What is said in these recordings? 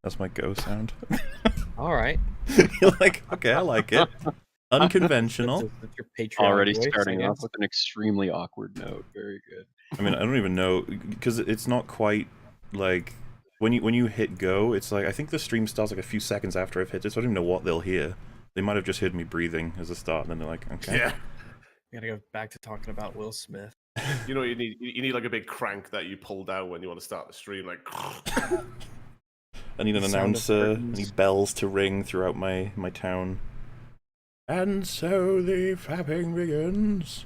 That's my go sound. All right. You're like, okay, I like it. Unconventional. That's your Patreon Already voice, starting I off guess. with an extremely awkward note. Very good. I mean, I don't even know, because it's not quite like when you hit go. It's like I think the stream starts like a few seconds after I've hit it, so I don't even know what they'll hear. They might have just heard me breathing as a start, and then they're like, okay. Yeah. Gotta go back to talking about Will Smith. You know, you need like a big crank that you pull down when you want to start the stream, like. I need an The sound of announcer. I curtains. need bells to ring throughout my town. And so the fapping begins.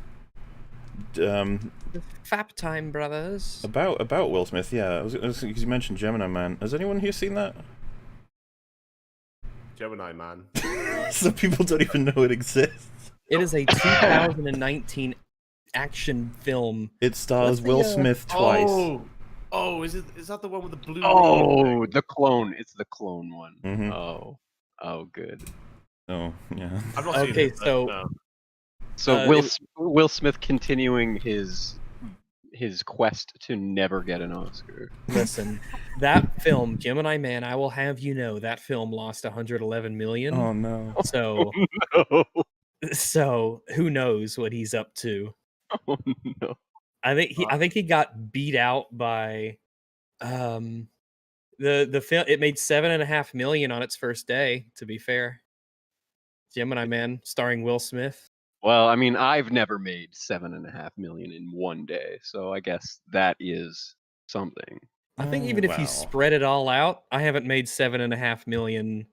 Fap time, brothers. About Will Smith, yeah. Because you mentioned Gemini Man. Has anyone here seen that? Gemini Man. Some people don't even know it exists. It is a 2019 action film. It stars What's the, Will Smith twice. Oh, is that the one with the blue? Oh, the clone. It's the clone one. Mhm. Oh, good. Oh, yeah. I've not seen Okay, it, but, so no. So Will Smith continuing his quest to never get an Oscar. listen, that film, Gemini Man, I will have you know, that film lost 111 million. Oh, no. So, No. so who knows what he's up to? Oh no. I think he got beat out by the film. It made 7.5 million on its first day, to be fair. Gemini Man starring Will Smith. Well, I mean, I've never made 7.5 million in one day, so I guess that is something. I think even if you well. spread it all out, I haven't made 7.5 million,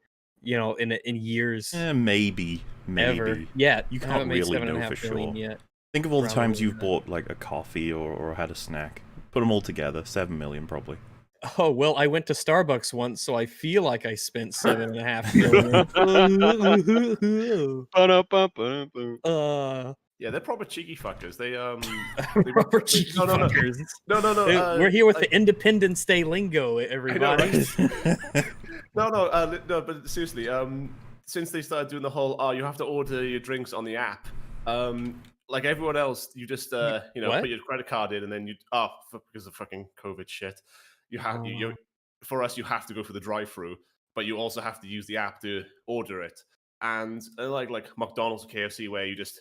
in years Maybe. ever yet. You I can't haven't made really know 7.5 for million sure. yet. Think of all the times Probably you've not. bought like a coffee or had a snack. Put them all together, 7 million probably. Oh well, I went to Starbucks once, so I feel like I spent 7.5 million. Ba-da-ba-ba-ba. Yeah, they're proper cheeky fuckers. They Rubber cheeky no. fuckers. No. We're here with the Independence Day lingo, everybody. No, but seriously, since they started doing the whole, you have to order your drinks on the app, like everyone else, you just, What? put your credit card in and then because of fucking COVID shit, you have, for us, you have to go for the drive-through, but you also have to use the app to order it. And like McDonald's or KFC, where you just,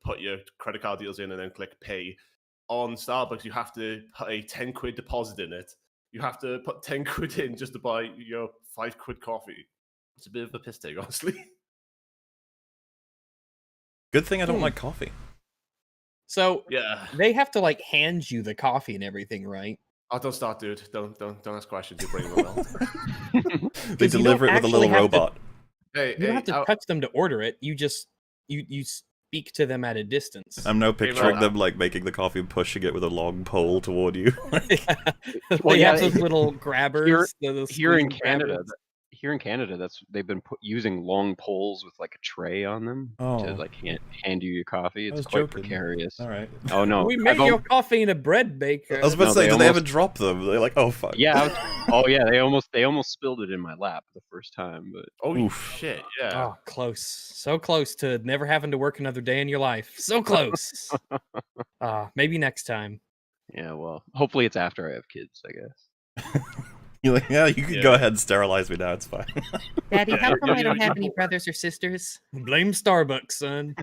put your credit card deals in and then click pay. On Starbucks, you have to put a 10 quid deposit in it. You have to put 10 quid in just to buy your 5 quid coffee. It's a bit of a piss take, honestly. Good thing I don't like coffee. So Yeah. they have to like hand you the coffee and everything, right? Oh, don't start, dude. Don't ask questions. You're bringing them out. They 'Cause you deliver it don't with a little actually have to- robot. Hey, You don't have to touch them to order it. You just you speak to them at a distance. I'm now picturing well, them like making the coffee and pushing it with a long pole toward you. They have those little grabbers. those Here in squeeze Canada, they've been using long poles with like a tray on them to Oh. like hand you your coffee. I It's was quite joking. precarious. All right. Oh no, We make your coffee in a bread baker. I was about to No, say, they do they ever almost- drop them? They're like, oh fuck. Yeah. Oh yeah, they almost spilled it in my lap the first time, but Oh, Oof. shit. Yeah. Oh, close. So close to never having to work another day in your life. So close. Maybe next time. yeah. Well, hopefully it's after I have kids, I guess. You're like, yeah, you can go ahead and sterilize me now. It's fine. Daddy, Yeah, how come you're- I don't you're- have any brothers or sisters? Blame Starbucks, son.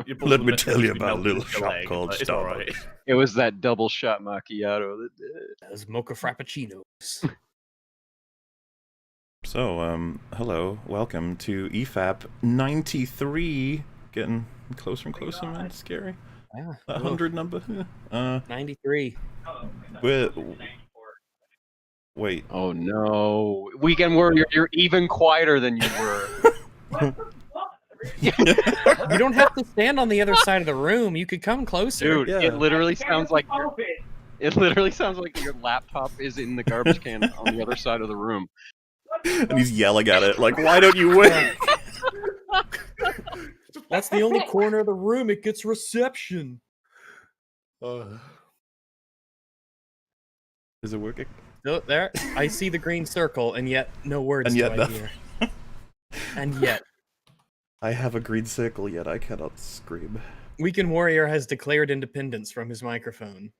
Your Let balls me will tell you literally about a melt little into your shop leg, called but it's all right. It was that double shot macchiato that did it. Those mocha frappuccinos. So, hello, welcome to EFAP 93. Getting closer and closer, man. It's scary. Yeah. That 100 number. 93. Wait. Oh no, Weekend Warrior, you're even quieter than you were. You don't have to stand on the other side of the room. You could come closer. Dude, Yeah. it literally sounds like your laptop is in the garbage can on the other side of the room. And he's yelling at it, like, why don't you win? That's the only corner of the room it gets reception. Is it working? So there, I see the green circle, and yet no words And yet do I nothing. hear. And yet, I have a green circle, yet I cannot scream. Weekend Warrior has declared independence from his microphone.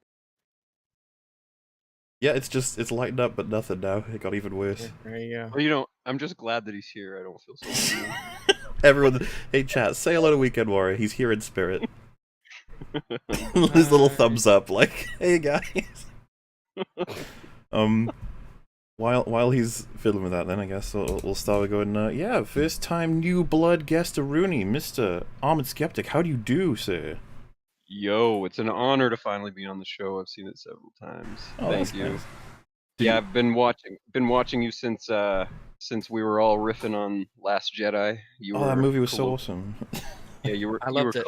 Yeah, it's lightened up, but nothing now. It got even worse. There you go. Well, you know, I'm just glad that he's here. I don't feel so alone. Everyone, hey chat, say hello to Weekend Warrior. He's here in spirit. His little thumbs up, like, hey guys. While he's fiddling with that, then I guess we'll start with going. Yeah, first time new blood guest to Rooney, Mr. Armoured Skeptic. How do you do, sir? Yo, it's an honor to finally be on the show. I've seen it several times. Oh, Thank that's you. nice. Yeah, I've been watching you since we were all riffing on Last Jedi. Oh, that movie was so awesome. Yeah, you were I loved it.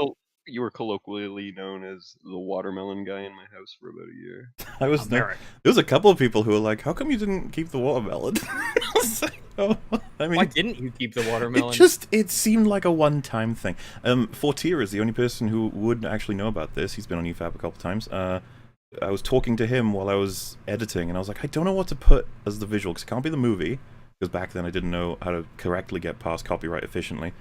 You were colloquially known as the watermelon guy in my house for about a year. I was there was a couple of people who were like, "How come you didn't keep the watermelon?" I was like, oh, I mean, Why didn't you keep the watermelon? it seemed like a one-time thing. Fortier is the only person who would actually know about this. He's been on EFAP a couple times. I was talking to him while I was editing, and I was like, I don't know what to put as the visual, because it can't be the movie, because back then I didn't know how to correctly get past copyright efficiently.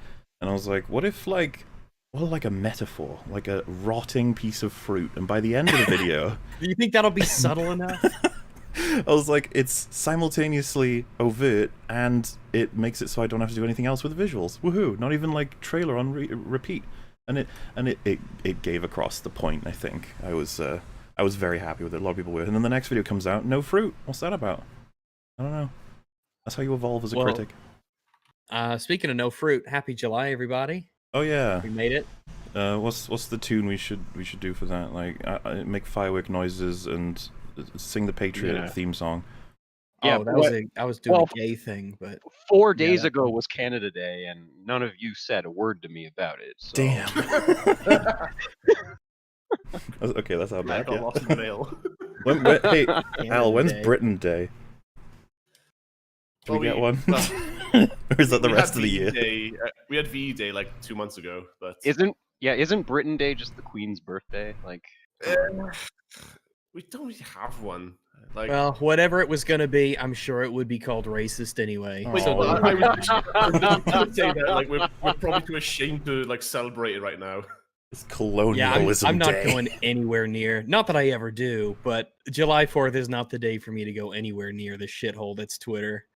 And I was like, what if, like a metaphor, like a rotting piece of fruit, and by the end of the video... Do you think that'll be subtle enough? I was like, it's simultaneously overt, and it makes it so I don't have to do anything else with the visuals. Woohoo! Not even like trailer on repeat, and it gave across the point. I think I was very happy with it. A lot of people were, and then the next video comes out, no fruit. What's that about? I don't know. That's how you evolve as a critic. Speaking of no fruit, happy July, everybody. Oh yeah, We made it. what's the tune we should do for that? Like, make firework noises and sing the Patriot theme song. Yeah, Oh, I was doing a gay thing, but 4 days ago was Canada Day, and none of you said a word to me about it. So. Damn. Okay, that's how I bad. got Yeah. lost in the mail. Hey, Al, when's Day. Britain Day? Do we get one? well, Or is that the we rest had of the VE year? Day, we had VE Day like 2 months ago, but Isn't Britain Day just the Queen's birthday? Like, we don't really have one. Like, well, whatever it was going to be, I'm sure it would be called racist anyway. Oh. wait, So well, then- I would say that like we're probably too ashamed to like celebrate it right now. It's yeah, colonialism I'm not day. going anywhere near. Not that I ever do, but July 4th is not the day for me to go anywhere near the shithole that's Twitter. I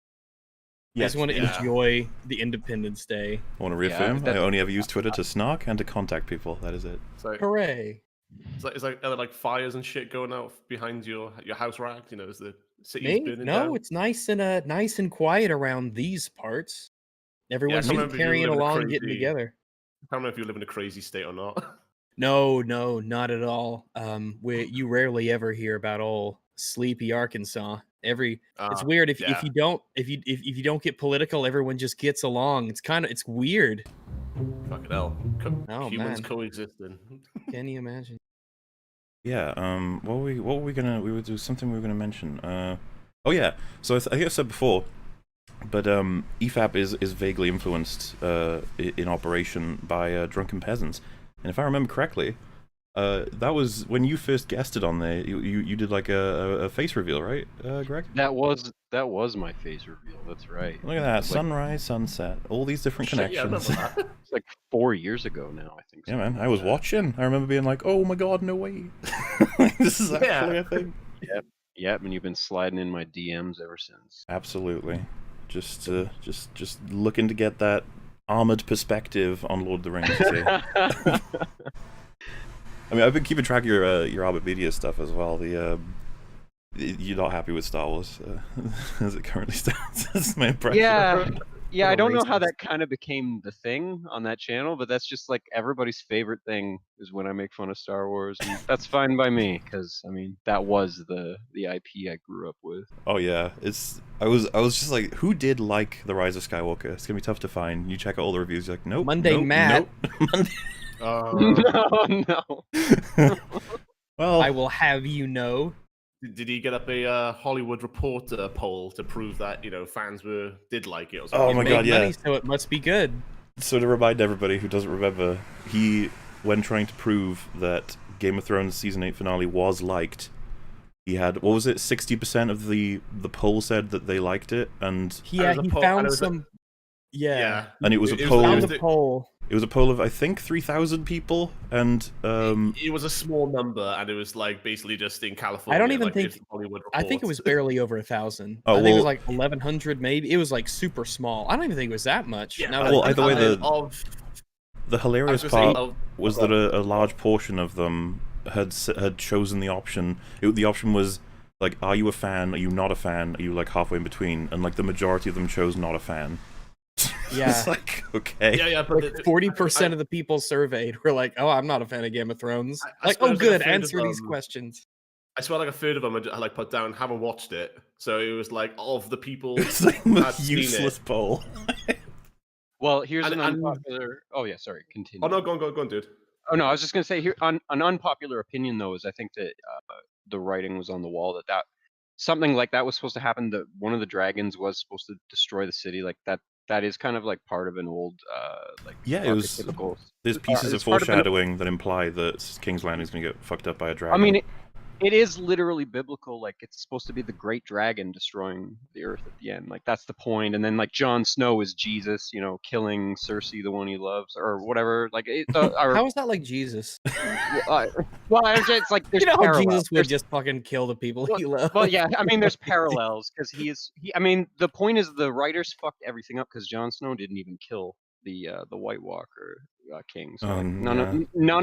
Yes, just want to yeah. enjoy the Independence Day. I want to reaffirm, that- I only ever use Twitter to snark and to contact people. That is it. So Hooray! it's like are there like fires and shit going out behind your house rack? You know, is the city Me? burning No, down? it's nice and quiet around these parts. Everyone's can't just remember if you carrying live in a along, getting crazy- together. I don't know if you live in a crazy state or not. No, not at all. You rarely ever hear about old sleepy Arkansas. It's weird if yeah. you don't get political, everyone just gets along. It's weird. Fucking hell. Oh, Humans man. coexisting. Can you imagine? Yeah. What were we gonna? We would do something we were gonna mention. Oh yeah. So I think I said before, but EFAP is vaguely influenced in operation by drunken peasants, and if I remember correctly, that was when you first guested on there. You did like a face reveal, right, Greg? that was my face reveal. That's right. Look at that, Like- sunrise, sunset, all these different Shit, yeah, I connections. remember that. It's like 4 years ago now, I think. Yeah, man, I was watching. I remember being like, "Oh my god, no way! This is actually a thing." Yep, and you've been sliding in my DMs ever since. Absolutely, just looking to get that armored perspective on Lord of the Rings. See? I mean, I've been keeping track of your Armoured Media stuff as well. You're not happy with Star Wars as it currently stands. That's my impression. Yeah, I don't know how racist. that kind of became the thing on that channel, but that's just like everybody's favorite thing is when I make fun of Star Wars, and that's fine by me because I mean that was the IP I grew up with. Oh yeah, I was just like, who did like The Rise of Skywalker? It's gonna be tough to find. You check out all the reviews, you're like, nope. Monday nope, Matt. Nope. Monday. No. Well, I will have you know. Did he get up a Hollywood Reporter poll to prove that fans did like it? Or Oh something? my Made God, yeah. money, so it must be good. so to remind everybody who doesn't remember, when trying to prove that Game of Thrones season 8 finale was liked, he had, what was it, 60% of the poll said that they liked it, and Yeah, was a he poll- and found it was a- some. Yeah, and it was a It was poll. found was a the- poll. It was a poll of I think 3,000 people, and It was a small number, and it was like basically just in California. I don't even like, think. if Hollywood I think it reports. was barely over 1,000. Oh, I think it was well- like 1,100, maybe. It was like super small. I don't even think it was that much. Yeah, Now well, that I either way, think about it. the hilarious I was gonna say, part was that a large portion of them had chosen the option. The option was like, are you a fan? Are you not a fan? Are you like halfway in between? And like the majority of them chose not a fan. Yeah. It's like, okay. yeah, but Like 40% of the people surveyed were like, "Oh, I'm not a fan of Game of Thrones." I Like, swear "Oh, it was like a good, third of answer these them. questions." I swear like a third of them I like put down haven't watched it. So it was like of the people It's like the who had most seen useless it. poll. Well, here's And- an and- unpopular. Oh yeah, sorry. Continue. Oh no, go on, dude. Oh no, I was just gonna say here an unpopular opinion though is I think that the writing was on the wall that something like that was supposed to happen. That one of the dragons was supposed to destroy the city. Like that is kind of like part of an old like Yeah, it was- archetypical. There's pieces of it's part of an- foreshadowing that imply that King's Landing's gonna get fucked up by a dragon. I mean, it is literally biblical. Like it's supposed to be the great dragon destroying the earth at the end. Like that's the point. And then like Jon Snow is Jesus, you know, killing Cersei, the one he loves, or whatever. Like How is that like Jesus? well, it's like there's You know how parallels. Jesus would There's- just fucking kill the people he loves. Well, yeah, I mean, there's parallels because I mean, the point is the writers fucked everything up because Jon Snow didn't even kill the White Walker king. So like, none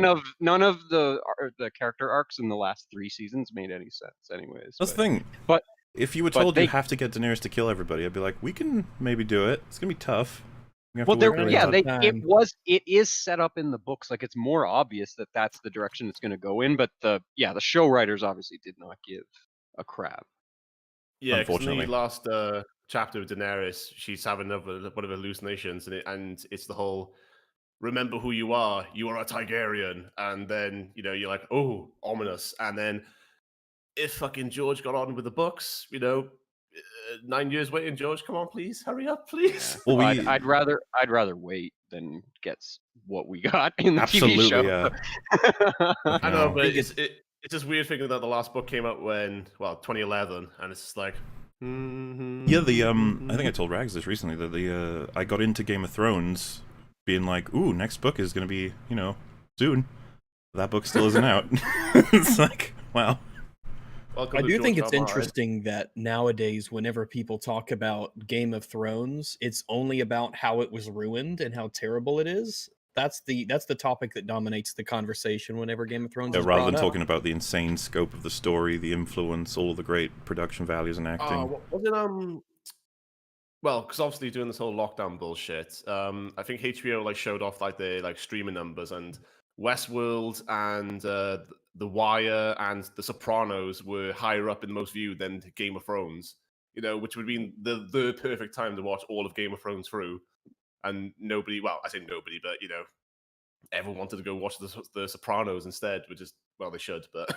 of the character arcs in the last 3 seasons made any sense, anyways. That's the but- thing. but- if you were but told they- you have to get Daenerys to kill everybody, I'd be like, we can maybe do it. It's gonna be tough. We have Well, to there, work really yeah, hard. it is set up in the books. Like it's more obvious that that's the direction it's going to go in. But the show writers obviously did not give a crap. Yeah, because in Unfortunately. the last chapter of Daenerys, she's having one of hallucinations, and it's the whole remember who you are a Targaryen, and then you're like, oh, ominous, and then if fucking George got on with the books, 9 years waiting, George, come on, please, hurry up, please. Well, I'd rather wait than get what we got in the absolutely, TV show. yeah. I know, No. but it's just weird thinking that the last book came out when 2011, and it's just like. Yeah, I think I told Rags this recently that I got into Game of Thrones being like, ooh, next book is gonna be, soon. That book still isn't out. It's like, wow. Welcome I to do George think it's R. R. Martin. interesting that nowadays, whenever people talk about Game of Thrones, it's only about how it was ruined and how terrible it is. That's the topic that dominates the conversation whenever Game of Thrones Yeah, is rather brought than up. talking about the insane scope of the story, the influence, all of the great production values and acting. Was it well, because obviously doing this whole lockdown bullshit, I think HBO like showed off like their like streaming numbers, and Westworld and The Wire and The Sopranos were higher up in the most viewed than Game of Thrones. Which would be the perfect time to watch all of Game of Thrones through, and nobody. Well, I say nobody, but everyone wanted to go watch the Sopranos instead, which is well, they should, but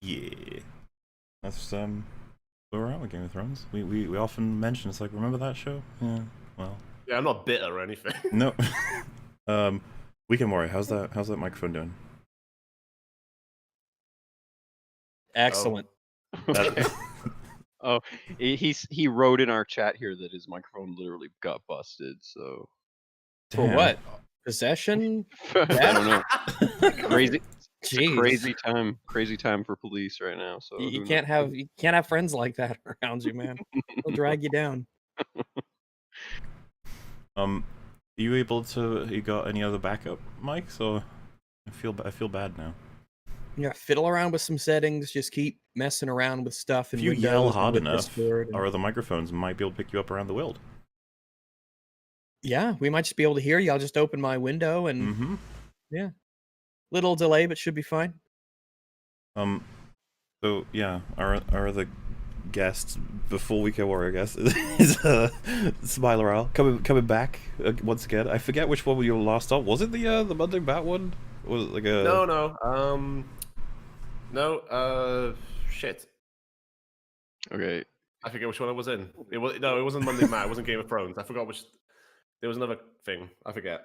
Yeah. That's where we're at with Game of Thrones. We often mention, it's like, remember that show? Yeah, well. yeah, I'm not bitter or anything. No. Weekend Warrior, how's that microphone doing? Excellent. Oh, he wrote in our chat here that his microphone literally got busted. So For Damn. what? Possession? I don't know. Crazy, Jeez. crazy time for police right now. So You who can't knows? have friends like that around you, man. They'll drag you down. You got any other backup mics, or I feel bad now. Yeah, fiddle around with some settings. Just keep messing around with stuff. If in you yell Windows and hard with enough, Discord and- our other microphones might be able to pick you up around the world. Yeah, we might just be able to hear you. I'll just open my window and Mm-hmm. little delay, but should be fine. So yeah, our other guest before Weekend Warrior, I guess, is SmilerAl coming back once again. I forget which one you last on. Was it the Monday Bat one? Or was it like a No, shit. Okay. I forget which one it was in. It wasn't Monday Night. It wasn't Game of Thrones. I forgot which. There was another thing. I forget.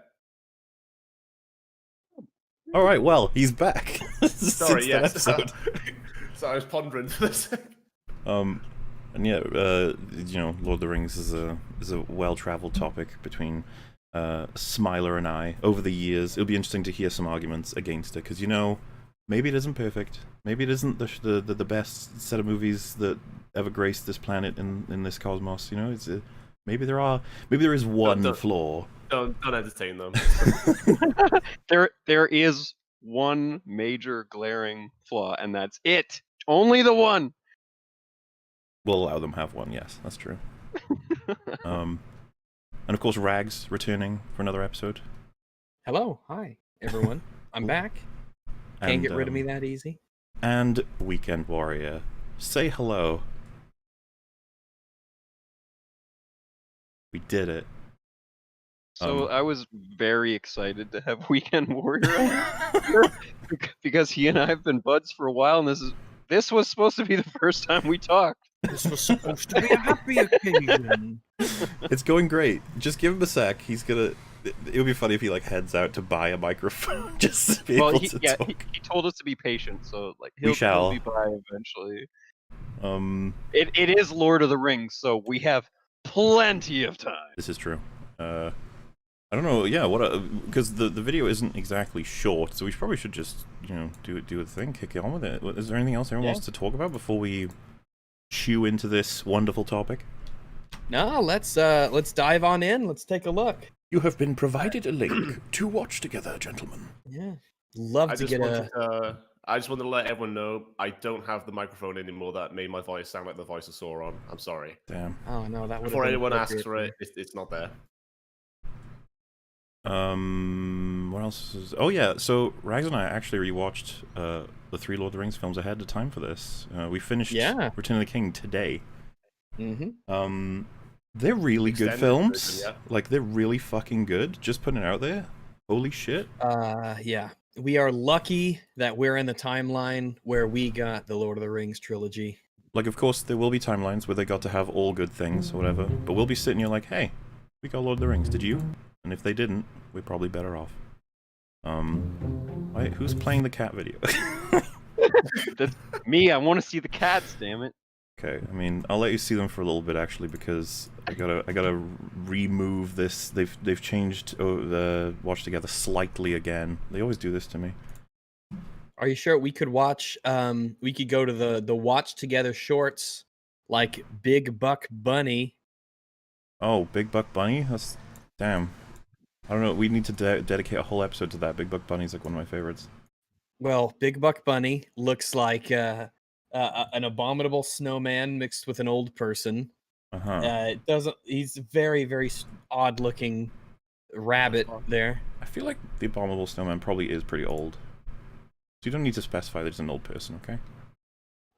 All right, well, he's back. Sorry, Since that yes. episode. So I was pondering for this. And yeah, Lord of the Rings is a well-traveled topic between Smiler and I over the years. It'll be interesting to hear some arguments against it, because, you know, maybe it isn't perfect. Maybe it isn't the best set of movies that ever graced this planet in this cosmos. You know, maybe there is one flaw. Don't entertain them. There is one major glaring flaw, and that's it. Only the one. We'll allow them have one. Yes, that's true. And of course, Rags returning for another episode. Hello, hi everyone. I'm back. Can't get rid of me that easy. And Weekend Warrior, say hello. We did it. So I was very excited to have Weekend Warrior on because he and I have been buds for a while, and this was supposed to be the first time we talked. This was supposed to be a happy occasion. It's going great. Just give him a sec. He's gonna. It would be funny if he like heads out to buy a microphone just to be able to talk. He told us to be patient, so like We shall. he'll be by eventually. It is Lord of the Rings, so we have plenty of time. This is true. I don't know. Yeah, because the video isn't exactly short, so we probably should just do a thing, kick on with it. Is there anything else everyone wants to talk about before we chew into this wonderful topic? No, let's dive on in. Let's take a look. You have been provided a link to watch together, gentlemen. Yeah, love to get I just wanted to let everyone know I don't have the microphone anymore that made my voice sound like the voice of Sauron. I'm sorry. Damn. Oh no, that would. Before anyone asks for it, it's not there. What else is... Oh yeah, so Rags and I actually rewatched the 3 Lord of the Rings films ahead of time for this. We finished Return of the King today. Mm-hmm. They're really good films. Version, yeah. Like, they're really fucking good. Just putting it out there. Holy shit. Yeah. We are lucky that we're in the timeline where we got the Lord of the Rings trilogy. Like, of course, there will be timelines where they got to have all good things or whatever, but we'll be sitting here like, hey, we got Lord of the Rings, did you? And if they didn't, we're probably better off. Wait, who's playing the cat video? That's me. I want to see the cats, damn it. Okay, I mean, I'll let you see them for a little bit actually, because I gotta remove this. They've changed the watch together slightly again. They always do this to me. Are you sure we could watch? We could go to the watch together shorts, like Big Buck Bunny. Oh, Big Buck Bunny? That's damn. I don't know. We need to dedicate a whole episode to that. Big Buck Bunny's like one of my favorites. Well, Big Buck Bunny looks like an abominable snowman mixed with an old person. It doesn't. He's very, very odd looking rabbit there. I feel like the abominable snowman probably is pretty old. So you don't need to specify there's an old person, okay?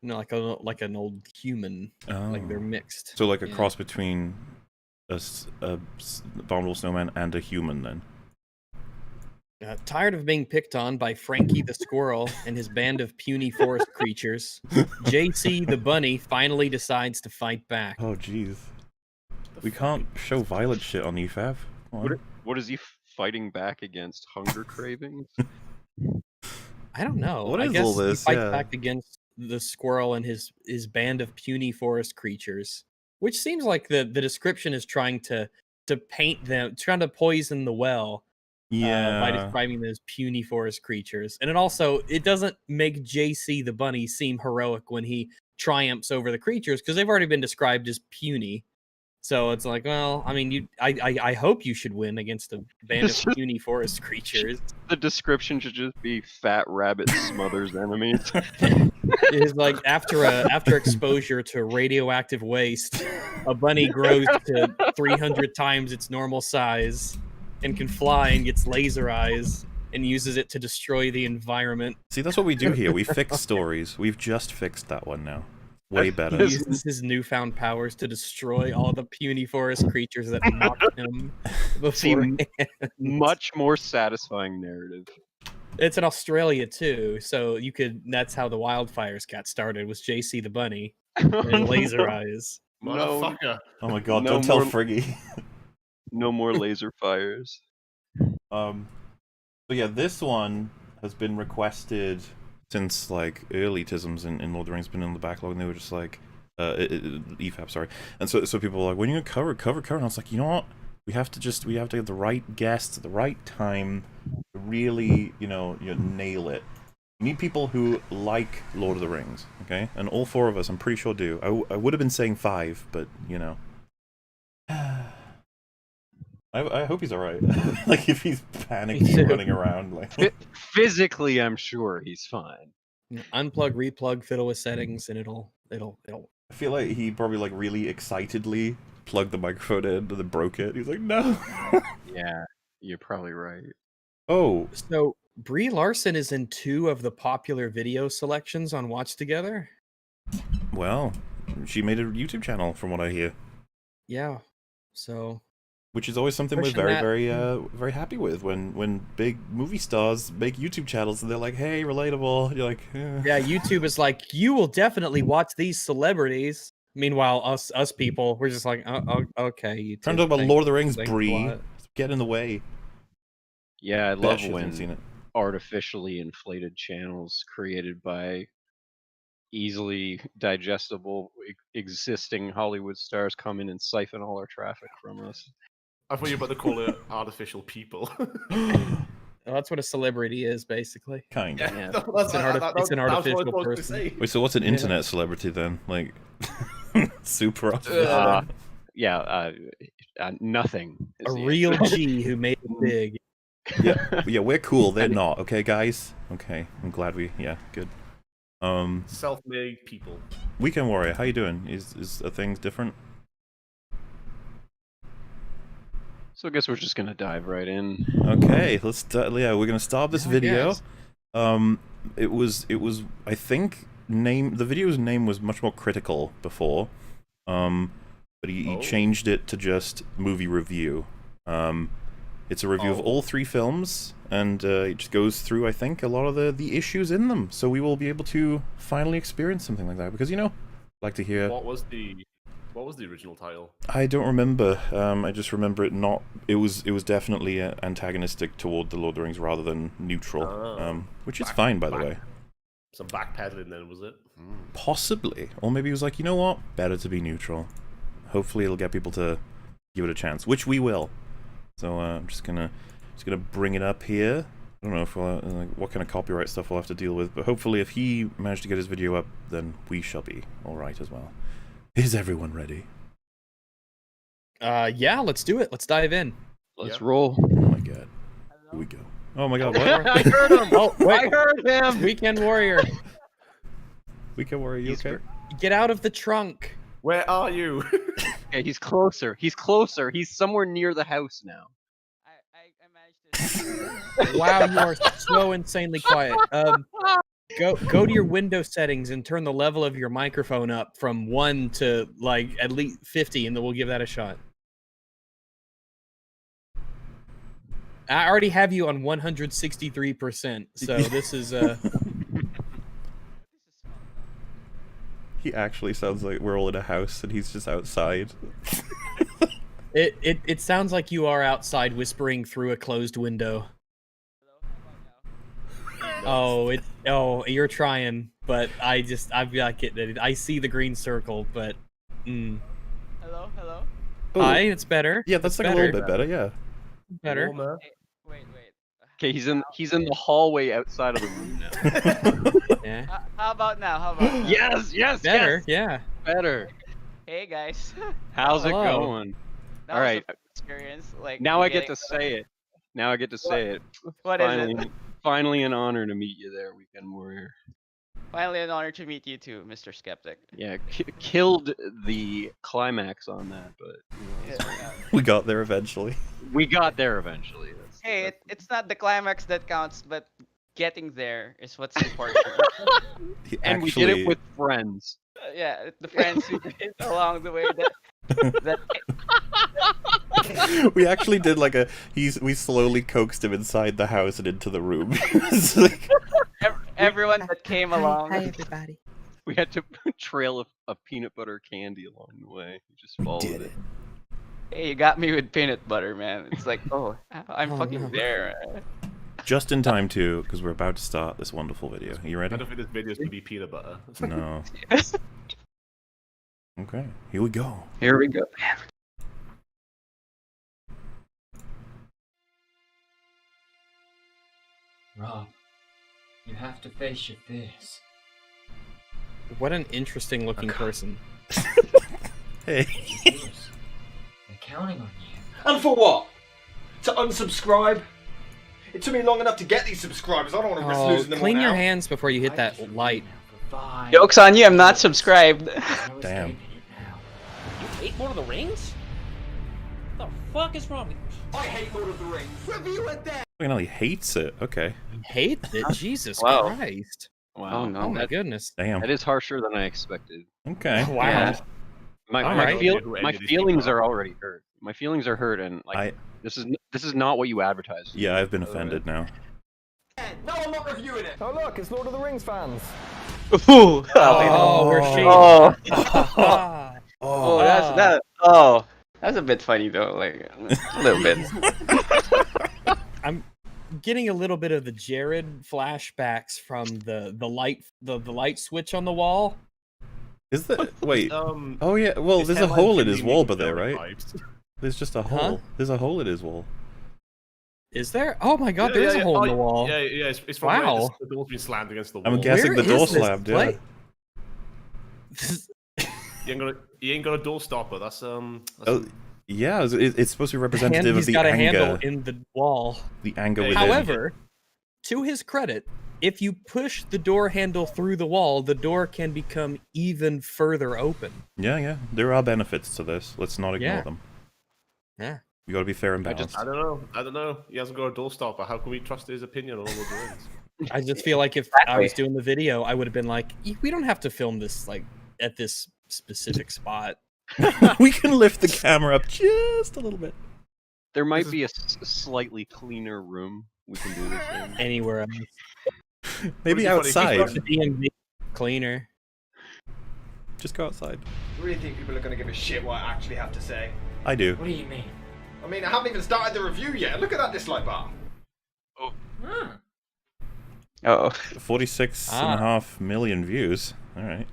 No, like an old human. Like they're mixed. So like a cross between a abominable snowman and a human, then. Tired of being picked on by Frankie the squirrel and his band of puny forest creatures, JC the bunny finally decides to fight back. Oh, jeez. We can't show violent shit on EFAP. What is he fighting back against? Hunger cravings? I don't know. What I is guess all this? he fights back against the squirrel and his band of puny forest creatures, which seems like the description is trying to paint them, trying to poison the well. By describing them as puny forest creatures. And it doesn't make JC the bunny seem heroic when he triumphs over the creatures, because they've already been described as puny. So it's like, well, I mean, I hope you should win against a band of puny forest creatures. The description should just be fat rabbit smothers enemies. It is like after exposure to radioactive waste, a bunny grows to 300 times its normal size and can fly and gets laser eyes and uses it to destroy the environment. See, that's what we do here. We fix stories. We've just fixed that one now. Way better. He uses his newfound powers to destroy all the puny forest creatures that mocked him beforehand. Much more satisfying narrative. It's in Australia too, so that's how the wildfires got started, was JC the bunny and laser eyes. Motherfucker. Oh my god, don't tell Friggy. No more laser fires. So yeah, this one has been requested since like early Tisms in Lord of the Rings, been in the backlog, and they were just like EFAP, sorry. And so people were like, when are you gonna cover? And I was like, you know what? We have to get the right guests at the right time to really, nail it. We need people who like Lord of the Rings, okay? And all 4 of us, I'm pretty sure, do. I would have been saying 5, but, I hope he's alright. Like, if he's panicking running around, like... Physically, I'm sure he's fine. Unplug, replug, fiddle with settings, and it'll. I feel like he probably, like, really excitedly plugged the microphone in and then broke it. He's like, no! Yeah, you're probably right. Oh. So, Brie Larson is in 2 of the popular video selections on Watch Together? Well, she made a YouTube channel, from what I hear. Yeah, so... Which is always something we're very happy with when big movie stars make YouTube channels and they're like, "Hey, relatable." And you're like, yeah, YouTube is like, you will definitely watch these celebrities. Meanwhile, us people, we're just like, oh, okay. YouTube, trying to talk about Lord of the Rings, Brie. Get in the way. Yeah, I love when seen it. Artificially inflated channels created by easily digestible existing Hollywood stars come in and siphon all our traffic from us. I thought you were about to call it artificial people. Well, that's what a celebrity is, basically. Kind of. Yeah. It's an artificial person. Wait, so what's an internet celebrity then? Like, super artificial? Nothing. A real G who made it big. Yeah, we're cool. They're not. Okay, guys. Okay, I'm glad good. Self-made people. Weekend Warrior, how you doing? Is things different? So I guess we're just gonna dive right in. Okay, we're gonna start this video. It was I think the video's name was much more critical before. But he changed it to just movie review. It's a review of all 3 films, and it just goes through, I think, a lot of the issues in them. So we will be able to finally experience something like that. Because, I'd like to hear... What was the original title? I don't remember. I just remember it not... It was definitely antagonistic toward the Lord of the Rings rather than neutral. Which is fine, by the way. Some backpedaling then, was it? Possibly. Or maybe he was like, you know what? Better to be neutral. Hopefully it'll get people to give it a chance, which we will. So I'm just gonna bring it up here. I don't know if what kind of copyright stuff we'll have to deal with, but hopefully if he managed to get his video up, then we shall be all right as well. Is everyone ready? Yeah, let's do it. Let's dive in. Let's roll. Oh my god. Here we go. Oh my god, what? I heard him! Oh, wait. I heard him! Weekend Warrior. Weekend Warrior, you okay? Get out of the trunk. Where are you? Okay, he's closer. He's closer. He's somewhere near the house now. I managed to... Wow, you are so insanely quiet. Go to your window settings and turn the level of your microphone up from 1 to like at least 50, and then we'll give that a shot. I already have you on 163%, so this is He actually sounds like we're all in a house and he's just outside. It sounds like you are outside whispering through a closed window. Oh, you're trying, but I see the green circle, but Hello? Hi, it's better. Yeah, that's like a little bit better, yeah. Better. Hey, wait. Okay, he's in the hallway outside of the room now. Yeah. How about now? Yes, Better, yeah. Better. Hey guys. How's it Hello. going? That All was right. a experience. Like Now I get getting- to say it. Now I get to say it. What is it? Finally an honor to meet you there, Weekend Warrior. Finally, an honor to meet you too, Mr. Skeptic. Yeah, killed the climax on that, but Yeah. We got there eventually. we got there eventually. Hey, it's not the climax that counts, but getting there is what's important. And we did it with friends. Yeah, the friends who did along the way. That We actually did like we slowly coaxed him inside the house and into the room. It's like, everyone that came along. Hi, everybody. We had to trail a peanut butter candy along the way. We just followed it. Hey, you got me with peanut butter, man. It's like, I'm fucking no. there. just in time too, because we're about to start this wonderful video. Are you I ready? don't think this video's gonna be peanut butter. No. Okay, here we go. Here we go. Rob, you have to face your fears. What an interesting looking person. Hey. They're counting on you. And for what? To unsubscribe? It took me long enough to get these subscribers. I don't want to risk Oh, losing them all clean your now. hands before you hit that light. Joke's on you, I'm not subscribed. Damn. You hate Lord of the Rings? What the fuck is wrong with you? I hate Lord of the Rings. Review it then. Fucking hell, he hates it. Okay. Hate it? Jesus Wow. Christ. Wow. Oh, no. Oh my goodness. Damn. That is harsher than I expected. Okay. Wow. Yeah. My Alright. my feelings are already hurt. My feelings are hurt, and like this is not what you advertised. Yeah, I've been offended now. No, I'm not reviewing it. Oh look, it's Lord of the Rings fans. Ooh. Oh, we're shading. Oh. Ah. Oh, that's a bit funny though, like a little bit. I'm getting a little bit of the Jared flashbacks from the light switch on the wall. Is that wait? Um, Oh yeah. Well, his there's a headline hole in can his be wall, making but there, right? vibes. There's just a Huh? hole. There's a hole in his wall. Is there? Oh my god, Yeah, there's yeah, a hole in yeah. the wall. Yeah, yeah, it's from Wow. where the door's been slammed against the wall. I'm guessing Where the door is this slammed. Yeah. light? You ain't got a door stopper. That's Oh, yeah. It's supposed to be representative And of he's the got a anger. handle in the wall. The anger Yeah, within. However, to his credit, if you push the door handle through the wall, the door can become even further open. Yeah, yeah. There are benefits to this. Let's not ignore Yeah. them. Yeah. You gotta be fair and balanced. I don't know. He hasn't got a door stopper. How can we trust his opinion on all of the rings? I just feel like if I was doing the video, I would have been like, we don't have to film this like at this specific spot. We can lift the camera up just a little bit. There might be a slightly cleaner room we can do this in. Anywhere else. Maybe What do you think? outside. The DMV cleaner. Just go outside. You really think people are going to give a shit what I actually have to say? I do. What do you mean? I mean, I haven't even started the review yet. Look at that dislike bar. Oh. 46.5 million views. All right.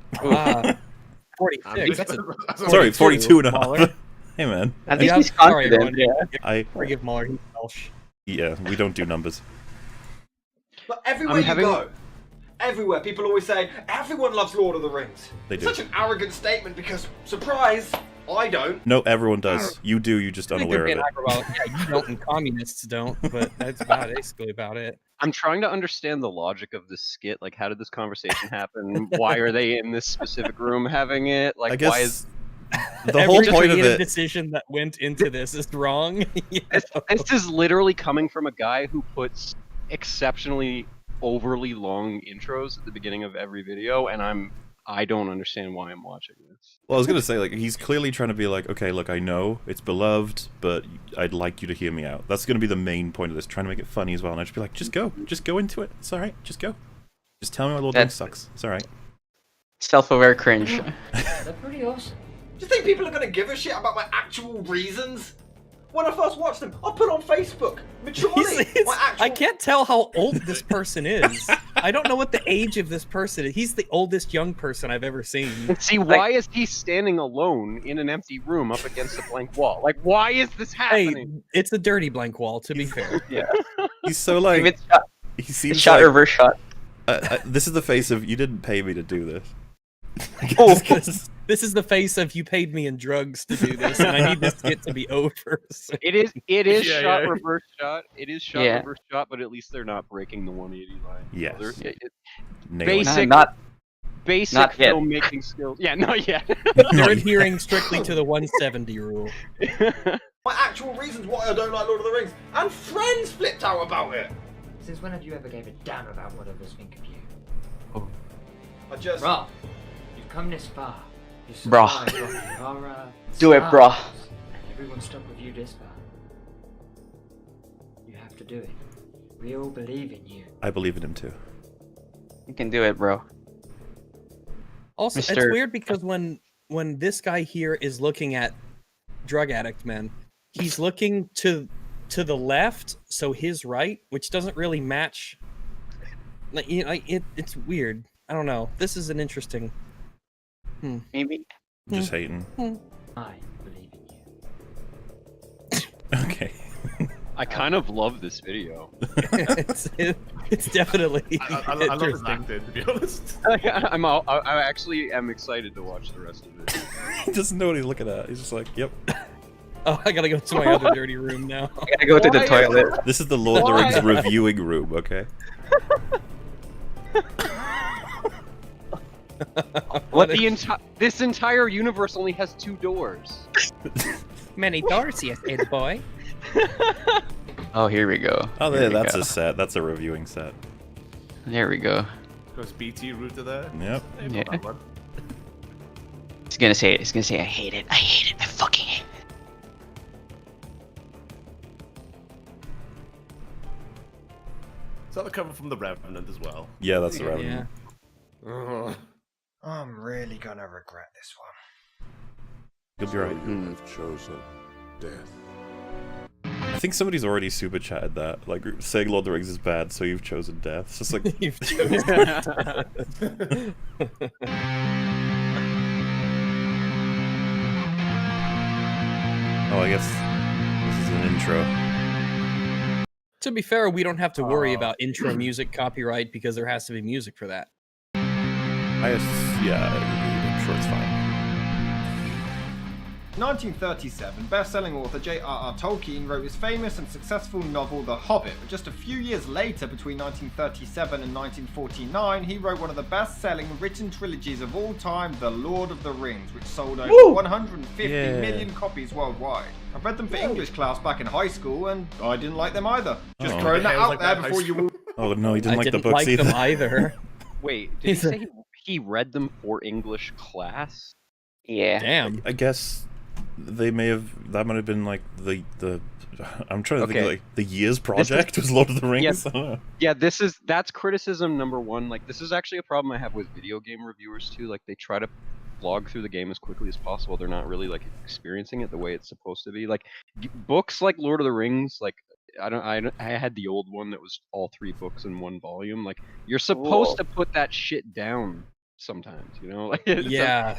46. That's a Sorry, 42 and a half. Mahler. Hey man. At least Yeah, he's sorry, confident. everyone. I Forgive Mahler, he's Welsh. yeah. We don't do numbers. But everywhere you go, everywhere, people always say, everyone loves Lord of the Rings. They do. Such an arrogant statement because, surprise, I don't. No, everyone does. You do. You're just I think they're unaware of being it. hyperbolic. Yeah, you don't and communists don't, but that's basically about it. I'm trying to understand the logic of this skit. Like, how did this conversation happen? Why are they in this specific room having it? Like, I guess why is the whole Every point of creative it. decision that went into this is wrong. You know? this is literally coming from a guy who puts exceptionally overly long intros at the beginning of every video, and I don't understand why I'm watching this. Well, I was gonna say, like, he's clearly trying to be like, okay, look, I know it's beloved, but I'd like you to hear me out. That's gonna be the main point of this, trying to make it funny as well. And I'd just be like, just go into it. It's all right, just go. Just tell me why Lord of the Rings sucks. It's all right. Self-aware cringe. They're pretty awesome. Do you think people are going to give a shit about my actual reasons? When I first watched them, I put on Facebook, maturely, my actual... I can't tell how old this person is. I don't know what the age of this person is. He's the oldest young person I've ever seen. See, why is he standing alone in an empty room up against a blank wall? Like, why is this happening? Hey, it's a dirty blank wall, to be fair. Yeah. He's so like. Give it shot. He seems Shot, like. reverse shot. This is the face of you didn't pay me to do this. Oh. This is the face of you paid me in drugs to do this, and I need this skit to be over. So. It is Yeah, shot yeah. reverse shot. It is shot Yeah. reverse shot, but at least they're not breaking the 180 line. Yes. Nailed it. Basic, Not basic not yet. filmmaking skills. Yeah, not yet. They're adhering strictly to the 170 rule. My actual reasons why I don't like Lord of the Rings. And friends flipped out about it. Since when have you ever gave a damn about what others think of you? I just... Rob, you've come this far. You Bruh. survived Rocky Horror, Do it, Stars, bruh. And everyone stuck with you this far. You have to do it. We all believe in you. I believe in him too. You can do it, bro. Also, it's Mr. weird because when this guy here is looking at drug addict men, he's looking to the left, so his right, which doesn't really match. Like, you know, it's weird. I don't know. This is an interesting. Maybe. I'm just hating. I believe in you. Okay. I kind of love this video. It's definitely I love his interesting. acting, to be honest. I actually am excited to watch the rest of it. He doesn't know what he's looking at. He's just like, yep. Oh, I gotta go to my other dirty room now. I gotta go to the toilet. This is the Lord of the Rings reviewing room, okay? This entire universe only has 2 doors. Many doors, yes, Ed boy. Oh, here we go. Oh, Here we that's go. a set. That's a reviewing set. There we go. Goes BT router there. Yep. Hey, not Yeah. that one. He's gonna say it. He's gonna say, I hate it. I hate it. I fucking hate it. Is that the cover from The Revenant as well? Yeah, that's the Revenant. Yeah. Oh. I'm really gonna regret this one. You'll be right. You have chosen death. I think somebody's already super chatted that. Like, saying Lord of the Rings is bad, so you've chosen death. It's just like, You've chosen. oh, I guess this is an intro. To be fair, we don't have to worry about intro music copyright because there has to be music for that. Yeah, I'm sure it's fine. 1937, best-selling author J.R.R. Tolkien wrote his famous and successful novel The Hobbit, but just a few years later, between 1937 and 1949, he wrote one of the best-selling written trilogies of all time, The Lord of the Rings, which sold over 150 million copies worldwide. I read them for English class back in high school, and I didn't like them either. Just Oh. throwing that Yeah, it was out like there that in high before you... Oh, no, he didn't I like didn't the books like either. them either. Wait, did he say he read them for English class? Yeah. Damn. I guess they may have. That might have been like the. I'm trying to think Okay. like the year's project was Lord of the Rings. I don't know. Yeah, that's criticism number 1. Like, this is actually a problem I have with video game reviewers too. Like, they try to vlog through the game as quickly as possible. They're not really like experiencing it the way it's supposed to be. Like, books like Lord of the Rings, like I had the old one that was all 3 books in 1 volume. Like, you're supposed to put that shit down sometimes, you know? Like, Yeah.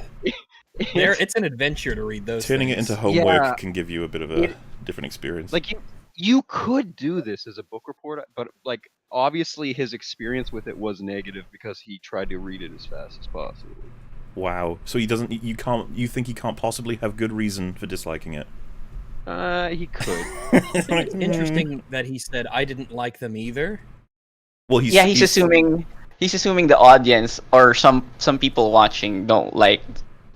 It's an adventure to read those Turning things. it into homework Yeah. can give you a bit of a different experience. Like, you could do this as a book report, but like, obviously his experience with it was negative because he tried to read it as fast as possible. Wow. So he doesn't. You can't. You think he can't possibly have good reason for disliking it? He could. I think it's interesting that he said I didn't like them either. Well, He's assuming the audience or some people watching don't like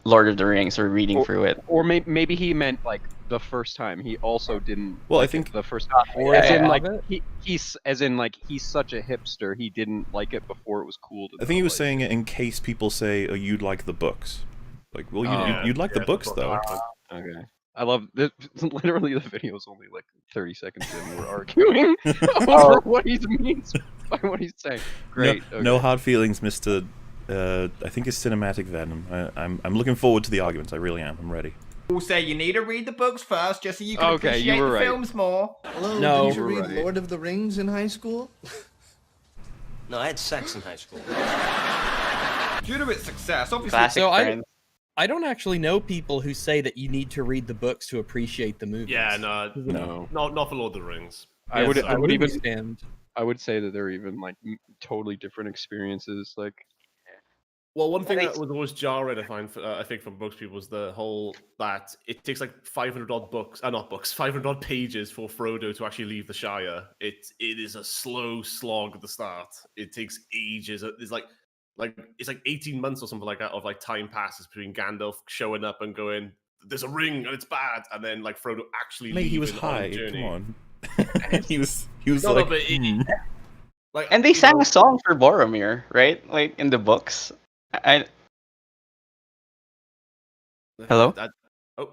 Lord of the Rings or reading through it. Or maybe he meant like the first time. He also didn't. Well, I like think it the first. Or as in yeah. like he's as in like he's such a hipster. He didn't like it before it was cool to. I think he was like saying it in case people say, "Oh, you'd like the books." Like, well, you'd like the books though. Okay. I love this. Literally, the video is only like 30 seconds in. We're arguing over what he means by what he's saying. Great. No hard feelings, Mr. I think it's Cinematic Venom. I'm looking forward to the arguments. I really am. I'm ready. All say you need to read the books first, just so you can Okay, appreciate you were the right. films more. Hello, No. did you read Right. Lord of the Rings in high school? No, I had sex in high school. Due to its success, obviously... Classic So friends. I don't actually know people who say that you need to read the books to appreciate the movies. Yeah, no, not for Lord of the Rings. I would even understand. I would say that they're even like totally different experiences. Like, Well, one thing that was always jarring, I think, from most people was the whole that it takes like 500 odd books, not books, 500 odd pages for Frodo to actually leave the Shire. It is a slow slog at the start. It takes ages. It's like 18 months or something like that of like time passes between Gandalf showing up and going, "There's a ring and it's bad," and then like Frodo actually. Mate, he was leaving on a high. journey. Come on. he was No, like. but like, And they you sang know, a song for Boromir, right? Like in the books. Hello? Oh.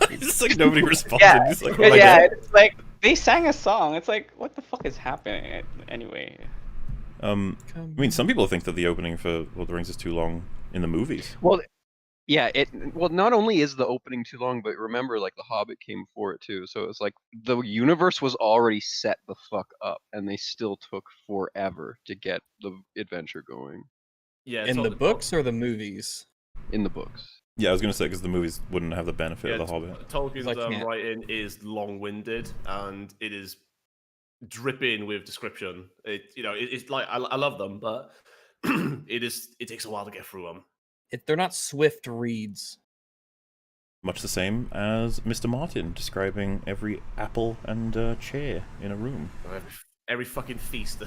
It's just like nobody responded. Yeah, He's like, it's like they sang a song. It's like, what the fuck is happening? Anyway. I mean, some people think that the opening for Lord of the Rings is too long in the movies. well, yeah, not only is the opening too long, but remember, like, The Hobbit came before it too. So it's like the universe was already set the fuck up, and they still took forever to get the adventure going. Yeah, In the books or the movies? In the books. Yeah, I was gonna say because the movies wouldn't have the benefit of the Hobbit. Tolkien's I can't. writing is long-winded and it is dripping with description. It's like I love them, but it takes a while to get through them. They're not swift reads. Much the same as Mr. Martin describing every apple and chair in a room. Every fucking feast.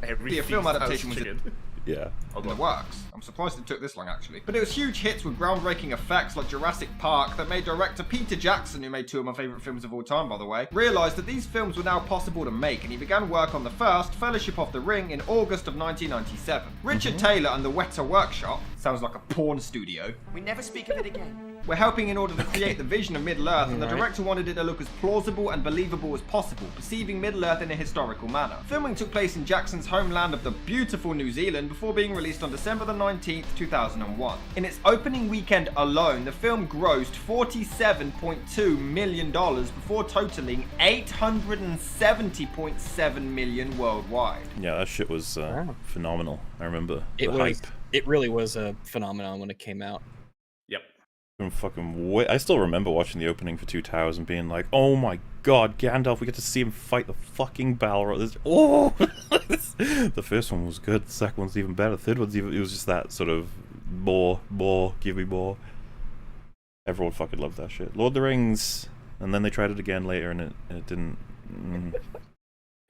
Every The film feast adaptation has was chicken. Yeah. in the works. I'm surprised it took this long, actually. But it was huge hits with groundbreaking effects like Jurassic Park that made director Peter Jackson, who made two of my favourite films of all time, by the way, realise that these films were now possible to make, and he began work on the first, Fellowship of the Ring, in August of 1997. Richard Taylor and the Weta Workshop, sounds like a porn studio, We never speak of it again. were helping in order to create the vision of Middle-earth, and the director wanted it to look as plausible and believable as possible, perceiving Middle-earth in a historical manner. Filming took place in Jackson's homeland of the beautiful New Zealand before being released on December the 19th, 2001. In its opening weekend alone, the film grossed $47.2 million before totaling $870.7 million worldwide. Yeah, that shit was phenomenal. I remember It the was. hype. It really was a phenomenon when it came out. Yep. I still remember watching the opening for Two Towers and being like, "Oh my god, Gandalf! We get to see him fight the fucking Balrog." Oh, the first one was good. The second one's even better. The third one's even. It was just that sort of more, give me more. Everyone fucking loved that shit. Lord of the Rings, and then they tried it again later, and it didn't.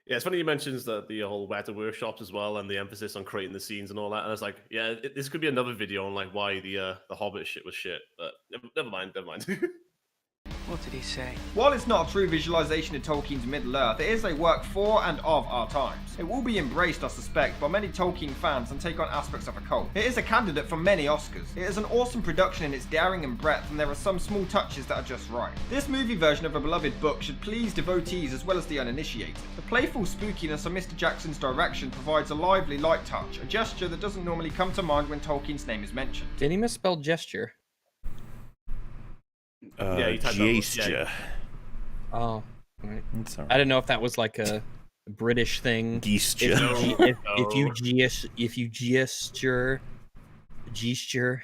Yeah, it's funny you mentions that the whole Weta workshops as well, and the emphasis on creating the scenes and all that. And I was like, yeah, this could be another video on like why the Hobbit shit was shit. But never mind. What did he say? While it's not a true visualization of Tolkien's Middle-earth, it is a work for and of our times. It will be embraced, I suspect, by many Tolkien fans and take on aspects of a cult. It is a candidate for many Oscars. It is an awesome production in its daring and breadth, and there are some small touches that are just right. This movie version of a beloved book should please devotees as well as the uninitiated. The playful spookiness of Mr. Jackson's direction provides a lively light touch, a gesture that doesn't normally come to mind when Tolkien's name is mentioned. Did he misspell gesture? Yeah, he typed that- Gesture. Oh, right. It's all I right. didn't know if that was like a British thing. Gesture. If you gesture.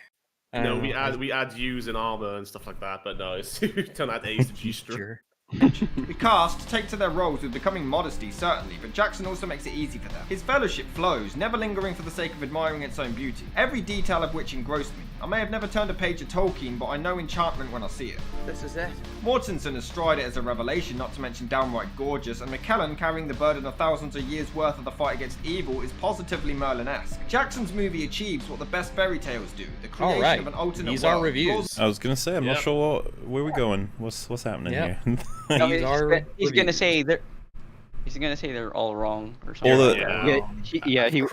I No, don't we know. add U's in armor and stuff like that, but no, it's turn out A's to G-string. The cast take to their roles with becoming modesty, certainly, but Jackson also makes it easy for them. His fellowship flows, never lingering for the sake of admiring its own beauty, every detail of which engrossed me. I may have never turned a page of Tolkien, but I know enchantment when I see it. This is it. Mortensen astride it as a revelation, not to mention downright gorgeous, and McKellen carrying the burden of thousands of years' worth of the fight against evil is positively Merlin-esque. Jackson's movie achieves what the best fairy tales do, the creation right. of an alternate These world. are reviews. I was gonna say, I'm not Yep. sure where we're going. What's happening Yep. here? No, These are he's gonna reviews. say they're. He's gonna say they're all wrong or something. All the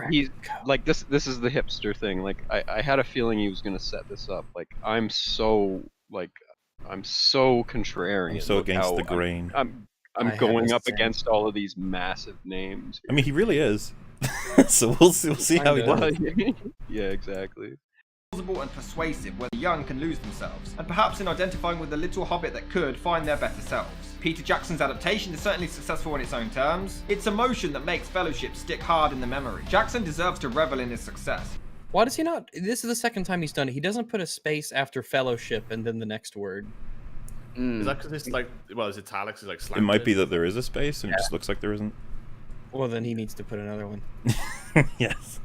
He's like this. This is the hipster thing. Like I had a feeling he was gonna set this up. Like I'm so contrarian. I'm so with against how the grain. I'm I have going the up same. against all of these massive names. I mean, he really is. So we'll see how he Kinda. does. Yeah, exactly. Plausible and persuasive where the young can lose themselves, and perhaps in identifying with the little hobbit that could find their better selves. Peter Jackson's adaptation is certainly successful on its own terms. It's emotion that makes Fellowship stick hard in the memory. Jackson deserves to revel in his success. Why does he not? This is the second time he's done it. He doesn't put a space after fellowship and then the next word. Is that because it's like, well, it's italics, it's like It slanted? might be that there is a space and it just looks like there isn't. Well, then he needs to put another one. Yes.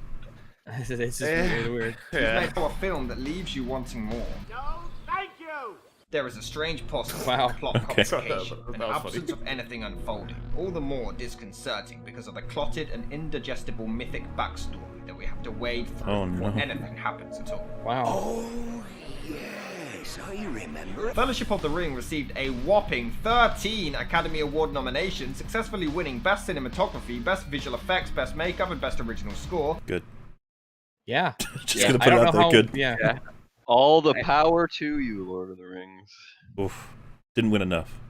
It's just really weird. He's Yeah. made for a film that leaves you wanting more. No, thank you. There is a strange possible Wow. plot Okay. complication, That an was absence funny. of anything unfolding. All the more disconcerting because of the clotted and indigestible mythic backstory that we have to wade through Oh, before no. anything happens at all. Wow. Oh, yes, I remember. Fellowship of the Ring received a whopping 13 Academy Award nominations, successfully winning Best Cinematography, Best Visual Effects, Best Makeup, and Best Original Score. Good. Yeah. Just Yeah, gonna I put it don't out know there. how. Good. Yeah. All the power to you, Lord of the Rings. Oof. Didn't win enough.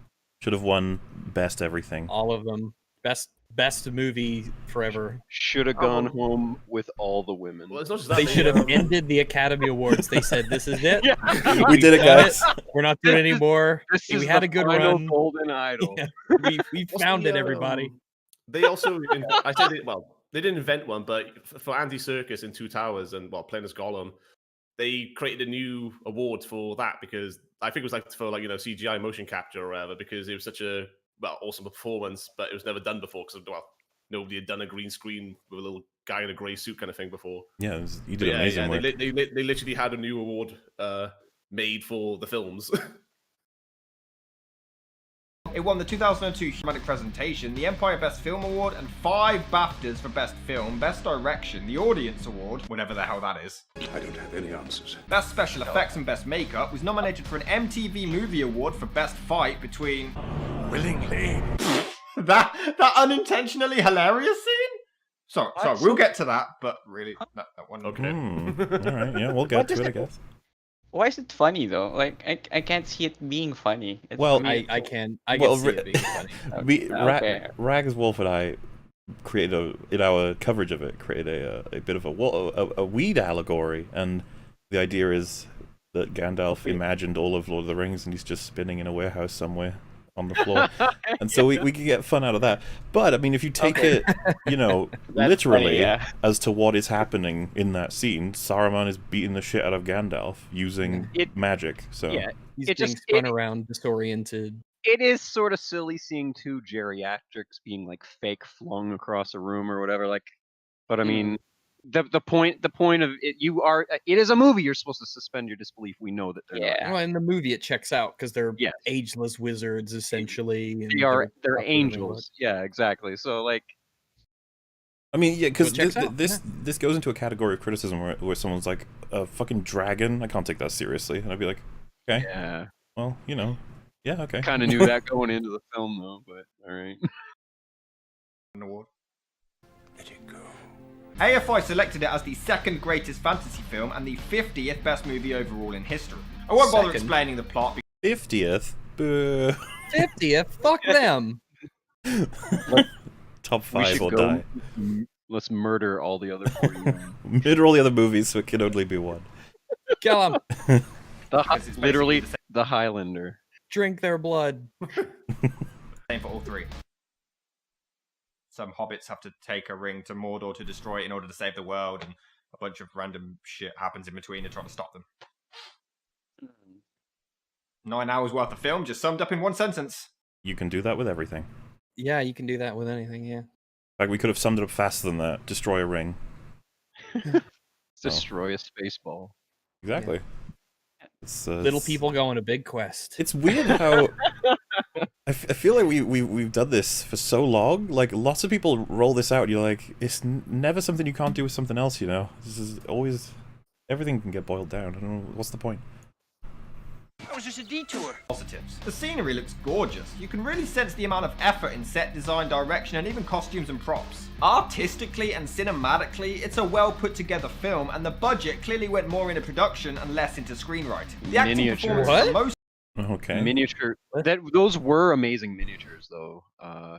Should have won best everything. All of them. Best movie forever. Should have gone home with all the women. Well, it's not just that. They should have ended the Academy Awards. They said, "This is it. Yeah. We did it, done guys. We're not doing This is- anymore. This We is had the a good final run. golden idol. Yeah. We found it, everybody." They also, I said, well, they didn't invent one, but for Andy Serkis in Two Towers and playing as Gollum, they created a new award for that because I think it was like for CGI motion capture or whatever because it was such a awesome performance, but it was never done before because nobody had done a green screen with a little guy in a grey suit kind of thing before. Yeah, you did amazing work. They literally had a new award made for the films. It won the 2002 Dramatic Presentation, the Empire Best Film Award, and 5 BAFTAs for Best Film, Best Direction, the Audience Award, whatever the hell that is. I don't have any answers. Best Special Effects and Best Makeup, was nominated for an MTV Movie Award for Best Fight between... Willingly. that unintentionally hilarious scene? Sorry, we'll get to that, but really, that one... Okay. Alright, yeah, we'll get to it, I guess. Why is it funny though? Like I can't see it being funny. It's Well, I can see it being funny. Rags, Wolf, and I created in our coverage of it, created a bit of a weed allegory, and the idea is that Gandalf imagined all of Lord of the Rings, and he's just spinning in a warehouse somewhere on the floor, and so we can get fun out of that. But I mean, if you take it, literally funny, as to what is happening in that scene, Saruman is beating the shit out of Gandalf using magic. So he's being spun around, disoriented. It is sort of silly seeing 2 geriatrics being like fake flung across a room or whatever. Like, but I mean, the point of it, it is a movie. You're supposed to suspend your disbelief. We know that they're not. Well, in the movie it checks out because they're ageless wizards essentially. And they're angels. Yeah, exactly. So like, I mean, yeah, because this goes into a category of criticism where someone's like, a fucking dragon, I can't take that seriously, and I'd be like, okay, yeah, well, yeah, okay. Kind of knew that going into the film though, but all right. An award. Let it go. AFI selected it as the 2nd greatest fantasy film and the 50th best movie overall in history. I won't bother explaining the plot. 50th? Boo. 50th? Fuck them. Top 5 will die. Let's murder all the other 49. Murder all the other movies so it can only be one. Kill them. Literally the Highlander. Drink their blood. Same for all 3. Some hobbits have to take a ring to Mordor to destroy it in order to save the world, and a bunch of random shit happens in between to try to stop them. 9 hours worth of film just summed up in 1 sentence. You can do that with everything. Yeah, you can do that with anything, yeah. Like, we could have summed it up faster than that. Destroy a ring. Destroy a space ball. Exactly. Yeah. Little people go on a big quest. It's weird how... I feel like we've done this for so long. Like, lots of people roll this out, and you're like, it's never something you can't do with something else, This is always... Everything can get boiled down. I don't know, what's the point? That was just a detour. Positives. The scenery looks gorgeous. You can really sense the amount of effort in set design, direction, and even costumes and props. Artistically and cinematically, it's a well put together film, and the budget clearly went more into production and less into screenwriting. The acting performances are most... Okay. Miniature. Those were amazing miniatures, though.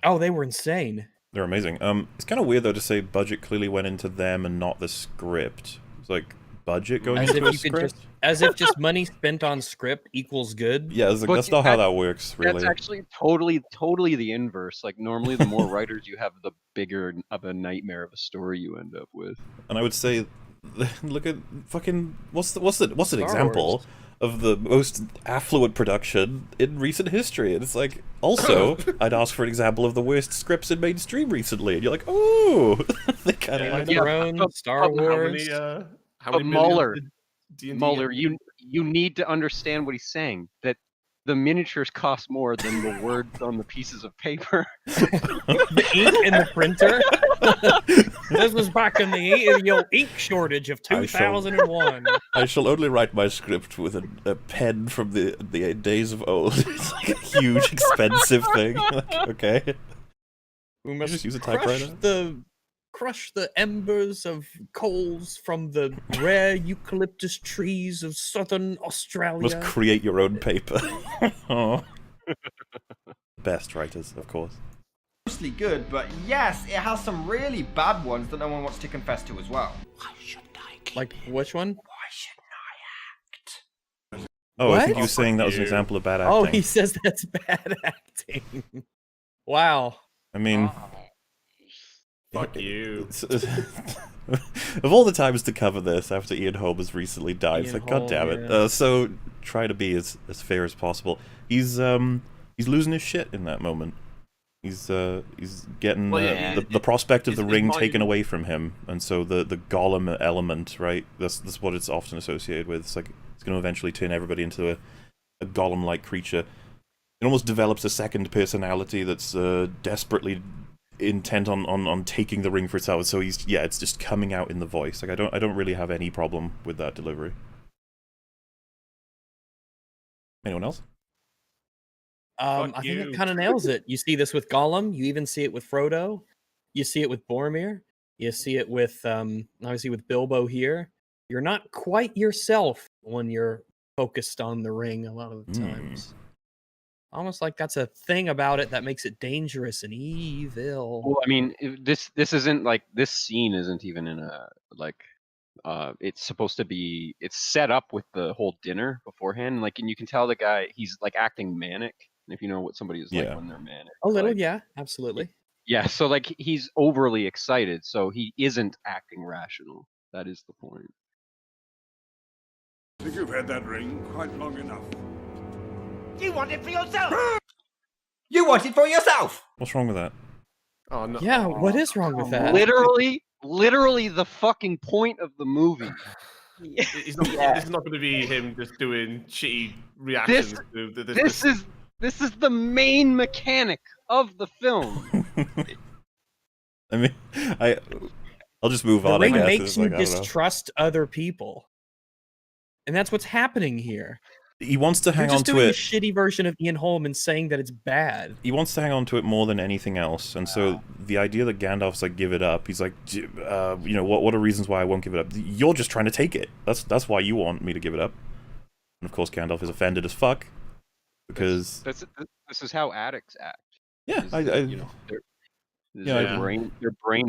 Oh, they were insane. They're amazing. It's kind of weird, though, to say budget clearly went into them and not the script. It's like, budget going into a script? As if just money spent on script equals good. Yeah, that's not how that works, really. That's actually totally the inverse. Like, normally the more writers you have, the bigger of a nightmare of a story you end up with. And I would say, look at fucking... What's an example of the most affluent production in recent history? And it's like, also, I'd ask for an example of the worst scripts in mainstream recently. And you're like, oh! They kind of like Star Wars. How many Muller, you need to understand what he's saying. That the miniatures cost more than the words on the pieces of paper. The ink in the printer. This was back in the ink shortage of 2001. I shall only write my script with a pen from the days of old. It's like a huge, expensive thing. Like, okay. We must just use a typewriter. Crush the embers of coals from the rare eucalyptus trees of southern Australia. Must create your own paper. Oh. Best writers, of course. Mostly good, but yes, it has some really bad ones that no one wants to confess to as well. Why shouldn't I keep Like, which one? Why shouldn't I act? Oh, what? I think you were saying that was an example of bad acting. Oh, he says that's bad acting. Wow. I mean... Fuck you. Of all the times to cover this after Ian Holm has recently died, it's Ian like, God damn Holm, it. yeah. So try to be as fair as possible. He's losing his shit in that moment. He's getting Well, yeah, the prospect of the his ring mind- taken away from him, and so the golem element, right? That's what it's often associated with. It's like it's going to eventually turn everybody into a golem-like creature. It almost develops a second personality that's desperately intent on taking the ring for itself. So it's just coming out in the voice. Like I don't really have any problem with that delivery. Anyone else? I think it kind of nails it. You see this with Gollum. You even see it with Frodo. You see it with Boromir. You see it with obviously with Bilbo here. You're not quite yourself when you're focused on the ring a lot of the times. Almost like that's a thing about it that makes it dangerous and evil. Well, I mean, this isn't like this scene isn't even in a like. It's supposed to be. It's set up with the whole dinner beforehand. Like, and you can tell the guy he's like acting manic. If you know what somebody is like when they're manic. A little, like, yeah, absolutely. Yeah, so like he's overly excited, so he isn't acting rational. That is the point. I think you've had that ring quite long enough. You want it for yourself! You want it for yourself! What's wrong with that? Oh no. Yeah, what is wrong with that? Literally the fucking point of the movie. This is not going to be him just doing shitty reactions. This is the main mechanic of the film. I mean, I'll just move The on. ring I guess. makes It's you like, I don't know. distrust other people, and that's what's happening here. He wants to hang You're on just to doing it. a shitty version of Ian Holm and saying that it's bad. He wants to hang on to it more than anything else, and so the idea that Gandalf's like, give it up. He's like, you know, what are reasons why I won't give it up? You're just trying to take it. That's why you want me to give it up. And of course, Gandalf is offended as fuck because This is how addicts act. yeah, Their brain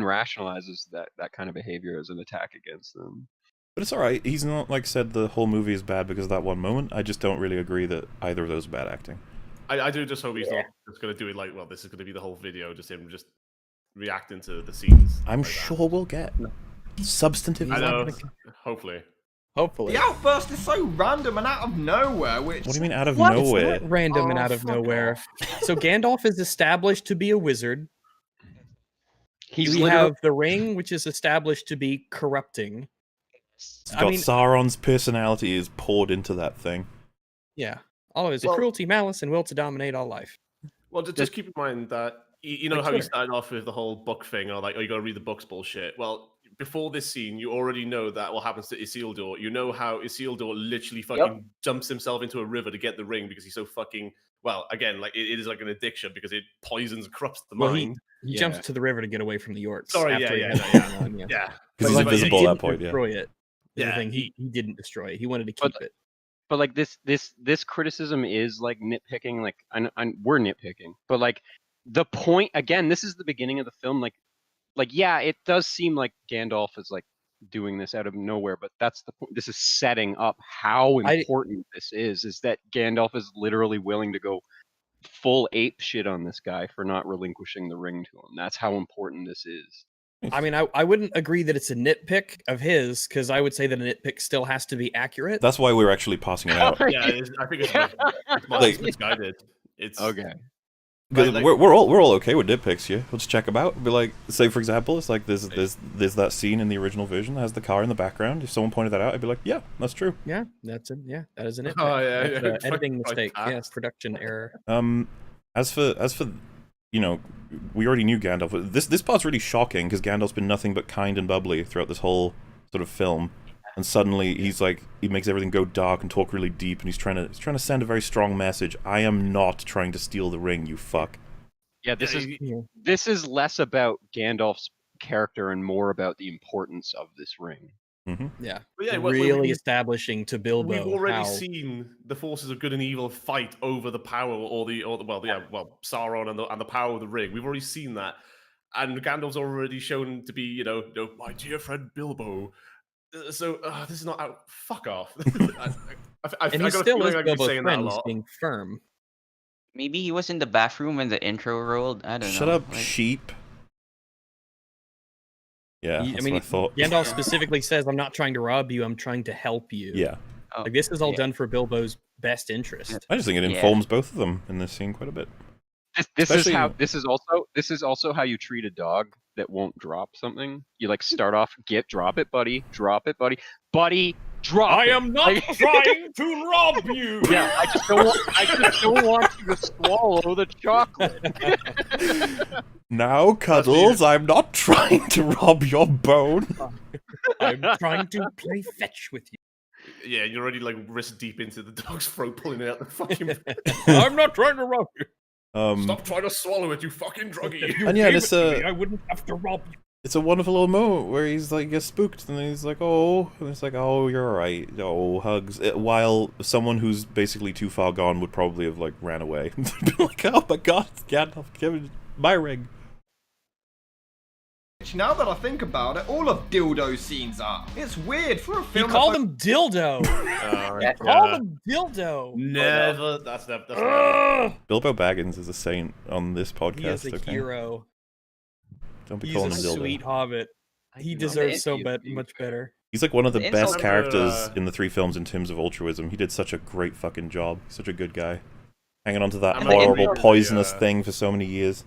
rationalizes that kind of behavior as an attack against them. But it's alright. He's not like said the whole movie is bad because of that one moment. I just don't really agree that either of those are bad acting. I do just hope he's not just going to do it like, well, this is going to be the whole video, just him just reacting to the scenes. I'm like sure we'll get substantive. I know. Hopefully. Hopefully. The outburst is so random and out of nowhere, which... What do you mean out of What? nowhere? It's not random and out of nowhere. So Gandalf is established to be a wizard. We have the ring, which is established to be corrupting. It's got Sauron's personality is poured into that thing. Yeah. All of it is cruelty, malice, and will to dominate all life. Well, just keep in mind that, you know Like how you Twitter. started off with the whole book thing, or like, oh, you got to read the books bullshit. Well, before this scene, you already know that what happens to Isildur. You know how Isildur literally fucking jumps himself into a river to get the ring because he's so fucking, well, again, like it is like an addiction because it poisons and corrupts the mind. He jumps to the river to get away from the orcs. Sorry, after yeah. Because he's like, invisible he at that didn't point, yeah. destroy it. Yeah, The thing. He didn't destroy it. He wanted to keep it. But like this criticism is like nitpicking. Like we're nitpicking, but like the point again. This is the beginning of the film. Like yeah, it does seem like Gandalf is like doing this out of nowhere, but that's the point. This is setting up how important this is. Is that Gandalf is literally willing to go full ape shit on this guy for not relinquishing the ring to him. That's how important this is. I mean, I wouldn't agree that it's a nitpick of his, because I would say that a nitpick still has to be accurate. That's why we're actually passing it out. Yeah, I think it's misguided. It's okay. Because we're all okay with nitpicks here. We'll just check them out. Be like, say for example, it's like there's that scene in the original version that has the car in the background. If someone pointed that out, I'd be like, yeah, that's true. Yeah, that's it. Yeah, that is a nitpick. Oh, yeah, That's yeah. a editing mistake. Yeah, production error. As for you know, we already knew Gandalf. This part's really shocking because Gandalf's been nothing but kind and bubbly throughout this whole sort of film, and suddenly he's like, he makes everything go dark and talk really deep, and he's trying to send a very strong message. I am not trying to steal the ring, you fuck. Yeah, this is less about Gandalf's character and more about the importance of this ring. Mm-hmm. Yeah, But yeah, really establishing to Bilbo. We've already how... seen the forces of good and evil fight over the power, Sauron and the power of the ring. We've already seen that, and Gandalf's already shown to be, you know, my dear friend Bilbo. So this is not out. Fuck off. And he still is Bilbo's friend. He's being firm. Maybe he was in the bathroom when the intro rolled. I don't know. Shut up, sheep. Yeah, I that's mean, what I thought. Gandalf specifically says, "I'm not trying to rob you. I'm trying to help you." Yeah. Like this is all done for Bilbo's best interest. I just think it informs both of them in this scene quite a bit. This is also how you treat a dog that won't drop something. You like start off, drop it, buddy, drop it, buddy, drop. I it. am not trying to rob you. Yeah, I just don't want you to swallow the chocolate. Now, Cuddles, I'm not trying to rob your bone. I'm trying to play fetch with you. Yeah, you're already like wrist deep into the dog's throat, pulling it out the fucking. I'm not trying to rob you. Stop trying to swallow it, you fucking druggie. And yeah, it's I wouldn't have to rob you. It's a wonderful little moment where he's like gets spooked and then he's like, oh, and it's like, oh, you're alright, oh, hugs. While someone who's basically too far gone would probably have like ran away. Be like, oh my god, Gandalf, give me my ring. Now that I think about it, all of Dildo's scenes are. It's weird for a film. You called him dildo. Call him dildo. Never. That's never. Bilbo Baggins is a saint on this podcast. He is a okay? hero. Don't be He's calling a him dildo. sweet hobbit. He deserves so much better. He's like one of the The best insult- characters in the 3 films in terms of altruism. He did such a great fucking job. He's such a good guy. Hanging on to that And the horrible, insult- poisonous thing for so many years.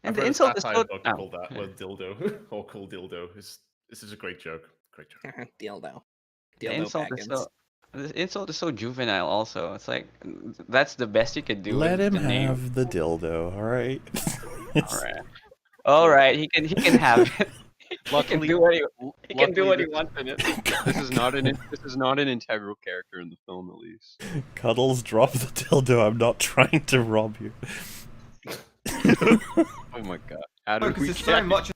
And the insult is so. Called that word dildo or called dildo. This is a great joke. Great joke. dildo. The insult is so juvenile. Also, it's like that's the best you could do. Let with him the name. have the dildo, alright? All right, he can have it. He can do what he wants in it. This is not an integral character in the film, at least. Cuddles, drop the dildo. I'm not trying to rob you. Oh my god! How did we Focuses so much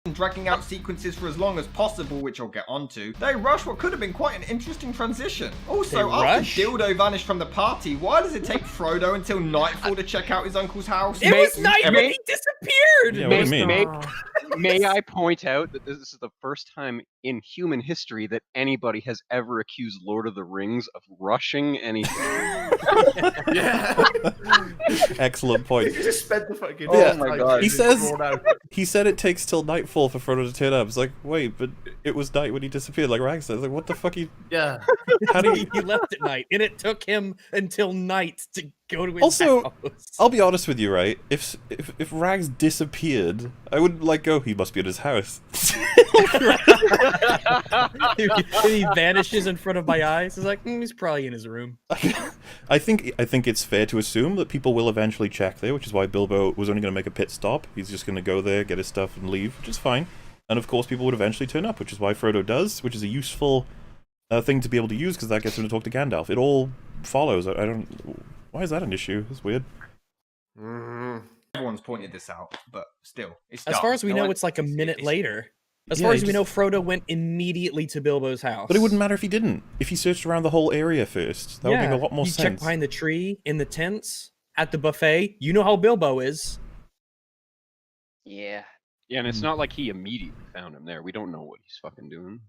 on dragging out sequences for as long as possible, which I'll get onto. They rush what could have been quite an interesting transition. Also, They after rush? Dildo vanished from the party, why does it take Frodo until nightfall to check out his uncle's house? It was night when he disappeared. Yeah, what do you mean? May I point out that this is the first time in human history that anybody has ever accused Lord of the Rings of rushing anything. Yeah. Excellent point. You just spent the fucking. Oh my god. He said it takes till nightfall for Frodo to turn up. It's like, wait, but it was night when he disappeared, like Rag said. It's like, what the fuck? Yeah. How do you... He left at night, and it took him until night to go to his Also, house. I'll be honest with you, right? If Rags disappeared, I would like go. He must be at his house. He vanishes in front of my eyes. It's like he's probably in his room. I think it's fair to assume that people will eventually check there, which is why Bilbo was only going to make a pit stop. He's just going to go there, get his stuff, and leave, which is fine. And of course, people would eventually turn up, which is why Frodo does, which is a useful thing to be able to use because that gets him to talk to Gandalf. It all follows. I don't. Why is that an issue? It's weird. Everyone's pointed this out, but still, it's As dumb. far as we No know, one- it's like a minute later. As Yeah, far he as we just- know, Frodo went immediately to Bilbo's house. But it wouldn't matter if he didn't. If he searched around the whole area first, that would make a lot more he sense. checked behind the tree, in the tents, at the buffet. You know how Bilbo is. Yeah. Yeah, and it's not like he immediately found him there. We don't know what he's fucking doing.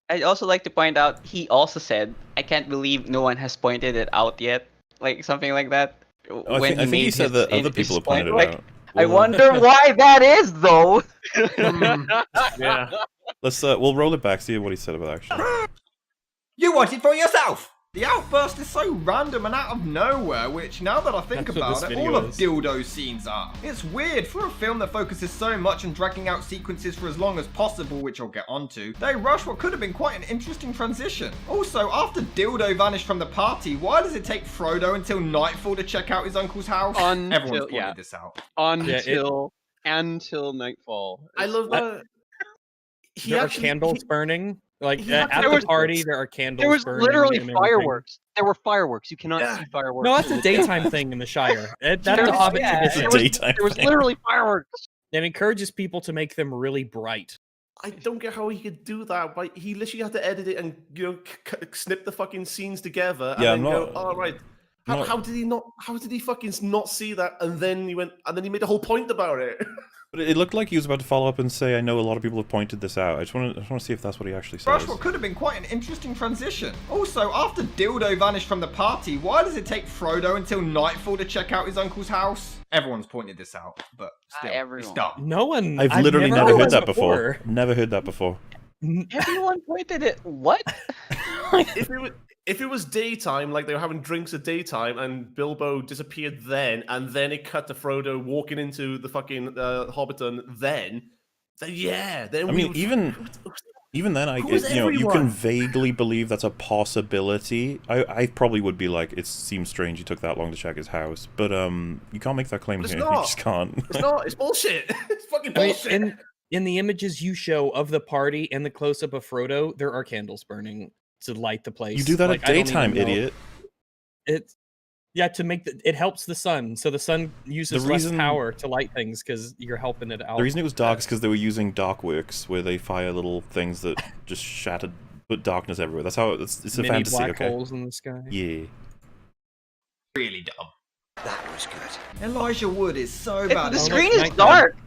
I'd also like to point out he also said, "I can't believe no one has pointed it out yet," like something like that. I think he said that other people have pointed it out. I wonder why that is, though. Yeah. Let's we'll roll it back, see what he said about action. You want it for yourself! The outburst is so random and out of nowhere, which, now that I think That's what about this it, video all of is. Dildo's scenes are. It's weird for a film that focuses so much on dragging out sequences for as long as possible, which I'll get onto. They rush what could have been quite an interesting transition. Also, after Dildo vanished from the party, why does it take Frodo until nightfall to check out his uncle's house? Everyone's pointed this out. Until nightfall. I love that. There are candles burning. Like he at actually- the party, there are candles. There was burning literally and everything. fireworks. There were fireworks. You cannot see fireworks. No, that's a daytime thing in the Shire. That's There the was- Hobbit yeah, tradition. there was literally fireworks. It encourages people to make them really bright. I don't get how he could do that. But he literally had to edit it and snip the fucking scenes together. And Yeah, then I'm go, not- all right. not- How did he not? How did he fucking not see that? And then he went. And then he made a whole point about it. But it looked like he was about to follow up and say, "I know a lot of people have pointed this out." I just want to see if that's what he actually says. Rush, what could have been quite an interesting transition. Also, after Dildo vanished from the party, why does it take Frodo until nightfall to check out his uncle's house? Everyone's pointed this out, but still, it's dumb. No one. I've literally never heard that before. before. Never heard that before. Everyone pointed it. What? If it was daytime, like they were having drinks at daytime, and Bilbo disappeared then, and then it cut to Frodo walking into the fucking Hobbiton, then yeah. Then I mean, even then, you can vaguely believe that's a possibility. I probably would be like, it seems strange he took that long to check his house, but you can't make that claim here. You just can't. It's not. It's bullshit. It's fucking bullshit. I mean, in the images you show of the party and the close-up of Frodo, there are candles burning to light the place. You do that at daytime, idiot. To make it helps the sun, so the sun uses less power to light things because you're helping it out. The reason it was dark is because they were using dark works, where they fire little things that just shattered, put darkness everywhere. That's how it's a Mini fantasy. black Okay. holes in the sky. Yeah. Really dumb. That was good. Elijah Wood is so bad. The screen is dark.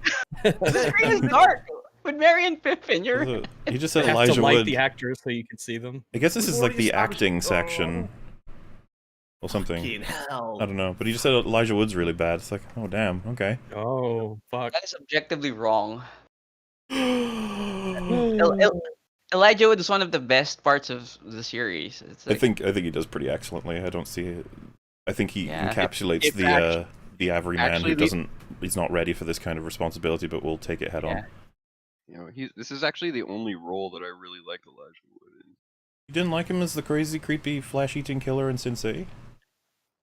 The screen is dark. With Merry and Pippin, You just said You have Elijah to light Wood. the actors so you can see them. I guess this is like the acting section. Or something. Fucking hell. I don't know. But he just said Elijah Wood's really bad. It's like, oh damn, okay. Oh, fuck. That is objectively wrong. Elijah Wood is one of the best parts of the series. It's like, I think he does pretty excellently. I don't see it. I think he encapsulates if the everyman who actually he's not ready for this kind of responsibility, but will take it head on. You know, this is actually the only role that I really like Elijah Wood in. You didn't like him as the crazy, creepy, flesh-eating killer in Sin City?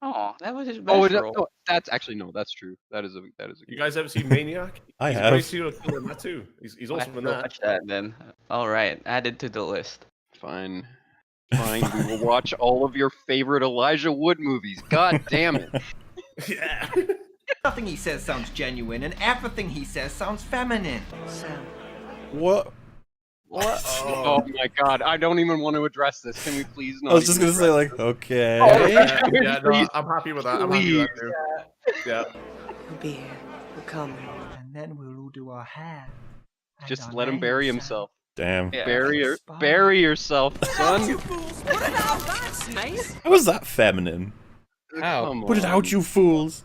Oh, that was his best role. No, that's actually no, that's true. That is a. You guys ever seen Maniac? I He's have. a crazy serial killer in that too. He's awesome in that. Watch that then. All right, added to the list. Fine. We will watch all of your favorite Elijah Wood movies. God damn it. Yeah. Nothing he says sounds genuine, and everything he says sounds feminine. Sam. What? What? Oh my god, I don't even want to address this. Can we please not? I was just gonna say, like, okay. Yeah, no, I'm happy with that. I'm happy with that too. Yeah. We'll be here. We'll come. And then we'll all do our hair. and Just our let him nails, bury Sam. himself. Damn. Yeah. Bury yourself, son. That's nice. How was that feminine? How? Come Put it on. out, you fools!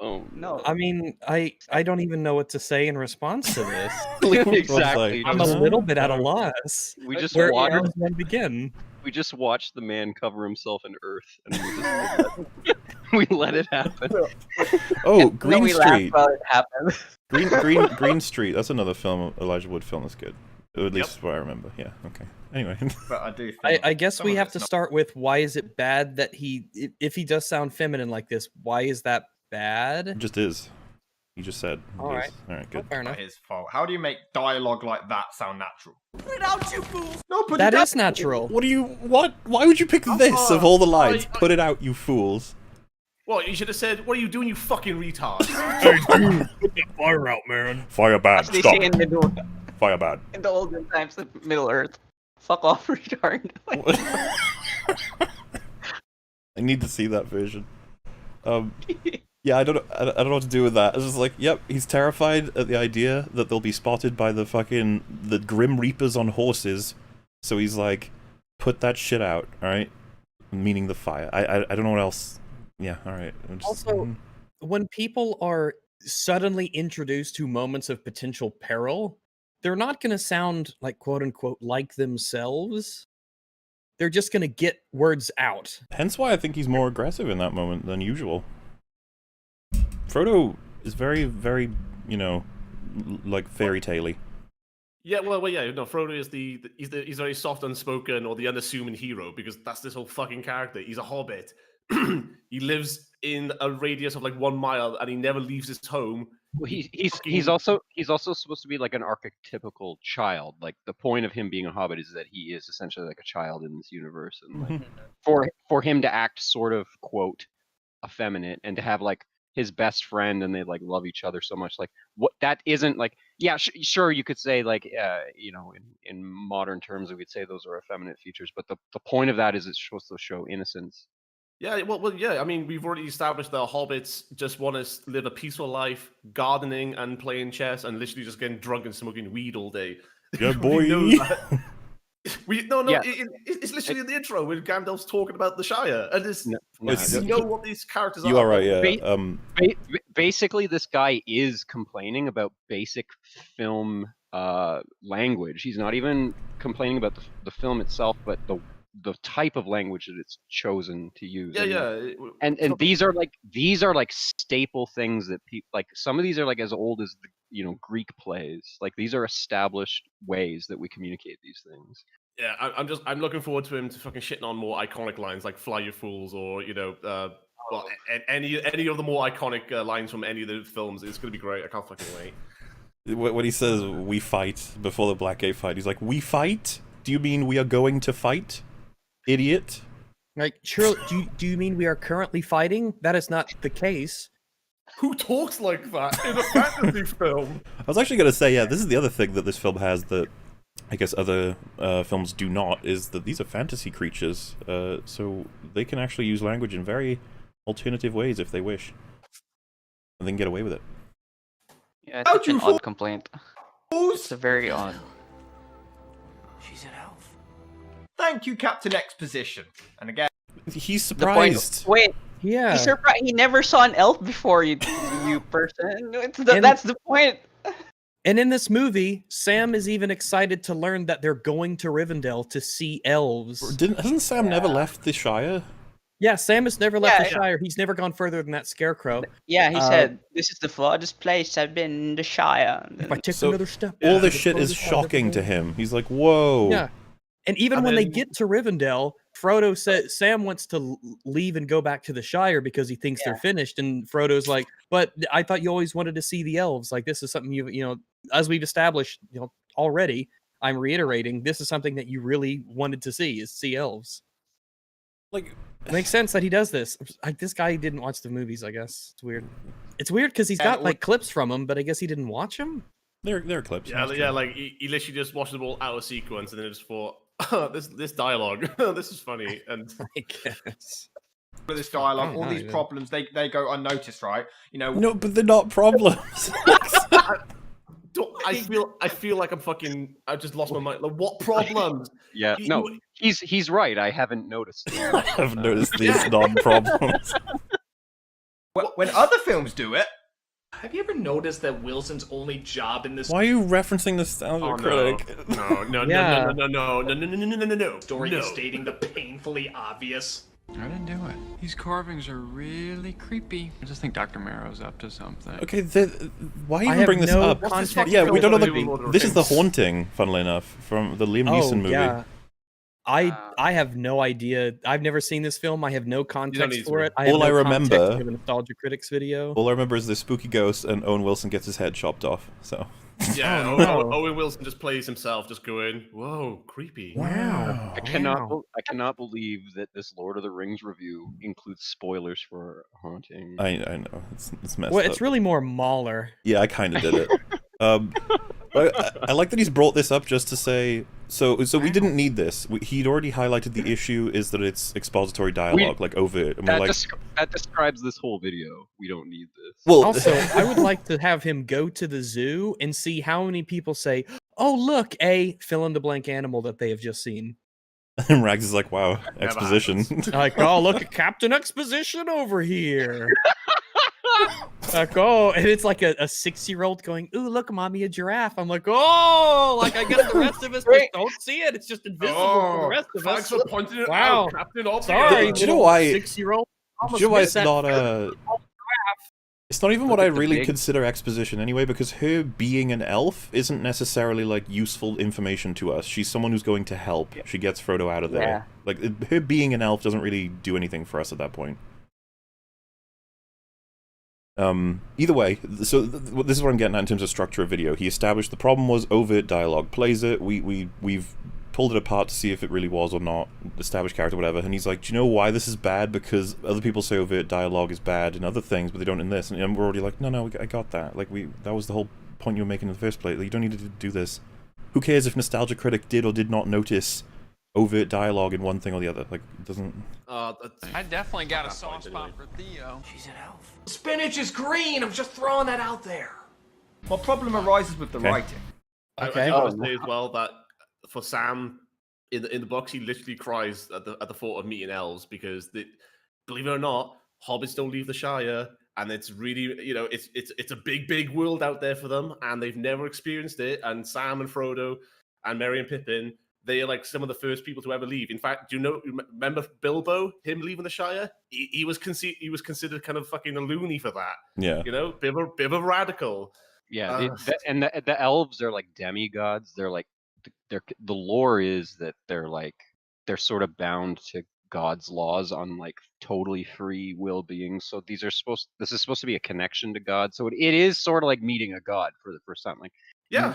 Oh No. I mean, I don't even know what to say in response to this. Exactly. I'm a little bit at a loss. We just Where watched. does one begin? We just watched the man cover himself in earth, and we let it happen. Oh, No, Green we laughed Street. while it happened. Green Street. That's another film, Elijah Wood film that's good. Or at least what I remember. Yeah, okay. Anyway. But I do think I guess some we of have it's to not- start with why is it bad that if he does sound feminine like this, why is that bad? It just is. You just said. All right. Alright, good. Fair enough. Not his fault. How do you make dialogue like that sound natural? Put it out, you fools. No, put That it is natural. What do you... What? Why would you pick this of all the lines? Put it out, you fools. Well, you should have said, "What are you doing, you fucking retard?" Put the fire out, man. Fire bad. As they Stop. say in Fire bad. the olden times of Middle Earth. Fuck off, retard. I need to see that version. Yeah, I don't know what to do with that. It's just like, yep, he's terrified at the idea that they'll be spotted by the Grim Reapers on horses. So he's like, put that shit out, alright? Meaning the fire. I don't know what else. Yeah, alright. Also, when people are suddenly introduced to moments of potential peril, they're not going to sound like quote unquote like themselves. They're just going to get words out. Hence why I think he's more aggressive in that moment than usual. Frodo is very, very, like fairy tale-y. Yeah, well, yeah. No, Frodo is he's very soft, unspoken, or the unassuming hero, because that's this whole fucking character. He's a hobbit. He lives in a radius of like 1 mile, and he never leaves his home. Well, he's also supposed to be like an archetypical child. Like the point of him being a hobbit is that he is essentially like a child in this universe, and like, for him to act sort of quote effeminate and to have like his best friend and they like love each other so much, like what that isn't like. Yeah, sure you could say like in modern terms we would say those are effeminate features, but the point of that is it's supposed to show innocence Yeah, well, yeah. I mean, we've already established that hobbits just want to live a peaceful life, gardening and playing chess, and literally just getting drunk and smoking weed all day. Yeah, We boy. know that. Yeah. It's literally in the intro when Gandalf's talking about the Shire, and It's- you know what these characters are. You are right, but- yeah. Basically, this guy is complaining about basic film language. He's not even complaining about the film itself, but the type of language that it's chosen to use. And these are like staple things that people like. Some of these are like as old as Greek plays. Like these are established ways that we communicate these things. Yeah, I'm looking forward to him to fucking shitting on more iconic lines like "Fly you fools" or well, any of the more iconic lines from any of the films. It's gonna be great. I can't fucking wait. When he says "we fight" before the Blackgate fight, he's like, "We fight? Do you mean we are going to fight, idiot?" Like, sure. Do you mean we are currently fighting? That is not the case. Who talks like that in a fantasy film? I was actually gonna say, yeah, this is the other thing that this film has that I guess other films do not, is that these are fantasy creatures, so they can actually use language in very alternative ways if they wish, and they can get away with it. Yeah, it's such an odd complaint. It's a very odd. She's an elf. Thank you, Captain Exposition. And again, he's surprised. Wait, Yeah. he's surprised. He never saw an elf before. You person. That's the point. And in this movie, Sam is even excited to learn that they're going to Rivendell to see elves. Hasn't Sam never left the Shire? Yeah, Sam has never left the Shire. He's never gone further than that scarecrow. Yeah, he said, "This is the farthest place I've been in the Shire." If I take another step, All this shit is shocking to him. He's like, "Whoa." Yeah. And even when they get to Rivendell, Frodo said Sam wants to leave and go back to the Shire because he thinks they're finished, and Frodo's like, "But I thought you always wanted to see the elves. Like this is something as we've established, already. I'm reiterating, this is something that you really wanted to see elves." Like, it makes sense that he does this. Like this guy didn't watch the movies. I guess it's weird. It's weird because he's got like clips from them, but I guess he didn't watch them. They're clips. Yeah, like he literally just watched them all out of sequence and then just thought, this dialogue, this is funny, and I guess. with this dialogue, all these problems they go unnoticed, right? No, but they're not problems. I feel like I just lost my mind. Like, what problems? Yeah, no, he's right. I haven't noticed. I haven't noticed these non-problems. When other films do it. Have you ever noticed that Wilson's only job in this? Why are you referencing Nostalgia Critic? No. Story is stating the painfully obvious. I didn't do it. These carvings are really creepy. I just think Dr. Marrow's up to something. Okay, why even bring this up? Yeah, we don't know this is The Haunting, funnily enough, from the Liam Neeson movie. Yeah. I have no idea. I've never seen this film. I have no context for it. All I remember for the Nostalgia Critics video. All I remember is the spooky ghost and Owen Wilson gets his head chopped off. So. Yeah, Owen Wilson just plays himself, just going, "Whoa, creepy." Wow. I cannot believe that this Lord of the Rings review includes spoilers for Haunting. I know it's messed Well, up. it's really more Mahler. Yeah, I kind of did it. I like that he's brought this up just to say. So we didn't need this. He'd already highlighted the issue is that it's expository dialogue, like overt. And that describes this whole video. We don't need this. Well, also, I would like to have him go to the zoo and see how many people say, "Oh, look, a fill in the blank animal that they have just seen." And Rags is like, "Wow, exposition." Like, "Oh, look at Captain Exposition over here." Like, oh, and it's like a 6-year-old going, "Ooh, look, mommy, a giraffe." I'm like, "Oh, like I guess the rest of us just don't see it. It's just invisible for the rest of us." Thanks for pointing it Wow. out, Captain Obvious. Sorry, Do you know why? 6-year-old. Do you know why it's not It's not even what I really consider exposition anyway, because her being an elf isn't necessarily like useful information to us. She's someone who's going to help. She gets Frodo out of there. Like her being an elf doesn't really do anything for us at that point. Either way, so this is what I'm getting at in terms of structure of video. He established the problem was overt dialogue, plays it, we've pulled it apart to see if it really was or not, established character, whatever, and he's like, "Do you know why this is bad? Because other people say overt dialogue is bad in other things, but they don't in this." And we're already like, no, I got that. Like, that was the whole point you were making in the first place. Like, you don't need to do this. Who cares if Nostalgia Critic did or did not notice overt dialogue in one thing or the other. Like, it doesn't. I definitely got a soft spot for Theo. She's an elf. Spinach is green. I'm just throwing that out there. What problem arises with the writing? I do want to say as well that for Sam, in the books, he literally cries at the thought of meeting elves because, believe it or not, hobbits don't leave the Shire, and it's really, it's a big world out there for them, and they've never experienced it. And Sam and Frodo and Merry and Pippin, they are like some of the first people to ever leave. In fact, remember Bilbo, him leaving the Shire? He was considered kind of fucking a loony for that. Yeah. Bit of a radical. Yeah, the elves are like demigods. They're like, the lore is that they're sort of bound to God's laws on like totally free will beings. So this is supposed to be a connection to God. So it is sort of like meeting a god for the first time. Like, yeah,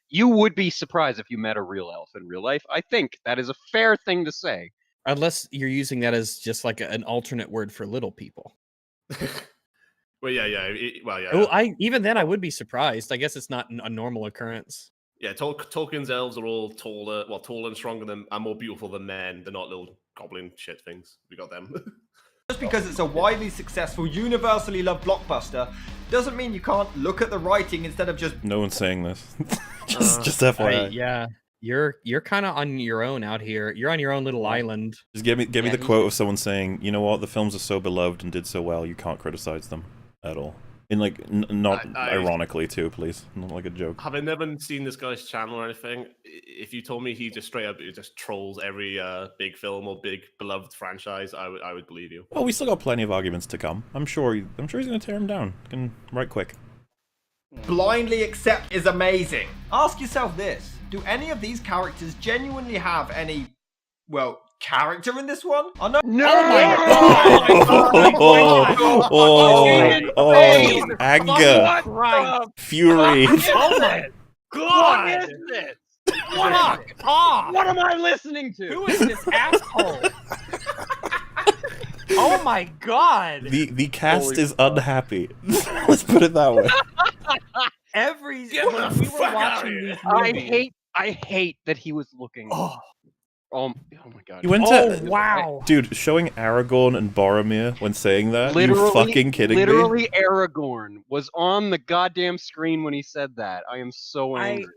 you would be surprised if you met a real elf in real life. I think that is a fair thing to say. Unless you're using that as just like an alternate word for little people. Well, yeah. Oh, even then I would be surprised. I guess it's not a normal occurrence. Yeah, Tolkien's elves are all taller and stronger and more beautiful than men. They're not little goblin shit things. We got them. Just because it's a widely successful, universally loved blockbuster, doesn't mean you can't look at the writing instead of just... No one's saying this. just FYI. Yeah, you're kind of on your own out here. You're on your own little island. Just give me the quote of someone saying, you know what, the films are so beloved and did so well, you can't criticize them at all. In like, not ironically too, please. Not like a joke. Having never seen this guy's channel or anything, if you told me he just straight up just trolls every big film or big beloved franchise, I would believe you. Well, we still got plenty of arguments to come. I'm sure he's gonna tear him down. Right quick. Blindly accept is amazing. Ask yourself this: do any of these characters genuinely have any, well, character in this one? Oh no! Oh, anger, fury. Oh my god! What is this? Fuck off! What am I listening to? Who is this asshole? Oh my god! The cast is unhappy. Let's put it that way. When we were watching these movies, I hate that he was looking. Oh my god. You went to wow. Dude, showing Aragorn and Boromir when saying that? Literally, you fucking kidding me? Literally Aragorn was on the goddamn screen when he said that. I am so angry.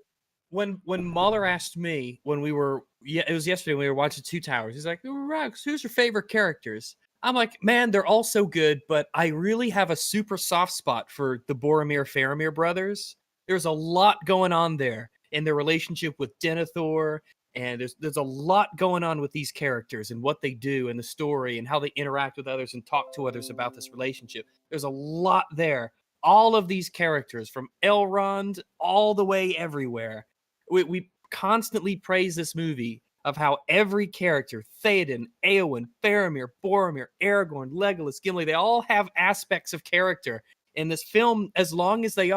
When Mahler asked me when we were it was yesterday when we were watching Two Towers, he's like, Rex, who's your favorite characters? I'm like, man, they're all so good, but I really have a super soft spot for the Boromir-Faramir brothers. There's a lot going on there in their relationship with Denethor. And there's a lot going on with these characters and what they do and the story and how they interact with others and talk to others about this relationship. There's a lot there. All of these characters, from Elrond all the way everywhere. We constantly praise this movie of how every character, Theoden, Eowyn, Faramir, Boromir, Aragorn, Legolas, Gimli, they all have aspects of character. In this film, as long as they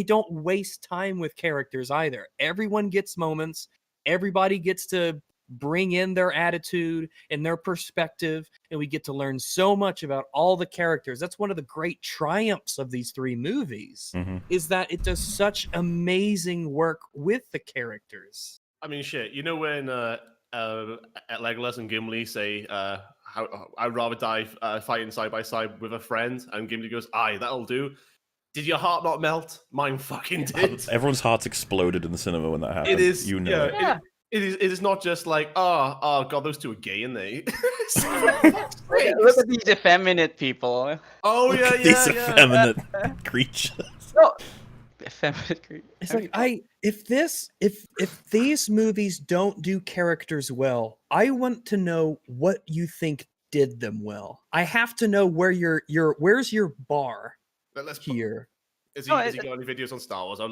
don't waste time with characters either. Everyone gets moments. Everybody gets to bring in their attitude and their perspective, and we get to learn so much about all the characters. That's one of the great triumphs of these three movies, is that it does such amazing work with the characters. I mean, shit, when Legolas and Gimli say, I'd rather die fighting side by side with a friend, and Gimli goes, aye, that'll do. Did your heart not melt? Mine fucking did. Everyone's hearts exploded in the cinema when that happened. It is, it. It is not just like, oh god, those two are gay, aren't they? Look at these effeminate people. Oh yeah, these effeminate creatures. No. Effeminate creatures. It's like if these movies don't do characters well, I want to know what you think did them well. I have to know where's your bar. Here. Is he got any videos on Star Wars? I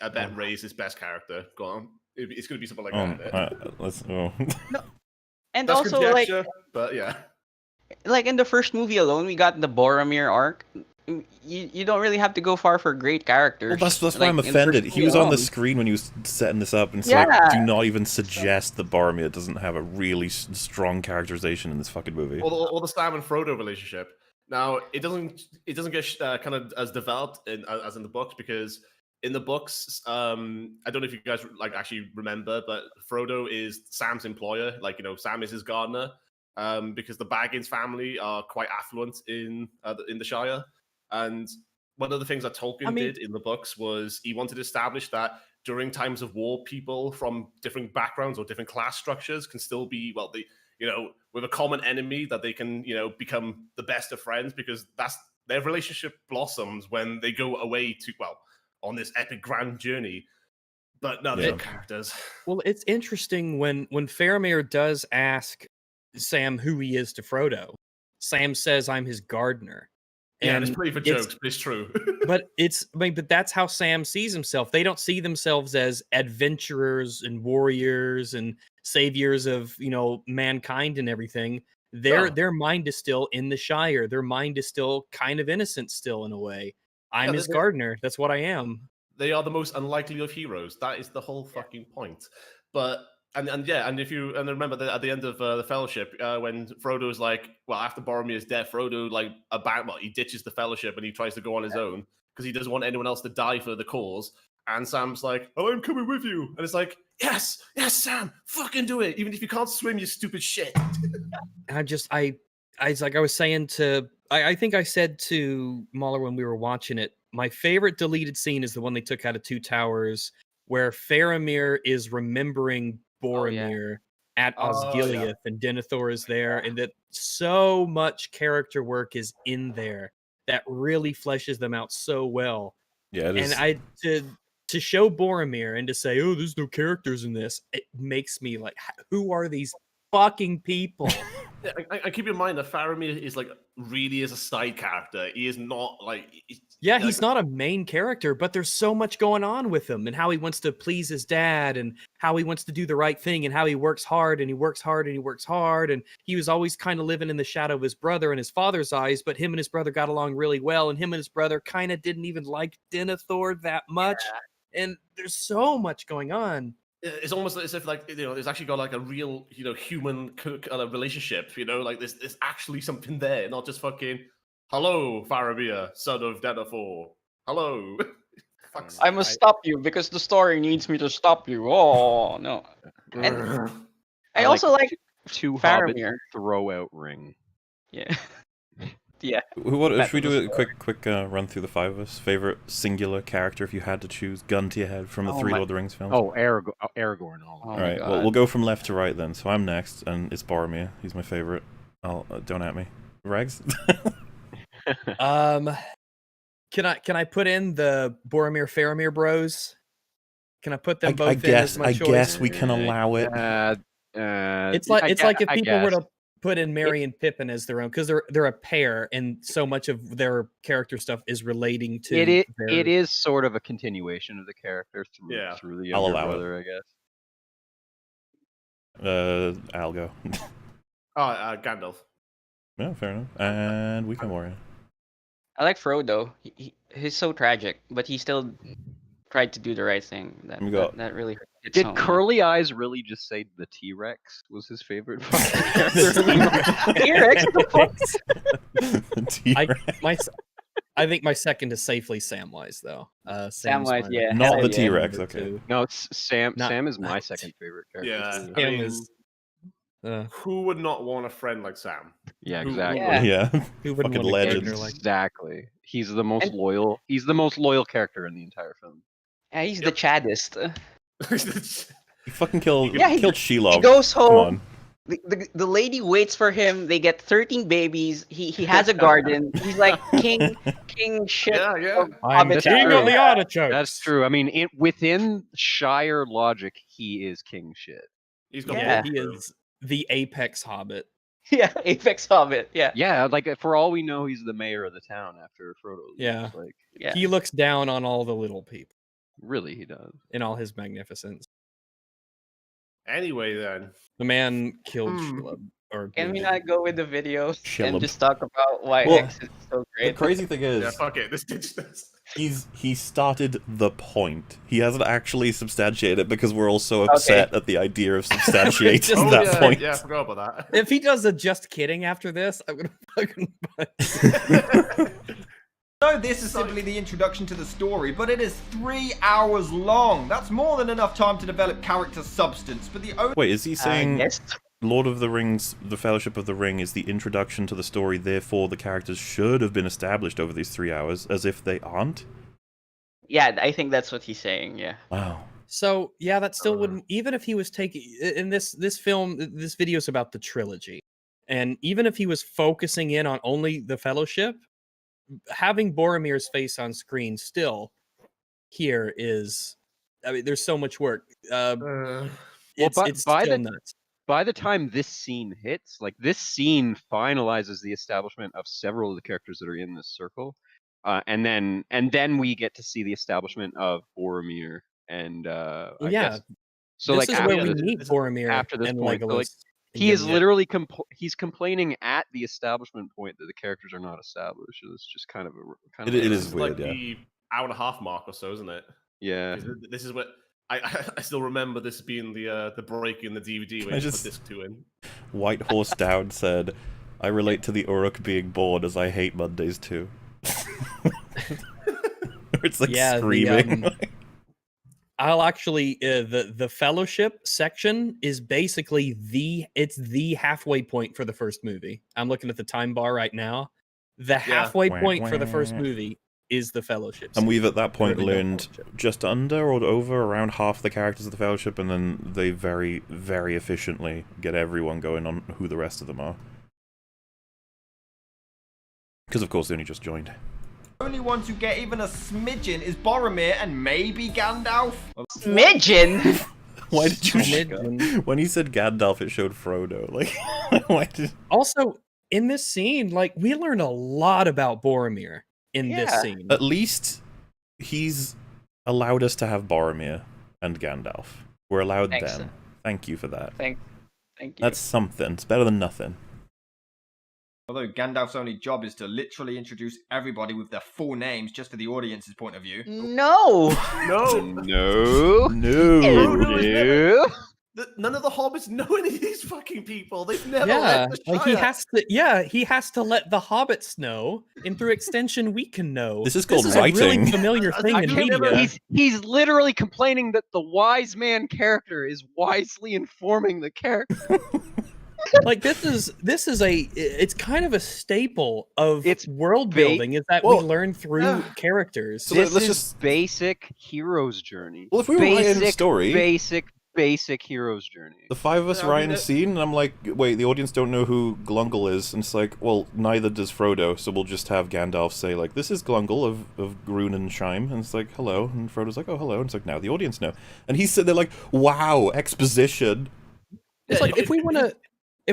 bet Rey's his best character. Go on. It's gonna be something like that. No. And that's also but yeah. Like in the first movie alone, we got the Boromir arc. You don't really have to go far for great characters. Well, that's why I'm offended. He was on the screen when he was setting this up, and it's like, do not even suggest that Boromir doesn't have a really strong characterization in this fucking movie. Or the Sam and Frodo relationship. Now, it doesn't get kind of as developed as in the books, because in the books, I don't know if you guys like actually remember, but Frodo is Sam's employer. Like, you know, Sam is his gardener, because the Baggins family are quite affluent in the Shire. And one of the things that Tolkien did in the books was he wanted to establish that during times of war, people from different backgrounds or different class structures can still be, well, you know, with a common enemy, that they can, you know, become the best of friends, because that's their relationship blossoms when they go away to, well, on this epic grand journey. But no, they're characters. Well, it's interesting when Faramir does ask Sam who he is to Frodo. Sam says, "I'm his gardener." Yeah, And it's pretty for jokes, but it's true. but but that's how Sam sees himself. They don't see themselves as adventurers and warriors and saviors of, you know, mankind and everything. Their mind is still in the Shire. Their mind is still kind of innocent still in a way. I'm his gardener. That's what I am. They are the most unlikely of heroes. That is the whole fucking point. But and if you remember that at the end of the Fellowship, when Frodo's like, well, after Boromir's death, Frodo he ditches the Fellowship and he tries to go on his own because he doesn't want anyone else to die for the cause. And Sam's like, "Oh, I'm coming with you," and it's like, yes, Sam, fucking do it, even if you can't swim, you stupid shit. I was saying to, I think I said to Mahler when we were watching it, my favorite deleted scene is the one they took out of Two Towers, where Faramir is remembering Boromir at Osgiliath, and Denethor is there, and that so much character work is in there that really fleshes them out so well. Yeah, it is. And to show Boromir and to say, "Oh, there's no characters in this," it makes me like, who are these fucking people? I keep in mind that Faramir is really is a side character. He is not he's not a main character, but there's so much going on with him, and how he wants to please his dad, and how he wants to do the right thing, and how he works hard and he works hard and he works hard. And he was always kind of living in the shadow of his brother and his father's eyes, but him and his brother got along really well, and him and his brother kind of didn't even like Denethor that much. And there's so much going on. It's almost as if there's actually got a real human relationship. There's actually something there, not just fucking hello Faramir, son of Denethor. Hello. I must stop you because the story needs me to stop you. Oh no. And I also like two Hobbit Faramir. Throw out ring. Yeah. Yeah. Should we do a quick run through the five of us? Favorite singular character if you had to choose, gun to your head, from the three Lord of the Rings films? Aragorn. All right, well, we'll go from left to right then. So I'm next, and it's Boromir. He's my favorite. Don't at me. Rags? Can I put in the Boromir Faramir bros? Can I put them both in as my choice? I guess we can allow it. It's like if people were to put in Merry and Pippin as their own, because they're a pair, and so much of their character stuff is relating to it is sort of a continuation of the character through the younger brother, I guess. I'll go. Gandalf. Yeah, fair enough. And we can more. I like Frodo. He's so tragic, but he still tried to do the right thing. That really did home. Curly Eyes really just say the T-Rex was his favorite character? T-Rex? I think my second is safely Samwise, though. Samwise, yeah. Not the T-Rex, okay. No, it's Sam. Sam is my second favorite character. Yeah, I mean, who would not want a friend like Sam? Yeah, exactly. Yeah. Who wouldn't fucking want legend. Exactly. He's the most loyal. He's the most loyal character in the entire film. Yeah, he's the chaddest. He fucking killed Shelob. He goes home. The lady waits for him. They get 13 babies. He has a garden. He's like king shit. Yeah. I'm the king of the artichokes. That's true. I mean, within Shire logic, he is king shit. He is the apex hobbit. Yeah, apex hobbit. Yeah. Yeah, for all we know, he's the mayor of the town after Frodo leaves. Yeah. He looks down on all the little people. Really, he does. In all his magnificence. Anyway, then. The man killed Shelob. Can we not go with the video and just talk about why X is so great? The crazy thing is, yeah, fuck it. This. He started the point. He hasn't actually substantiated it because we're all so upset at the idea of substantiating that point. Yeah, I forgot about that. If he does a just kidding after this, I'm gonna fucking. So this is simply the introduction to the story, but it is 3 hours long. That's more than enough time to develop character substance, but the only... Wait, is he saying yes. Lord of the Rings, The Fellowship of the Ring is the introduction to the story, therefore the characters should have been established over these 3 hours, as if they aren't? Yeah, I think that's what he's saying, yeah. Wow. So yeah, that still wouldn't. Even if he was taking in this film, this video is about the trilogy, and even if he was focusing in on only the Fellowship, having Boromir's face on screen still here is, I mean, there's so much work. It's still nuts. By the time this scene hits, like this scene finalizes the establishment of several of the characters that are in this circle, and then we get to see the establishment of Boromir and I guess. So this like is where we meet Boromir after this and point, Legolas. so, like, he is literally he's complaining at the establishment point that the characters are not established. It's just kind of a It is weird, like yeah. the hour and a half mark or so, isn't it? Yeah. This is what I still remember this being the break in the DVD when you put disc 2 in. White Horse Down said, "I relate to the Uruk being bored as I hate Mondays too." It's like screaming. I'll actually the Fellowship section is basically the halfway point for the first movie. I'm looking at the time bar right now. The halfway point for the first movie is the Fellowship. And we've at that point learned just under or over around half the characters of the Fellowship, and then they very, very efficiently get everyone going on who the rest of them are. Because of course they only just joined. Only ones who get even a smidgen is Boromir and maybe Gandalf. Smidgen? Why did you when he said Gandalf, it showed Frodo. Like, why did... Also, in this scene, like, we learn a lot about Boromir in this scene. At least he's allowed us to have Boromir and Gandalf. We're allowed them. Thank you for that. Thank you. That's something. It's better than nothing. Although Gandalf's only job is to literally introduce everybody with their full names just for the audience's point of view. No! No. None of the hobbits know any of these fucking people. They've never left the Shire. Like he has to let the hobbits know, and through extension we can know. This is called writing. writing. A really familiar thing in media. He's literally complaining that the wise man character is wisely informing the character. Like it's kind of a staple of world building is that we learn through characters. So this is basic hero's journey. Well, if we were writing a story, basic hero's journey. The five of us writing a scene, and I'm like, wait, the audience don't know who Glungle is, and it's like, well, neither does Frodo, so we'll just have Gandalf say, like, this is Glungle of Grún and Shime, and it's like, hello, and Frodo's like, oh, hello, and it's like, now the audience know. And he said, they're like, wow, exposition. It's like, if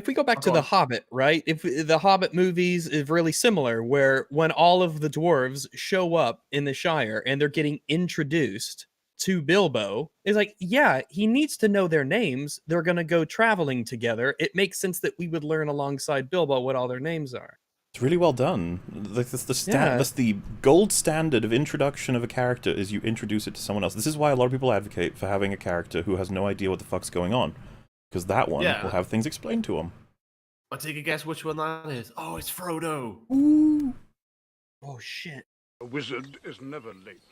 we go back to The Hobbit, right? If the Hobbit movies is really similar, where when all of the dwarves show up in the Shire and they're getting introduced to Bilbo, it's like, yeah, he needs to know their names. They're going to go traveling together. It makes sense that we would learn alongside Bilbo what all their names are. It's really well done. That's the gold standard of introduction of a character is you introduce it to someone else. This is why a lot of people advocate for having a character who has no idea what the fuck's going on. Because that one will have things explained to him. I'll take a guess which one that is. Oh, it's Frodo. Ooh. Oh, shit. A wizard is never late,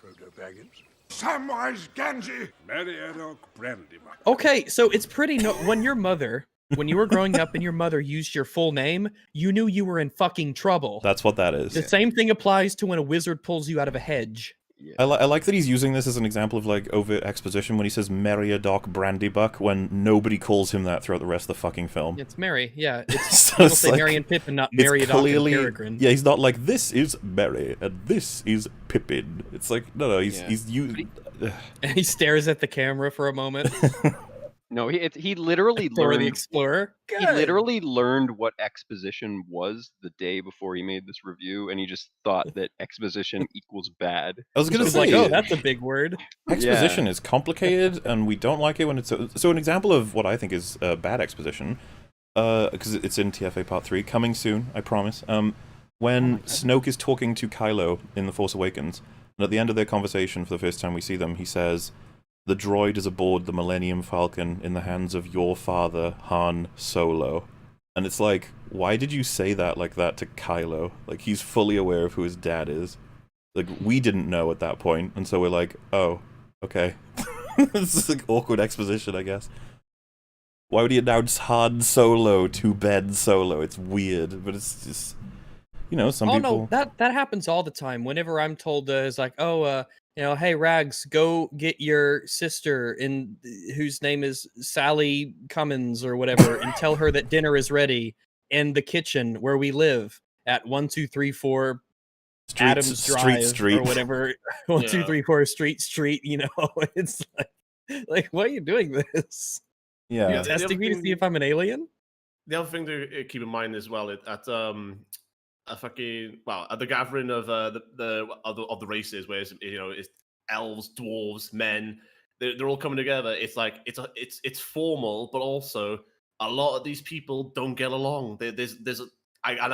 Frodo Baggins. Samwise Gamgee, SmilerAl Brandybuck. Okay, so it's pretty when your mother, when you were growing up and your mother used your full name, you knew you were in fucking trouble. That's what that is. The same thing applies to when a wizard pulls you out of a hedge. Yeah. I like that he's using this as an example of like overt exposition when he says SmilerAl Brandybuck when nobody calls him that throughout the rest of the fucking film. It's Merry, yeah. It's, so people say like, Merry and Pippin, not SmilerAl and Peregrine. Yeah, he's not like, this is Merry and this is Pippin. It's like, no, he's using... And he stares at the camera for a moment. No, he literally Thor learned... the Explorer? He literally learned what exposition was the day before he made this review, and he just thought that exposition equals bad. I was going to say... like, oh, that's a big word. Exposition is complicated, and we don't like it when it's... So an example of what I think is bad exposition, because it's in TFA Part 3, coming soon, I promise, when Snoke is talking to Kylo in The Force Awakens, and at the end of their conversation, for the first time we see them, he says... The droid is aboard the Millennium Falcon in the hands of your father, Han Solo. And it's like, why did you say that like that to Kylo? Like, he's fully aware of who his dad is. Like, we didn't know at that point, and so we're like, oh, okay. This is like awkward exposition, I guess. Why would he announce Han Solo to Ben Solo? It's weird, but it's just, you know, some people... no, that happens all the time. Whenever I'm told, it's like, oh, you know, hey, Rags, go get your sister, whose name is Sally Cummins or whatever, and tell her that dinner is ready in the kitchen where we live at 1234 Adams Drive or whatever. 1234 Street. You know, it's like, why are you doing this? Yeah, are you testing me to see if I'm an alien? The other thing to keep in mind as well at at the gathering of the races, where it's elves, dwarves, men, they're all coming together. It's like it's formal, but also a lot of these people don't get along. I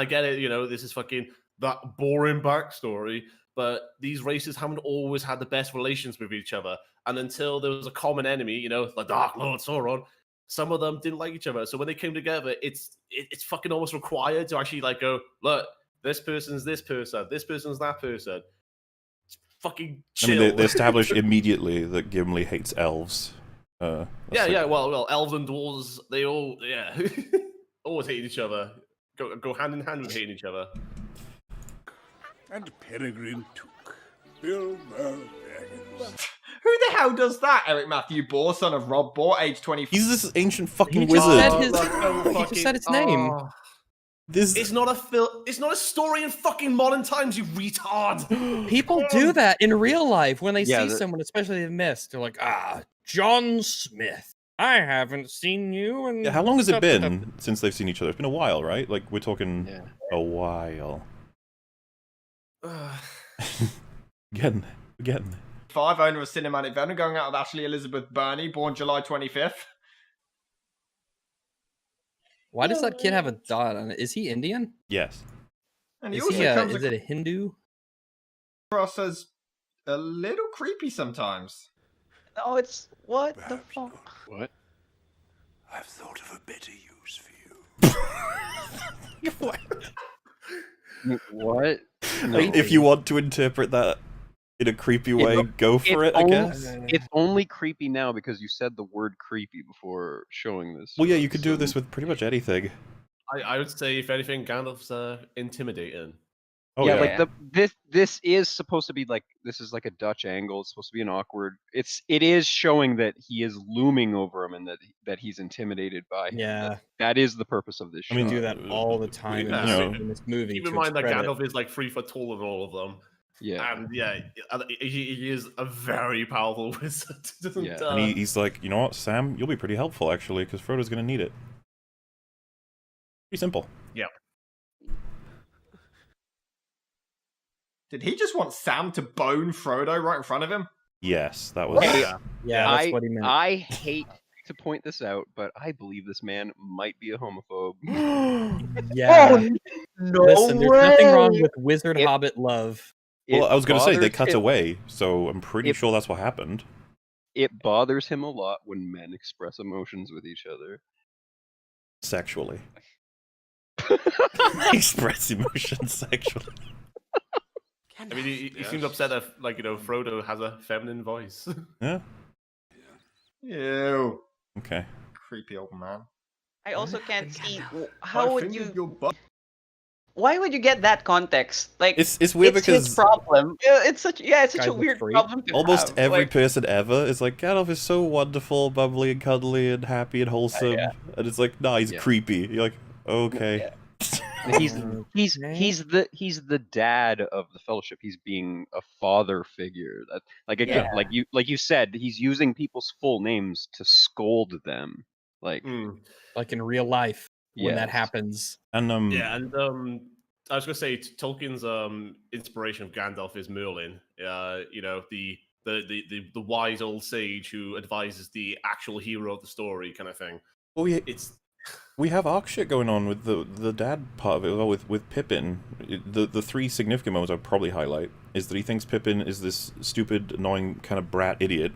get it. You know, this is fucking that boring backstory, but these races haven't always had the best relations with each other. And until there was a common enemy, you know, the Dark Lord Sauron, some of them didn't like each other. So when they came together, it's fucking almost required to actually like go, look, this person's this person, this person's that person. It's fucking chill. I mean, they establish immediately that Gimli hates elves. Well, elves and dwarves, they all, always hate each other. Go hand in hand with hating each other. And Peregrine Took. Bilbo Baggins. Who the hell does that? Eric Matthew Bohr, son of Rob Bohr, age 24. He's this ancient fucking He wizard. just said his name. It's not a story in fucking modern times, you retard. People do that in real life when they see someone, especially they've missed. They're like, John Smith. I haven't seen you. And how long has it been since they've seen each other? It's been a while, right? Like, we're talking a while. Getting there. 5, owner of Cinematic Venom, going out with Ashley Elizabeth Burney, born July 25th. Why does that kid have a dot on it? Is he Indian? Yes. And he is also he, comes is it a Hindu? across as a little creepy sometimes. No, it's what Perhaps the fuck? not. What? I've thought of a better use for you. What? No. If you want to interpret that in a creepy way, go for it, I guess. It's only creepy now because you said the word creepy before showing this. Well, yeah, you could do this with pretty much anything. I would say, if anything, Gandalf's intimidating. Oh, yeah, yeah. like this is supposed to be like, this is like a Dutch angle. It's supposed to be an awkward. It is showing that he is looming over him and that he's intimidated by him. Yeah, that is the purpose of this show. I mean, do that all the time in this movie. Keep in mind that Gandalf is like 3 foot taller than all of them. Yeah, and he is a very powerful wizard. And he's like, you know what, Sam, you'll be pretty helpful actually, because Frodo's gonna need it. Pretty simple. Yeah. Did he just want Sam to bone Frodo right in front of him? Yes, that was. Yeah, that's what he meant. I hate to point this out, but I believe this man might be a homophobe. Yeah. Oh, no Listen, there's nothing wrong with wizard hobbit love. Well, I was going to say, they cut him. away, so I'm pretty sure that's what happened. It bothers him a lot when men express emotions with each other. Sexually. Express emotions sexually. I mean, he seems upset that, like, Frodo has a feminine voice. Yeah. Ew. Okay. Creepy old man. I also can't see how would you. Why would you get that context? Like, it's weird because his problem. It's such a weird problem. Almost every person ever is like, Gandalf is so wonderful, bubbly and cuddly and happy and wholesome, and it's like, nah, he's creepy. You're like, okay. He's the dad of the Fellowship. He's being a father figure. That like you said, he's using people's full names to scold them, like in real life when that happens. And I was gonna say Tolkien's inspiration of Gandalf is Merlin. The wise old sage who advises the actual hero of the story, kind of thing. Oh yeah, we have arc shit going on with the dad part of it, well, with Pippin. The 3 significant moments I'd probably highlight is that he thinks Pippin is this stupid, annoying kind of brat idiot,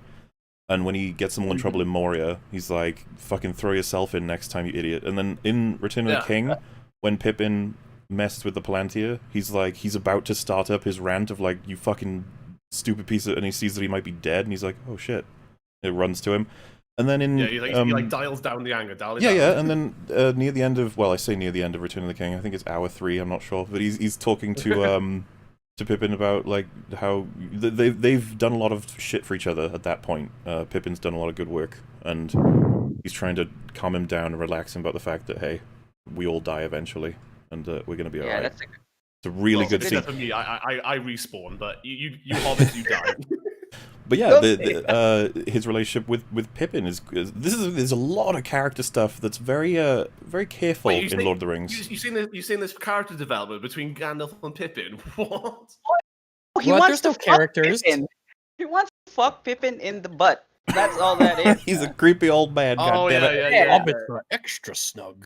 And when he gets them all in trouble in Moria, he's like, fucking throw yourself in next time, you idiot. And then in Return of the King, when Pippin messed with the Palantir, he's like, he's about to start up his rant of like, you fucking stupid piece of... And he sees that he might be dead, and he's like, oh shit. It runs to him. And then in... he like dials down the anger, and then near the end of... Well, I say near the end of Return of the King, I think it's hour 3, I'm not sure. But he's talking to... to Pippin about like how they've done a lot of shit for each other at that point. Pippin's done a lot of good work, and he's trying to calm him down and relax him about the fact that, hey, we all die eventually, and we're gonna be alright. It's a really good scene. For me, I respawn, but you hobbits, you die. But yeah, his relationship with Pippin there's a lot of character stuff that's very very careful in Lord of the Rings. You've seen this character development between Gandalf and Pippin. What? Oh, he wants to characters. Pippin. He wants to fuck Pippin in the butt. That's all that is. He's a creepy old man. Goddammit. Yeah. Hobbits are extra snug.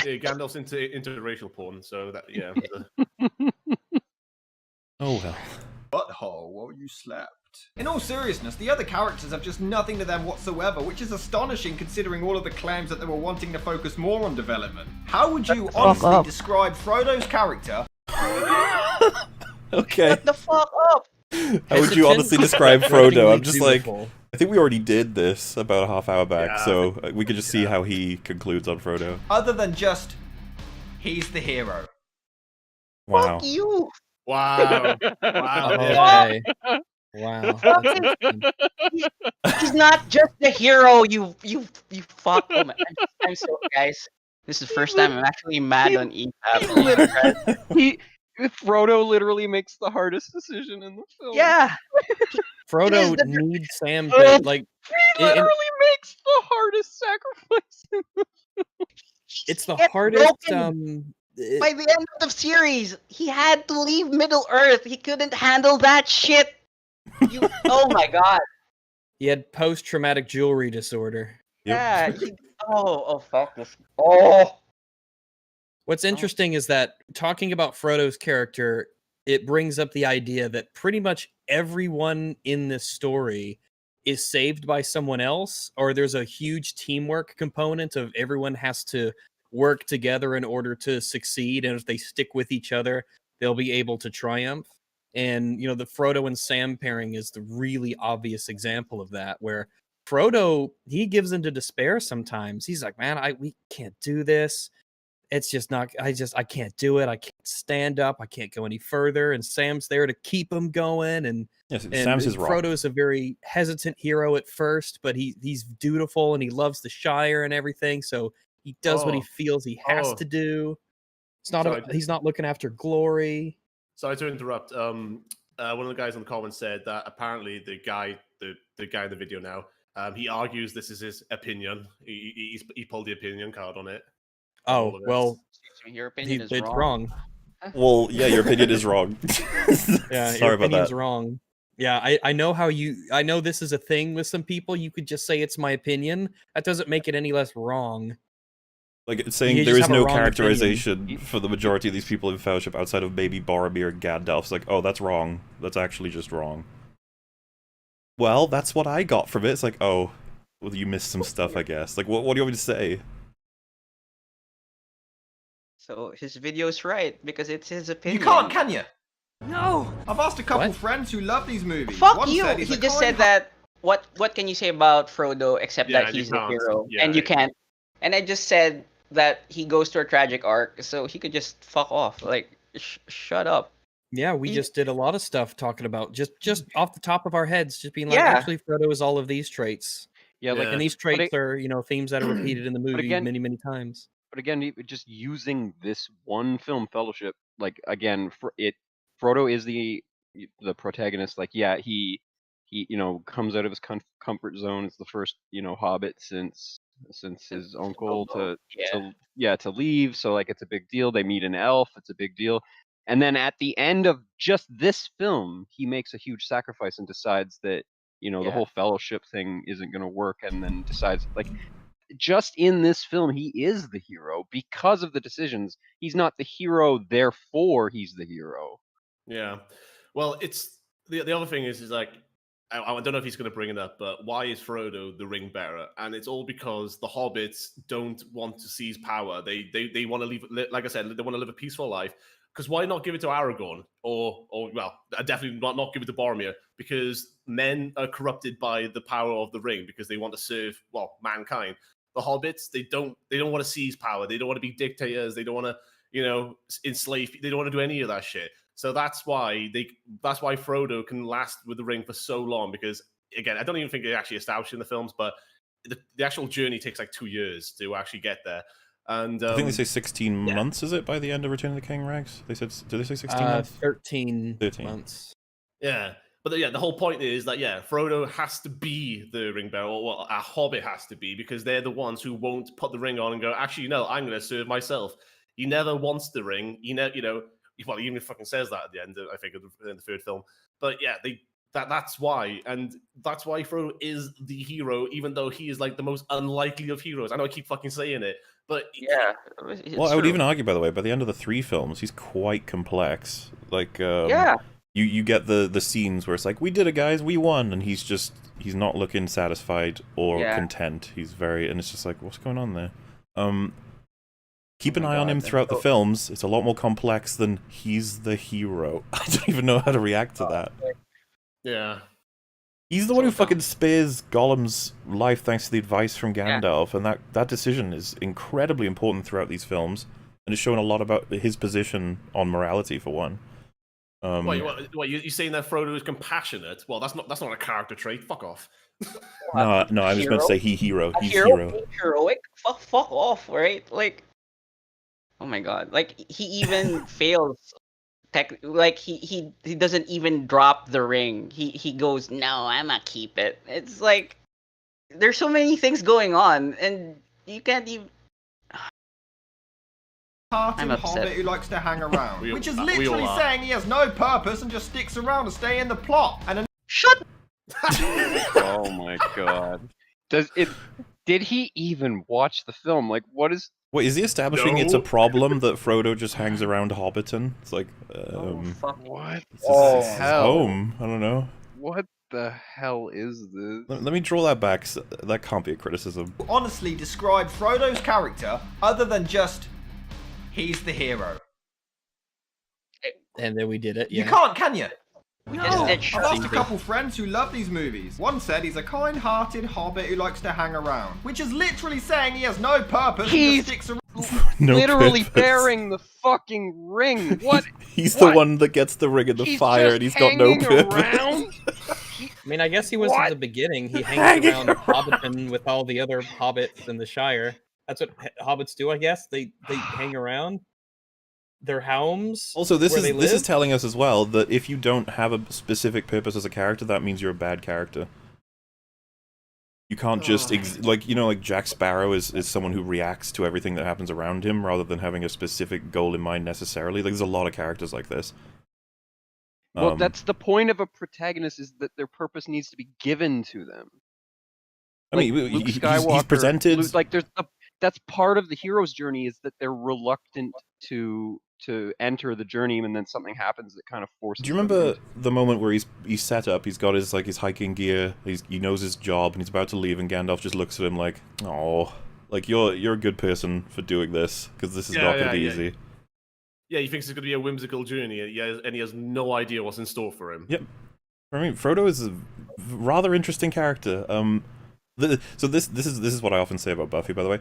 Yeah, Gandalf's into interracial porn, so that Oh well. Butthole while you slept. In all seriousness, the other characters have just nothing to them whatsoever, which is astonishing considering all of the claims that they were wanting to focus more on development. How would you honestly describe Frodo's character? Okay. Shut the fuck up! How would you honestly describe Frodo? I'm just like, I think we already did this about a half hour back, so we could just see how he concludes on Frodo. Other than just, he's the hero. Wow. Fuck you! Wow. Okay. Wow. He's not just the hero, you fuck. Oh my, I'm so, guys. This is the first time I'm actually mad on EFAP. Frodo literally makes the hardest decision in the film. Yeah. Frodo needs Sam to, like... He literally makes the hardest sacrifice in the film. It's the hardest... By the end of the series, he had to leave Middle-earth. He couldn't handle that shit. Oh my god. He had post-traumatic jewelry disorder. Yeah. Fuck this. Oh. What's interesting is that talking about Frodo's character, it brings up the idea that pretty much everyone in this story is saved by someone else, or there's a huge teamwork component of everyone has to work together in order to succeed, and if they stick with each other, they'll be able to triumph. And, you know, the Frodo and Sam pairing is the really obvious example of that, where Frodo, he gives into despair sometimes. He's like, man, we can't do this. It's just not, I can't do it. I can't stand up. I can't go any further. And Sam's there to keep him going. And, Sam's his rock. Frodo's a very hesitant hero at first, but he's dutiful and he loves the Shire and everything. So he does what he feels he has to do. It's not he's not looking after glory. Sorry to interrupt. One of the guys in the comments said that apparently the guy in the video now, he argues this is his opinion. He pulled the opinion card on it. Oh, well, your opinion is wrong. Well, yeah, your opinion is wrong. Yeah, Sorry your about opinion's that. wrong. Yeah, I know I know this is a thing with some people. You could just say it's my opinion. That doesn't make it any less wrong. Like, it's saying there is no characterization for the majority of these people in Fellowship outside of maybe Boromir and Gandalf. It's like, oh, that's wrong. That's actually just wrong. Well, that's what I got from it. It's like, oh, well, you missed some stuff, I guess. Like, what do you want me to say? So his video's right, because it's his opinion. You can't, can you? No! I've asked a couple friends who love these movies. Fuck One you! said He just said that, what can you say about Frodo except that he's the hero? Yeah, and you can't. And I just said that he goes through a tragic arc, so he could just fuck off. Like, shut up. Yeah, we just did a lot of stuff talking about just off the top of our heads, just being like, actually, Frodo is all of these traits. Yeah, like, and these traits are, you know, themes that are repeated in the movie many, many times. But again, just using this one film, Fellowship, like, again, Frodo is the protagonist. Like, yeah, he you know, comes out of his comfort zone. It's the first, you know, Hobbit since his uncle to leave. So, like, it's a big deal. They meet an elf. It's a big deal. And then at the end of just this film, he makes a huge sacrifice and decides that, you know, the whole Fellowship thing isn't going to work, and then decides, like, just in this film, he is the hero because of the decisions. He's not the hero, therefore he's the hero. Yeah. Well, it's the other thing is like, I don't know if he's going to bring it up, but why is Frodo the ring bearer? And it's all because the hobbits don't want to seize power. They want to leave, like I said, they want to live a peaceful life. Because why not give it to Aragorn? Or well, definitely not give it to Boromir, because men are corrupted by the power of the ring because they want to serve, well, mankind. The hobbits, they don't want to seize power. They don't want to be dictators. They don't want to, enslave. They don't want to do any of that shit. So that's why Frodo can last with the ring for so long, because again, I don't even think they actually established in the films, but the actual journey takes like 2 years to actually get there. And I think they say 16 months, is it, by the end of Return of the King, Rex? Did they say 16 months? 13 months. Yeah. But the whole point is that, Frodo has to be the ring bearer, or well, a hobbit has to be, because they're the ones who won't put the ring on and go, actually, no, I'm going to serve myself. He never wants the ring. He never, well, he even fucking says that at the end, I think, in the third film. But yeah, that's why. And that's why Frodo is the hero, even though he is like the most unlikely of heroes. I know I keep fucking saying it, but yeah. Well, I would even argue, by the way, by the end of the 3 films, he's quite complex. Like, you get the scenes where it's like, we did it, guys, we won, and he's not looking satisfied or content. He's and it's just like, what's going on there? Keep an eye on him throughout the films. It's a lot more complex than he's the hero. I don't even know how to react to that. Yeah. He's the one who fucking spares Gollum's life thanks to the advice from Gandalf, and that decision is incredibly important throughout these films, and it's showing a lot about his position on morality, for one. What, you saying that Frodo is compassionate? Well, that's not a character trait. Fuck off. No, I was meant to say hero. He's heroic. Fuck off, right? Like, oh my god! Like he even fails. Like he doesn't even drop the ring. He goes, no, I'ma keep it. It's like there's so many things going on, and you can't even. Hearted hobbit who likes to hang around, which is literally saying he has no purpose and just sticks around to stay in the plot. And shut. Oh my god! Did he even watch the film? Like, what is? Wait, is he establishing it's a problem that Frodo just hangs around Hobbiton? It's like, what? It's his home. I don't know. What the hell is this? Let me draw that back. That can't be a criticism. Honestly, describe Frodo's character other than just he's the hero. And then we did it. Yeah. You can't, can you? No, I've asked a couple friends who love these movies. One said he's a kind-hearted hobbit who likes to hang around, which is literally saying he has no purpose and just sticks around. Literally bearing the fucking ring. What? He's the one that gets the ring in the fire, and he's got no purpose. I mean, I guess he was at the beginning. He hangs around Hobbiton with all the other hobbits in the Shire. That's what hobbits do, I guess. They hang around their homes. Also, this is telling us as well that if you don't have a specific purpose as a character, that means you're a bad character. You can't just like Jack Sparrow is someone who reacts to everything that happens around him rather than having a specific goal in mind necessarily. Like, there's a lot of characters like this. Well, that's the point of a protagonist, is that their purpose needs to be given to them. I mean, Luke Skywalker, he's presented like that's part of the hero's journey, is that they're reluctant to enter the journey, and then something happens that kind of forces. Do you remember the moment where he's set up, he's got his hiking gear, he knows his job, and he's about to leave, and Gandalf just looks at him like, "Oh, like you're a good person for doing this, because this is not going to be easy." Yeah, he thinks it's going to be a whimsical journey, and he has no idea what's in store for him. Yep. I mean, Frodo is a rather interesting character. So this is what I often say about Buffy, by the way.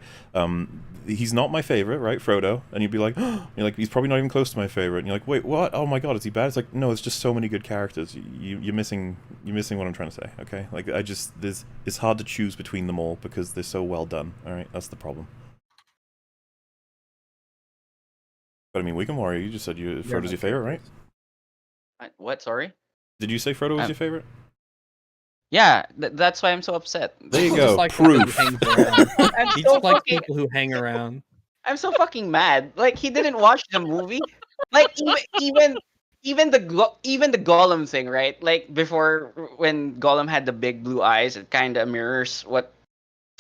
He's not my favorite, right, Frodo? And you'd be like, you're like, he's probably not even close to my favorite. And you're like, wait, what? Oh my god, is he bad? It's like, no, it's just so many good characters. You're missing what I'm trying to say. Okay, like it's hard to choose between them all because they're so well done. All right, that's the problem. But I mean, Weekend Warrior, you just said Frodo's your favorite, right? What? Sorry. Did you say Frodo was your favorite? Yeah, that's why I'm so upset. There you go. Like proof. He just likes people who hang around. I'm so fucking mad. Like, he didn't watch the movie. Like, even the Gollum thing, right? Like, before, when Gollum had the big blue eyes, it kind of mirrors what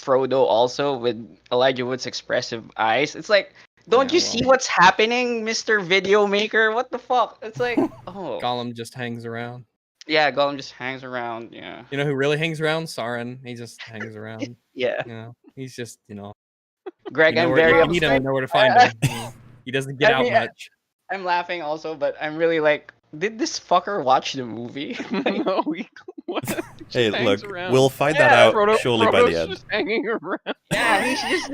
Frodo also, with Elijah Wood's expressive eyes. It's like, don't you see what's happening, Mr. Video Maker? What the fuck? It's like, oh. Gollum just hangs around. Yeah, Gollum just hangs around. Yeah. You know who really hangs around? Sauron. He just hangs around. Yeah. You know, he's just, Greg, you know I'm where, very you need him, you upset. know where to find him. He doesn't get I out mean, much. I'm laughing also, but I'm really like, did this fucker watch the movie? No, Hey, hangs look, around. we'll find that Yeah, out surely by the Frodo's end. just hanging around. Yeah, he's just.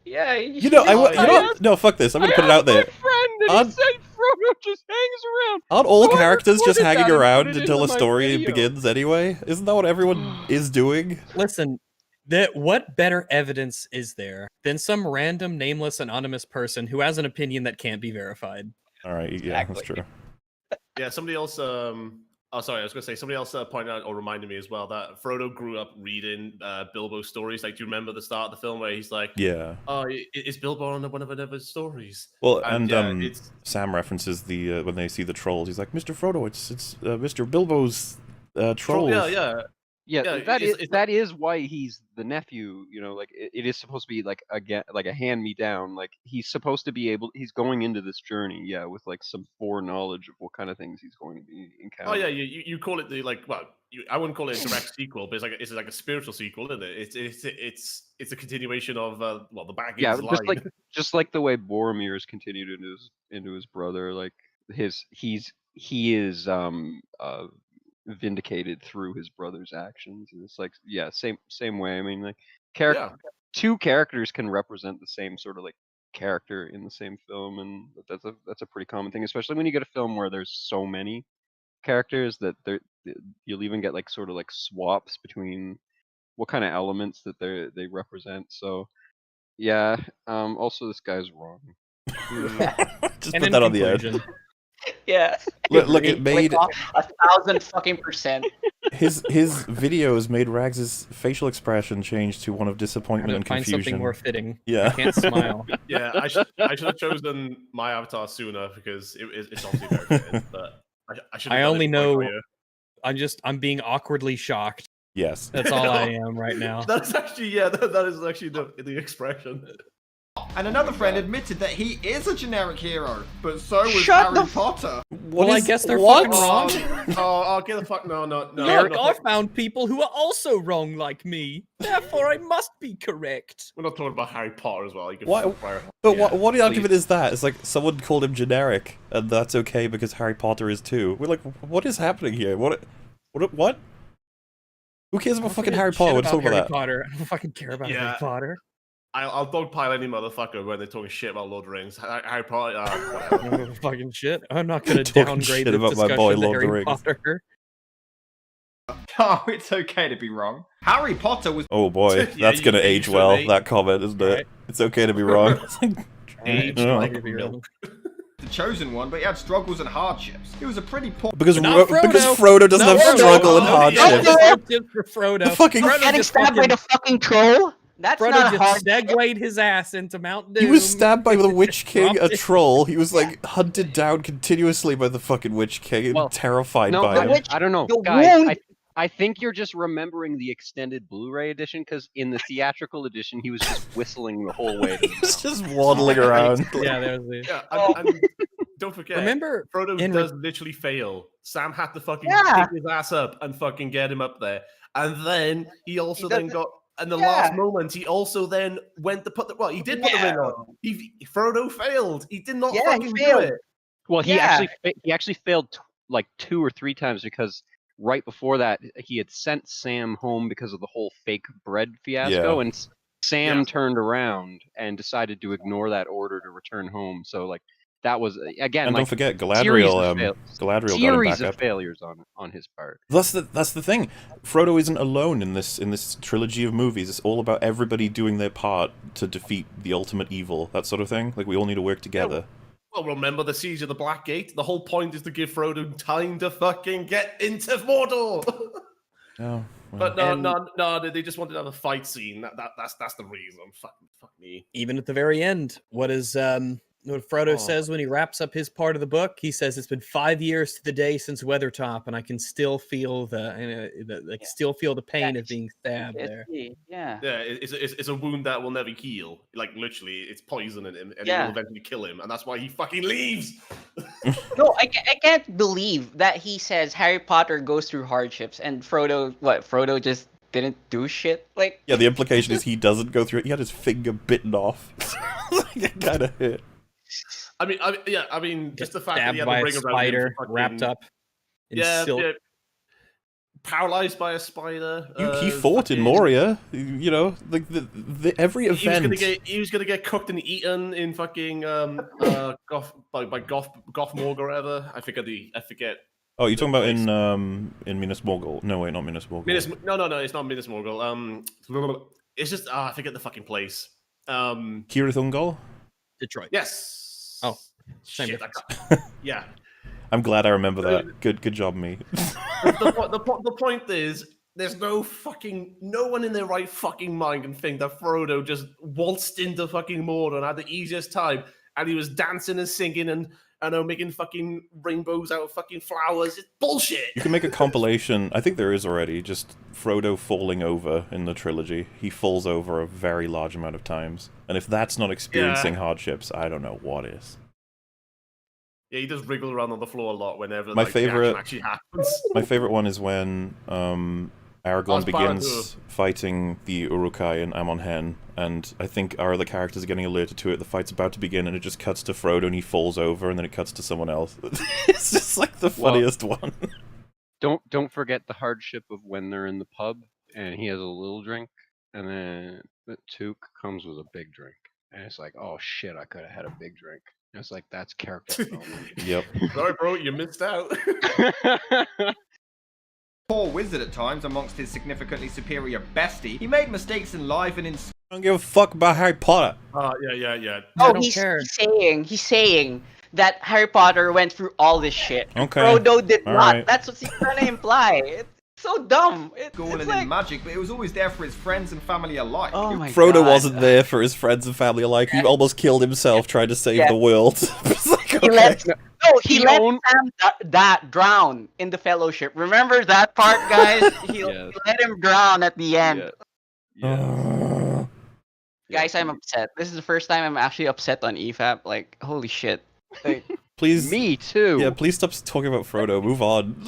Yeah, You know, no, fuck this. I'm gonna put it out there. Friend, and he said Frodo just hangs around. Aren't all So I characters just recorded hanging that and put around it until into the my story video. begins anyway? Isn't that what everyone is doing? Listen, what better evidence is there than some random, nameless, anonymous person who has an opinion that can't be verified? All right, yeah, that's true. Yeah, somebody else. Oh, sorry, I was gonna say somebody else pointed out or reminded me as well that Frodo grew up reading Bilbo's stories. Like, do you remember the start of the film where he's like, Yeah. "Oh, is Bilbo on one of his stories?" Well, and and Sam references the when they see the trolls. He's like, "Mr. Frodo, it's Mr. Bilbo's trolls." Yeah, Yeah, that is why he's the nephew. You know, like it is supposed to be like a hand me down. Like he's supposed to be able. He's going into this journey, yeah, with like some foreknowledge of what kind of things he's going to be Oh encountering. yeah, you call it the I wouldn't call it a direct sequel, but it's like a spiritual sequel, isn't it? It's a continuation of the Baggins Yeah, line. just like the way Boromir's continued into his brother. Like he is vindicated through his brother's actions, and it's like same way. I mean, like two characters can represent the same sort of like character in the same film, and that's a pretty common thing, especially when you get a film where there's so many characters that you'll even get like sort of like swaps between what kind of elements that they represent. So yeah, also this guy's wrong. Just put that on the end. Yeah. Look, it made 1,000% his videos made Rags's facial expression change to one of disappointment and find confusion. something more fitting. Yeah, I can't smile. Yeah, I should have chosen my avatar sooner because it's obviously very fitting, but I should. I only know. I'm being awkwardly shocked. Yes, that's all I am right now. That's actually that is actually the expression. And another friend admitted that he is a generic hero, but so was Shut Harry Potter. Well, I guess they're fucking wrong. Oh, get the fuck no. Look, I found people who are also wrong like me. Therefore, I must be correct. We're not talking about Harry Potter as well. You can what the argument is that? It's like someone called him generic, and that's okay because Harry Potter is too. We're like, what is happening here? What? Who cares about fucking Harry Potter? We're talking about that. Potter. I don't fucking care about Harry Potter. I'll dogpile any motherfucker when they're talking shit about Lord of the Rings. Harry Potter, whatever. Fucking shit. I'm not gonna Talking downgrade shit this about my discussion boy to Lord of the Harry Rings. Potter. Oh, it's okay to be wrong. Harry Potter was. Oh boy, that's gonna age well. That comment, isn't it? Right. It's okay to be wrong. The chosen one, but he had struggles and hardships. He was a pretty poor. Because Frodo doesn't have struggle and hardships. For Frodo. The fucking getting stabbed by the fucking troll. That's Frodo not just hard. segued his ass into Mount Doom. He was stabbed by the Witch King, a troll. He was like hunted down continuously by the fucking Witch King and terrified by him. I don't know, guys. I think you're just remembering the extended Blu-ray edition, because in the theatrical edition, he was just whistling the whole way. He was just waddling around. Yeah, there's the. Yeah, and don't forget. Remember, Frodo does literally fail. Sam had to fucking pick his ass up and fucking get him up there, and then he also then got. In the last moment, he also then went to put the he did put the ring on. Frodo failed. He did not fucking do it. Well, he actually failed like 2 or 3 times, because right before that he had sent Sam home because of the whole fake bread fiasco, and Sam turned around and decided to ignore that order to return home. So like that was again. And like, don't forget, Galadriel got him back up. Failures on his part. That's the thing. Frodo isn't alone in this trilogy of movies. It's all about everybody doing their part to defeat the ultimate evil. That sort of thing. Like we all need to work together. Well, remember the siege of the Black Gate? The whole point is to give Frodo time to fucking get into Mordor. Oh. But no, they just wanted to have a fight scene. That's the reason. Fuck me. Even at the very end, what Frodo says when he wraps up his part of the book? He says it's been 5 years to the day since Weathertop, and I can still feel still feel the pain of being stabbed there. Yeah. Yeah, it's a wound that will never heal. Like literally, it's poison in him, and it will eventually kill him, and that's why he fucking leaves. No, I can't believe that he says Harry Potter goes through hardships and Frodo just didn't do shit. Like, Yeah, the implication is he doesn't go through it. He had his finger bitten off. It kind of hit. I mean, just the fact that Stabbed he had by the a ring around him spider, for fucking, wrapped up in silk. yeah, paralyzed by a spider. He fought in Moria. You know, like every event. He was gonna get cooked and eaten in fucking Goth Morg or whatever. I forget. Oh, you're talking about in Minas Morgul? No, wait, not Minas Morgul. No, it's not Minas Morgul. It's just I forget the fucking place. Cirith Ungol? Detroit. Yes. Oh, same shit. Yeah. I'm glad I remember that. Good job, me. The point is, there's no one in their right fucking mind can think that Frodo just waltzed into fucking Mordor and had the easiest time, and he was dancing and singing and making fucking rainbows out of fucking flowers. It's bullshit. You can make a compilation. I think there is already. Just Frodo falling over in the trilogy. He falls over a very large amount of times, and if that's not experiencing hardships, I don't know what is. Yeah, he does wriggle around on the floor a lot whenever My the favorite action actually happens. My favorite one is when Aragorn begins fighting the Uruk-hai in Amon Hen, and I think our other characters are getting alerted to it. The fight's about to begin, and it just cuts to Frodo, and he falls over, and then it cuts to someone else. It's just like the funniest one. Don't forget the hardship of when they're in the pub and he has a little drink, and then the Took comes with a big drink, and it's like, oh shit, I could have had a big drink. It's like, that's character development. Yep. Sorry, bro, you missed out. Poor wizard at times amongst his significantly superior bestie. He made mistakes in life and in... I don't give a fuck about Harry Potter. Yeah. Oh, he's saying that Harry Potter went through all this shit. Okay. Frodo did All not. right. That's what he's trying to imply. It's so dumb. School and like... in magic, but it was always there for his friends and family alike. Oh my Frodo God. wasn't there for his friends and family alike. He almost killed himself trying to save the world. It's like, okay. He let Sam drown in the Fellowship. Remember that part, guys? He let him drown at the end. Guys, I'm upset. This is the first time I'm actually upset on EFAP. Like, holy shit. Like, Please. Me too. Yeah, please stop talking about Frodo. Move on.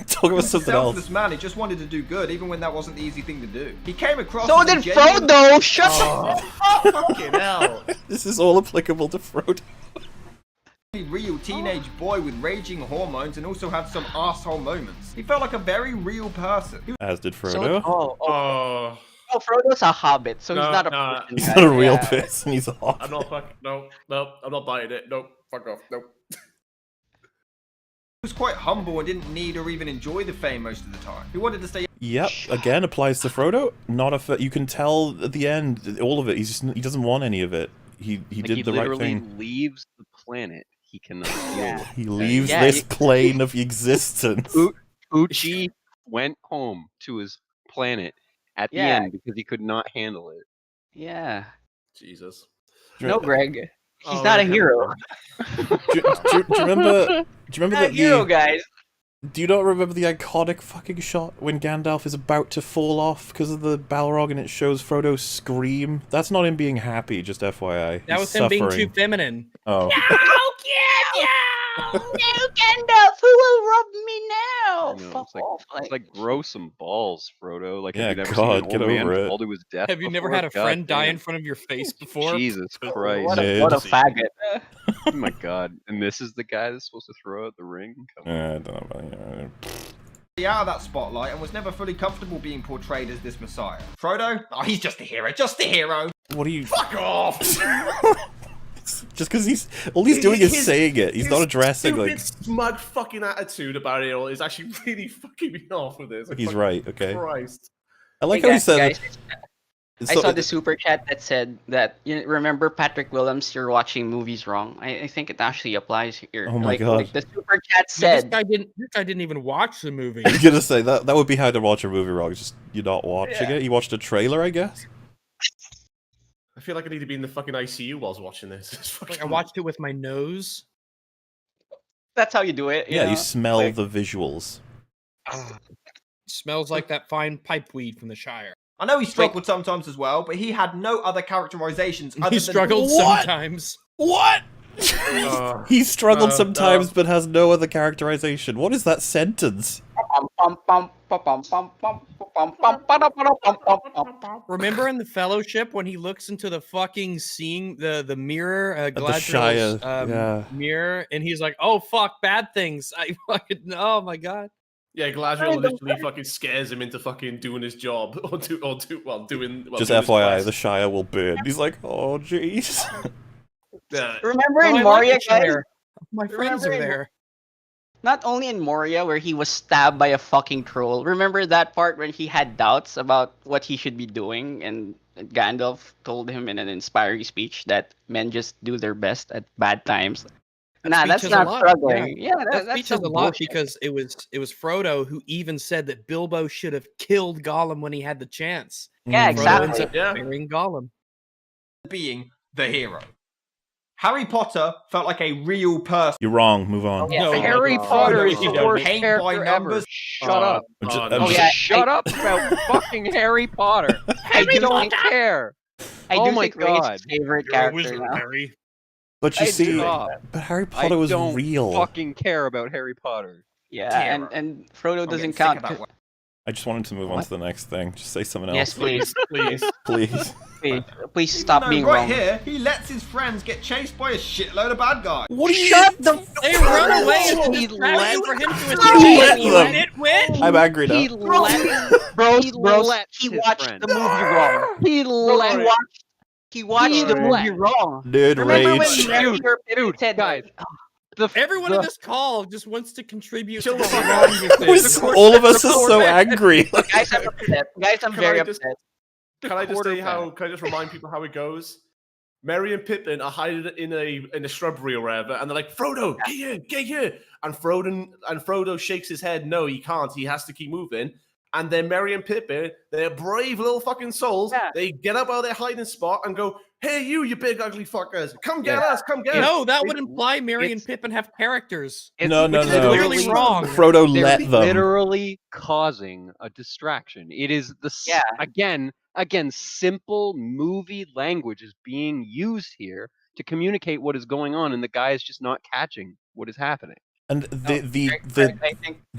Talk about something else. Selfless man, he just wanted to do good, even when that wasn't the easy thing to do. He came across. So as a did genuine... Frodo. Shut up. Fucking hell. This is all applicable to Frodo. Real teenage boy with raging hormones and also had some asshole moments. He felt like a very real person. As did Frodo. Oh, Frodo's a hobbit, so he's not a person. He's not a real person, he's a hobbit. I'm not fucking... No, I'm not buying it. No, fuck off. No. He was quite humble and didn't need or even enjoy the fame most of the time. He wanted to stay... Yep, again, applies to Frodo. Not a... You can tell at the end, all of it, he doesn't want any of it. He did the right thing. He leaves the planet. He cannot deal with. He leaves this plane of existence. Uchi went home to his planet at the end because he could not handle it. Yeah. Jesus. No, Greg. He's not a hero. Do you remember that hero, guys? Do you not remember the iconic fucking shot when Gandalf is about to fall off because of the Balrog and it shows Frodo scream? That's not him being happy, just FYI. That was him being too feminine. Oh. No, Gandalf, who will rub me now? Fuck off. It's like grow some balls, Frodo. Like, yeah, have you never God, seen get an old over man it. fall to his death Have you never before? had a friend die damn. in front of your face before? Jesus Christ. What a faggot. Oh my God. And this is the guy that's supposed to throw out the ring? I don't know about out of that spotlight and was never fully comfortable being portrayed as this messiah. Frodo? Oh, he's just a hero. Just a hero. What are you... Fuck off! Just because all he's doing is saying it. He's not addressing, stupid, like... smug fucking attitude about it all is actually really fucking me off with this. Like, He's right, okay. Christ. I like how he said... I saw the super chat that said that, remember Patrick Willems, you're watching movies wrong. I think it actually applies here. Oh my God. Like the super chat said... This guy didn't even watch the movie. I was gonna say, that would be how to watch a movie wrong. It's just, you're not watching it. You watched a trailer, I guess? I feel like I need to be in the fucking ICU while I was watching this. Like I watched it with my nose. That's how you do it. You smell the visuals. Smells like that fine pipe weed from the Shire. I know he struggled sometimes as well, but he had no other characterizations other He than... struggled sometimes. What? He struggled sometimes, but has no other characterization. What is that sentence? Remember in the Fellowship when he looks into the fucking the mirror, the Shire, Galadriel's mirror, and he's like, "Oh fuck, bad things." I fucking oh my god. Yeah, Galadriel literally fucking scares him into fucking doing his job doing Just doing FYI, his the Shire will burn. He's like, oh jeez. Remember in I like Moria, the guys? Shire. My friends are there. Not only in Moria, where he was stabbed by a fucking troll. Remember that part when he had doubts about what he should be doing, and Gandalf told him in an inspiring speech that men just do their best at bad times. Nah, that's not struggling. Yeah, that that's speech is some a lot bullshit. because it was Frodo who even said that Bilbo should have killed Gollum when he had the chance. Yeah, Frodo ends exactly. up marrying Gollum. Being the hero. Harry Potter felt like a real person. You're wrong. Move on. No, Harry Potter is the worst Paint character by ever. numbers. Shut up. Shut up about fucking Harry Potter. I don't care. I Oh do my think Ray's god. favorite You're a character wizard, now. Harry. But you see, Stop. but Harry Potter was I don't real. fucking care about Harry Potter. Yeah, and Frodo doesn't count. I just wanted to move on to the next thing. Just say something else. Yes, please. Please. Please stop being right wrong. here, he lets his friends get chased by a shitload of bad guys. What are you? Shut the They run away and He he let for him to let escape. them. Nitwit. I'm angry now. He let Bros, he he his watched friend. the movie wrong. He let He watched the movie wrong. Nerd Remember rage. when dude, said, guys. Everyone in this call just wants to contribute to Chill the how fuck wrong out. this is. All of us are so angry. Guys, I'm upset. Guys, I'm very upset. Can I just say can I just remind people how it goes? Merry and Pippin are hiding in a shrubbery or wherever, and they're like, Frodo, get here. And Frodo shakes his head, no, he can't, he has to keep moving. And then Merry and Pippin, they're brave little fucking souls. Yeah. They get up out of their hiding spot and go, hey, you big ugly fuckers, come get us, come get us. No, that would imply Merry and Pippin have characters. No. Clearly wrong. Frodo They're let them. literally causing a distraction. It is again, simple movie language is being used here to communicate what is going on, and the guy is just not catching what is happening. And I think the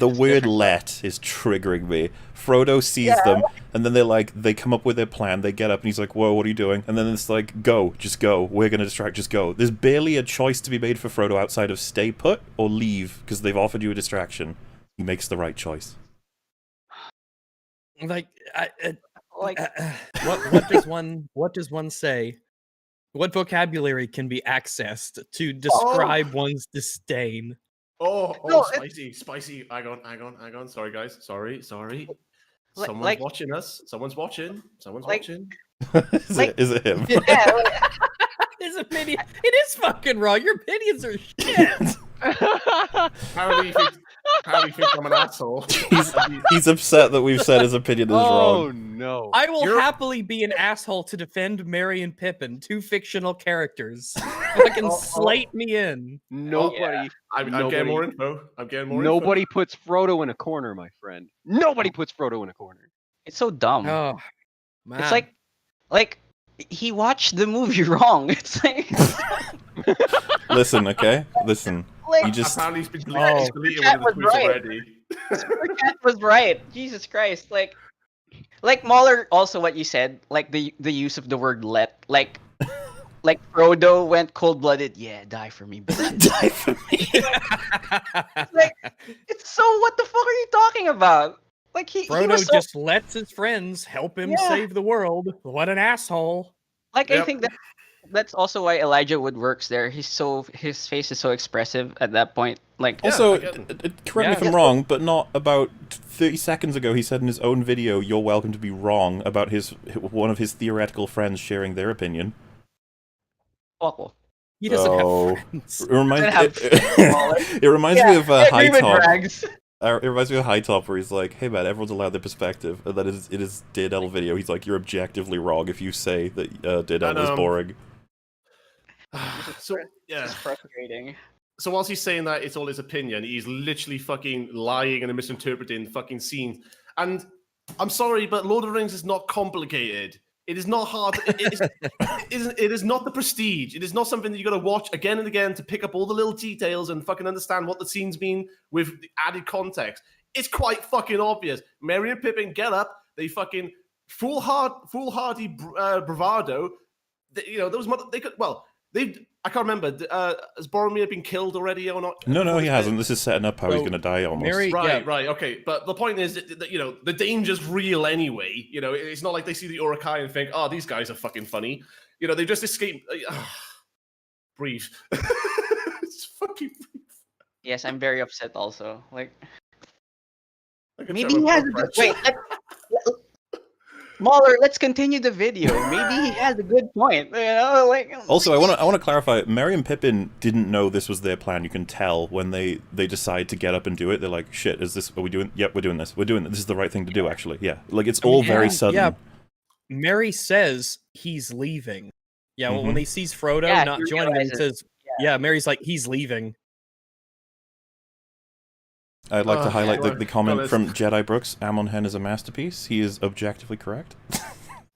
it's word different. let is triggering me. Frodo sees them, and then they come up with their plan, they get up, and he's like, whoa, what are you doing? And then it's like, go, just go, we're gonna distract, just go. There's barely a choice to be made for Frodo outside of stay put or leave, because they've offered you a distraction. He makes the right choice. Like, Like, what does one say? What vocabulary can be accessed to describe one's disdain? No, Spicy. Hang on. Sorry, guys. Sorry. Someone's like- watching us. Someone's watching. like- Is it him? yeah, like, His opinion, it is fucking wrong. Your opinions are shit. How do you think I'm an asshole? He's upset that we've said his opinion is Oh wrong. no! I will happily be an asshole to defend Merry and Pippin, two fictional characters. Fucking slate me in. Nobody. I'm getting more info. Nobody puts Frodo in a corner, my friend. Nobody puts Frodo in a corner. it's so dumb. Oh, man. It's like he watched the movie wrong. It's like Listen, okay? Listen. Like, You just Apparently he's been deleted one Cat of the was tweets right. already. Cat was right. Jesus Christ. Like Mahler, also what you said, like the use of the word let, like Frodo went cold-blooded. Yeah, die for me, bitch. die for me. Like, it's so what the fuck are you talking about? Like he Frodo was so, just lets his friends help him save the world. What an asshole. like I think that's also why Elijah Wood works there. His face is so expressive at that point. Like Also, correct me if I'm wrong, but not about 30 seconds ago he said in his own video, "You're welcome to be wrong," about one of his theoretical friends sharing their opinion. awful. He doesn't So, have friends. It reminds, It it reminds me of High Top. Rags. It reminds me of High Top, where he's like, "Hey man, everyone's allowed their perspective," and then in his Daredevil video, he's like, "You're objectively wrong if you say that Daredevil is boring." So yeah, It's frustrating. So whilst he's saying that it's all his opinion, he's literally fucking lying and misinterpreting fucking scenes. And I'm sorry, but Lord of the Rings is not complicated. It is not hard. It is not the Prestige. It is not something that you got to watch again and again to pick up all the little details and fucking understand what the scenes mean with the added context. It's quite fucking obvious. Merry and Pippin get up. They fucking foolhardy bravado. Those they could. Well, I can't remember. Has Boromir been killed already or not? No, he hasn't. This is setting up how he's going to die almost. Right, okay. But the point is that, the danger's real anyway. It's not like they see the Uruk-hai and think, oh, these guys are fucking funny. They just escape. Breathe. It's fucking breathe. Yes, I'm very upset also. Like maybe he has wait. Mauler, let's continue the video. Maybe he has a good point. Also, I want to clarify. Merry and Pippin didn't know this was their plan. You can tell when they decide to get up and do it. They're like, "Shit, are we doing? Yep, we're doing this. We're doing this. This is the right thing to do." Actually, yeah. Like it's all very sudden. Yeah. Merry says he's leaving. Yeah. Well, when he sees Frodo not joining him, he says, "Yeah." Merry's like, "He's leaving." I'd like to highlight the comment from Jedi Brooks. Amon Hen is a masterpiece. He is objectively correct.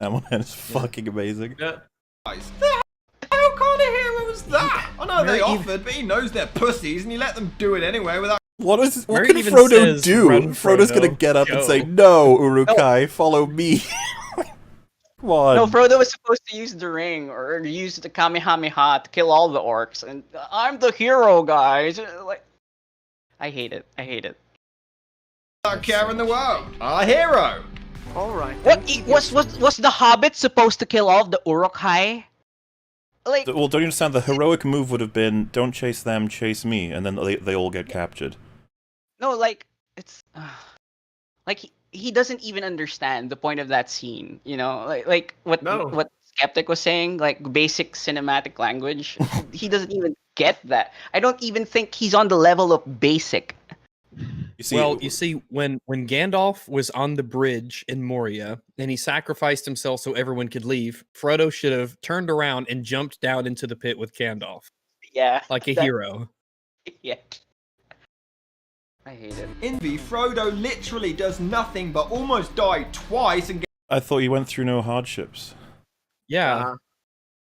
Amon Hen is fucking amazing. Yeah. How kind of hero was that? I know they offered, but he knows they're pussies, and he let them do it anyway without... What can Frodo do? Frodo's gonna get up and say, "No, Uruk-hai, follow me." Come on. No, Frodo was supposed to use the ring or use the Kamehameha to kill all the orcs, and I'm the hero, guys. I hate it. Not care in the world. Our hero. All right. What was the Hobbit supposed to kill all of the Uruk-hai? Well, don't you understand? The heroic move would have been, "Don't chase them, chase me," and then they all get captured. No, it's he doesn't even understand the point of that scene. What Skeptic was saying, like basic cinematic language. He doesn't even get that. I don't even think he's on the level of basic. You see, when Gandalf was on the bridge in Moria and he sacrificed himself so everyone could leave, Frodo should have turned around and jumped down into the pit with Gandalf. Yeah, like a hero. Yeah. I hate it. In V, Frodo literally does nothing but almost die twice and I thought you went through no hardships. Yeah.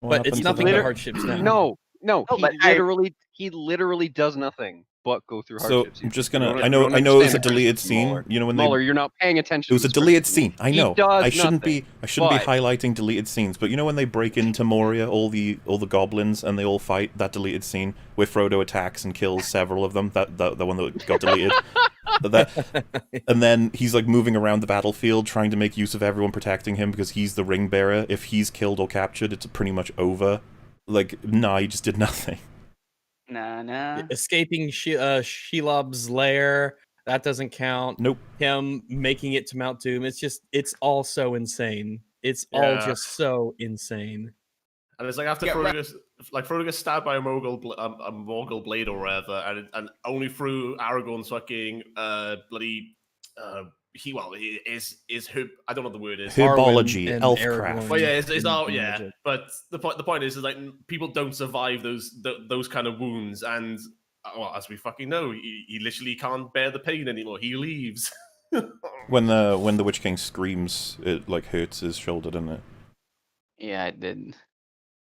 But it's nothing but hardships now. No, he literally does nothing but go through hardships. So I'm just gonna. I know it was a deleted scene. When Muller, you're not paying attention. It was a deleted scene. I know. I shouldn't nothing, be highlighting deleted scenes. But when they break into Moria, all the goblins and they all fight, that deleted scene where Frodo attacks and kills several of them. The one that got deleted. And then he's like moving around the battlefield trying to make use of everyone protecting him because he's the ring bearer. If he's killed or captured, it's pretty much over. He just did nothing. Nah. Escaping Shelob's lair, that doesn't count. Nope. Him making it to Mount Doom, it's all so insane. It's all just so insane. And it's like after Frodo gets stabbed by a Morgul blade or whatever, and only through Aragorn's fucking bloody he is I don't know what the word is. Herbology, elfcraft. But it's not But the point is like people don't survive those kind of wounds, and as we fucking know, he literally can't bear the pain anymore. He leaves. When the Witch King screams, it hurts his shoulder, doesn't it? Yeah, it did.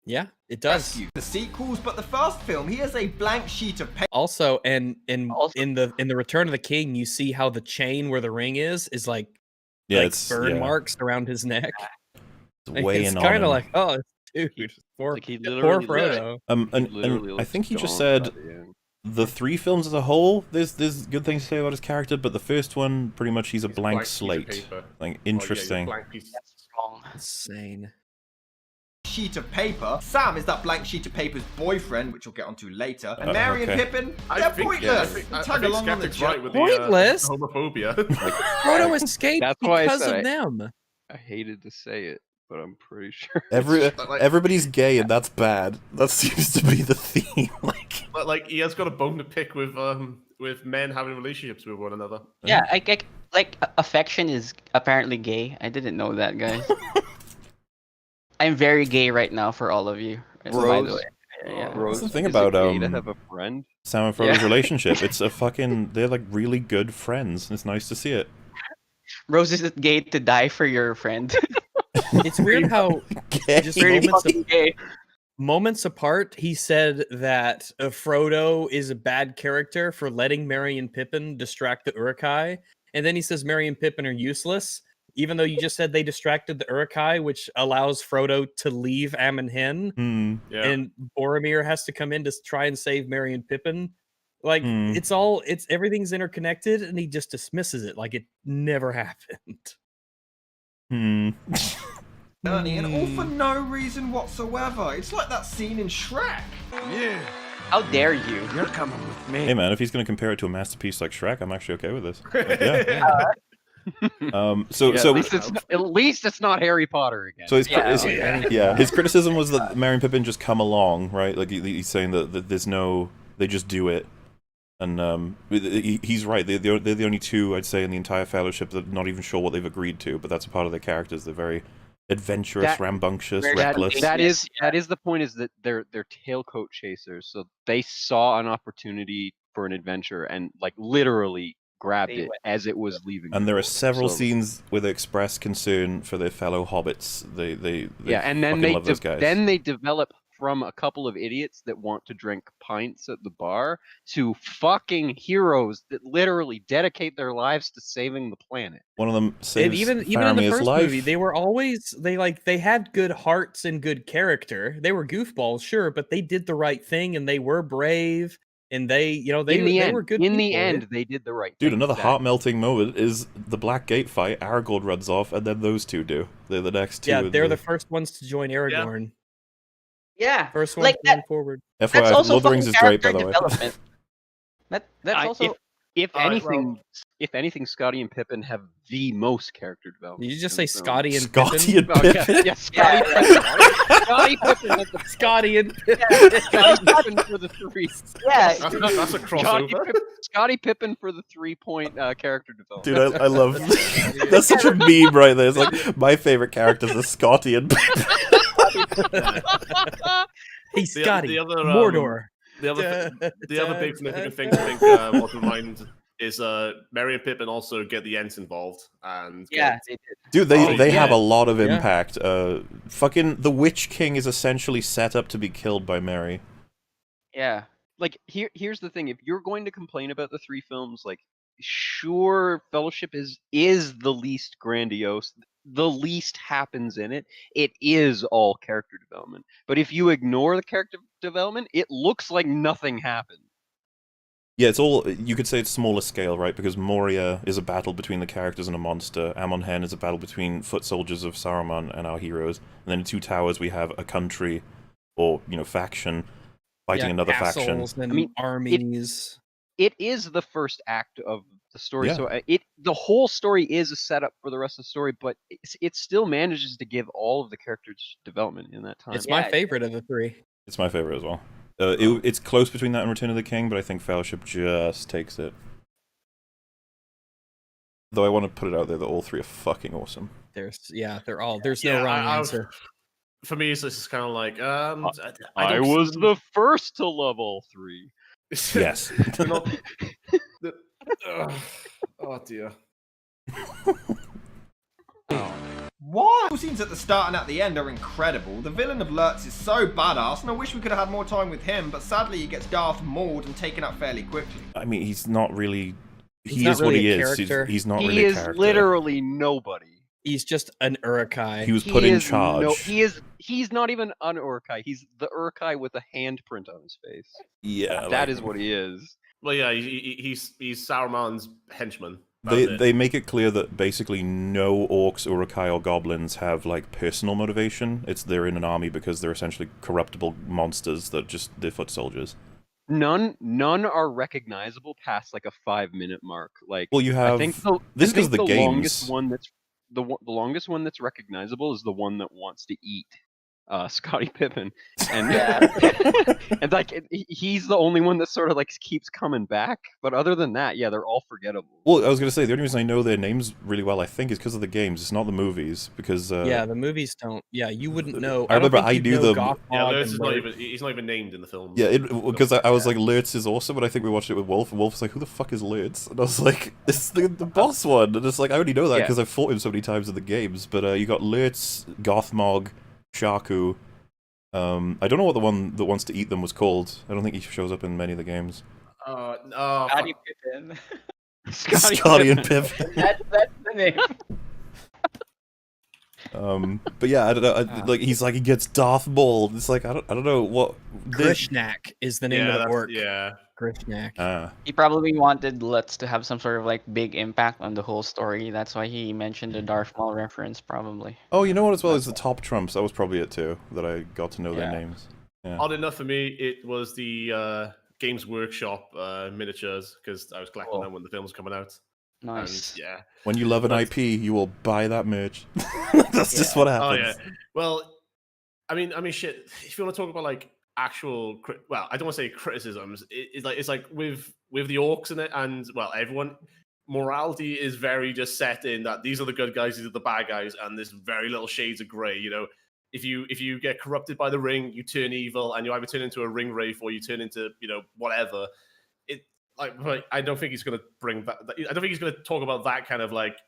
Yeah, it does. The sequels, but the first film, he has a blank sheet of paper. Also, in the Return of the King, you see how the chain where the ring is it's burn marks around his neck. It's kind of like, oh, dude, poor Frodo. And I think he just said the 3 films as a whole, there's good things to say about his character, but the first one, pretty much, he's a blank slate. Interesting. That's wrong. Insane. Sheet of paper. Sam is that blank sheet of paper's boyfriend, which we'll get onto later. And Merry and Pippin, they're pointless. Tag along on the right with pointless. The homophobia. Frodo escaped because of them. I hated to say it, but I'm pretty sure. Everybody's gay, and that's bad. That seems to be the theme. But he has got a bone to pick with men having relationships with one another. Yeah, affection is apparently gay. I didn't know that, guys. I'm very gay right now for all of you. Rose, by the way. That's the thing about to have a friend. Sam and Frodo's relationship. It's they're really good friends. It's nice to see it. Rose, is it gay to die for your friend? It's weird how just Pretty moments, fucking gay. moments apart, he said that Frodo is a bad character for letting Merry and Pippin distract the Uruk-hai, and then he says Merry and Pippin are useless, even though you just said they distracted the Uruk-hai, which allows Frodo to leave Am Hen, and Boromir has to come in to try and save Merry and Pippin. Like it's everything's interconnected, and he just dismisses it like it never happened. And all for no reason whatsoever. It's like that scene in Shrek. Yeah. How dare you? You're coming with me. Hey man, if he's gonna compare it to a masterpiece like Shrek, I'm actually okay with this. Like, yeah. At least it's not Harry Potter again. So his criticism was that Merry and Pippin just come along, right? Like he's saying that there's no, they just do it, and he's right. They're the only two, I'd say, in the entire Fellowship that not even sure what they've agreed to, but that's a part of their characters. They're very adventurous, rambunctious, reckless. That is the point. Is that they're tailcoat chasers, so they saw an opportunity for an adventure and like literally grabbed it as it was leaving. And there are several scenes where they express concern for their fellow hobbits. They and then they develop from a couple of idiots that want to drink pints at the bar to fucking heroes that literally dedicate their lives to saving the planet. One of them saves even in the Faramir's first life. movie, they were always they had good hearts and good character. They were goofballs, sure, but they did the right thing and they were brave. And they were good. In the end, they did the right thing. Dude, another heart-melting moment is the Black Gate fight. Aragorn runs off, and then those two do. They're the next two. Yeah, they're the first ones to join Aragorn. Yeah, first one moving forward. FYI, Lord of the Rings is great, by the way. That's also if anything, Scotty and Pippin have the most character development. Did you just say Scotty and Pippin? Yeah, Scotty Pippin. Scotty Pippin with the Scotty and Scotty Pippin for the three. Yeah, that's a crossover. Scotty Pippin for the 3-point character development. Dude, I love that's such a meme right there. It's like my favorite characters are Scotty and Pippin. Hey, Scotty, the other, Mordor. The other big significant thing I think was in mind is Merry and Pippin also get the Ents involved, and they did. Dude, they have a lot of impact. Fucking the Witch King is essentially set up to be killed by Merry. Yeah, like here's the thing: if you're going to complain about the 3 films, like sure, Fellowship is the least grandiose. The least happens in it. It is all character development. But if you ignore the character development, it looks like nothing happened. Yeah, it's all, you could say it's smaller scale, right? Because Moria is a battle between the characters and a monster. Am Hen is a battle between foot soldiers of Saruman and our heroes. And then in Two Towers we have a country, or, faction, fighting another faction. And armies. It is the first act of the story, so the whole story is a setup for the rest of the story, but it still manages to give all of the characters development in that time. It's my favorite of the 3. It's my favorite as well. It's close between that and Return of the King, but I think Fellowship just takes it. Though I want to put it out there that all 3 are fucking awesome. There's no wrong answer. For me, it's just kind of like I was the first to love all 3. Yes. Oh dear. What? The scenes at the start and at the end are incredible. The villain of Lurtz is so badass, and I wish we could have had more time with him, but sadly he gets Darth Mauled and taken out fairly quickly. I mean, he's not really... He is what he is. He's not really a character. He is literally nobody. He's just an Uruk-hai. He was put in charge. He's not even an Uruk-hai. He's the Uruk-hai with a handprint on his face. Yeah. That is what he is. Well, yeah, he's Saruman's henchman. They make it clear that basically no orcs, Uruk-hai, or goblins have like personal motivation. They're in an army because they're essentially corruptible monsters that they're foot soldiers. None are recognizable past like a 5-minute mark. Like, well, you have the games. Longest one that's the longest one that's recognizable is the one that wants to eat. Scottie Pippen, and Yeah. and like he's the only one that sort of like keeps coming back. But other than that, yeah, they're all forgettable. Well, I was gonna say the only reason I know their names really well, I think, is because of the games. It's not the movies, because yeah, the movies don't. Yeah, you wouldn't know. I remember don't think I you'd knew know them. Gothmog Yeah, Lurtz and is not Lurtz. even. He's not even named in the film. Yeah, because I was like, Lurtz is awesome, but I think we watched it with Wolf, and Wolf was like, who the fuck is Lurtz? And I was like, it's the boss one. And it's like, I already know that because I've fought him so many times in the games. But you got Lurtz, Gothmog, Shaku. I don't know what the one that wants to eat them was called. I don't think he shows up in many of the games. Scottie Pippen. Scotty and Pippen. That's the name. But yeah, I don't know. Like he's like he gets Darth Maul. It's like I don't know what. Krishnak is the name of the orc. Yeah. Krishnak. He probably wanted Lutz to have some sort of like big impact on the whole story. That's why he mentioned the Darth Maul reference, probably. Oh, you know what? As well as the top trumps. That was probably it too. That I got to know their names. Yeah. Odd enough for me, it was the Games Workshop miniatures because I was collecting them when the film was coming out. Nice. And, yeah. When you love an IP, you will buy that merch. That's just what happens. Oh yeah. Well, I mean, shit. If you want to talk about like actual, well, I don't want to say criticisms. It's like with the orcs in it, and well, everyone. Morality is very just set in that these are the good guys, these are the bad guys, and there's very little shades of grey. You know, if you get corrupted by the ring, you turn evil, and you either turn into a ring wraith or you turn into whatever. Like I don't think he's going to bring that. I don't think he's going to talk about that kind of like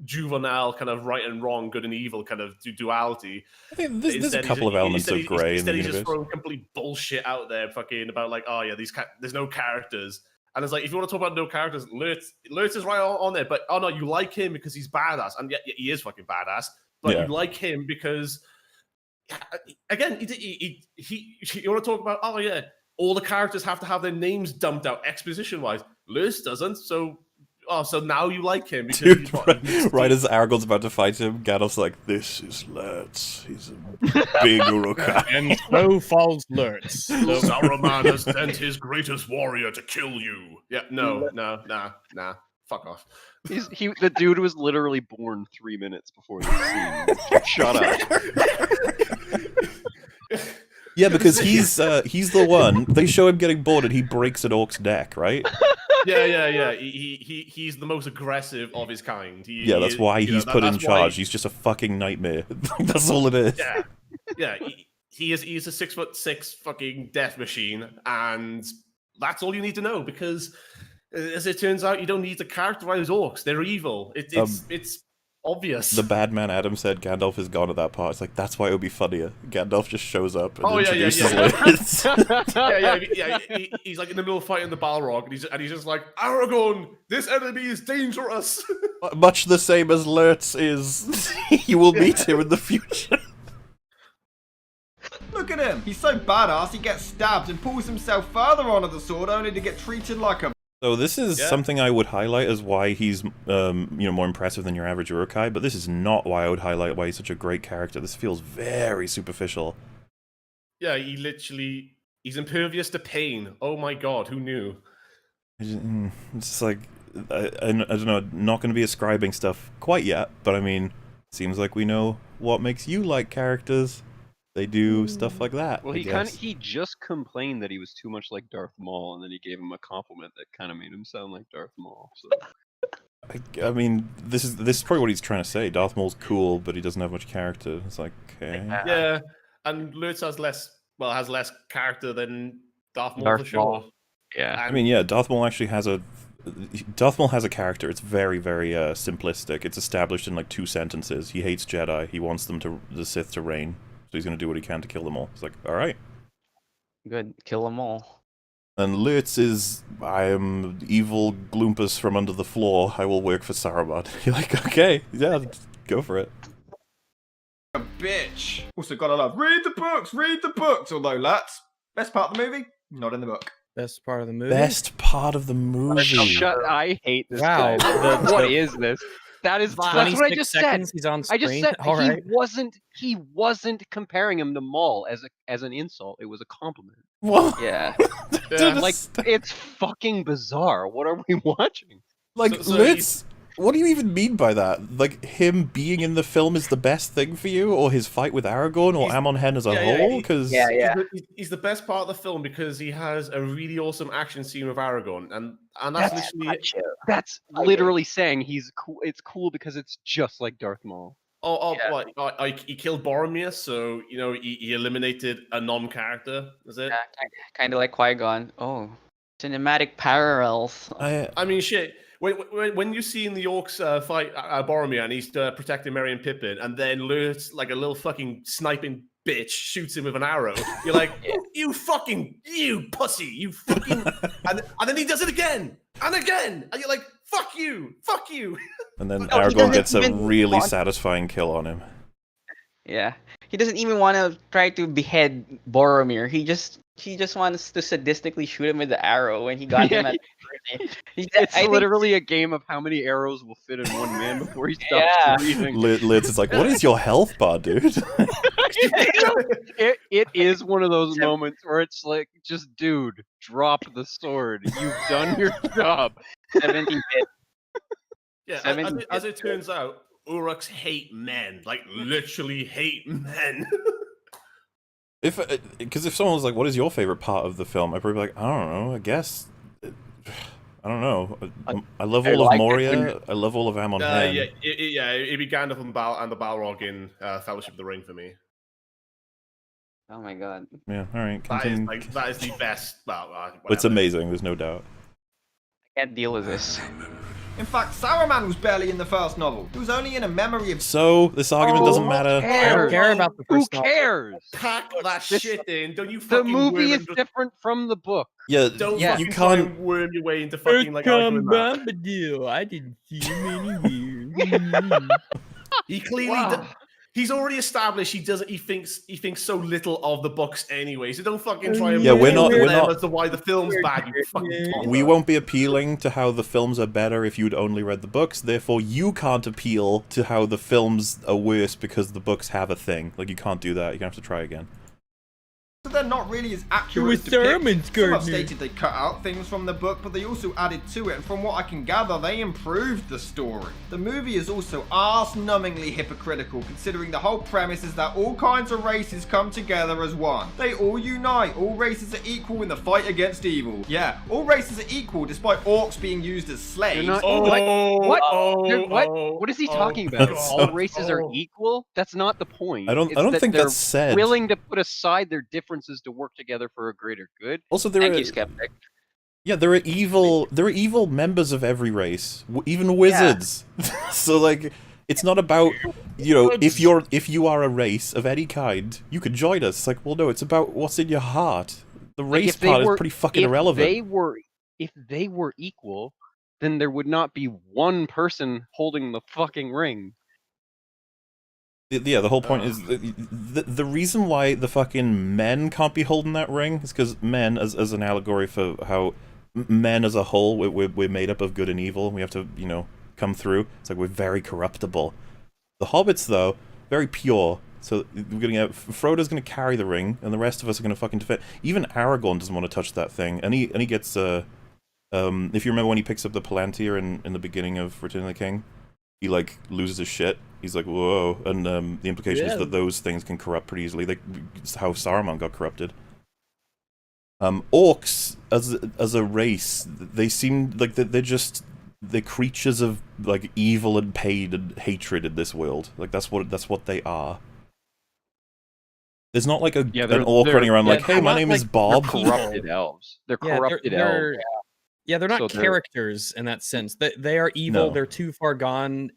juvenile kind of right and wrong, good and evil kind of duality. I think there's a couple of elements of grey in the Instead, he's universe. just throwing complete bullshit out there, fucking about like, oh yeah, there's no characters. And it's like, if you want to talk about no characters, Lurtz is right on there. But oh no, you like him because he's badass, and yeah, he is fucking badass. But you like him because, again, you want to talk about, oh yeah, all the characters have to have their names dumped out exposition-wise. Lurtz doesn't, so now you like him because Dude, he's what, right as Aragorn's about to fight him, Gandalf's like, "This is Lurtz. He's a big Urukai." And so falls Lurtz. Saruman has sent his greatest warrior to kill you. Yeah, no, fuck off. The dude was literally born 3 minutes before the scene. Shut up. Yeah, because he's the one. They show him getting bored and he breaks an orc's neck, right? Yeah. He's the most aggressive of his kind. That's why he's put in charge. He's just a fucking nightmare. That's all it is. Yeah. He's a 6'6" fucking death machine, and that's all you need to know. Because, as it turns out, you don't need to characterize orcs. They're evil. It's obvious. The bad man Adam said Gandalf is gone at that part. It's like, that's why it would be funnier. Gandalf just shows up and introduces Lurtz. He's like in the middle of fighting the Balrog, and he's just like, Aragorn, this enemy is dangerous. Much the same as Lurtz is. You will meet him in the future. Look at him. He's so badass he gets stabbed and pulls himself further onto the sword only to get treated like a... So this is something I would highlight as why he's more impressive than your average Urukai, but this is not why I would highlight why he's such a great character. This feels very superficial. Yeah, he's impervious to pain. Oh my god, who knew? It's just like, I don't know, not going to be ascribing stuff quite yet, but I mean, seems like we know what makes you like characters. They do stuff like that. Well, he just complained that he was too much like Darth Maul, and then he gave him a compliment that kind of made him sound like Darth Maul. So. I mean, this is probably what he's trying to say. Darth Maul's cool, but he doesn't have much character. It's like, okay. Yeah, and Lurtz has less character than Darth Maul for sure. Yeah. I mean, yeah, Darth Maul actually has a character. It's very, very simplistic. It's established in like 2 sentences. He hates Jedi. He wants the Sith to reign. So he's going to do what he can to kill them all. It's like, all right. Good, kill them all. And Lurtz is, I am evil Gloompas from under the floor. I will work for Saruman. You're like, okay, yeah, go for it. A bitch. Also gotta love, read the books. Although, lads, best part of the movie, not in the book. Best part of the movie? Best part of the movie. I hate this guy. What is this? That's what I just said. He's on screen. I just said all right. he wasn't comparing him to Maul as an insult. It was a compliment. What? Yeah. Like, it's fucking bizarre. What are we watching? Like, Lurtz What do you even mean by that? Like, him being in the film is the best thing for you, or his fight with Aragorn, or Amon Hen as a whole? Because he's the best part of the film because he has a really awesome action scene with Aragorn, and that's literally that's literally saying he's cool. It's cool because it's just like Darth Maul. He killed Boromir, so you know he eliminated a non-character. Is it? Yeah, kind of like Qui-Gon. Oh, cinematic parallels. I mean, shit. When you see in the orcs fight Boromir and he's protecting Merry and Pippin, and then Lurtz, like a little fucking sniping bitch, shoots him with an arrow, you're like, you pussy, you fucking... and then he does it again, and again, and you're like, fuck you. And then Aragorn gets a really satisfying kill on him. Yeah. He doesn't even want to try to behead Boromir. He just wants to sadistically shoot him with the arrow when he got him at It's literally a game of how many arrows will fit in one man before he stops breathing. Liz is like, what is your health bar, dude? It is one of those moments where it's like, just dude, drop the sword. You've done your job. 17-bit. Yeah, as it turns out, Uruks hate men. Like, literally hate men. Because if someone was like, what is your favorite part of the film? I'd probably be like, I don't know, I guess... I don't know. I love all of Moria. I love all of Amon Hen. It'd be Gandalf and the Balrog in Fellowship of the Ring for me. Oh my god. Yeah, alright. That is the best. It's amazing, there's no doubt. I can't deal with this. In fact, Saruman was barely in the first novel. He was only in a memory of... So, this argument doesn't matter. I don't care about the first novel. Who cares? Pack that shit in. Don't you The fucking movie is different from the book. Yeah, you can't worm your way into fucking like arguing that. I didn't see him anywhere. He clearly he's already established he thinks so little of the books anyway. So don't fucking try and we're not as to why the film's bad. You fucking we won't be appealing to how the films are better if you'd only read the books. Therefore, you can't appeal to how the films are worse because the books have a thing. Like, you can't do that. You're gonna have to try again. So they're not really as accurate as depicted. Some have stated they cut out things from the book, but they also added to it, and from what I can gather, they improved the story. The movie is also arse-numbingly hypocritical, considering the whole premise is that all kinds of races come together as one. They all unite, all races are equal in the fight against evil. Yeah, all races are equal despite orcs being used as slaves. What is he talking about? All races are equal? That's not the point. I don't think that's said. Willing to put aside their differences to work together for a greater good. Also, Thank you, Skeptic. Yeah, there are evil members of every race, even wizards. So like, it's not about, you know, if you are a race of any kind, you can join us. It's like, well, no, it's about what's in your heart. The race part is pretty fucking irrelevant. If they were equal, then there would not be one person holding the fucking ring. Yeah, the whole point is the reason why the fucking men can't be holding that ring is because men, as an allegory for how men as a whole, we're made up of good and evil, and we have to, you know, come through. It's like we're very corruptible. The hobbits, though, very pure. So we're gonna get Frodo's gonna carry the ring, and the rest of us are gonna fucking defend. Even Aragorn doesn't want to touch that thing, and he gets if you remember when he picks up the Palantir in the beginning of Return of the King, he like loses his shit. He's like, whoa, and the implication is that those things can corrupt pretty easily. It's how Saruman got corrupted. Orcs, as a race, they seem like they're creatures of like evil and pain and hatred in this world. Like that's what they are. There's not like an orc running around like, hey, my name is Bob. They're corrupted elves. They're corrupted elves. Yeah, they're not characters in that sense. They are evil. No. They're too far gone.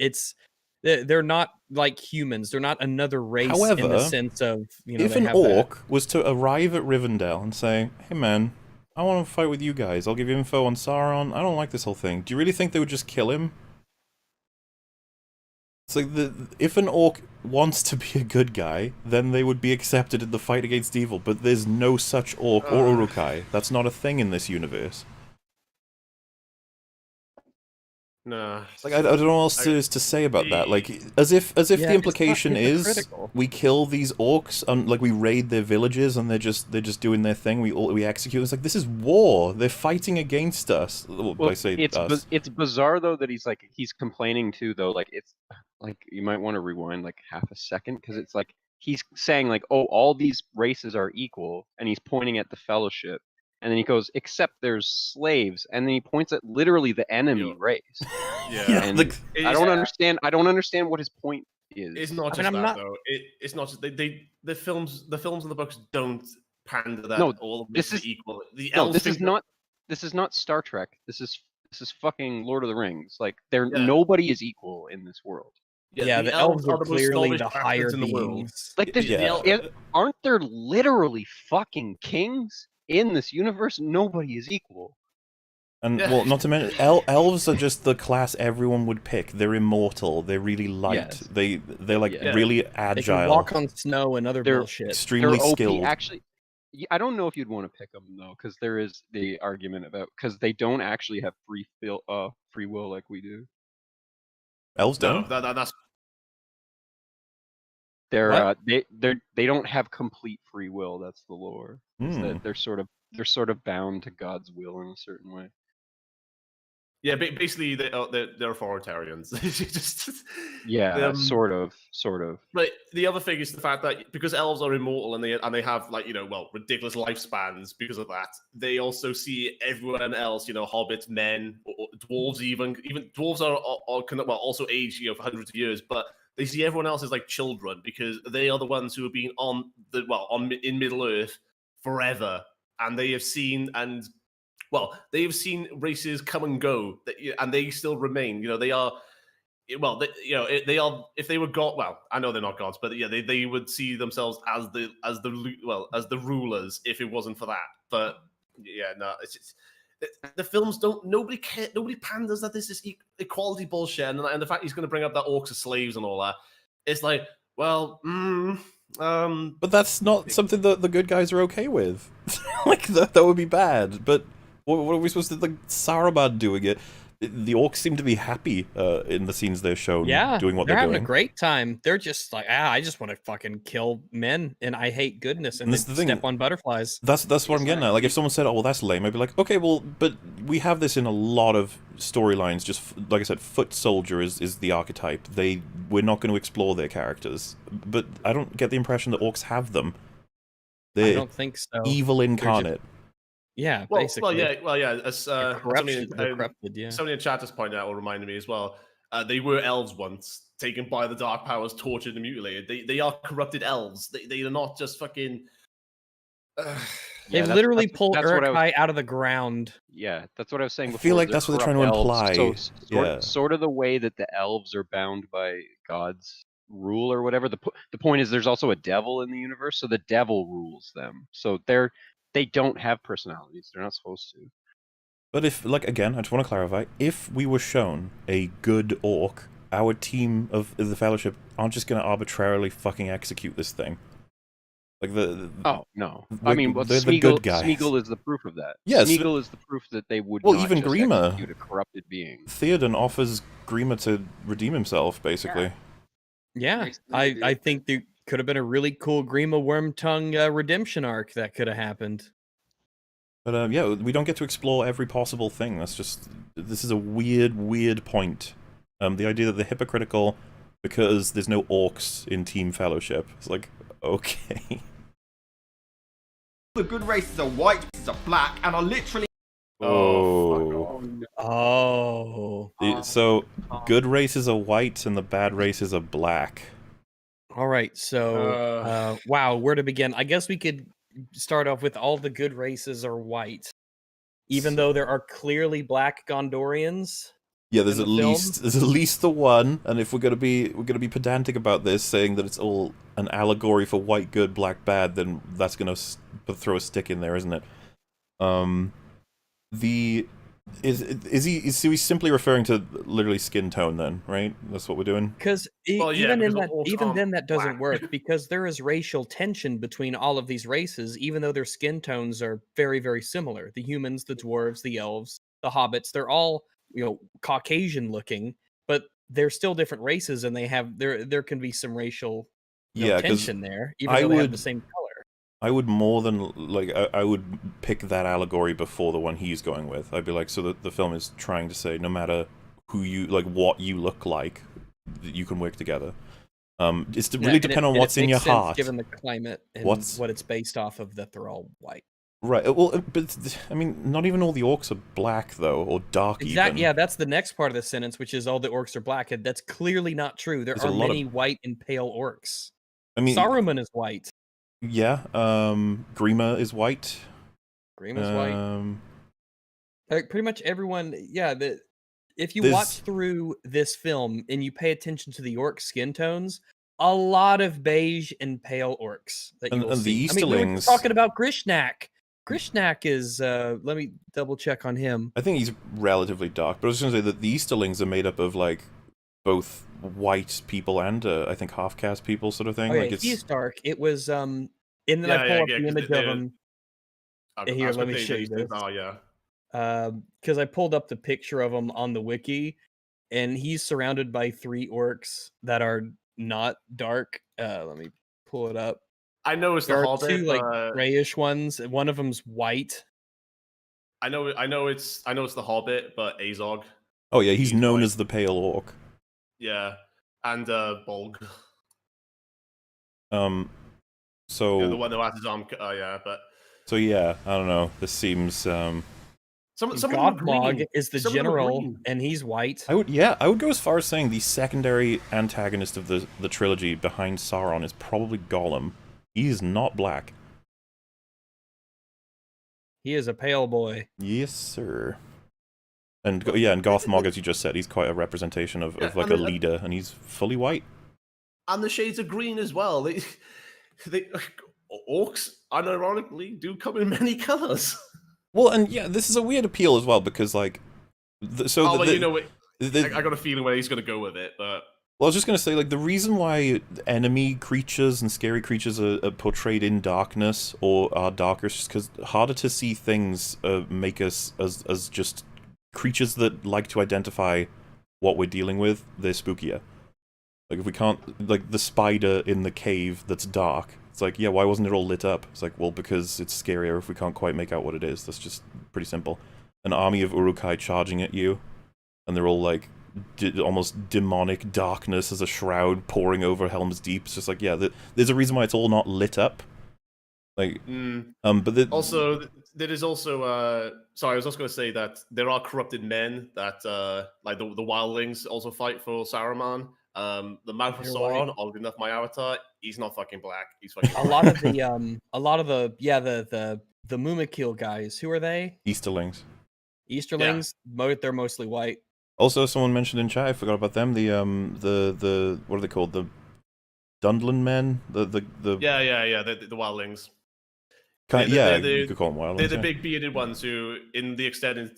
They're not like humans. They're not another race. However, in the sense of, you know, if an orc was to arrive at Rivendell and say, "Hey man, I want to fight with you guys. I'll give you info on Sauron. I don't like this whole thing." Do you really think they would just kill him? It's like if an orc wants to be a good guy, then they would be accepted in the fight against evil. But there's no such orc or Uruk-hai. That's not a thing in this universe. No. Like I don't know what else to say about that. Like as if the implication is we kill these orcs and like we raid their villages and they're just doing their thing. We execute. It's like this is war. They're fighting against us. Well, I say us. It's bizarre though that he's complaining too though. Like it's like you might want to rewind like half a second because it's like he's saying like, oh, all these races are equal, and he's pointing at the Fellowship. And then he goes, except there's slaves, and then he points at literally the enemy race. Yeah, and like, I don't understand. I don't understand what his point is. It's not just that though. It's not just the films and the books don't pander that all of this is equal. The elves this is not Star Trek. This is fucking Lord of the Rings. Like nobody is equal in this world. Yeah, the elves are clearly the higher beings. Like, aren't there literally fucking kings in this universe? Nobody is equal. And well, not to mention, elves are just the class everyone would pick. They're immortal. They're really light. Yes. They're like really agile. They can walk on snow and other bullshit. Extremely skilled. Actually, I don't know if you'd want to pick them though, because there is the argument about because they don't actually have free will like we do. Elves don't. No, that's. They don't have complete free will. That's the lore. That they're sort of bound to God's will in a certain way. Yeah, basically they're authoritarians. Sort of. But the other thing is the fact that because elves are immortal and they have like ridiculous lifespans because of that, they also see everyone else, hobbits, men, or dwarves, even dwarves are also age for hundreds of years, but they see everyone else as like children because they are the ones who have been in Middle Earth forever, and they have seen races come and go, and they still remain. They are. They are. If they were god, I know they're not gods, but they would see themselves as the rulers if it wasn't for that. But it's just the films don't. Nobody panders that this is equality bullshit, and the fact he's going to bring up that orcs are slaves and all that. It's like, well, but that's not something that the good guys are okay with. Like that would be bad. But what are we supposed to like Saruman doing it? The orcs seem to be happy in the scenes they're shown doing what they're doing. They're having a great time. They're just like, I just want to fucking kill men, and I hate goodness, and then step on butterflies. That's what I'm getting at. Like, if someone said, oh, well, that's lame, I'd be like, okay, well, but we have this in a lot of storylines. Just, like I said, foot soldier is the archetype. We're not going to explore their characters. But I don't get the impression that orcs have them. I don't think so. Evil incarnate. Yeah, basically. As somebody in the chat just pointed out or reminded me as well, they were elves once, taken by the Dark Powers, tortured and mutilated. They are corrupted elves. They are not just fucking... They literally pulled Uruk-hai out of the ground. Yeah, that's what I was saying before. I feel like that's what they're trying to imply. Sort of the way that the elves are bound by God's rule or whatever. The point is there's also a devil in the universe, so the devil rules them. So they don't have personalities. They're not supposed to. But if, again, I just want to clarify, if we were shown a good orc, our team of the Fellowship aren't just going to arbitrarily fucking execute this thing. Like oh, no. They're the good guys. Smeagol is the proof of that. Yeah, Smeagol is the proof that they would not even just Grima, execute a corrupted being. Theoden offers Grima to redeem himself, basically. Yeah, I think there could have been a really cool Grima Wormtongue redemption arc that could have happened. But we don't get to explore every possible thing. This is a weird point. The idea that they're hypocritical because there's no orcs in Team Fellowship. It's like, okay. The good races are white, races are black, and are literally... So, good races are white and the bad races are black. Alright, so, wow, where to begin? I guess we could start off with all the good races are white. Even though there are clearly black Gondorians. Yeah, there's at least the one, and if we're gonna be pedantic about this, saying that it's all an allegory for white good, black bad, then that's gonna throw a stick in there, isn't it? Is he simply referring to literally skin tone then, right? That's what we're doing? Because even then that doesn't work, because there is racial tension between all of these races, even though their skin tones are very, very similar. The humans, the dwarves, the elves, the hobbits, they're all Caucasian looking, but they're still different races, and they have there can be some racial tension there, even though they have the same color. I would more than I would pick that allegory before the one he's going with. I'd be like, so the film is trying to say no matter who you what you look like, you can work together. It's really depend on what's in your heart, given the climate and what it's based off of, that they're all white. Right. Well, but I mean, not even all the orcs are black though, or dark. Exactly. Yeah, that's the next part of the sentence, which is all the orcs are black, and that's clearly not true. There are many white and pale orcs. I mean, Saruman is white. Yeah. Grima is white. Grima's white. Like pretty much everyone. Yeah. If you watch through this film and you pay attention to the orc skin tones, a lot of beige and pale orcs that you will see. The Easterlings. We were talking about Grishnak. Grishnak is, let me double check on him. I think he's relatively dark, but I was going to say that the Easterlings are made up of, like, both white people and, I think, half-caste people sort of thing. Okay, he is dark. It was, and then I pull up the image of him. Here, let me show you this. Oh, yeah. Because I pulled up the picture of him on the wiki, and he's surrounded by 3 orcs that are not dark. Let me pull it up. I know it's the Hobbit. There are 2 like grayish ones. One of them's white. I know it's the Hobbit, but Azog. Oh yeah, he's known as the Pale Orc. Yeah, and Bolg. So the one who has his arm. Yeah, but. So yeah, I don't know. This seems. Gothmog is the general, and he's white. I would go as far as saying the secondary antagonist of the trilogy behind Sauron is probably Gollum. He is not black. He is a pale boy. Yes, sir. And and Gothmog, as you just said, he's quite a representation of like a leader, and he's fully white. And the shades of green as well. They orcs, unironically, do come in many colors. Well, and yeah, this is a weird appeal as well because, like, I got a feeling where he's going to go with it, but. Well, I was just going to say, like, the reason why enemy creatures and scary creatures are portrayed in darkness or are darker is just because harder to see things make us as just creatures that like to identify what we're dealing with. They're spookier. Like, if we can't, like, the spider in the cave that's dark. It's like, yeah, why wasn't it all lit up? It's like, well, because it's scarier if we can't quite make out what it is. That's just pretty simple. An army of Uruk-hai charging at you, and they're all, like, almost demonic darkness as a shroud pouring over Helm's Deep. It's just like, yeah, there's a reason why it's all not lit up. Like, but also, there is also, sorry, I was also going to say that there are corrupted men that, like, the wildlings also fight for Saruman. The mouth of Sauron, oddly enough, my avatar, he's not fucking black. He's fucking a lot of the Mumakil guys. Who are they? Easterlings. Easterlings. Yeah. They're mostly white. Also, someone mentioned in chat, I forgot about them. The what are they called? The Dundland men. The the wildlings. You could call them wildlings. They're the big bearded ones who, in the extended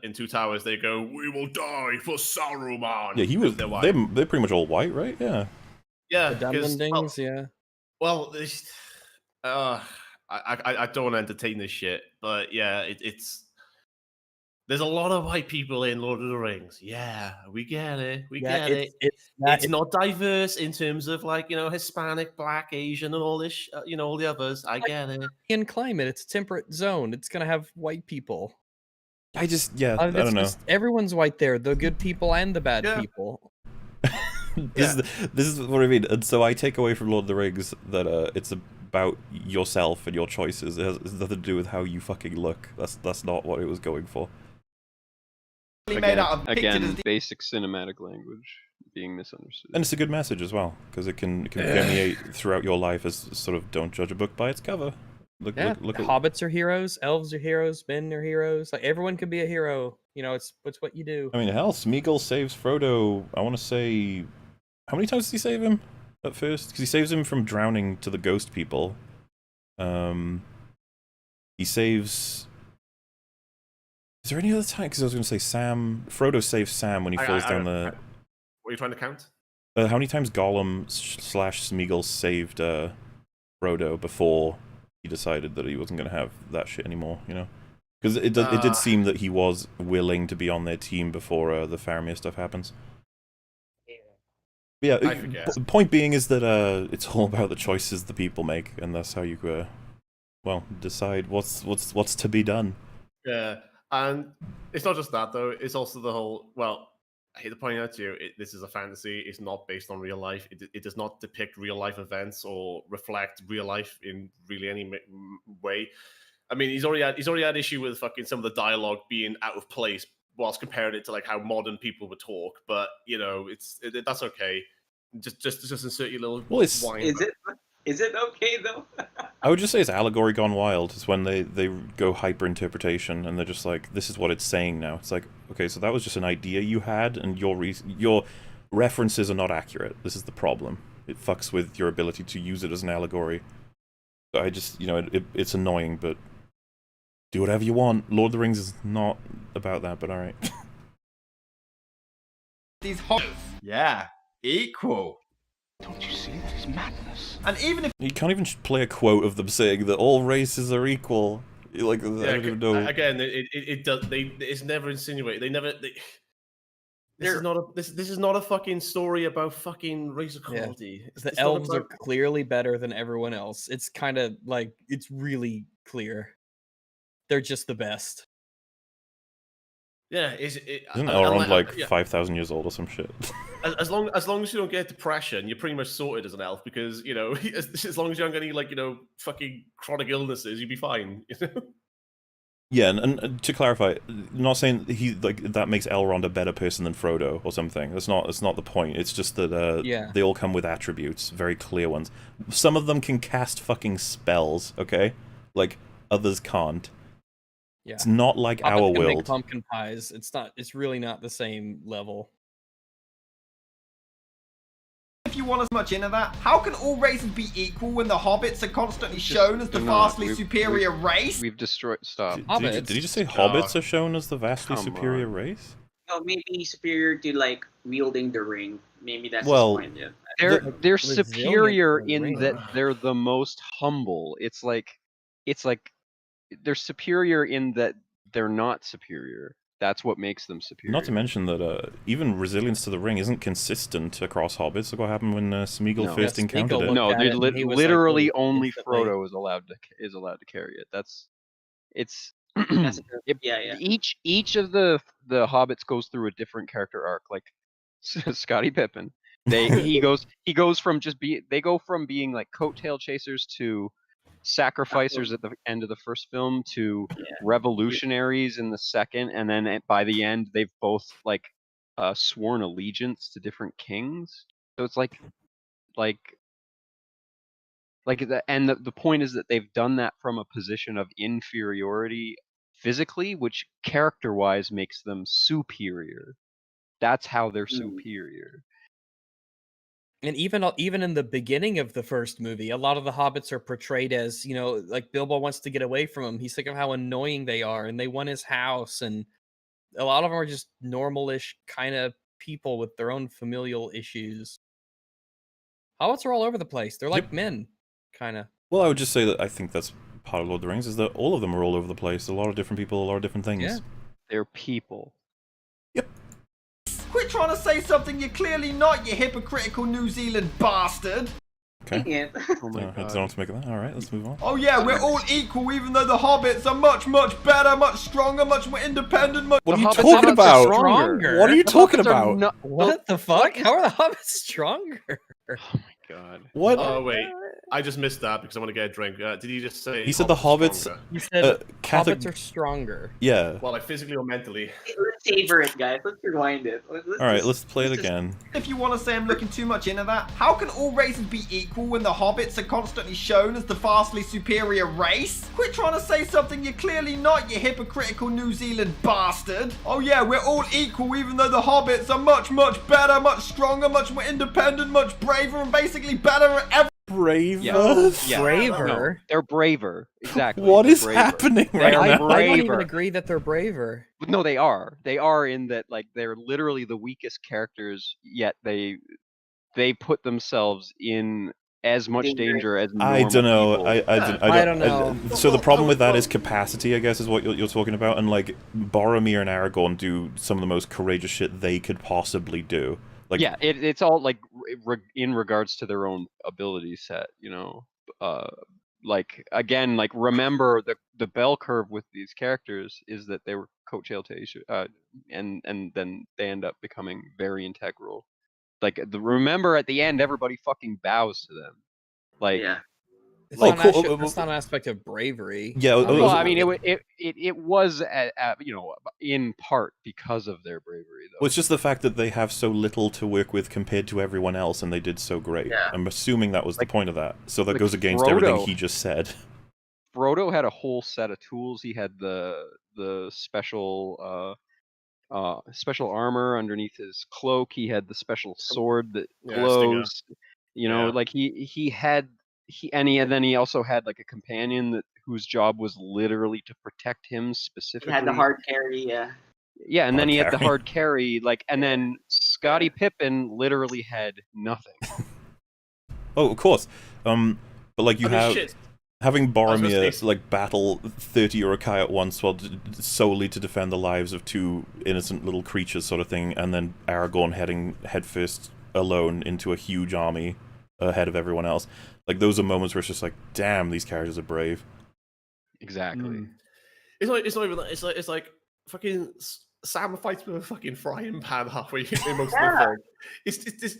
in Two Towers, they go, "We will die for Saruman." Yeah, he was. They're pretty much all white, right? Yeah. Yeah, the Dunlandings. Yeah. Well, I don't want to entertain this shit, but yeah, it's. There's a lot of white people in Lord of the Rings. Yeah, we get it. We get it. It's not diverse in terms of, like, Hispanic, Black, Asian, and all this, all the others. I get it. In climate, it's a temperate zone. It's gonna have white people. I don't know. Everyone's white there. The good people and the bad people. This is what I mean. And so I take away from Lord of the Rings that it's about yourself and your choices. It has nothing to do with how you fucking look. That's not what it was going for. Again, basic cinematic language being misunderstood. And it's a good message as well, because it can permeate throughout your life as sort of, don't judge a book by its cover. Look hobbits are heroes, elves are heroes, men are heroes. Like, everyone can be a hero. It's what you do. I mean, hell, Smeagol saves Frodo, I want to say... How many times does he save him at first? Because he saves him from drowning to the ghost people. He saves... Is there any other time? Because I was going to say Frodo saves Sam when he falls down the... What are you trying to count? How many times Gollum / Smeagol saved Frodo before he decided that he wasn't going to have that shit anymore, Because it did seem that he was willing to be on their team before the Faramir stuff happens. Yeah, point being is that it's all about the choices the people make, and that's how you well, decide what's to be done. Yeah, and it's not just that though. It's also the whole. Well, I hate to point out to you, this is a fantasy. It's not based on real life. It does not depict real life events or reflect real life in really any way. I mean, he's already had issue with fucking some of the dialogue being out of place, whilst comparing it to like how modern people would talk. But you know, that's okay. Just insert your little. Well, wine. Is it okay though? I would just say it's allegory gone wild. It's when they go hyper interpretation and they're just like, this is what it's saying now. It's like, okay, so that was just an idea you had, and your references are not accurate. This is the problem. It fucks with your ability to use it as an allegory. I just, it's annoying, but do whatever you want. Lord of the Rings is not about that, but alright. These hobbits, yeah, equal. Don't you see this is madness? And even if you can't even play a quote of them saying that all races are equal. Like, I don't even know. Again, it does. It's never insinuated. This is not a fucking story about fucking race equality. Yeah. The elves are clearly better than everyone else. It's kind of like, it's really clear. They're just the best. Yeah, isn't Elrond like 5,000 years old or some shit? As long as you don't get depression, you're pretty much sorted as an elf, because as long as you don't get any fucking chronic illnesses, you'd be fine. Yeah, and to clarify, I'm not saying that makes Elrond a better person than Frodo or something. That's not the point. It's just that they all come with attributes, very clear ones. Some of them can cast fucking spells, okay? Like others can't. Yeah. It's not like Hobbits our can make world. Pumpkin pies. It's really not the same level. if you want as much into that, how can all races be equal when the hobbits are constantly shown as the vastly superior race? We've destroyed. Stop. Did you just say hobbits are shown as the vastly superior race? No, maybe superior to like wielding the ring. Maybe that's well, his point. Yeah. They're superior in that they're the most humble. It's like they're superior in that they're not superior. That's what makes them superior. Not to mention that even resilience to the ring isn't consistent across hobbits. Look what happened when Smeagol first encountered it. No, literally only Frodo is allowed to carry it. It's Each of the hobbits goes through a different character arc. Like Scottie Pippen, they go from being like coattail chasers to sacrificers at the end of the first film to revolutionaries in the second, and then by the end they've both sworn allegiance to different kings. So it's the point is that they've done that from a position of inferiority physically, which character-wise makes them superior. That's how they're superior. And even in the beginning of the first movie, a lot of the hobbits are portrayed as, like Bilbo wants to get away from them. He's sick of how annoying they are, and they want his house. And a lot of them are just normal-ish kind of people with their own familial issues. Hobbits are all over the place. They're like men, kind of. Well, I would just say that I think that's part of Lord of the Rings, is that all of them are all over the place. A lot of different people, a lot of different things. Yeah. They're people. Yep. Quit trying to say something you're clearly not, you hypocritical New Zealand bastard! Okay. Oh my I don't know what to make of that. Alright, let's move on. Oh yeah, we're all equal, even though the hobbits are much, much better, much stronger, much more independent, much... What are you talking about? Stronger. What are you talking about? What the fuck? How are the hobbits stronger? Oh my god. What? Oh wait, I just missed that because I want to get a drink. Did he just say? He said the hobbits. He said hobbits are stronger. Yeah. Well, like physically or mentally. Let's savor it, guys. Let's rewind it. Alright, let's play it again. If you want to say I'm looking too much into that, how can all races be equal when the hobbits are constantly shown as the vastly superior race? Quit trying to say something you're clearly not, you hypocritical New Zealand bastard! Oh yeah, we're all equal, even though the hobbits are much, much better, much stronger, much more independent, much braver, and basically better at everything. Braver? Yeah. Braver? No, they're braver. Exactly. What is braver. happening right now? I don't even agree that they're braver. No, they are. They are in that they're literally the weakest characters, yet they put themselves in as much danger as normal I don't know. people. I don't know. So the problem with that is capacity, I guess, is what you're talking about. And like Boromir and Aragorn do some of the most courageous shit they could possibly do. Like, yeah, it's all like in regards to their own ability set, you know. Like again, like remember the bell curve with these characters is that they were coattail to and then they end up becoming very integral. Like remember at the end, everybody fucking bows to them. Like, yeah. It's Oh, not cool. that's not an aspect of bravery. Yeah, well, I mean, it was you know, in part because of their bravery, though. Well, it's just the fact that they have so little to work with compared to everyone else, and they did so great. Yeah. I'm assuming that was the point of that. So that like goes against Frodo. everything he just said. Frodo had a whole set of tools. He had the special special armor underneath his cloak. He had the special sword that glows. You know, like he had and then he also had like a companion whose job was literally to protect him specifically. He had the hard carry, yeah. Yeah, and then he had the carry. hard carry, like, and then Scottie Pippen literally had nothing. Oh, of course. But like you have shit. having Boromir say- like battle 30 Uruk-hai at once, while solely to defend the lives of two innocent little creatures, sort of thing, and then Aragorn heading headfirst alone into a huge army ahead of everyone else. Like those are moments where it's just like, damn, these characters are brave. Exactly. It's not even that. It's like fucking Sam fights with a fucking frying pan halfway in most of the film. It's just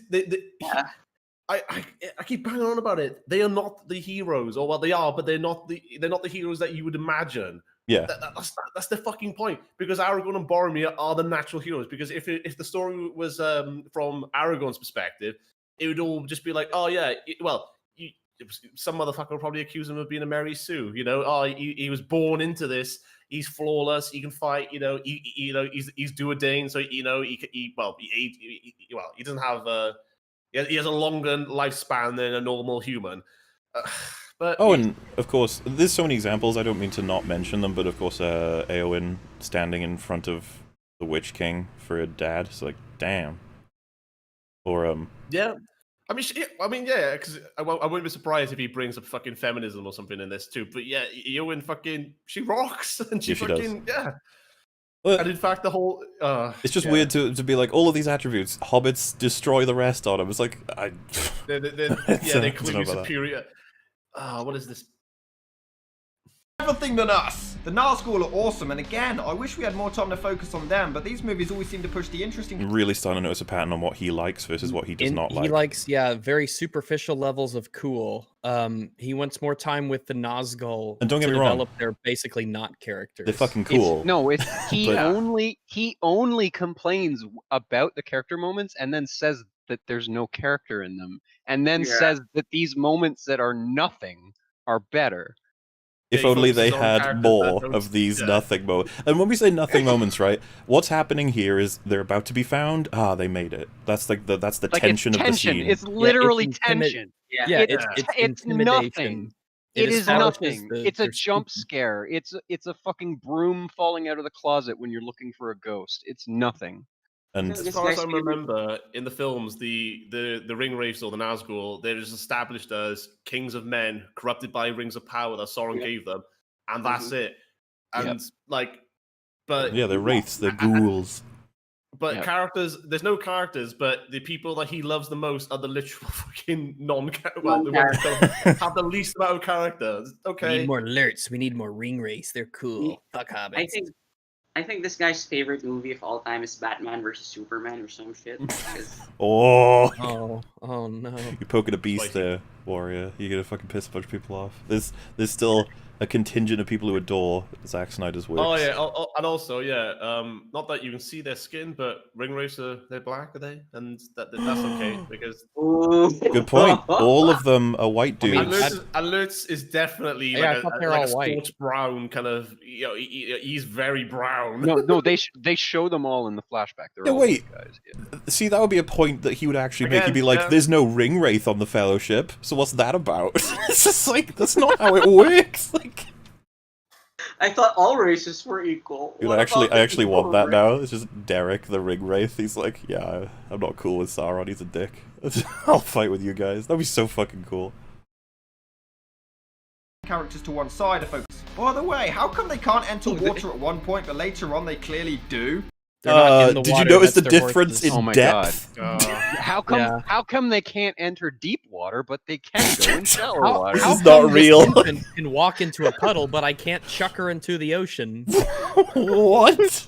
I keep banging on about it. They are not the heroes, or well, they are, but they're not the heroes that you would imagine. Yeah, that's the fucking point. Because Aragorn and Boromir are the natural heroes. Because if the story was from Aragorn's perspective, it would all just be like, oh yeah, some motherfucker will probably accuse him of being a Mary Sue. You know, oh, he was born into this. He's flawless. He can fight. You know, he's Duodain. So you know, he doesn't have he has a longer lifespan than a normal human. But and of course, there's so many examples. I don't mean to not mention them, but of course, Eowyn standing in front of the Witch King for a dad. It's like, damn. Or yeah. Yeah, because I wouldn't be surprised if he brings up fucking feminism or something in this too. But yeah, Eowyn fucking, she rocks, and she fucking does. yeah. Well, and in fact, the whole it's just weird to be like, all of these attributes, hobbits destroy the rest on them. It's like they're clearly superior. What is this? Thing than us. The Nazgul are awesome, and again, I wish we had more time to focus on them, but these movies always seem to push the interesting... I'm really starting to notice a pattern on what he likes versus what he does not like. He likes, very superficial levels of cool. He wants more time with the Nazgul and don't get to me wrong, develop their basically not characters. They're fucking cool. He only complains about the character moments and then says that there's no character in them, and then says that these moments that are nothing are better. If only they had more of these nothing moments. And when we say nothing moments, right? What's happening here is they're about to be found. They made it. That's like the tension of the scene. It's literally tension. It's nothing. It is nothing. It's a jump scare. It's a fucking broom falling out of the closet when you're looking for a ghost. It's nothing. And as far as I remember, in the films, the ring wraiths or the Nazgul, they're just established as kings of men corrupted by rings of power that Sauron gave them, and that's it. And but they're wraiths, they're ghouls. But characters, there's no characters, but the people that he loves the most are the literal fucking the ones that have the least amount of characters. Okay, we need more alerts. We need more ring wraiths. They're cool. Fuck hobbits. I think this guy's favorite movie of all time is Batman versus Superman or some shit. Oh no! You're poking a beast there, Warrior. You're gonna fucking piss a bunch of people off. There's still a contingent of people who adore Zack Snyder's works. Oh yeah, and also not that you can see their skin, but ring wraiths they're black, are they? And that's okay because. Good point. All of them are white dudes. Lutz is definitely a scorched brown kind of. You know, he's very brown. No, they show them all in the flashback. They're all wait. Guys. Yeah. See, that would be a point that he would actually make. He'd be like, "There's no ring wraith on the Fellowship, so what's that about?" It's just like that's not how it works. Like, I thought all races were equal. Dude, What I about the actually want evil that race? now. It's just Derek, the ring wraith. He's like, yeah, I'm not cool with Sauron. He's a dick. I'll fight with you guys. That'd be so fucking cool. Characters to one side are focused. By the way, how come they can't enter water at one point, but later on they clearly do? Did you notice the difference in Oh my depth? god. How come? Yeah. How come they can't enter deep water, but they can go in shallow water? This How is not come real. This infant can walk into a puddle, but I can't chuck her into the ocean? What?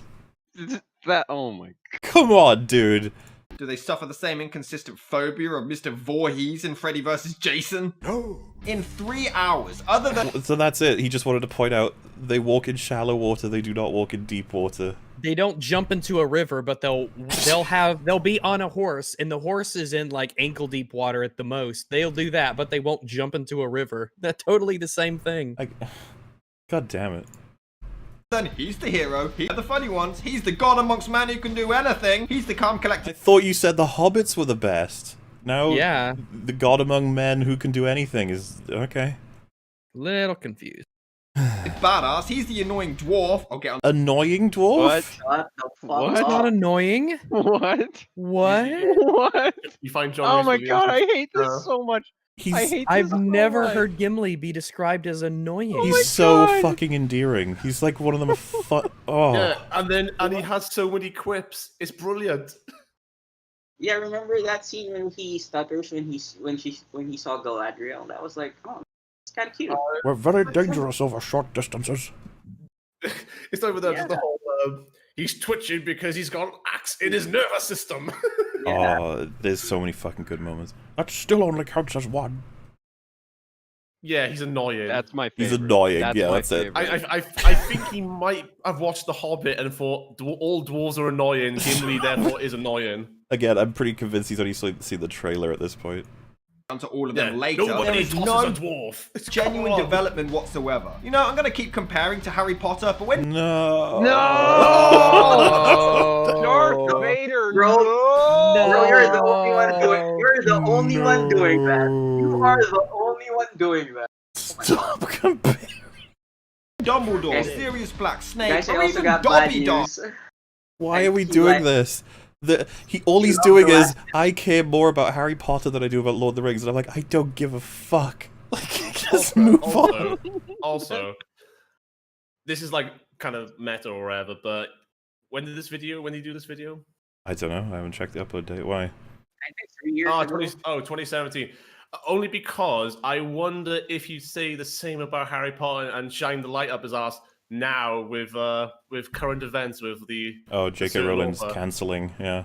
That. Oh my. Come on, dude. Do they suffer the same inconsistent phobia of Mr. Voorhees in Freddy vs. Jason? No. In 3 hours, other than... So that's it. He just wanted to point out they walk in shallow water, they do not walk in deep water. They don't jump into a river, but they'll be on a horse, and the horse is in like ankle deep water at the most. They'll do that, but they won't jump into a river. They're totally the same thing. God damn it. Then he's the hero, he's the funny ones, he's the god amongst men who can do anything, he's the calm I collected... thought you said the hobbits were the best. Now, Yeah. the god among men who can do anything is... okay. Little confused. badass, he's the annoying dwarf. I'll get on... Annoying dwarf? What the fuck? What? That's not annoying. What? What? What? You find John. Oh my Rhys god, I Williams- hate this so much. I hate this I've so never much. heard Gimli be described as annoying. Oh my He's so God. fucking endearing. He's like one of them. Oh. Yeah, and he has so many quips. It's brilliant. Yeah, remember that scene when he stutters when he saw Galadriel? That was like, oh, it's kind of cute. We're very dangerous over short distances. It's over there. Just the whole. He's twitching because he's got an axe in his nervous system. Oh, there's so many fucking good moments. That still only counts as one. Yeah, he's annoying. That's my favorite. He's annoying. That's Yeah, my that's it. favorite. I think he might have watched The Hobbit and thought all dwarves are annoying. Gimli therefore is annoying. Again, I'm pretty convinced he's only seen the trailer at this point. to all of them later. There Nobody is tosses no a dwarf. genuine development whatsoever. You know, I'm gonna keep comparing to Harry Potter, but when No. Darth Vader, Bro, bro, you're the only one doing. You're the only one doing that. You are the only one doing that. Stop comparing. Dumbledore, Guys, Sirius Black, Snape, Guys, I or also even got bad Dobby Dog. news. Why are we doing this? All he's doing is, I care more about Harry Potter than I do about Lord of the Rings, and I'm like, I don't give a fuck. Like, just move on. Also, this is like kind of meta or whatever, but when did you do this video? I don't know, I haven't checked the upload date. Why? I think 3 years ago. 2017. Only because I wonder if you say the same about Harry Potter and shine the light up his ass now with current events with the J.K. the Rowling's author. cancelling, yeah.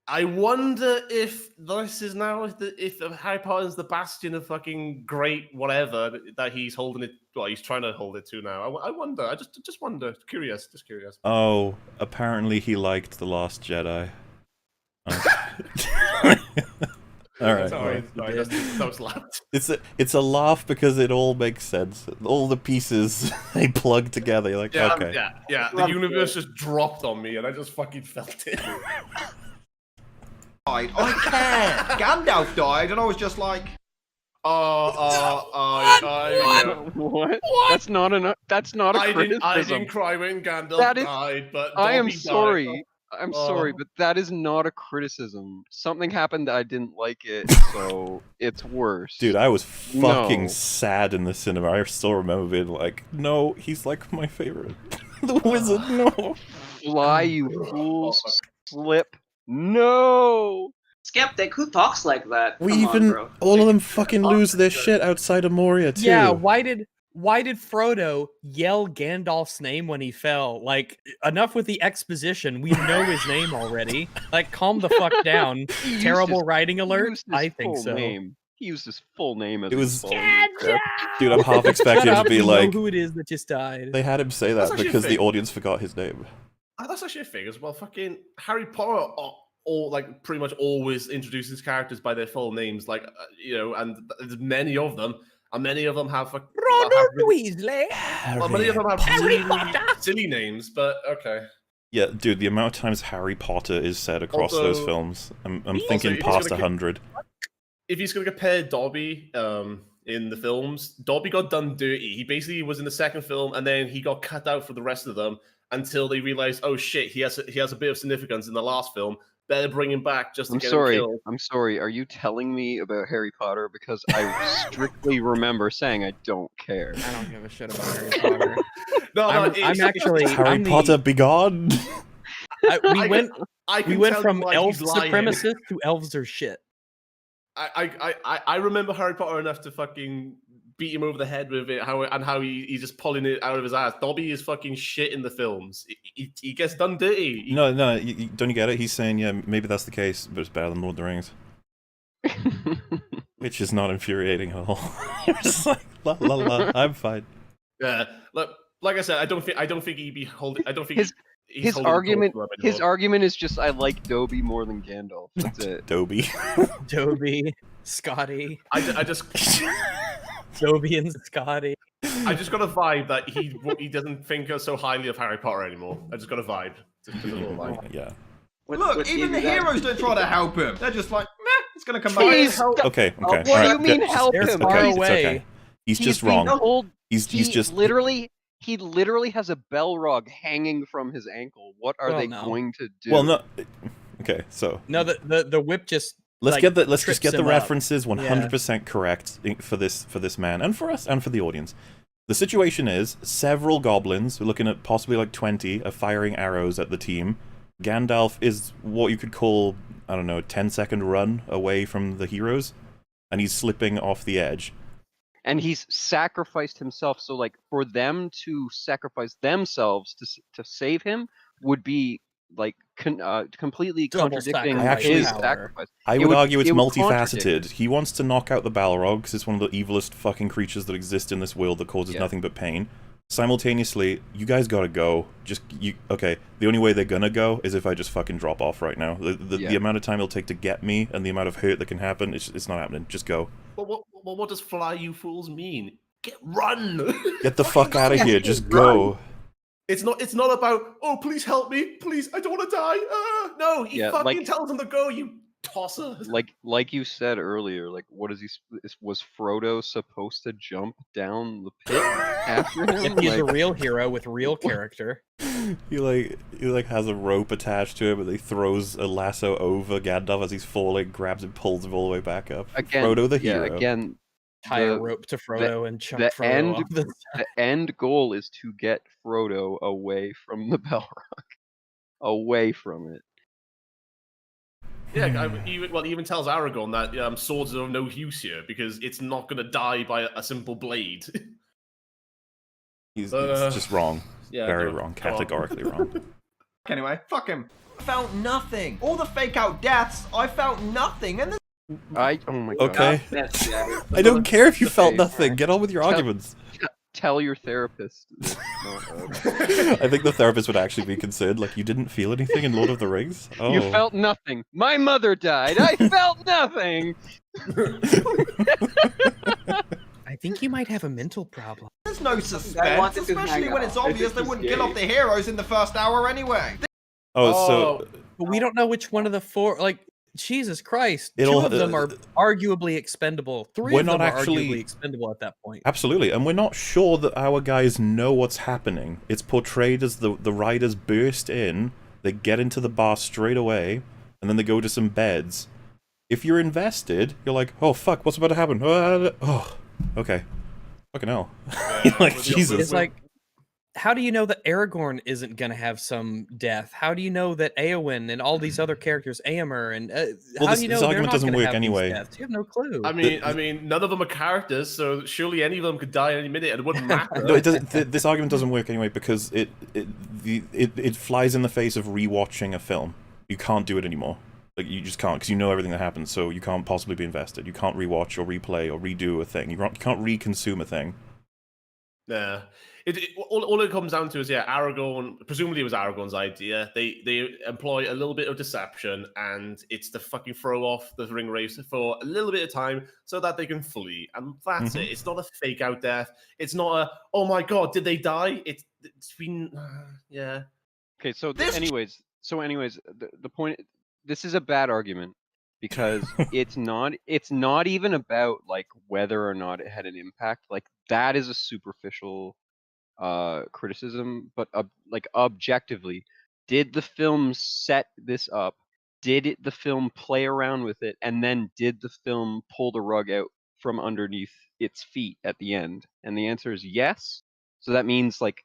I wonder if this is now if Harry Potter is the bastion of fucking great whatever that he's holding it. Well, he's trying to hold it to now. I wonder. I just wonder. Just curious. Oh, apparently he liked The Last Jedi. Alright. Sorry, that was loud. It's a laugh because it all makes sense. All the pieces they plug together. You're like, Yeah, okay. yeah. The universe just dropped on me, and I just fucking felt it. I care. Gandalf died, and I was just like, What? That's not enough. That's not a criticism. I didn't cry when Gandalf died, but I am Dobby died. sorry. I'm sorry, but that is not a criticism. Something happened that I didn't like it, so it's worse. Dude, I was fucking No. sad in the cinema. I still remember being like, no, he's like my favorite. The wizard, no. Fly, you fools. Slip. No. Skeptic, who talks like that? We Come on, even, bro. all of them fucking lose their shit outside of Moria, too. Yeah, why did Frodo yell Gandalf's name when he fell? Like, enough with the exposition. We know his name already. Like, calm the fuck down. Terrible writing alert? I think so. Name. He used his full name as It his was- full name. Dude, I'm half expecting him Shut to be up, you like, know who it is that just died. they had him say That's that actually a because the thing. audience forgot his name. That's actually a thing as well. Fucking Harry Potter, all like pretty much always introduces characters by their full names, like and there's many of them, and many of them have Ronald really- Weasley. well, many of them have Harry really Potter. silly names, but okay. Yeah, dude, the amount of times Harry Potter is said across Also- those films, I'm Also, thinking if he's past gonna 100. If he's going to compare Dobby, in the films. Dobby got done dirty. He basically was in the second film, and then he got cut out for the rest of them until they realized, oh shit, he has a bit of significance in the last film. Better bring him back just to get him killed. I'm sorry. Are you telling me about Harry Potter? Because I strictly remember saying I don't care. I don't give a shit about Harry Potter. I'm actually Harry Potter, be gone. We went from like elf he's lying. supremacist to elves are shit. I remember Harry Potter enough to fucking beat him over the head with it, how he's just pulling it out of his ass. Dobby is fucking shit in the films. He gets done dirty. No, don't you get it? He's saying, yeah, maybe that's the case, but it's better than Lord of the Rings. Which is not infuriating at all. You're just like, la la la, I'm fine. Yeah, like I said, I don't think he'd be holding. I don't think his argument is just I like Dobby more than Gandalf. That's it. Dobby, Scotty. I just Dobby and Scotty. I just got a vibe that he doesn't think so highly of Harry Potter anymore. I just got a vibe. Just a little vibe. Yeah. Look, even the heroes don't try to help him. They're just like, meh, it's gonna come back. Okay. What do you mean help him? Far It's away. okay. He's just wrong. He's just literally. He literally has a Balrog hanging from his ankle. What are they going to do? Well, no. Okay, so no, the whip just. Let's just get the him references 100% correct for this man and for us and for the audience. The situation is several goblins, we're looking at possibly like 20, are firing arrows at the team. Gandalf is what you could call, I don't know, 10-second run away from the heroes, and he's slipping off the edge. And he's sacrificed himself, so like for them to sacrifice themselves to save him would be like completely contradicting his sacrifice. I would argue it's multifaceted. He wants to knock out the Balrog because it's one of the evilest fucking creatures that exist in this world that causes nothing but pain. Simultaneously, you guys gotta go. Okay, the only way they're gonna go is if I just fucking drop off right now. The amount of time it'll take to get me and the amount of hurt that can happen, it's not happening. Just go. Well, what does fly, you fools mean? Run! Get the fuck out of here. Just go. It's not about, oh, please help me. Please, I don't want to die. No, he fucking tells them to go, you tosser. Like you said earlier, like what is he? Was Frodo supposed to jump down the pit after him? If he's a real hero with real character. He has a rope attached to him, and he throws a lasso over Gandalf as he's falling, grabs and pulls him all the way back up. Again, Frodo the hero. Again, tie a rope to Frodo and chunk Frodo off the end goal is to get Frodo away from the Balrog. Away from it. Yeah, he even tells Aragorn that swords are of no use here because it's not going to die by a simple blade. He's just wrong. Yeah, very wrong. Categorically wrong. Anyway, fuck him. I felt nothing. All the fake out deaths, I felt nothing. And oh my god. Okay. I don't care if you felt nothing. Get on with your arguments. Tell your therapist. I think the therapist would actually be concerned. Like, you didn't feel anything in Lord of the Rings? Oh. You felt nothing. My mother died. I felt nothing. I think you might have a mental problem. There's no suspense, especially when it's obvious they wouldn't kill off the heroes in the first hour anyway. So... But we don't know which one of the four, like, Jesus Christ, two of them are arguably expendable. Three of them are arguably expendable at that point. Absolutely, and we're not sure that our guys know what's happening. It's portrayed as the riders burst in, they get into the bar straight away, and then they go to some beds. If you're invested, you're like, oh fuck, what's about to happen? Oh, okay. Fucking hell. Like, Jesus. It's like, how do you know that Aragorn isn't going to have some death? How do you know that Eowyn and all these other characters, Éomer, and how do you know this argument doesn't work anyway? You have no clue. I mean, none of them are characters, so surely any of them could die any minute, and it wouldn't matter. No, it doesn't. This argument doesn't work anyway because it flies in the face of rewatching a film. You can't do it anymore. Like, you just can't, because you know everything that happens, so you can't possibly be invested. You can't rewatch or replay or redo a thing. You can't re-consume a thing. Yeah. All it comes down to is, Aragorn, presumably it was Aragorn's idea. They employ a little bit of deception, and it's to fucking throw off the ring race for a little bit of time so that they can flee. And that's it. It's not a fake out death. It's not a, oh my god, did they die? It's been, yeah. Okay, so anyways, the point, this is a bad argument because it's not even about like whether or not it had an impact. Like that is a superficial criticism, but like objectively, did the film set this up? Did the film play around with it, and then did the film pull the rug out from underneath its feet at the end? And the answer is yes. So that means like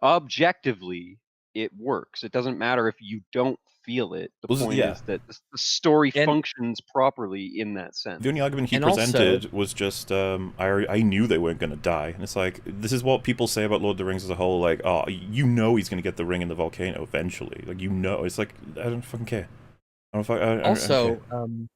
objectively, it works. It doesn't matter if you don't feel it. The point is that the story functions properly in that sense. The only argument he presented was just, I knew they weren't going to die. And it's like, this is what people say about Lord of the Rings as a whole, like, oh, you know he's going to get the ring in the volcano eventually. Like, you know. It's like, I don't fucking care. I don't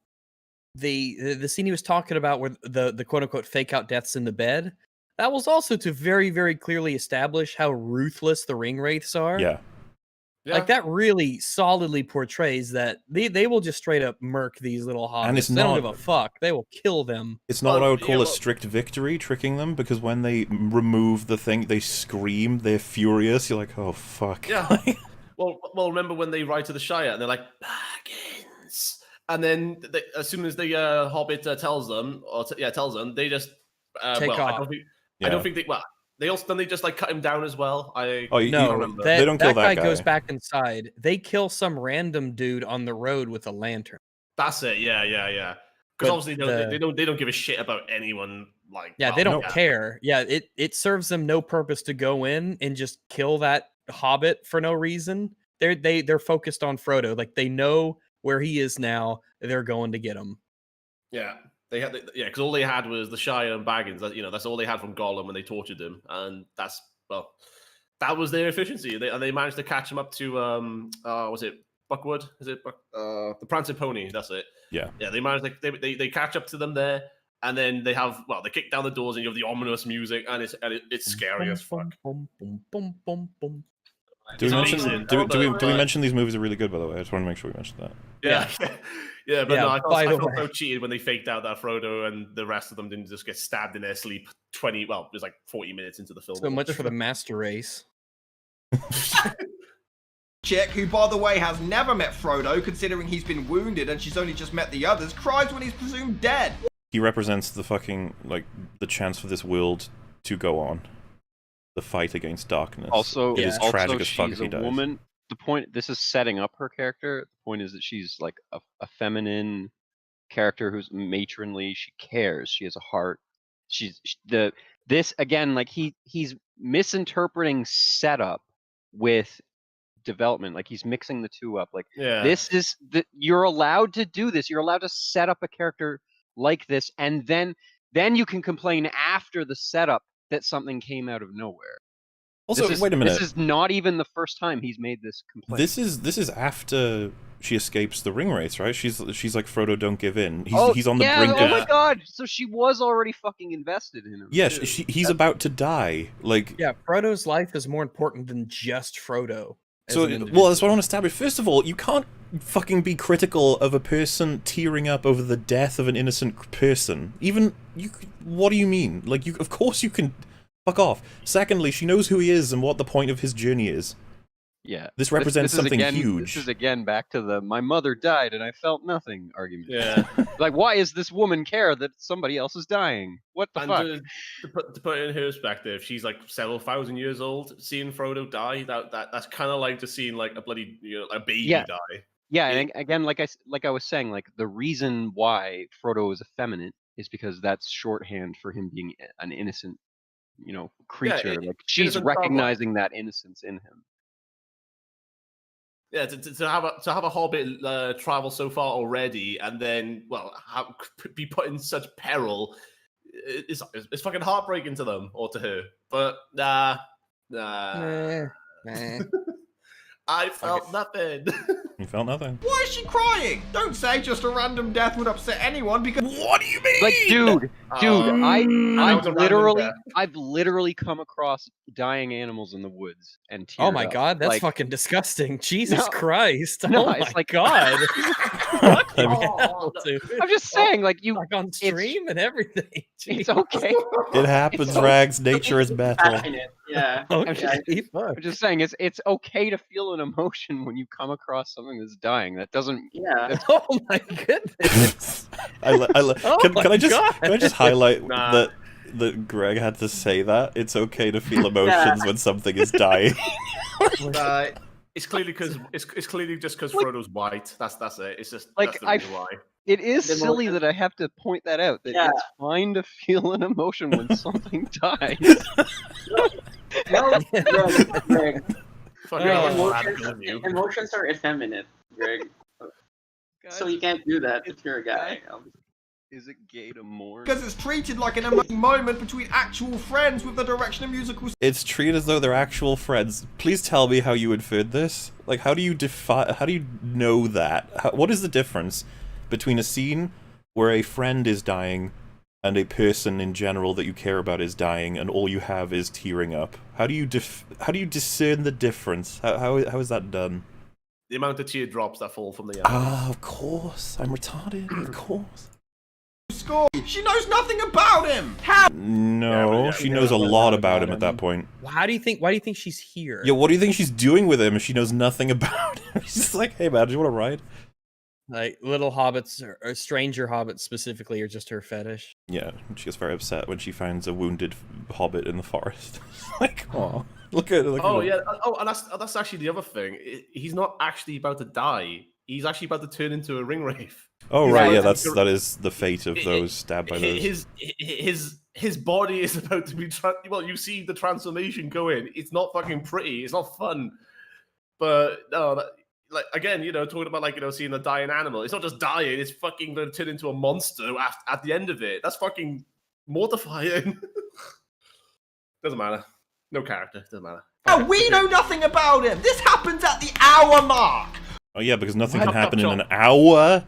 the scene he was talking about where the quote-unquote fake-out deaths in the bed, that was also to very, very clearly establish how ruthless the ring wraiths are. Yeah. Like, that really solidly portrays that they will just straight up murk these little hobbits. And it's they don't give a fuck. They will kill them. It's not what I would call a strict victory, tricking them, because when they remove the thing, they scream, they're furious. You're like, oh, fuck. Yeah. well, remember when they ride to the Shire and they're like, Baggins. And then as soon as the Hobbit tells them, they just take off. I don't think they. Well, they just like cut him down as well. They don't kill that guy. Goes back inside. They kill some random dude on the road with a lantern. That's it. Yeah. Because obviously they don't give a shit about anyone. Like they don't care. Yeah, it serves them no purpose to go in and just kill that Hobbit for no reason. They're focused on Frodo. Like they know where he is now. They're going to get him. Yeah. Because all they had was the Shire and Baggins. That's all they had from Gollum when they tortured him, and that was their efficiency. They managed to catch him up to was it Buckwood? Is it the Prancing Pony? That's it. Yeah. They managed they catch up to them there, and then they kick down the doors and you have the ominous music, and it's scary as fuck. Do we mention these movies are really good, by the way? I just want to make sure we mention that. Yeah, but no, I felt so cheated when they faked out that Frodo and the rest of them didn't just get stabbed in their sleep 40 minutes into the film. So much for the master race. Chick, who by the way has never met Frodo, considering he's been wounded and she's only just met the others, cries when he's presumed dead. He represents the fucking, the chance for this world to go on. The fight against darkness. Also, it is tragic as fuck she's if he dies. Woman. The point, this is setting up her character. The point is that she's like a feminine character who's matronly. She cares. She has a heart. This again, like he's misinterpreting setup with development. Like he's mixing the two up. Like this is you're allowed to do this. You're allowed to set up a character like this, and then you can complain after the setup that something came out of nowhere. Also, wait a minute. This is not even the first time he's made this complaint. This is after she escapes the ring race, right? She's like, Frodo, don't give in. He's on the brink. Oh my god! So she was already fucking invested in him. Yeah, he's about to die. Like, yeah, Frodo's life is more important than just Frodo. So, that's what I want to establish. First of all, you can't fucking be critical of a person tearing up over the death of an innocent person. What do you mean? Like, of course you can. Fuck off. Secondly, she knows who he is and what the point of his journey is. Yeah. This represents something huge. This is again back to the my mother died and I felt nothing argument. Yeah. Like, why is this woman care that somebody else is dying? What the fuck? To put it in her perspective, she's like several thousand years old. Seeing Frodo die, that's kind of like just seeing like a bloody a baby die. Yeah, and again, like I was saying, like the reason why Frodo is effeminate is because that's shorthand for him being an innocent, creature. Like she's recognizing that innocence in him. Yeah, to have a Hobbit travel so far already, and then be put in such peril, it's fucking heartbreaking to them or to her. But nah. I felt nothing. You felt nothing. Why is she crying? Don't say just a random death would upset anyone because. What do you mean? Like, dude, I've literally come across dying animals in the woods and teared Oh my god, that's like, fucking disgusting. Jesus Christ. No, oh it's my god. I'm just saying, like like on stream and everything. It's okay. It happens, Rags. Nature is battle. Yeah. I'm just saying, it's okay to feel an emotion when you come across something something that's dying. That doesn't. Yeah. Oh my goodness. Can I just highlight Nah. that Greg had to say that it's okay to feel emotions when something is dying. It's clearly because it's clearly just because Frodo's white. That's it. It's just Like, that's the reason why. It is The silly emotion. that I have to point that out. That Yeah. it's fine to feel an emotion when something dies. No, Greg. Fucking Oh. hell, what happened with you? Emotions are effeminate, Greg. So you can't do that if you're a guy. Is it gay to mourn? Because it's treated like an emotional moment between actual friends with the direction of musical. It's treated as though they're actual friends. Please tell me how you inferred this. Like, how do you know that? What is the difference between a scene where a friend is dying and a person in general that you care about is dying, and all you have is tearing up? How do you discern the difference? How is that done? The amount of teardrops that fall from the Ah, of course. I'm retarded. Of course. Score. She knows nothing about him. How? No, she knows a lot about him at that point. Why do you think she's here? Yeah, what do you think she's doing with him if she knows nothing about him? She's just like, hey man, do you want to ride? Like little hobbits or stranger hobbits specifically are just her fetish. Yeah, she gets very upset when she finds a wounded hobbit in the forest. Like, oh, look at it. Oh yeah. Oh, and that's actually the other thing. He's not actually about to die. He's actually about to turn into a ring wraith. Oh right, yeah, that is the fate of those stabbed by those. His body is about to be well. You see the transformation go in. It's not fucking pretty. It's not fun. But no, like again, talking about seeing a dying animal. It's not just dying. It's fucking going to turn into a monster at the end of it. That's fucking mortifying. Doesn't matter. No character. Doesn't matter. Oh, we know nothing about him. This happens at the hour mark. Oh yeah, because nothing can happen in an hour.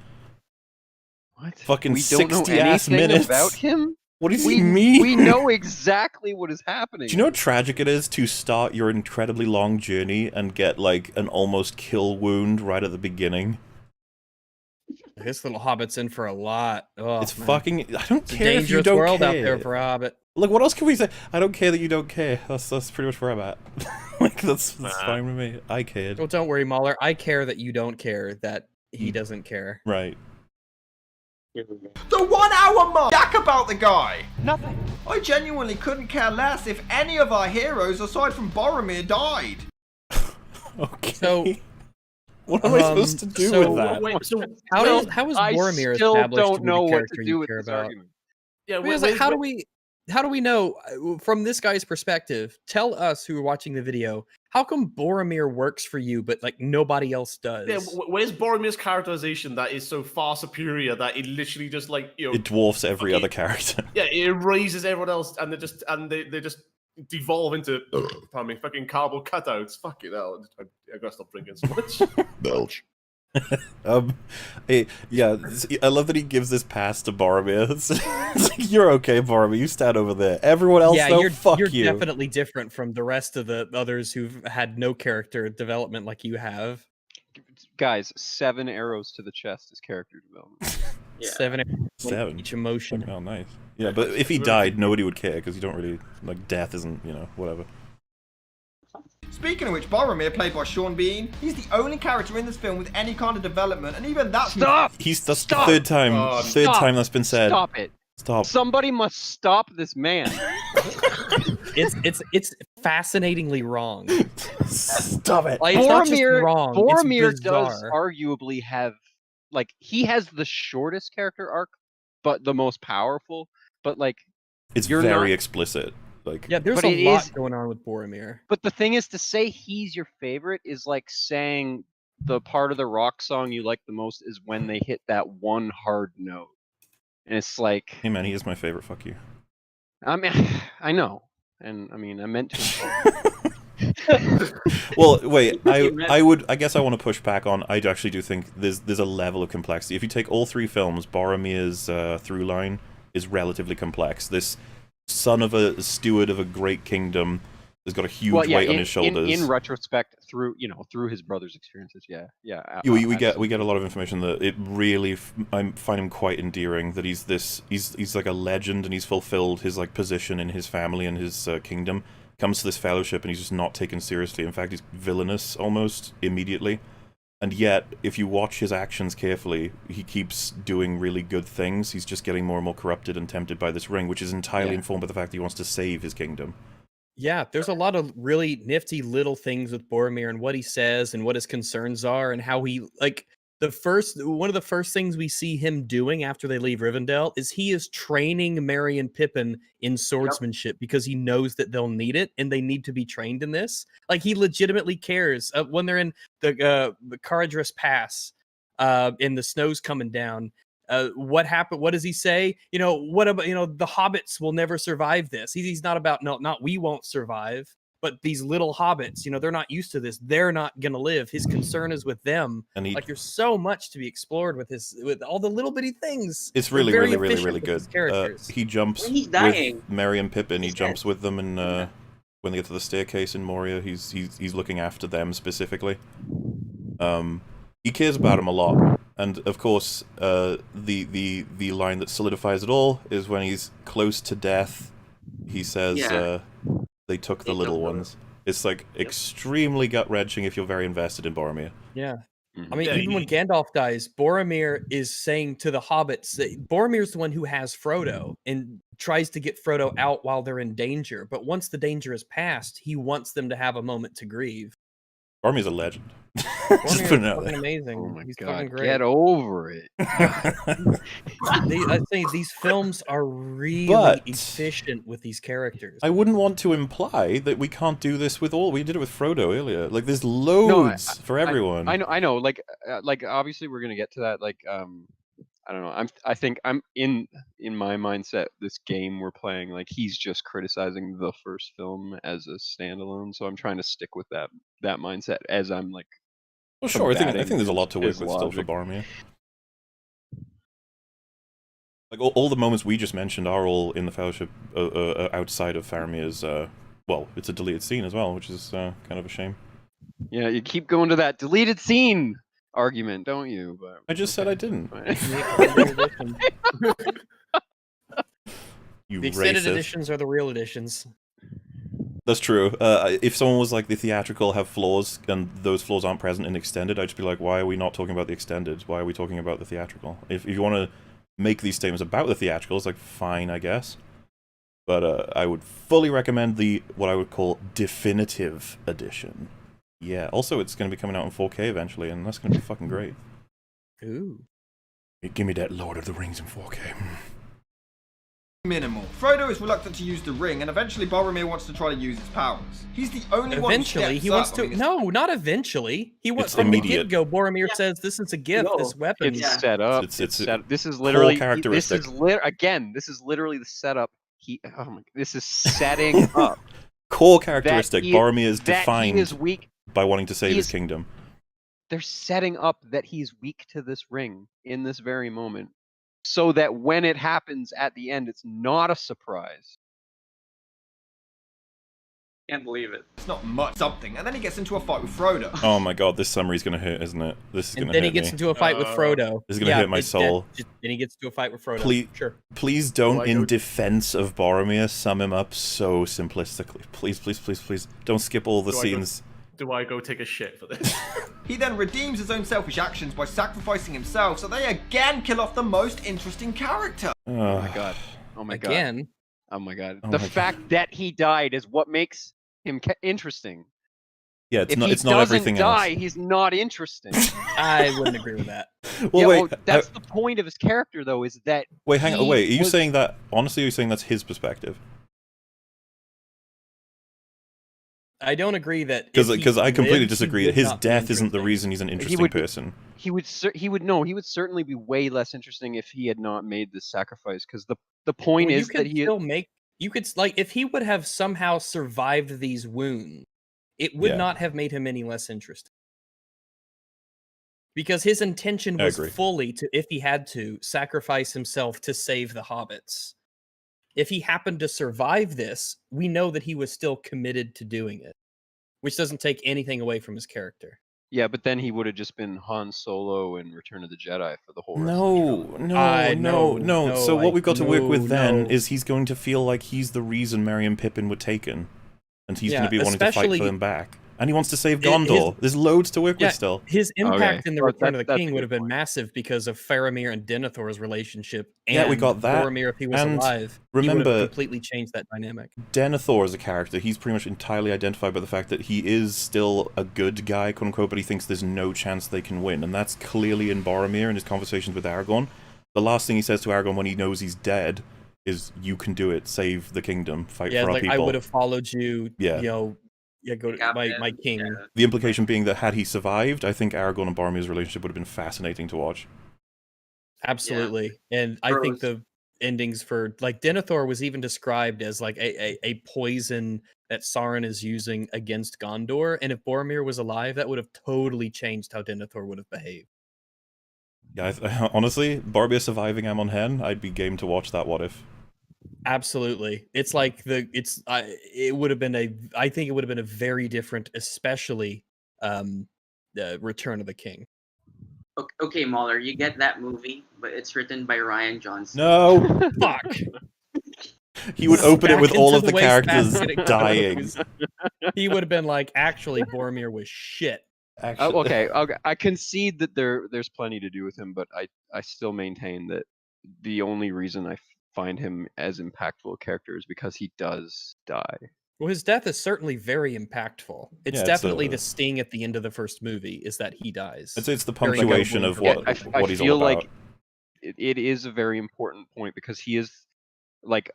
What? Fucking We don't know 60-ass anything minutes. about him. What does he mean? We know exactly what is happening. Do you know how tragic it is to start your incredibly long journey and get like an almost kill wound right at the beginning? This little hobbit's in for a lot. Oh, It's man. fucking. I don't It's a care if you dangerous don't world care. out there for a hobbit. Look, what else can we say? I don't care that you don't care. That's pretty much where I'm at. Like that's fine with me. I cared. Well, don't worry, Mahler. I care that you don't care that he doesn't care. Right. The 1 hour mark. Jack about the guy. Nothing. I genuinely couldn't care less if any of our heroes aside from Boromir died. Okay. So, what am I supposed to do with that? Wait, so how is Boromir I still established don't to be know the what character to you do with care this about? argument. yeah, Because, like, how do we know from this guy's perspective? Tell us who are watching the video. How come Boromir works for you, but like nobody else does? Yeah, where's Boromir's characterization that is so far superior that it literally just It dwarfs every other character. Yeah, it erases everyone else, and they just devolve into pardon me, fucking cardboard cutouts. Fucking hell! I gotta stop drinking so much. Belch. Yeah, I love that he gives this pass to Boromir. It's like, you're okay, Boromir. You stand over there. Everyone else, yeah, though, fuck you're you. definitely different from the rest of the others who've had no character development like you have. Guys, 7 arrows to the chest is character development. Yeah. 7. Each emotion. Oh, nice. Yeah, but if he died, nobody would care because you don't really like death. Isn't whatever. Speaking of which, Boromir, played by Sean Bean, he's the only character in this film with any kind of development, and even that's Stop! That's Stop! the third time. Third Stop! time that's been said. Stop it! Stop. Somebody must stop this man. It's fascinatingly wrong. Stop it. Like, it's not just Boromir, wrong. Boromir it's does bizarre. arguably have, like, he has the shortest character arc, but the most powerful. But like, It's you're very not- explicit. Like, Yeah, there's But a it lot is- going on with Boromir. But the thing is, to say he's your favorite is like saying the part of the rock song you like the most is when they hit that one hard note. And it's like, hey man, he is my favorite. Fuck you. I mean, I know. And I mean, I meant to. Well, wait. I guess I want to push back on. I actually do think there's a level of complexity. If you take all 3 films, Boromir's through line is relatively complex. This son of a steward of a great kingdom has got a huge weight on his shoulders. In retrospect, through his brother's experiences, We get a lot of information that it really I find him quite endearing. That he's like a legend and he's fulfilled his like position in his family and his kingdom. Comes to this fellowship and he's just not taken seriously. In fact, he's villainous almost immediately. And yet, if you watch his actions carefully, he keeps doing really good things. He's just getting more and more corrupted and tempted by this ring, which is entirely informed by the fact that he wants to save his kingdom. Yeah, there's a lot of really nifty little things with Boromir and what he says and what his concerns are and how he one of the first things we see him doing after they leave Rivendell is he is training Merry and Pippin in swordsmanship because he knows that they'll need it and they need to be trained in this. Like he legitimately cares when they're in the Caradhras Pass and the snow's coming down. What happened? What does he say? What about, the hobbits will never survive this. He's not about, not we won't survive, but these little hobbits, they're not used to this. They're not going to live. His concern is with them. And there's so much to be explored with all the little bitty things. It's really, really, really, really good. He jumps with Merry and Pippin. He jumps with them, and when they get to the staircase in Moria, he's looking after them specifically. He cares about them a lot. And of course, the line that solidifies it all is when he's close to death. He says, "They took the little ones." It's like extremely gut-wrenching if you're very invested in Boromir. Yeah, I mean, even when Gandalf dies, Boromir is saying to the hobbits that Boromir's the one who has Frodo and tries to get Frodo out while they're in danger. But once the danger is past, he wants them to have a moment to grieve. Boromir's a legend. Just putting it out there. Amazing. Oh my He's God, fucking great. get over it. I think these films are really efficient with these characters. I wouldn't want to imply that we can't do this with all. We did it with Frodo earlier. Like, there's loads for everyone. I know. Like obviously we're gonna get to that. Like, I don't know. I think I'm in my mindset. This game we're playing, like he's just criticizing the first film as a standalone. So I'm trying to stick with that mindset as I'm like. Well, sure. I think there's a lot to work with still for Boromir. Like all the moments we just mentioned are all in the Fellowship outside of Faramir's. Well, it's a deleted scene as well, which is kind of a shame. Yeah, you keep going to that deleted scene argument, don't you? But I just said I didn't. You the extended racist. editions are the real editions. That's true. If someone was like, the theatrical have flaws, and those flaws aren't present in extended, I'd just be like, why are we not talking about the extended? Why are we talking about the theatrical? If you want to make these statements about the theatrical, it's like, fine, I guess. But I would fully recommend what I would call definitive edition. Yeah, also it's going to be coming out in 4K eventually, and that's going to be fucking great. Ooh. Give me that Lord of the Rings in 4K. Minimal. Frodo is reluctant to use the ring, and eventually Boromir wants to try to use his powers. He's the only one who steps he wants up. to. No, not eventually. He wants from the get-go. Boromir says, "This is a gift. This weapon." It's set up. It's this is literally characteristic. This is literally the setup. This is setting up. Core characteristic. Boromir is defined is weak by wanting to save his kingdom. They're setting up that he's weak to this ring in this very moment, so that when it happens at the end, it's not a surprise. Can't believe it. It's not much something, and then he gets into a fight with Frodo. Oh my god, this summary's gonna hurt, isn't it? This is gonna hurt me. And then he gets into a fight with Frodo. This is gonna hurt my soul. And he gets into a fight with Frodo. Please don't, in defense of Boromir, sum him up so simplistically. Please, please, please, please. Don't skip all the scenes. Do I go take a shit for this? He then redeems his own selfish actions by sacrificing himself, so they again kill off the most interesting character. Oh my god. Oh my god. Again. Oh my god. The fact that he died is what makes him interesting. Yeah, it's not everything else. If he doesn't die, he's not interesting. I wouldn't agree with that. Well, wait. That's the point of his character, though, is that. Wait, hang on. Wait, are you saying that? Honestly, are you saying that's his perspective? I don't agree that because I completely disagree. His death isn't the reason he's an interesting person. He would certainly be way less interesting if he had not made this sacrifice. Because the point is that you could if he would have somehow survived these wounds, it would not have made him any less interesting. Because his intention was fully to, if he had to, sacrifice himself to save the hobbits. If he happened to survive this, we know that he was still committed to doing it, which doesn't take anything away from his character. Yeah, but then he would have just been Han Solo in Return of the Jedi for the whole rest No. So what we've got to work with then is he's going to feel like he's the reason Merry and Pippin were taken. And he's going to be wanting to fight for them back. And he wants to save His- Gondor. There's loads to work Yeah, with still. his impact in the Well, Return of the that's King a would good have been point. massive because of Faramir and Denethor's relationship. And Yeah, we got that. Boromir, if he was And alive, he would remember, have completely changed that dynamic. Denethor as a character, he's pretty much entirely identified by the fact that he is still a good guy, quote unquote, but he thinks there's no chance they can win. And that's clearly in Boromir in his conversations with Aragorn. The last thing he says to Aragorn when he knows he's dead is, "You can do it, save the kingdom, fight Yeah, for our like, people." I would have followed you, Yeah. you know, go to my king. Yeah. The implication being that had he survived, I think Aragorn and Boromir's relationship would have been fascinating to watch. Absolutely. And I think the endings for, like, Denethor was even described as like a poison that Sauron is using against Gondor. And if Boromir was alive, that would have totally changed how Denethor would have behaved. Yeah, honestly, Boromir surviving Amon Hen, I'd be game to watch that what if. Absolutely. It's like it would have been I think it would have been a very different, especially the Return of the King. Okay, Mahler, you get that movie, but it's written by Ryan Johnson. No! Fuck! He would open it with Back all into of the the characters wastebasket it dying. goes. He would have been like, actually, Boromir was shit. Actually, Okay, I concede that there's plenty to do with him, but I still maintain that the only reason I find him as impactful a character is because he does die. Well, his death is certainly very impactful. It's Yeah, it's definitely the sting at the end of the first movie is that he dies. It's the Very punctuation notable of important. what he's feel all about. like it is a very important point because he is like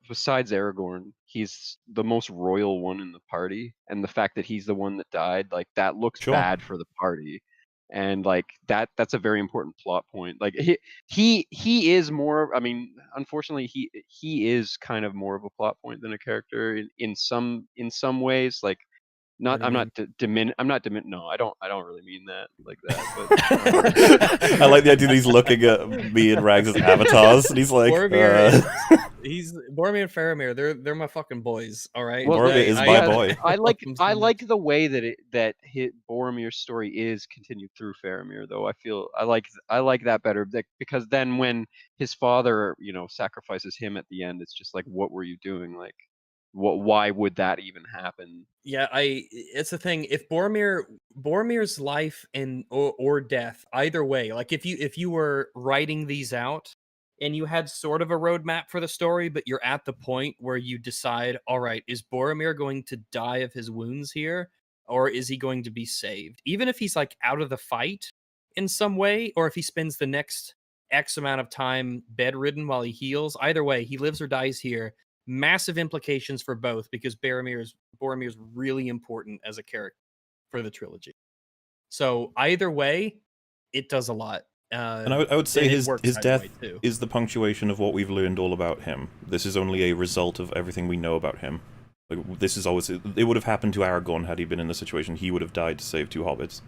besides Aragorn, he's the most royal one in the party, and the fact that he's the one that died, like that looks Sure. bad for the party, and like that's a very important plot point. Like he is more. I mean, unfortunately, he is kind of more of a plot point than a character in some ways. Like What do you mean? I'm not No, I don't really mean that like that. But I like the idea that he's looking at me and Rags as avatars, and he's like, Boromir Boromir and Faramir, they're my fucking boys, all right? Well, Boromir is my boy. I like the way that Boromir's story is continued through Faramir, though. I like that better because then when his father, sacrifices him at the end, it's just like, what were you doing? Like, why would that even happen? Yeah, it's the thing. If Boromir's life or death, either way, like if you were writing these out and you had sort of a roadmap for the story, but you're at the point where you decide, all right, is Boromir going to die of his wounds here, or is he going to be saved? Even if he's like out of the fight in some way, or if he spends the next X amount of time bedridden while he heals, either way, he lives or dies here. Massive implications for both because Boromir is really important as a character for the trilogy. So either way, it does a lot. And I would say his either death way, too. is the punctuation of what we've learned all about him. This is only a result of everything we know about him. Like, this is always... It would have happened to Aragorn had he been in the situation. He would have died to save two hobbits.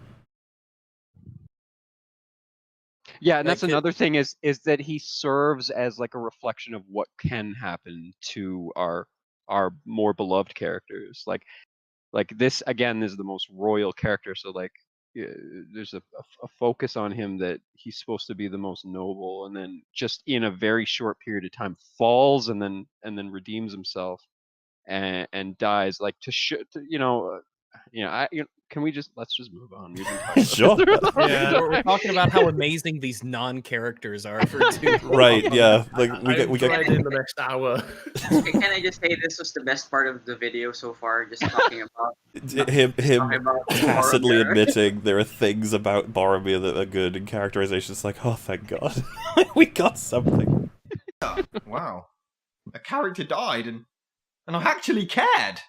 Yeah, and that's another thing is that he serves as like a reflection of what can happen to our more beloved characters. Like this again is the most royal character, so like there's a focus on him that he's supposed to be the most noble, and then just in a very short period of time falls and then redeems himself and dies. Like can we let's just move on? We've been talking Sure. Yeah, we're talking about how amazing these non-characters are for two. Right, yeah. Like we get right in the next hour. Okay, can I just say this was the best part of the video so far? Just talking about him tacitly Boromir. admitting there are things about Boromir that are good in characterization. It's like, oh, thank God. We got something. Wow. A character died and I actually cared.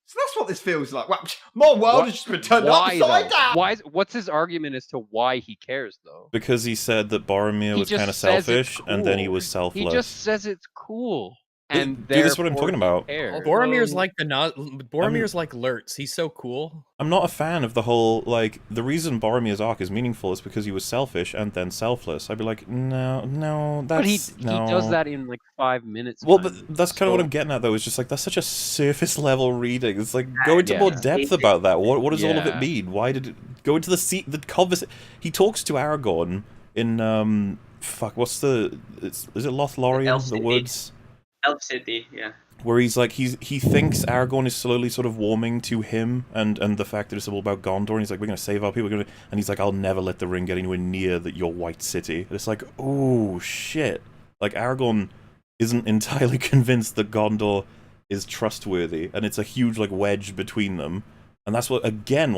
So that's what this feels like. Wow. My world has just been turned upside down. What's his argument as to why he cares, though? Because he said that Boromir He was just kind of says it's selfish, and then he cool. was selfless. He just says it's cool. And Dude, this is what I'm therefore talking he about. cares. Boromir's like Boromir's like Lurtz. He's so cool. I'm not a fan of the whole, like, the reason Boromir's arc is meaningful is because he was selfish and then selfless. I'd be like, no, that's... But he no. does that in like 5 minutes. Well, man. but that's kind of what I'm getting at, though. It's just like, that's such a surface-level reading. It's like, go into more depth about that. What does all of it mean? Why did it... Go into the conversation... He talks to Aragorn in, fuck, what's the... Is it Lothlorien? The woods? Elf City, yeah. Where he's like, he thinks Aragorn is slowly sort of warming to him and the fact that it's all about Gondor, and he's like, we're gonna save our people, and he's like, I'll never let the ring get anywhere near your white city. And it's like, oh shit. Like, Aragorn isn't entirely convinced that Gondor is trustworthy, and it's a huge like wedge between them. And that's what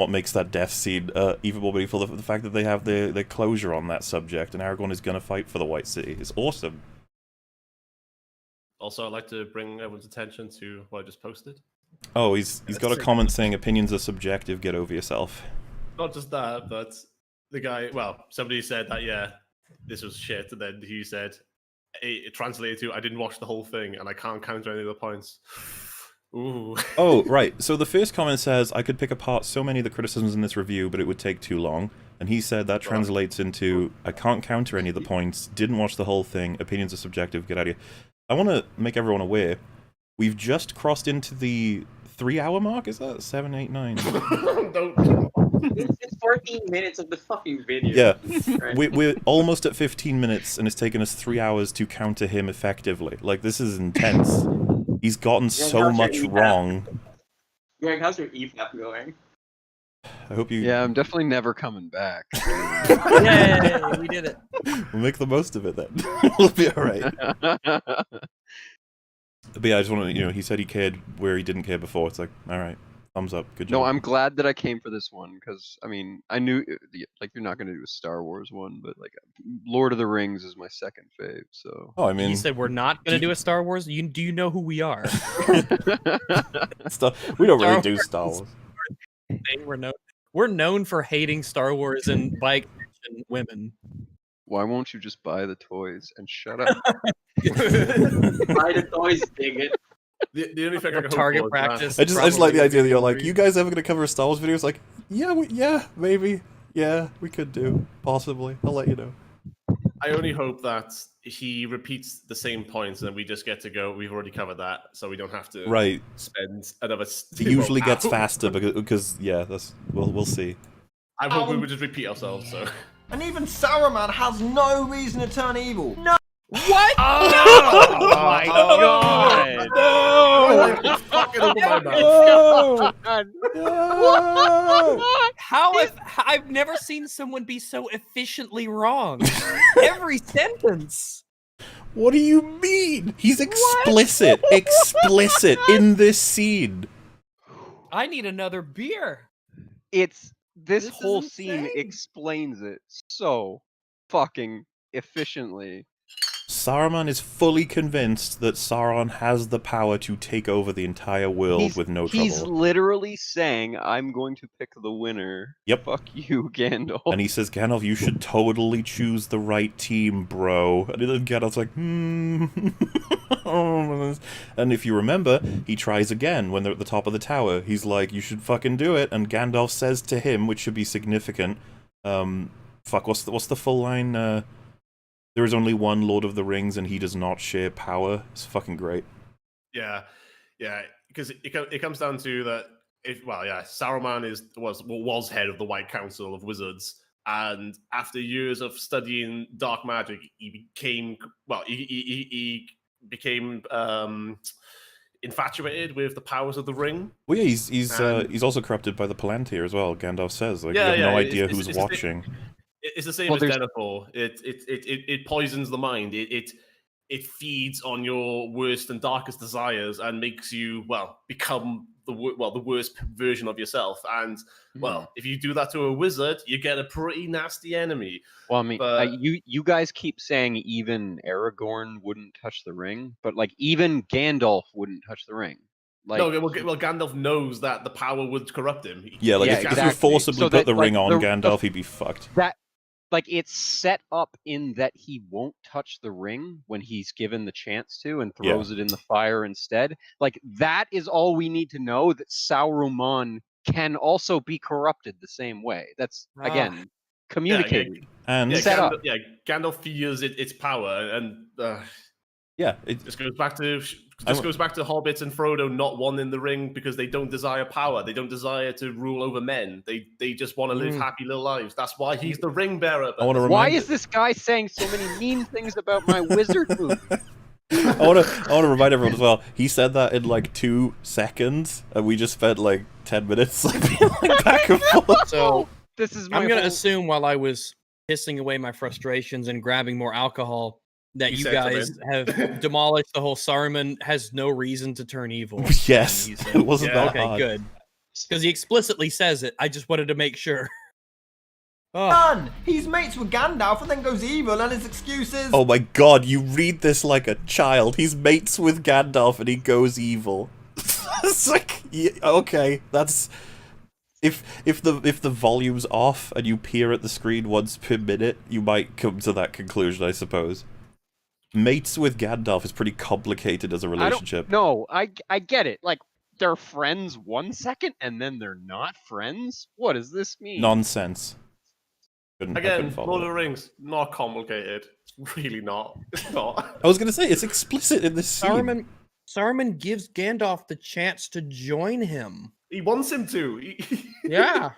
makes that death scene even more meaningful, the fact that they have their closure on that subject, and Aragorn is gonna fight for the white city. It's awesome. Also, I'd like to bring everyone's attention to what I just posted. Oh, he's got a comment saying opinions are subjective, get over yourself. Not just that, but the guy, well, somebody said that, yeah, this was shit, and then he said, it translated to, I didn't watch the whole thing, and I can't counter any of the points. Ooh. Oh, right. So the first comment says, I could pick apart so many of the criticisms in this review, but it would take too long. And he said that translates into, I can't counter any of the points, didn't watch the whole thing, opinions are subjective, get out of here. I want to make everyone aware, we've just crossed into the 3-hour mark, is that? 7, 8, 9? It's 14 minutes of the fucking video. Yeah, Right. we're almost at 15 minutes, and it's taken us 3 hours to counter him effectively. Like, this is intense. He's gotten so much wrong. Greg, how's your EFAP going? I hope you... Yeah, I'm definitely never coming back. Yay, we did it. We'll make the most of it then. We'll be alright. But yeah, I just want to, he said he cared where he didn't care before. It's like, alright, thumbs up, good job. No, I'm glad that I came for this one, because, I mean, I knew, like, you're not going to do a Star Wars one, but, like, Lord of the Rings is my second fave, so... Oh, I mean... You said we're not going to do a Star Wars? Do you know who we are? We don't really do Star Wars. We're known for hating Star Wars and by extension women. Why won't you just buy the toys and shut up? Buy the toys, bigot. The only thing I can Target hope for practice. I just like the idea that you're like, you guys ever gonna cover a Star Wars video? It's like, yeah, maybe. Yeah, we could do. Possibly. I'll let you know. I only hope that he repeats the same points and we just get to go, we've already covered that, so we don't have to spend another... He usually gets faster because yeah, we'll see. I hope we would just repeat ourselves, so... And even Saruman has no reason to turn evil. No! What? Oh my god! No! Fucking open my mouth. No! I've never seen someone be so efficiently wrong. Every sentence. What do you mean? He's explicit. Explicit in this scene. I need another beer. This whole scene explains it so fucking efficiently. Saruman is fully convinced that Sauron has the power to take over the entire world with no trouble. He's literally saying, I'm going to pick the winner. Yep. Fuck you, Gandalf. And he says, Gandalf, you should totally choose the right team, bro. And then Gandalf's like, And if you remember, he tries again when they're at the top of the tower. He's like, you should fucking do it. And Gandalf says to him, which should be significant, what's the full line? There is only one Lord of the Rings, and he does not share power. It's fucking great. Yeah, because it comes down to that. Saruman was head of the White Council of Wizards, and after years of studying dark magic, he became infatuated with the powers of the ring. Well, yeah, he's also corrupted by the Palantir as well. Gandalf says, like, you have no idea who's watching. It's the same as Denethor. It poisons the mind. It feeds on your worst and darkest desires and makes you become the worst version of yourself. And if you do that to a wizard, you get a pretty nasty enemy. Well, I mean, you guys keep saying even Aragorn wouldn't touch the ring, but like even Gandalf wouldn't touch the ring. Like, no, well, Gandalf knows that the power would corrupt him. Yeah, like if you forcibly put the ring on Gandalf, he'd be fucked. Like, it's set up in that he won't touch the ring when he's given the chance to and throws it in the fire instead. Like, that is all we need to know, that Sauron can also be corrupted the same way. That's, again, communicated. Set up. Yeah, Gandalf feels its power, and it goes back to Hobbits and Frodo not wanting the ring because they don't desire power. They don't desire to rule over men. They just want to live happy little lives. That's why he's the ring bearer. Why is this guy saying so many mean things about my wizard movie? I want to remind everyone as well. He said that in like 2 seconds, and we just spent like 10 minutes like being like back and forth. So this is my I'm gonna whole- assume while I was pissing away my frustrations and grabbing more alcohol, that He you said guys something. have demolished the whole Saruman has no reason to turn evil. Yes, He's it wasn't that okay, hard. good. Because he explicitly says it. I just wanted to make sure. Oh. Done! He's mates with Gandalf and then goes evil, and his excuse is... Oh my god, you read this like a child. He's mates with Gandalf and he goes evil. It's like, yeah, okay, that's... If the volume's off and you peer at the screen once per minute, you might come to that conclusion, I suppose. Mates with Gandalf is pretty complicated as a relationship. No, I get it. Like, they're friends 1 second and then they're not friends? What does this mean? Nonsense. I couldn't Again, follow Lord of it. the Rings, not complicated. It's really not. It's not. I was gonna say, it's explicit in this scene. Saruman gives Gandalf the chance to join him. He wants him to. Yeah.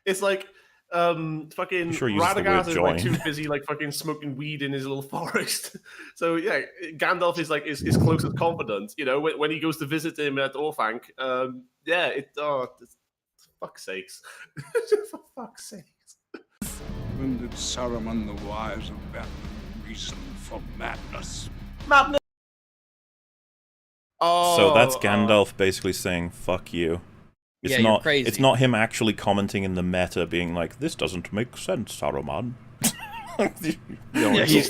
It's like, fucking Sure uses the word Radagast is like join. too busy like fucking smoking weed in his little forest. So yeah, Gandalf is like his closest confidant. You know, when he goes to visit him at Orthanc. Yeah, for fuck's sakes. For fuck's sakes. When did Saruman the Wise abandon reason for madness? Madness! So that's Gandalf basically saying "fuck you." It's Yeah, you're not. crazy. It's not him actually commenting in the meta, being like, "This doesn't make sense, Saruman." Yeah, he's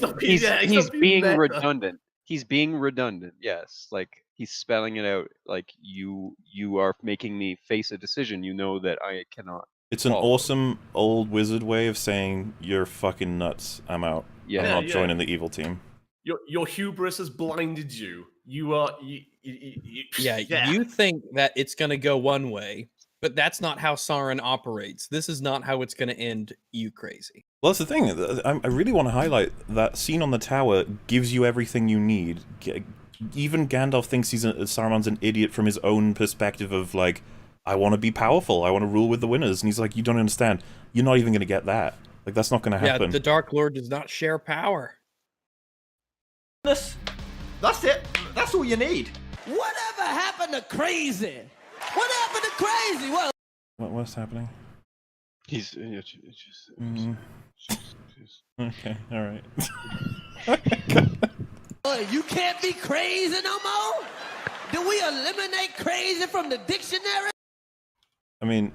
being meta. redundant. He's being redundant. Yes, like he's spelling it out. Like you are making me face a decision. You know that I cannot. It's an follow. awesome old wizard way of saying you're fucking nuts. I'm out. Yeah. I'm not Yeah. joining the evil team. Your hubris has blinded you. You are. Yeah, you think that it's going to go one way, but that's not how Sauron operates. This is not how it's going to end, you crazy. Well, that's the thing. I really want to highlight that scene on the tower gives you everything you need. Even Gandalf thinks Saruman's an idiot from his own perspective of like, I want to be powerful. I want to rule with the winners. And he's like, you don't understand. You're not even going to get that. Like, that's not going to happen. Yeah, the Dark Lord does not share power. That's it. That's all you need. Whatever happened to crazy? What happened to crazy? What? What's happening? He's Okay, all right. You can't be crazy no more? Do we eliminate crazy from the dictionary? I mean,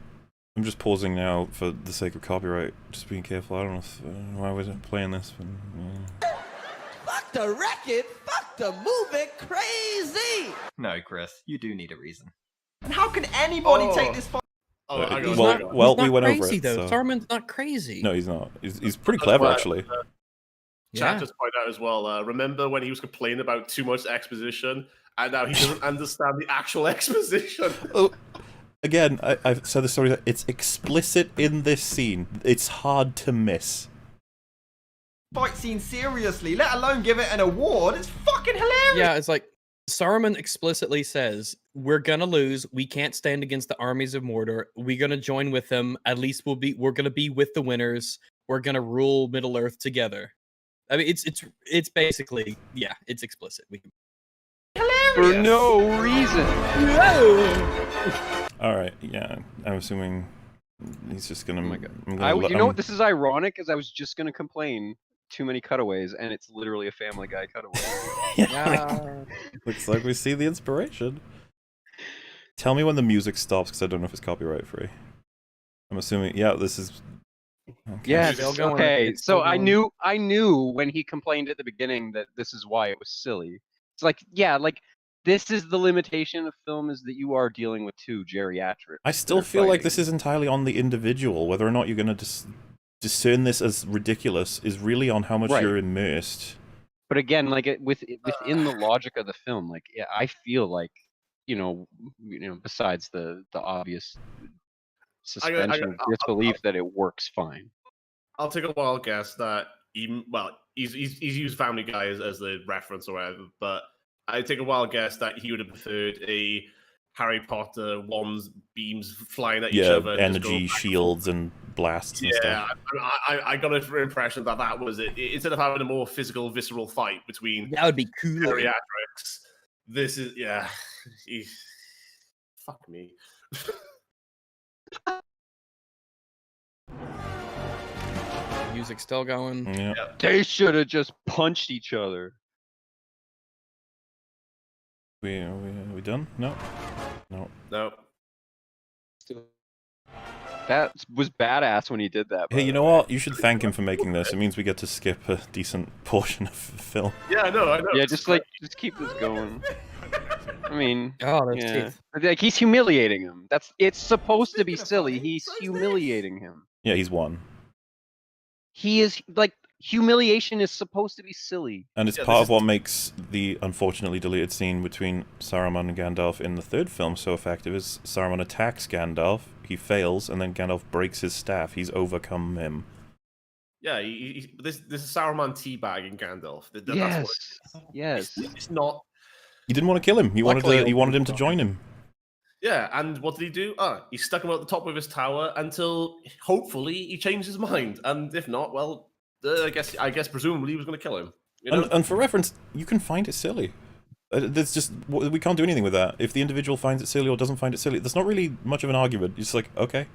I'm just pausing now for the sake of copyright. Just being careful. I don't know if, why was I playing this. But, yeah. Fuck the record, fuck the movie, crazy! No, Chris, you do need a reason. And how can anybody take this He's well, not, well, he's we not went crazy, over it. though. So. Saruman's not crazy. No, he's not. He's pretty clever, actually. Chat just pointed out as well. Remember when he was complaining about too much exposition, and now he doesn't understand the actual exposition. Oh, again, I've said this story. It's explicit in this scene. It's hard to miss. fight scene seriously, let alone give it an award? It's fucking hilarious! Yeah, it's like Saruman explicitly says, we're gonna lose. We can't stand against the armies of Mordor. We're gonna join with them. At least we're gonna be with the winners. We're gonna rule Middle Earth together. I mean, it's basically, yeah, it's explicit. for no reason. All right, yeah. I'm assuming he's just gonna. Oh my God. I'm gonna You know what? This is ironic, as I was just gonna complain. Too many cutaways, and it's literally a Family Guy cutaway. Yeah. Looks like we see the inspiration. Tell me when the music stops, because I don't know if it's copyright free. I'm assuming. Yeah, this is. Okay. Yes. Okay. So I knew when he complained at the beginning that this is why it was silly. It's like, yeah, like this is the limitation of film, is that you are dealing with two geriatrics. I still feel like this is entirely on the individual. Whether or not you're going to discern this as ridiculous is really on how much you're immersed. But again, like within the logic of the film, like yeah, I feel like you know, besides the obvious suspension of disbelief that it works fine. I'll take a wild guess that he's used Family Guy as the reference or whatever, but I take a wild guess that he would have preferred a Harry Potter wands, beams flying at each other. Energy shields and blasts and stuff. I got an impression that that was it. Instead of having a more physical, visceral fight between that would be cool. Geriatrics, this is fuck me. Music's still going. Yeah. They should have just punched each other. We done? No. That was badass when he did that. Hey, you know what? You should thank him for making this. It means we get to skip a decent portion of the film. Yeah, I know. Yeah, just keep this going. I mean, teeth. Like he's humiliating him. It's supposed to be silly. He's humiliating him. Yeah, he's won. He is like humiliation is supposed to be silly. And it's part of what makes the unfortunately deleted scene between Saruman and Gandalf in the third film so effective is Saruman attacks Gandalf, he fails, and then Gandalf breaks his staff. He's overcome him. Yeah, this is Saruman teabagging Gandalf. That's what it is. Yes. It's not. He didn't want to kill him. He wanted him to join him. Yeah, and what did he do? He stuck him at the top of his tower until hopefully he changed his mind. And if not, well, I guess presumably he was going to kill him. You know? And for reference, you can find it silly. There's just we can't do anything with that. If the individual finds it silly or doesn't find it silly, there's not really much of an argument. It's like, okay.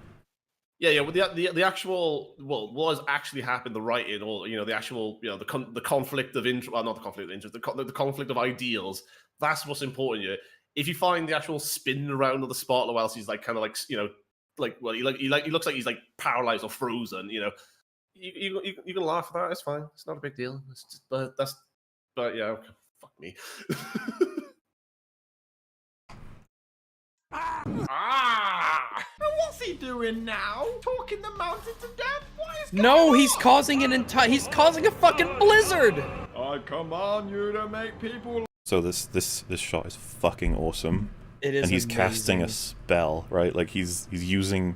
Yeah. Well, the actual what has actually happened, the writing, or the actual the conflict of interest. Well, not the conflict of interest. The conflict of ideals. That's what's important here. If you find the actual spin around of the spot, whilst he's like kind of he looks like he's like paralyzed or frozen. You can laugh at that. It's fine. It's not a big deal. It's just, but yeah. Okay. Fuck me. What's he doing now? Talking the mountain to death? What is going No, on? he's causing he's causing a fucking blizzard. I command you to make people. So this shot is fucking awesome. It is, and he's casting a spell, right? Like he's using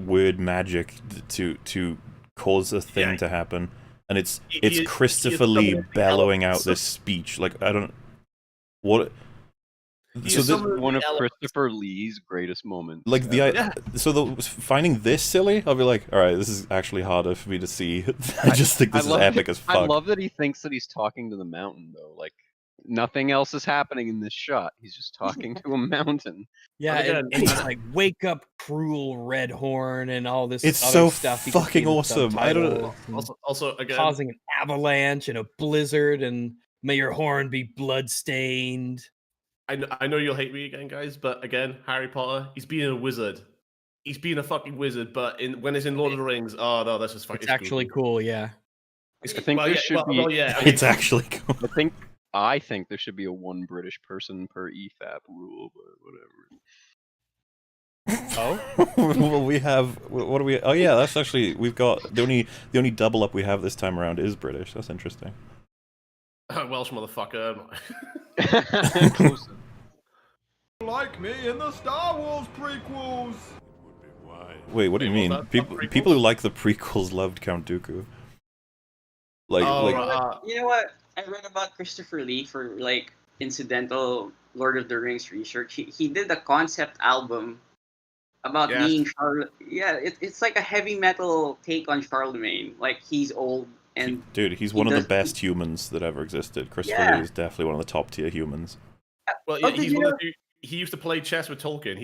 word magic to cause a thing to happen, and it's Christopher Lee bellowing out this speech. Like I don't what. So this is one of Christopher Lee's greatest moments. Like finding this silly, I'll be like, all right, this is actually harder for me to see. I just think this is epic as fuck. I love that he thinks that he's talking to the mountain though. Like nothing else is happening in this shot. He's just talking to a mountain. Yeah, and he's like, "Wake up, cruel red horn," and all this. It's other so stuff. fucking awesome. I don't. Also, again, causing an avalanche and a blizzard, and may your horn be bloodstained. I know you'll hate me again, guys, but again, Harry Potter, he's being a wizard. He's being a fucking wizard, but when it's in Lord of the Rings, oh no, that's just fucking. It's actually cool, yeah. I think there should be. It's actually cool. I think there should be a one British person per EFAP rule, but whatever. Oh, well, we have. What do we? Oh yeah, that's actually we've got the only double up we have this time around is British. That's interesting. Welsh motherfucker. Like me in the Star Wars prequels. Wait, what do you mean? People who like the prequels loved Count Dooku. You know what? I read about Christopher Lee for like incidental Lord of the Rings research. He did a concept album about being Charlotte. Yeah, it's like a heavy metal take on Charlemagne. Like he's old and dude, he's one of the best humans that ever existed. Christopher Lee is definitely one of the top tier humans. Well, he used to play chess with Tolkien.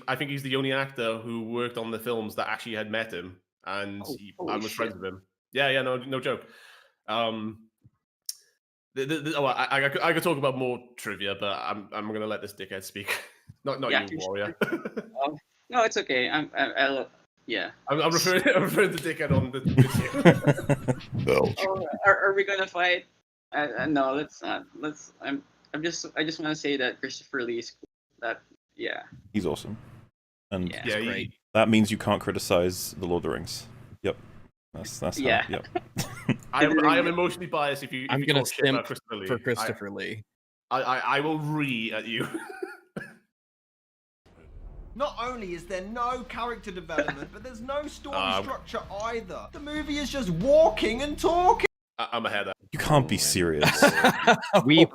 I think he's the only actor who worked on the films that actually had met him, and I was friends with him. Yeah, no joke. I could talk about more trivia, but I'm gonna let this dickhead speak. not you, Warrior. No, it's okay. I'm referring to dickhead on the. No. Are we gonna fight? No, let's not. I just want to say that Christopher Lee is he's awesome, and great. That means you can't criticize the Lord of the Rings. Yep, that's how, yep. I am emotionally biased. I'm gonna simp for Christopher Lee. I will at you. Not only is there no character development, but there's no story structure either. The movie is just walking and talking. I'm ahead of you. Can't be serious. we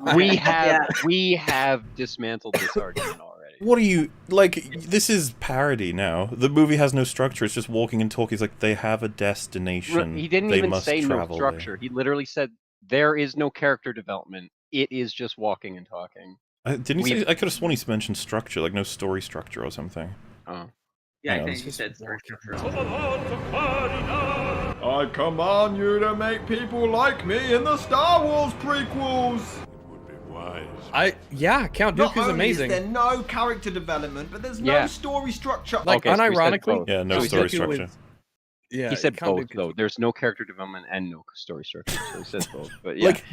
have dismantled this argument already. What are you like? This is parody now. The movie has no structure. It's just walking and talking. It's like they have a destination. He didn't they even must say no travel structure. He literally said there is no character development. It is just walking and talking. Didn't he say? I could have sworn he mentioned structure, like no story structure or something. Oh. Yeah, Hang I on, think he said structure. I command you to make people like me in the Star Wars prequels. Count Not Dooku's only amazing. is there no character development, but there's no Yeah. story structure. Like, Okay, so he said unironically, both. Yeah, no So he story said- structure. Yeah, he said Count both Dooku's- though. There's no character development and no story structure. So he said both. But yeah. Like,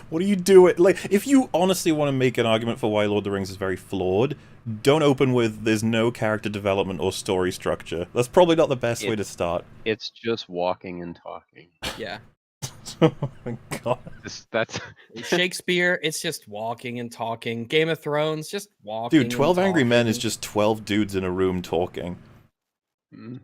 what do you do it? Like, if you honestly want to make an argument for why Lord of the Rings is very flawed, don't open with "there's no character development or story structure." That's probably not the best way to start. It's just walking and talking. Yeah. Oh my god. That's Shakespeare, it's just walking and talking. Game of Thrones, just walking. Dude, 12 and Angry Men talking. is just 12 dudes in a room talking.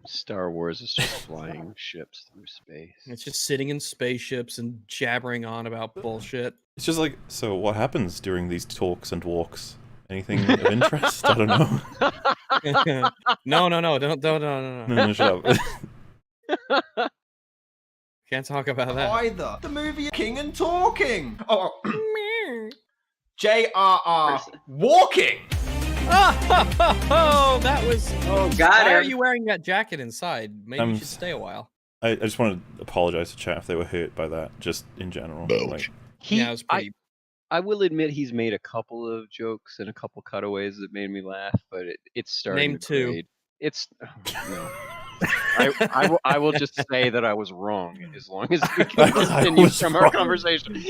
Star Wars is just flying ships through space. It's just sitting in spaceships and jabbering on about bullshit. It's just like, so what happens during these talks and walks? Anything of interest? I don't know. No, don't, No, shut up. Can't talk about that. Either the movie King and Talking. Oh, J.R.R. Walking. Oh, that was. Oh, got Why are him. you wearing that jacket inside? Maybe you should stay a while. I just want to apologize to chat if they were hurt by that, just in general. Like, Yeah, it was pretty. I will admit he's made a couple of jokes and a couple cutaways that made me laugh, but it's starting Name to two. grade. It's no. I will just say that I was wrong as long as we can continue was from our wrong. conversation.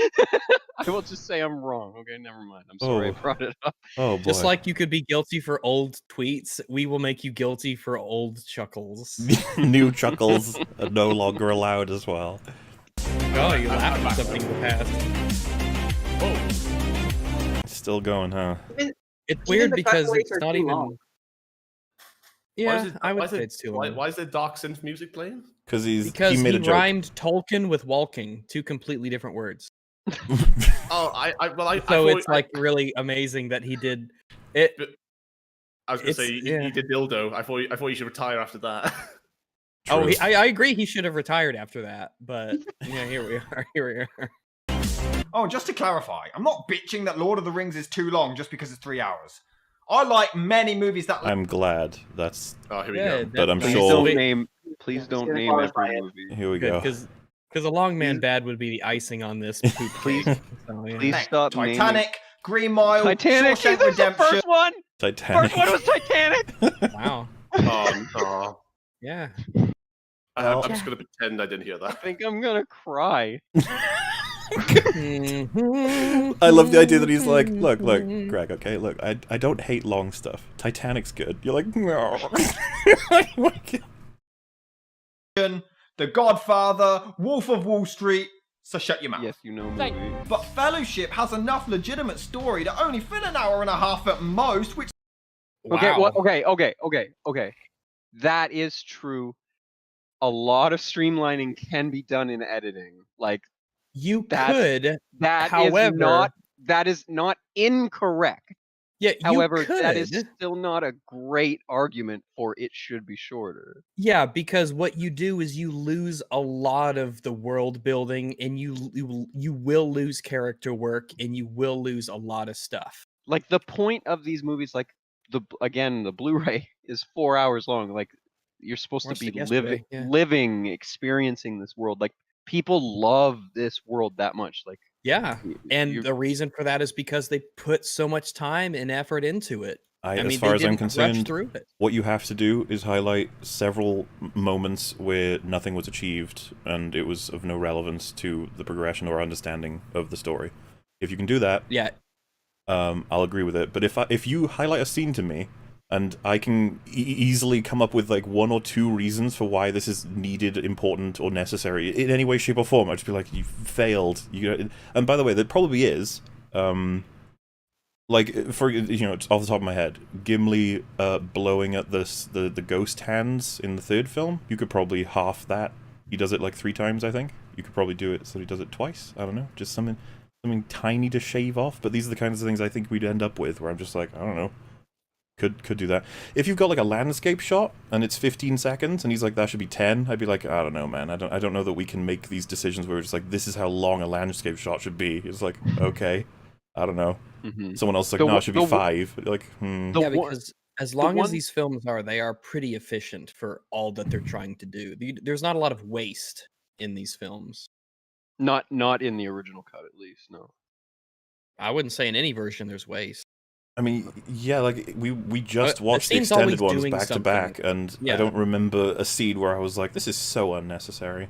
I will just say I'm wrong. Okay, never mind. I'm sorry I brought it up. Oh boy. Just like you could be guilty for old tweets, we will make you guilty for old chuckles. New chuckles are no longer allowed as well. Oh, you laughed at something in the past. Still going, huh? It's weird because it's not even. Why Yeah, is it- I why would is say it- it's too why, long. why is there dark synth music playing? Because Because he made he a joke. rhymed Tolkien with walking, two completely different words. Oh, I So thought- it's like really amazing that he did it. I was gonna say it's- he did dildo. I thought he should retire after that. Oh, True. I agree. He should have retired after that, but yeah, here we are. Here we are. Oh, just to clarify, I'm not bitching that Lord of the Rings is too long just because it's 3 hours. I like many movies that. I'm glad that's. Oh, here we Yeah, go. But I'm Please sure. don't name. Please don't name every movie. Here we go. Because a long man bad would be the icing on this poop Please, cake. So, yeah. please stop naming. Titanic, Green Mile, Titanic. Shawshank This is the Redemption. first one. Titanic. First one was Titanic. Wow. Oh. Yeah. I'm just gonna pretend I didn't hear I that. think I'm gonna cry. I love the idea that he's like, look, Greg, okay, look, I don't hate long stuff. Titanic's good. You're like, no. The Godfather, Wolf of Wall Street. So shut your mouth. Yes, you know Thank- movie. But Fellowship has enough legitimate story to only fill an hour and a half at most, which. Okay, Wow. okay. That is true. A lot of streamlining can be done in editing. Like You That's- could. that However- is not incorrect. Yeah. However, you could. that is still not a great argument for it should be shorter. Yeah, because what you do is you lose a lot of the world building, and you will lose character work, and you will lose a lot of stuff. Like the point of these movies, like the Blu-ray is 4 hours long. Like you're supposed to Watched be it yesterday, living, experiencing this world. Like people love this world that much. Like Yeah, and you're- the reason for that is because they put so much time and effort into it. As mean, far they as I'm didn't rush concerned, through it. what you have to do is highlight several moments where nothing was achieved and it was of no relevance to the progression or understanding of the story. If you can do that, Yeah, I'll agree with it. But if you highlight a scene to me, and I can easily come up with like 1 or 2 reasons for why this is needed, important, or necessary in any way, shape, or form, I'd just be like, you failed. And by the way, there probably is. Like, for it's off the top of my head, Gimli blowing at the ghost hands in the 3rd film. You could probably half that. He does it like 3 times, I think. You could probably do it so he does it twice. I don't know, just something tiny to shave off. But these are the kinds of things I think we'd end up with, where I'm just like, I don't know. Could do that. If you've got like a landscape shot and it's 15 seconds and he's like, that should be 10, I'd be like, I don't know, man. I don't know that we can make these decisions where it's like, this is how long a landscape shot should be. It's like, okay, I don't know. Someone else is like, no, it should be 5. Like, Yeah, because as long as these films they are pretty efficient for all that they're trying to do. There's not a lot of waste in these films. Not in the original cut, at least. No. I wouldn't say in any version there's waste. I mean, yeah, like we just watched the extended ones back to back, and I don't remember a scene where I was like, "This is so unnecessary."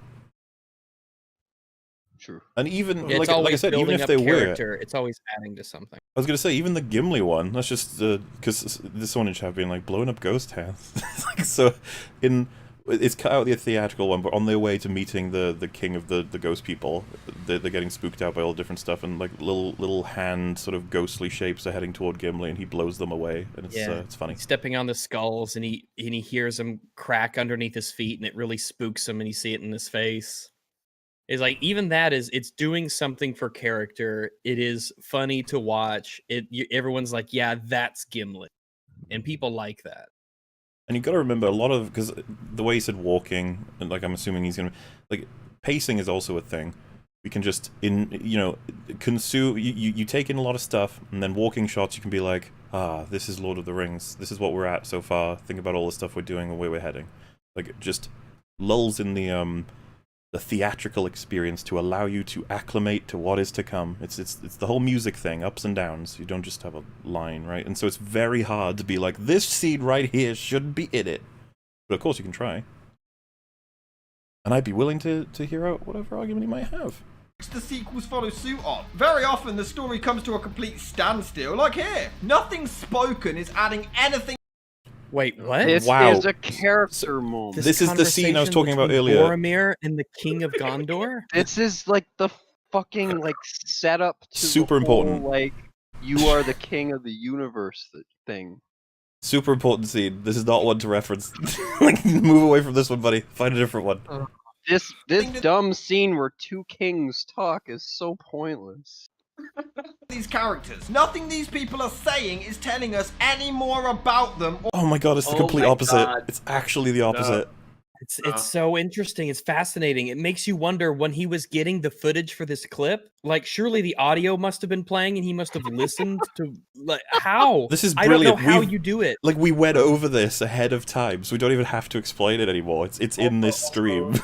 Sure. And even like I said, even if they were, it's always adding to something. I was gonna say, even the Gimli one. That's just because this one in chat being like blowing up ghost towns. Like, so it's cut out the theatrical one, but on their way to meeting the king of the ghost people, they're getting spooked out by all different stuff, and like little hand sort of ghostly shapes are heading toward Gimli, and he blows them away, and it's funny. He's stepping on the skulls, and he hears them crack underneath his feet, and it really spooks him, and you see it in his face. It's like, even that it's doing something for character. It is funny to watch. Everyone's like, yeah, that's Gimli, and people like that. And you've got to remember, a lot of, because the way he said walking, and like I'm assuming he's gonna, like, pacing is also a thing. We can just, consume, you take in a lot of stuff, and then walking shots, you can be like, this is Lord of the Rings, this is what we're at so far, think about all the stuff we're doing and where we're heading. Like, it just lulls in the theatrical experience to allow you to acclimate to what is to come. It's the whole music thing, ups and downs. You don't just have a line, right? And so it's very hard to be like, this scene right here shouldn't be in it. But of course you can try. And I'd be willing to hear out whatever argument you might have. The sequels follow suit on. Very often the story comes to a complete standstill, like here. Nothing spoken is adding anything. Wait, what? This is a character moment. This is the scene I was talking about earlier. Boromir and the King of Gondor? This is like the fucking like setup to super the whole, important. like, you are the king of the universe thing. Super important scene. This is not one to reference. Like, move away from this one, buddy. Find a different one. This dumb scene where two kings talk is so pointless. These characters. Nothing these people are saying is telling us any more about them. Oh my god, it's the complete opposite. It's actually the opposite. It's so interesting. It's fascinating. It makes you wonder, when he was getting the footage for this clip, like, surely the audio must have been playing and he must have listened to, like, how? This is I brilliant. don't know how you do it. Like, we went over this ahead of time, so we don't even have to explain it anymore. It's in this stream.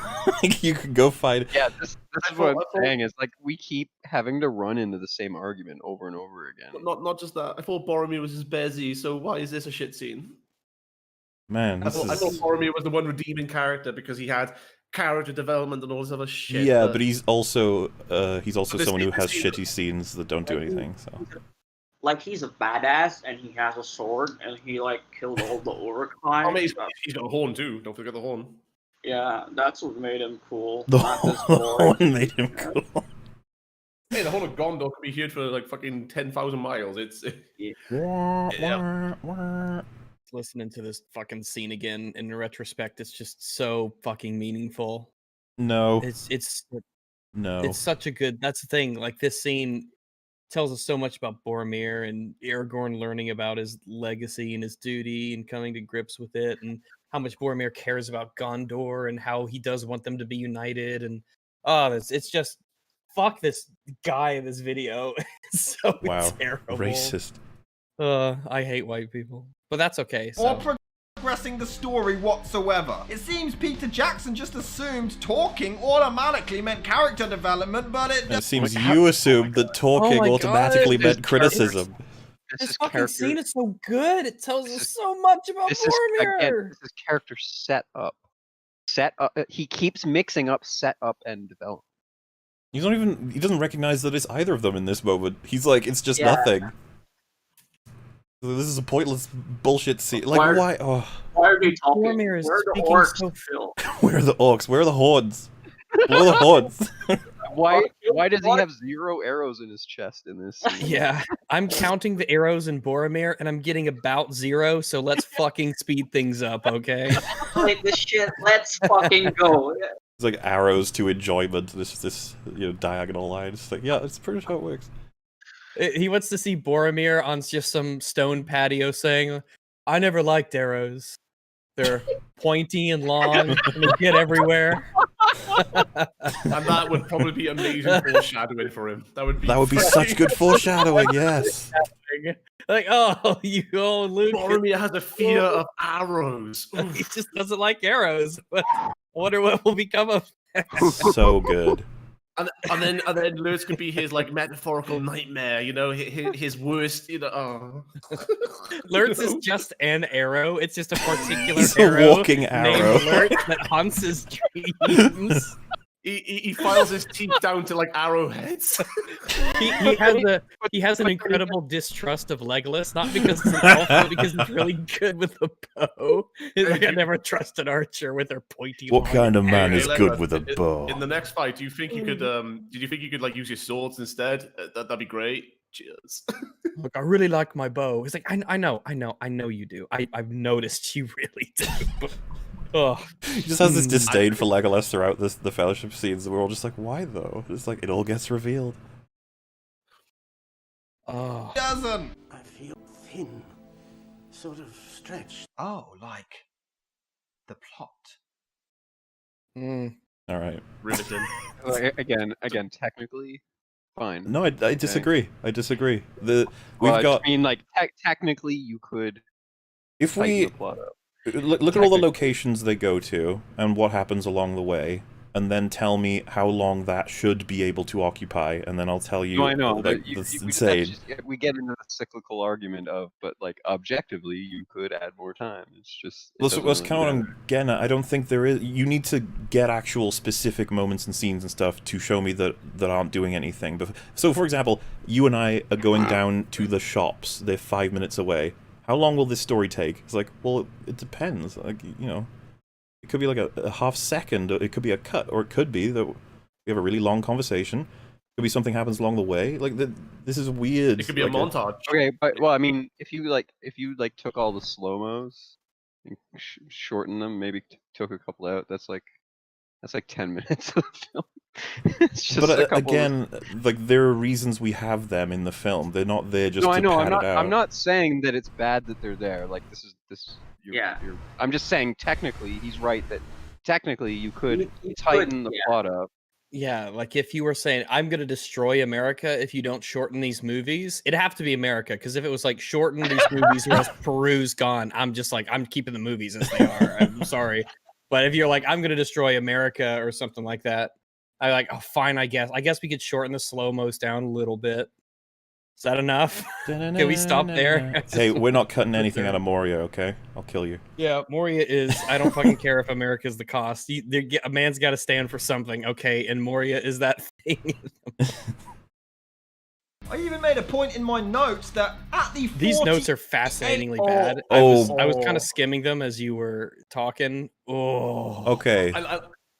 Like, you can go find it. Yeah, this is what I'm saying, is like, we keep having to run into the same argument over and over again. Not just that. I thought Boromir was his Bezzy, so why is this a shit scene? Man, I thought Boromir was the one redeeming character because he had character development and all this other shit. Yeah, but he's also someone who has shitty scenes that don't do anything. So, like, he's a badass and he has a sword and he like killed all the Uruk-hai. I mean, he's got a horn too. Don't forget the horn. Yeah, that's what made him cool. The horn made him cool. Hey, the horn of Gondor could be heard for like fucking 10,000 miles. It's Listening to this fucking scene again in retrospect, it's just so fucking meaningful. No. It's no. It's such a good. That's the thing. Like, this scene tells us so much about Boromir and Aragorn learning about his legacy and his duty and coming to grips with it, and how much Boromir cares about Gondor and how he does want them to be united. And it's just, fuck this guy in this video. It's so terrible. Racist. I hate white people, but that's okay. So. Or progressing the story whatsoever. It seems Peter Jackson just assumed talking automatically meant character development, but it seems you assumed that talking automatically meant criticism. This fucking scene is so good. It tells us so much about Boromir. This is character set up. He keeps mixing up set up and development. He doesn't recognize that it's either of them in this moment. He's like, it's just nothing. This is a pointless bullshit scene. Like, why? Oh. Why are they talking? Boromir is Where are the speaking orcs? so Phil. Where are the orcs? Where are the horns? Where are the horns? Why does he have 0 arrows in his chest in this scene? Yeah, I'm counting the arrows in Boromir, and I'm getting about 0. So let's fucking speed things up, okay? Like this shit. Let's fucking go. It's like arrows to enjoyment. This diagonal line. It's like, yeah, it's pretty much how it works. He wants to see Boromir on just some stone patio saying, I never liked arrows. They're pointy and long, and they get everywhere. And that would probably be amazing foreshadowing for him. That would be such good foreshadowing. Yes. Like, oh, Luke. Boromir has a fear of arrows. He just doesn't like arrows. But I wonder what will become of. So good. And then Lurtz could be his like metaphorical nightmare, you know, his worst, you know. Oh. Lurtz is just an arrow. It's just a particular He's arrow. a walking arrow. Named Lurtz that haunts his dreams. He files his teeth down to like arrowheads. He has an incredible distrust of Legolas, not because it's an elf, but because he's really good with a bow. He's like, I never trust an archer with their pointy. What kind of man Hey, is Legolas, good with a bow? In the next fight, do you think you could? Did you think you could like use your swords instead? That'd be great. Cheers. Look, I really like my bow. He's like, I know you do. I've noticed you really do. But, He just has this disdain for Legolas throughout the Fellowship scenes, and we're all just like, why though? It's like, it all gets revealed. Oh. Doesn't. I feel thin, sort of stretched. Oh, like the plot. All right. Riveting. Again, technically, fine. No, I disagree. I disagree. I mean, like, technically, you could. If tighten we the plot up. look at all the locations they go to and what happens along the way, and then tell me how long that should be able to occupy, and then I'll tell you. No, I know. Like, that's insane. We get into the cyclical argument of, but like objectively, you could add more time. It's just. That's kind of what I'm getting at. I don't think there is. You need to get actual specific moments and scenes and stuff to show me that aren't doing anything. But so, for example, you and I are going down to the shops. They're 5 minutes away. How long will this story take? It's like, well, it depends. Like, you know, it could be like a half second. It could be a cut, or it could be that we have a really long conversation. It could be something happens along the way. Like this is weird. It could be a montage. Okay, but well, I mean, if you took all the slow-mos and shortened them, maybe took a couple out, that's like 10 minutes of the film. It's just but again, like, there are reasons we have them in the film. They're not there just to pad it out. I'm not saying that it's bad that they're there. Like, Yeah. I'm just saying technically he's right that technically you could tighten the plot up. Yeah, like if you were saying, I'm going to destroy America if you don't shorten these movies, it'd have to be America. Because if it was like, shorten these movies or else Peru's gone, I'm just like, I'm keeping the movies as they are. I'm sorry. But if you're like, I'm going to destroy America or something like that, I'm like, oh, fine, I guess. I guess we could shorten the slow-mos down a little bit. Is that enough? Can we stop there? Hey, we're not cutting anything out of Moria, okay? I'll kill you. Yeah, Moria is. I don't fucking care if America's the cost. A man's got to stand for something, okay? And Moria is that thing. I even made a point in my notes that at the These notes are fascinatingly bad. I was kind of skimming them as you were talking. Oh, okay.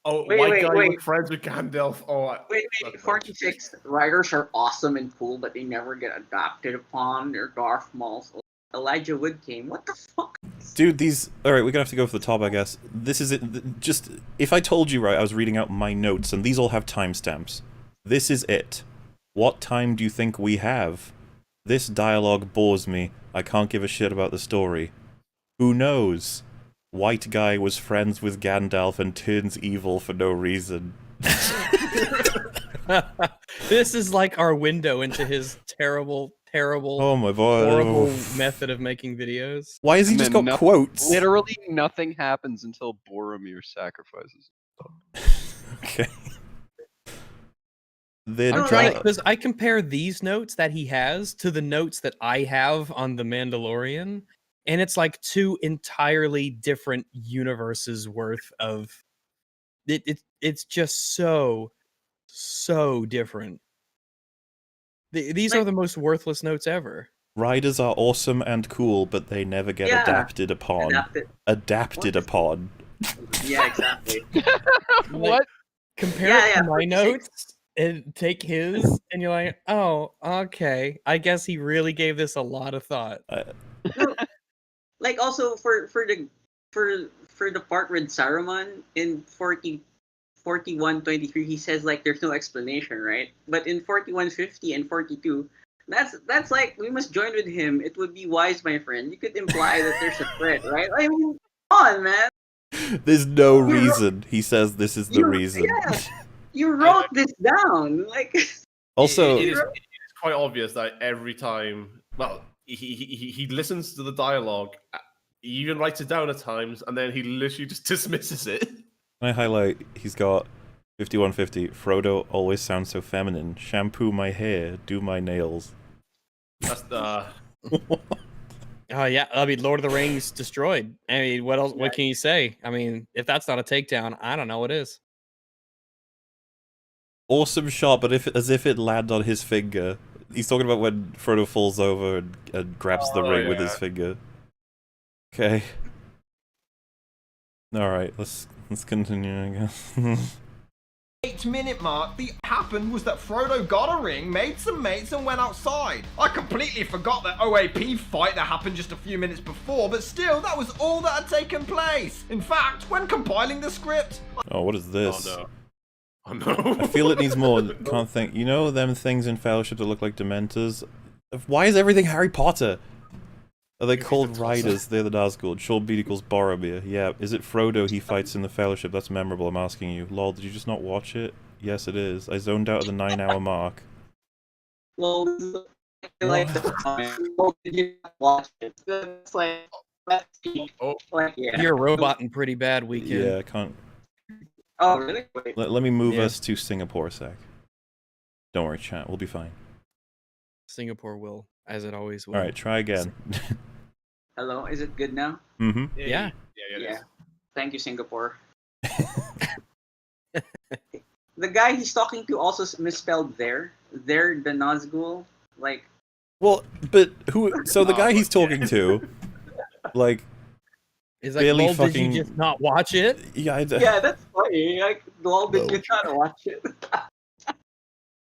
Wait, guy wait. with friends with Gandalf. Wait, 46 writers are awesome and cool, but they never get adopted upon. They're Darth Maul's Elijah Wood came. What the fuck? Dude, these... Alright, we're gonna have to go for the top, I guess. This is it. Just... If I told you, right, I was reading out my notes, and these all have timestamps. This is it. What time do you think we have? This dialogue bores me. I can't give a shit about the story. Who knows? White guy was friends with Gandalf and turns evil for no reason. This is like our window into his terrible, oh my God. horrible method of making videos. Why has he just got quotes? Literally nothing happens until Boromir sacrifices. Okay. I'm trying because I compare these notes that he has to the notes that I have on The Mandalorian, and it's like two entirely different universes worth of it's just so different. These are the most worthless notes ever. Riders are awesome and cool, but they never get adapted upon. Adapted upon. Yeah, exactly. What? Compare it to my notes and take his, and you're like, oh, okay. I guess he really gave this a lot of thought. Like also for the part with Saruman in 41:23, he says like there's no explanation, right? But in 41:50 and 42, That's like we must join with him. It would be wise, my friend. You could imply that there's a threat, right? I mean, come on, man. There's no reason. He says this is the reason. Yeah, you wrote this down. Like, Also, it is quite obvious that every time, well, he listens to the dialogue, he even writes it down at times, and then he literally just dismisses it. Can I highlight? He's got 5150. Frodo always sounds so feminine. Shampoo my hair, do my nails. That's the. Oh yeah, I mean, Lord of the Rings destroyed. I mean, what else? What can you say? I mean, if that's not a takedown, I don't know what is. Awesome shot, but as if it landed on his finger. He's talking about when Frodo falls over and grabs the ring with his finger. Okay. All right, let's continue, I guess. 8-minute mark, the happened was that Frodo got a ring, made some mates, and went outside. I completely forgot that OAP fight that happened just a few minutes before, but still, that was all that had taken place. In fact, when compiling the script... Oh, what is this? Oh no. Oh no. I feel it needs more. Can't think. You know them things in Fellowship that look like Dementors? Why is everything Harry Potter? Are they called Riders? They're the Nazgul. Sean Beat equals Boromir. Yeah. Is it Frodo he fights in the Fellowship? That's memorable, I'm asking you. Lol, did you just not watch it? Yes, it is. I zoned out at the 9-hour mark. well, like, well, did you watch it? It's like, yeah. You're roboting pretty bad, Weekend. Yeah, I can't. Oh, really? Wait. Let me move us to Singapore a sec. Don't worry, chat. We'll be fine. Singapore will, as it always will. Alright, try again. Hello, is it good now? Mm-hmm. Yeah. Yeah. Thank you, Singapore. The guy he's talking to also misspelled there. They're the Nazgul. Like. Well, but who? So the guy he's talking to, like. Is like, lol, did you just not watch it? Yeah, yeah, that's funny. Like, lol, did you try to watch it?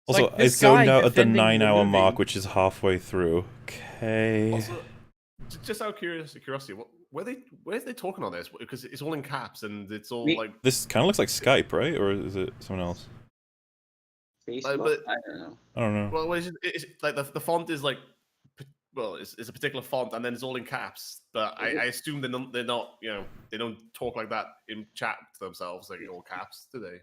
Also, like I zoned out at the 9-hour mark, which is halfway through. Okay. Also, just out of curiosity, where's they talking on this? Because it's all in caps and it's all like. This kind of looks like Skype, right? Or is it someone else? Facebook? I don't know. I don't know. Well, it's like the font is like. Well, it's a particular font, and then it's all in caps. But I assume they're not, you know, they don't talk like that in chat to themselves, like all caps, do they?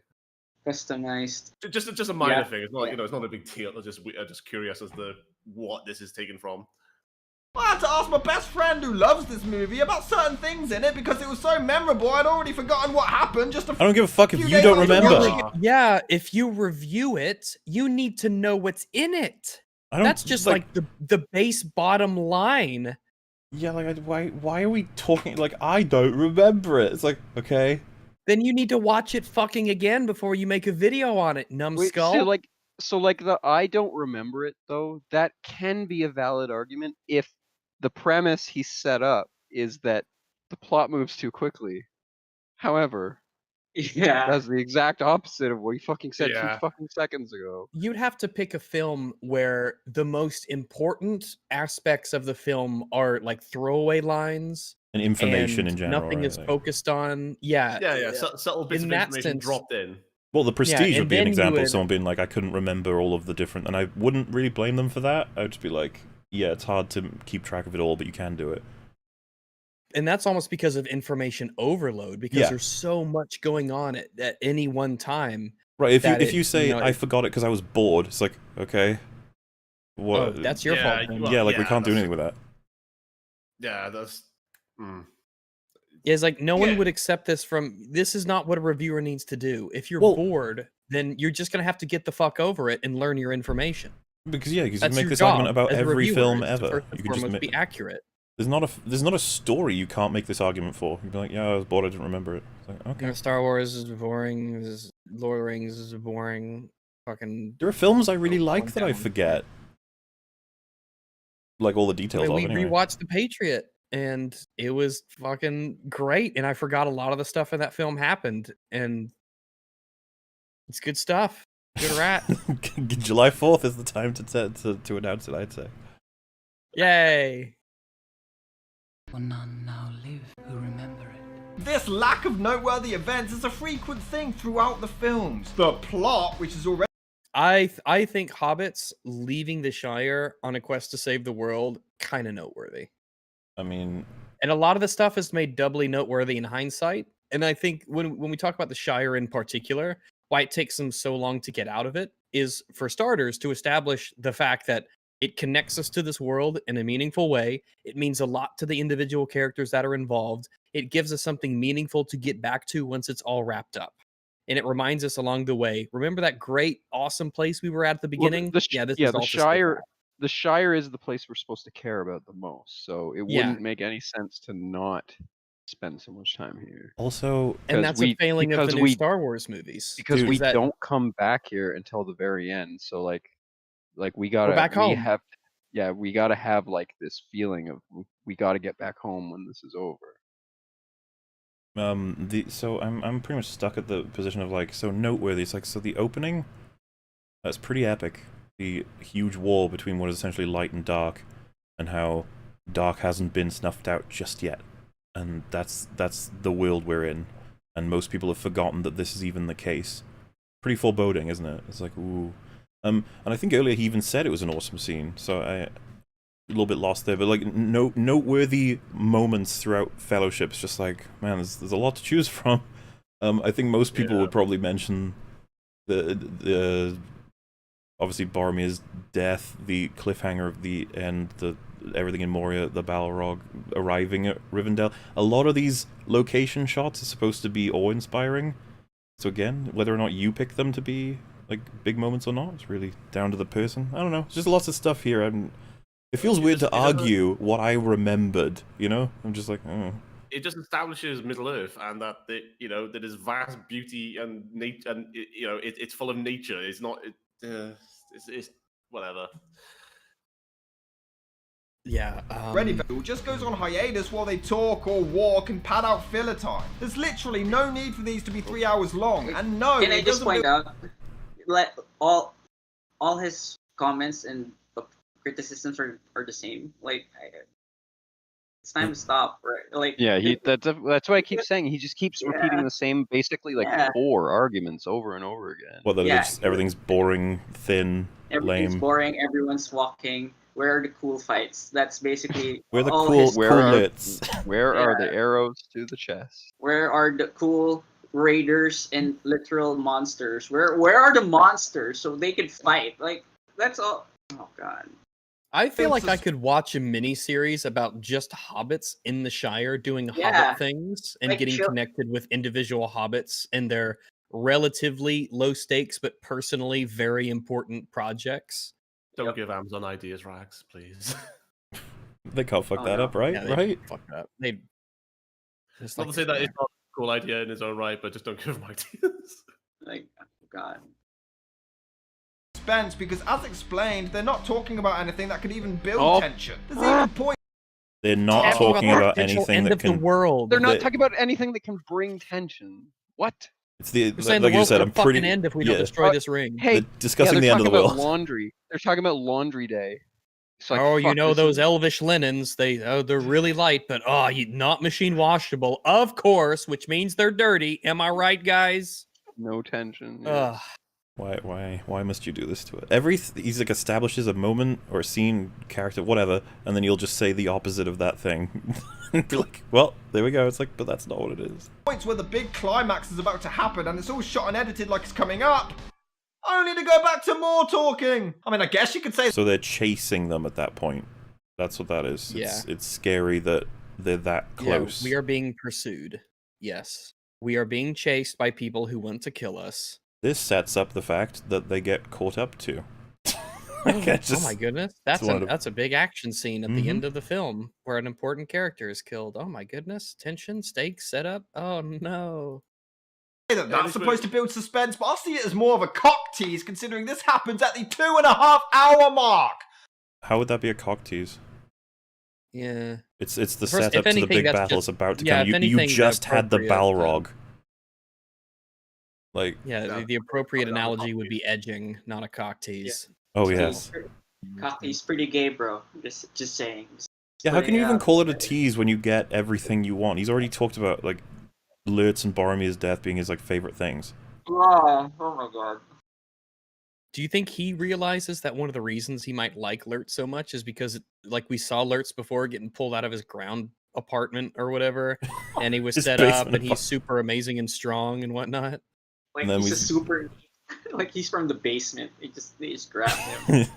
Customized. Just a minor thing. It's not, you know, it's not a big deal. I'm just curious as to what this is taken from. I had to ask my best friend who loves this movie about certain things in it because it was so memorable. I'd already forgotten what happened. I don't give a fuck if you don't remember. Yeah, if you review it, you need to know what's in it. That's just like the base bottom line. Yeah, like why are we talking? Like I don't remember it. It's like okay. Then you need to watch it fucking again before you make a video on it, numbskull. So like the I don't remember it though. That can be a valid argument if the premise he set up is that the plot moves too quickly. However. Yeah. That's the exact opposite of what he fucking said 2 fucking seconds ago. You'd have to pick a film where the most important aspects of the film are like throwaway lines and information in general. Nothing is focused on. Yeah. Subtle bits of information dropped in. Well, The Prestige would be an example of someone being like, I couldn't remember all of the different, and I wouldn't really blame them for that. I would just be like, yeah, it's hard to keep track of it all, but you can do it. And that's almost because of information overload, because there's so much going on at any one time. Right, if you say, I forgot it because I was bored, it's like, okay. What? Oh, that's your fault. Yeah, like we can't do anything with that. Yeah, that's... It's like, no one would accept this this is not what a reviewer needs to do. If you're bored, then you're just going to have to get the fuck over it and learn your information. Because you make this argument about every film ever. You can just be accurate. There's not a story you can't make this argument for. You'd be like, yeah, I was bored, I didn't remember it. It's like, okay. Star Wars is boring. Lord of the Rings is boring. Fucking. There are films I really like that I forget. Like all the details of it. We rewatched The Patriot, and it was fucking great. And I forgot a lot of the stuff in that film happened, and it's good stuff. Good rat. July 4th is the time to announce it, I'd say. Yay. Will none now live who remember it. This lack of noteworthy events is a frequent thing throughout the films. The plot, which is already... I think hobbits leaving the Shire on a quest to save the world kind of noteworthy. I mean, and a lot of the stuff is made doubly noteworthy in hindsight. And I think when we talk about the Shire in particular, why it takes them so long to get out of it is, for starters, to establish the fact that it connects us to this world in a meaningful way. It means a lot to the individual characters that are involved. It gives us something meaningful to get back to once it's all wrapped up. And it reminds us along the way, remember that great, awesome place we were at the beginning? Well, The Shire. The Shire is the place we're supposed to care about the most, so it wouldn't make any sense to not spend so much time here. Also, and that's a failing of the new Star Wars movies. Because we don't come back here until the very end, so like we gotta we're back home. We gotta have like this feeling of we gotta get back home when this is over. So I'm pretty much stuck at the position of like, so noteworthy. It's like, so the opening, that's pretty epic. The huge wall between what is essentially light and dark, and how dark hasn't been snuffed out just yet, and that's the world we're in, and most people have forgotten that this is even the case. Pretty foreboding, isn't it? It's like, ooh. And I think earlier he even said it was an awesome scene, so a little bit lost there, but like noteworthy moments throughout Fellowship. It's just like, man, there's a lot to choose from. I think most people would probably mention the obviously Boromir's death, the cliffhanger of the end, everything in Moria, the Balrog arriving at Rivendell. A lot of these location shots are supposed to be awe-inspiring. So again, whether or not you pick them to be like big moments or not, it's really down to the person. I don't know. There's just lots of stuff here. It feels weird to argue what I remembered, you know? I'm just like, oh. It just establishes Middle Earth and that that is vast beauty and nature, and it's full of nature. It's not. It's whatever. Yeah. Ready just goes on hiatus while they talk or walk and pad out filler time. There's literally no need for these to be 3 hours long, and no. Can I just point out, like all his comments and criticisms are the same. Like, it's time to stop, right? Like, that's why I keep saying he just keeps repeating the same, basically like 4 arguments over and over again. Well, everything's boring, thin, everything's lame. boring. Everyone's walking. Where are the cool fights? That's basically where the all cool hits. Where are the arrows to the chest? Where are the cool raiders and literal monsters? Where are the monsters so they can fight? Like, that's all. Oh god. I feel like I could watch a mini-series about just hobbits in the Shire doing hobbit things and getting connected with individual hobbits and their relatively low stakes but personally very important projects. Don't give Amazon ideas, Rags, please. They can't fuck that up, right? Yeah, right? Fuck that. They just not to say that it's not a cool idea in its own right, but just don't give them ideas. Like, god. Suspense, because as explained, they're not talking about anything that could even build tension. There's even point. They're not talking about anything that can. They're not talking about anything that can bring tension. What? It's like you said. I'm pretty. End if we don't destroy this ring. Hey, they're discussing the end of the world. Laundry. They're talking about laundry day. Like, those elvish linens, they're really light, but not machine washable, of course, which means they're dirty. Am I right, guys? No tension. Yeah. Why must you do this to it? He's like establishes a moment or a scene, character, whatever, and then you'll just say the opposite of that thing. And be like, well, there we go. It's like, but that's not what it is. Points where the big climax is about to happen, and it's all shot and edited like it's coming up. Only to go back to more talking. I mean, I guess you could say. So they're chasing them at that point. That's what that is. Yeah. It's scary that they're that close. Yeah, we are being pursued. Yes. We are being chased by people who want to kill us. This sets up the fact that they get caught up to. Oh my goodness. That's a big action scene at the end of the film where an important character is killed. Oh my goodness. Tension, stakes, setup. Oh no. That's supposed to build suspense, but I see it as more of a cock tease considering this happens at the 2.5 hour mark. How would that be a cock tease? Yeah. It's the setup to the big battle is about to come. You just had the Balrog. Like, the appropriate analogy would be edging, not a cock tease. Oh yes. Cock tease pretty gay, bro. Just saying. Yeah, how can you even call it a tease when you get everything you want? He's already talked about like Lurtz and Boromir's death being his like favorite things. Oh my god. Do you think he realizes that one of the reasons he might like Lurtz so much is because, like, we saw Lurtz before getting pulled out of his ground apartment or whatever, and he was His set up, basement and he's super amazing and strong and whatnot? Like And then he's we a super, like he's from the basement. They just grabbed him.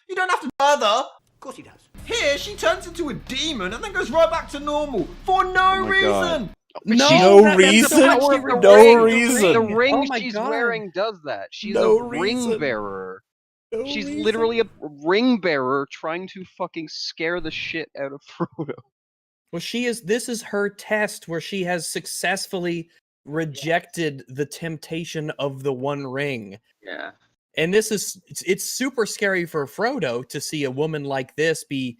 You don't have to murder. Of course he does. Here, she turns into a demon and then goes right back to normal for no reason. No reason. No reason. The ring Oh my she's God. wearing does that. She's No a reason. ring bearer. No She's reason. literally a ring bearer trying to fucking scare the shit out of Frodo. Well, this is her test where she has successfully rejected the temptation of the One Ring. Yeah. And it's super scary for Frodo to see a woman like this be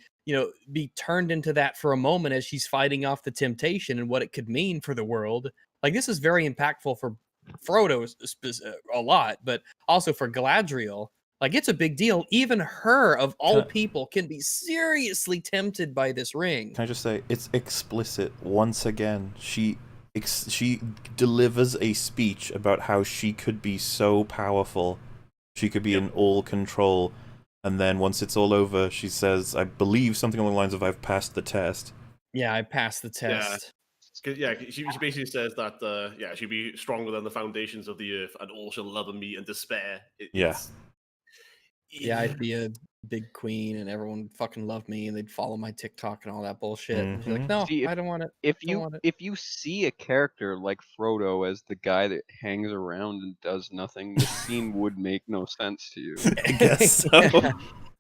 turned into that for a moment as she's fighting off the temptation and what it could mean for the world. Like, this is very impactful for Frodo a lot, but also for Galadriel. Like, it's a big deal. Even her, of all people, can be seriously tempted by this ring. Can I just say, it's explicit once again. She delivers a speech about how she could be so powerful. She could be in all control. And then once it's all over, she says, I believe something along the lines of, I've passed the test. Yeah, I passed the test. Yeah, she basically says that, she'll be stronger than the foundations of the earth, and all shall love me and despair. Yeah, I'd be a big queen and everyone fucking loved me and they'd follow my TikTok and all that bullshit. And she's like, no, See, I don't want it. If you see a character like Frodo as the guy that hangs around and does nothing, the scene would make no sense to you. I guess so. Yeah.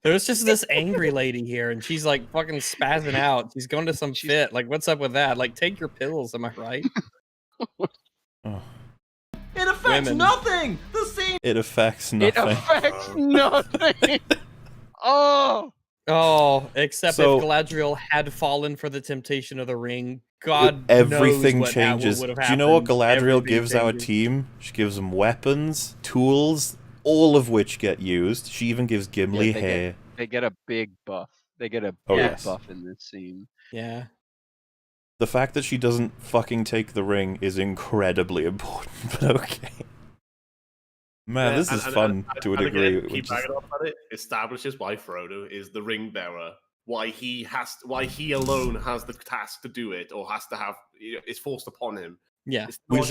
There's just this angry lady here and she's like fucking spazzing out. She's going to some fit. Like, what's up with that? Like, take your pills, am I right? It affects nothing. The scene. It affects nothing. It affects nothing. Oh, except So- if Galadriel had fallen for the temptation of the ring, God Everything knows what changes. would have Do you know what happened. Galadriel Everything gives our changes. team? She gives them weapons, tools, all of which get used. She even gives Gimli hair. They get a big buff. They get a Oh, big yes. buff in this scene. Yeah. The fact that she doesn't fucking take the ring is incredibly important, but okay. Man, this is fun to a degree. Again, keep bagging on about it. Establishes why Frodo is the ring bearer. Why he alone has the task to do it, or has to have it's forced upon him. Yeah, we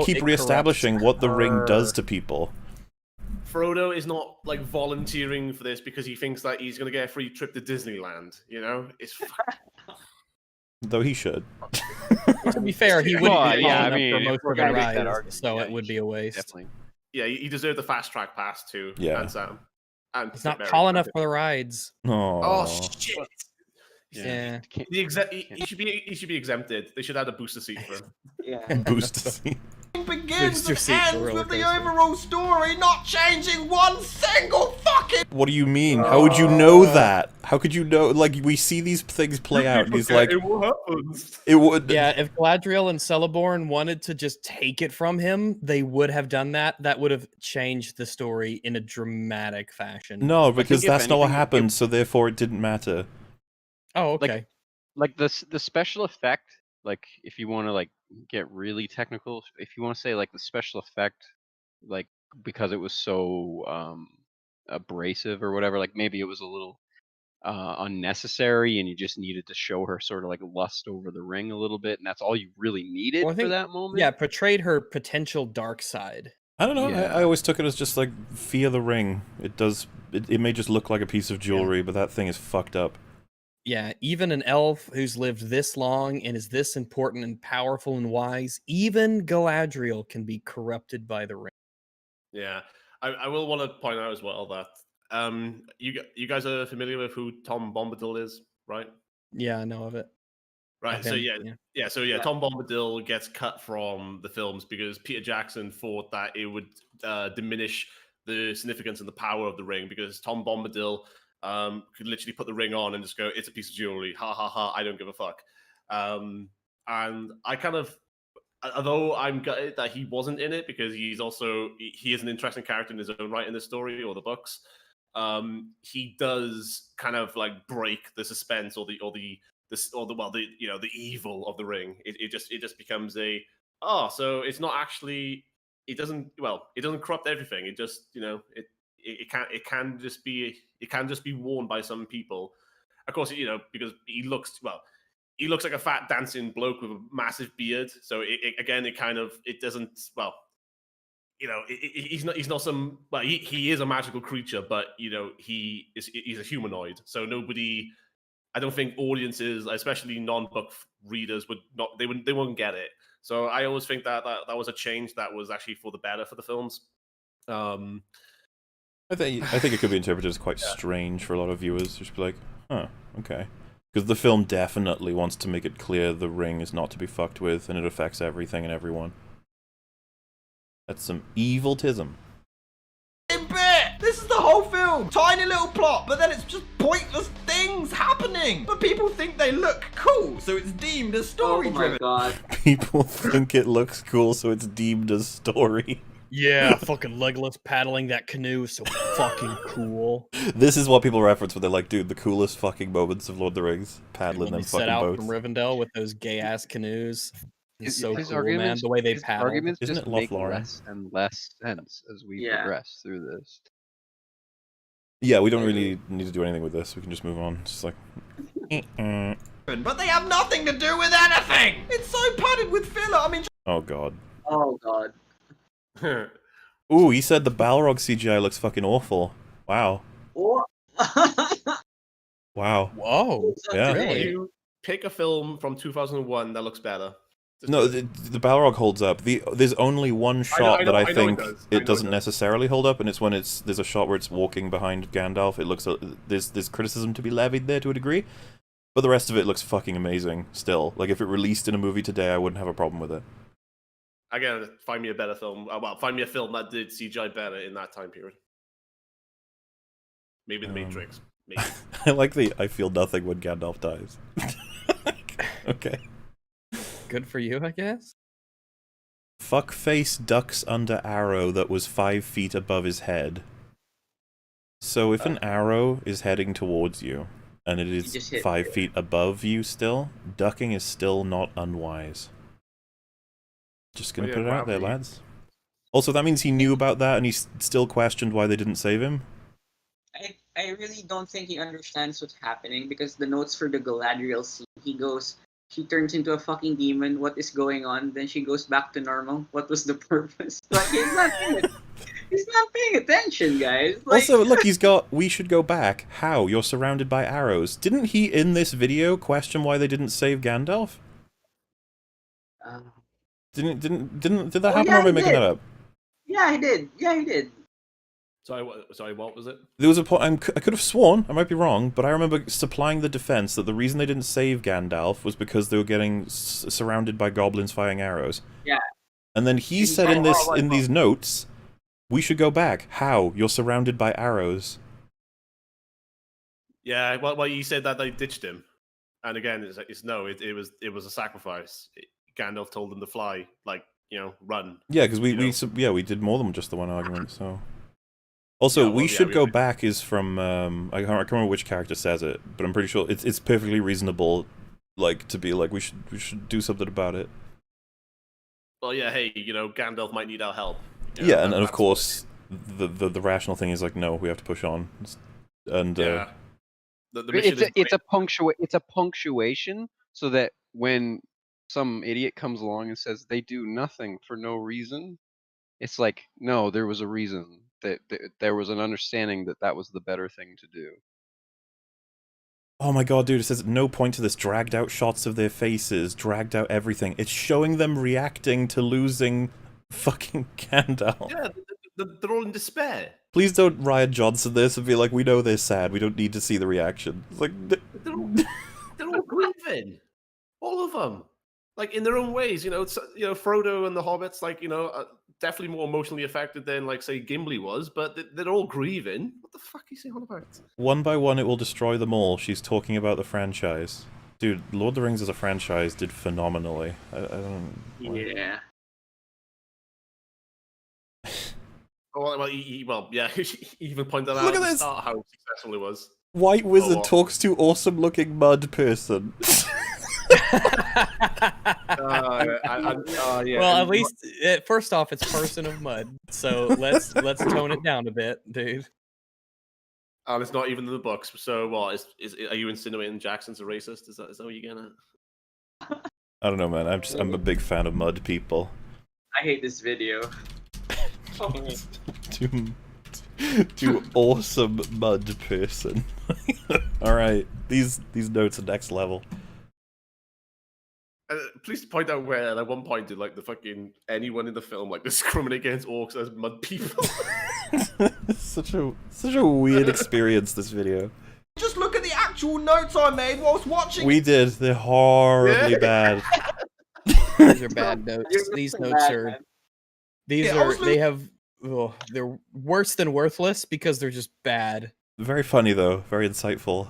keep reestablishing what the ring does to people. Frodo is not like volunteering for this because he thinks that he's going to get a free trip to Disneyland. You know, it's. Though he should. To be fair, he wouldn't be yeah, falling I mean, up if for most we're of the gonna make that rides, argument, so yeah, it would be a waste. Definitely. Yeah, he deserved the fast track pass too. Yeah. And Sam. And He's not Mary. tall enough for the rides. Oh shit! Yeah. He should be exempted. They should add a booster seat for him. Yeah. Booster seat. Begins Booster and seat for ends roller with the coaster. overall story not changing one single fucking. What do you mean? How would you know that? How could you know? Like, we see these things play out, and he's like, it would. Yeah, if Galadriel and Celeborn wanted to just take it from him, they would have done that. That would have changed the story in a dramatic fashion. No, because if that's not what anything, happened, so therefore it didn't matter. Oh, okay. Like the special effect. Like, if you want to like get really technical, if you want to say like the special effect, like because it was so abrasive or whatever, like maybe it was a little unnecessary and you just needed to show her sort of like lust over the ring a little bit, and that's all you really needed Well, I for think- that moment. Yeah, portrayed her potential dark side. I don't know. Yeah. I always took it as just like fear the ring. It does. It may just look like a piece of jewelry, but that thing is fucked up. Yeah, even an elf who's lived this long and is this important and powerful and wise, even Galadriel can be corrupted by the ring. Yeah, I will want to point out as well that you guys are familiar with who Tom Bombadil is, right? Yeah, I know of it. Right. Of So him, Tom Bombadil gets cut from the films because Peter Jackson thought that it would diminish the significance and the power of the ring, because Tom Bombadil could literally put the ring on and just go, it's a piece of jewelry, ha ha ha, I don't give a fuck. And I kind of, although I'm gutted that he wasn't in it, because he is an interesting character in his own right in the story or the books. He does kind of like break the suspense or the evil of the ring. It just becomes so it's not actually it doesn't corrupt everything. It just it can just be worn by some people. Of course, because he looks like a fat dancing bloke with a massive beard. So it doesn't he's not some he is a magical creature, but he's a humanoid. So nobody, I don't think audiences, especially non-book readers, they wouldn't get it. So I always think that was a change that was actually for the better for the films. I think it could be interpreted as quite strange for a lot of viewers. Just be like, huh, okay. Because the film definitely wants to make it clear the ring is not to be fucked with, and it affects everything and everyone. That's some eviltism. This is the whole film. Tiny little plot, but then it's just pointless things happening. But people think they look cool, so it's deemed as story-driven. Oh my god. People think it looks cool, so it's deemed as story. Yeah, fucking Legolas paddling that canoe is so fucking cool. This is what people reference when they're like, dude, the coolest fucking moments of Lord of the Rings, paddling them fucking set out boats. from Rivendell with those gay-ass canoes. It's so His cool, man. The way they paddle. Arguments Isn't just it make Lothlorien? less and less sense as we progress through this. Yeah, we don't really need to do anything with this. We can just move on. It's just like... But they have nothing to do with anything. It's so padded with filler. I mean... Oh, God. Oh god. Ooh, he said the Balrog CGI looks fucking awful. Wow. Oh. Wow. Whoa. Yeah. You pick a film from 2001 that looks better. No, the Balrog holds up. There's only one shot that I think it doesn't necessarily hold up, and it's when there's a shot where it's walking behind Gandalf. It looks there's criticism to be levied there to a degree, but the rest of it looks fucking amazing still. Like if it released in a movie today, I wouldn't have a problem with it. Again, find me a better film. Well, find me a film that did CGI better in that time period. Maybe The Matrix. Maybe. I like I feel nothing when Gandalf dies. Okay. Good for you, I guess. Fuckface ducks under arrow that was 5 feet above his head. So if an arrow is heading towards you, and it is 5 feet above you still, ducking is still not unwise. Just gonna put it out there, lads. Also, that means he knew about that, and he still questioned why they didn't save him? I really don't think he understands what's happening, because the notes for the Galadriel scene, she turns into a fucking demon, what is going on? Then she goes back to normal, what was the purpose? Like, he's not paying attention, guys. Like... Also, look, he's got, we should go back. How? You're surrounded by arrows. Didn't he, in this video, question why they didn't save Gandalf? Did that happen, or am I making that up? Yeah, he did. Yeah, he did. Sorry, what was it? There was a point, I could have sworn, I might be wrong, but I remember supplying the defense that the reason they didn't save Gandalf was because they were getting surrounded by goblins firing arrows. Yeah. And then he said in these notes, we should go back. How? You're surrounded by arrows. Yeah, well, you said that they ditched him, and again, it was a sacrifice. Gandalf told them to fly, run. Yeah, because we did more than just the one argument. So, also, we should go back is from I can't remember which character says it, but I'm pretty sure it's perfectly reasonable, to be like we should do something about it. Well, yeah, hey, Gandalf might need our help. Yeah, and of course, the rational thing is no, we have to push on, and yeah. It's a punctuation so that when some idiot comes along and says they do nothing for no reason, it's like, no, there was a reason. That there was an understanding that was the better thing to do. Oh my god, dude, it says at no point to this dragged out shots of their faces, dragged out everything. It's showing them reacting to losing fucking Gandalf. Yeah, they're all in despair. Please don't Ryan Johnson this and be like, we know they're sad, we don't need to see the reaction. It's like... They're all grieving. All of them. In their own ways, Frodo and the hobbits, definitely more emotionally affected than, say, Gimli was, but they're all grieving. What the fuck is he on about? One by one, it will destroy them all. She's talking about the franchise. Dude, Lord of the Rings as a franchise did phenomenally. I don't... Yeah. Yeah, he even pointed out Look at at the this. start how successful it was. White wizard talks to awesome-looking mud person. Yeah. Well, at least first off, it's Person of Mud, so let's tone it down a bit, dude. And it's not even in the books. So what? Are you insinuating Jackson's a racist? Is that what you're gonna? I don't know, man. I'm a big fan of mud people. I hate this video. Too awesome mud person. All right, these notes are next level. Please point out where at one point did like the fucking anyone in the film like discriminate against orcs as mud people. such a weird experience, this video. Just look at the actual notes I made whilst watching. We did. They're horribly bad. These are bad notes. These notes are. They have. Oh, they're worse than worthless because they're just bad. Very funny though. Very insightful.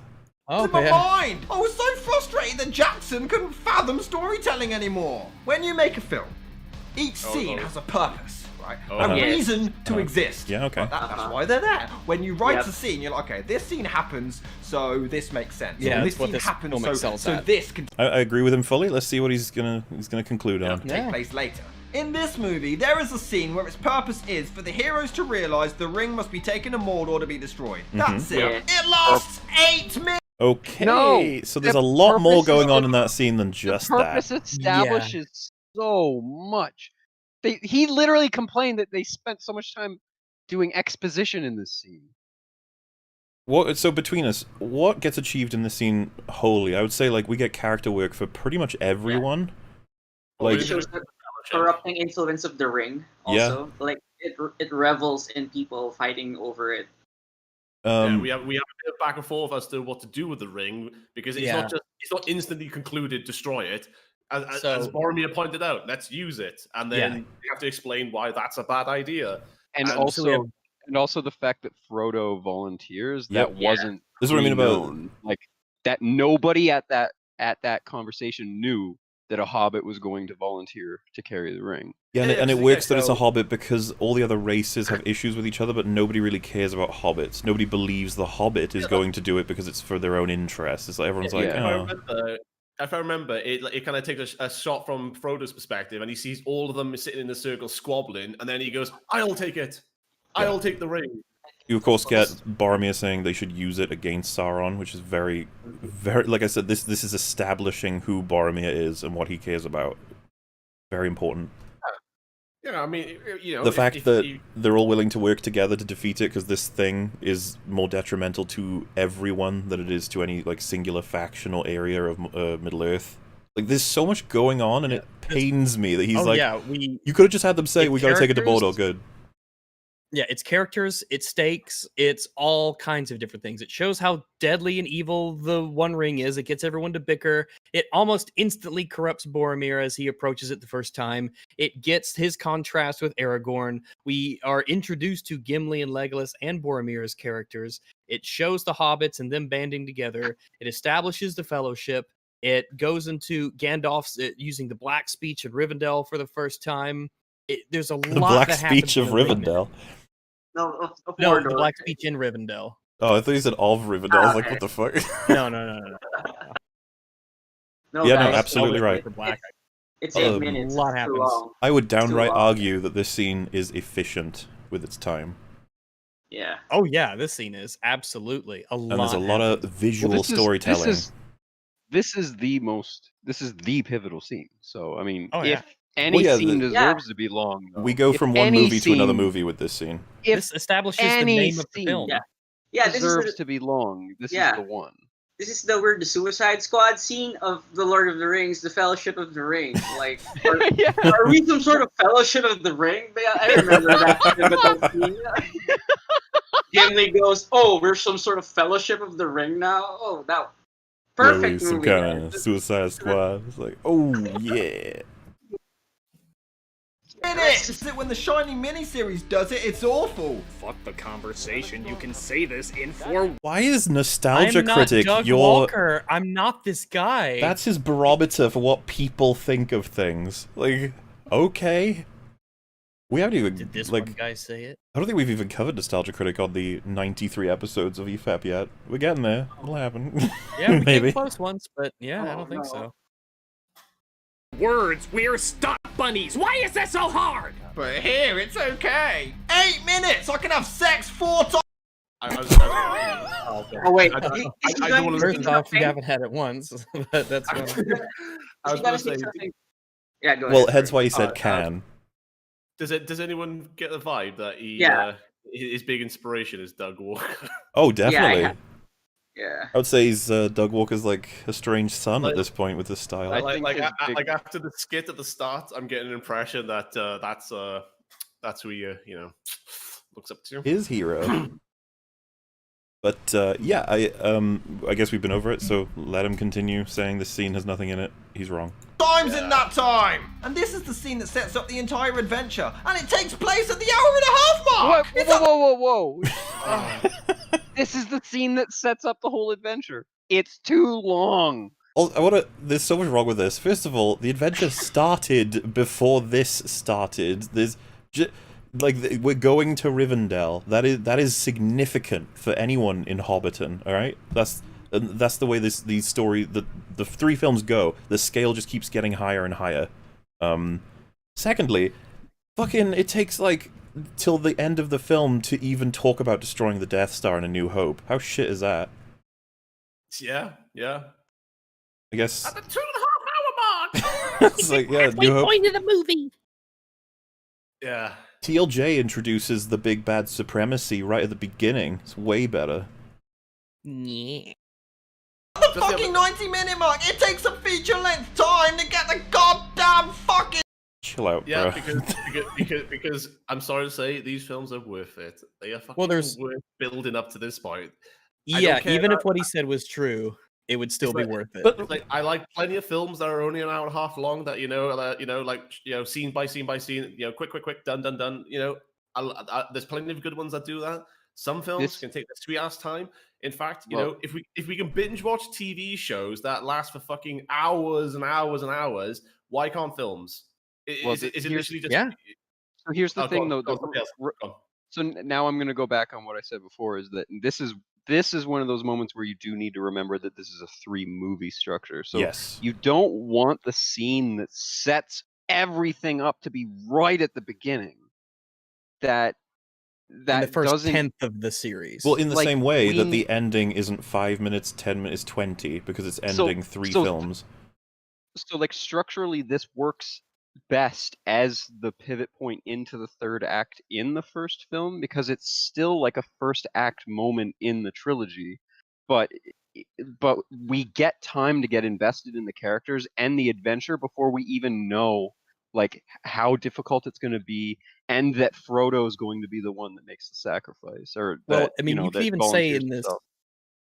Oh, in my mind, I was so frustrated that Jackson couldn't fathom storytelling anymore. When you make a film, each scene has a purpose, right? A reason to exist. Yeah, okay. That's why they're there. When you write a scene, you're like, okay, this scene happens, so this makes sense. Yeah, this scene happens, so this can. I agree with him fully. Let's see what he's gonna conclude on. Take place later. In this movie, there is a scene where its purpose is for the heroes to realize the ring must be taken to Mordor to be destroyed. That's it. It lasts 8 minutes. Okay, so there's a lot more going on in that scene than just the purpose establishes so much. He literally complained that they spent so much time doing exposition in this scene. So between us, what gets achieved in this scene wholly? I would say like we get character work for pretty much everyone. Like it shows the corrupting influence of the ring. Also, like it revels in people fighting over it. We have a bit of back and forth as to what to do with the ring because it's not instantly concluded destroy it. As Boromir pointed out, let's use it, and then we have to explain why that's a bad idea. And also the fact that Frodo volunteers wasn't. This is what I mean about like that. Nobody at that conversation knew that a hobbit was going to volunteer to carry the ring. Yeah, and it works that it's a hobbit because all the other races have issues with each other, but nobody really cares about hobbits. Nobody believes the hobbit is going to do it because it's for their own interests. It's like everyone's like, oh. If I remember, it kind of takes a shot from Frodo's perspective, and he sees all of them sitting in a circle squabbling, and then he goes, "I'll take it. I'll take the ring." You of course get Boromir saying they should use it against Sauron, which is very, very. Like I said, this is establishing who Boromir is and what he cares about. Very important. I mean, the fact that they're all willing to work together to defeat it because this thing is more detrimental to everyone than it is to any like singular faction or area of Middle Earth. Like, there's so much going on, and it pains me that he's you could have just had them say, "We gotta take it to Mordor." Good. Yeah, it's characters, it's stakes, it's all kinds of different things. It shows how deadly and evil the One Ring is. It gets everyone to bicker. It almost instantly corrupts Boromir as he approaches it the first time. It gets his contrast with Aragorn. We are introduced to Gimli and Legolas and Boromir as characters. It shows the hobbits and them banding together. It establishes the Fellowship. It goes into Gandalf's using the Black Speech of Rivendell for the first time. There's a lot. The Black Speech of Rivendell. No, the Black Speech in Rivendell. Oh, I thought you said of Rivendell. I was like, what the fuck? No. Yeah, no, absolutely right. It's 8 minutes. A lot happens. I would downright argue that this scene is efficient with its time. Yeah. Oh yeah, this scene is absolutely a lot. And there's a lot of visual storytelling. This is the pivotal scene. So I mean, if any Well, yeah, scene the- deserves to be long. Though. We go If from one any movie to another scene- movie with this scene. If This establishes the any name of the scene film. Yeah, this deserves is to be long. This is the one. This is the Suicide Squad scene of the Lord of the Rings, the Fellowship of the Ring. Like, are we some sort of Fellowship of the Ring? I remember that pivotal scene. Gimli goes, "Oh, we're some sort of Fellowship of the Ring now." Oh, that perfect Really, some movie. kind of Suicide Squad. It's like, oh yeah. It's when the Shining miniseries does it, it's awful. Fuck the conversation. You can say this in 4. Why is Nostalgia I'm not Critic Doug your... Walker. I'm not this guy. That's his barometer for what people think of things. Like, okay. We haven't even, Did this like... one guy say it? I don't think we've even covered Nostalgia Critic on the 93 episodes of EFAP yet. We're getting there. It'll happen. Yeah, we maybe. came close once, but yeah, I don't think so. words. We're stunt bunnies. Why is that so hard? But here, it's okay. 8 minutes! I can have sex 4 times! Oh wait, First off, you haven't had it once, but that's fine. I was going to say. Yeah, go ahead. Well, hence why he said can. Does anyone get the vibe that his big inspiration is Doug Walker? Oh, definitely. Yeah. I would say he's Doug Walker's like a strange son at this point with his style. Like after the skit at the start, I'm getting an impression that that's who he looks up to. His hero. But yeah, I guess we've been over it, so let him continue saying this scene has nothing in it. He's wrong. Times in that time! And this is the scene that sets up the entire adventure, and it takes place at the hour-and-a-half mark! Whoa! This is the scene that sets up the whole adventure. It's too long. There's so much wrong with this. First of all, the adventure started before this started. We're going to Rivendell. That is significant for anyone in Hobbiton. All right, that's the way the 3 films go. The scale just keeps getting higher and higher. Secondly, fucking it takes like till the end of the film to even talk about destroying the Death Star in A New Hope. How shit is that? Yeah. I guess. At the 2.5 hour mark. It's like, yeah, New Hope. Point of the movie. Yeah. TLJ introduces the big bad supremacy right at the beginning. It's way better. Yeah. The fucking 90-minute mark! It takes a feature-length time to get the goddamn fucking... Chill out, yeah, bro. because I'm sorry to say, these films are worth it. They are fucking worth building up to this point. Yeah, even if what he said was true, it would still be worth it. But like, I like plenty of films that are only an hour and a half long. That scene by scene by scene. Quick, done. There's plenty of good ones that do that. Some films can take this 3 hours time. In fact, if we can binge watch TV shows that last for fucking hours and hours and hours, why can't films? Is it literally just? Yeah. So here's the thing, though. Go. So now I'm going to go back on what I said before. Is that this is one of those moments where you do need to remember that this is a 3-movie structure. So you don't want the scene that sets everything up to be right at the beginning. That in the first 10th of the series. Well, in the same way that the ending isn't 5 minutes, 10 minutes, 20, because it's ending 3 films. So, like, structurally, this works best as the pivot point into the 3rd act in the first film, because it's still like a first act moment in the trilogy, but we get time to get invested in the characters and the adventure before we even know like how difficult it's going to be, and that Frodo is going to be the one that makes the sacrifice. Or that, I mean, you could even say in this,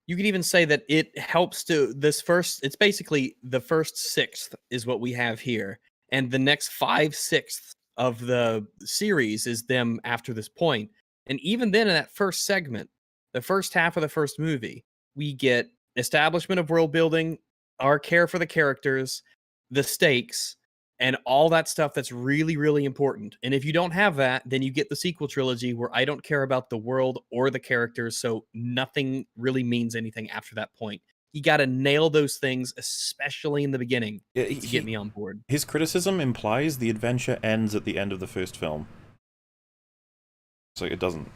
you could even say that it helps to this first. It's basically the first 1/6 is what we have here, and the next 5/6 of the series is them after this point. And even then, in that first segment, the first half of the first movie, we get establishment of world building, our care for the characters, the stakes, and all that stuff that's really, really important. And if you don't have that, then you get the sequel trilogy where I don't care about the world or the characters, so nothing really means anything after that point. You got to nail those things, especially in the beginning, to get me on board. His criticism implies the adventure ends at the end of the first film. So it doesn't.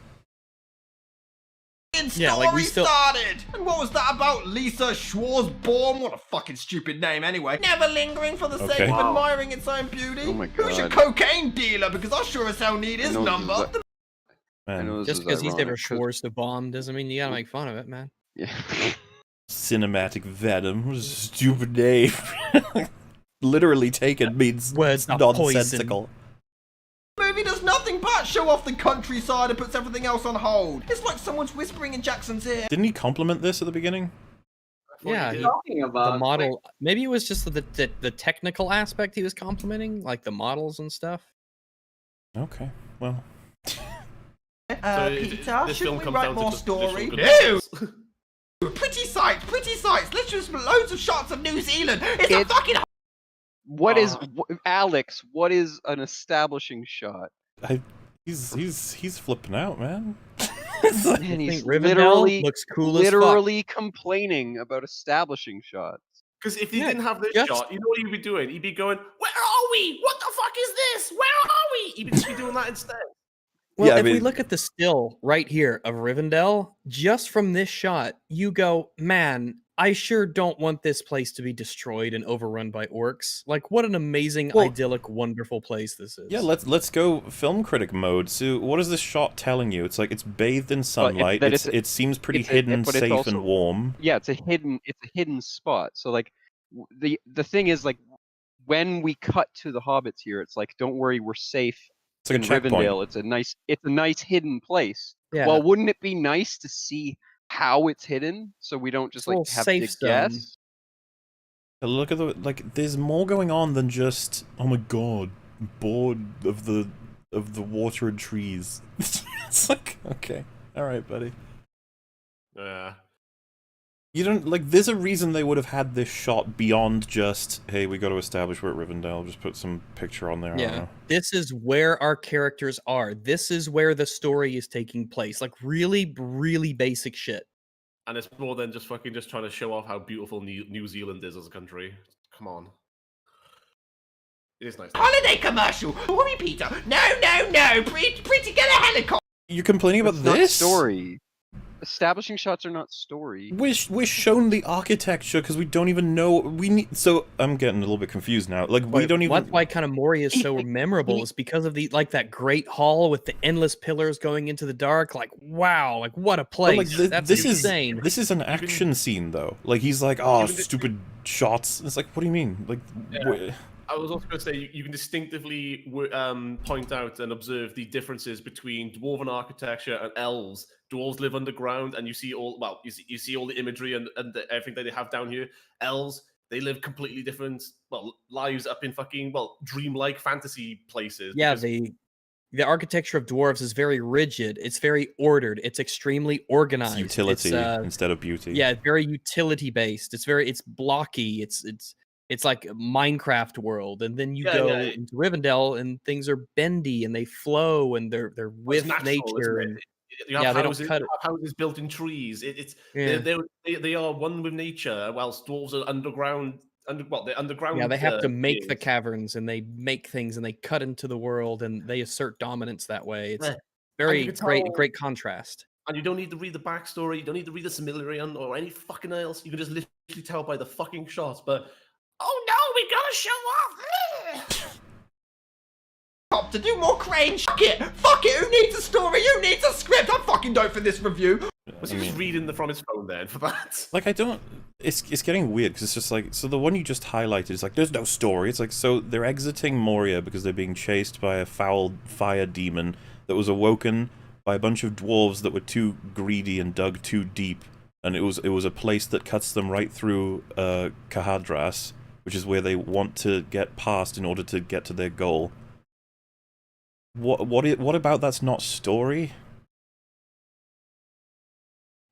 Yeah, like we started! And what was that about Lisa Schwarzborn? What a fucking stupid name anyway. Never lingering for the sake of admiring its own beauty. Oh my God. Who's your cocaine dealer? Because I sure as hell need his number. Just because he's never Schwarzborn doesn't mean you gotta make fun of it, man. Yeah. Cinematic Venom. What a stupid name. Literally taken means nonsensical. Movie does nothing but show off the countryside and puts everything else on hold. It's like someone's whispering in Jackson's ear. Didn't he compliment this at the beginning? Yeah, talking about the model. Maybe it was just the technical aspect he was complimenting, like the models and stuff. Okay, well. Peter, shouldn't we write more story? No! Pretty sights! Let's just loads of shots of New Zealand. It's a fucking. What is Alex? What is an establishing shot? He's flipping out, man. Man, he's literally complaining about establishing shots. Because if he Yeah, didn't have this just- shot, you know what he'd be doing? He'd be going, "Where are we? What the fuck is this? Where are we?" He'd just be doing that instead. Well, Yeah, I if we mean- look at the still right here of Rivendell, just from this shot, you go, man, I sure don't want this place to be destroyed and overrun by orcs. Like, what an amazing, Well- idyllic, wonderful place this is. Yeah, let's go film critic mode. So, what is this shot telling you? It's like it's bathed in sunlight. It seems pretty hidden, but it's safe, also- and warm. Yeah, it's a hidden spot. So like the thing is like when we cut to the hobbits here, it's like don't worry, we're safe. It's like a in checkpoint. Rivendell. It's a nice hidden place. Yeah. Well, wouldn't it be nice to see how it's hidden so we don't just It's a like little have safe to zone. guess? Look at the there's more going on than just oh my god, bored of the water and trees. It's like okay, all right, buddy. Yeah. You don't like. There's a reason they would have had this shot beyond just hey, we got to establish we're at Rivendell. Just put some picture on there. I don't Yeah, know. this is where our characters are. This is where the story is taking place. Like, really, really basic shit. And it's more than just fucking just trying to show off how beautiful New Zealand is as a country. Come on. It is nice. Holiday commercial! Worry, Peter! No! Pretty, get a helicopter! You're complaining about It's not this? story. Establishing shots are not story. We're shown the architecture because we don't even know we need. So I'm getting a little bit confused now. Like we don't even. That's why kind of Moria is so memorable. Is because of the that great hall with the endless pillars going into the dark. Like wow, like what a But, place. like, That's this insane. This is an action scene though. Like he's like, oh, stupid shots. It's like, what do you mean? Like, I was also going to say you can distinctively point out and observe the differences between dwarven architecture and elves. Dwarves live underground, and you see all you see all the imagery and everything that they have down here. Elves, they live completely different lives up in fucking dreamlike fantasy places. Yeah, because- the architecture of dwarves is very rigid. It's very ordered. It's extremely organized. it's utility It's, instead of beauty. yeah, it's very utility based. It's blocky. It's like a Minecraft world, and then you go into Rivendell, and things are bendy and they flow, and they're with natural, nature. isn't And it? You have they houses, don't cut it. houses built in trees. Yeah. They are one with nature, whilst dwarves are underground. They're underground. Yeah, they have to make the beings. caverns, and they make things, and they cut into the world, and they assert dominance that way. It's Yeah. And very you can great contrast. And you don't need to read the backstory. You don't need to read the SmilerAl or any fucking else. You can just literally tell by the fucking shots. But oh no, we gotta show off. To do more crane shit! Fuck it! Who needs a story? Who needs a script? I'm fucking dope for this review! Was he just reading from his phone then for that? Like I don't. It's getting weird because it's just like so the one you just highlighted is like there's no story. It's like so they're exiting Moria because they're being chased by a foul fire demon that was awoken by a bunch of dwarves that were too greedy and dug too deep, and it was a place that cuts them right through Kahadras, which is where they want to get past in order to get to their goal. What about that's not story?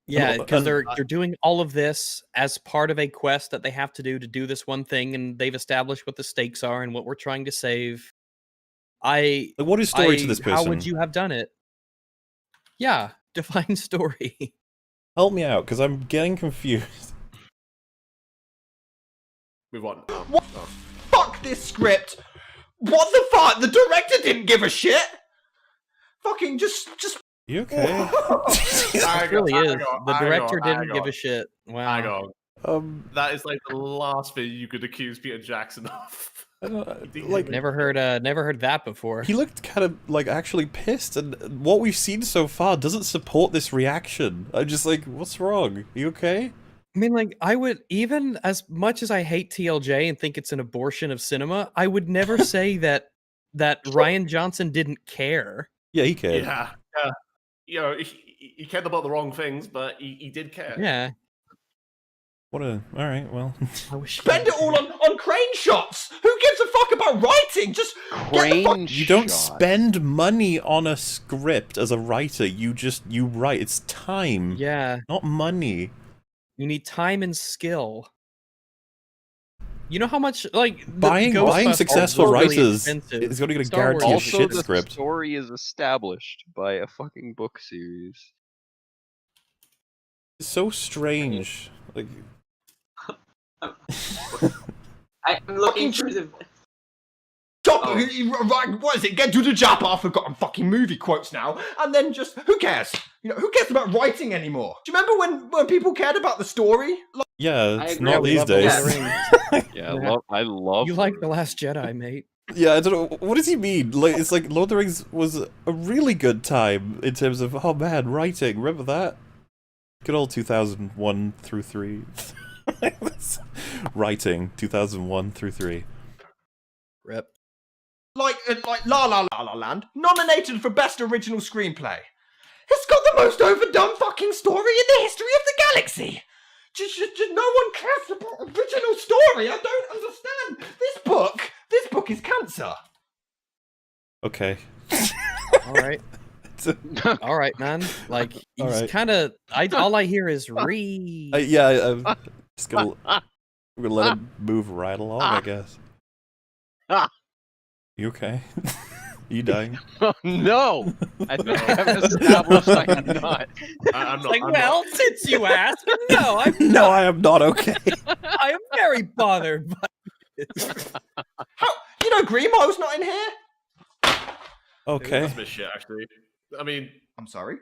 Yeah, because they're doing all of this as part of a quest that they have to do this one thing, and they've established what the stakes are and what we're trying to save. Like, what is story to this person? How would you have done it? Yeah, define story. Help me out, because I'm getting confused. Move on. Fuck this script! What the fuck? The director didn't give a shit! Fucking just... You okay? It really is. The director didn't give a shit. Wow. Hang on. That is like the last thing you could accuse Peter Jackson of. Like never heard that before. He looked kind of like actually pissed, and what we've seen so far doesn't support this reaction. I'm just like, what's wrong? Are you okay? I mean, like, I would, even as much as I hate TLJ and think it's an abortion of cinema, I would never say that Ryan Johnson didn't care. Yeah, he cared. Yeah. You know, he cared about the wrong things, but he did care. Yeah. Alright, well. Spend it all on crane shots! Who gives a fuck about writing? Just You don't spend money on a script as a writer, you write. It's time. Yeah. Not money. You need time and skill. You know how much, like, buying successful writers is going to get a guaranteed also, shit the script. story is established by a fucking book series. It's so strange. Like, I'm looking through the. Chopper, what is it? Get to the chopper. I've forgotten fucking movie quotes now. And then just, who cares? You know, who cares about writing anymore? Do you remember when people cared about the story? Like, Yeah, it's agree. not We these love Lord of days. the Rings. Yeah, I love. You like The Last Jedi, mate. Yeah, I don't know. What does he mean? Like, it's like Lord of the Rings was a really good time in terms of, oh man, writing. Remember that? Good old 2001 through 3. Writing, 2001 through 3. Rip. like La La La La Land, nominated for Best Original Screenplay. It's got the most overdone fucking story in the history of the galaxy. Just no one cares about original story. I don't understand. This book is cancer. Okay. All right. All right, man. Like, All he's right. kind of. All I hear is re. Yeah, I'm just gonna let him move right along, I guess. You okay? You dying? No, I think I have established I'm not. I'm not. Like, I'm well, not. since you asked, no, I'm No, not. I am not okay. I am very bothered by this. How, you know, Greenmo's not in here. Okay. That's a bit shit, actually. I mean, I'm sorry.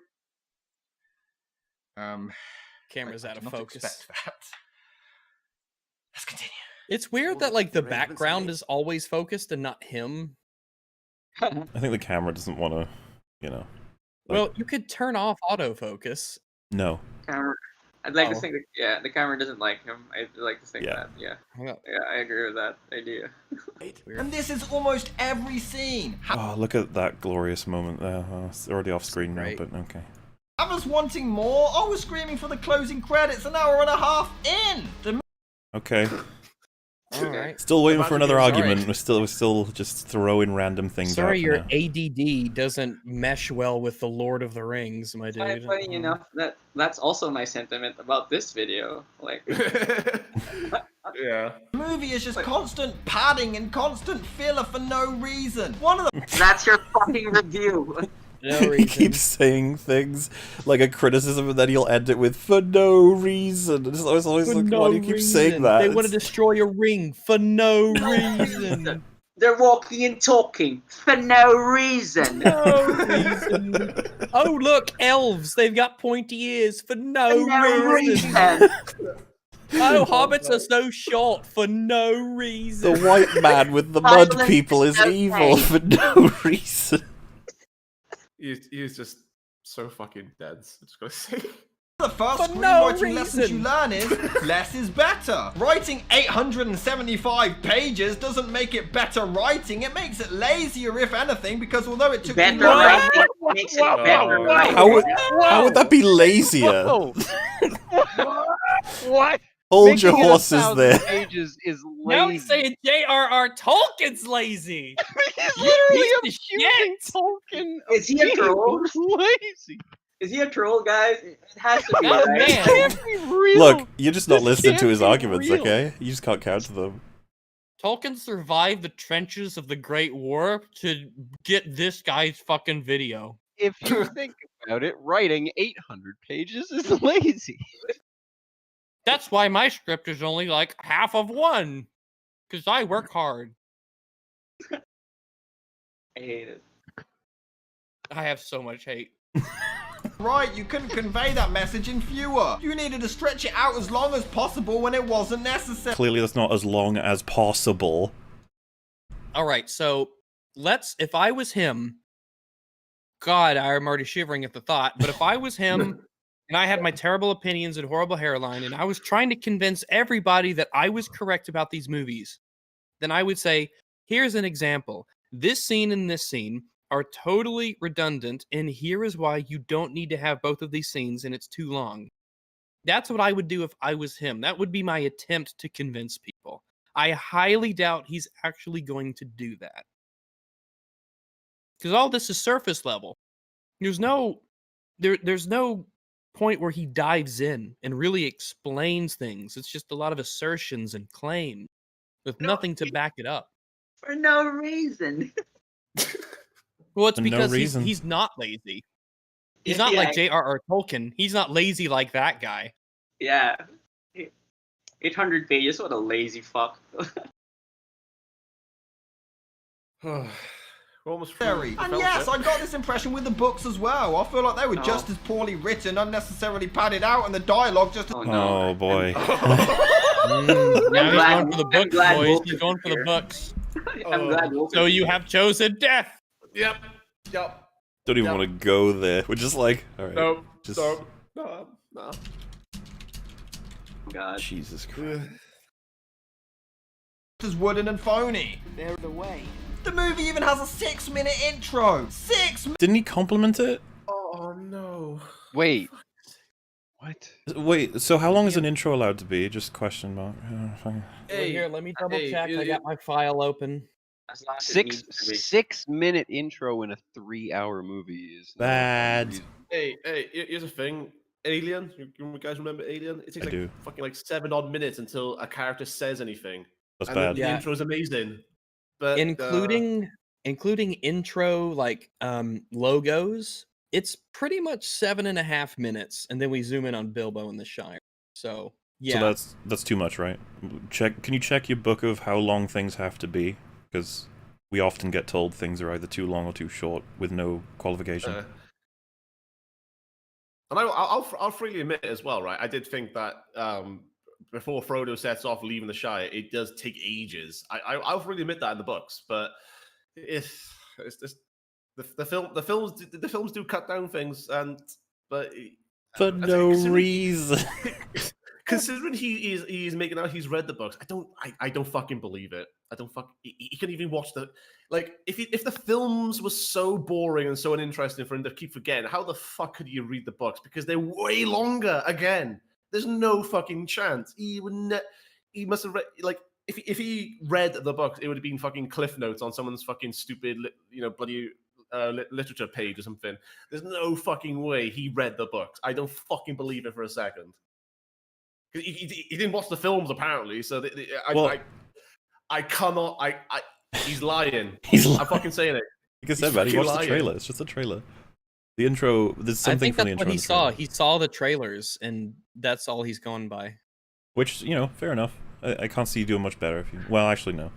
Camera's I out of did not focus. expect that. Let's continue. It's weird that like the background is always focused and not him. I think the camera doesn't want to, you know. Well, you could turn off autofocus. No. Camera. I'd like to Oh. think that, yeah, the camera doesn't like him. I'd like to think Yeah. that, yeah. Yeah. Yeah, I agree with that idea. And this is almost every scene. Oh, look at that glorious moment there. Oh, it's already off screen now, Great. but okay. I was wanting more. I was screaming for the closing credits an hour and a half in. The Okay. All right. Still waiting for another Sorry. argument. We're still just throwing random things Sorry, out your for now. ADD doesn't mesh well with the Lord of the Rings, my dude. Funny enough, that's also my sentiment about this video. Like, yeah. movie is just constant padding and constant filler for no reason. One of the that's your fucking review. No He reason. keeps saying things like a criticism and then he'll end it with "for no reason." It's always For like, no why do you keep saying reason. that? They want to It's- destroy a ring for no reason. They're walking and talking for no reason. No reason. Oh, look, elves. They've got pointy ears for no, reason. Oh, hobbits are so short for no reason. The white man with the mud Silence people is okay. evil for no reason. He's just so fucking dense. I just gotta say. The first For no screenwriting lessons reason. you learn is less is better. Writing 875 pages doesn't make it better writing, it makes it lazier if anything, because although it took Better you long- writing makes it better writing. How would that be lazier? Whoa. What? Hold your Making it horses 1,000 there. Pages is Now lazy. he's saying J.R.R. Tolkien's lazy. He's You literally piece of accusing shit. Tolkien Is he a being troll? lazy. Is he a troll, guys? It has to be, Oh, right? man. It can't be real. Look, you're just not This listening to can't his be arguments, real. okay? You just can't counter them. Tolkien survived the trenches of the Great War to get this guy's fucking video. If you think about it, writing 800 pages is lazy. That's why my script is only like half of one. Because I work hard. I hate it. I have so much hate. Right, you couldn't convey that message in fewer. You needed to stretch it out as long as possible when it wasn't necessary. Clearly that's not as long as possible. Alright, so if I was him, God, I'm already shivering at the thought, but if I was him and I had my terrible opinions and horrible hairline and I was trying to convince everybody that I was correct about these movies, then I would say, here's an example. This scene and this scene are totally redundant, and here is why you don't need to have both of these scenes and it's too long. That's what I would do if I was him. That would be my attempt to convince people. I highly doubt he's actually going to do that. Because all this is surface level. There's no point where he dives in and really explains things. It's just a lot of assertions and claims with nothing to back it up. For no reason. Well, it's For no because reason. he's not lazy. He's not like J.R.R. Tolkien. He's not lazy like that guy. Yeah. 800 pages. What a lazy fuck. We're almost And yes, I got this impression with the books as well. I feel like they were just as poorly written, unnecessarily padded out, and the dialogue just. Oh boy. Now he's going for the books, boys. He's going for the books. I'm glad. So you have chosen death. Yep. Don't even want to go there. We're just like, all right. No. Just... No. God. Jesus Christ. Is wooden and phony. They're the way. The movie even has a 6-minute intro. 6 minutes. Didn't he compliment it? Oh no. Wait. What? Wait, so how long is an intro allowed to be? Just question mark. Hey, here, let me double check. I got my file open. 6-minute intro in a 3-hour movie is bad. Hey, here's a thing. Alien, you guys remember Alien? It takes fucking like 7 odd minutes until a character says anything. That's and bad. The intro's amazing. But including intro like logos, it's pretty much 7.5 minutes, and then we zoom in on Bilbo in the Shire. So yeah. So that's too much, right? Can you check your book of how long things have to be? Because we often get told things are either too long or too short with no qualification. And I'll freely admit as well, right? I did think that before Frodo sets off leaving the Shire, it does take ages. I'll freely admit that in the books, but it's just the films do cut down things, but for no reason. Considering he's making out he's read the books, I don't fucking believe it. He can even watch the if the films were so boring and so uninteresting for him to keep forgetting, how the fuck could you read the books? Because they're way longer. Again, there's no fucking chance he would. He must have read if he read the books, it would have been fucking cliff notes on someone's fucking stupid bloody literature page or something. There's no fucking way he read the books. I don't fucking believe it for a second. He didn't watch the films apparently, so I cannot. He's lying. I'm fucking saying it. Like I said, man, he watched the trailer. It's just a trailer. The intro. There's something I think from the that's intro. what he saw. He saw the trailers, and that's all he's gone by. Which fair enough. I can't see you doing much better if you. Well, actually, no.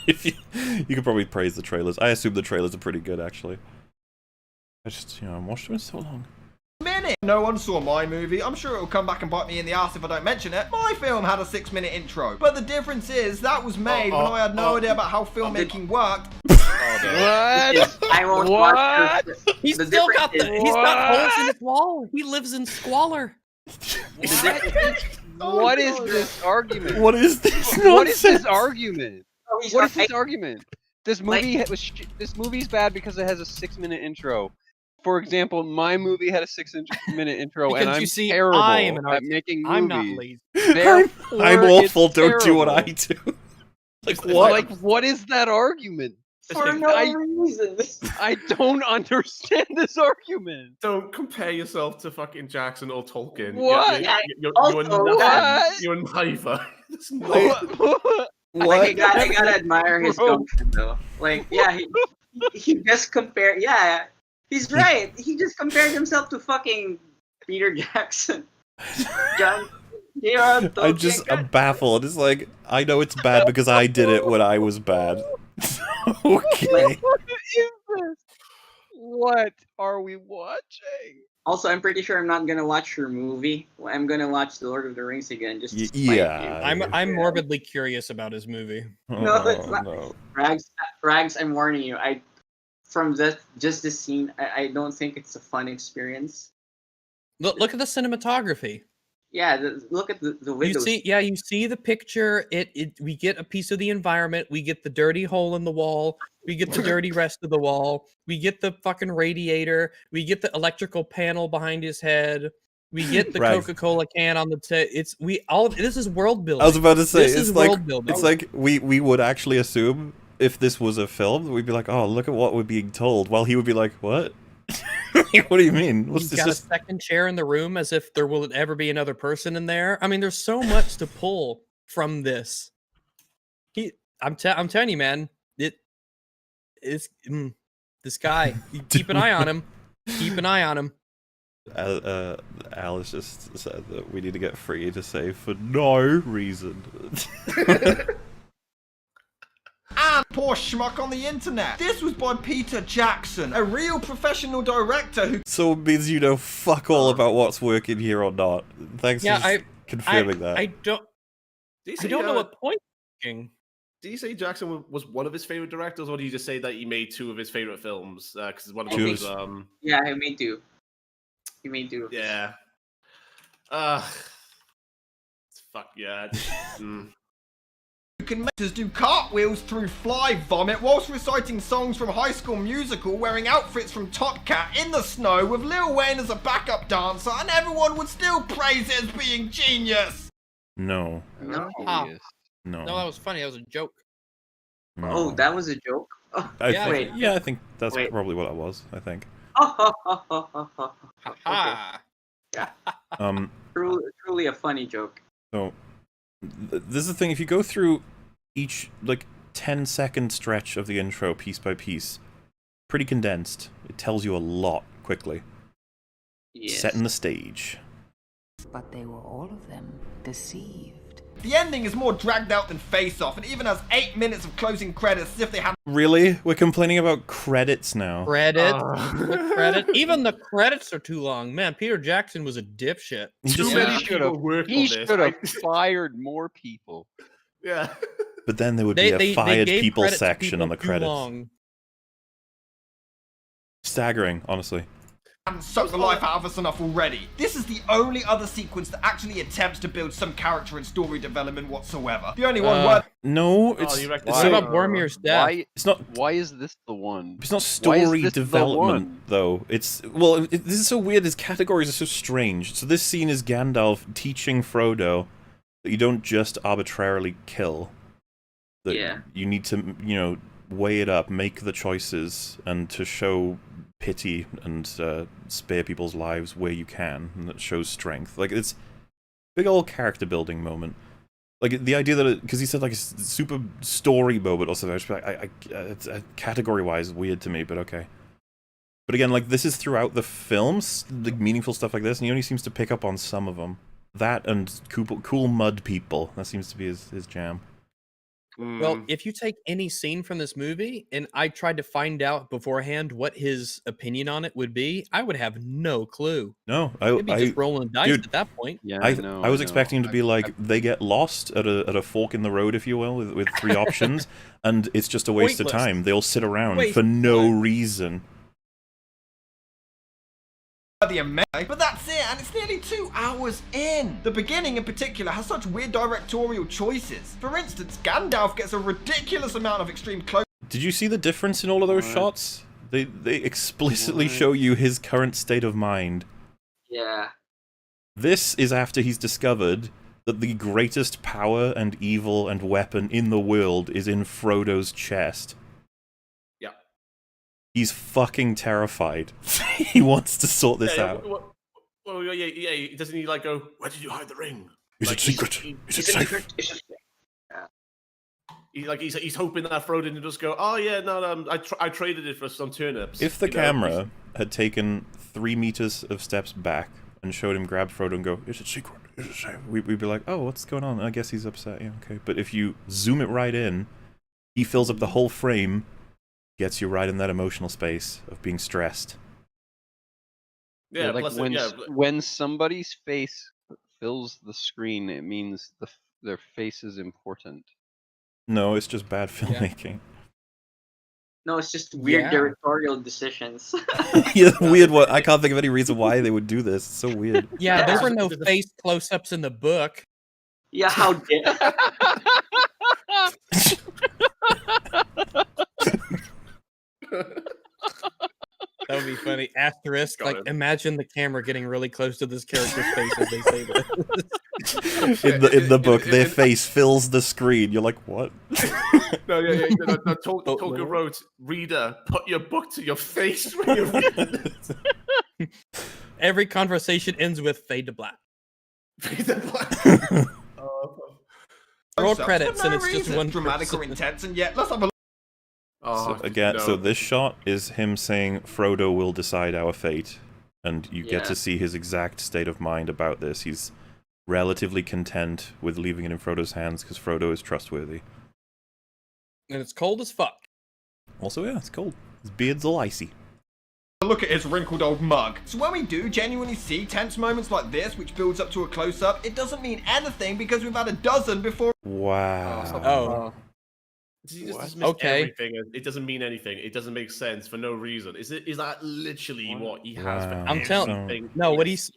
If you could probably praise the trailers. I assume the trailers are pretty good, actually. I just I watched them in so long. Minute. No one saw my movie. I'm sure it'll come back and bite me in the ass if I don't mention it. My film had a 6-minute intro, but the difference is that was made when I had no idea about how filmmaking worked. What? I won't watch this. He's still got he's got holes in his wall. He lives in squalor. What is this argument? What is this? What is this argument? What is this I- argument? This movie this movie's bad because it has a 6-minute intro. For example, my movie had a 6-minute intro, Because and I'm you see, terrible I am an at making movies. I'm not lazy. Therefore, I'm awful. it's Don't do what I terrible. do. Like what? Like, what is that argument? For no reason. I don't understand this argument. Don't compare yourself to fucking Jackson or Tolkien. What? You're neither. Like, I gotta admire his gumption though. Like, yeah, he just compared. Yeah, he's right. He just compared himself to fucking Peter Jackson. I'm baffled. It's like, I know it's bad because I did it when I was bad. Okay. What is this? What are we watching? Also, I'm pretty sure I'm not gonna watch your movie. I'm gonna watch The Lord of the Rings again. Just to spite you. I'm morbidly curious about his movie. No, it's not. No. Rags, I'm warning you. From just this scene, I don't think it's a fun experience. Look at the cinematography. Yeah, look at the windows. You see the picture. We get a piece of the environment. We get the dirty hole in the wall. We get the dirty rest of the wall. We get the fucking radiator. We get the electrical panel behind his head. We get the Coca-Cola can on the this is world building. I was about to say, it's like we would actually assume if this was a film, we'd be like, oh, look at what we're being told, while he would be like, what? What do you mean? What's He's this? got a second chair in the room, as if there will ever be another person in there. I mean, there's so much to pull from this. I'm telling you, man. This guy. Keep an eye on him. Keep an eye on him. Alice just said that we need to get free to say for no reason. And poor schmuck on the internet. This was by Peter Jackson, a real professional director who... So it means you know fuck all about what's working here or not. Thanks for confirming that. I don't know what point you're making. Did you say Jackson was one of his favorite directors, or did you just say that he made 2 of his favorite films? Because one of them was Yeah, he made 2. He made 2. Yeah. Fuck yeah. You can make us do cartwheels through fly vomit whilst reciting songs from High School Musical, wearing outfits from Top Cat in the snow with Lil Wayne as a backup dancer, and everyone would still praise it as being genius. No. No. No. No, that was funny. That was a joke. No. Oh, that was a joke? Oh, I think that's probably what it was, I think. Yeah. Um, truly a funny joke. So, this is the thing, if you go through each, like, 10-second stretch of the intro piece by piece, pretty condensed. It tells you a lot quickly. Yes. Setting the stage. But they were all of them deceived. The ending is more dragged out than Face Off, and even has 8 minutes of closing credits as if they had... Really? We're complaining about credits now. Even the credits are too long. Man, Peter Jackson was a dipshit. He should have fired more people. Yeah. But then there would be a fired people section on the credits. Long. Staggering, honestly. And sucked the life out of us enough already. This is the only other sequence that actually attempts to build some character and story development whatsoever. The only one where... No, it's about Boromir's death. It's not. Why is this the one? It's not story development, though. It's this is so weird. His categories are so strange. So this scene is Gandalf teaching Frodo that you don't just arbitrarily kill. That you need to, weigh it up, make the choices, and to show pity and spare people's lives where you can, and that shows strength. Like, it's a big old character building moment. Like, the idea that because he said like a super story moment or something, it's category wise weird to me, but okay. But again, like, this is throughout the films, like meaningful stuff like this, and he only seems to pick up on some of them. That and cool mud people, that seems to be his jam. Well, if you take any scene from this movie, and I tried to find out beforehand what his opinion on it would be, I would have no clue. No, I'd be just rolling dice at that point. Yeah, I was expecting him to be like, they get lost at a fork in the road, if you will, with 3 options, and it's just a waste of time. They'll sit around for no reason. But that's it, and it's nearly 2 hours in. The beginning in particular has such weird directorial choices. For instance, Gandalf gets a ridiculous amount of extreme close. Did you see the difference in all of those shots? They explicitly show you his current state of mind. Yeah. This is after he's discovered that the greatest power and evil and weapon in the world is in Frodo's chest. He's fucking terrified. He wants to sort this out. Well, yeah. Doesn't he like go, where did you hide the ring? Is it secret? Is it safe? He's hoping that Frodo didn't just go, oh yeah, no, I traded it for some turnips. If the camera had taken 3 meters of steps back and showed him grab Frodo and go, is it secret? Is it safe? We'd be like, oh, what's going on? I guess he's upset. Yeah, okay. But if you zoom it right in, he fills up the whole frame. Gets you right in that emotional space of being stressed. Yeah, like when somebody's face fills the screen, it means their face is important. No, it's just bad filmmaking. Yeah. No, it's just weird directorial decisions. Yeah, weird. What? I can't think of any reason why they would do this. It's so weird. Yeah, there were no face close-ups in the book. Yeah, how dare? That would be funny. Asterisk, imagine the camera getting really close to this character's face as they say this. in the book, their face fills the screen. You're like, what? No, Tolkien wrote, reader, put your book to your face when you read it. Every conversation ends with fade to black. Fade to black. Roll credits, and it's just one dramatic or intense, and yet let's have a look. So this shot is him saying, Frodo will decide our fate. and you get to see his exact state of mind about this. He's relatively content with leaving it in Frodo's hands because Frodo is trustworthy. And it's cold as fuck. Also, yeah, it's cold. His beard's all icy. Look at his wrinkled old mug. So when we do genuinely see tense moments like this, which builds up to a close-up, it doesn't mean anything because we've had a dozen before. Wow. Oh. You just dismiss Okay. everything. It doesn't mean anything. It doesn't make sense for no reason. Is that literally what he has for I'm telling everything? no, what he's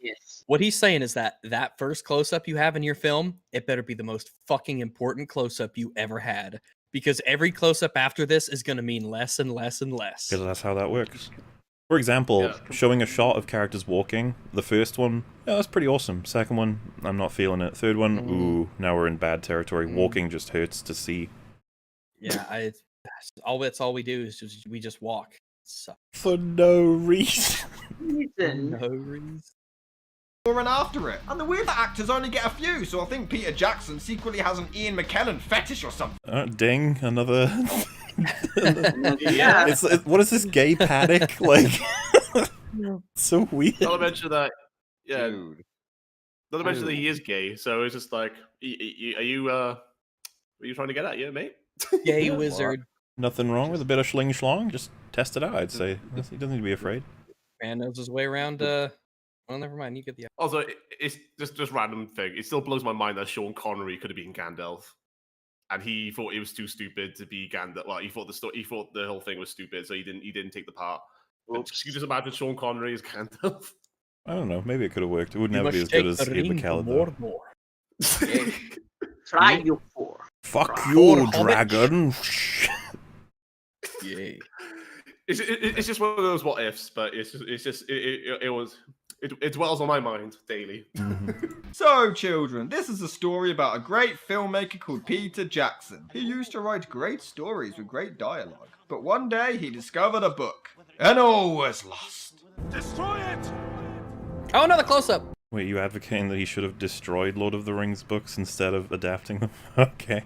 saying is that first close-up you have in your film, it better be the most fucking important close-up you ever had. Because every close-up after this is going to mean less and less and less. Because that's how that works. For example, showing a shot of characters walking, the first one, yeah, that's pretty awesome. Second one, I'm not feeling it. Third one, ooh, now we're in bad territory. Walking just hurts to see. Yeah, that's all we do is we just walk. For no reason. No reason. Before and after it. And the weird actors only get a few, so I think Peter Jackson secretly has an Ian McKellen fetish or something. Ding, another... Yeah. What is this gay panic? Like, so weird. Not to mention that, yeah. Not to mention that he is gay, so it's just like, are you trying to get at, mate? Gay wizard. Nothing wrong with a bit of schling schlong. Just test it out, I'd say. He doesn't need to be afraid. Man knows his way around. Well, never mind. You get the. Also, it's just random thing. It still blows my mind that Sean Connery could have been Gandalf, and he thought it was too stupid to be Gandalf. Well, he thought the whole thing was stupid, so he didn't take the part. Can you just imagine Sean Connery as Gandalf? I don't know. Maybe it could have worked. It would never be as good as Ian McKellen, though. Try you for. Fuck you, dragon. Yay. It's just one of those what ifs, but it dwells on my mind daily. So, children, this is a story about a great filmmaker called Peter Jackson. He used to write great stories with great dialogue. But one day he discovered a book, and all was lost. Destroy it! Oh, another close-up. Wait, you advocating that he should have destroyed Lord of the Rings books instead of adapting them? Okay.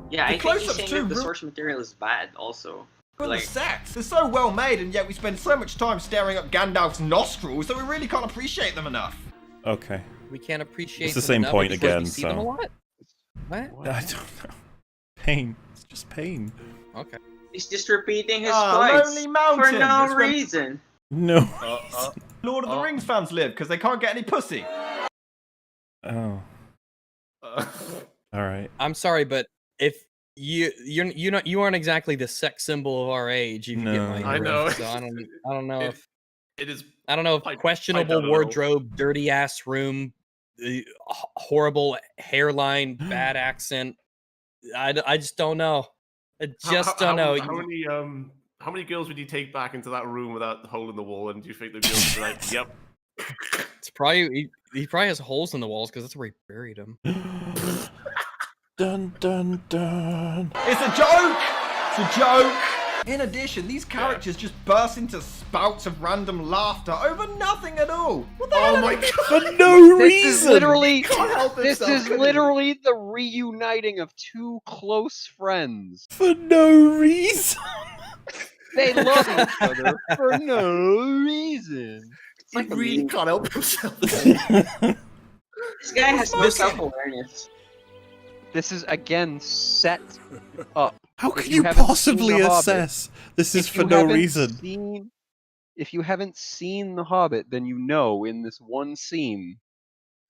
Yeah, I think he's close-ups saying too that the source material is bad also. But the sets, they're so well made, and yet we spend so much time staring up Gandalf's nostrils that we really can't appreciate them enough. Okay. We can't appreciate It's the them same enough point because we again, see them a so... lot? What? I don't know. Pain. It's just pain. Okay. He's just repeating his Lonely points Mountain. for no It's when reason. No. Lord of the Rings fans live because they can't get any pussy. Oh. Alright. I'm sorry, but if you aren't exactly the sex symbol of our age, you can get my I know. drift, so I don't know if it is. I don't know if questionable wardrobe, dirty ass room, horrible hairline, bad accent. I just don't know. I just don't know. How many girls would you take back into that room without the hole in the wall? And do you think the girls would be like, "Yep"? It's probably he probably has holes in the walls because that's where he buried him. Dun dun dun. It's a joke! It's a joke! In addition, these characters just burst into spouts of random laughter over nothing at all. What the hell? Oh my god! For no reason! This is literally the reuniting of two close friends. For no reason! They love each other for no reason. He really can't help himself. This guy has no self-awareness. This is again set up. How can you possibly assess? This is for no reason. If you haven't seen The Hobbit, then you know in this one scene,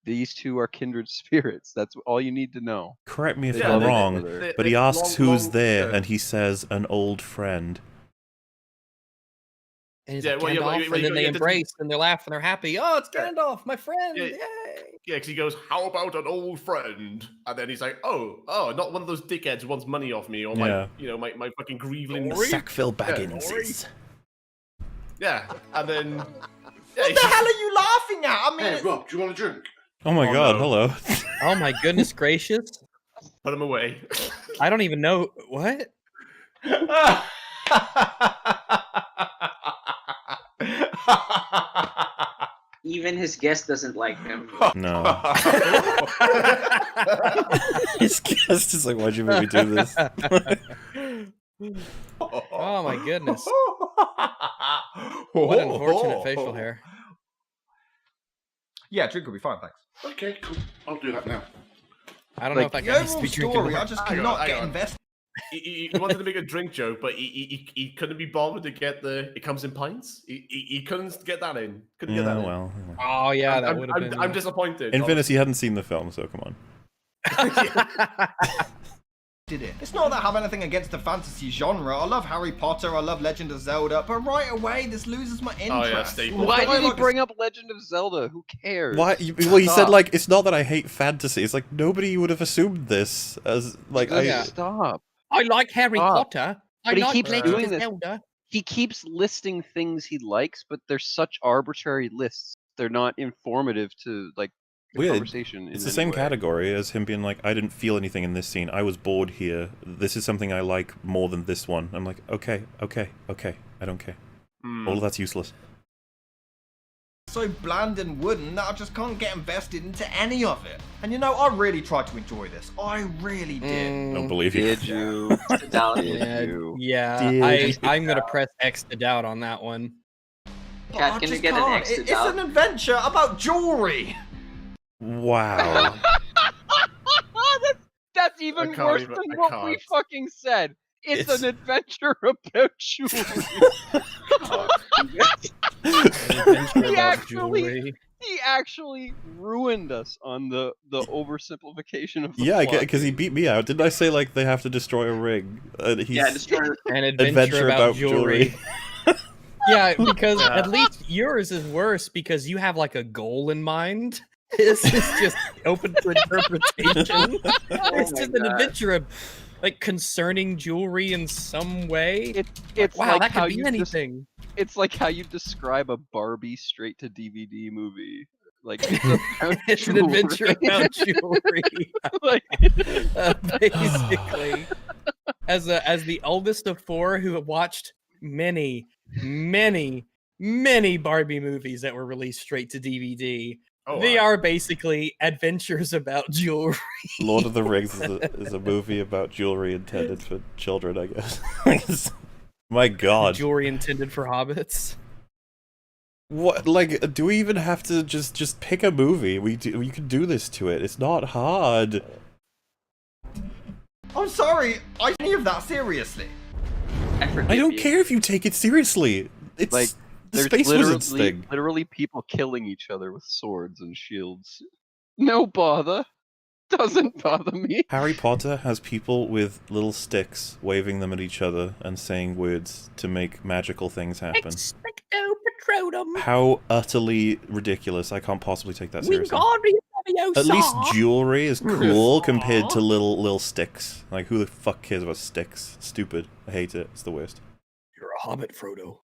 these two are kindred spirits. That's all you need to know. Correct me if I'm wrong, but he asks who's there, and he says an old friend. And he's like, Gandalf, and then they embrace, and they laugh, and they're happy. Oh, it's Gandalf, my friend! Yay! Yeah, because he goes, "How about an old friend?" And then he's like, "Oh, not one of those dickheads who wants money off me, or my fucking Grieveling Sackville Baggins. Yeah, and then what the hell are you laughing at? I mean, Hey, Rob, do you want a drink? Oh my god, hello. Oh my goodness gracious! Put him away. I don't even know what. Even his guest doesn't like him. No. His guest is like, why'd you make me do this? Oh my goodness. What unfortunate facial hair. Yeah, drink will be fine, thanks. Okay, cool. I'll do that now. I don't know if that guy needs to be drinking story, more. I just cannot get invested. He wanted to make a drink joke, but he couldn't be bothered to get the. It comes in pints. He couldn't get that in. Couldn't get that in. Well. Oh yeah, that would have been. I'm disappointed. Infinus, you hadn't seen the film, so come on. Did it? It's not that I have anything against the fantasy genre. I love Harry Potter, I love Legend of Zelda, but right away this loses my interest. Why did he bring up Legend of Zelda? Who cares? Why? Well, he said like it's not that I hate fantasy. It's like nobody would have assumed this as like Stop. I like Harry Potter. But he like keeps Legend doing of this. Zelda. He keeps listing things he likes, but they're such arbitrary lists. They're not informative to like the conversation. It's the same category as him being like, I didn't feel anything in this scene. I was bored here. This is something I like more than this one. I'm like, okay. I don't care. All of that's useless. So bland and wooden that I just can't get invested into any of it. And you know, I really tried to enjoy this. I really did. Don't believe you. Did you? I'm gonna press X to doubt on that one. Cat, can you get an X to It's doubt? an adventure about jewelry. Wow. That's even worse than what we fucking said. It's an adventure about jewelry. He actually ruined us on the oversimplification of the plot. because he beat me out. Didn't I say like they have to destroy a ring? Destroy an adventure about jewelry. Yeah, because at least yours is worse because you have like a goal in mind. This is just open to interpretation. It's just an adventure of like concerning jewelry in some way. It's wow, like that how could be you anything. It's like how you describe a Barbie straight to DVD movie. Like it's an adventure about jewelry. Basically, as the oldest of four who have watched many Barbie movies that were released straight to DVD. They are basically adventures about jewelry. Lord of the Rings is a movie about jewelry intended for children, I guess. My God. Jewelry intended for hobbits. What? Like, do we even have to just pick a movie? We can do this to it. It's not hard. I'm sorry, I didn't any of that seriously. I don't care if you take it seriously. It's like the there's Space Wizards thing. literally people killing each other with swords and shields. No bother. Doesn't bother me. Harry Potter has people with little sticks waving them at each other and saying words to make magical things happen. Expecto Patronum. How utterly ridiculous. I can't possibly take that seriously. Wingardium At least Leviosa. jewelry is cool compared to little sticks. Like, who the fuck cares about sticks? Stupid. I hate it. It's the worst. You're a hobbit, Frodo.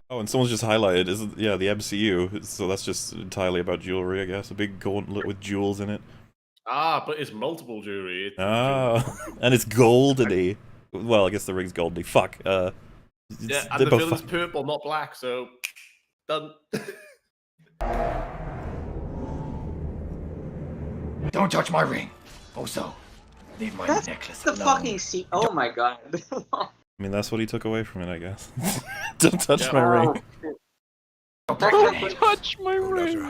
Oh, and someone's just highlighted, the MCU, so that's just entirely about jewelry, I guess. A big gauntlet with jewels in it. But it's multiple jewelry. And it's goldeny. Well, I guess the ring's goldeny. Fuck. And the villain's purple, not black, so... Done. Don't touch my ring. Also, leave my necklace the alone. fucking scene. Oh my god. I mean, that's what he took away from it, I guess. Don't touch my ring. Don't touch my ring.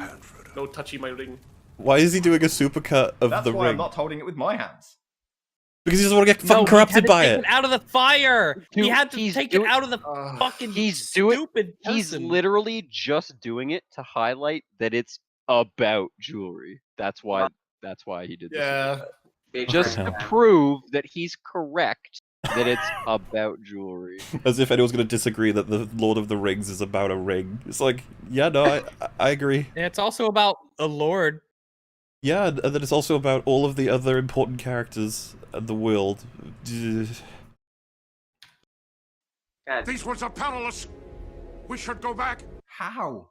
No touchy my ring. Why is he doing a supercut of That's the why ring? I'm not holding it with my hands. Because he doesn't want to get fucking corrupted by it. Out of the fire. He had to take it out of the fucking stupid person. He's literally just doing it to highlight that it's about jewelry. That's why he did this. Yeah. Just to prove that he's correct that it's about jewelry. As if anyone's going to disagree that the Lord of the Rings is about a ring. It's like, yeah, no, I agree. And it's also about a lord. Yeah, and then it's also about all of the other important characters of the world. These words are perilous. We should go back. How?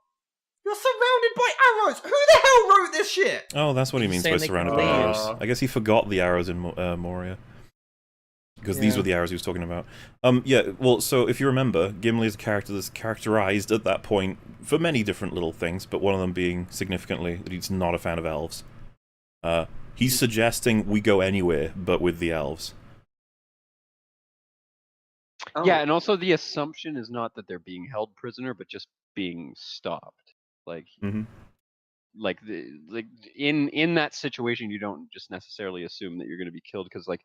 You're surrounded by arrows. Who the hell wrote this shit? Oh, that's what he means by surrounded by arrows. I guess he forgot the arrows in Moria. Because these were the arrows he was talking about. Yeah, well, so if you remember, Gimli is a character that's characterized at that point for many different little things, but one of them being significantly that he's not a fan of elves. He's suggesting we go anywhere but with the elves. Yeah, and also the assumption is not that they're being held prisoner, but just being stopped. Like, like in that situation, you don't just necessarily assume that you're going to be killed because like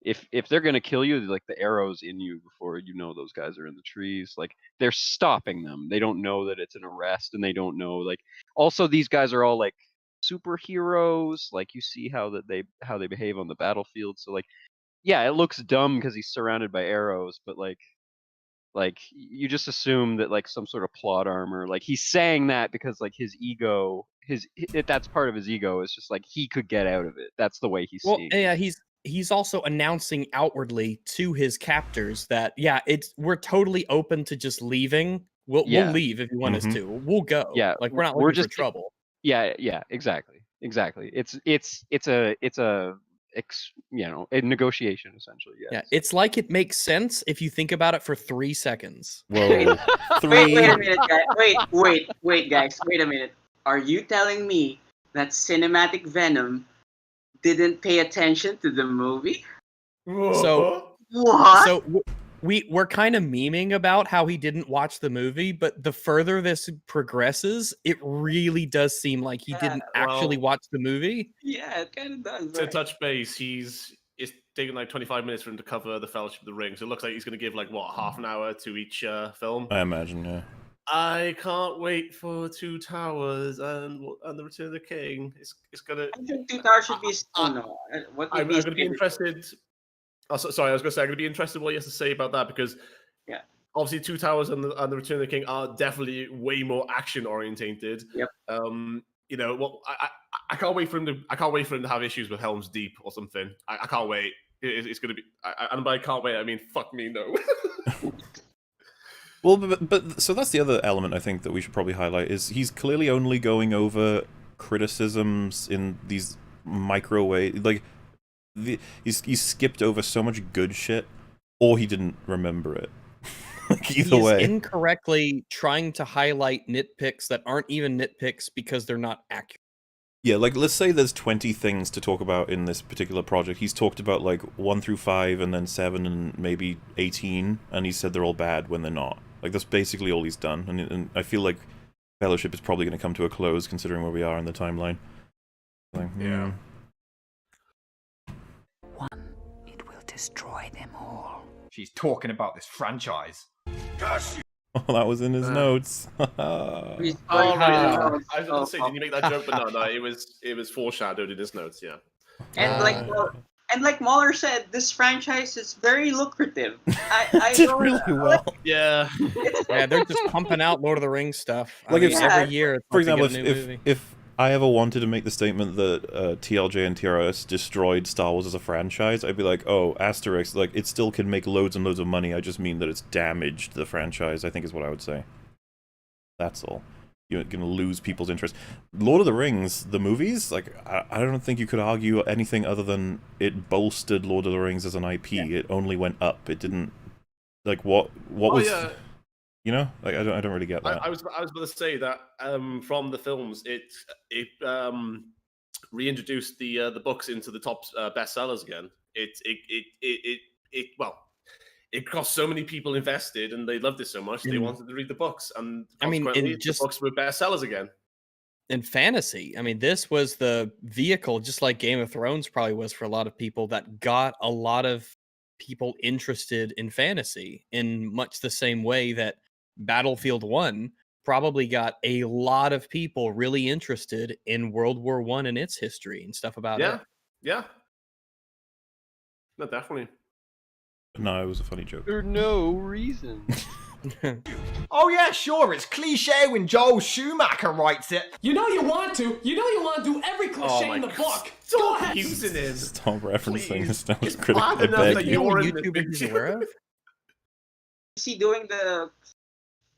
if they're going to kill you, like the arrows in you before you know those guys are in the trees. Like they're stopping them. They don't know that it's an arrest, and they don't know like. Also, these guys are all like superheroes. Like you see how they behave on the battlefield. So like, yeah, it looks dumb because he's surrounded by arrows, but like you just assume that like some sort of plot armor. Like he's saying that because like his ego, that's part of his ego. It's just like he could get out of it. That's the way he's seeing. Yeah, he's also announcing outwardly to his captors that we're totally open to just leaving. We'll leave if you want us to. We'll go. Yeah, like we're not looking just for trouble. Yeah, exactly. It's a a negotiation essentially. Yes. Yeah, it's like it makes sense if you think about it for 3 seconds. Whoa, Wait a minute, guys. Wait, guys. Wait a minute. Are you telling me that Cinematic Venom didn't pay attention to the movie? So what? So we're kind of memeing about how he didn't watch the movie, but the further this progresses, it really does seem like he didn't actually watch the movie. Yeah, it kind of does. To touch base, it's taken like 25 minutes for him to cover the Fellowship of the Ring, so it looks like he's going to give like what, half an hour to each film. I imagine, yeah. I can't wait for Two Towers and the Return of the King. It's gonna. I think Two Towers should be. I'm going to be interested. Oh, sorry, I was going to say I'm going to be interested in what he has to say about that because, obviously, Two Towers and the Return of the King are definitely way more action orientated. Yep. You know, well, I can't wait for him to have issues with Helm's Deep or something. I can't wait. It's going to be. And by can't wait, I mean fuck me, no. Well, but so that's the other element I think that we should probably highlight is he's clearly only going over criticisms in these microwave like he's skipped over so much good shit, or he didn't remember it. Like either way, he's incorrectly trying to highlight nitpicks that aren't even nitpicks because they're not accurate. Yeah, like let's say there's 20 things to talk about in this particular project. He's talked about like 1 through 5 and then 7 and maybe 18, and he said they're all bad when they're not. Like that's basically all he's done, and I feel like Fellowship is probably going to come to a close considering where we are in the timeline. Like, yeah. It will destroy them all. She's talking about this franchise. Oh, that was in his notes. I was going to say, did you make that joke? But no, it was foreshadowed in his notes. Yeah. And like Mahler said, this franchise is very lucrative. I did really well. Yeah. Yeah, they're just pumping out Lord of the Rings stuff. Like every year. For example, if I ever wanted to make the statement that TLJ and TRS destroyed Star Wars as a franchise, I'd be like, oh, asterisk, like it still can make loads and loads of money. I just mean that it's damaged the franchise, I think is what I would say. That's all. You're going to lose people's interest. Lord of the Rings, the movies, like, I don't think you could argue anything other than it bolstered Lord of the Rings as an IP. Yeah. It only went up. It didn't, like, what was... Yeah. You know, like I don't really get that. I was going to say that from the films, it reintroduced the books into the top bestsellers again. It got so many people invested, and they loved it so much they wanted to read the books, and consequently, the books were bestsellers again. In fantasy, I mean, this was the vehicle, just like Game of Thrones probably was for a lot of people, that got a lot of people interested in fantasy in much the same way that Battlefield 1 probably got a lot of people really interested in World War I and its history and stuff about it. Yeah. No, definitely. No, it was a funny joke. For no reason. Oh yeah, sure, it's cliche when Joel Schumacher writes it. You know you want to do every cliche in the book. Go ahead. Using it. Stop referencing the Star Wars It's critic. bad I enough beg that you. you're in the YouTuber he's picture. aware of? Is he doing the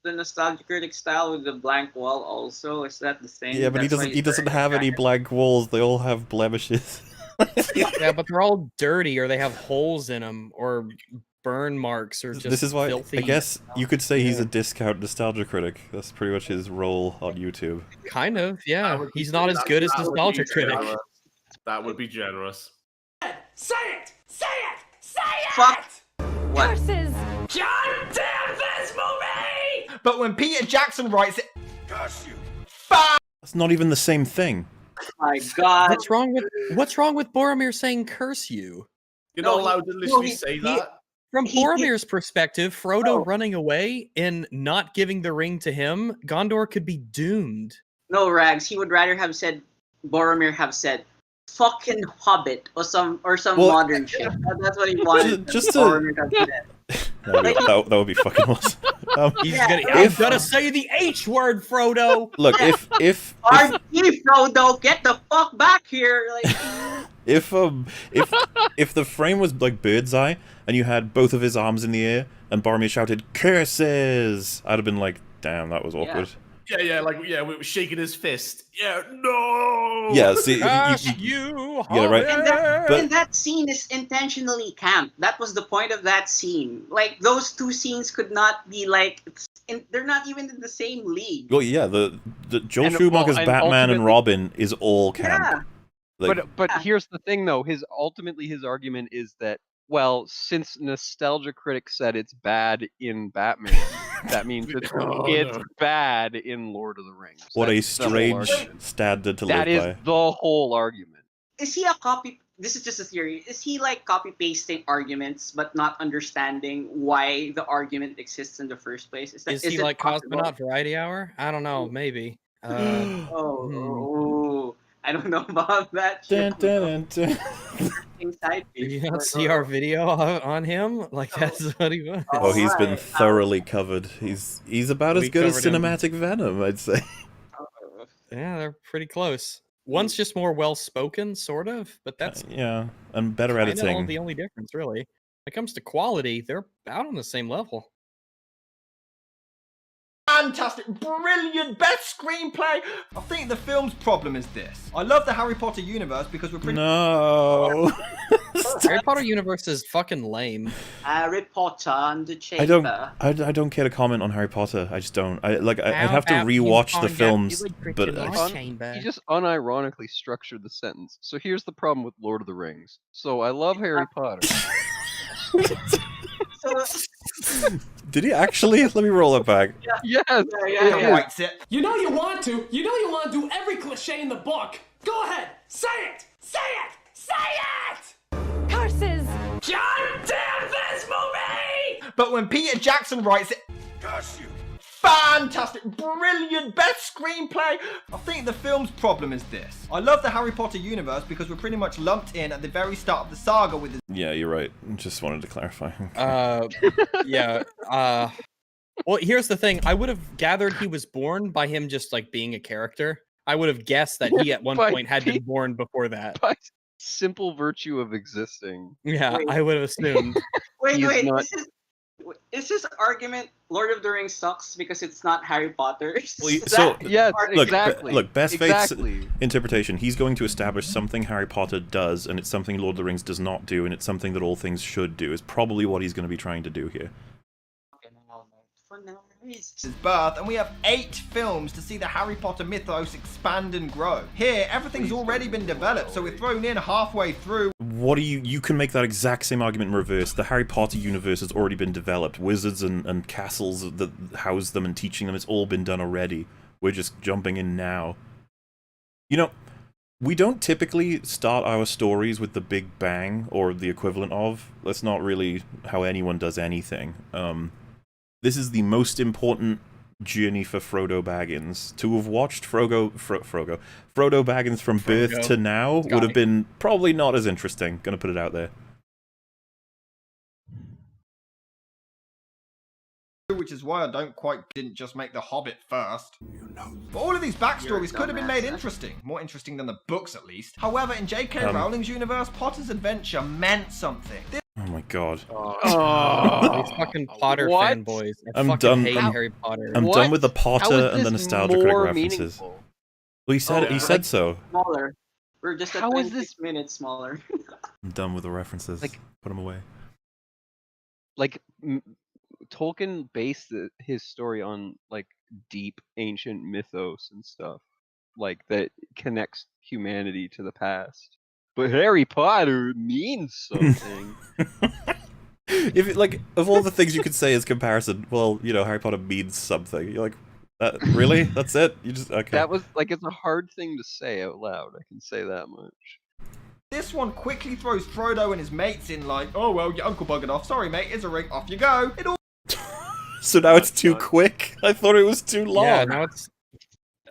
nostalgia critic style with the blank wall also? Is that the same? Yeah, but he doesn't have any blank walls. They all have blemishes. Yeah, but they're all dirty, or they have holes in them, or burn marks, or just This is why filthy. I guess you could say he's a discount nostalgia critic. That's pretty much his role on YouTube. Kind of, yeah. He's not as good as nostalgia critic. That would be generous. Say it! Say it! Say it! Fuck. What? Curses! God damn this movie! But when Peter Jackson writes it, Curse you! That's not even the same thing. My God. What's wrong with Boromir saying "curse you"? You're not allowed to literally say that. From Boromir's perspective, Frodo running away and not giving the ring to him, Gondor could be doomed. No, Rags. He would rather have said, Boromir have said, "Fucking Hobbit" or some modern shit. That's what he wanted. Just Boromir to have said. that would be fucking awesome. I've got to say the H word, Frodo. Look, if RG, Frodo, get the fuck back here! Like, if the frame was like bird's eye and you had both of his arms in the air and Boromir shouted "curses," I'd have been like, "Damn, that was awkward." Yeah, we were shaking his fist. Yeah, no. Yeah, see, you yeah, right. And that scene is intentionally camp. That was the point of that scene. Like, those two scenes could not be like, they're not even in the same league. Well, yeah, the Joel Schumacher's Batman and Robin is all camp. Yeah. Like, But here's the thing, though. His argument is that, well, since Nostalgia Critic said it's bad in Batman, that means it's bad in Lord of the Rings. what a That's the whole strange argument. standard to That live is by. the whole argument. Is he a copy? This is just a theory. Is he like copy pasting arguments but not understanding why the argument exists in the first place? Is he it like possible? Cosmonaut Variety Hour? I don't know, maybe. Oh, I don't know about that. Dun, dun, dun, dun. Inside Did you not see our video on him? Like, that's what he was. Oh, he's been thoroughly covered. He's about as good as Cinematic Venom, I'd say. Yeah, they're pretty close. One's just more well-spoken, sort of, but that's Yeah, and better kinda editing. the only difference, really. When it comes to quality, they're about on the same level. fantastic, brilliant, best screenplay. I think the film's problem is this. I love the Harry Potter universe because we're pretty. No. Harry Potter universe is fucking lame. Harry Potter and the Chamber. I don't care to comment on Harry Potter. I just don't. I'd How have to about you rewatch the find out films, you would but Gryffindor I- Chamber? He just unironically structured the sentence. So here's the problem with Lord of the Rings. So I love Harry Potter. Did he actually? Let me roll it back. Yes. Writes it. You know you want to. You know you want to do every cliche in the book. Go ahead. Say it. Say it. Say it. Curses! God damn this movie! But when Peter Jackson writes it, Curse you! fantastic, brilliant, best screenplay. I think the film's problem is this. I love the Harry Potter universe because we're pretty much lumped in at the very start of the saga with the. Yeah, you're right. Just wanted to clarify. Yeah. Well, here's the thing. I would have gathered he was born by him just like being a character. I would have guessed that he at one By point had been born before that. By simple virtue of existing. Yeah, I would have assumed. Wait, He's not- is this argument Lord of the Rings sucks because it's not Harry Potter? Well, Is so that Yes, look, exactly. look, best Exactly. faith's interpretation. He's going to establish something Harry Potter does, and it's something Lord of the Rings does not do, and it's something that all things should do. Is probably what he's going to be trying to do here. for now? his birth, and we have 8 films to see the Harry Potter mythos expand and grow. Here, everything's already been developed, so we're thrown in halfway through. What do you can make that exact same argument in reverse. The Harry Potter universe has already been developed. Wizards and castles that house them and teaching them, it's all been done already. We're just jumping in now. You know, we don't typically start our stories with the Big Bang, or the equivalent of. That's not really how anyone does anything. This is the most important journey for Frodo Baggins. To have watched Frodo Baggins from birth to now would have been probably not as interesting. Gonna put it out there. Which is why I didn't just make The Hobbit first. But all of these backstories could have been made interesting. More interesting than the books, at least. However, in J.K. Rowling's universe, Potter's adventure meant something. Oh my god. These fucking Potter fanboys. I I'm fucking done. hate I'm, Harry Potter. I'm done with the Potter and the this nostalgia critic more references. meaningful? Well, he said so. Smaller. We're just at How is 26 minutes smaller. I'm done with the references. Like- Put them away. Like Tolkien based his story on like deep ancient mythos and stuff, like that connects humanity to the past. But Harry Potter means something. If it, like, of all the things you could say as comparison, well, you know, Harry Potter means something. You're like, really? That's it? You just okay? That was like it's a hard thing to say out loud. I can say that much. This one quickly throws Frodo and his mates in like, oh well, your uncle buggered off. Sorry, mate, here's a ring. Off you go. It all. So now it's too quick. I thought it was too long. Yeah, now it's.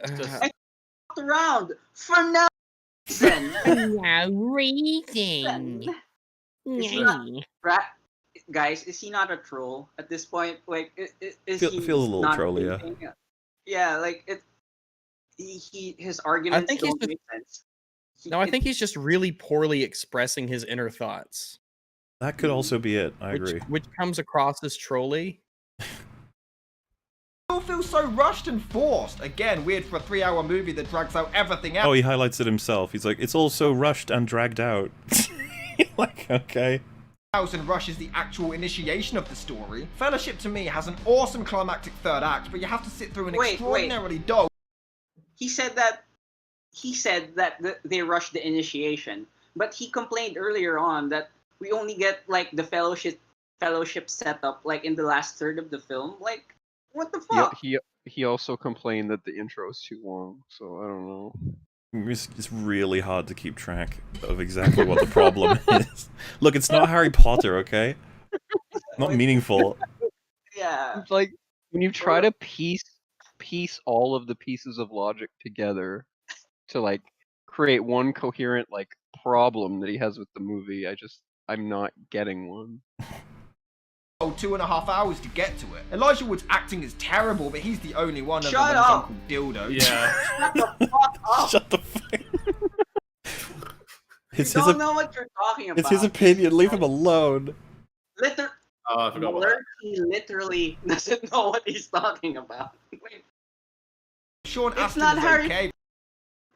I fucked around for no reason. No reason. Guys, is he not a troll at this point? Like, is he Feels a little not trolly, yeah. thinking? Yeah, like it. His arguments think he's don't just- make sense. No, I think he's just really poorly expressing his inner thoughts. That could also be it. I agree. Which comes across as trolly. It all feels so rushed and forced. Again, weird for a 3-hour movie that drags out everything else. Oh, he highlights it himself. He's like, it's all so rushed and dragged out. Like, okay. And rushes the actual initiation of the story. Fellowship to me has an awesome climactic third act, but you have to sit through an extraordinarily dull. He said that they rushed the initiation, but he complained earlier on that we only get like the fellowship setup like in the last third of the film. Like, what the fuck? He also complained that the intro is too long. So I don't know. It's really hard to keep track of exactly what the problem is. Look, it's not Harry Potter, okay? Not meaningful. Yeah. It's like when you try to piece all of the pieces of logic together to like create one coherent like problem that he has with the movie, I'm not getting one. 2.5 hours to get to it. Elijah Wood's acting is terrible, but he's the only one Shut other than up. his Uncle Dildo. Yeah. Shut the fuck up. Shut the fuck. You don't know what you're talking about. It's his opinion. Leave him alone. I forgot about that. He literally doesn't know what he's talking about. Sean It's Astin not is Harry. okay.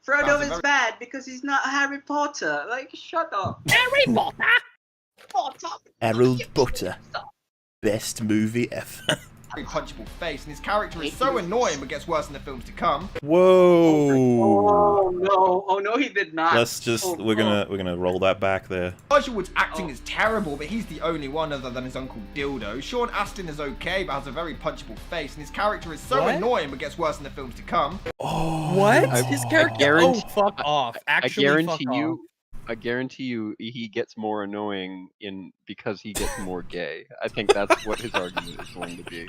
Frodo That's a is very- bad because he's not Harry Potter. Like, shut up. Harry Potter. Harold Butter. Best movie ever. Very punchable face, and his character is so annoying but gets worse in the films to come. Whoa. Oh no, he did not. Let's just we're gonna roll that back there. Elijah Wood's acting is terrible, but he's the only one other than his Uncle Dildo. Sean Astin is okay, but has a very punchable face, and his character is so What? annoying but gets worse in the films to come. Oh, What? His character? guarantee- fuck off. Actually, fuck off. I guarantee you he gets more annoying because he gets more gay. I think that's what his argument is going to be.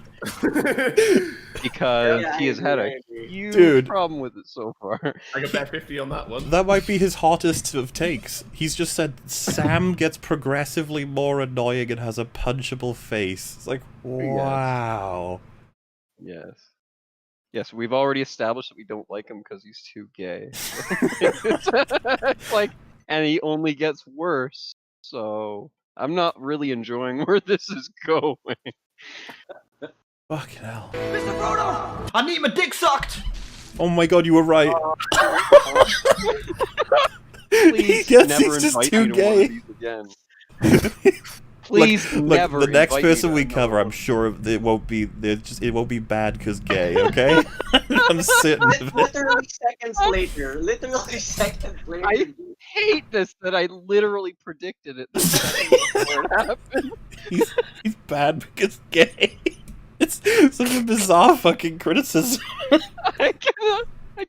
Because Yeah, he has I had a agree. huge problem with it so far. I can bet 50 on that one. That might be his hottest of takes. He's just said Sam gets progressively more annoying and has a punchable face. It's like, wow. Yes, we've already established that we don't like him because he's too gay. It's like, and he only gets worse. So I'm not really enjoying where this is going. Fucking hell. Mr. Frodo! I need my dick sucked! Oh my god, you were right. Please Yes, never he's just invite too me to one gay. of these again. Please look, never. the next invite me person to we another cover, one. I'm sure it won't be bad because gay, okay? I'm certain of it. Literally seconds later. I hate this that I literally predicted it the second before it happened. He's bad because gay. It's such a bizarre fucking criticism. I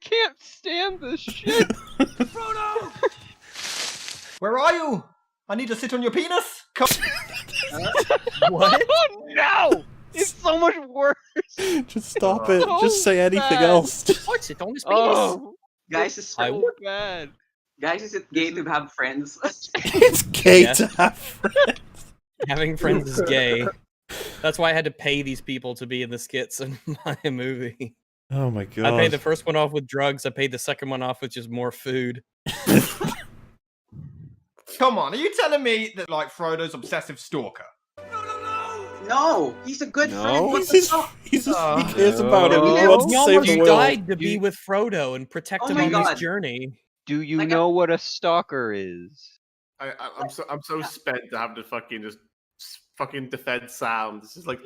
can't stand this shit. Frodo! Where are you? I need to sit on your penis? Come. What? Oh no! It's so much worse. Just stop it. So Just say anything bad. else. What's it on his penis? Oh, Guys, is so bad. Guys, is it gay to have friends? It's gay Yes. to have friends. Having friends is gay. That's why I had to pay these people to be in the skits in my movie. Oh my god. I paid the first one off with drugs. I paid the second one off with just more food. Come on, are you telling me that like Frodo's obsessive stalker? No, he's a good No? friend. What He's the just, fuck? he cares about him. He No. wants He to save almost the world. died to be with Frodo and protect Oh him my on God. this journey. Do you Like know what a stalker is? I'm so spent to have to fucking just fucking defend Sam. This is like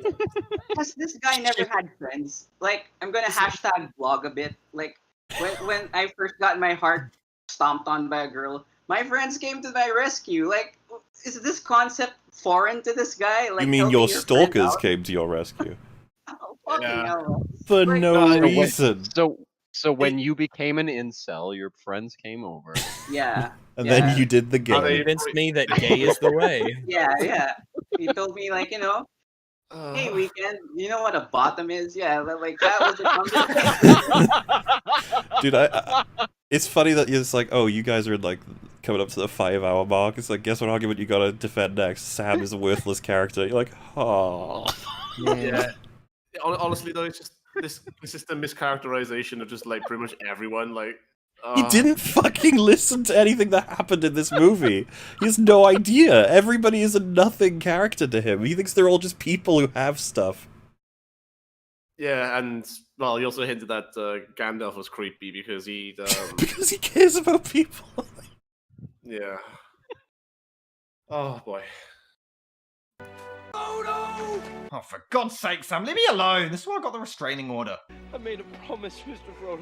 Has this guy never had friends? Like, I'm gonna hashtag blog a bit. Like, when I first got my heart stomped on by a girl, My friends came to my rescue. Like, is this concept foreign to this guy? Like, You mean helping your friend stalkers out? came to your rescue? Oh, fucking hell. For Like, no reason. So when you became an incel, your friends came over. Yeah. And yeah. then you did the game. Convinced me that gay is the way. Yeah. He told me, like, hey, Weekend, you know what a bottom is? Yeah, like, that was the Dude, it's funny that it's like, oh, you guys are like coming up to the 5-hour mark. It's like, guess what argument you gotta defend next? Sam is a worthless character. You're like, oh. Yeah. Honestly, though, it's just a mischaracterization of just like pretty much everyone. Like, He didn't fucking listen to anything that happened in this movie. He has no idea. Everybody is a nothing character to him. He thinks they're all just people who have stuff. Yeah, and well, he also hinted that Gandalf was creepy because he because he cares about people. Yeah. Oh boy. Oh, for God's sake, Sam, leave me alone. This is why I got the restraining order. I made a promise, Mr. Frodo.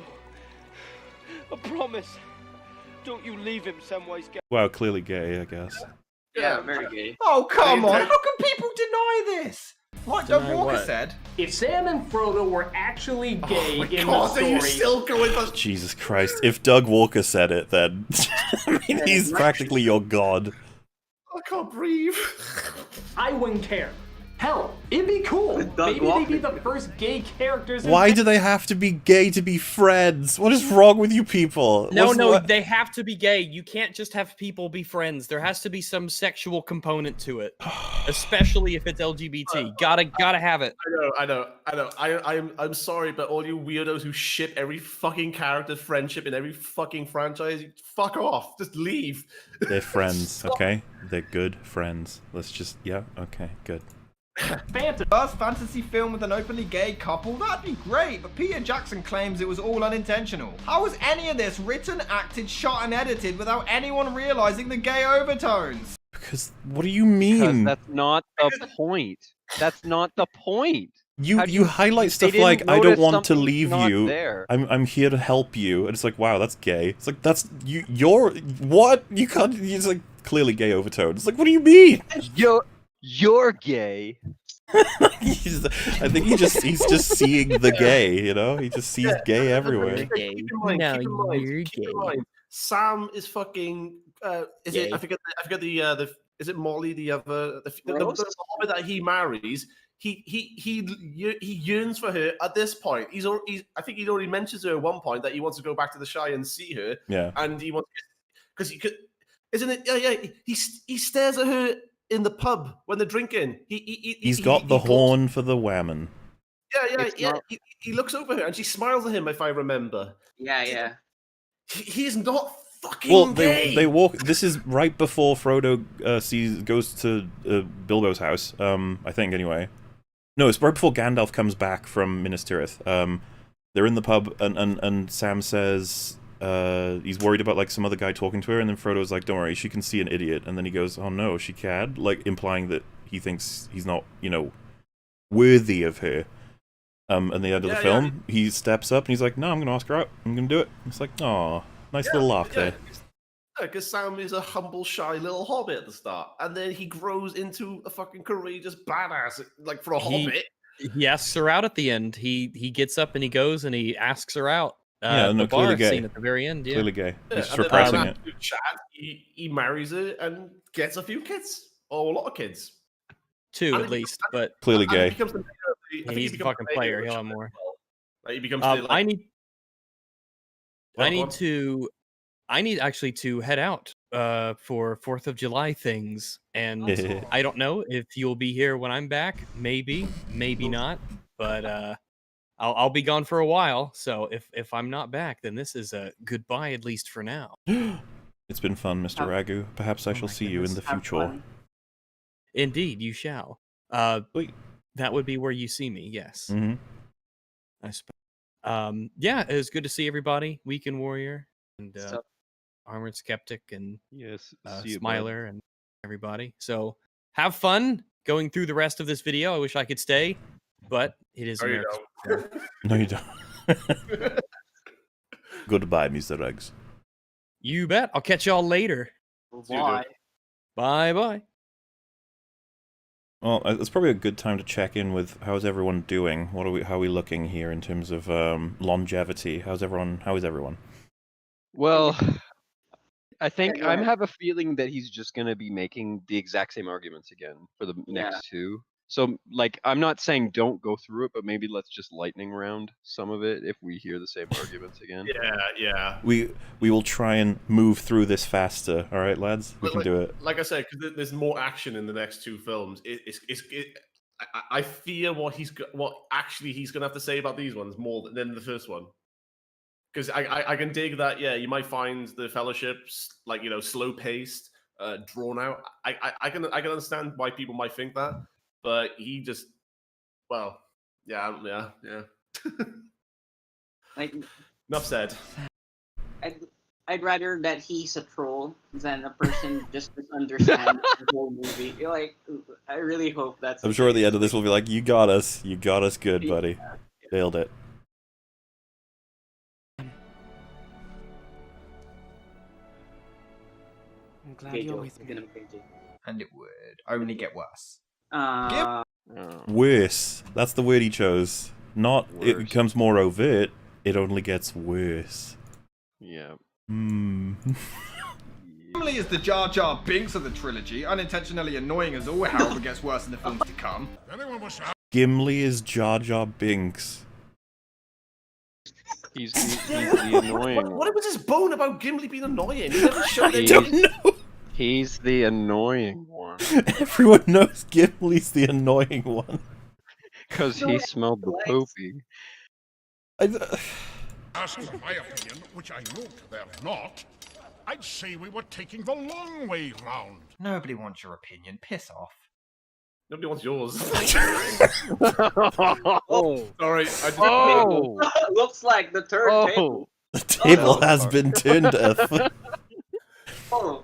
A promise. Don't you leave him, Samwise Gamgee. Wow, clearly gay, I guess. Yeah, very gay. Oh, come on. How can people deny this? Like Doug Deny Walker what? said. If Sam and Frodo were actually gay in God, the are you story, still going with Jesus Christ. If Doug Walker said it, then I mean, he's practically your god. I can't breathe. I wouldn't care. Hell, it'd be cool. Maybe they'd be the first gay characters. Why do they have to be gay to be friends? What is wrong with you people? No, they have to be gay. You can't just have people be friends. There has to be some sexual component to it, especially if it's LGBT. Gotta have it. I know. I'm sorry, but all you weirdos who ship every fucking character friendship in every fucking franchise, fuck off. Just leave. They're friends, okay? They're good friends. Let's just, yeah, okay, good. First fantasy film with an openly gay couple? That'd be great, but Peter Jackson claims it was all unintentional. How was any of this written, acted, shot, and edited without anyone realizing the gay overtones? Because, what do you mean? That's not the point. That's not the point. You highlight they stuff like, didn't I don't notice want to something leave not you. there. I'm here to help you. And it's like, wow, that's gay. It's like, that's, you're, what? You can't, it's like, clearly gay overtones. It's like, what do you mean? You're gay. I think he's just seeing the gay, you know? He just sees gay everywhere. Keep in mind, Sam is fucking. Is it? I forget the. Is it Molly? The other. The hobbit that he marries. He yearns for her at this point. I think he'd already mentioned to her at one point that he wants to go back to the Shire and see her. Yeah. And he wants because he could. Isn't it? Yeah. He stares at her in the pub when they're drinking. He's got the horn for the whammon. Yeah. He looks over her and she smiles at him, if I remember. Yeah. He's not fucking gay. They walk. This is right before Frodo goes to Bilbo's house. I think anyway. No, it's right before Gandalf comes back from Minas Tirith. They're in the pub and Sam says he's worried about like some other guy talking to her, and then Frodo's like, "Don't worry, she can see an idiot." And then he goes, "Oh no, she can," like implying that he thinks he's not, worthy of her. And the end of the film, he steps up and he's like, "No, I'm gonna ask her out. I'm gonna do it." It's like, "Oh, nice little laugh there." Because Sam is a humble, shy little hobbit at the start, and then he grows into a fucking courageous badass, like for a hobbit. He asks her out at the end. He gets up and he goes and he asks her out. The bar gay. scene at the very end. Yeah. Clearly gay. Yeah, He's and then repressing after it. that chat, he marries her and gets a few kids, or a lot of kids. 2 at least, but clearly gay. He becomes the mayor of the, I think he's he a becomes fucking the mayor player. of the He'll have Shire more. as well. Like, he becomes I need actually to head out for 4th of July things, and I don't know if you'll be here when I'm back. Maybe not, but I'll be gone for a while. So if I'm not back, then this is a goodbye, at least for now. It's been fun, Mr. Ragu. Perhaps I shall see you in the future. Indeed, you shall. That would be where you see me. Yes. Mm-hmm. I suppose. Yeah, it was good to see everybody. Weekend Warrior and Armored Skeptic and Smiler and everybody. So have fun going through the rest of this video. I wish I could stay, but it is America. No, you don't. Goodbye, Mr. Ruggs. You bet. I'll catch y'all later. Bye. Bye-bye. Well, it's probably a good time to check in with how's everyone doing. How are we looking here in terms of longevity? How is everyone? Well, I think I have a feeling that he's just gonna be making the exact same arguments again for the next two. So, like, I'm not saying don't go through it, but maybe let's just lightning round some of it if we hear the same arguments again. Yeah. We will try and move through this faster. All right, lads, we can do it. Like I said, because there's more action in the next two films. I fear what actually he's gonna have to say about these ones more than the first one. Because I can dig that. Yeah, you might find the Fellowships like slow paced, drawn out. I can understand why people might think that. But he just, yeah. Like, enough said. I'd rather that he's a troll than a person just misunderstands the whole movie. Like, I really hope that's. I'm sure at the end of this we'll be like, "You got us good, buddy. Nailed it." I'm glad you're with me. And it would only get worse. Worse. That's the word he chose. Not it becomes more overt. It only gets worse. Yeah. Gimli is the Jar Jar Binks of the trilogy, unintentionally annoying as all hell, but gets worse in the films to come. Gimli is Jar Jar Binks. He's the annoying one. What was his bone about Gimli being annoying? He never showed I don't know. He's the annoying one. Everyone knows Gimli's the annoying one. Because he smelled the poopy. Ask for my opinion, which I note they're not, I'd say we were taking the long way round. Nobody wants your opinion. Piss off. Nobody wants yours. Oh, sorry. Looks like the third table. The table has been turned up.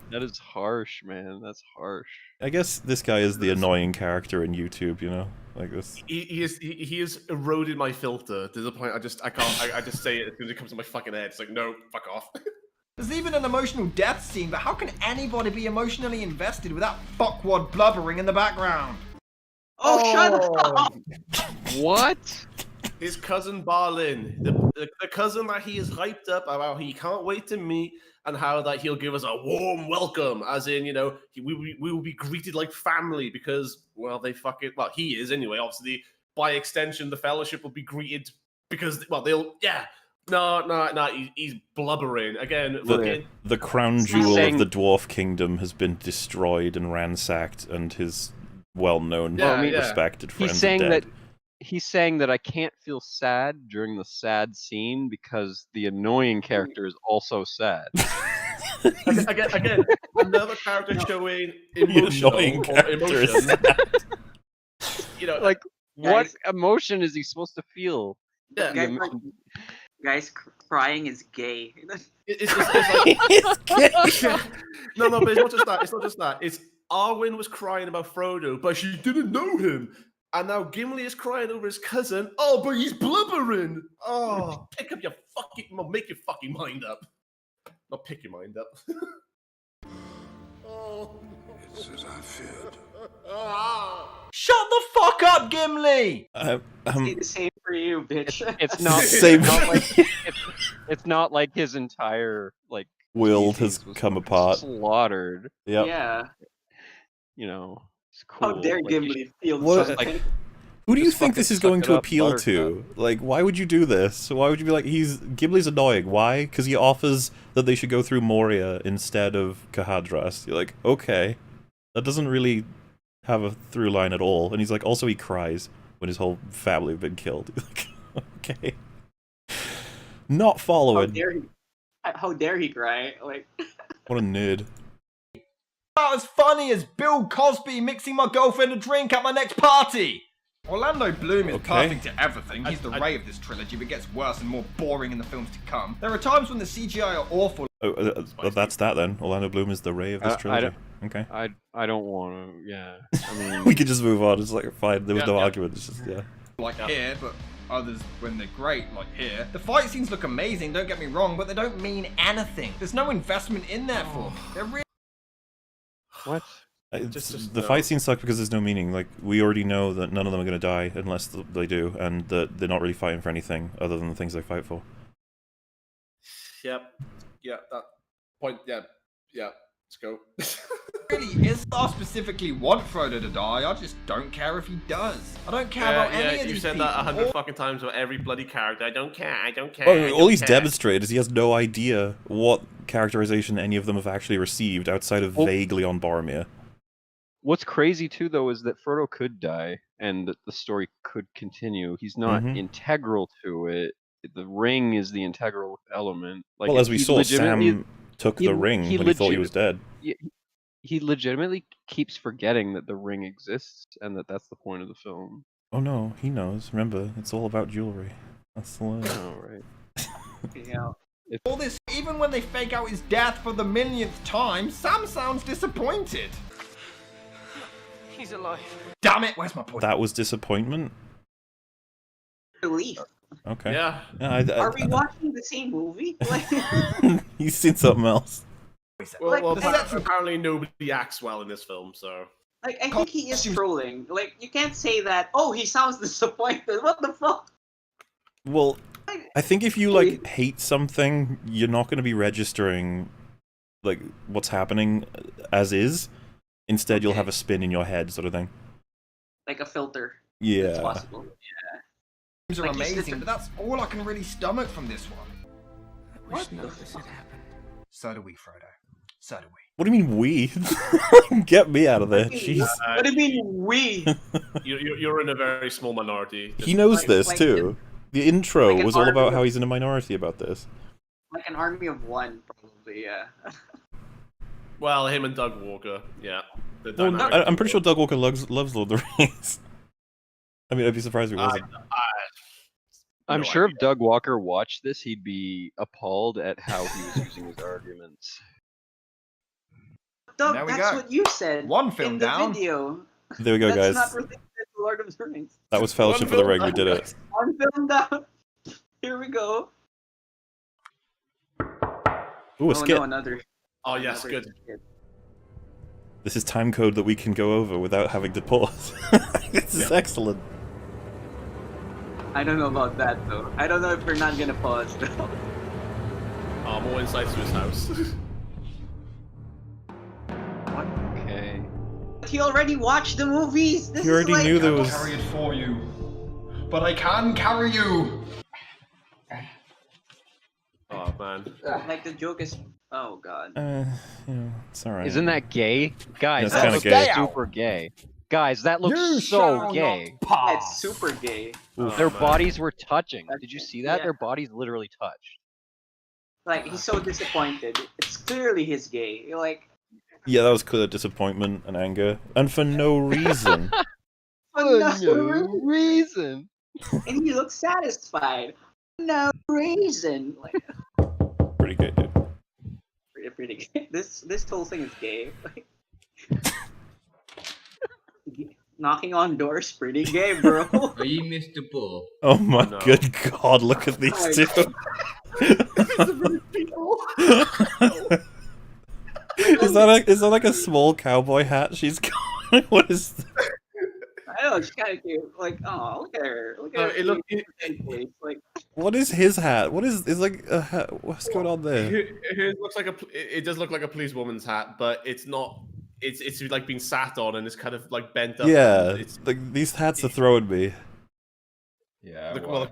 That is harsh, man. That's harsh. I guess this guy is the annoying character in YouTube, like this. He has eroded my filter to the point I just say it as soon as it comes to my fucking head. It's like, no, fuck off. There's even an emotional death scene, but how can anybody be emotionally invested without fuckwad blubbering in the background? Shut up! What? His cousin Balin, the cousin that he is hyped up about, he can't wait to meet, and how that he'll give us a warm welcome, as in, we will be greeted like family because, he is anyway. Obviously, by extension, the Fellowship will be greeted because, he's blubbering again. The crown jewel of the Dwarf Kingdom has been destroyed and ransacked, and his well-known, respected friends are dead. He's saying that I can't feel sad during the sad scene because the annoying character is also sad. Again, another character showing emotion. Like, what emotion is he supposed to feel? Yeah. Guys, crying is gay. It's gay. No, but it's not just that. It's not just that. It's Arwen was crying about Frodo, but she didn't know him. And now Gimli is crying over his cousin. Oh, but he's blubbering. Oh, make your fucking mind up. Not pick your mind up. It's as I feared. Shut the fuck up, Gimli! The same for you, bitch. It's not. Same. It's not like his entire world has come apart, slaughtered. Yep. Yeah. It's cool. How dare Gimli feel something? Who do you think this is going to appeal to? Like, wwhy would you do this? Why would you be like, Gimli's annoying? Why? Because he offers that they should go through Moria instead of Kahadras. You're like, okay, that doesn't really have a through line at all. And he's like, also he cries when his whole family have been killed. Like, okay, not following. How dare he cry? Like, what a nerd. About as funny as Bill Cosby mixing my girlfriend a drink at my next party. Orlando Bloom is perfect at everything. He's the Ray of this trilogy, but gets worse and more boring in the films to come. There are times when the CGI are awful. That's that then. Orlando Bloom is the Ray of this trilogy. Okay. I don't want to. Yeah. I mean, we could just move on. It's like fine. There was no argument. It's just here, but others when they're great, like here. The fight scenes look amazing, don't get me wrong, but they don't mean anything. There's no investment in there for me. They're really... What? The fight scenes suck because there's no meaning. Like, we already know that none of them are going to die unless they do, and that they're not really fighting for anything other than the things they fight for. Yep. Yeah, that point, yeah. Let's go. Really, Istar specifically want Frodo to die, I just don't care if he does. I don't care about any of these people. You said that 100 fucking times about every bloody character. I don't care, I don't care. Well, all he's demonstrated is he has no idea what characterization any of them have actually received outside of vaguely on Boromir. What's crazy too, though, is that Frodo could die and that the story could continue. He's not integral to it. The ring is the integral element. Like, well, as we saw, Sam took the ring when he thought he was dead. He legitimately keeps forgetting that the ring exists and that that's the point of the film. Oh no, he knows. Remember, it's all about jewelry. That's the line. Oh, right. Yeah. All this, even when they fake out his death for the millionth time, Sam sounds disappointed. He's alive. Damn it, where's my point? That was disappointment? Relief. Okay. Yeah. Are we watching the same movie? He's seen something else. Well, apparently nobody acts well in this film, so... Like, I think he is trolling. Like, you can't say that, oh, he sounds disappointed. What the fuck? Well, I think if you, like, hate something, you're not going to be registering, like, what's happening as is. Instead, you'll have a spin in your head, sort of thing. Like a filter. Yeah. It's possible. Yeah. These are amazing, but that's all I can really stomach from this one. I wish none of this had happened. So do we, Frodo. So do we. What do you mean, we? Get me out of there. Jeez. What do you mean, we? You're in a very small minority. He knows this, too. The intro was all about how he's in a minority about this. Like an army of one, probably, yeah. Well, him and Doug Walker, yeah. Well, I'm pretty sure Doug Walker loves Lord of the Rings. I mean, I'd be surprised if he wasn't. I'm sure if Doug Walker watched this, he'd be appalled at how he was using his arguments. Doug, There we that's go. what you said. One film in the down. Video. There we go, guys. That's not related to Lord of the Rings. That was Fellowship of the Ring. We did it. One film down. Here we go. Ooh, a skit. No, another. Oh, yes, good. Skit. This is time code that we can go over without having to pause. This is excellent. I don't know about that, though. I don't know if we're not gonna pause, though. Oh, more insight to his house. Okay. He already watched the movies. This He already is like, knew there was. Carry it for you, but I can carry you. Oh, man. Like the joke is. Oh god. It's alright. Isn't that gay? Guys, That's that kinda looks gay. super gay. Guys, that looks You so shall gay. Yeah, it's super gay. Their bodies were touching. Did you see that? Yeah. Their bodies literally touched. Like he's so disappointed. It's clearly his gay. You're like. Yeah, that was clear disappointment and anger. And for no reason. For no reason. And he looks satisfied. No reason. Like, Pretty good, dude. pretty gay. This whole thing is gay. Like, knocking on doors, pretty gay, bro. Are you Mr. Bull? Oh my good god, look at these Oh my two. Is that like a small cowboy hat she's got? What is that? I know, she's kind of cute. Like, oh, look at her. Look at her. Like, What is his hat? What is like a hat? What's going on there? His looks like it does look like a policewoman's hat, but it's not. It's like being sat on and it's kind of like bent up. Yeah, It's like these hats are throwing me. Yeah. Well,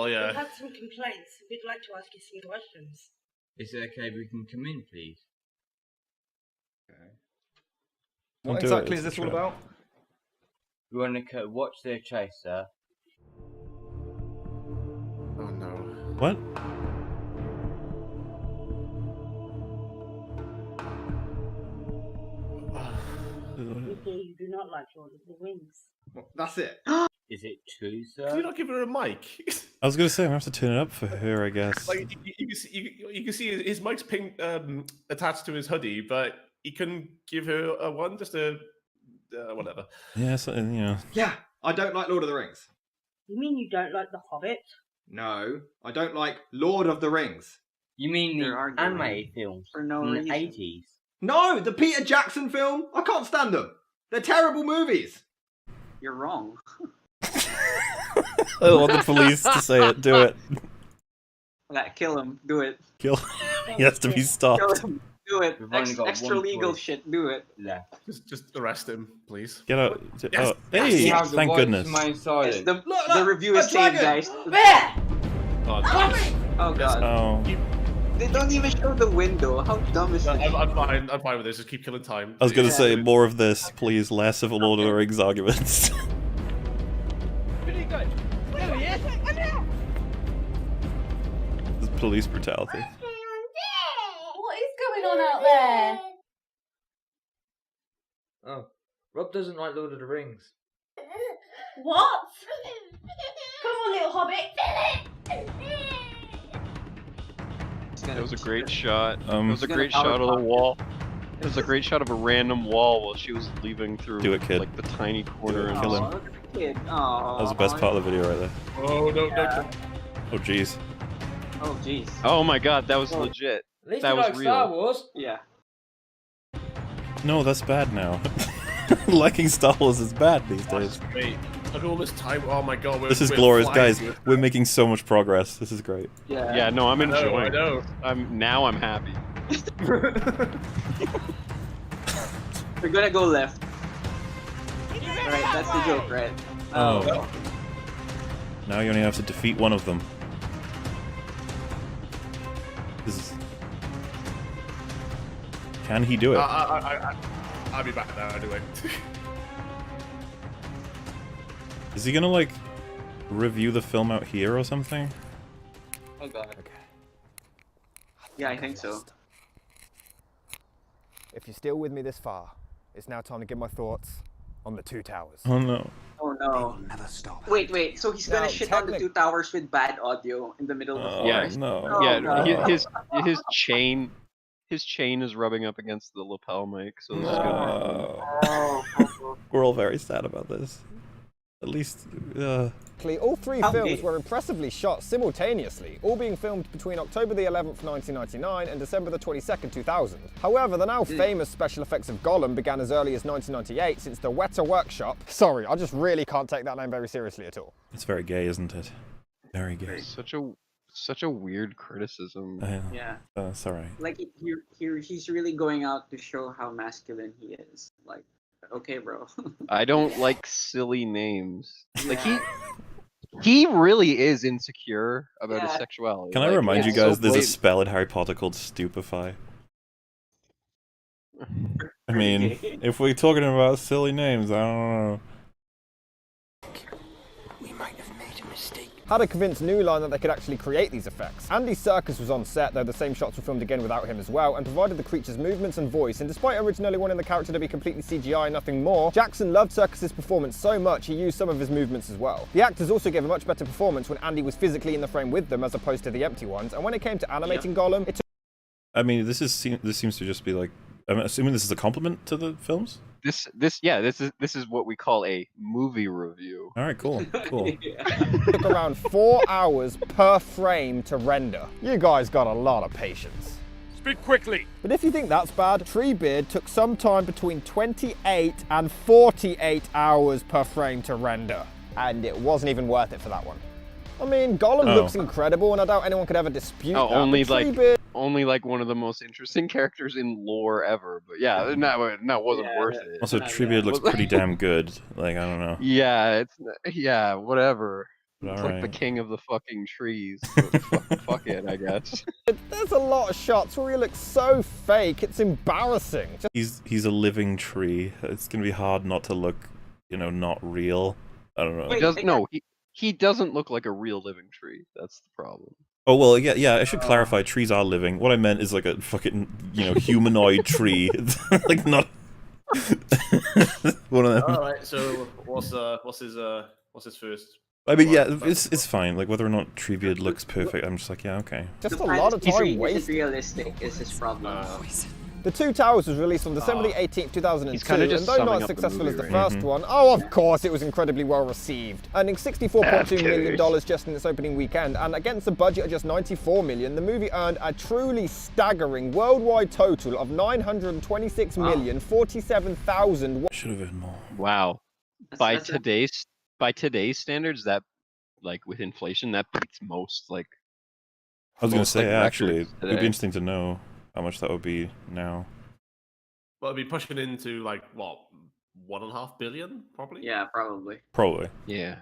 yeah. We've had some complaints. We'd like to ask you some questions. Is it okay if we can come in, please? What exactly is this all about? We want to watch the chase, sir. Oh no. What? You do not like Lord of the Rings. Well, that's it. Is it true, sir? Can you not give her a mic? I was gonna say I'm gonna have to turn it up for her, I guess. Like you can see his mic's attached to his hoodie, but he couldn't give her a one, just a whatever. Yeah, so, you know. Yeah, I don't like Lord of the Rings. You mean you don't like The Hobbit? No, I don't like Lord of the Rings. You mean They're the arguing animated films for no from the reason. 80s? No, the Peter Jackson film. I can't stand them. They're terrible movies. You're wrong. I don't want the police to say it. Do it. Like, kill him. Do it. Kill. He has to be Kill stopped. him. Do it. We've only got Extra one legal choice shit. Do it. left. Just arrest him, please. Get out. Yes. Oh, hey, Yes. thank goodness. Yes, Silent. the review is saved, guys. Oh, Oh god. Oh. They don't even show the window. How dumb is that? I'm fine. I'm fine with this. Just keep killing time. I was gonna say more of this, please. Less of Lord of the Rings arguments. Where did he go? There he is. This is police brutality. What is going on out there? Oh, Rob doesn't like Lord of the Rings. What? Come on, little hobbit. That was a great shot. It Um, was a great shot of the wall. It was a great shot of a random wall while she was leaving through Do it, kid. like the tiny corner. Kill him. Look at the kid. That was the best part of the video right there. Oh no, no. Oh jeez. Oh jeez. Oh my god, that was legit. At least That you was like real. Star Wars. Yeah. No, that's bad now. Liking Star Wars is bad these days. Wait, look at all this time. Oh my god, This is we're glorious, flying guys. through it. We're making so much progress. This is great. Yeah. Yeah, no, I'm I know, enjoying. I know. I'm happy. We're gonna go left. Right, that's the joke, right? Oh. Now you only have to defeat one of them. This is... Can he do it? I'll be back now anyway. Is he gonna like review the film out here or something? Oh god. Okay. Yeah, I think so. If you're still with me this far, it's now time to give my thoughts on the Two Towers. Oh no. Oh no. Never stop. Wait, so he's gonna No, shit on the two towers with bad audio in the middle of the Yeah, forest? no. Oh, Yeah, no. his chain is rubbing up against the lapel mic, so this is gonna. Oh. We're all very sad about this. At least, All three Okay. films were impressively shot simultaneously, all being filmed between October the 11th, 1999 and December the 22nd, 2000. However, the now famous special effects of Gollum began as early as 1998 since the Weta Workshop... Sorry, I just really can't take that name very seriously at all. it's very gay, isn't it? Very gay. Such a weird criticism. Yeah. It's alright. Like he's really going out to show how masculine he is. Like, okay, bro. I don't like silly names. Like he really is insecure about his sexuality. Can I Like, remind you it's so guys there's a blatant. spell in Harry Potter called Stupefy? I mean, if we're talking about silly names, I don't know. Had to convince New Line that they could actually create these effects. Andy Serkis was on set, though the same shots were filmed again without him as well, and provided the creature's movements and voice, and despite originally wanting the character to be completely CGI and nothing more, Jackson loved Serkis' performance so much he used some of his movements as well. The actors also gave a much better performance when Andy was physically in the frame with them as opposed to the empty ones, and when it came to animating Gollum, it took... I mean, this seems to just be like... I'm assuming this is a compliment to the films? This is what we call a movie review. All right, cool. took around 4 hours per frame to render. You guys got a lot of patience. Speak quickly. But if you think that's bad, Treebeard took some time between 28 and 48 hours per frame to render. And it wasn't even worth it for that one. I mean, Gollum looks incredible, and I doubt anyone could ever dispute that. Only like one of the most interesting characters in lore ever. But yeah, that wasn't worth it. Also, Treebeard looks pretty damn good. Like, I don't know. Yeah, whatever. But It's all like the right. king of the fucking trees. So fuck it, I guess. There's a lot of shots where he looks so fake, it's embarrassing. He's a living tree. It's gonna be hard not to look, not real. I don't know. He doesn't look like a real living tree. That's the problem. Oh well, yeah. I should clarify. Trees are living. What I meant is like a fucking, humanoid tree. Like not one of them. All right. So what's his first? I mean, yeah, it's fine. Like whether or not Treebeard looks perfect, I'm just like, yeah, okay. Just a lot of time Is it wasted. realistic? Is his problem? The Two Towers was released on December the 18th, 2002, and though not as successful as the first one, oh, of course, it was incredibly well received, earning $64.2 million just in its opening weekend, and against a budget of just $94 million, the movie earned a truly staggering worldwide total of $926,047,000. Should have been more. Wow. By today's standards, that like with inflation, that beats most like. I was gonna most, say like, actually, records it'd be today. interesting to know how much that would be now. Well, it'd be pushing into like what, 1.5 billion, probably. Yeah, probably. Probably. Yeah.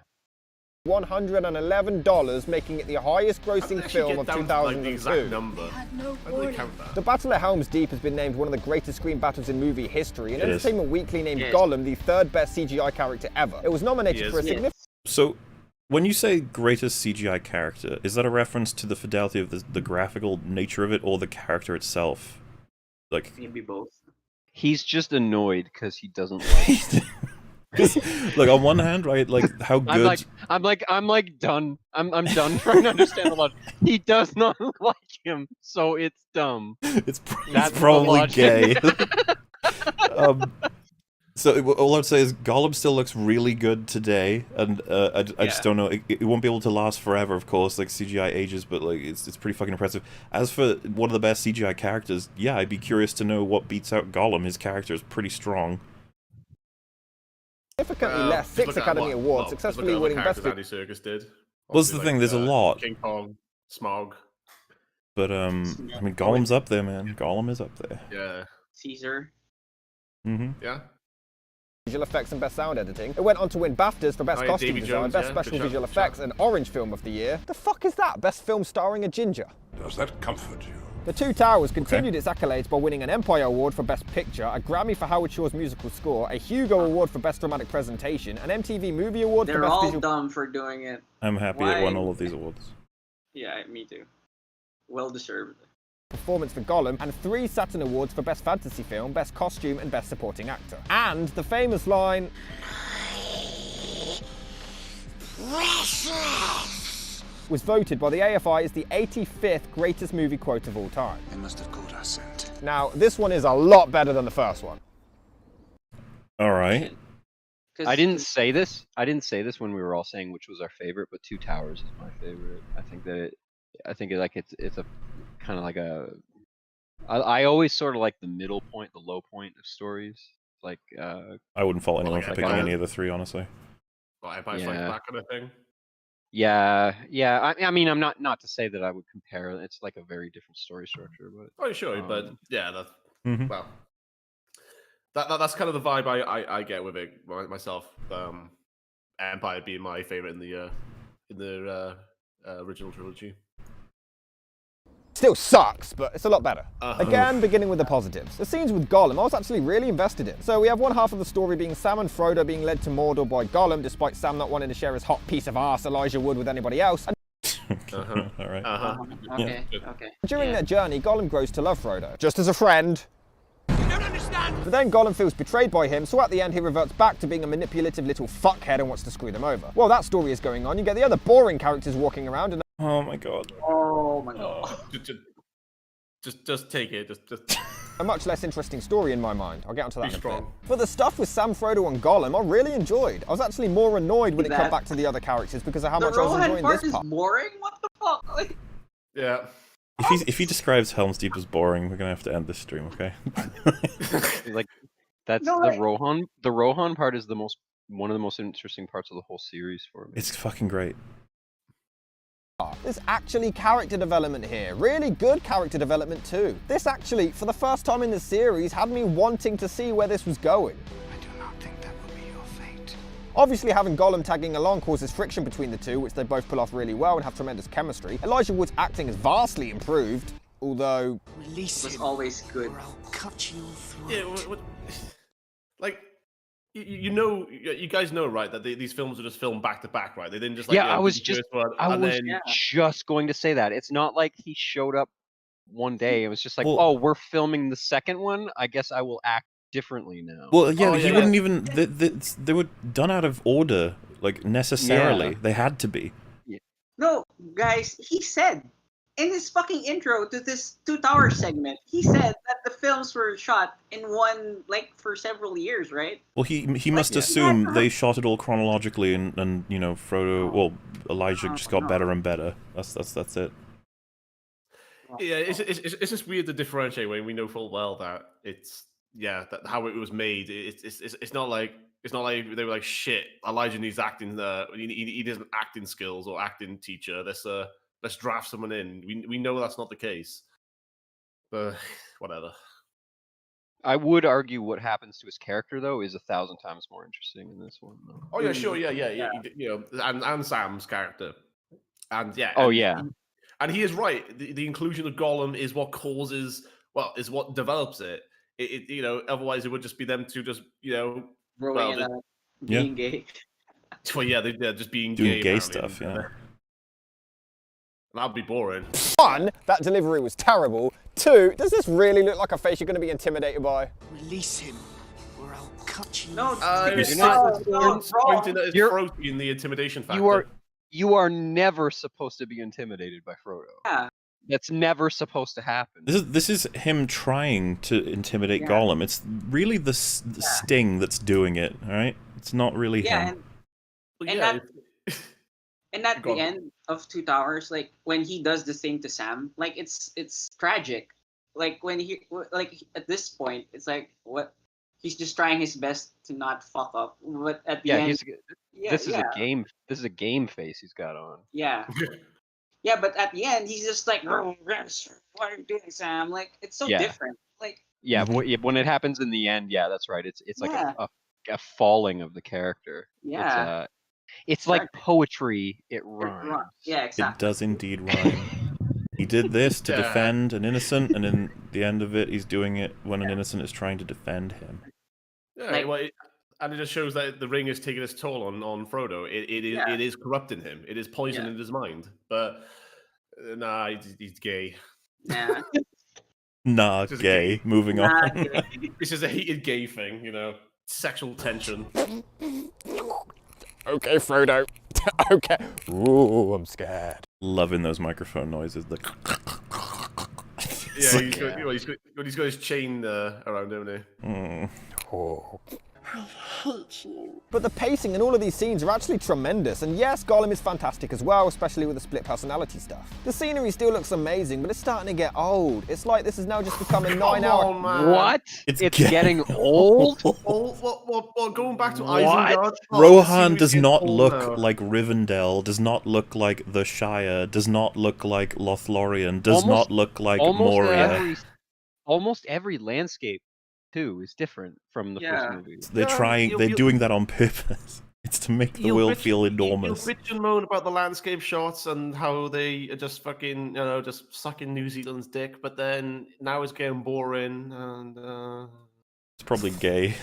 $111, making it the highest grossing film of 2002. The exact number. How do they count that? The Battle at Helm's Deep has been named one of the greatest screen battles in movie history, and It is. Entertainment Weekly named It is. Gollum the third best CGI character ever. It was nominated for a significant... So, when you say greatest CGI character, is that a reference to the fidelity of the graphical nature of it, or the character itself? Like, Maybe both. He's just annoyed because he doesn't like. like on one hand, right? Like how good. I'm done. I'm done trying to understand the logic. He does not like him, so it's dumb. It's That's the probably logic. gay. So all I'd say is Gollum still looks really good today, and I just don't know. It won't be able to last forever, of course. Like CGI ages, but like it's pretty fucking impressive. As for one of the best CGI characters, yeah, I'd be curious to know what beats out Gollum. His character is pretty strong. significantly less 6 Academy Awards, successfully winning Best Andy Serkis did. What's the thing? There's a lot. King Kong, Smog. But I mean, Gollum's up there, man. Gollum is up there. Yeah. Caesar. Mm-hmm. Yeah. Visual effects and best sound editing. It went on to win BAFTAs for best yeah, costume Davy design, Jones, best yeah, special good visual shout, effects, and Orange Film of the Year. The fuck is that? Best film starring a ginger. Does that comfort you? The Two Towers continued its accolades by winning an Empire Award for Best Picture, a Grammy for Howard Shaw's musical score, a Hugo Award for Best Dramatic Presentation, an MTV Movie Award They're for Best all Visual... dumb for doing it. I'm happy it won all of these awards. Yeah, me too. Well deserved. Performance for Gollum, and 3 Saturn Awards for Best Fantasy Film, Best Costume, and Best Supporting Actor. And the famous line... was voted by the AFI as the 85th greatest movie quote of all time. They must have caught our scent. Now, this one is a lot better than the first one. All right. I didn't say this. I didn't say this when we were all saying which was our favorite, but Two Towers is my favorite. I think it's a kind of like a. I always sort of like the middle point, the low point of stories. Like I wouldn't fault anyone for picking like any of the 3, honestly. Well, Empire Strikes Back kind of thing. Yeah. I mean, I'm not to say that I would compare. It's like a very different story structure, but. Oh, sure, but yeah, that's Mhm. well. That's kind of the vibe I get with it myself. Empire being my favorite in the original trilogy. Still sucks, but it's a lot better. Uh-huh. Again, beginning with the positives. The scenes with Gollum I was actually really invested in. So we have one half of the story being Sam and Frodo being led to Mordor by Gollum, despite Sam not wanting to share his hot piece of arse Elijah Wood with anybody else. And All right. Okay, okay. during their journey, Gollum grows to love Frodo, just as a friend. But then Gollum feels betrayed by him, so at the end he reverts back to being a manipulative little fuckhead and wants to screw them over. While that story is going on, you get the other boring characters walking around and... Oh my god. Oh my god. Just take it. Just. A much less interesting story in my mind. I'll get onto that Be in a bit. strong. But the stuff with Sam, Frodo and Gollum I really enjoyed. I was actually more annoyed when it came back to the other characters because of how much I was Rohan enjoying part this is part. boring? What the fuck? Like, Yeah. If he describes Helm's Deep as boring, we're gonna have to end this stream, okay? Like that's No, the like- Rohan. The Rohan part is one of the most interesting parts of the whole series for me. It's fucking great. There's actually character development here. Really good character development too. This actually, for the first time in the series, had me wanting to see where this was going. I do not think that will be your fate. Obviously having Gollum tagging along causes friction between the two, which they both pull off really well and have tremendous chemistry. Elijah Wood's acting is vastly improved, although... it was always good. Cut you through. Yeah. Like. You guys know, right, that these films are just filmed back to back, right? They didn't just like I was the just first one, and then just going to say that it's not like he showed up one day. It was just like, Well- oh, we're filming the second one. I guess I will act differently now. Well, yeah, Oh, he yeah. wouldn't even. They were done out of order, like necessarily. Yeah. They had to be. No, guys, he said in his fucking intro to this Two Towers segment, he said that the films were shot in one, like, for several years, right? Well, he must assume they shot it all chronologically, and you know, Frodo, well, Elijah just got better and better. That's it. Yeah, it's just weird to differentiate when we know full well that it's that how it was made. It's not like they were like, shit, Elijah needs acting. He doesn't acting skills or acting teacher. Let's draft someone in. We know that's not the case. But whatever. I would argue what happens to his character though is 1,000 times more interesting in this one. Though. Oh yeah, sure, yeah. You know, and Sam's character, and yeah. Oh and yeah. And he is right. The inclusion of Gollum is what causes, is what develops it. It you know, otherwise it would just be them two just, you know, being gay. Well, yeah, they're just being doing gay apparently. stuff. Yeah. That'd be boring. 1, that delivery was terrible. 2, does this really look like a face you're going to be intimidated by? Release him, or I'll cut you. No, pointing at his throat in the intimidation factor. You are never supposed to be intimidated by Frodo. Yeah. That's never supposed to happen. This is him trying to intimidate Gollum. It's really the Sting that's doing it, all right? It's not really him. And at the end of Two Towers, like when he does the thing to Sam, like it's tragic. Like when at this point, it's like what he's just trying his best to not fuck up. But at the end, this is a game. This is a game face he's got on. Yeah. Yeah, but at the end, he's just like, "Oh, what are you doing, Sam?" Like it's so different. Like when it happens in the end, that's right. It's like a falling of the character. Yeah. It's like poetry. It rhymes. Yeah, exactly. It does indeed rhyme. He did this to defend an innocent, and in the end of it, he's doing it when an innocent is trying to defend him. Yeah, and it just shows that the ring is taking its toll on Frodo. It is corrupting him. It is poisoning his mind. But nah, he's gay. Yeah. Nah, gay. Moving on. This is a heated gay thing, you know. Sexual tension. Okay, Frodo. Okay. Ooh, I'm scared. Loving those microphone noises. He's got his chain around him, hasn't he? Oh. I hate you. But the pacing in all of these scenes are actually tremendous, and yes, Gollum is fantastic as well, especially with the split personality stuff. The scenery still looks amazing, but it's starting to get old. It's like this has now just become a 9-hour... What? It's getting old? Well, going back to Isengard... Rohan does not look like Rivendell, does not look like the Shire, does not look like Lothlorien, does not look like Moria. Almost every landscape too is different from the first movie. They're doing that on purpose. It's to make the world feel enormous. You'll bitch and moan about the landscape shots and how they are just fucking, just sucking New Zealand's dick, but then now it's getting boring and it's probably gay.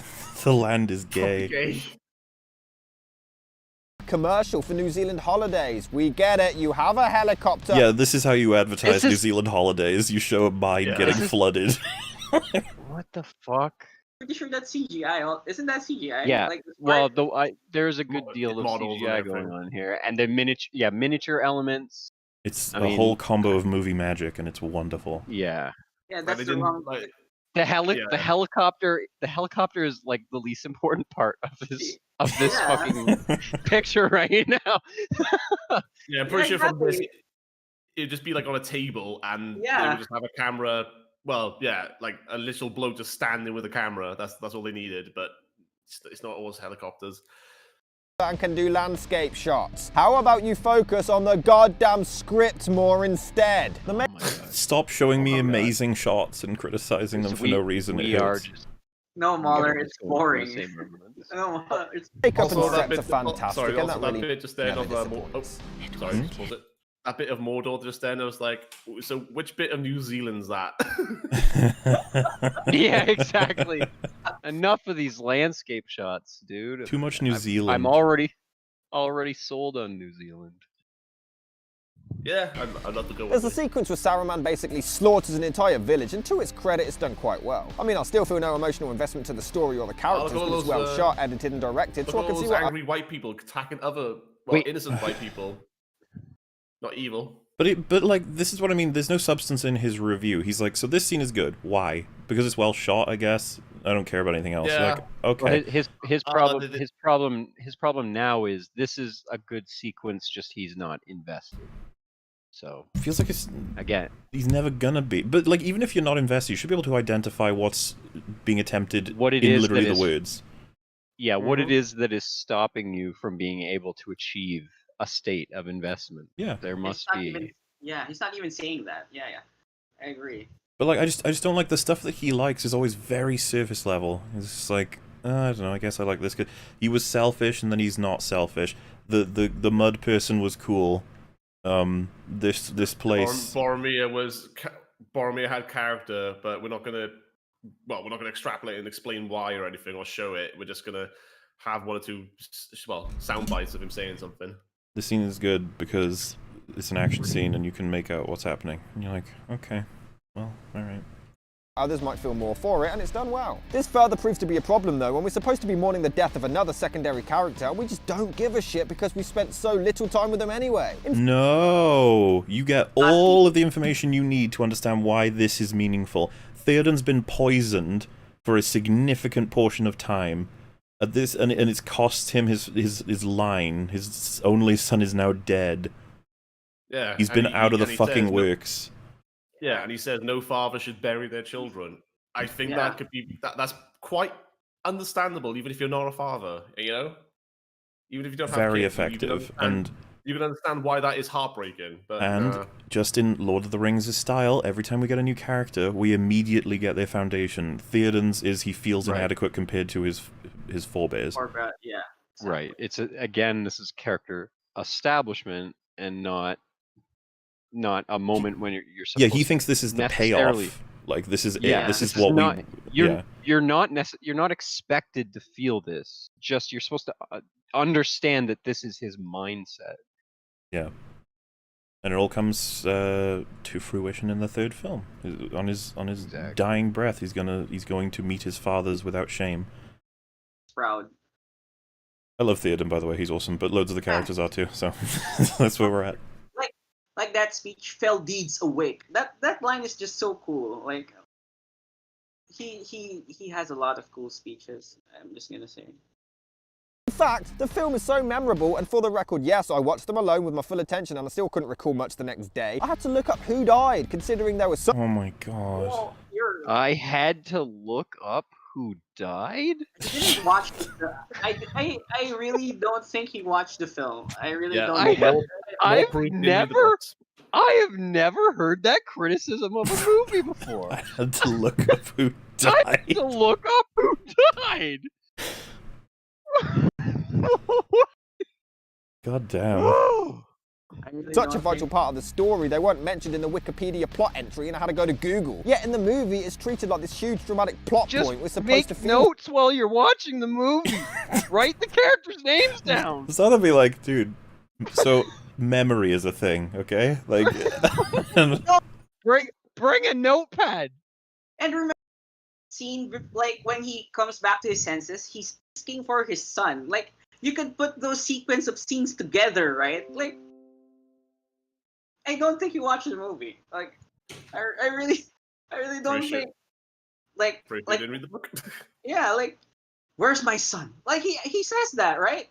The land is gay. Commercial for New Zealand holidays. We get it. You have a helicopter. Yeah, this is how you advertise New Zealand holidays. You show a mine getting flooded. What the fuck? Pretty sure that's CGI. Isn't that CGI? Yeah. Like, well, there's a good deal of CGI going on here, and the miniature elements. It's a whole combo of movie magic, and it's wonderful. Yeah. Yeah, that's the wrong. The helicopter. The helicopter is like the least important part of this fucking picture right now. Yeah, I'm pretty sure from this, it'd just be like on a table, and they would just have a camera. Well, yeah, like a little bloke just standing with a camera. That's all they needed, but it's not always helicopters. And can do landscape shots. How about you focus on the goddamn script more instead? Stop showing me amazing shots and criticizing them for no reason. No, Mahler, it's boring. No, it's Makeup and sets are fantastic. And that really just then of that bit of Mordor just then, I was like, so which bit of New Zealand's that? Yeah, exactly. Enough of these landscape shots, dude. Too much New Zealand. I'm already sold on New Zealand. Yeah, I'd love to go with There's a sequence where Saruman basically slaughters an entire village, and to its credit, it's done quite well. I mean, I still feel no emotional investment to the story or the characters, but it's well shot, edited, and directed, so I can see what... angry white people attacking innocent white people. Not evil. But like, this is what I mean. There's no substance in his review. He's like, so this scene is good. Why? Because it's well shot, I guess. I don't care about anything else. Yeah. Like, okay. Well, his problem now is this is a good sequence. Just he's not invested. So feels like it's again. He's never gonna be. But like, even if you're not invested, you should be able to identify what's being attempted. What it in is literally that the is- words. Yeah, what it is that is stopping you from being able to achieve a state of investment. Yeah. There must He's not be. even, yeah, he's not even saying that. Yeah, I agree. But like, I just don't like the stuff that he likes is always very surface level. It's just like, I don't know. I guess I like this. He was selfish, and then he's not selfish. The mud person was cool. This place. Boromir had character, but we're not gonna extrapolate and explain why or anything or show it. We're just gonna have one or two sound bites of him saying something. The scene is good because it's an action scene and you can make out what's happening. And you're like, okay, well, alright. Others might feel more for it, and it's done well. This further proves to be a problem though. When we're supposed to be mourning the death of another secondary character, we just don't give a shit because we spent so little time with them anyway. No! You get all of the information you need to understand why this is meaningful. Theoden's been poisoned for a significant portion of time. And it's cost him his line. His only son is now dead. Yeah. He's been out of the fucking works. Yeah, and he says no father should bury their children. I think that could be that's quite understandable, even if you're not a father. You know, even if you don't have Very kids, effective, and you can understand why that is heartbreaking. But just in Lord of the Rings' style, every time we get a new character, we immediately get their foundation. Theoden's is he feels inadequate compared to his forebears. Yeah. Right. It's again, this is character establishment and not a moment when you're supposed. Yeah, he thinks this is the payoff. Like this is it. This is what we. You're not expected to feel this. Just you're supposed to understand that this is his mindset. Yeah. And it all comes to fruition in the third film. On his dying breath, he's going to meet his fathers without shame. Proud. I love Theoden, by the way. He's awesome, but loads of the characters are too. So that's where we're at. Like that speech, "Fell deeds awake." That line is just so cool. Like he has a lot of cool speeches. I'm just gonna say. In fact, the film is so memorable, and for the record, yes, I watched them alone with my full attention and I still couldn't recall much the next day. I had to look up who died, considering there was so— Oh my god. I had to look up who died? I didn't watch I really don't think he watched the film. I really don't I have never heard that criticism of a movie before. I had to look up who died. I had to look up who died. God damn. Such a vital part of the story, they weren't mentioned in the Wikipedia plot entry and I had to go to Google. Yet in the movie, it's treated like this huge dramatic plot point we're supposed to feel. Notes while you're watching the movie. Write the characters' names down. It's ought to be like, dude, so memory is a thing, okay? Like, bring a notepad. And remember the scene, like when he comes back to his senses, he's asking for his son. Like, you could put those sequence of scenes together, right? Like, I don't think you watched the movie. Like, I really don't think. Like, didn't read the book. Yeah, like, where's my son? Like he says that, right?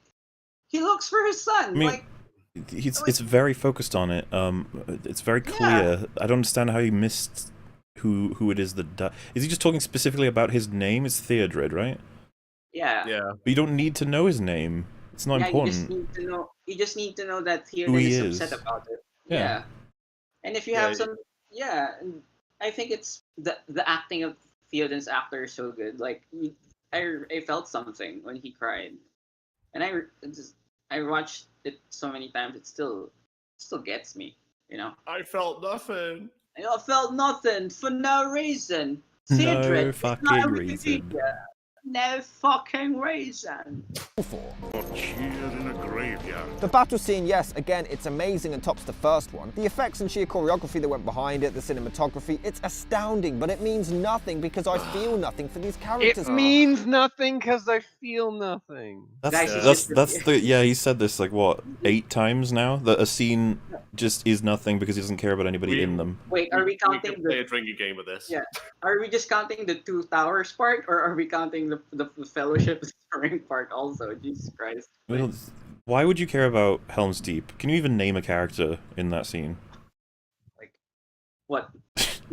He looks for his son. I mean, like, it's very focused on it. It's very clear. Yeah. I don't understand how he missed who it is that died. Is he just talking specifically about his name? It's Theodred, right? Yeah. But you don't need to know his name. It's not important. You just need to know that Theoden is upset about it. Yeah. And if you have some, I think it's the acting of Theoden's actor is so good. Like, I felt something when he cried, and I watched it so many times. It still gets me. You know. I felt nothing. I felt nothing for no reason. No fucking reason. No fucking reason. Cheered in a graveyard. The battle scene, yes, again, it's amazing and tops the first one. The effects and sheer choreography that went behind it, the cinematography, it's astounding, but it means nothing because I feel nothing for these characters. It means nothing because I feel nothing. That's the yeah. He said this like what 8 times now. That a scene just is nothing because he doesn't care about anybody in them. Wait, are we counting can play a drinking game with this. Yeah. Are we just counting the 2 towers part, or are we counting the fellowship stirring part also? Jesus Christ. Well, why would you care about Helm's Deep? Can you even name a character in that scene? What?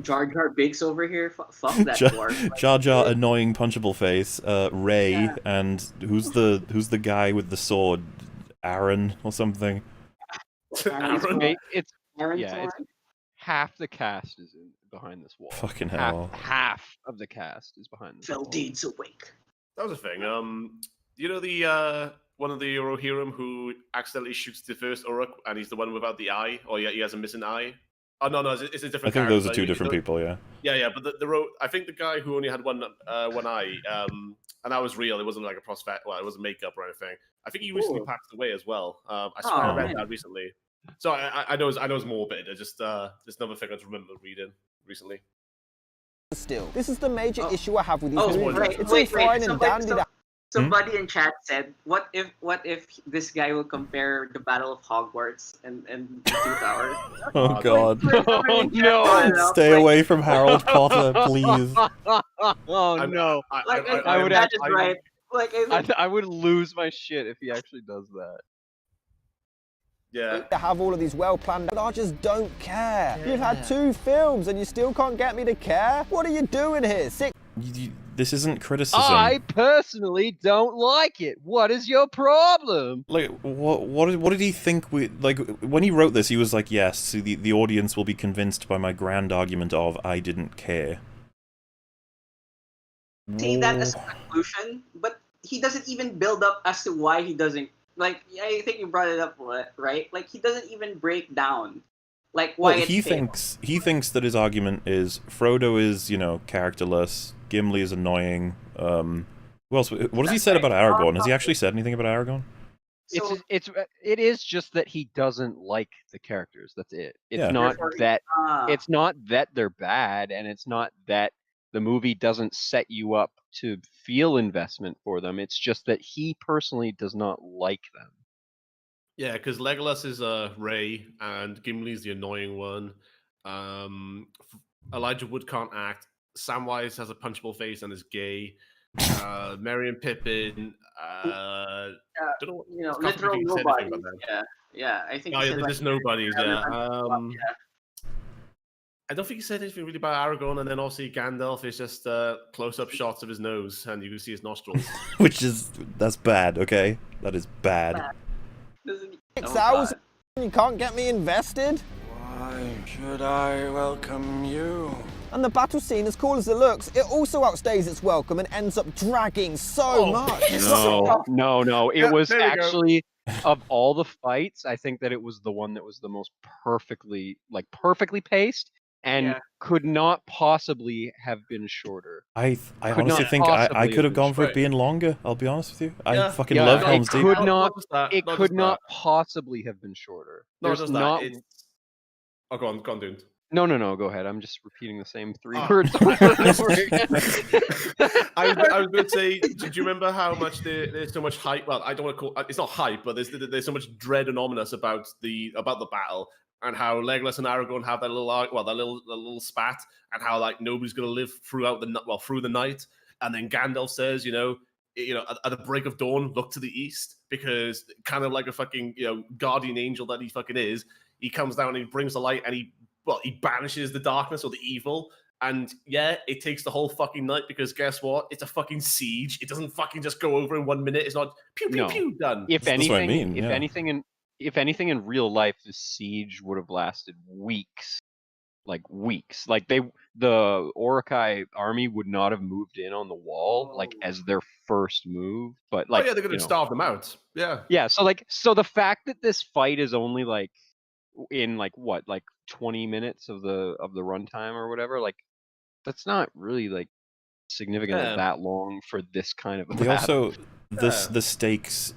Jar Jar Binks over here? Fuck that dwarf. Jar Jar, annoying punchable face. Ray, and who's the guy with the sword? Aaron or something. Aaron? It's Aaron yeah. It's, half the cast is behind this wall. Fucking hell. Half of the cast is behind this wall. Feldeed's awake. That was a thing. You know the one of the Rohirrim who accidentally shoots the first Uruk, and he's the one without the eye, or he has a missing eye. Oh no, it's a different. I think those are character. 2 different people. Yeah. Yeah, but I think the guy who only had one eye, and that was real. It wasn't like a prosthetic. Well, it wasn't makeup or anything. I think he recently passed away as well. I swear I read that recently. So I know it's morbid. I just another thing I remember reading recently. Still, this is the major issue I have with these movies. Right. It's all fine and dandy. Somebody in chat said, "What if this guy will compare the Battle of Hogwarts and the 2 towers?" Oh God! Oh no! Stay away from Harold Potter, please. Oh no! I would actually right. Like I would lose my shit if he actually does that. Yeah. To have all of these well planned, but I just don't care. You've had 2 films and you still can't get me to care? What are you doing here? This isn't criticism. I personally don't like it. What is your problem? Like, what did he think we like when he wrote this? He was like, yes, the audience will be convinced by my grand argument of I didn't care. See that as a conclusion, but he doesn't even build up as to why he doesn't. Like, I think you brought it up, right? Like, he doesn't even break down, like, why well, he thinks that his argument is Frodo is, characterless, Gimli is annoying. Who else? What has he said about Aragorn? Has he actually said anything about Aragorn? It is just that he doesn't like the characters. That's it. It's Yeah. not that they're bad, and it's not that the movie doesn't set you up to feel investment for them. It's just that he personally does not like them. Yeah, because Legolas is Ray, and Gimli's the annoying one. Elijah Wood can't act. Samwise has a punchable face and is gay. Merry and Pippin. Don't know, literal nobodies. Yeah. I think. Oh yeah, they're just nobodies. Yeah. Yeah. I don't think he said anything really about Aragorn, and then obviously Gandalf is just close-up shots of his nose, and you can see his nostrils. That's bad. Okay, that is bad. 6 hours and you can't get me invested? Why should I welcome you? And the battle scene, as cool as it looks, it also outstays its welcome and ends up dragging so much. No. It was actually, of all the fights, I think that it was the one that was the most perfectly paced and could not possibly have been shorter. I honestly think I could have gone for it being longer. I'll be honest with you. I fucking love Helm's Deep. It could not possibly have been shorter. No, it's not. Oh, go on, dude. No, go ahead. I'm just repeating the same 3 words over and over again. I was going to say, do you remember how much there's so much hype? Well, I don't want to call it's not hype, but there's so much dread and ominous about the battle, and how Legolas and Aragorn have that little spat, and how like nobody's going to live through the night, and then Gandalf says, at the break of dawn, look to the east, because kind of like a fucking guardian angel that he fucking is, he comes down and he brings the light, and he banishes the darkness or the evil. And yeah, it takes the whole fucking night, because guess what? It's a fucking siege. It doesn't fucking just go over in 1 minute. It's not pew pew pew done. If anything in real life, the siege would have lasted weeks. Like the Uruk-hai army would not have moved in on the wall as their first move. But they're gonna starve them out. Yeah. Yeah. So the fact that this fight is only in 20 minutes of the runtime or whatever, that's not really significant Yeah. that long for this kind of a They battle. also the stakes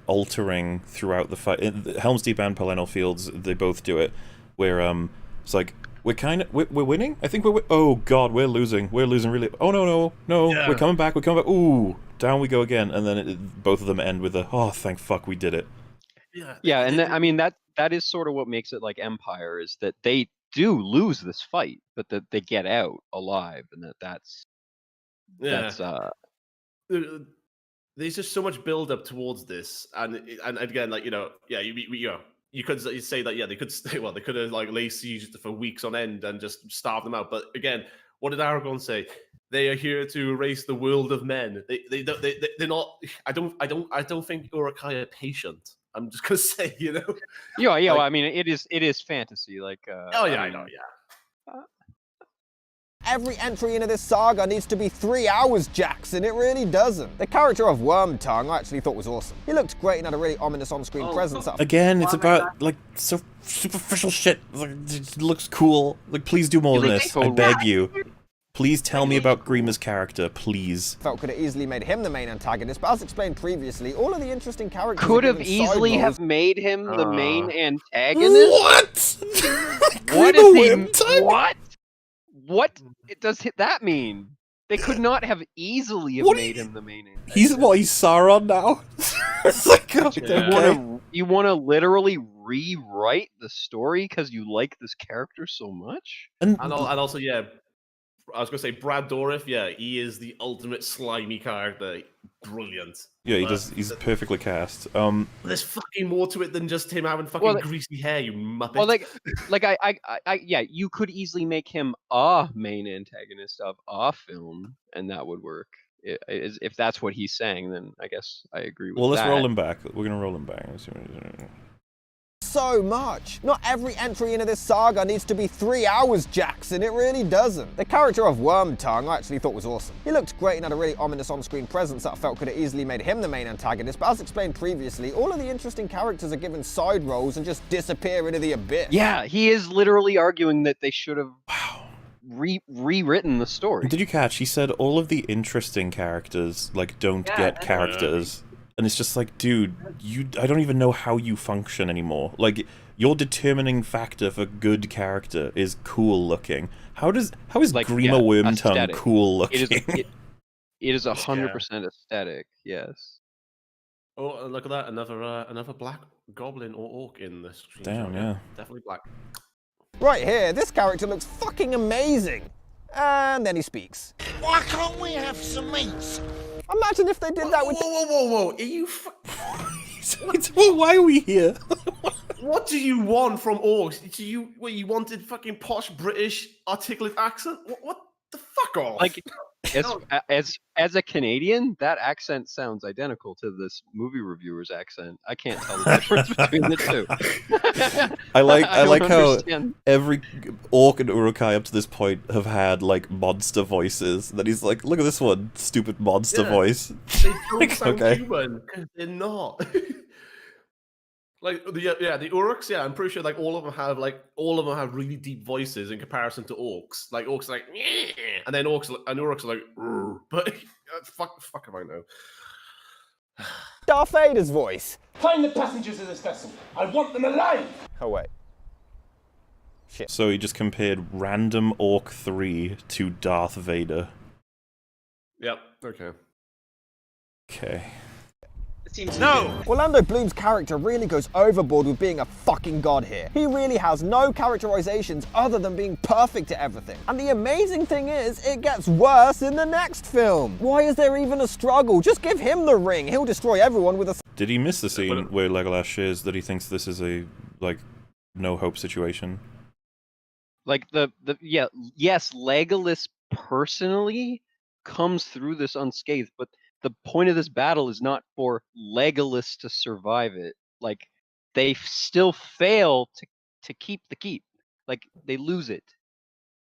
altering throughout the fight. Helm's Deep and Pelennor Fields, they both do it, where it's like we're winning. I think oh god, we're losing really. Oh no, Yeah. we're coming back. Ooh, down we go again, and then both of them end with a oh thank fuck we did it. Yeah, and I mean that is sort of what makes it like Empire, is that they do lose this fight, but that they get out alive, and that's there's just so much build up towards this, and again, like you could say that they could they could have like lay siege for weeks on end and just starve them out, but again, what did Aragorn say? They are here to erase the world of men. They're not. I don't think Uruk-hai are patient. I'm just gonna say, Yeah. Like, Well, I mean, it is fantasy. Like, I know. Yeah. Every entry into this saga needs to be 3 hours, Jackson. It really doesn't. The character of Wormtongue I actually thought was awesome. He looked great and had a really ominous on-screen presence. Again, it's about like so superficial shit. Like, it looks cool. Like, please do more than this. I beg you. Please tell me about Grima's character, please. Felt could have easily made him the main antagonist, but as explained previously, all of the interesting characters could have easily have made him the main antagonist. What? What is he? What does that mean? They could not have easily have made him the main antagonist. He's Sauron now. It's like, you want to literally rewrite the story because you like this character so much? And also, yeah, I was gonna say Brad Dourif. Yeah, he is the ultimate slimy character. Brilliant. Yeah, he's perfectly cast. There's fucking more to it than just him having fucking greasy hair, you muppet. Well, yeah, you could easily make him a main antagonist of a film, and that would work. If that's what he's saying, then I guess I agree with that. Well, let's roll him back. We're gonna roll him back. So much. Not every entry into this saga needs to be 3 hours, Jackson. It really doesn't. The character of Wormtongue I actually thought was awesome. He looked great and had a really ominous on-screen presence that I felt could have easily made him the main antagonist, but as explained previously, all of the interesting characters are given side roles and just disappear into the abyss. Yeah, he is literally arguing that they should have rewritten the story. Did you catch? He said all of the interesting characters don't get characters. And it's just like, dude, I don't even know how you function anymore. Like, your determining factor for good character is cool looking. How is Grima Wormtongue cool looking? It is 100% aesthetic. Yes. Oh, look at that! Another black goblin or orc in this. Damn, yeah. Definitely black. Right here, this character looks fucking amazing. And then he speaks. Why can't we have some meat? Imagine if they did that with. Whoa! Are you? Why are we here? What do you want from orcs? You wanted fucking posh British articulate accent? What the fuck off? Like, as a Canadian, that accent sounds identical to this movie reviewer's accent. I can't tell the difference between the two. I like how every orc and Uruk-hai up to this point have had monster voices. Then he's like, look at this one, stupid monster voice. They don't sound human because they're not. The Uruks, I'm pretty sure all of them have really deep voices in comparison to orcs. Like orcs are like, yeah, and then Uruks are like, rrr. But fuck if I know. Darth Vader's voice. Find the passengers of this vessel. I want them alive. Oh wait. Shit. So he just compared random Orc 3 to Darth Vader. Yep. Okay. Okay. No! Orlando Bloom's character really goes overboard with being a fucking god here. He really has no characterizations other than being perfect at everything. And the amazing thing is, it gets worse in the next film. Why is there even a struggle? Just give him the ring. He'll destroy everyone with a... Did he miss the scene where Legolas shares that he thinks this is a, no hope situation? Yes, Legolas personally comes through this unscathed, but the point of this battle is not for Legolas to survive it. They still fail to keep the keep. They lose it.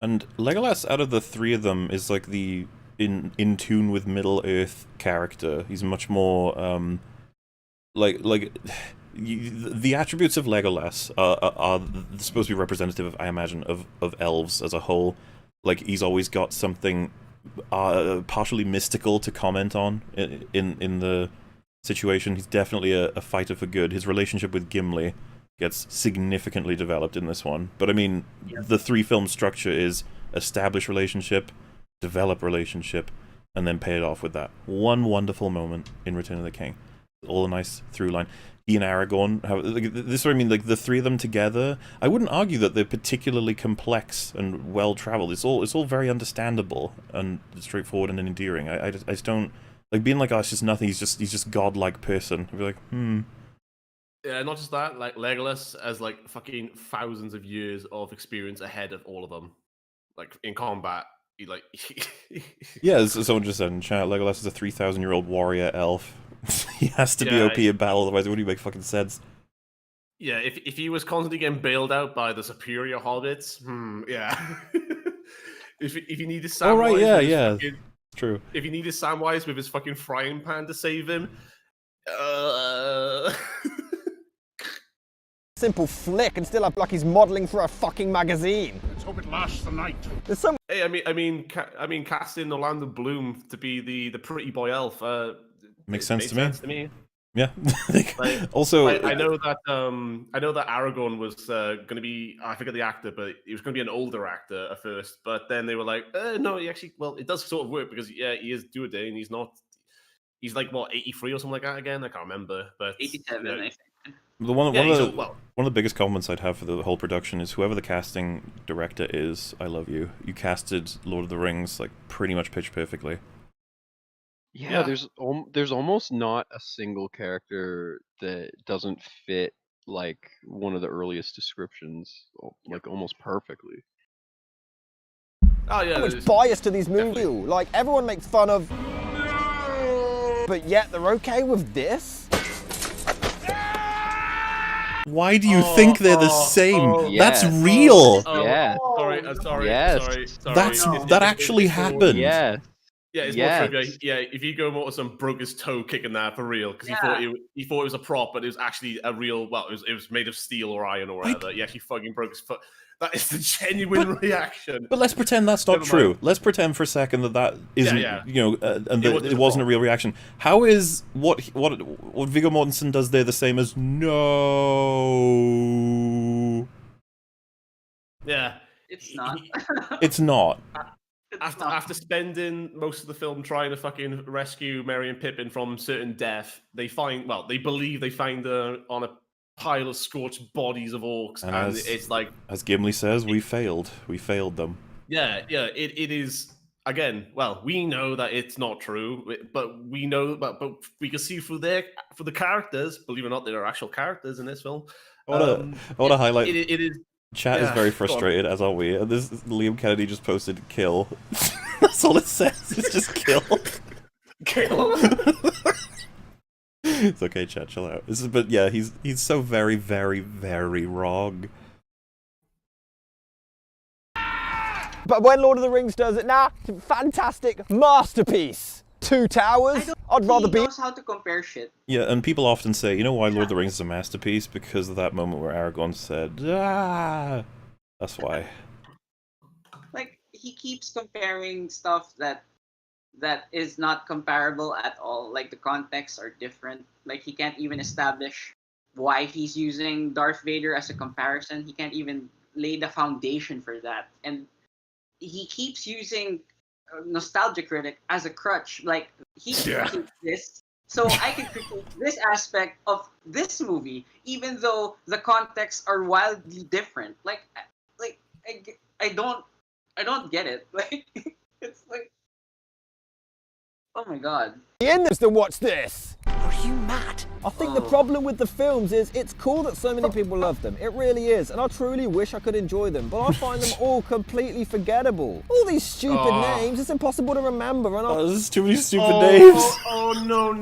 And Legolas, out of the three of them, is the in tune with Middle Earth character. He's much more the attributes of Legolas are supposed to be representative, I imagine, of elves as a whole. He's always got something partially mystical to comment on in the situation. He's definitely a fighter for good. His relationship with Gimli gets significantly developed in this one. But I mean, the 3-film structure is establish relationship, develop relationship, and then pay it off with that one wonderful moment in Return of the King. All a nice through line. He and Aragorn have, like, this is what I mean, like the 3 of them together. I wouldn't argue that they're particularly complex and well traveled. It's all very understandable and straightforward and endearing. I just don't like being like, oh, it's just nothing. He's just godlike person. I'd be like, Yeah, not just that, like Legolas has like fucking thousands of years of experience ahead of all of them. Like in combat, he like Yeah, as someone just said in chat, Legolas is a 3,000-year-old warrior elf. He has to be OP in battle, otherwise it wouldn't make fucking sense. Yeah, if he was constantly getting bailed out by the superior hobbits, yeah. if you needed Samwise, Oh right, yeah, true. If you needed Samwise with his fucking frying pan to save him, Simple flick and still have like he's modelling for a fucking magazine. Let's hope it lasts the night. There's some. Hey, I mean, casting Orlando Bloom to be the pretty boy elf makes sense to me. Yeah. Like, also, I know that Aragorn was going to be, I forget the actor, but he was going to be an older actor at first. But then they were like, no, he actually, well, it does sort of work because he is Duodain. He's like what 83 or something like that again. I can't remember, but 87, I think. One of the biggest compliments I'd have for the whole production is whoever the casting director is, I love you. You casted Lord of the Rings like pretty much pitch perfectly. Yeah, there's almost not a single character that doesn't fit like one of the earliest descriptions, like almost perfectly. Oh yeah, So much bias to these movies. Like everyone makes fun of, but yet they're okay with this. Why do you think they're the same? That's yeah. real. Yeah. Sorry. Yes. Sorry. That actually happened. Yeah. Yeah, it's more trivia. Yeah, if you go more to some broke his toe kicking that for real, because he thought it was a prop, but it was actually a real. Well, it was made of steel or iron or whatever. He actually fucking broke his foot. That is the genuine reaction. But let's pretend that's not true. Let's pretend for a second that isn't, you know, and that it wasn't a real reaction. How is what Viggo Mortensen does there the same as no? Yeah, it's not. It's not. After spending most of the film trying to fucking rescue Merry and Pippin from certain death, they believe they find her on a pile of scorched bodies of orcs, and it's like, as Gimli says, we failed them. Yeah, it is. Again, well, we know that it's not true, but we know, but we can see through the characters. Believe it or not, there are actual characters in this film. I want to highlight. It is. Chat is very frustrated, as are we. And this Liam Kennedy just posted kill. That's all it says. It's just kill. Kill. It's okay, chat. Chill out. But yeah, he's so very, very, very wrong. But when Lord of the Rings does it, fantastic masterpiece. 2 towers. I'd rather be. He knows how to compare shit. Yeah, and people often say, you know why Lord of the Rings is a masterpiece? Because of that moment where Aragorn said, "Ah." That's why. Like he keeps comparing stuff that is not comparable at all. Like the contexts are different. Like he can't even establish why he's using Darth Vader as a comparison. He can't even lay the foundation for that. And he keeps using Nostalgia Critic as a crutch. Like he critiques this, so I can critique this aspect of this movie, even though the contexts are wildly different. Like I don't get it. Like it's like, oh my god. In this, then watch this. Are you mad? I think the problem with the films is it's cool that so many people love them. It really is, and I truly wish I could enjoy them, but I find them all completely forgettable. All these stupid names, it's impossible to remember. And there's too many stupid names. No.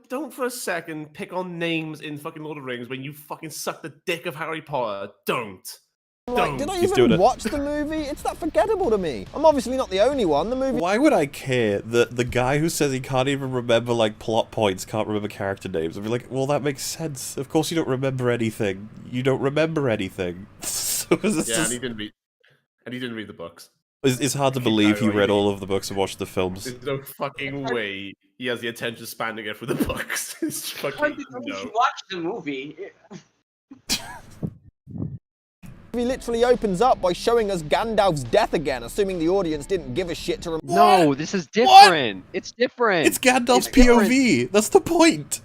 Don't for a second pick on names in fucking Lord of the Rings when you fucking suck the dick of Harry Potter. Don't. Like, did I even watch the movie? It's that forgettable to me. I'm obviously not the only one. The movie. Why would I care that the guy who says he can't even remember like plot points can't remember character names? I'd be like, well, that makes sense. Of course you don't remember anything. You don't remember anything. So and he And he didn't read the books. It's hard to believe he read all of the books and watched the films. There's no fucking way he has the attention span to get through the books. It's fucking no. Watch the movie. He literally opens up by showing us Gandalf's death again, assuming the audience didn't give a shit to remember. No, this is different. It's different. It's Gandalf's POV. That's the point.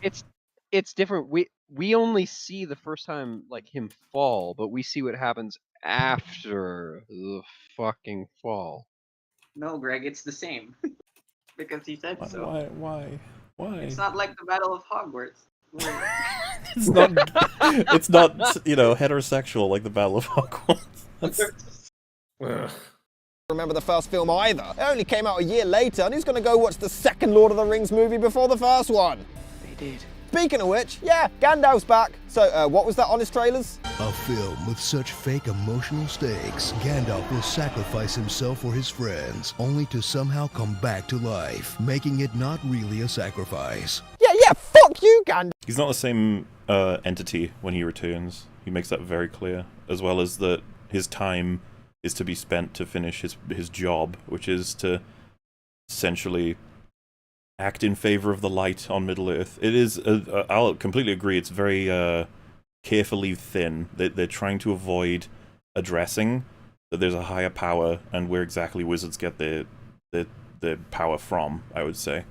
It's different. We only see the first time like him fall, but we see what happens after the fucking fall. No, Greg, it's the same. Because he said so. Why? It's not like the Battle of Hogwarts. It's not. It's not. Heterosexual like the Battle of Hogwarts. Remember the first film either. It only came out a year later, and who's gonna go watch the second Lord of the Rings movie before the first one? They did. Speaking of which, yeah, Gandalf's back. So, what was that on his trailers? A film with such fake emotional stakes, Gandalf will sacrifice himself for his friends, only to somehow come back to life, making it not really a sacrifice. Yeah, fuck you, Gandalf! He's not the same entity when he returns. He makes that very clear, as well as that his time is to be spent to finish his job, which is to essentially act in favor of the light on Middle-earth. It is, I'll completely agree, it's very carefully thin. They're trying to avoid addressing that there's a higher power and where exactly wizards get their power from, I would say.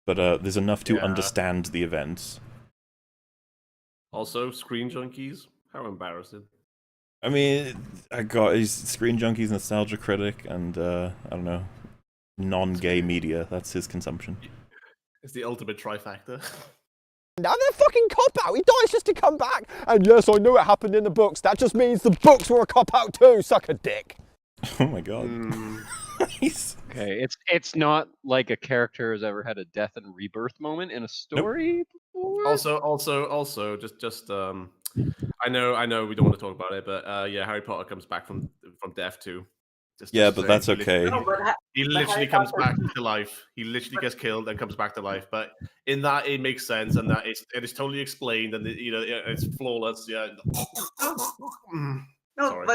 But there's enough to understand the events. Also, Screen Junkies. How embarrassing. I mean, he's Screen Junkies, Nostalgia Critic, and, I don't know, non-gay media. That's his consumption. It's the ultimate trifecta. Now they're fucking cop-out. He dies just to come back. And yes, I know it happened in the books. That just means the books were a cop-out too. Suck a dick. Oh my god. Okay, it's not like a character has ever had a death and rebirth moment in a story before. Also, just I know we don't want to talk about it, but Harry Potter comes back from death too. But that's okay. He literally comes back to life. He literally gets killed and comes back to life. But in that, it makes sense, and that it is totally explained, and it's flawless. Yeah. No,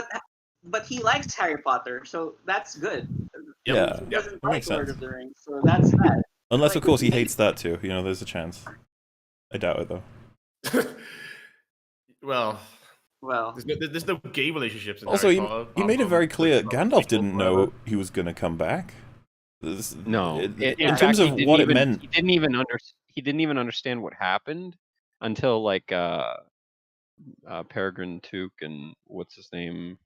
but he likes Harry Potter, so that's good. Yeah, He doesn't that like makes Lord sense. of the Rings, so that's bad. Unless, of course, he hates that too. There's a chance. I doubt it, though. Well, Well, there's no gay relationships in Also, Harry Potter. he made it very clear Gandalf didn't know he was going to come back. No, in terms of what it meant, he didn't even understand what happened until like Peregrine Took and what's his name,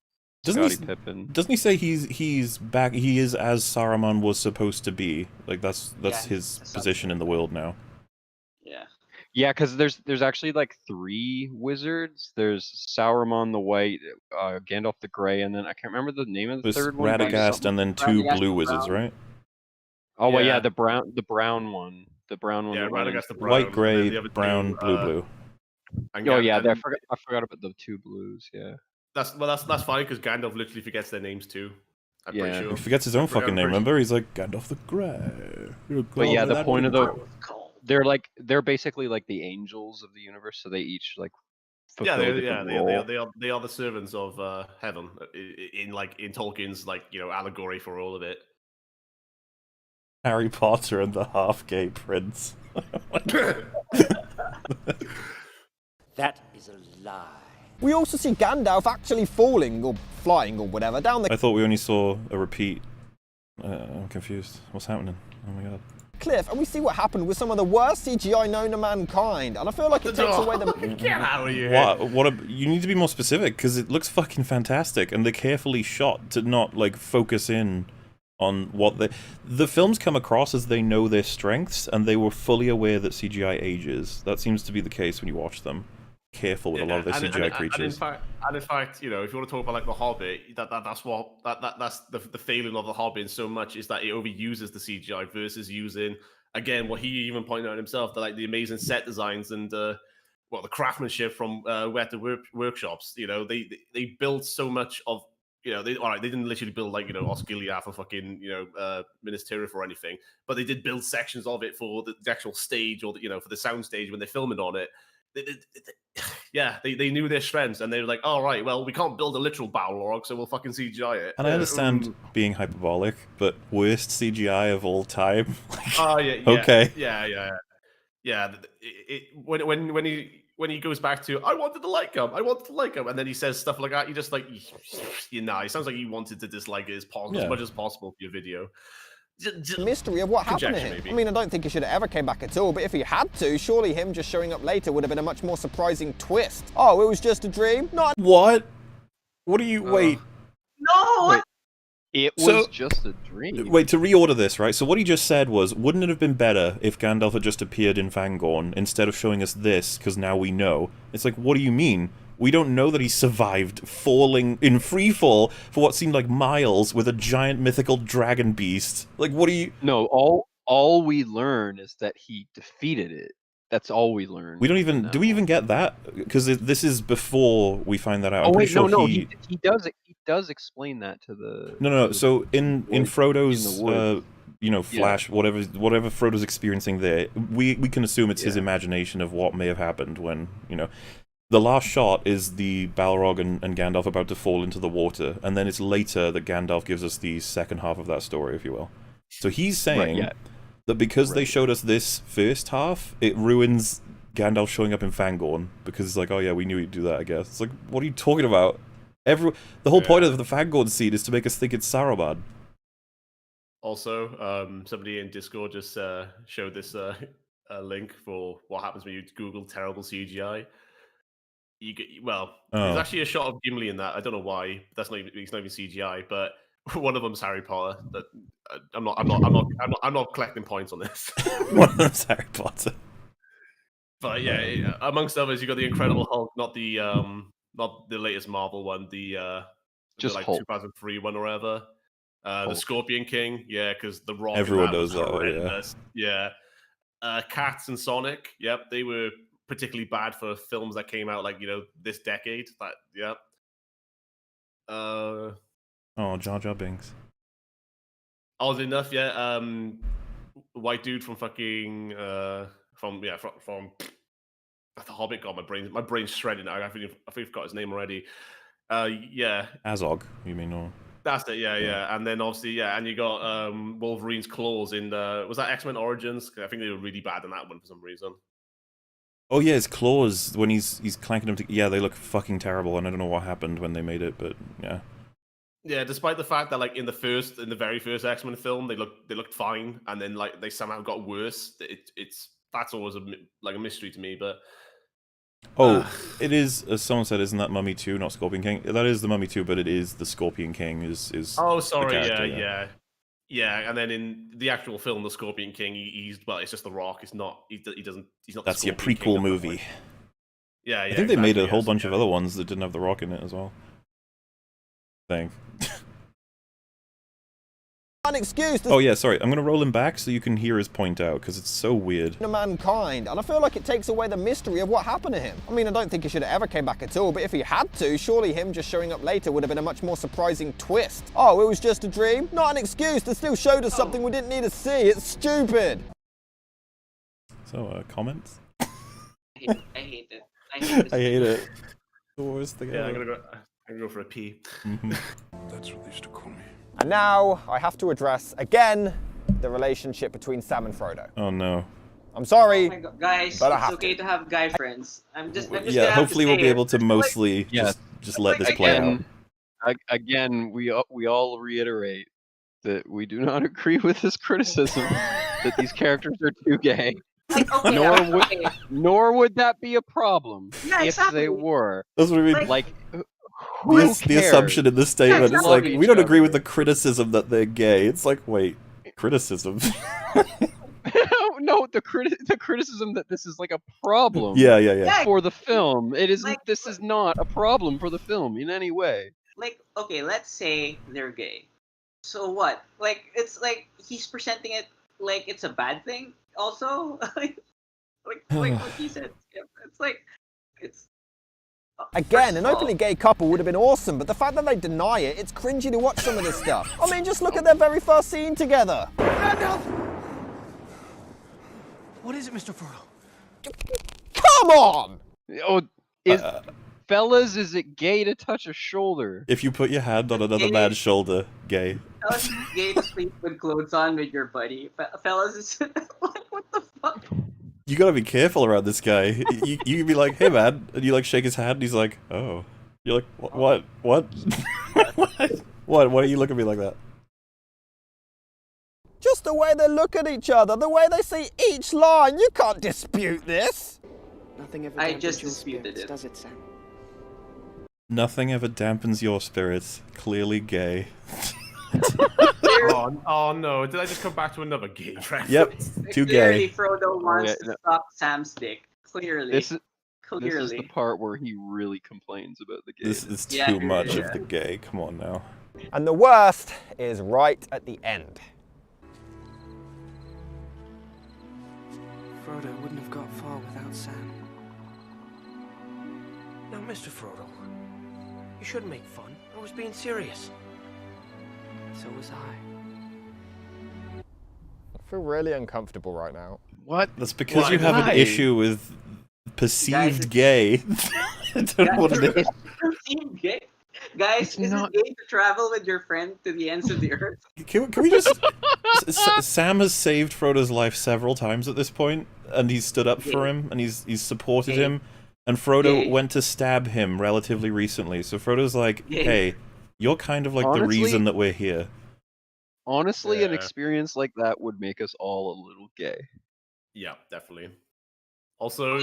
Scottie Pippen. Doesn't he say he's back? He is as Saruman was supposed to be. Like that's his position in the world now. Yeah, because there's actually like 3 wizards. There's Sauron the White, Gandalf the Grey, and then I can't remember the name of the third one. Radagast, and then 2 blue wizards, right? Oh well, yeah, the brown one. The brown one. Yeah, Radagast the brown. White, grey, brown, blue. Oh yeah, I forgot about the 2 blues. Yeah. That's fine because Gandalf literally forgets their names too. I'm pretty sure. He forgets his own fucking name. Remember, he's like Gandalf the Grey. But yeah, the point of they're basically like the angels of the universe, so they each like fulfill they are the servants of heaven in Tolkien's allegory for all of it. Harry Potter and the half-gay prince. That is a lie. We also see Gandalf actually falling, or flying, or whatever, down the I thought we only saw a repeat. I'm confused. What's happening? Oh my god. cliff, and we see what happened with some of the worst CGI known to mankind, and I feel like it takes away the... Get out of here. You need to be more specific, because it looks fucking fantastic, and they're carefully shot to not, like, focus in on what the films come across as they know their strengths, and they were fully aware that CGI ages. That seems to be the case when you watch them. Careful with a lot of their CGI creatures. And in fact, you know, if you want to talk about like the Hobbit, that's the failing of the Hobbit so much is that it overuses the CGI versus using, again, what he even pointed out himself, the amazing set designs and the craftsmanship from Weta Workshops. You know, they built so much of. You know, they didn't literally build like, you know, Osgiliath or fucking, you know, Minas Tirith or anything, but they did build sections of it for the actual stage or, you know, for the sound stage when they're filming on it. they knew their strengths, and they were like, all right, well, we can't build a literal Balrog, so we'll fucking CGI it. And I understand being hyperbolic, but worst CGI of all time. Oh yeah. Okay. Yeah. When he goes back to, I wanted to like him, and then he says stuff like that, you just like, it sounds like he wanted to dislike it as much as possible for your video. Mystery of what happened to him. Maybe. I mean, I don't think he should have ever came back at all, but if he had to, surely him just showing up later would have been a much more surprising twist. Oh, it was just a dream? Not. What? What do you wait? No. Wait, it was just a dream. Wait, to reorder this, right? So what he just said was, wouldn't it have been better if Gandalf had just appeared in Fangorn instead of showing us this, because now we know? It's like, what do you mean? We don't know that he survived falling in free fall for what seemed like miles with a giant mythical dragon beast. Like, what do you... No, all we learn is that he defeated it. That's all we learn. We don't even... Do we even get that? Because this is before we find that out. Oh, I'm wait, pretty sure no, he does explain that to the... No. So in Frodo's, in flash, whatever Frodo's experiencing there, we can assume it's his imagination of what may have happened when, The last shot is the Balrog and Gandalf about to fall into the water, and then it's later that Gandalf gives us the second half of that story, if you will. So he's saying that because they showed us this first half, it ruins Gandalf showing up in Fangorn, because it's like, oh yeah, we knew he'd do that, I guess. It's like, what are you talking about? The whole point of the Fangorn scene is to make us think it's Saruman. Also, somebody in Discord just showed this link for what happens when you Google terrible CGI. There's actually a shot of Gimli in that. I don't know why. It's not even CGI, but one of them's Harry Potter. But I'm not collecting points on this. One of them's Harry Potter. But yeah, amongst others, you got the Incredible Hulk, not the latest Marvel one, just like Hulk. 2003 one or whatever. The Scorpion King, because the Rock. Everyone knows that. Yeah. Cats and Sonic, they were particularly bad for films that came out this decade. Oh, Jar Jar Binks. Oddly enough, white dude from fucking from The Hobbit. God, my brain's shredded now. I think I've got his name already. Azog, you mean? Or that's it. Yeah. And then obviously, and you got Wolverine's claws in was that X-Men Origins? I think they were really bad in that one for some reason. Oh yeah, his claws when he's clanking them. They look fucking terrible, and I don't know what happened when they made it, but yeah. Yeah, despite the fact that in the very first X-Men film, they looked fine, and then they somehow got worse. That's always a mystery to me. But it is, as someone said, isn't that Mummy 2, not Scorpion King? That is the Mummy 2, but it is the Scorpion King. Is oh, sorry, the yeah. And then in the actual film, the Scorpion King, it's just the Rock. It's not. He's not. That's your prequel movie. Yeah. I think they made a whole bunch of other ones that didn't have the Rock in it as well. Thing. An excuse. Oh yeah, sorry. I'm gonna roll him back so you can hear his point out because it's so weird. Mankind, and I feel like it takes away the mystery of what happened to him. I mean, I don't think he should have ever came back at all, but if he had to, surely him just showing up later would have been a much more surprising twist. Oh, it was just a dream? Not an excuse. They still showed us something we didn't need to see. It's stupid. So, comments? I hate it. I hate it. The worst thing ever. ever. I'm gonna go for a pee. That's what they used to call me. And now I have to address again the relationship between Sam and Frodo. Oh no. I'm sorry, Oh my God, guys, but I it's have okay to have guy friends. I'm just gonna hopefully we'll be able to mostly just let this play out. Again, we all reiterate that we do not agree with this criticism that these characters are too gay. Nor would that be a problem if they were. That's what I mean. The assumption in this statement is we don't agree with the criticism that they're gay. It's like, wait, criticism? No, the criticism that this is a problem. Yeah. For the film, it is. This is not a problem for the film in any way. Okay, let's say they're gay. So what? It's he's presenting it like it's a bad thing. Also, like what he said. It's. Again, an openly gay couple would have been awesome, but the fact that they deny it, it's cringy to watch some of this stuff. I mean, just look at their very first scene together. What is it, Mr. Frodo? Come on! Oh, fellas, is it gay to touch a shoulder? If you put your hand on another man's shoulder, gay. Fellas, it's gay to sleep with clothes on with your buddy. Fellas, it's what the fuck? You gotta be careful around this guy. You can be like, hey man, and you like shake his hand, and he's like, oh. You're like, what? What? What? Why do you look at me like that? Just the way they look at each other, the way they see each line, you can't dispute this. Nothing ever I dampens just your disputed spirits, it. does it, Sam? Nothing ever dampens your spirits. Clearly gay. Oh no, did I just come back to another gay reference? Yep, too Clearly, gay. Frodo wants to suck Sam's dick. Clearly. This is Clearly. the part where he really complains about the gay. This is too much of the gay. Come on now. And the worst is right at the end. Frodo wouldn't have got far without Sam. Now, Mr. Frodo, you shouldn't make fun. I was being serious. So was I. I feel really uncomfortable right now. What? That's because you have an issue with perceived gay. I don't know what it is. Perceived gay? Guys, is it gay to travel with your friend to the ends of the earth? Can we just... Sam has saved Frodo's life several times at this point, and he's stood up for him, and he's supported him, and Frodo went to stab him relatively recently, so Frodo's like, hey, you're kind of like the reason that we're here. Honestly, an experience like that would make us all a little gay. Yeah, definitely. Also,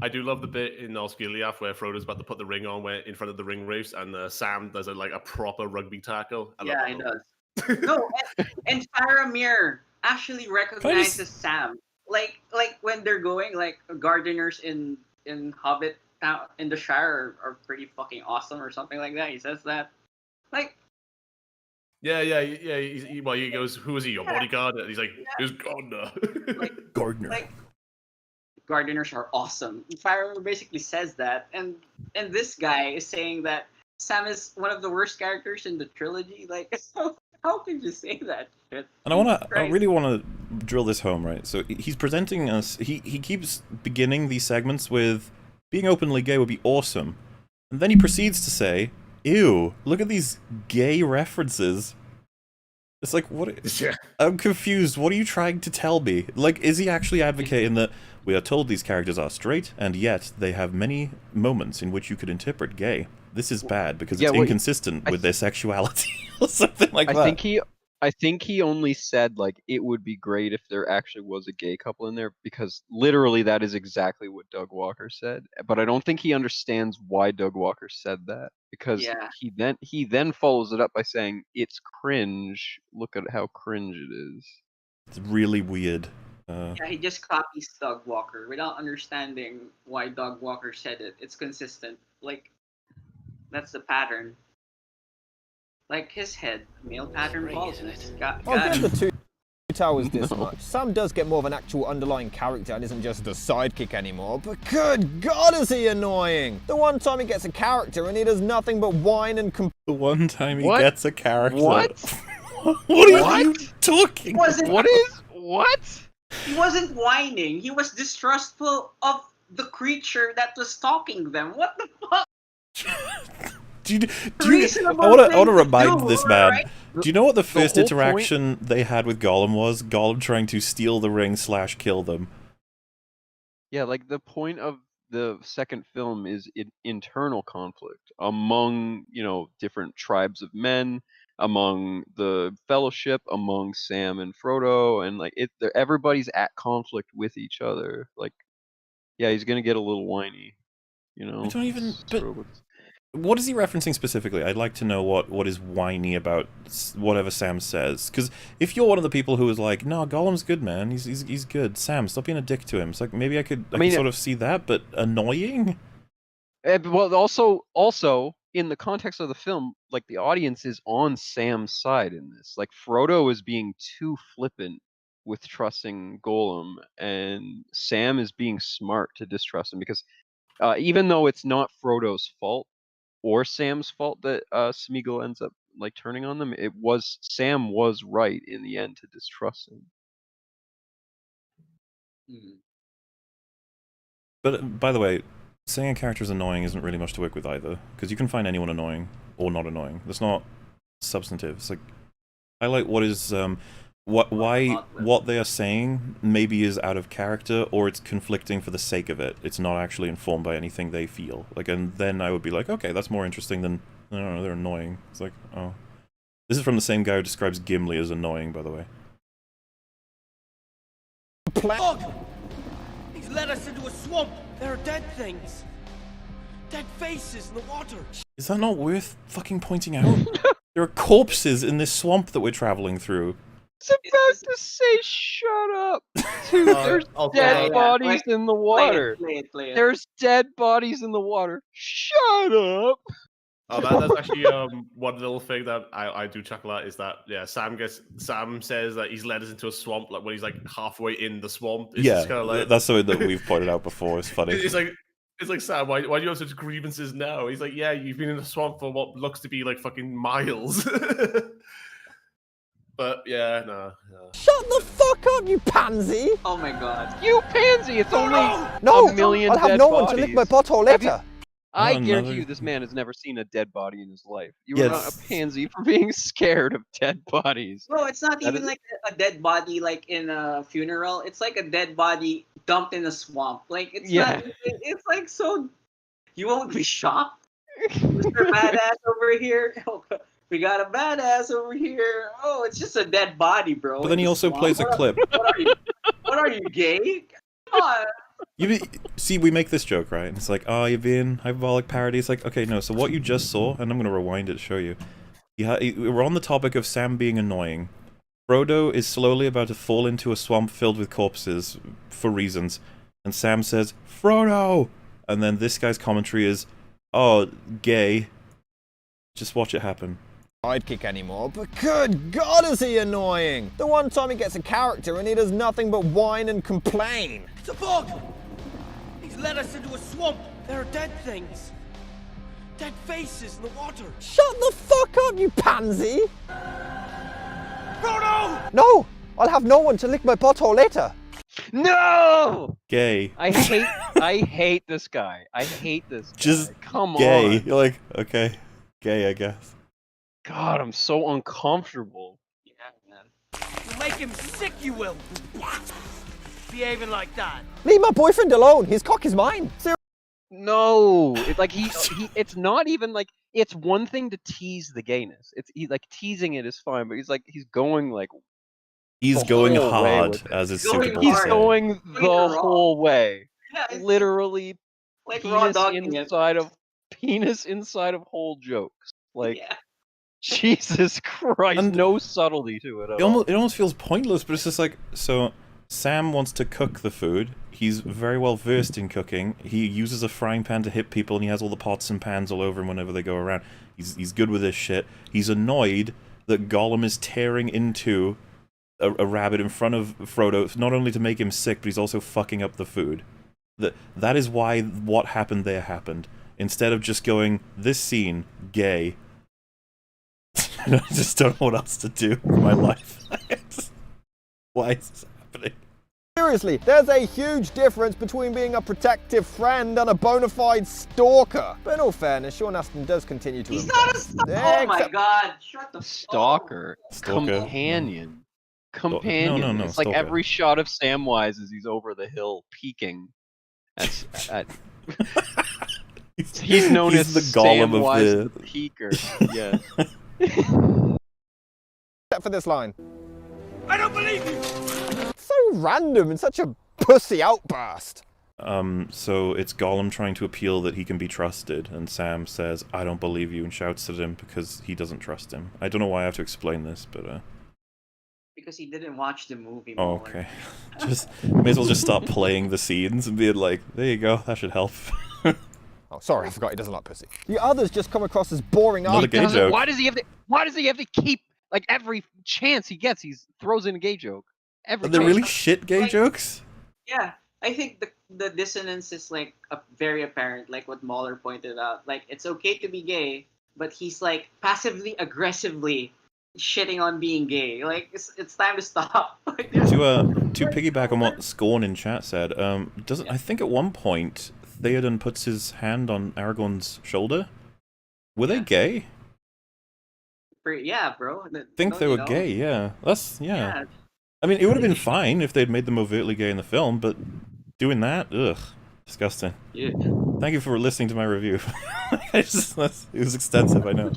I do love the bit in Osgiliath where Frodo's about to put the ring on where in front of the ring race, and Sam does a proper rugby tackle. Yeah, he does. No, and Faramir actually recognizes Sam. Like when they're going, like gardeners in Hobbit town in the Shire are pretty fucking awesome or something like that. He says that. Like. Yeah. He goes, "Who is he? Your bodyguard?" And he's like, "He's Gardner." Gardner. Like, gardeners are awesome. Faramir basically says that, and this guy is saying that Sam is one of the worst characters in the trilogy. Like, how could you say that shit? And I really want to drill this home, right? So he's presenting us. He keeps beginning these segments with being openly gay would be awesome, and then he proceeds to say, "Ew, look at these gay references." It's like, what? Yeah. I'm confused. What are you trying to tell me? Like, is he actually advocating that we are told these characters are straight, and yet they have many moments in which you could interpret gay? This is bad because it's inconsistent with their sexuality or something like that. I think he only said like it would be great if there actually was a gay couple in there, because literally that is exactly what Doug Walker said. But I don't think he understands why Doug Walker said that, because he then follows it up by saying it's cringe. Look at how cringe it is. It's really weird. Yeah, he just copies Doug Walker without understanding why Doug Walker said it. It's consistent. Like, that's the pattern. Like his head, male pattern baldness. I'll give the two towers this much. Sam does get more of an actual underlying character and isn't just the sidekick anymore, but good God is he annoying! The one time he gets a character and he does nothing but whine and The one time he gets a character. What? What are you talking What? He wasn't whining. He was distrustful of the creature that was stalking them. What the fuck? I want to remind this man. Right? Do you know what the first interaction they had with Gollum was? Gollum trying to steal the ring / kill them. Yeah, like the point of the second film is internal conflict among, different tribes of men, among the Fellowship, among Sam and Frodo, and like everybody's at conflict with each other. Like, yeah, he's gonna get a little whiny, I don't even. But what is he referencing specifically? I'd like to know what is whiny about whatever Sam says. Because if you're one of the people who is like, no, Gollum's good, man. He's good. Sam, stop being a dick to him. It's like maybe I could sort of see that, but annoying. Well, also in the context of the film, like the audience is on Sam's side in this. Like Frodo is being too flippant with trusting Gollum, and Sam is being smart to distrust him, because even though it's not Frodo's fault or Sam's fault that Smeagol ends up like turning on them, Sam was right in the end to distrust him. But by the way, saying a character is annoying isn't really much to work with either, because you can find anyone annoying or not annoying. That's not substantive. It's like, I like what is what they are saying maybe is out of character, or it's conflicting for the sake of it. It's not actually informed by anything they feel. Like, and then I would be like, okay, that's more interesting than, I don't know, they're annoying. It's like, oh. This is from the same guy who describes Gimli as annoying, by the way. Look! He's led us into a swamp. There are dead things. Dead faces in the water. Is that not worth fucking pointing out? There are corpses in this swamp that we're traveling through. I was about to say, shut up. Dude, there's dead bodies in the water. Play it. There's dead bodies in the water. Shut up. Oh, that's actually one little thing that I do chuckle at is that Sam says that he's led us into a swamp like when he's like halfway in the swamp. It's Yeah, just kinda like, that's something that we've pointed out before. It's funny. it's like Sam, why do you have such grievances now? He's like, yeah, you've been in the swamp for what looks to be like fucking miles. But yeah, no. Shut the fuck up, you pansy! Oh my god. You pansy! It's only No, a million I'll have dead no bodies. one to lick my butthole later. I Oh, guarantee another- you this man has never seen a dead body in his life. You Yeah, are not a pansy for being scared of dead bodies. Bro, it's not That even is- like a dead body like in a funeral. It's like a dead body dumped in a swamp. Like it's not. It's like so. You won't be shocked. Mr. Badass over here. We got a badass over here. Oh, it's just a dead body, bro. But then he also plays a clip. What are you, gay? Come on. See, we make this joke, right? It's like, oh, you're being hyperbolic parody. It's like, okay, no, so what you just saw, and I'm going to rewind it to show you. We're on the topic of Sam being annoying. Frodo is slowly about to fall into a swamp filled with corpses, for reasons, and Sam says, Frodo! And then this guy's commentary is, oh, gay. Just watch it happen. Sidekick anymore, but good God is he annoying! The one time he gets a character and he does nothing but whine and complain. It's a bug! He's led us into a swamp. There are dead things. Dead faces in the water. Shut the fuck up, you pansy! Frodo! No! I'll have no one to lick my butthole later. No! Gay. I hate this guy. I hate this guy. Just come gay. on. You're like, okay, gay, I guess. God, I'm so uncomfortable. Yeah, man. You'll make him sick, you will. Behaving like that. Leave my boyfriend alone. His cock is mine. No, it's like it's not even like it's one thing to tease the gayness. Like teasing it is fine, but he's going like He's the going whole way hard, with it. as is Going suitable to He's say. going the whole way. Yeah, it's Literally, like raw penis dogging it. penis inside of whole jokes. Like Yeah. Jesus Christ, And no subtlety to it at It all. almost feels pointless, but it's just like, so Sam wants to cook the food. He's very well versed in cooking. He uses a frying pan to hit people, and he has all the pots and pans all over him whenever they go around. He's good with this shit. He's annoyed that Gollum is tearing into a rabbit in front of Frodo, not only to make him sick, but he's also fucking up the food. That is why what happened there happened. Instead of just going, this scene, gay. I just don't know what else to do with my life. Why is this happening? Seriously, there's a huge difference between being a protective friend and a bona fide stalker. But in all fairness, Sean Astin does continue to He's not a stalker. Oh my god. Shut the Stalker. Stalker. Companion. No, It's like stalker. every shot of Samwise as he's over the hill peeking. At he's known He's as the Gollum Samwise of the Peeker. Yeah. Except for this line. I don't believe you! So random and such a pussy outburst. So it's Gollum trying to appeal that he can be trusted, and Sam says, I don't believe you, and shouts at him because he doesn't trust him. I don't know why I have to explain this, but Because he didn't watch the movie. oh, more. okay. May as well just stop playing the scenes and being like, there you go, that should help. Oh, sorry, I forgot he doesn't like pussy. The others just come across as boring. Not a gay joke. Why does he have to keep like every chance he gets? He throws in a gay joke. Every Are they chance. really shit gay jokes? Yeah, I think the dissonance is like very apparent, like what Mahler pointed out. Like it's okay to be gay, but he's like passively aggressively shitting on being gay. Like it's time to stop. To piggyback on what Scorn in chat said, I think at one point Theoden puts his hand on Aragorn's shoulder? Were they gay? Yeah, bro. I think they were gay, yeah. Yeah. I mean, it would have been fine if they'd made them overtly gay in the film, but doing that? Ugh. Disgusting. Yeah. Thank you for listening to my review. It was extensive, I know.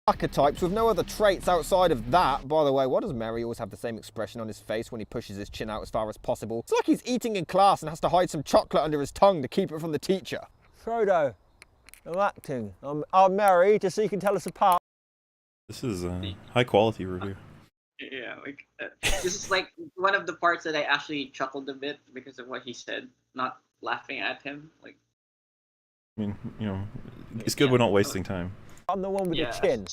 Archetypes with no other traits outside of that. By the way, why does Merry always have the same expression on his face when he pushes his chin out as far as possible? It's like he's eating in class and has to hide some chocolate under his tongue to keep it from the teacher. Frodo, you're acting. I'm Merry, just so you can tell us apart. This is a high quality review. Yeah, like this is like one of the parts that I actually chuckled a bit because of what he said, not laughing at him. Like, I mean, you know, it's good we're not wasting time. I'm the one with the chin.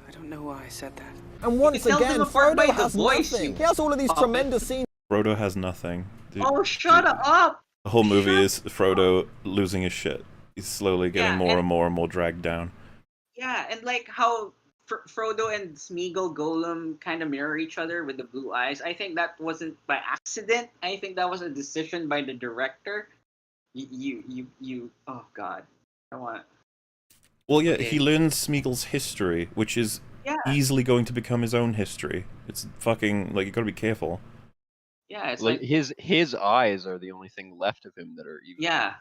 I don't know why I said that. And once tells again, them apart by Frodo the has voice, nothing. you He has all of these puppet. tremendous scenes. Frodo has nothing. Dude, oh, shut up! the whole movie is Frodo losing his shit. He's slowly getting more and more dragged down. Yeah, and like how Frodo and Smeagol Golem kind of mirror each other with the blue eyes. I think that wasn't by accident. I think that was a decision by the director. You. Oh God, I want. Well, yeah, he learns Smeagol's history, which is easily going to become his own history. It's fucking, like, you gotta be careful. Yeah, it's like his eyes are the only thing left of him that are even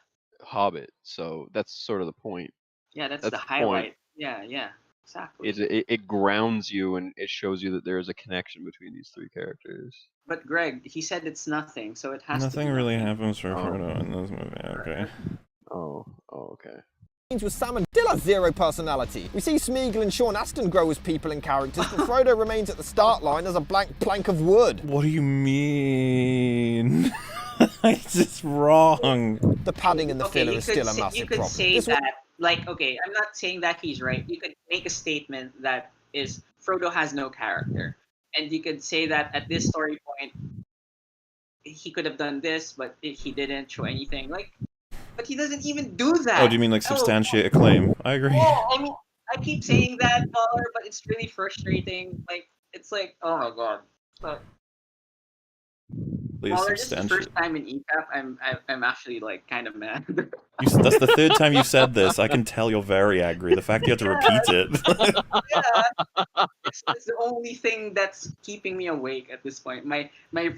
Hobbit. So that's sort of the point. Yeah, that's the point. highlight. Yeah, exactly. It grounds you and it shows you that there is a connection between these three characters. But Greg, he said it's nothing, so it has to be Nothing really happens for Frodo in this movie. Okay. Oh, okay. With Sam and still has zero personality. We see Smeagol and Sean Astin grow as people and characters, but Frodo remains at the start line as a blank plank of wood. What do you mean? It's just wrong. The padding and the filler is still a massive You could problem. say that, like, okay, I'm not saying that he's right. You could make a statement that is Frodo has no character. And you could say that at this story point, he could have done this, but he didn't show anything. Like, but he doesn't even do that. Oh, do you mean like substantiate a claim? I agree. Yeah, I mean, I keep saying that, Baller, but it's really frustrating. Like, it's like, oh my God. But, Please Baller, this is the substantiate. first time in EFAP, I'm actually like kind of mad. That's the third time you've said this. I can tell you're very angry. The fact you have to repeat it. It's the only thing that's keeping me awake at this point. My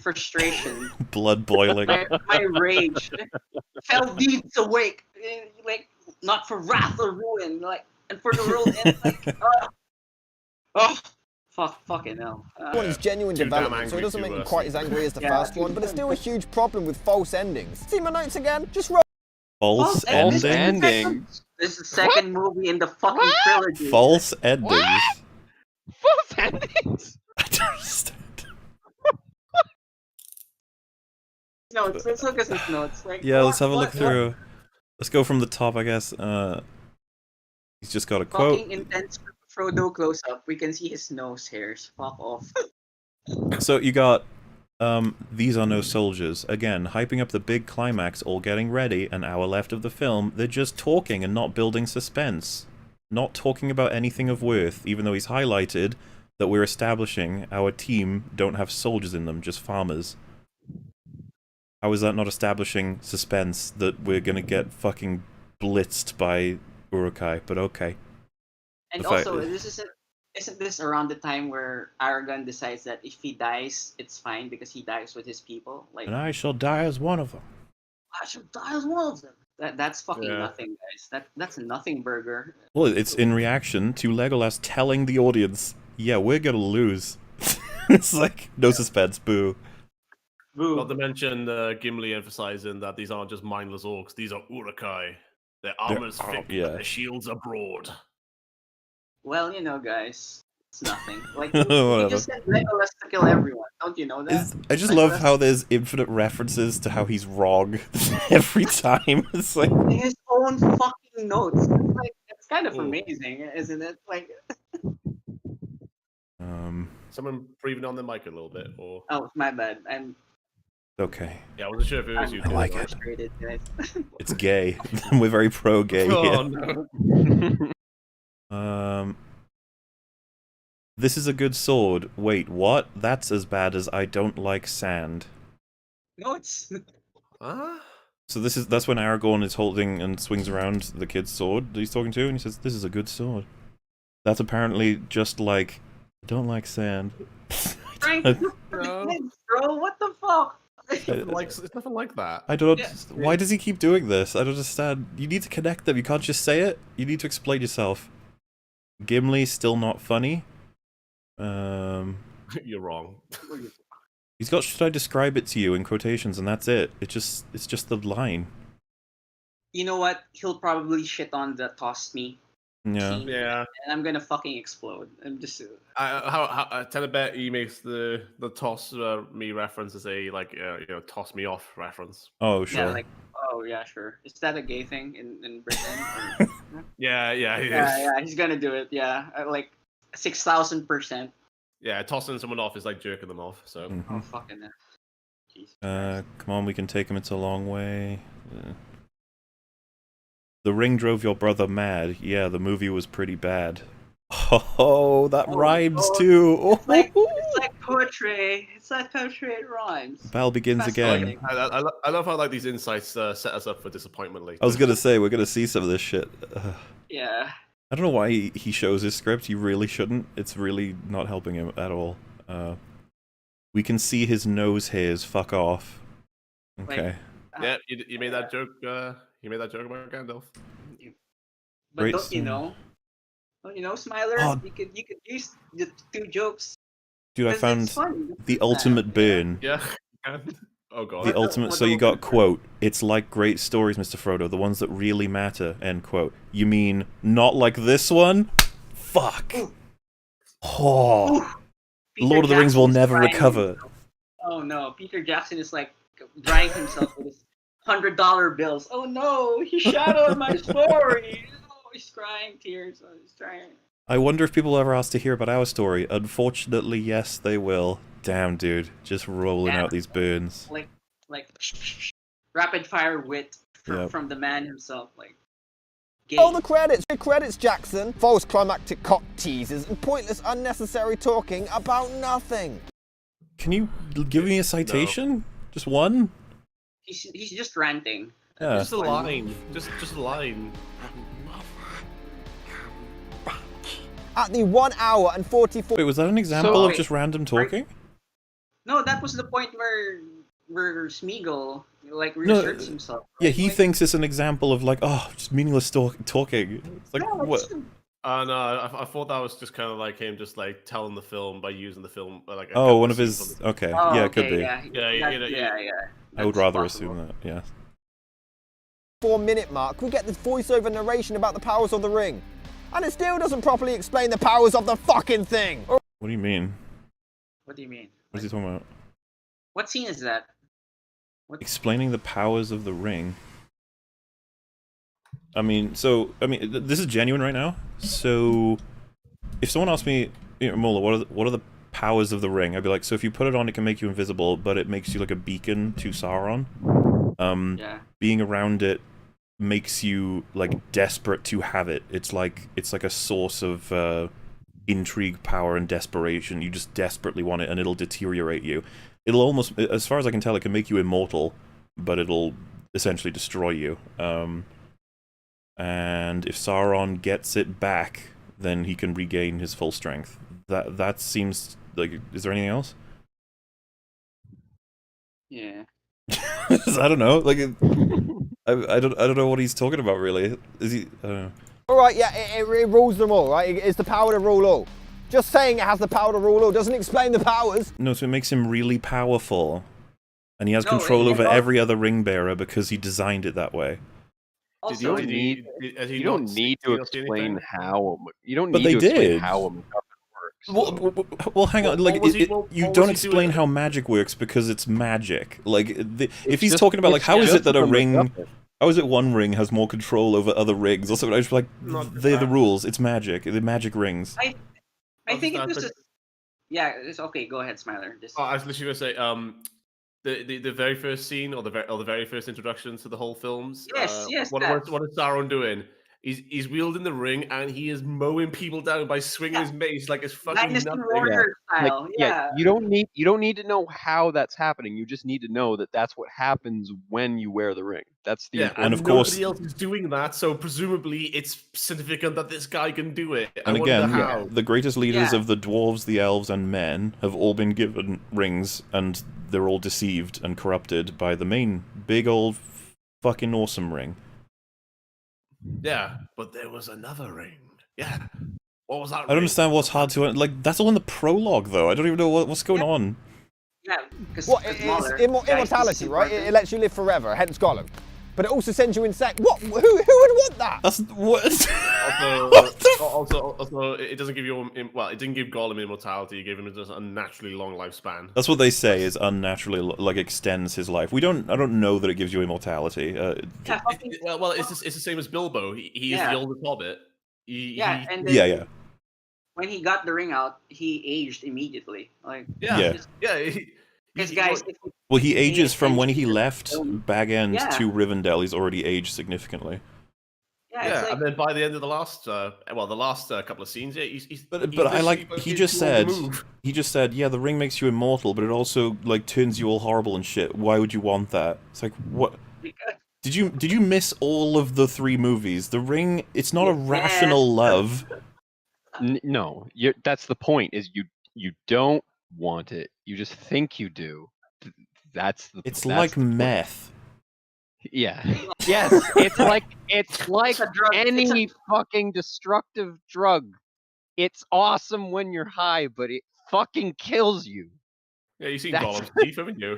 frustration, Blood boiling. my rage. Fell deeds awake, like not for wrath or ruin, like and for the world. And like, fucking hell. One is genuine development, so it doesn't make me quite as angry as the first one, but it's still a huge problem with false endings. See my notes again? Just roll. False endings? This is the second movie in the fucking trilogy. False endings? False endings? I don't understand. Notes. Let's look at his notes. Like, Yeah, let's have a look through. Let's go from the top, I guess. He's just got a quote. Fucking intense Frodo close up. We can see his nose hairs. Fuck off. So you got, these are no soldiers. Again, hyping up the big climax, all getting ready, an hour left of the film. They're just talking and not building suspense. Not talking about anything of worth, even though he's highlighted that we're establishing our team don't have soldiers in them, just farmers. How is that not establishing suspense that we're gonna get fucking blitzed by Uruk-hai? But okay. And also, isn't this around the time where Aragorn decides that if he dies, it's fine because he dies with his people? Like, And I shall die as one of them. I shall die as one of them. That's fucking nothing, guys. That's a nothing burger. Well, it's in reaction to Legolas telling the audience, yeah, we're gonna lose. It's like, no suspense, boo. Not to mention Gimli emphasizing that these aren't just mindless orcs, these are Uruk-hai. Their armor's thick, their shields are broad. Well, you know, guys, it's nothing. Like, you just said Legolas to kill everyone. Don't you know that? I just love how there's infinite references to how he's wrong every time. It's like his own fucking notes. It's like, it's kind of amazing, isn't it? Like, someone breathing on the mic a little bit, or oh, my bad. I'm okay. Yeah, I wasn't sure if it was you. I like it. frustrated, guys. It's gay. We're very pro-gay Oh here. no. This is a good sword. Wait, what? That's as bad as I don't like sand. No, it's So that's when Aragorn is holding and swings around the kid's sword that he's talking to, and he says, "This is a good sword." That's apparently just like, I don't like sand. Frank, bro, what the fuck? It's nothing like that. I don't. Why does he keep doing this? I don't understand. You need to connect them. You can't just say it. You need to explain yourself. Gimli still not funny. You're wrong. He's got "should I describe it to you" in quotations, and that's it. It's just the line. You know what? He'll probably shit on the toss me. Yeah. Yeah. And I'm gonna fucking explode. I'm just. Tenebet, he makes the toss me reference as a toss me off reference. Oh sure. Yeah, like oh yeah, sure. Is that a gay thing in Britain? Yeah, he's gonna do it. Yeah, like 6,000%. Yeah, tossing someone off is like jerking them off. So. Oh fucking. Come on, we can take him. It's a long way. The ring drove your brother mad. Yeah, the movie was pretty bad. Oh, that rhymes too. It's like poetry. It's like poetry. It rhymes. Val begins again. I love how these insights set us up for disappointment later. I was gonna say we're gonna see some of this shit. Yeah. I don't know why he shows his script. He really shouldn't. It's really not helping him at all. We can see his nose hairs. Fuck off. Okay. Yeah, you made that joke. You made that joke about Gandalf. But Great don't you know? Don't you know, Smiler? Oh. You could use the 2 jokes. Dude, I found the ultimate burn. Yeah. Oh god. The ultimate. So you got quote. "It's like great stories, Mr. Frodo, the ones that really matter." End quote. You mean not like this one? Fuck. Oh. Lord of the Rings will never recover. Oh no, Peter Jackson is like drying himself with his $100 bills. Oh no, he shadowed my story. Oh, he's crying tears. Oh, he's trying. I wonder if people ever asked to hear about our story. Unfortunately, yes, they will. Damn, dude, just rolling out these burns. Like rapid fire wit from the man himself. Like. Oh, the credits! The credits, Jackson! False climactic cock teasers and pointless unnecessary talking about nothing! Can you give me a citation? No. Just one? He's just ranting. Yeah. Just a line. Just a line. At the 1 hour and 44... Wait, was that an example of just random talking? No, that was the point where Smeagol reasserts himself. Right? Yeah, he thinks it's an example of just meaningless talking. It's like, what? No, I thought that was just kind of like him just telling the film by using the film one of his... Okay, yeah, it could be. Yeah. I would rather assume that, yeah. 4-minute mark, we get this voiceover narration about the powers of the ring. And it still doesn't properly explain the powers of the fucking thing! What do you mean? What do you mean? What is he talking about? What scene is that? Explaining the powers of the ring. This is genuine right now. So, if someone asked me, Mola, what are the powers of the ring? I'd be like, so if you put it on, it can make you invisible, but it makes you like a beacon to Sauron. Being around it makes you desperate to have it. It's like a source of intrigue, power, and desperation. You just desperately want it, and it'll deteriorate you. It'll almost, as far as I can tell, it can make you immortal, but it'll essentially destroy you. And if Sauron gets it back, then he can regain his full strength. That seems like. Is there anything else? Yeah. I don't know. I don't know what he's talking about really. Is he? Alright, yeah, it rules them all, right? It's the power to rule all. Just saying it has the power to rule all doesn't explain the powers. No, so it makes him really powerful. And he has control over every other ring bearer because he designed it that way. Also, you don't need to explain how. You don't But need they to explain did. how a MacGuffin works. Well, hang on. You don't explain how magic works because it's magic. If he's talking about how is it that a ring, how is it one ring has more control over other rings? Also, I just they're the rules. It's magic. The magic rings. I think it was just. Yeah, it's okay. Go ahead, Smiler. I was literally gonna say, the very first scene or the very first introduction to the whole films. Yes. What is Sauron doing? He's wielding the ring and he is mowing people down by swinging his mace like it's fucking Dynasty nothing. Warrior style. You don't need to know how that's happening. You just need to know that that's what happens when you wear the ring. That's the And of course, nobody else is doing that, so presumably it's significant that this guy can do it. And I again, wonder how. the greatest leaders of the dwarves, the elves, and men have all been given rings, and they're all deceived and corrupted by the main big old fucking awesome ring. Yeah, but there was another ring. Yeah. What was that I don't understand what's hard to... Like, that's all in the prologue, though. I don't even know what's going on. Yeah, because it's immortality, right? It lets you live forever, hence Gollum. But it also sends you insane. What? Who would want that? That's what. Also, it doesn't give you. Well, it didn't give Gollum immortality. It gave him just a naturally long lifespan. That's what they say is unnaturally like extends his life. I don't know that it gives you immortality. Well, it's the same as Bilbo. He is the oldest hobbit. And then yeah. When he got the ring out, he aged immediately. Like Because guys, well, he ages from when he left Bag End to Rivendell. He's already aged significantly. Yeah, and then by the end of the last, couple of scenes, he's. But I like he just said, yeah, the ring makes you immortal, but it also like turns you all horrible and shit. Why would you want that? It's like what? Did you miss all of the 3 movies? The ring, it's not a rational love. No, that's the point. Is you don't want it. You just think you do. It's like meth. Yeah. Yes. It's like any fucking destructive drug. It's awesome when you're high, but it fucking kills you. Yeah, you've seen Gollum's teeth, haven't you?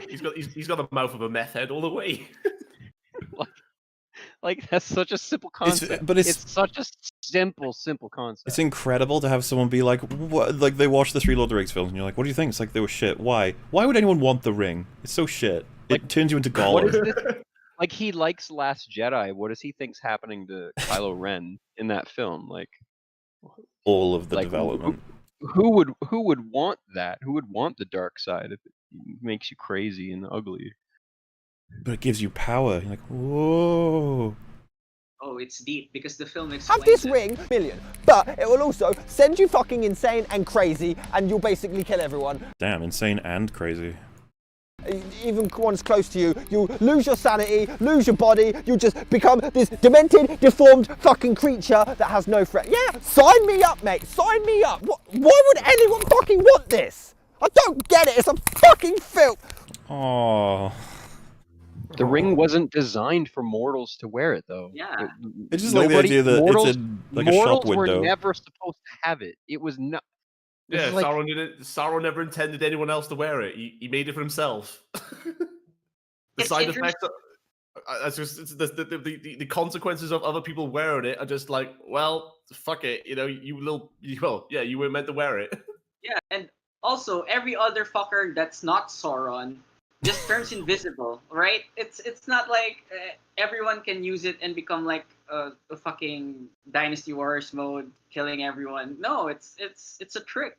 He's got the mouth of a meth head all the way. Like that's such a simple concept. It's such a simple concept. It's incredible to have someone be like, what? Like they watch the 3 Lord of the Rings films, and you're like, what do you think? It's like they were shit. Why? Why would anyone want the ring? It's so shit. It turns you into Gollum. What is this? Like he likes Last Jedi. What does he think's happening to Kylo Ren in that film? Like all of the development. Who would want that? Who would want the dark side if it makes you crazy and ugly? But it gives you power. You're like, whoa. Oh, it's deep because the film explains Have this ring, million, but it will also send you fucking insane and crazy, and you'll basically kill everyone. Damn, insane and crazy. Even one's close to you, you'll lose your sanity, lose your body, you'll just become this demented, deformed fucking creature that has no threat. Yeah, sign me up, mate, sign me up. Why would anyone fucking want this? I don't get it, it's a fucking film. Oh. The ring wasn't designed for mortals to wear it, though. Yeah. It's just like the idea that it's like a shop window. Mortals were never supposed to have it. It was not. Yeah, Sauron never intended anyone else to wear it. He made it for himself. The side effects, the consequences of other people wearing it are just like, well, fuck it, you were meant to wear it. Yeah, and also every other fucker that's not Sauron just turns invisible, right? It's not like everyone can use it and become like a fucking Dynasty Warriors mode, killing everyone. No, it's a trick.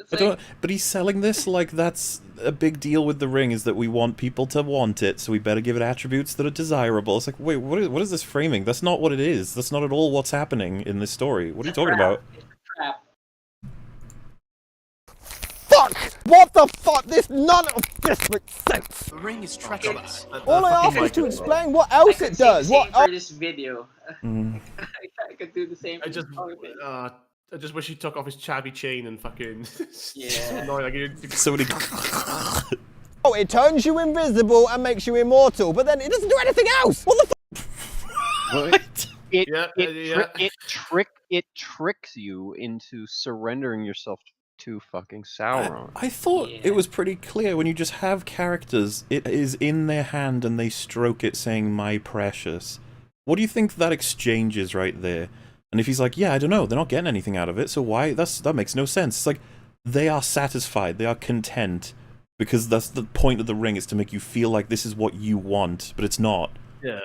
But he's selling this like that's a big deal with the ring, is that we want people to want it, so we better give it attributes that are desirable. It's like, wait, what is this framing? That's not what it is. That's not at all what's happening in this story. What are you talking about? It's a trap. Fuck! What the fuck? None of this makes sense. The ring is treacherous. All I ask is to explain what else it does. What for this video? I could do the same. I just wish he took off his chabby chain and fucking. Yeah. So annoying. Oh, it turns you invisible and makes you immortal, but then it doesn't do anything else. What the What? It tricks you into surrendering yourself to fucking Sauron. I thought it was pretty clear when you just have characters, it is in their hand and they stroke it saying, my precious. What do you think that exchange is right there? And if he's like, yeah, I don't know, they're not getting anything out of it, so why? That makes no sense. It's like, they are satisfied, they are content, because that's the point of the ring, is to make you feel like this is what you want, but it's not. Yeah.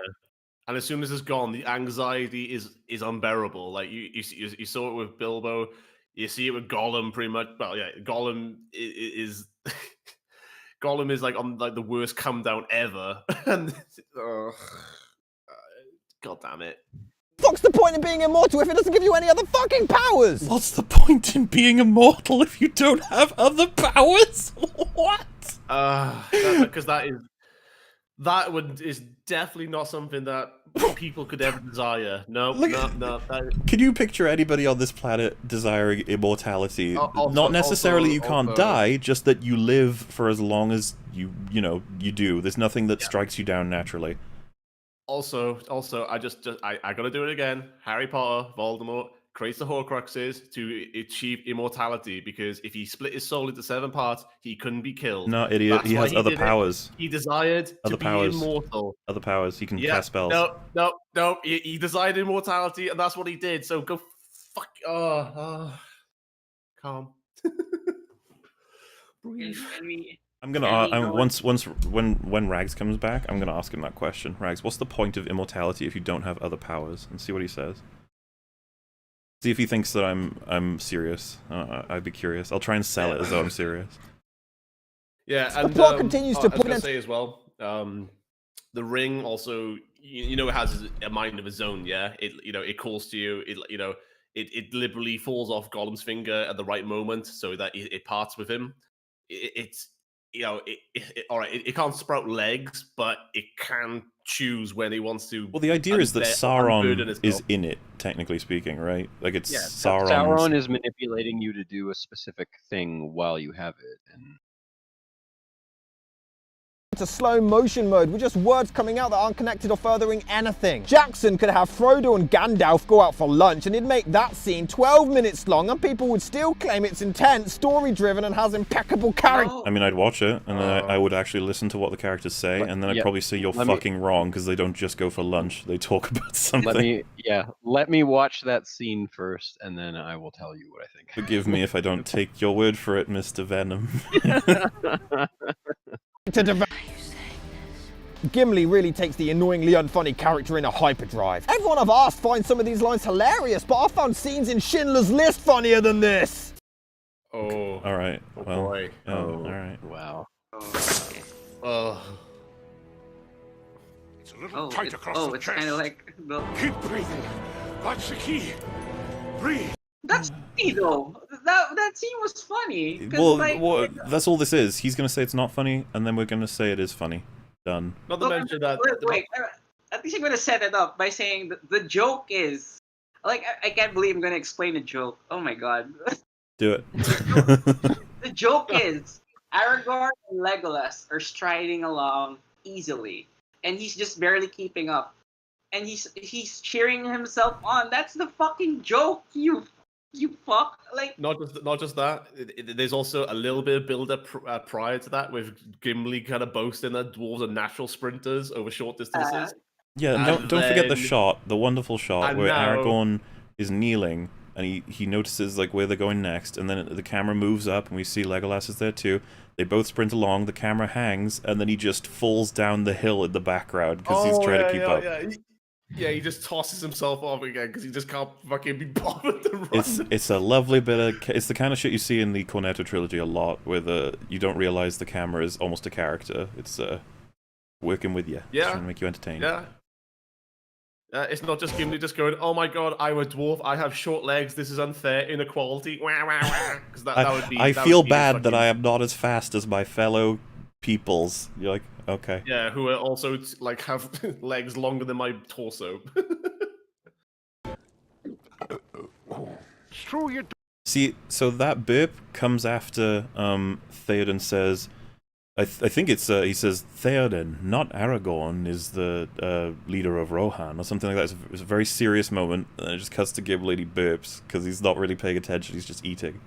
And as soon as it's gone, the anxiety is unbearable. Like, you saw it with Bilbo, you see it with Gollum pretty much. Well, yeah, Gollum is Gollum is like on like the worst come down ever. And God damn it. fuck's the point in being immortal if it doesn't give you any other fucking powers? What's the point in being immortal if you don't have other powers? What? Because that is definitely not something that people could ever desire. No. Can you picture anybody on this planet desiring immortality? Not necessarily you can't die, just that you live for as long as you do. There's nothing that strikes you down naturally. Also, I gotta do it again. Harry Potter, Voldemort creates the Horcruxes to achieve immortality, because if he split his soul into 7 parts, he couldn't be killed. No, idiot. That's he why has other did it. powers. He desired Other to powers. be immortal. Other powers. He can cast spells. No. He desired immortality, and that's what he did. So go fuck. Calm. Breathe. I'm gonna when Rags comes back, I'm gonna ask him that question. Rags, what's the point of immortality if you don't have other powers? And see what he says. See if he thinks that I'm serious. I'd be curious. I'll try and sell it as though I'm serious. Yeah, and the plot continues to I was put gonna say as well. The ring also, it has a mind of its own. Yeah, it calls to you. It deliberately falls off Gollum's finger at the right moment so that it parts with him. It can't sprout legs, but it can choose when it wants to. Well, the idea is that Sauron is in it, technically speaking, right? Like it's Sauron is manipulating you to do a specific thing while you have it, and to slow motion mode with just words coming out that aren't connected or furthering anything. Jackson could have Frodo and Gandalf go out for lunch and he'd make that scene 12 minutes long and people would still claim it's intense, story driven and has impeccable character. I mean, I'd watch it and then I would actually listen to what the characters say, and then I'd probably say you're fucking wrong because they don't just go for lunch, they talk about something. Let me watch that scene first and then I will tell you what I think. Forgive me if I don't take your word for it, Mr. Venom. Gimli really takes the annoyingly unfunny character in a hyperdrive. Everyone I've asked finds some of these lines hilarious, but I've found scenes in Schindler's List funnier than this. Oh. All right. Well, boy. all right. Wow. It's a little tight across the it's chest. kind of like Keep breathing. That's the key. Breathe. That's funny though. That scene was funny. Well, that's all this is. He's gonna say it's not funny, and then we're gonna say it is funny. Done. Not to mention that. Wait, at least I'm gonna set it up by saying the joke is like I can't believe I'm gonna explain the joke. Oh my god. Do it. The joke is Aragorn and Legolas are striding along easily, and he's just barely keeping up, and he's cheering himself on. That's the fucking joke. You fuck. Like not just that. There's also a little bit of build-up prior to that, with Gimli kind of boasting that dwarves are natural sprinters over short distances. Yeah, don't forget the shot, the wonderful shot where Aragorn is kneeling and he notices like where they're going next, and then the camera moves up and we see Legolas is there too. They both sprint along, the camera hangs, and then he just falls down the hill in the background because he's trying to keep up. Yeah, he just tosses himself off again because he just can't fucking be bothered to run. It's a lovely bit of... It's the kind of shit you see in the Cornetto trilogy a lot, where you don't realize the camera is almost a character. It's working with you. Yeah. Trying to make you entertained. Yeah. It's not just Gimli just going, oh my god, I'm a dwarf, I have short legs, this is unfair, inequality, wah, wah, wah. That would be... I feel bad that I am not as fast as my fellow peoples. You're like, okay. Yeah, who are also like have legs longer than my torso. See, so that burp comes after Theoden says, I think it's he says Theoden, not Aragorn, is the leader of Rohan or something like that. It's a very serious moment, and it just cuts to Gimli and he burps because he's not really paying attention. He's just eating.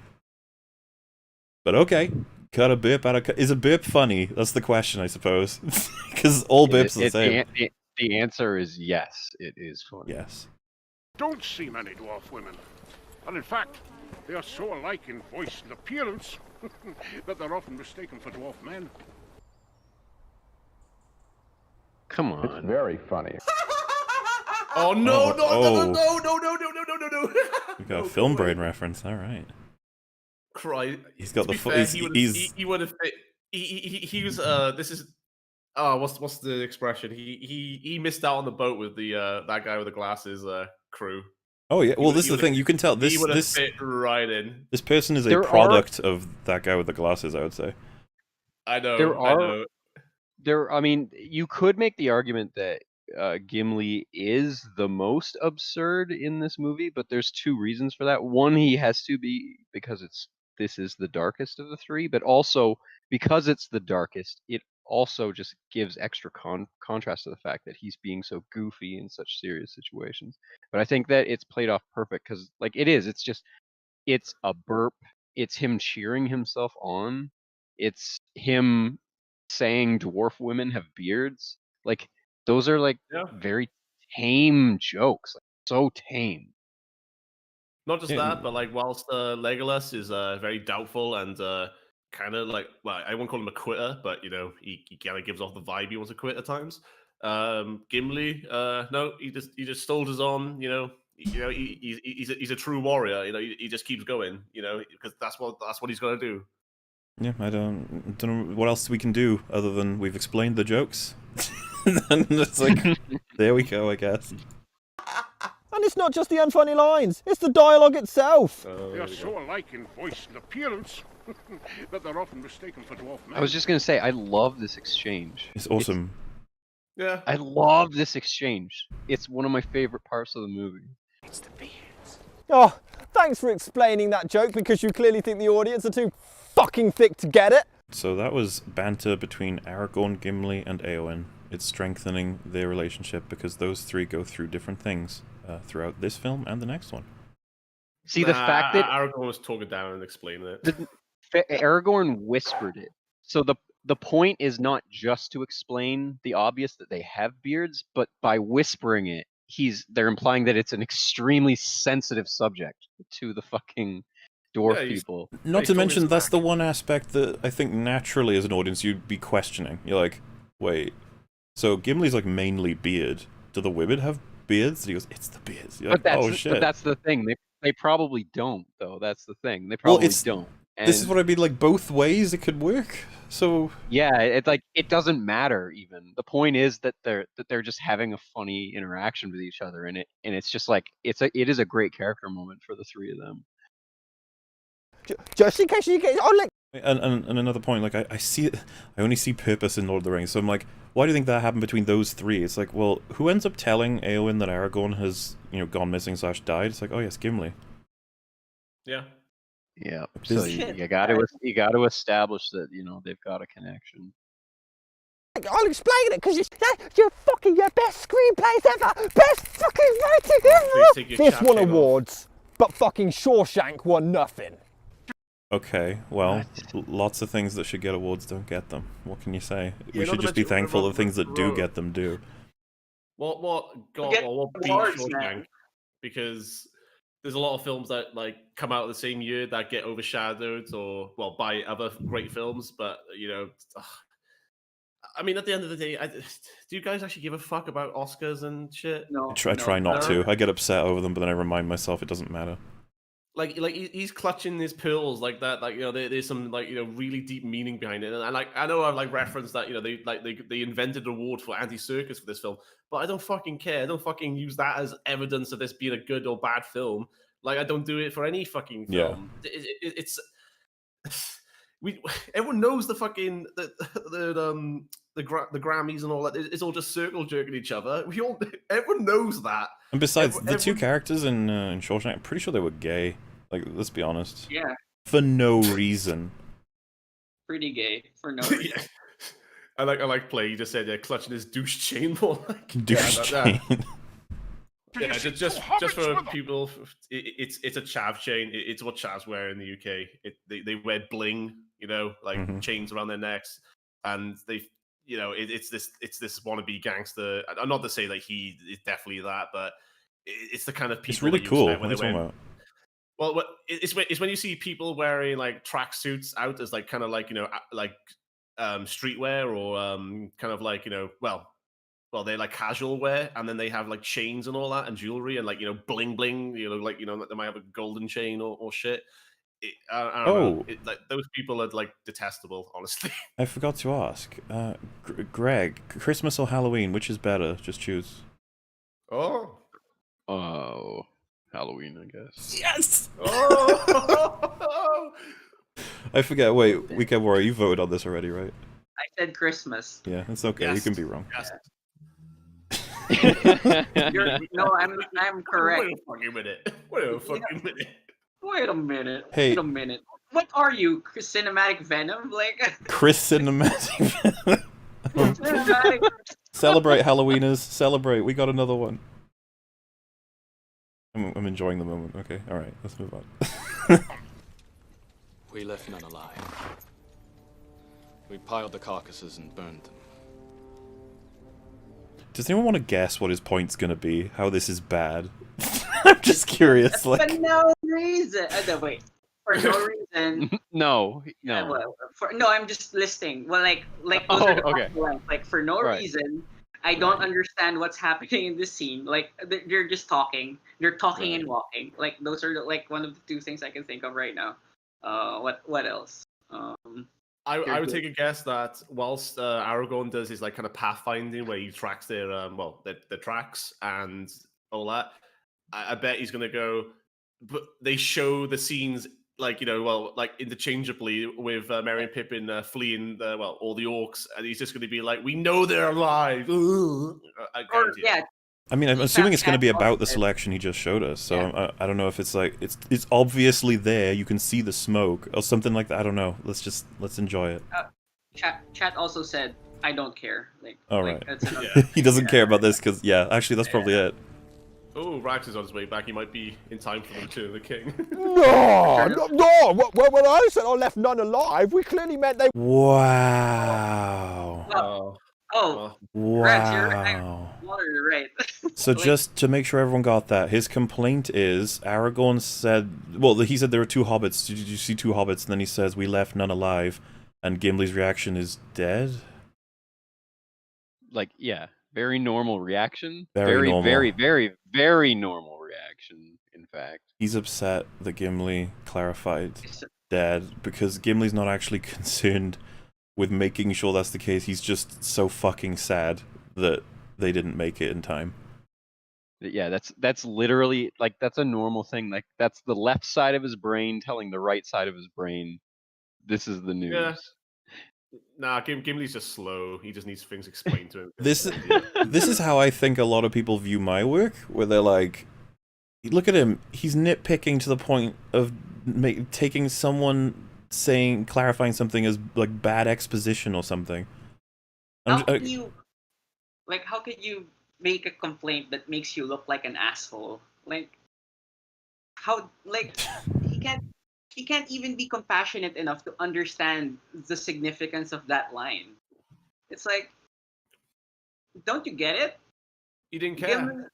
But okay. Cut a burp out of... Is a burp funny? That's the question, I suppose. Because all burps are the same. The answer is yes, it is funny. Yes. Don't see many dwarf women. And in fact, they are so alike in voice and appearance that they're often mistaken for dwarf men. Come on. It's very funny. Oh no, no. We got a film brain reference, alright. Cry. He's got the he would have. He was. This is. What's the expression? He missed out on the boat with the that guy with the glasses. crew. Oh yeah, well, this is He the would've- thing. You can tell he this would have this fit right in. this person is a There are- product of that guy with the glasses, I would say. I know. There I are know. I mean, you could make the argument that Gimli is the most absurd in this movie, but there's two reasons for that. One, he has to be because this is the darkest of the three, but also because it's the darkest, it also just gives extra contrast to the fact that he's being so goofy in such serious situations. But I think that it's played off perfect because, like, it's a burp, it's him cheering himself on, it's him saying dwarf women have beards. Like, those are like Yeah. very tame jokes, like, so tame. Not just Yeah. that, but like whilst Legolas is very doubtful and kind of like, well, I won't call him a quitter, but you know, he kind of gives off the vibe he wants to quit at times. Gimli, no, he just soldiers on. He's a true warrior. You know, he just keeps going. You know, because that's what he's gonna do. Yeah, I don't know what else we can do other than we've explained the jokes. And it's like, there we go, I guess. And it's not just the unfunny lines, it's the dialogue itself. They are so alike in voice and appearance that they're often mistaken for dwarf men. I was just gonna say, I love this exchange. It's awesome. Yeah. I love this exchange. It's one of my favorite parts of the movie. It's the beards. Oh, thanks for explaining that joke because you clearly think the audience are too fucking thick to get it. So that was banter between Aragorn, Gimli, and Eowyn. It's strengthening their relationship because those three go through different things throughout this film and the next one. See, the fact that Aragorn was talking down and explaining it. Aragorn whispered it. So the point is not just to explain the obvious that they have beards, but by whispering it, they're implying that it's an extremely sensitive subject to the fucking dwarf people. Not to mention, that's the one aspect that I think naturally as an audience you'd be questioning. You're like, wait, so Gimli's like mainly beard. Do the women have beards? And he goes, it's the beards. You're like, oh shit. But that's the thing. They probably don't, though. That's the thing. They probably don't. And this is what I mean, like, both ways it could work. So yeah, it's like it doesn't matter even. The point is that they're just having a funny interaction with each other, and it's just like it is a great character moment for the three of them. Just in case you get on, like. And another point, like I see it, I only see purpose in Lord of the Rings. So I'm like, why do you think that happened between those three? It's like, well, who ends up telling Eowyn that Aragorn has, you know, gone missing / died? It's like, oh yes, Gimli. Yeah. Yeah. So you got to establish that, you know, they've got a connection. I'll explain it because you're fucking your best screenplays ever, best fucking writing ever. This won awards, but fucking Shawshank won nothing. Okay, well, lots of things that should get awards don't get them. What can you say? Yeah, We should just be thankful the things that do get them do. What beat Shawshank? Because there's a lot of films that like come out the same year that get overshadowed or by other great films, but you know, I mean, at the end of the day, do you guys actually give a fuck about Oscars and shit? No. I try not to. I get upset over them, but then I remind myself it doesn't matter. Like he's clutching his pearls like that. Like, you know, there's some like, you know, really deep meaning behind it. And I know I've like referenced that, you know, they invented an award for Anti-Circus for this film, but I don't fucking care. I don't fucking use that as evidence of this being a good or bad film. Like, I don't do it for any fucking film. Yeah. It's everyone knows the fucking the Grammys and all that. It's all just circle jerking each other. Everyone knows that. And besides, the two characters in Shawshank, I'm pretty sure they were gay. Like, let's be honest. Yeah. For no reason. Pretty gay for no reason. I like play. You just said clutching his douche chain more like douche chain. Yeah, just for people, it's a chav chain. It's what chavs wear in the UK. They wear bling, you know, like chains around their necks, and they, you know, it's this wannabe gangster. I'm not to say that he is definitely that, but it's the kind of people. It's really cool. What are you talking about? Well, it's when you see people wearing like tracksuits out as like kind of like, you know, like streetwear or kind of like, you know, well, they're like casual wear, and then they have like chains and all that and jewelry and like, you know, bling bling, you know, like, you know, they might have a golden chain or shit. I don't know. Like, those people are like detestable, honestly. I forgot to ask, Greg, Christmas or Halloween, which is better? Just choose. Oh, Oh, Halloween, I guess. Yes! Oh! I forget, wait, Weekend Warrior, you voted on this already, right? I said Christmas. Yeah, it's okay, you can be wrong. Yes. No, I'm correct. Wait a fucking minute. Wait a fucking minute. Wait a minute. Hey. Wait a minute. What are you, Cinematic Venom? Like Chris Cinematic. Cinematic. Celebrate, Halloweeners. Celebrate. We got another one. I'm enjoying the moment. Okay, alright, let's move on. We left none alive. We piled the carcasses and burned them. Does anyone want to guess what his point's gonna be? How this is bad? I'm just curious. For Like, no reason. No, wait. For no reason. No. No, I'm just listing. Well, like those Oh, are the okay. lines. Like for no Right. reason, I don't understand what's happening in this scene. Like they're just talking. They're talking and walking. Like those are like one of the two things I can think of right now. What else? I would take a guess that whilst Aragorn does his like kind of pathfinding where he tracks their their tracks and all that, I bet he's gonna go. But they show the scenes like like interchangeably with Merry and Pippin fleeing all the orcs, and he's just gonna be like, "We know they're alive." I guarantee it. Yeah. I mean, I'm assuming it's going to be about the selection he just showed us, so I don't know if it's like, it's obviously there, you can see the smoke, or something like that, I don't know, let's enjoy it. Chat also said, "I don't care." Like, Alright. That's another He doesn't care about this, because, yeah, actually that's probably it. Oh, Rax is on his way back. He might be in time for the Return of the King. No! When I said I left none alive, we clearly meant they... Wow. Oh, Wow. you're right. So just to make sure everyone got that, his complaint is, Aragorn said, well, he said there were 2 hobbits, did you see 2 hobbits, and then he says, we left none alive, and Gimli's reaction is dead? Like, yeah, very normal reaction. Very normal. Very normal reaction, in fact. He's upset that Gimli clarified dead, because Gimli's not actually concerned with making sure that's the case, he's just so fucking sad that they didn't make it in time. Yeah, that's literally, like, that's a normal thing. Like, that's the left side of his brain telling the right side of his brain, this is the news. Yeah. Nah, Gimli's just slow. He just needs things explained to him. This is how I think a lot of people view my work, where they're like, look at him, he's nitpicking to the point of taking someone clarifying something as like bad exposition or something. How can you make a complaint that makes you look like an asshole? Like, how? Like, he can't even be compassionate enough to understand the significance of that line. It's like, don't you get it? He didn't care. Gimli,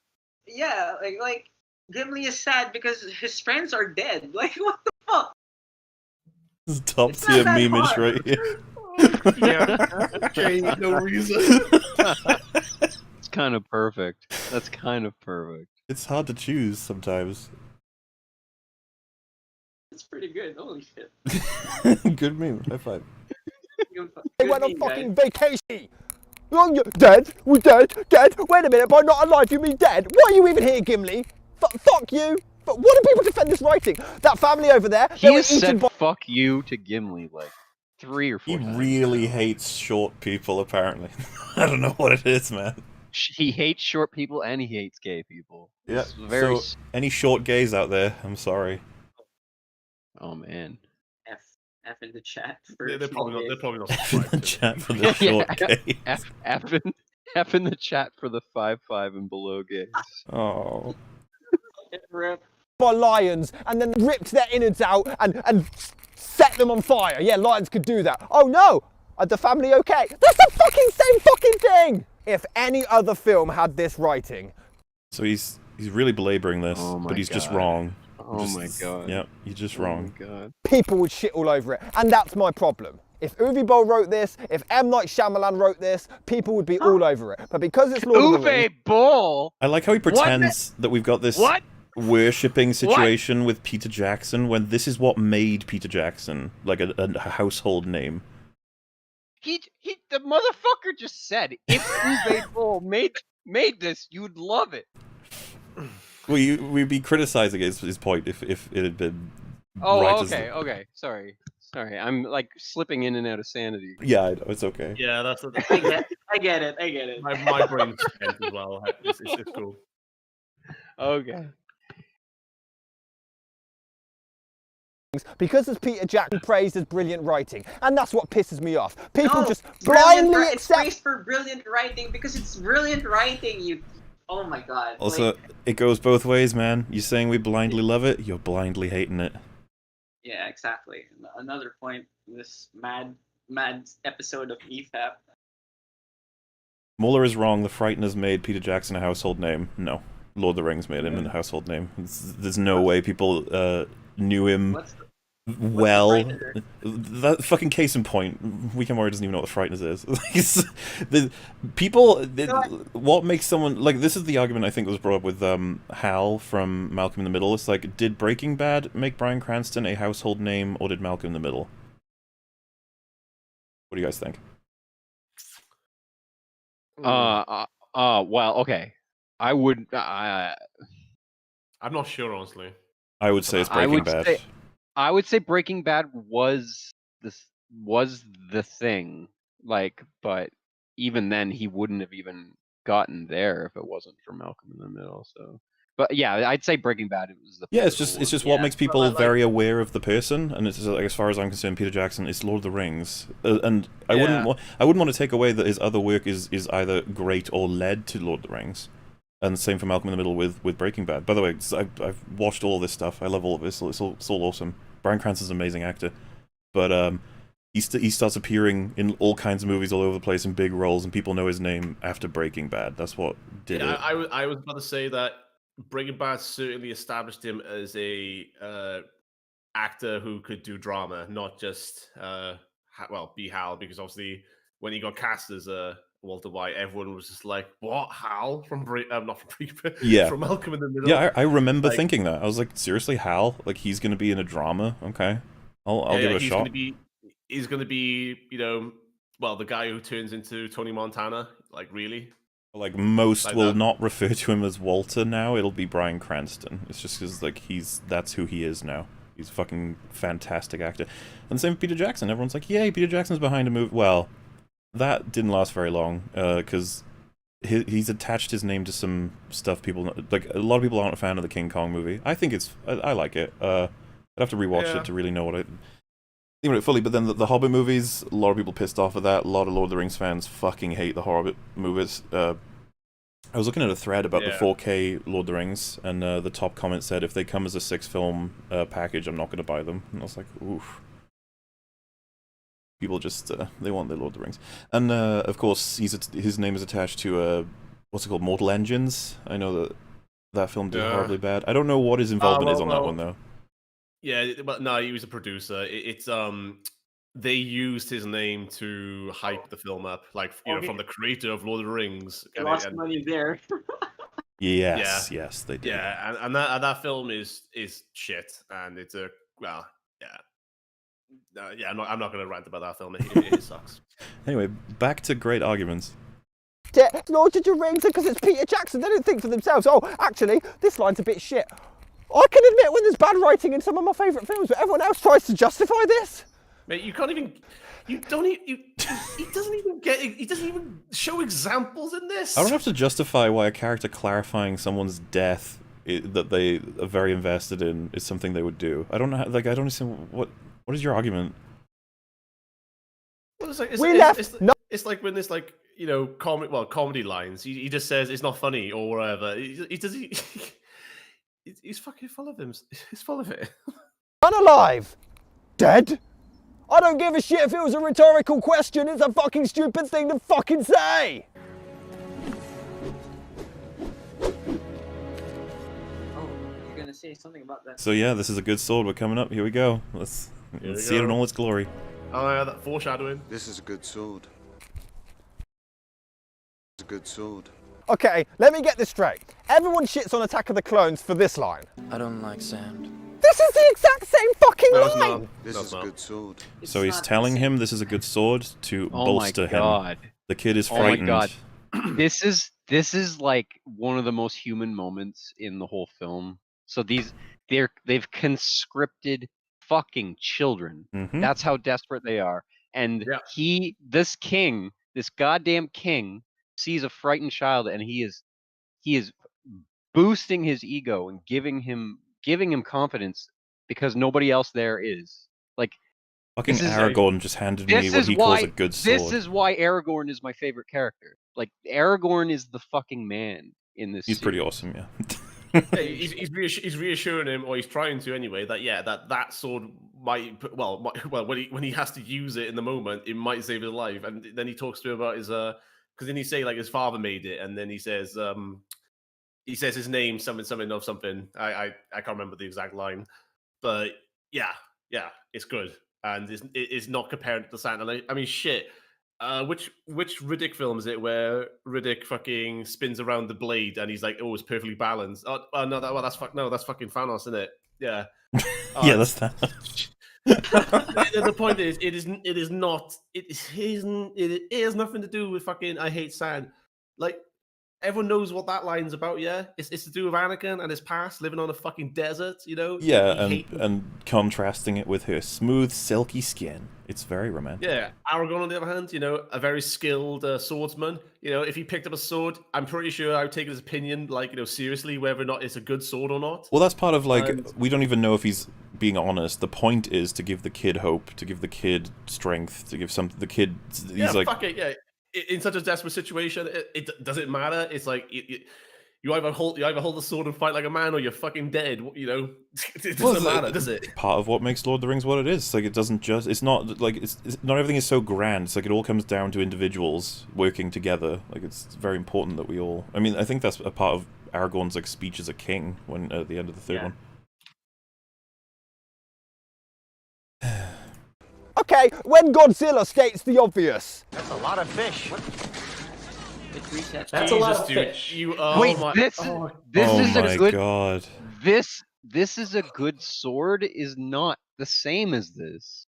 yeah, like Gimli is sad because his friends are dead. Like, what the fuck? This is top tier meme-ish right here. Yeah, no reason. It's kind of perfect. That's kind of perfect. It's hard to choose sometimes. It's pretty good. Holy shit. Good meme. High five. They went on fucking vacation! Oh, you're dead? We're dead? Dead? Wait a minute, by not alive you mean dead? Why are you even here, Gimli? Fuck you! But what do people defend this writing? That family over there, He has said fuck you to Gimli like 3 or 4 He times. really hates short people, apparently. I don't know what it is, man. He hates short people and he hates gay people. Yeah. It's very... So, any short gays out there, I'm sorry. Oh, man. F in the chat. For They're probably not F in the chat for the short gays. F in the chat for the 5'5" and below gays. Oh. by lions and then ripped their innards out and set them on fire. Yeah, lions could do that. Oh no, are the family okay? That's the fucking same fucking thing! If any other film had this writing. So he's really belaboring this, but he's just wrong. Oh my god. Yep, he's just wrong. Oh my god. People would shit all over it, and that's my problem. If Uwe Boll wrote this, if M. Night Shyamalan wrote this, people would be all over it. But because it's Lord of the Rings... Uwe Boll! I like how he pretends that we've got this worshipping situation with Peter Jackson, when this is what made Peter Jackson, like a household name. The motherfucker just said, if Uwe Boll made this, you'd love it. we'd be criticizing his point if it had been. Oh, right okay. Sorry. I'm like slipping in and out of sanity. Yeah, I know, it's okay. Yeah, that's. I get it. My brain's spent as well. It's cool. Okay. Because as Peter Jackson praised as brilliant writing, and that's what pisses me off. People No, just brilliant blindly It's accept. praised for brilliant writing because it's brilliant writing. You, oh my god. Also, like, it goes both ways, man. You're saying we blindly love it, you're blindly hating it. yeah, exactly. Another point in this mad episode of E EFAP. Mueller is wrong. The Frighteners made Peter Jackson a household name. No, Lord of the Rings made him a household name. There's no way people knew him well. That fucking case in point. Weekend Warrior doesn't even know what the Frighteners is. What makes someone like this is the argument I think was brought up with Hal from Malcolm in the Middle. It's like, did Breaking Bad make Bryan Cranston a household name, or did Malcolm in the Middle? What do you guys think? Well, okay. I would. I'm not sure, honestly. I would say it's Breaking Bad. I would say Breaking Bad was the thing. Like, but even then, he wouldn't have even gotten there if it wasn't for Malcolm in the Middle. So, but yeah, I'd say Breaking Bad was the. Yeah, it's just what makes people very aware of the person, and it's just, like, as far as I'm concerned, Peter Jackson is Lord of the Rings, and I wouldn't want to take away that his other work is either great or led to Lord of the Rings, and same for Malcolm in the Middle with Breaking Bad. By the way, I've watched all this stuff. I love all of this. It's all awesome. Bryan Cranston's an amazing actor, but he starts appearing in all kinds of movies all over the place in big roles, and people know his name after Breaking Bad. That's what did it. I was about to say that Breaking Bad certainly established him as a actor who could do drama, not just be Hal, because obviously when he got cast as Walter White, everyone was just like, "What, Hal from not from Breaking Bad, from Malcolm in the Middle?" Yeah, I remember thinking that. I was like, seriously, Hal? Like, he's gonna be in a drama? Okay, I'll give it a shot. He's gonna be, the guy who turns into Tony Montana. Like, really? Like, most will not refer to him as Walter now. It'll be Bryan Cranston. It's just because, like, that's who he is now. He's a fucking fantastic actor. And the same with Peter Jackson. Everyone's like, yay, Peter Jackson's behind a movie. Well, that didn't last very long, because he's attached his name to some stuff people... Like, a lot of people aren't a fan of the King Kong movie. I think I like it. I'd have to rewatch it to really know what I... Think about it fully, but then the Hobbit movies, a lot of people pissed off at that. A lot of Lord of the Rings fans fucking hate the Hobbit movies. I was looking at a thread about the 4K Lord of the Rings, and the top comment said, if they come as a 6-film package, I'm not going to buy them. And I was like, oof. People just, they want their Lord of the Rings. And, of course, his name is attached to, what's it called, Mortal Engines? I know that film did horribly bad. I don't know what his involvement is on that one, though. Yeah, but no, he was a producer. It's they used his name to hype the film up, like from the creator of Lord of the Rings. They lost money there. Yes, they did. Yeah, and that film is shit, and it's I'm not going to rant about that film. It sucks. Anyway, back to great arguments. Lord of the Rings because it's Peter Jackson. They don't think for themselves. Oh, actually, this line's a bit shit. I can admit when there's bad writing in some of my favourite films, but everyone else tries to justify this. Mate, you can't even. He doesn't even show examples in this. I don't have to justify why a character clarifying someone's death that they are very invested in is something they would do. I don't know. I don't understand what is your argument. Well, it's like when there's like comedy lines. He just says it's not funny or whatever. He's fucking full of them. He's full of it. Unalive? Dead? I don't give a shit if it was a rhetorical question. It's a fucking stupid thing to fucking say. Oh, you're gonna say something about that. So yeah, this is a good sword. We're coming up. Here we go. Let's see it in all its glory. Oh yeah, that foreshadowing. This is a good sword. It's a good sword. Okay, let me get this straight. Everyone shits on Attack of the Clones for this line. I don't like sand. This is the exact same fucking line! This is a good sword. So he's telling him this is a good sword to bolster him. The kid is frightened. Oh my god. This this is like one of the most human moments in the whole film. So they've conscripted fucking children. Mhm. That's how desperate they are. And this goddamn king, sees a frightened child, and he is boosting his ego and giving him confidence because nobody else there is. Like, Fucking this is Aragorn just handed me what he calls a good sword. This is why Aragorn is my favorite character. Like, Aragorn is the fucking man in this. He's series. pretty awesome, yeah. Yeah, he's reassuring him, or he's trying to anyway, that that sword might when he has to use it in the moment, it might save his life. And then he talks to him about his because then he say like his father made it, and then he says his name, something of something. I can't remember the exact line, but yeah, it's good, and it's not comparing it to Santa. I mean, shit. Which Riddick film is it where Riddick fucking spins around the blade and he's like, oh, it's perfectly balanced? Oh no, that's fucking Thanos, isn't it? Yeah. Yeah, that's that. The point is, it has nothing to do with fucking I hate sand. Like, everyone knows what that line's about, yeah? It's to do with Anakin and his past, living on a fucking desert, you know? Yeah, and contrasting it with her smooth, silky skin. It's very romantic. Yeah, Aragorn, on the other hand, you know, a very skilled swordsman. You know, if he picked up a sword, I'm pretty sure I would take his opinion, like, you know, seriously, whether or not it's a good sword or not. Well, that's part of, like, we don't even know if he's being honest. The point is to give the kid hope, to give the kid strength, to give the kid... He's like, fuck it, yeah. In such a desperate situation, it doesn't matter. It's like you either hold the sword and fight like a man, or you're fucking dead. You know, it doesn't matter, does it? Part of what makes Lord of the Rings what it is. Like, it doesn't just. It's not like it's not everything is so grand. It's like it all comes down to individuals working together. Like, it's very important that we all. I mean, I think that's a part of Aragorn's like speech as a king when at the end of the third one. Okay, when Godzilla states the obvious. That's a lot of fish. That's a lot of fish. This is a good sword is not the same as this.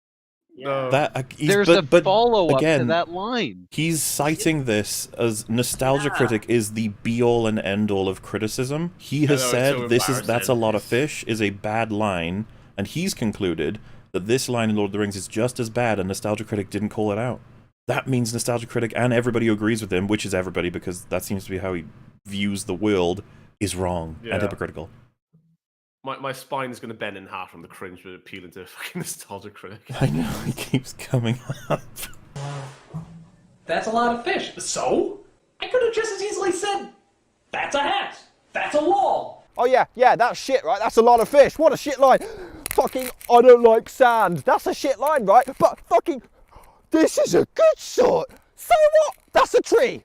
No. There's a follow-up to that line. He's citing this as Nostalgia Critic is the be-all and end-all of criticism. He has said that's a lot of fish is a bad line, and he's concluded that this line in Lord of the Rings is just as bad, and Nostalgia Critic didn't call it out. That means Nostalgia Critic and everybody who agrees with him, which is everybody because that seems to be how he views the world, is wrong and hypocritical. My spine is going to bend in half from the cringe for appealing to a fucking Nostalgia Critic. I know, he keeps coming up. That's a lot of fish. So? I could have just as easily said, that's a hat. That's a wall. Oh yeah, that's shit, right? That's a lot of fish. What a shit line. Fucking, I don't like sand. That's a shit line, right? But fucking, this is a good sword. So what? That's a tree.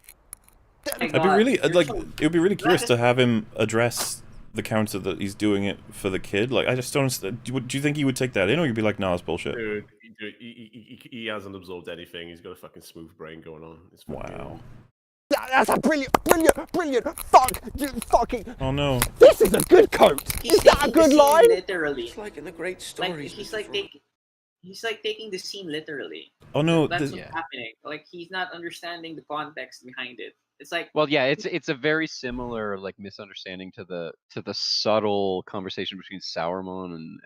I'd be really, like, it would be really curious to have him address the counter that he's doing it for the kid. Like, I just don't, do you think he would take that in, or you'd be like, nah, it's bullshit? Dude, he hasn't absorbed anything. He's got a fucking smooth brain going on. It's wow. That's a brilliant. Fuck, you fucking. Oh no. This is a good coat. Is that a good line? Literally. It's like in the great stories. He's like taking the scene literally. Oh no. That's what's happening. Like, he's not understanding the context behind it. It's like, well, yeah, it's a very similar like misunderstanding to the subtle conversation between Sauron and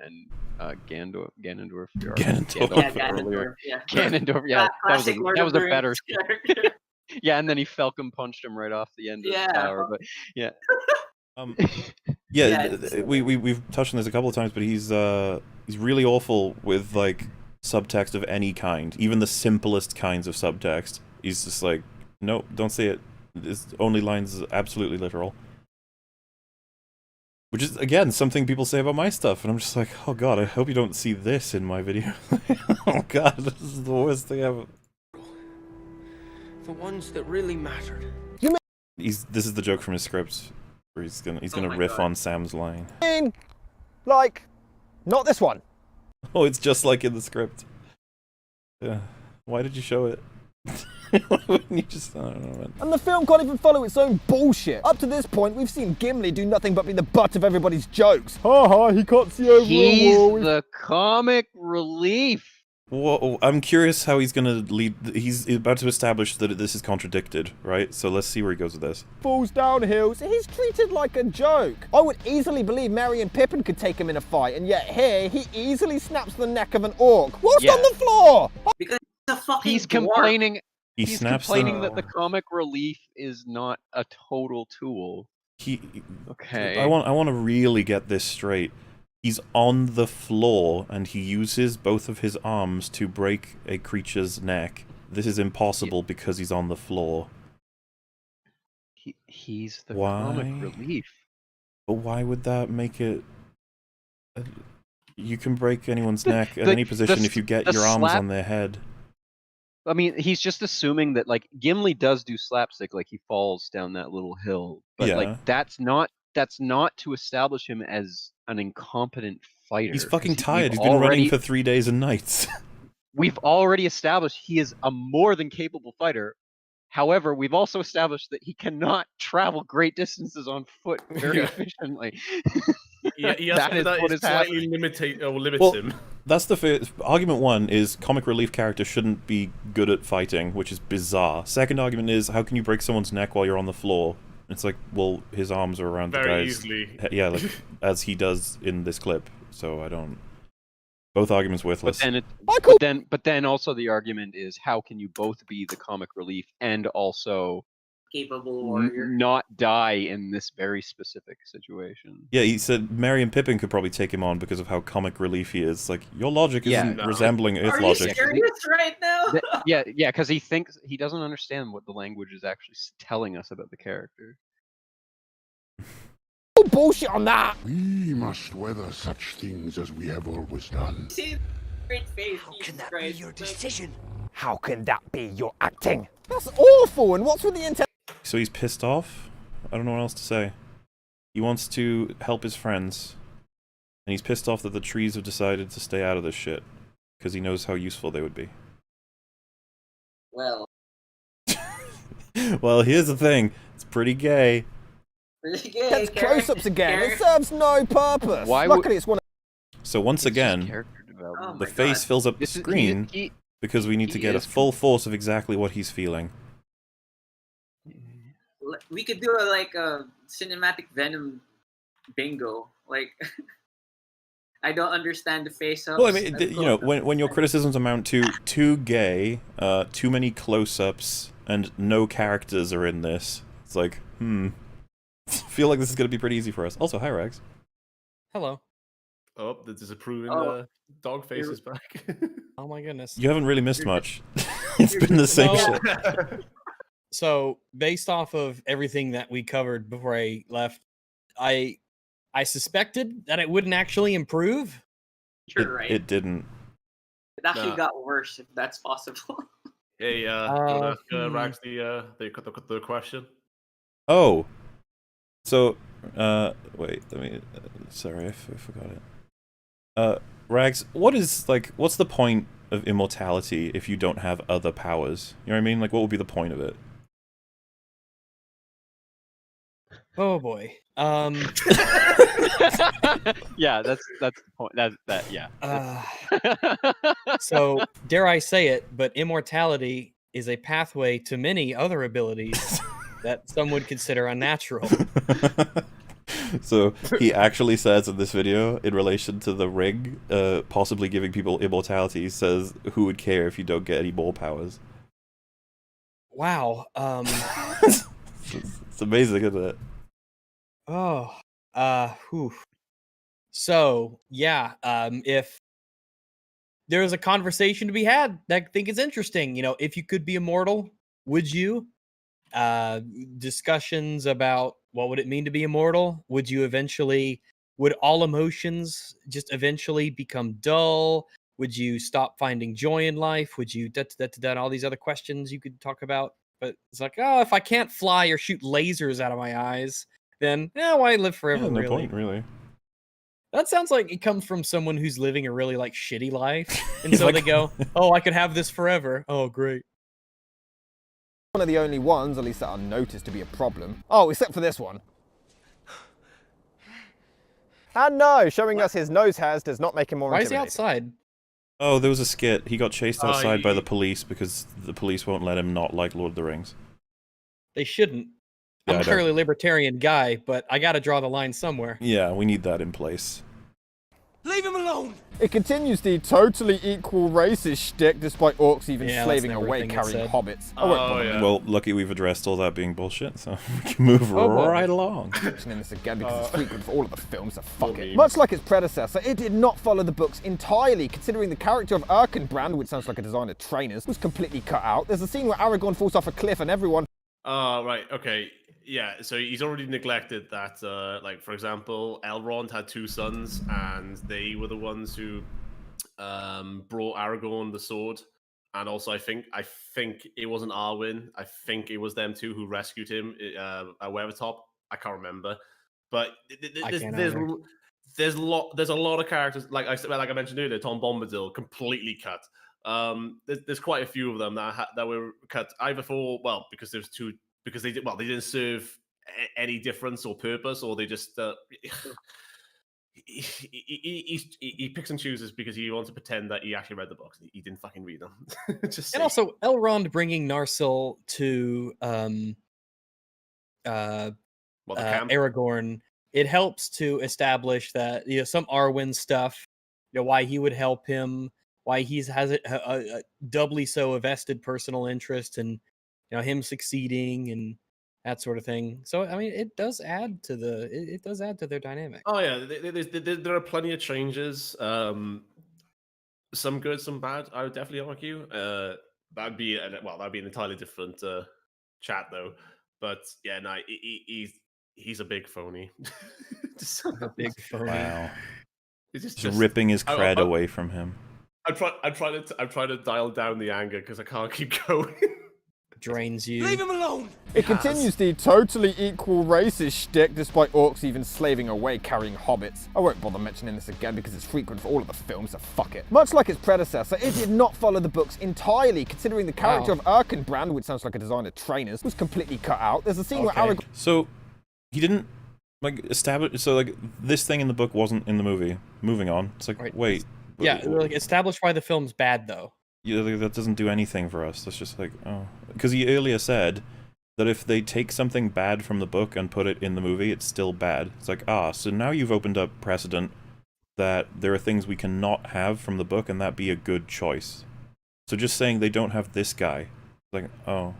Ganondorf. Ganondorf. Yeah. Ganondorf. Yeah, that was a better. Yeah, and then he Falcon punched him right off the end of the tower. But yeah. We've touched on this a couple of times, but he's really awful with like subtext of any kind, even the simplest kinds of subtext. He's just like, no, don't say it. His only lines is absolutely literal. Which is, again, something people say about my stuff, and I'm just like, oh god, I hope you don't see this in my video. Oh god, this is the worst thing ever. The ones that really mattered. This is the joke from his script, where he's gonna riff on Sam's line. Like, not this one. Oh, it's just like in the script. Yeah. Why did you show it? Wouldn't you just, I don't know, man. And the film can't even follow its own bullshit. Up to this point, we've seen Gimli do nothing but be the butt of everybody's jokes. Ha ha, he can't see over He's a wall. the comic relief. Well, I'm curious how he's gonna lead. He's about to establish that this is contradicted, right? So let's see where he goes with this. Falls down hills. He's treated like a joke. I would easily believe Merry and Pippin could take him in a fight, and yet here he easily snaps the neck of an orc whilst on the floor. Because he's a fucking He's dwarf. complaining. He He's snaps complaining the- that the comic relief is not a total tool. Okay. I want to really get this straight. He's on the floor and he uses both of his arms to break a creature's neck. This is impossible because he's on the floor. He's the Why? comic relief. But why would that make it? You can break anyone's neck at the- any position the- if you get the your arms slap- on their head. I mean, he's just assuming that like Gimli does do slapstick, like he falls down that little hill, but Yeah. like that's not to establish him as an incompetent fighter. He's fucking 'cause tired. we've He's been running already- for 3 days and nights. We've already established he is a more than capable fighter. However, we've also established that he cannot travel great distances on foot very Yeah. efficiently. Yeah, That is what is slightly happening. limits him. That's the first argument. One is comic relief character shouldn't be good at fighting, which is bizarre. Second argument is how can you break someone's neck while you're on the floor? It's like, well, his arms are around the Very guy's easily. Yeah, like as he does in this clip. So I don't. Both arguments worthless. But then also the argument is how can you both be the comic relief and also Capable warrior. not die in this very specific situation? Yeah, he said Merry and Pippin could probably take him on because of how comic relief he is. Like, your logic isn't resembling Earth Are logic. you serious right now? Yeah, because he thinks he doesn't understand what the language is actually telling us about the character. Oh, bullshit on that. We must weather such things as we have always done. See, great face. How can that be your decision? How can that be your acting? That's awful. And what's with the intent? So he's pissed off? I don't know what else to say. He wants to help his friends. And he's pissed off that the trees have decided to stay out of this shit. Because he knows how useful they would be. Well, Well, here's the thing. It's pretty gay. really good. Gets close-ups again. It serves no purpose. Luckily, it's one. So once again, Oh the my face God. fills up the This is- screen because we need to he get a is full force of exactly what he's feeling. We could do a cinematic Venom bingo. Like, I don't understand the face-ups. Well, I mean, you know, when your criticisms amount to too gay, too many close-ups, and no characters are in this, it's like, I feel like this is going to be pretty easy for us. Also, hi, Rags. Hello. Oh, the disapproving dog face is back. Oh my goodness. You haven't really missed much. It's been the same shit. So, based off of everything that we covered before I left, I suspected that it wouldn't actually improve. You're right. It didn't. It actually got worse, if that's possible. Hey, wanna ask Rags the question? Oh. So, wait, let me, sorry, I forgot it. Rags, what's the point of immortality if you don't have other powers? You know what I mean? Like, what would be the point of it? Oh boy. Yeah, that's the point. Yeah. So, dare I say it, but immortality is a pathway to many other abilities that some would consider unnatural. So, he actually says in this video, in relation to the ring, possibly giving people immortality, he says, who would care if you don't get any more powers? Wow. It's amazing, isn't it? Oh. Whew. So, yeah, if there was a conversation to be had that I think is interesting, you know, if you could be immortal, would you? Discussions about what would it mean to be immortal? Would all emotions just eventually become dull? Would you stop finding joy in life? Would you all these other questions you could talk about? But it's like, oh, if I can't fly or shoot lasers out of my eyes, then why live forever? Yeah, no really? point, really. That sounds like it comes from someone who's living a really shitty life, and He's so like- they go, "Oh, I could have this forever. Oh, great." One of the only ones, at least that are noticed to be a problem. Oh, except for this one. And no, showing us his nose hairs does not make him more Why is he intimidating. outside? Oh, there was a skit. He got chased outside by ye- the police because the police won't let him not like Lord of the Rings. They shouldn't. Yeah, I'm I a don't- fairly libertarian guy, but I got to draw the line somewhere. Yeah, we need that in place. Leave him alone! It continues the totally equal racist shtick, despite orcs even Yeah, that's slaving never a away thing carrying that's said. hobbits. I won't bother yeah. Well, lucky we've addressed all that being bullshit, so we can move right along. mentioning this again because it's frequent for all of the films, so fuck it. Much like its predecessor, it did not follow the books entirely, considering the character of Erkenbrand, which sounds like a design of trainers, was completely cut out. There's a scene where Aragorn falls off a cliff and everyone... Right, okay. Yeah, so he's already neglected that, like, for example, Elrond had 2 sons, and they were the ones who brought Aragorn the sword. And also, I think it wasn't Arwen. I think it was them 2 who rescued him at Weathertop. I can't remember. But there's a lot of characters, like I mentioned earlier, Tom Bombadil, completely cut. There's quite a few of them that were cut either because there's 2... Because they didn't serve any difference or purpose, or they just he picks and chooses because he wants to pretend that he actually read the books. He didn't fucking read them. And also, Elrond bringing Narsil to Aragorn, it helps to establish that some Arwen stuff, why he would help him, why he has a doubly so a vested personal interest in him succeeding and that sort of thing. So I mean, it does add to their dynamic. Oh yeah, there are plenty of changes. Some good, some bad. I would definitely argue. That'd be an entirely different chat though. But yeah, no, he's a big phony. A big phony. Wow. Just ripping his cred away from him. I'm trying to dial down the anger because I can't keep going. Drains you. Leave him alone! It continues the totally equal racist shtick, despite orcs even slaving away carrying hobbits. I won't bother mentioning this again because it's frequent for all of the films, so fuck it. Much like its predecessor, it did not follow the books entirely, considering the character of Erkenbrand, which sounds like a design of trainers, was completely cut out. There's a scene where Aragorn... So, he didn't, establish... So, this thing in the book wasn't in the movie. Moving on. It's like, wait... Yeah, establish why the film's bad, though. Yeah, that doesn't do anything for us. That's just like, oh. Because he earlier said that if they take something bad from the book and put it in the movie, it's still bad. It's like, so now you've opened up precedent that there are things we cannot have from the book and that be a good choice. So just saying they don't have this guy, like, oh,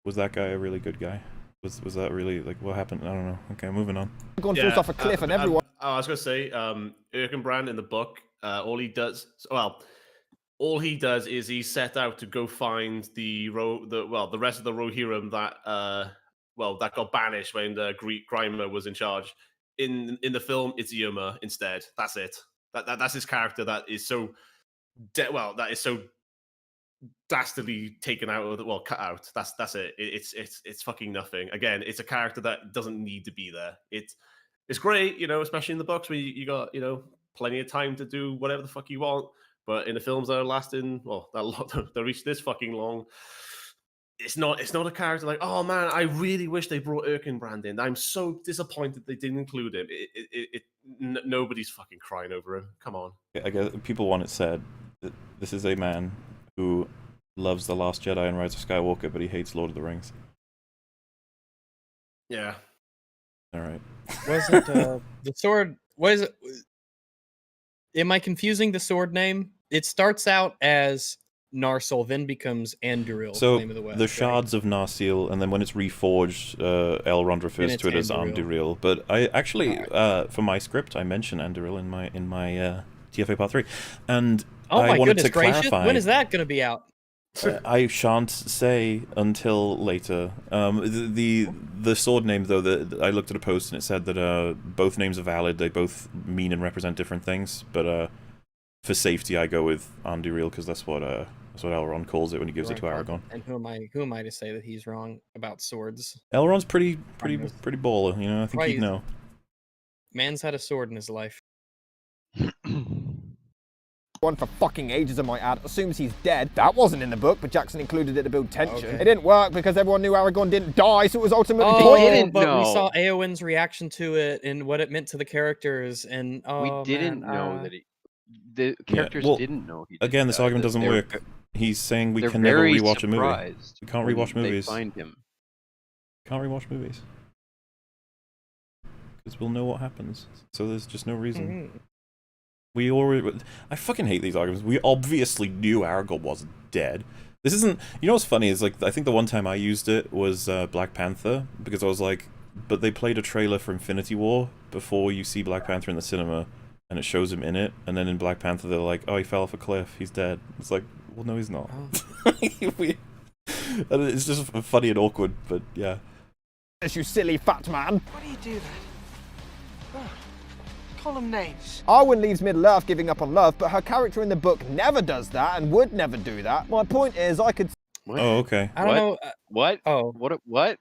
was that guy a really good guy? Was that really, like, what happened? I don't know. Okay, moving on. Falls off a cliff and everyone... I was going to say, Erkenbrand in the book, all he does is he set out to go find the rest of the Rohirrim that got banished when the Greek Grimer was in charge. In the film, it's Yuma instead. That's it. That's his character that is so dastardly taken out of cut out. That's it. It's fucking nothing. Again, it's a character that doesn't need to be there. It's great, especially in the books where you got plenty of time to do whatever the fuck you want. But in the films that are lasting, they reach this fucking long. It's not a character like, oh man, I really wish they brought Erkenbrand in. I'm so disappointed they didn't include him. Nobody's fucking crying over him. Come on. I guess people want it said that this is a man who loves The Last Jedi and Rise of Skywalker, but he hates Lord of the Rings. Yeah. All right. Wasn't the sword? Was it? Am I confusing the sword name? It starts out as Narsil, then becomes Anduril. So the name of the West, shards of Narsil, and then when it's reforged, Elrond refers to it as Anduril. But I actually, for my script, I mention Anduril in my TFA Part 3, and I wanted to clarify. When is that going to be out? I shan't say until later. The sword name, though, I looked at a post and it said that both names are valid. They both mean and represent different things. But for safety, I go with Anduril because that's what Elrond calls it when he gives it to Aragorn. And who am I to say that he's wrong about swords? Elrond's pretty baller. I think he'd know. Man's had a sword in his life. One for fucking ages, I might add, assumes he's dead. That wasn't in the book, but Jackson included it to build tension. It didn't work because everyone knew Aragorn didn't die, so it was ultimately pointless. But we saw Eowyn's reaction to it and what it meant to the characters, and we didn't know that the characters didn't know he did again, this die. argument doesn't They're- work. He's saying we they're can never very rewatch a movie. surprised We can't when rewatch they movies. find him. Can't rewatch movies. Because we'll know what happens. So there's just no reason. We already... I fucking hate these arguments. We obviously knew Aragorn wasn't dead. This isn't... You know what's funny is, like, I think the one time I used it was Black Panther, because I was like, but they played a trailer for Infinity War before you see Black Panther in the cinema, and it shows him in it, and then in Black Panther they're like, oh, he fell off a cliff, he's dead. It's like, well, no, he's not. It's just funny and awkward, but yeah. You silly fat man. Why do you do that? Oh, call them names. Arwen leaves Middle-earth giving up on love, but her character in the book never does that and would never do that. My point is, I could... What? Oh, okay. I don't know. What? Oh. What?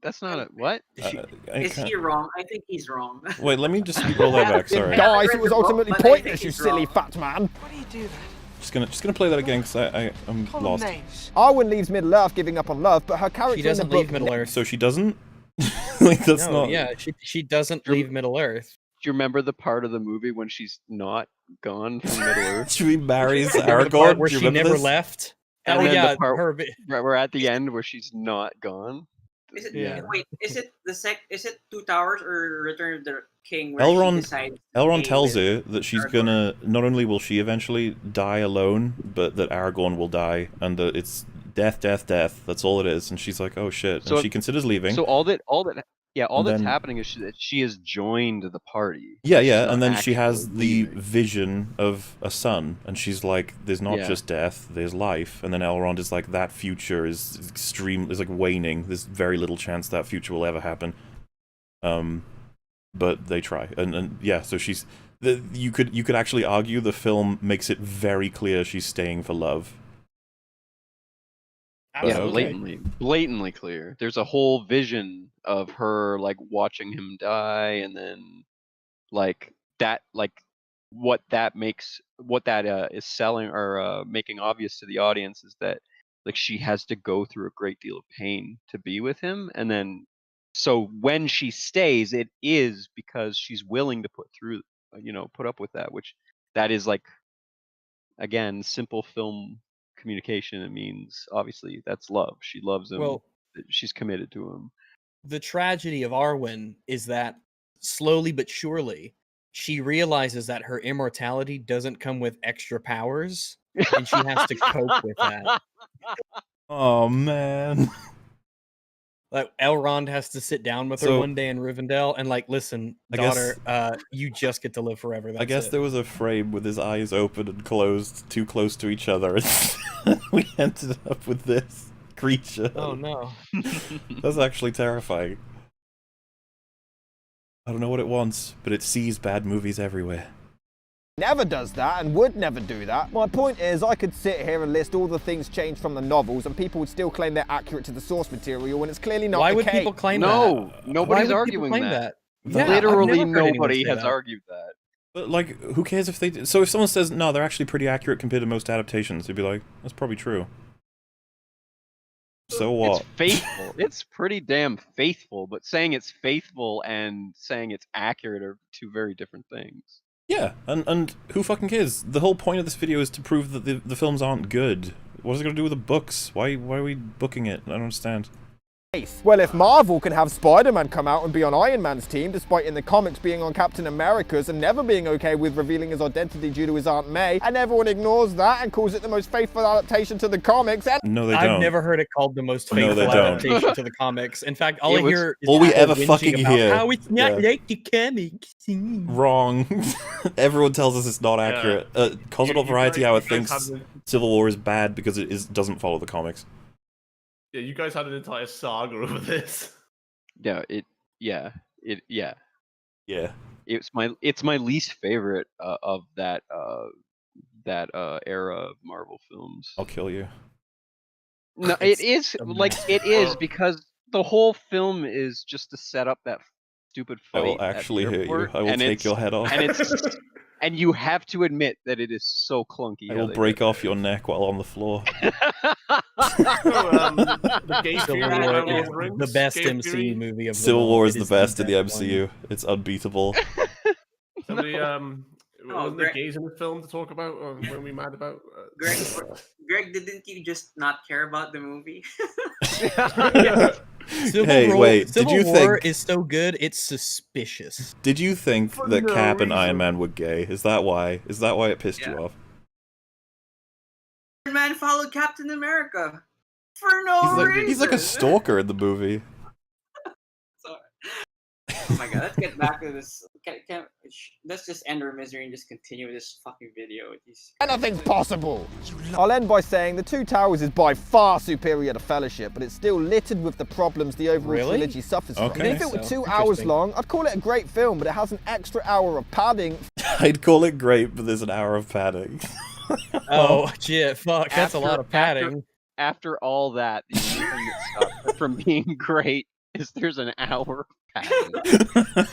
That's not a... What? Is he wrong? I think he's wrong. Wait, let me just roll that back, sorry. Guys, it was ultimately pointless, you silly fat man. Why do you do that? Just gonna play that again, because I'm Call lost. them names. Arwen leaves Middle-earth giving up on love, but her character She in the doesn't book... leave Middle-earth. So she doesn't? Like, that's No, not... yeah, she doesn't leave Middle-earth. Do you remember the part of the movie when she's not gone from Middle-earth? She marries Remember the Aragorn? part where Do you she remember never this? left? And Oh then yeah, the part her... where we're at the end where she's not gone. Is it, Yeah. Wait, is it Is it Two Towers or Return of the King? Where she Elrond decides to Elrond stay tells with her that she's gonna... Not only will she eventually die alone, but that Aragorn will die, and that it's death, death, death. That's all it is. And she's like, oh shit. So and she considers leaving. So all that's then- happening is that she has joined the party. Yeah, She's yeah, not and then she has actually the leaving. vision of a son, and she's like, there's not Yeah. just death, there's life, and then Elrond is like, that future is is like waning, there's very little chance that future will ever happen. But they try, and yeah, so she's, you could actually argue the film makes it very clear she's staying for love. Yeah, okay. blatantly clear. There's a whole vision of her like watching him die, and then like that, like what that is selling or making obvious to the audience is that like she has to go through a great deal of pain to be with him, and then so when she stays, it is because she's willing to put up with that, which that is like, again, simple film communication. It means obviously that's love. She loves him. Well, she's committed to him. the tragedy of Arwen is that slowly but surely she realizes that her immortality doesn't come with extra powers, and she has to cope with that. Oh man. Like Elrond has to sit down with her So- one day in Rivendell and like, listen, I guess- daughter, you just get to live forever. That's I guess it. there was a frame with his eyes open and closed, too close to each other, and we ended up with this creature. Oh no. That's actually terrifying. I don't know what it wants, but it sees bad movies everywhere. Never does that and would never do that. My point is, I could sit here and list all the things changed from the novels and people would still claim they're accurate to the source material when it's clearly not Why the would case. people claim that? No, Why nobody's would people arguing claim that. Yeah, I've Literally never heard anyone nobody say has that. argued that. But, like, who cares if they... So if someone says, no, they're actually pretty accurate compared to most adaptations, you'd be like, that's probably true. So what? It's faithful. It's pretty damn faithful, but saying it's faithful and saying it's accurate are two very different things. Yeah, and who fucking cares? The whole point of this video is to prove that the films aren't good. What is it going to do with the books? Why are we booking it? I don't understand. Well, if Marvel can have Spider-Man come out and be on Iron Man's team, despite in the comics being on Captain America's and never being okay with revealing his identity due to his Aunt May, and everyone ignores that and calls it the most faithful adaptation to the comics, and No, they don't. I've never heard it called the most No, faithful they don't. adaptation to the comics. In fact, all It I was- hear is all we people ever whinging fucking about hear. how it's not Yeah. like the comics. Wrong. Everyone tells us it's not accurate. Cosmonaut Variety Hour thinks Civil War is bad because it doesn't follow the comics. Yeah, you guys had an entire saga over this. Yeah, Yeah. It's my least favorite of that era of Marvel films. I'll kill you. No, it is like it is because the whole film is just to set up that stupid I fight. will actually at the hit you. airport, I will and take it's- your head off. And it's and you have to admit that it is so clunky. I how will they break did off your neck while on the floor. The Gay Civil Fury, War Lord is of the Rings, the best Gay MCU Fury. movie of them Civil all. War It is the best in the one. MCU. It's unbeatable. Somebody Wasn't there gays in the film to talk about? Or when we mad about? Greg, didn't you just not care about the movie? Civil War think is so good, it's suspicious. Did you think For that no Cap and Iron reason. Man were gay? Is that why? Is that why it pissed you Yeah. off? Iron Man followed Captain America for no reason. He's like a stalker in the movie. Oh my god, let's get back to this. Let's just end our misery and just continue this fucking video. Anything's possible! I'll end by saying The Two Towers is by far superior to Fellowship, but it's still littered with the problems the overall trilogy suffers from. Okay. And if it were 2 hours long, I'd call it a great film, but it has an extra hour of padding. I'd call it great, but there's an hour of padding. Oh, shit, fuck, that's a lot of padding. After all that, the only thing that stops it from being great is there's an hour of padding.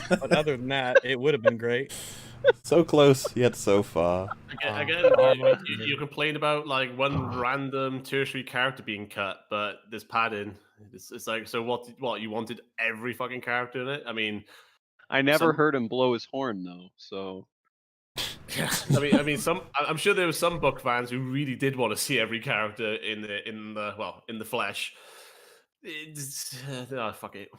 But other than that, it would have been great. So close, yet so far. Again, you complain about like one random tertiary character being cut, but there's padding. It's like, so what? You wanted every fucking character in it? I mean, I never heard him blow his horn though, so. I'm sure there were some book fans who really did want to see every character in the flesh. Fuck it.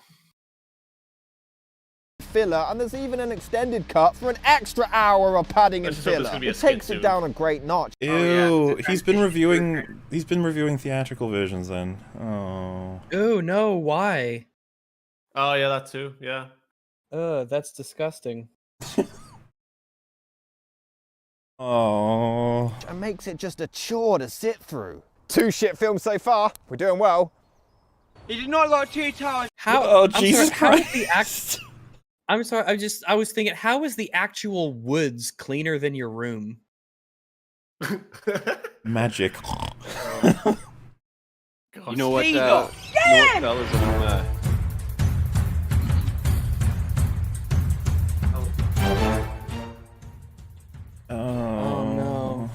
Filler, and there's even an extended cut for an extra hour of padding and Let's just hope there's filler. gonna be a It skit takes it soon. down a great notch. Ew, he's been reviewing theatrical versions then. Oh. Oh no, why? Oh yeah, that too. Yeah. That's disgusting. Oh. It makes it just a chore to sit through. 2 shit films so far. We're doing well. He did not like Two Towers. How? Oh, I'm Jesus sorry, how is Christ. I'm sorry. I was thinking, how is the actual woods cleaner than your room? Magic. You know what, Steve, fellas, Oh no.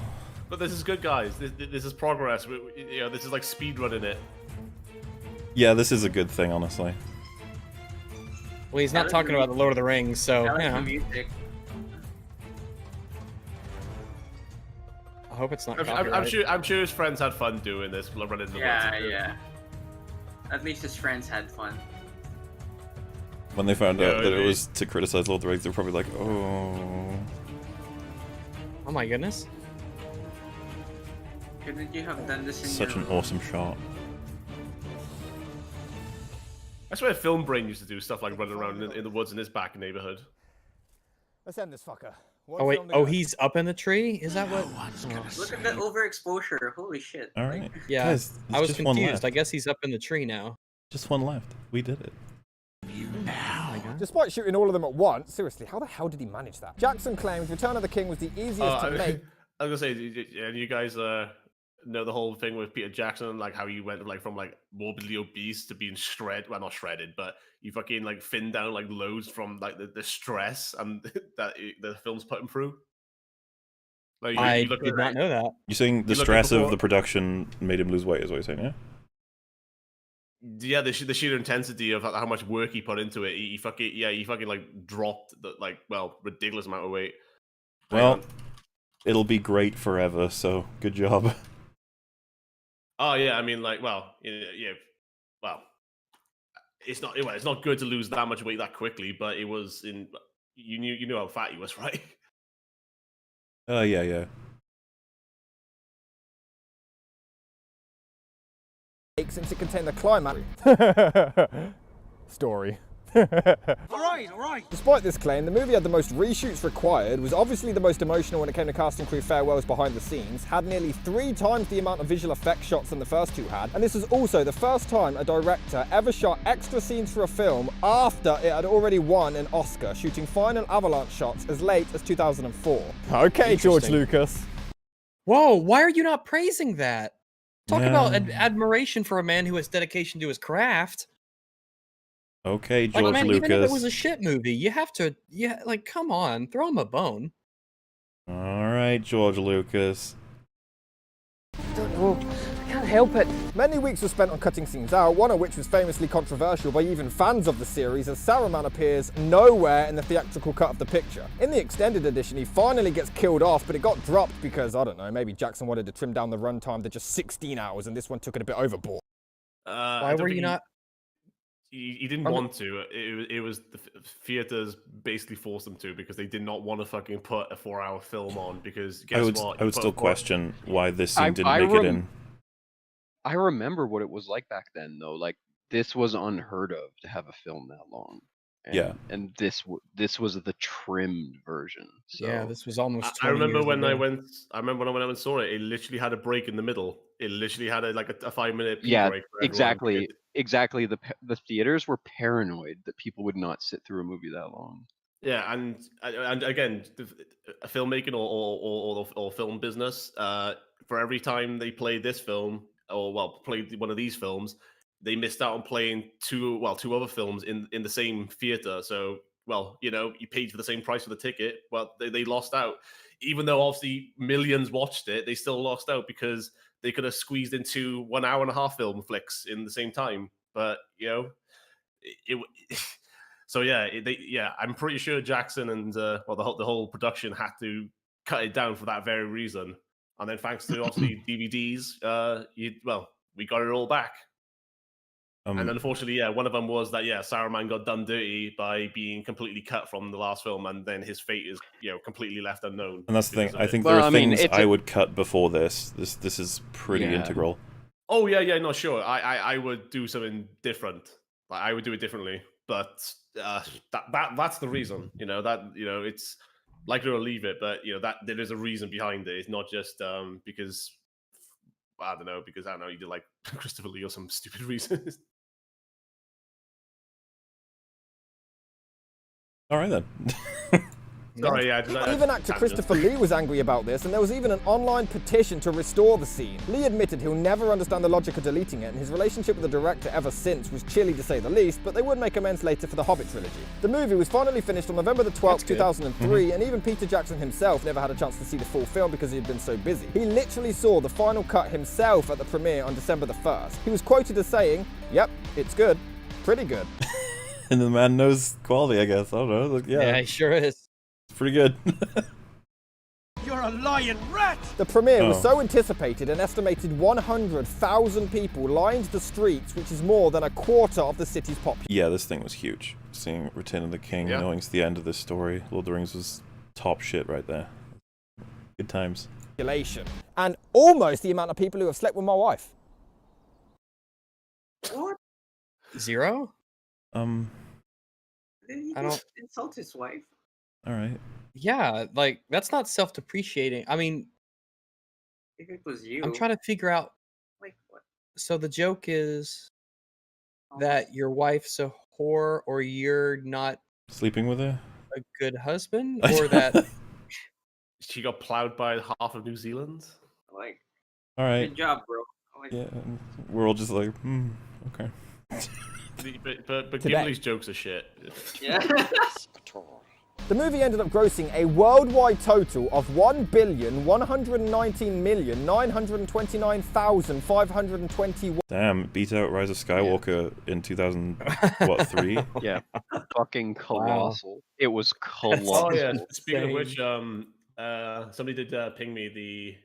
But this is good, guys. This is progress. This is like speedrunning it. Yeah, this is a good thing, honestly. Well, he's not talking about the Lord of the Rings, so you know. Music. I hope it's not I'm copyright. sure his friends had fun doing this, running the woods. Yeah. At least his friends had fun. When they found out that it was to criticize Lord of the Rings, they're probably like, oh. Oh my goodness. Couldn't you have done this in Such your an awesome shot. I swear Film Brain used to do stuff like running around in the woods in his back neighborhood. Let's end this fucker. Oh wait, he's up in the tree? Is that what? Look at that overexposure. Holy shit. All right. Yeah, Guys, I was just one confused. left. I guess he's up in the tree now. Just one left. We did it. Despite shooting all of them at once, seriously, how the hell did he manage that? Jackson claims Return of the King was the easiest to make. I was gonna say, and you guys know the whole thing with Peter Jackson, like how he went from morbidly obese to being not shredded, but you fucking thinned down loads from the stress and that the film's put him through. I did not know that. You're saying the stress of the production made him lose weight, is what you're saying, yeah? Yeah, the sheer intensity of how much work he put into it. He fucking dropped the ridiculous amount of weight. Well, it'll be great forever, so good job. Oh yeah, I mean it's not good to lose that much weight that quickly, but it was you knew how fat he was, right? Yeah. Since it contained the climax story. Alright. Despite this claim, the movie had the most reshoots required, was obviously the most emotional when it came to cast and crew farewells behind the scenes, had nearly 3 times the amount of visual effects shots than the first 2 had, and this was also the first time a director ever shot extra scenes for a film after it had already won an Oscar, shooting final avalanche shots as late as 2004. Okay, George Lucas. Whoa, why are you not praising that? Talk about admiration for a man who has dedication to his craft. Okay, George man, Lucas. even if it was a shit movie, you have to, come on, throw him a bone. All right, George Lucas. Well, I can't can't help it. Many weeks were spent on cutting scenes out, one of which was famously controversial by even fans of the series, as Saruman appears nowhere in the theatrical cut of the picture. In the extended edition, he finally gets killed off, but it got dropped because, I don't know, maybe Jackson wanted to trim down the runtime to just 16 hours, and this one took it a bit overboard. Why were you not? He didn't want to. It was the theaters basically forced them to because they did not want to fucking put a 4-hour film on. Because guess what? I would still question why this scene didn't make it in. I remember what it was like back then, though. Like, this was unheard of to have a film that long. And, yeah. And this was the trimmed version. So. Yeah, this was almost. I remember when I went. I remember when I went and saw it. It literally had a break in the middle. It literally had a 5-minute pee break. For exactly. Exactly. The theaters were paranoid that people would not sit through a movie that long. Yeah, and again, filmmaking or film business. For every time they played this film, played one of these films, they missed out on playing two other films in the same theater. So, you paid for the same price for the ticket, but they lost out. Even though obviously millions watched it, they still lost out because they could have squeezed in 2 1.5-hour film flicks in the same time. But I'm pretty sure Jackson and the whole production had to cut it down for that very reason. And then thanks to obviously DVDs, we got it all back. And unfortunately, one of them was that Saruman got done dirty by being completely cut from the last film, and then his fate is completely left unknown. And that's the thing. I think there are things I would cut before this. This is pretty integral. Oh yeah, no, sure. I would do something different. Like, I would do it differently, but that's the reason. It's like it or leave it, but that there is a reason behind it. It's not just because I don't know, you did like Christopher Lee or some stupid reason. All right then. Sorry, Even actor Christopher Lee was angry about this, and there was even an online petition to restore the scene. Lee admitted he'll never understand the logic of deleting it, and his relationship with the director ever since was chilly to say the least, but they would make amends later for the Hobbit trilogy. The movie was finally finished on November the 12th, 2003, and even Peter Jackson himself never had a chance to see the full film because he had been so busy. He literally saw the final cut himself at the premiere on December the 1st. He was quoted as saying, "Yep, it's good. Pretty good." And the man knows quality, I guess. I don't know. Yeah, he sure is. It's pretty good. You're a lying rat! The premiere was so anticipated, an estimated 100,000 people lined the streets, which is more than a quarter of the city's population. Yeah, this thing was huge. Seeing Return of the King, knowing it's the end of this story, Lord of the Rings was top shit right there. Good times. And almost the amount of people who have slept with my wife. What? 0? He I don't insult his wife. All right. Yeah, like, that's not self-depreciating. I mean, If it was you, I'm trying to figure out. like what? So the joke is that your wife's a whore, or you're not Sleeping with her? a good husband, or that She got plowed by half of New Zealand. Like, All right. good job, bro. Like, Yeah, we're all just like, okay. But Ghibli's jokes are shit. Yeah. The movie ended up grossing a worldwide total of $1,119,929,521. Damn, it beat out Rise of Skywalker in 2003? Yeah, fucking colossal. It was colossal. Oh yeah. Speaking of which, somebody did ping me the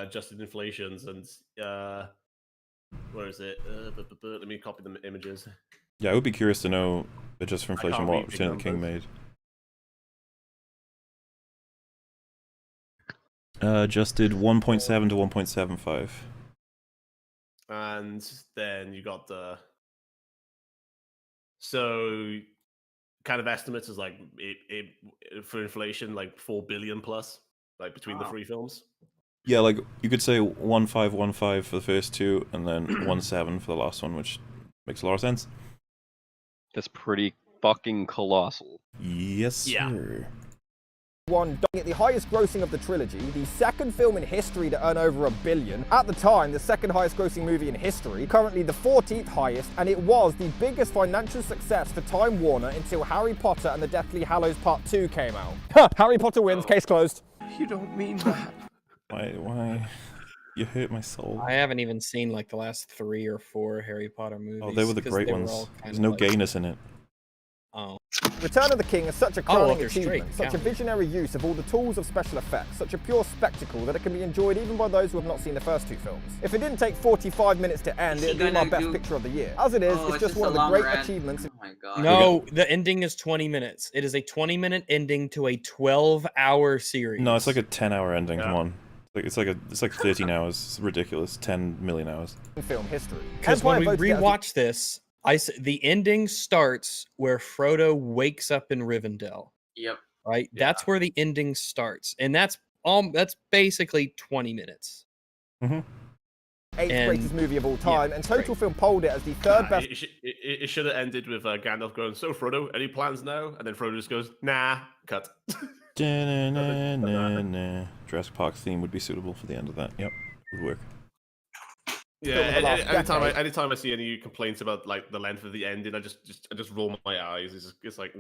adjusted inflations, and where is it? Let me copy the images. Yeah, I would be curious to know, just for inflation, can't what read big Return of the King made. Adjusted 1.7 to 1.75. And then you got the kind of estimates is like it for inflation, like 4 billion plus, like between the three films. Yeah, like you could say 1.515 for the first two, and then 1.7 for the last one, which makes a lot of sense. That's pretty fucking colossal. Yes, sir. One, at the highest grossing of the trilogy, the second film in history to earn over $1 billion. At the time, the second highest grossing movie in history, currently the 14th highest, and it was the biggest financial success for Time Warner until Harry Potter and the Deathly Hallows Part 2 came out. Harry Potter wins, case closed. You don't mean that. Why? You hurt my soul. I haven't even seen like the last 3 or 4 Harry Potter movies. Oh, they were the 'cause great they were ones. all There's kinda no like- gayness in it. Oh. Return of the King is such a Oh, well, crowning they're straight, achievement, such a count. visionary use of all the tools of special effects, such a pure spectacle that it can be enjoyed even by those who have not seen the first 2 films. If it didn't take 45 minutes to end, Is he it'd be my gonna best do- picture of the year. As it is, Oh, it's just a one of the long great rant. achievements. Oh my god. No, the ending is 20 minutes. It is a 20-minute ending to a 12-hour series. No, it's like a 10-hour ending. Yeah. Come on. It's like 13 hours. It's ridiculous. 10 million hours. In film history. Because when we Empire voted it as the- rewatch this, the ending starts where Frodo wakes up in Rivendell. Yep. Right? That's where the ending starts. And that's basically 20 minutes. eighth And- greatest movie of all time, and Total great. Film polled it as the third best. It should have ended with Gandalf going, "So Frodo, any plans now?" And then Frodo just goes, "Nah, cut." Jurassic Park theme would be suitable for the end of that. Yep, would work. Yeah, Film of the last decade. anytime I see any complaints about like the length of the ending, I just roll my eyes. It's like.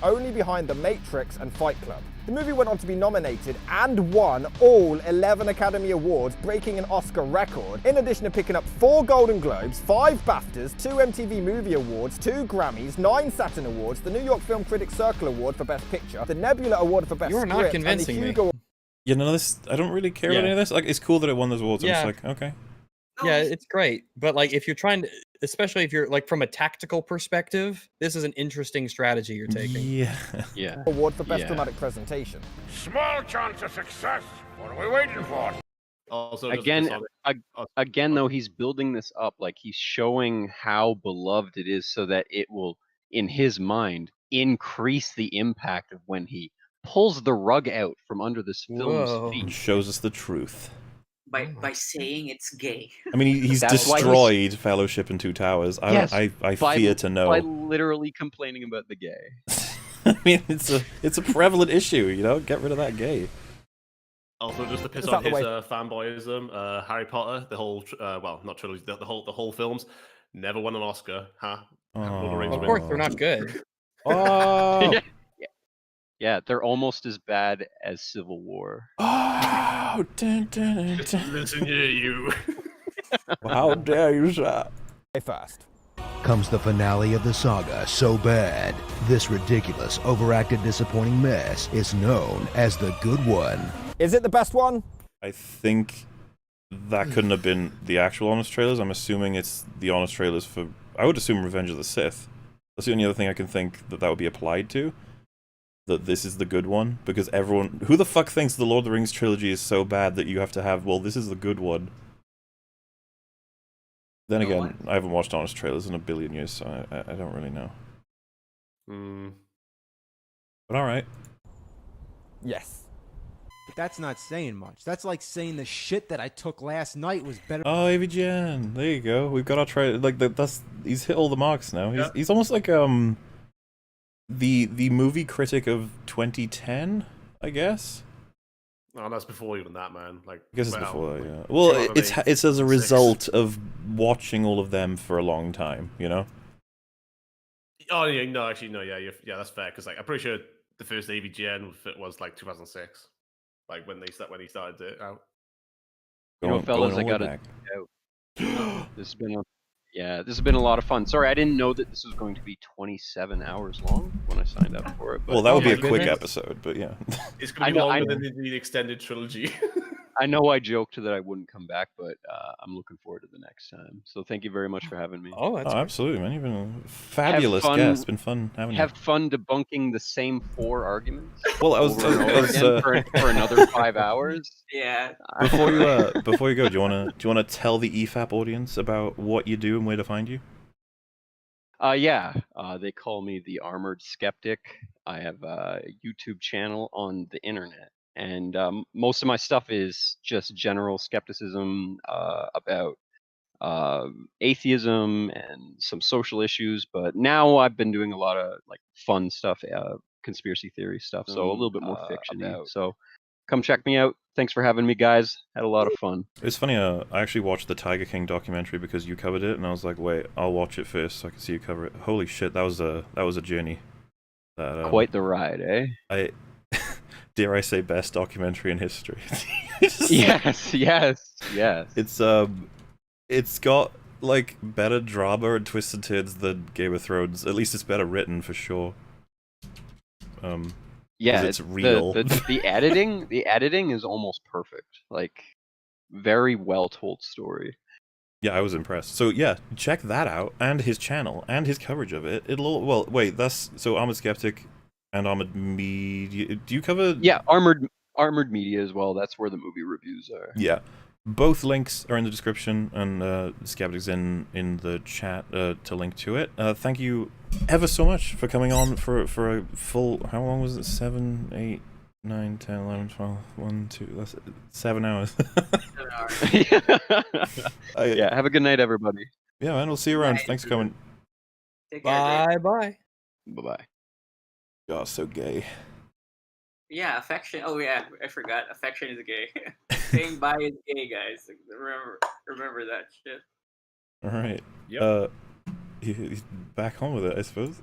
Only behind The Matrix and Fight Club. The movie went on to be nominated and won all 11 Academy Awards, breaking an Oscar record, in addition to picking up 4 Golden Globes, 5 BAFTAs, 2 MTV Movie Awards, 2 Grammys, 9 Saturn Awards, the New York Film Critics Circle Award for Best Picture, the Nebula Award for Best You're Script, not and the convincing me. Hugo Yeah, none of this. I don't really care about any of this. Like, it's cool that it won those awards. I'm Yeah. just like, okay. Yeah, it's great. But like if you're trying to, especially if you're like from a tactical perspective, this is an interesting strategy you're taking. Yeah. Yeah. Award for Best Yeah. Dramatic Presentation. Small chance of success. What are we waiting for? Also, just Again, Sonic- again, though, he's building this up, like he's showing how beloved it is, so that it will, in his mind, increase the impact of when he pulls the rug out from under this film's Whoa. And feet. shows us the truth. By saying it's gay. I mean, he's That's why he's- destroyed Fellowship and Two Towers. I Yes, I by- fear to know. By literally complaining about the gay. I mean, it's a prevalent issue. You know, get rid of that gay. Also, just to piss Is on that the his way- fanboyism, Harry Potter, the whole, well, not trilogy, the whole films, never won an Oscar, huh? Lord of the Rings Of win. course, they're not good. Oh, Yeah, they're almost as bad as Civil War. oh, dun, dun, dun, dun. Listen here, you. How dare you, sir? First. Comes the finale of the saga so bad, this ridiculous, overacted, disappointing mess is known as the good one. Is it the best one? I think that couldn't have been the actual honest trailers. I'm assuming it's the honest trailers for. I would assume Revenge of the Sith. That's the only other thing I can think that would be applied to. That this is the good one, because everyone. Who the fuck thinks the Lord of the Rings trilogy is so bad that you have to have? Well, this is the good one. Then again, I haven't watched honest trailers in a billion years, so I don't really know. But all right. Yes. But that's not saying much. That's like saying the shit that I took last night was better. Oh, AVGN. There you go. We've got our trailer. Like that's he's hit all the marks now. Yeah. He's almost like the movie critic of 2010, I guess. Oh, that's before even that, man. Like, I guess it's well, before that, like, yeah. Well, it's 2008, as a 6. result of watching all of them for a long time, you know. Oh yeah, no, actually, no, yeah, that's fair. Because like, I'm pretty sure the first AVGN was like 2006, like when he started it out. You know, fellas, I all the way gotta back. out. This has been a lot of fun. Sorry, I didn't know that this was going to be 27 hours long when I signed up for it. But Well, that would be my a quick goodness. episode, but yeah. It's gonna be longer than the extended trilogy. I know I joked that I wouldn't come back, but I'm looking forward to the next time. So thank you very much for having me. Oh, that's Oh, absolutely, man. You've been a fabulous fun- guest. It's been fun having you. Have fun debunking the same 4 arguments. Well, I was over and over again for another 5 hours. Yeah. Before you go, do you wanna tell the EFAP audience about what you do and where to find you? They call me the Armoured Skeptic. I have a YouTube channel on the internet, and most of my stuff is just general skepticism about atheism and some social issues. But now I've been doing a lot of like fun stuff, conspiracy theory stuff, so a little bit more fiction-y. So come check me out. Thanks for having me, guys. Had a lot of fun. It's funny, I actually watched the Tiger King documentary because you covered it, and I was like, wait, I'll watch it first so I can see you cover it. Holy shit, that was a journey. That, Quite the ride, eh? dare I say, best documentary in history. Yes. It's got like better drama and twists and turns than Game of Thrones. At least it's better written for sure. Yeah, it's real. The editing is almost perfect. Like, very well told story. Yeah, I was impressed. So yeah, check that out, and his channel, and his coverage of it. Well, wait, that's... So Armoured Skeptic and Armoured Media... Do you cover... Yeah, Armoured Media as well. That's where the movie reviews are. Yeah. Both links are in the description, and Skeptic's in the chat to link to it. Thank you ever so much for coming on for a full... How long was it? 7, 8, 9, 10, 11, 12, 1, 2... That's 7 hours. 7 hours. Yeah, have a good night, everybody. Yeah, man, we'll see you around. Thanks for coming. Take care, Bye. Bye-bye. Oh, so gay. Yeah, affection. Oh yeah, I forgot. Affection is gay. Saying bye is gay, guys. Like, remember that shit. All right. Yep. He's back home with it, I suppose.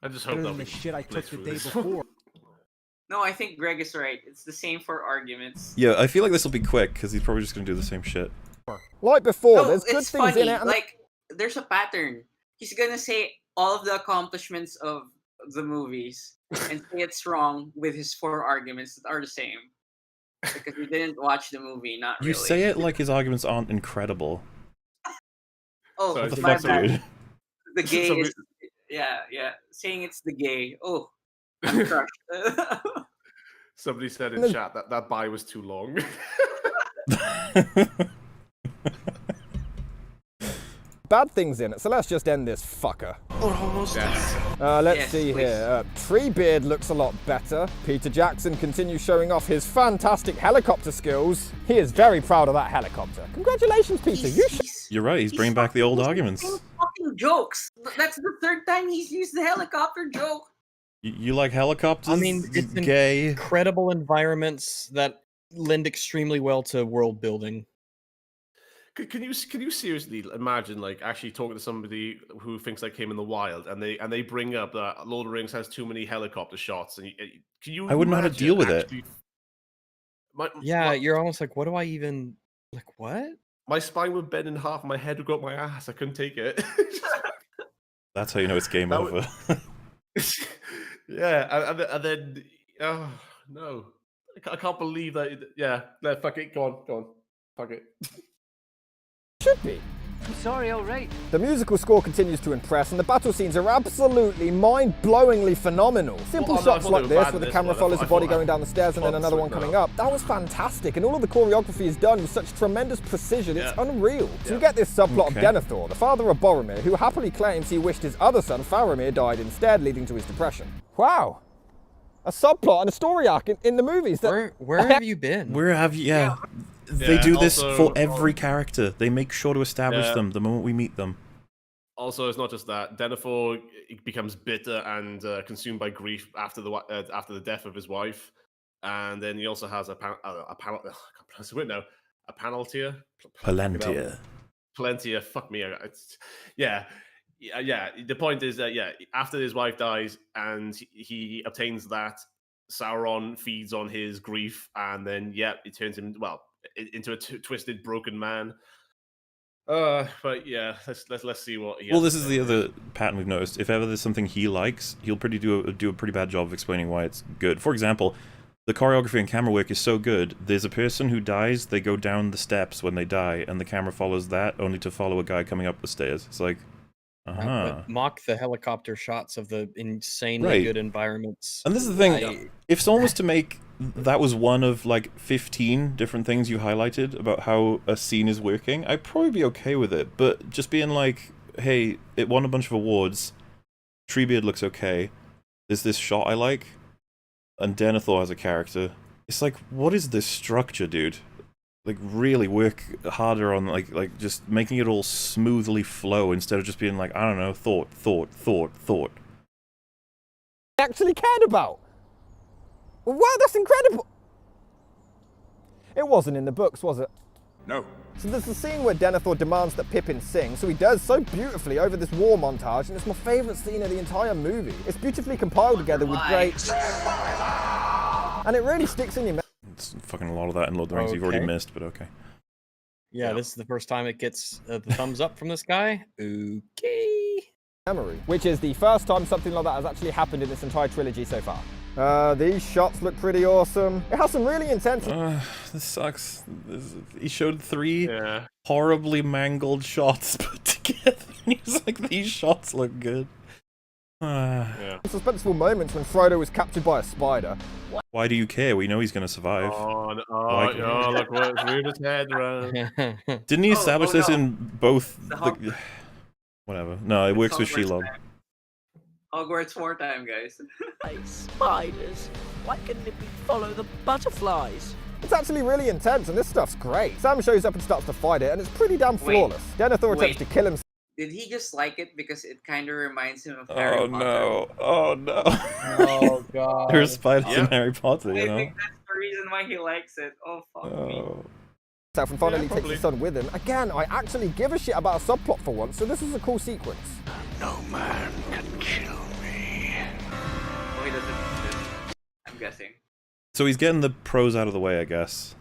I just hope that the shit I took the day before. No, I think Greg is right. It's the same for arguments. Yeah, I feel like this will be quick because he's probably just gonna do the same shit. Like before, No, there's good it's things funny. in it. And Like, there's a pattern. He's gonna say all of the accomplishments of the movies and say it's wrong with his 4 arguments that are the same. Because we didn't watch the movie, not You really. say it like his arguments aren't incredible. Oh, What the my fuck, bad. dude? The gay is... Yeah. Saying it's the gay. Oh, I'm crushed. Somebody said in chat that bye was too long. bad things in it, so let's just end this fucker. Let's see here. Treebeard looks a lot better. Peter Jackson continues showing off his fantastic helicopter skills. He is very proud of that helicopter. Congratulations, Peter. You're right, he's bringing back the old arguments. Fucking jokes. That's the 3rd time he's used the helicopter joke. You like helicopters? I mean, it's gay. Incredible environments that lend extremely well to world building. Can you seriously imagine like actually talking to somebody who thinks like him in the wild, and they bring up that Lord of the Rings has too many helicopter shots, and can you? I wouldn't know how to deal with it. You're almost like, what do I even like? What? My spine would bend in half. My head would go up my ass. I couldn't take it. That's how you know it's game over. Yeah, and then oh no, I can't believe that. Yeah, no, fuck it. Go on, fuck it. Should be. I'm sorry, alright. The musical score continues to impress, and the battle scenes are absolutely mind-blowingly phenomenal. Simple shots like this, where the camera follows a body going down the stairs and then another one coming up, that was fantastic, and all of the choreography is done with such tremendous precision, it's unreal. So you get this subplot of Denethor, the father of Boromir, who happily claims he wished his other son, Faramir, died instead, leading to his depression. Wow. A subplot and a story arc in the movies. Where have you been? Where have you... Yeah. They do this for every character. They make sure to establish them the moment we meet them. Also, it's not just that. Denethor becomes bitter and consumed by grief after the death of his wife, and then he also has a Palantir. Palantir. Fuck me. Yeah. The point is that after his wife dies and he obtains that, Sauron feeds on his grief, and then it turns him into a twisted, broken man. But yeah, let's see what. He Well, this is the other pattern we've noticed. If ever there's something he likes, he'll do a pretty bad job of explaining why it's good. For example, the choreography and camera work is so good. There's a person who dies, they go down the steps when they die, and the camera follows that, only to follow a guy coming up the stairs. It's like, But mock the helicopter shots of the insanely good environments. And this is the thing, if someone was to make... That was one of, like, 15 different things you highlighted about how a scene is working, I'd probably be okay with it. But just being like, hey, it won a bunch of awards, Treebeard looks okay, there's this shot I like, and Denethor has a character. It's like, what is this structure, dude? Like, really work harder on, like just making it all smoothly flow instead of just being like, I don't know, thought. Actually cared about. Wow, that's incredible. It wasn't in the books, was it? No. So there's the scene where Denethor demands that Pippin sing, so he does so beautifully over this war montage, and it's my favourite scene of the entire movie. It's beautifully compiled together with great... And it really sticks in your memory. It's fucking a lot of that in Lord of the Rings you've already missed, but okay. Yeah, this is the first time it gets the thumbs up from this guy. Okay. Memory, which is the first time something like that has actually happened in this entire trilogy so far. These shots look pretty awesome. It has some really intense... This sucks. He showed 3 horribly mangled shots put together, and he was like, these shots look good. Suspenseful moments when Frodo was captured by a spider. Why do you care? We know he's going to survive. Oh, look what's moved his head around. Didn't he establish this in both... Whatever. No, it works with Shelob. Hogwarts wartime, guys. Spiders. Why couldn't it be follow the butterflies? It's actually really intense, and this stuff's great. Sam shows up and starts to fight it, and it's pretty damn flawless. Denethor attempts to kill him. Did he just like it because it kind of reminds him of Harry Potter? No. Oh no. Oh god. There's spiders in Harry Potter, you know? I think that's the reason why he likes it. Oh, fuck me. And finally takes his son with him. Again, I actually give a shit about a subplot for once, so this is a cool sequence. No man can kill me. Oh, he doesn't. I'm guessing. So he's getting the pros out of the way, I guess.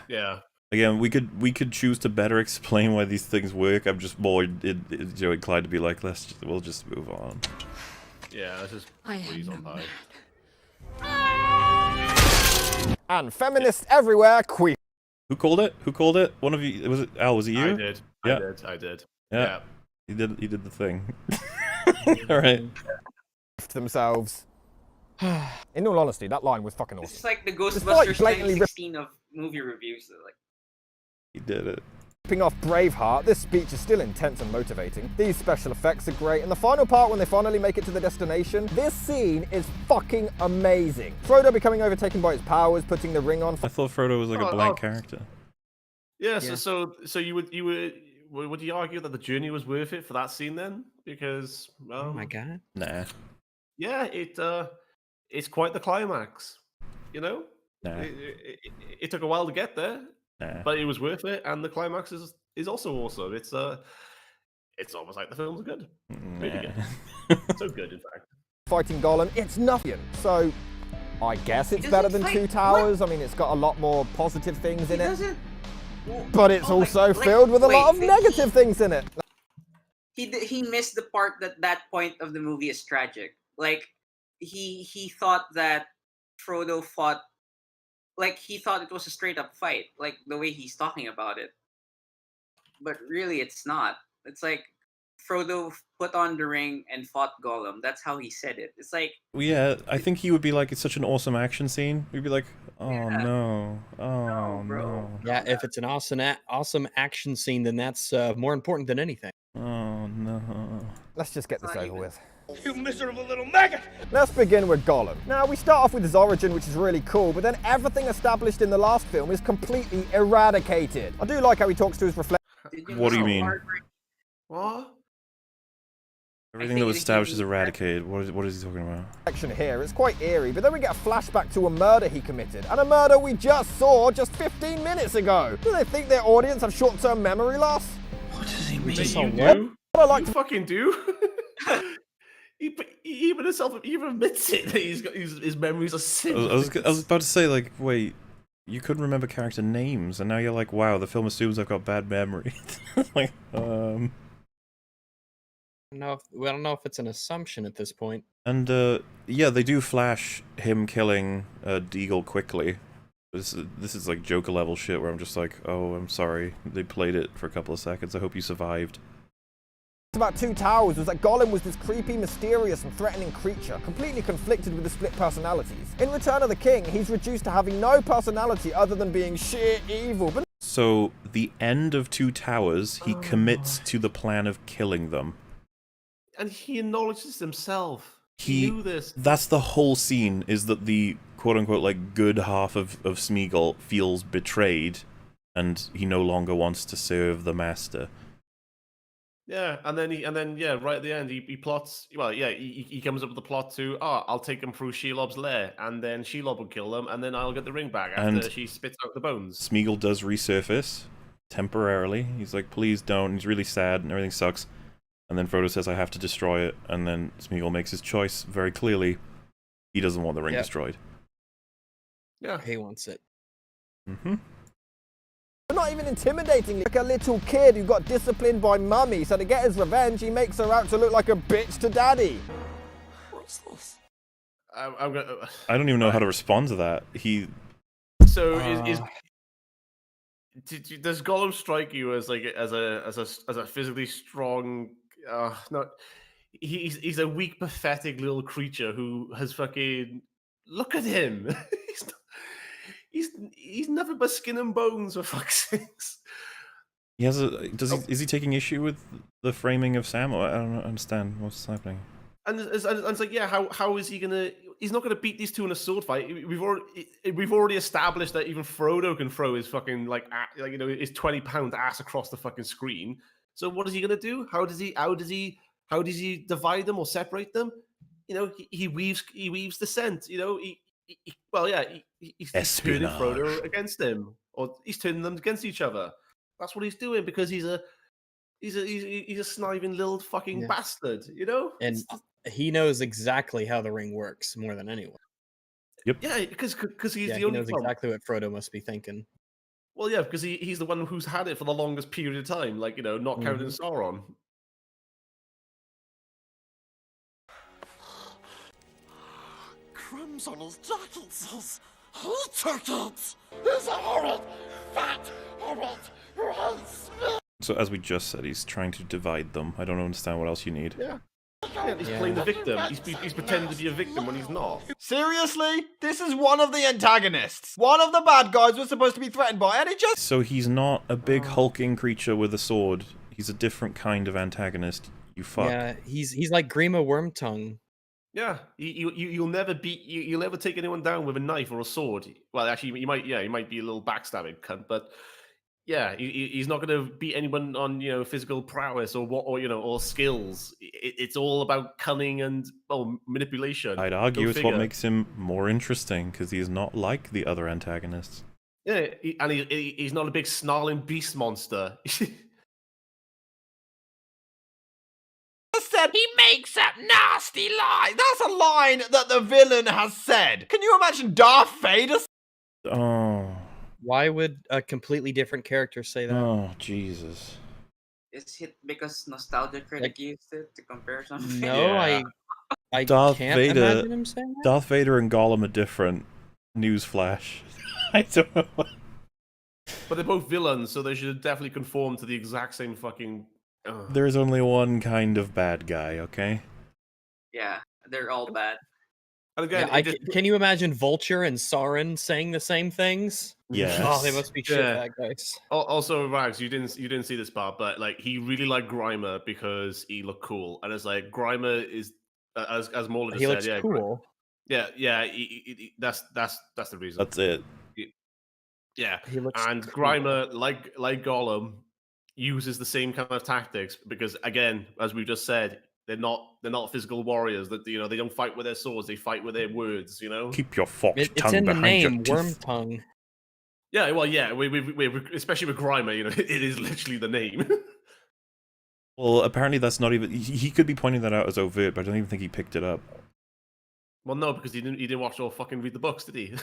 Yeah. Again, we could choose to better explain why these things work. I'm just more inclined to be like, we'll just move on. Yeah, let's just please on high. And feminists everywhere, queer. Who called it? Who called it? One of you? Was it Al? Was it you? I did. Yeah. I did. Yeah. He did the thing. All right. Themselves. In all honesty, that line was fucking awesome. It's like the Ghostbusters 2016 of movie reviews. Like, he did it. Ripping off Braveheart, this speech is still intense and motivating. These special effects are great, and the final part when they finally make it to the destination, this scene is fucking amazing. Frodo becoming overtaken by his powers, putting the ring on. I thought Frodo was like a blank character. Yeah, so you would you argue that the journey was worth it for that scene then? Because oh my god. Nah. Yeah, it's quite the climax. You know? Nah. It took a while to get there. Nah. But it was worth it, and the climax is also awesome. It's almost like the film's good. Really good. So good, in fact. Fighting Gollum, it's nothing. So, I guess it's better than Two Towers. I mean, it's got a lot more positive things in it. But it's also filled with a lot of negative things in it. He missed the part that point of the movie is tragic. Like, he thought that Frodo fought. Like, he thought it was a straight-up fight, like, the way he's talking about it. But really, it's not. It's like, Frodo put on the ring and fought Gollum. That's how he said it. It's like... Yeah, I think he would be like, it's such an awesome action scene. We'd be like, oh no. Oh no. Yeah, if it's an awesome action scene, then that's more important than anything. Oh no. Let's just get this over with. You miserable little maggot! Let's begin with Gollum. Now, we start off with his origin, which is really cool, but then everything established in the last film is completely eradicated. I do like how he talks to his reflection. What do you mean? What? Everything that was established is eradicated. What is he talking about? Section here, it's quite eerie, but then we get a flashback to a murder he committed, and a murder we just saw just 15 minutes ago. Do they think their audience have short-term memory loss? What does he mean? What I like to fucking do? He even admits it that his memories are sick. I was about to say, like, wait, you couldn't remember character names, and now you're like, wow, the film assumes I've got bad memory. Like, We don't know if it's an assumption at this point. And yeah, they do flash him killing Deagle quickly. This is like Joker level shit where I'm just like, oh, I'm sorry, they played it for a couple of seconds. I hope you survived. About Two Towers was that Gollum was this creepy, mysterious and threatening creature, completely conflicted with the split personalities. In Return of the King, he's reduced to having no personality other than being sheer evil. But so, the end of Two Towers, he commits to the plan of killing them. And he acknowledges himself. He knew this. That's the whole scene, is that the quote-unquote, like, good half of Smeagol feels betrayed, and he no longer wants to serve the master. Yeah, and then yeah, right at the end, he plots. Well, yeah, he comes up with the plot to, I'll take them through Shelob's lair, and then Shelob will kill them, and then I'll get the ring back after And she spits out the bones. Smeagol does resurface temporarily. He's like, please don't. He's really sad and everything sucks. And then Frodo says, I have to destroy it. And then Smeagol makes his choice very clearly. He doesn't want the ring destroyed. Yeah, he wants it. Mm-hmm. But not even intimidating, like a little kid who got disciplined by mummy, so to get his revenge, he makes her out to look like a bitch to daddy. What's this? I'm gonna. I don't even know how to respond to that. So does Gollum strike you as like as a physically strong? No, he's a weak, pathetic little creature who has fucking. Look at him. He's nothing but skin and bones, for fuck's sakes. He has a. Is he taking issue with the framing of Sam? I don't understand what's happening. And it's like, yeah, how is he gonna? He's not gonna beat these two in a sword fight. We've already established that even Frodo can throw his fucking his 20-pound ass across the fucking screen. So what is he gonna do? How does he divide them or separate them? He weaves the scent. He's turning Frodo against him, or he's turning them against each other. That's what he's doing because he's a sniving little fucking bastard, And he knows exactly how the ring works more than anyone. Yep. Yeah, because he's the he only knows one. exactly what Frodo must be thinking. Well, yeah, because he's the one who's had it for the longest period of time, not counting Sauron. Crumbs on his jacket says, he took it! He's a horrid, fat, horrid, race! So as we just said, he's trying to divide them. I don't understand what else you need. Yeah. He's playing the victim. He's pretending to be a victim when he's not. Seriously? This is one of the antagonists. One of the bad guys we're supposed to be threatened by, and it just... So he's not a big hulking creature with a sword. He's a different kind of antagonist. You fuck. Yeah, he's like Grima Wormtongue. Yeah, you'll never beat you'll never take anyone down with a knife or a sword. Well, actually, he might be a little backstabbing cunt, but yeah, he's not going to beat anyone on physical prowess or skills. It's all about cunning and manipulation. I'd argue it's what makes him more interesting because he's not like the other antagonists. Yeah, and he's not a big snarling beast monster. Said he makes up nasty lies. That's a line that the villain has said. Can you imagine Darth Vader? Oh. Why would a completely different character say that? Oh, Jesus. Is it because Nostalgia Critic used it to compare something? No, I Darth can't Vader, imagine him saying that. Darth Vader and Gollum are different. Newsflash. I don't know. But they're both villains, so they should definitely conform to the exact same fucking... There is only one kind of bad guy, okay? Yeah, they're all bad. And again, can you imagine Vulture and Sauron saying the same things? Yes. Oh, they must be shit bad guys. Also, Rags, you didn't see this part, but he really liked Grima because he looked cool, and it's like Grima is as Morley He just looks said, cool. Yeah, that's the reason. That's it. Yeah, He looks and cool. Grima, like Gollum, uses the same kind of tactics because, again, as we just said, they're not physical warriors. That they don't fight with their swords; they fight with their words. Keep your fox It's tongue in the behind name, your teeth. Wormtongue. Yeah, well, yeah, we especially with Grima, it is literally the name. Well, apparently that's not even. He could be pointing that out as overt, but I don't even think he picked it up. Well, no, because he didn't watch or fucking read the books, did he?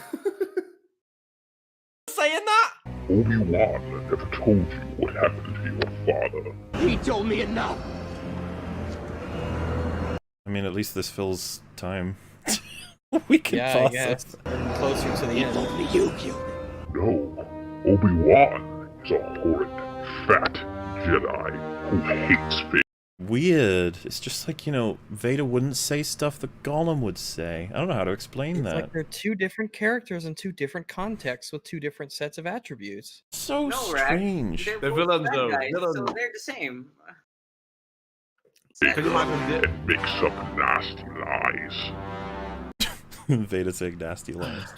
Saying that? Obi-Wan never told you what happened to your father. He told me enough. I mean, at least this fills time. We can Yeah, I process. guess. We're closer to the He end. told me you killed him. No, Obi-Wan is a horrid, fat Jedi who hates fish. Weird. It's just like, Vader wouldn't say stuff that Gollum would say. I don't know how to explain It's that. like they're two different characters in two different contexts with two different sets of attributes. So No, Rack. strange. They're They're both villains, bad though. guys, Villains. so they're the same. Can you imagine And makes up nasty lies. Vader saying nasty lines.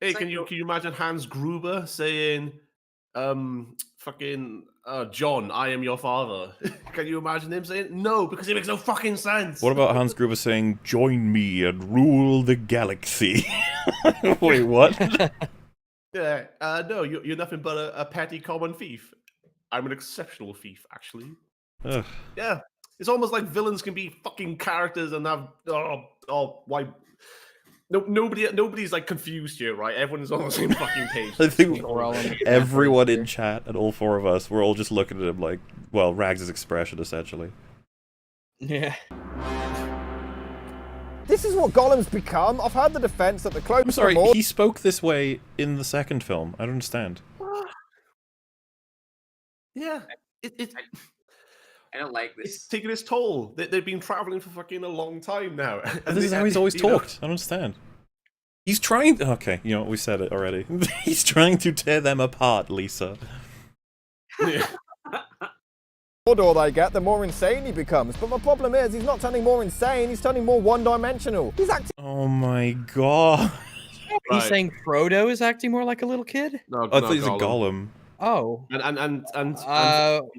Hey, can you imagine Hans Gruber saying, fucking John, I am your father. Can you imagine him saying no? Because it makes no fucking sense. What about Hans Gruber saying, "Join me and rule the galaxy"? Wait, what? Yeah, no, you're nothing but a petty common thief. I'm an exceptional thief, actually. Ugh. Yeah, it's almost like villains can be fucking characters and have why? No, nobody's like confused here, right? Everyone's on the same fucking page. I think everyone in chat and all four of us, we're all just looking at him like, well, Rags' expression, essentially. Yeah. This is what Gollum's become. I've heard the defense that the clothes. I'm sorry, he spoke this way in the second film. I don't understand. Yeah, it I don't like this. It's taking its toll. They've been traveling for fucking a long time now. But this is how he's always talked. I don't understand. He's trying. Okay, you know, we said it already. He's trying to tear them apart, Lisa. Yeah. The more they get, the more insane he becomes. But my problem is, he's not turning more insane, he's turning more one-dimensional. He's acting. Oh my god. He's saying Frodo is acting more like a little kid? No, I thought he was a Gollum. Oh. And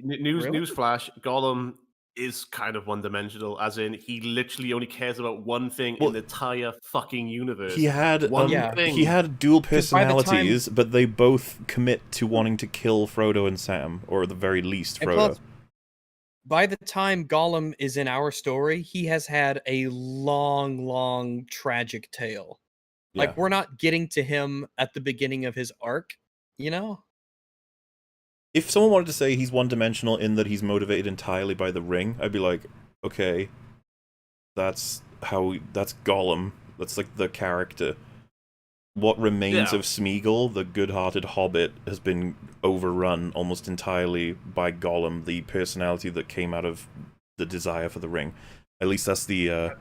really? newsflash, Gollum is kind of one-dimensional, as in he literally only cares about one thing in the entire fucking universe. He had thing. he had dual 'Cause by the personalities, but they both commit to wanting to kill Frodo and Sam, or at the very least And Frodo. plus, by the time Gollum is in our story, he has had a long, long tragic tale. Like, Yeah. we're not getting to him at the beginning of his arc, you know? If someone wanted to say he's one-dimensional in that he's motivated entirely by the ring, I'd be like, okay, that's Gollum. That's like the character. What remains of Smeagol, the good-hearted hobbit, has been overrun almost entirely by Gollum, the personality that came out of the desire for the ring. At least that's the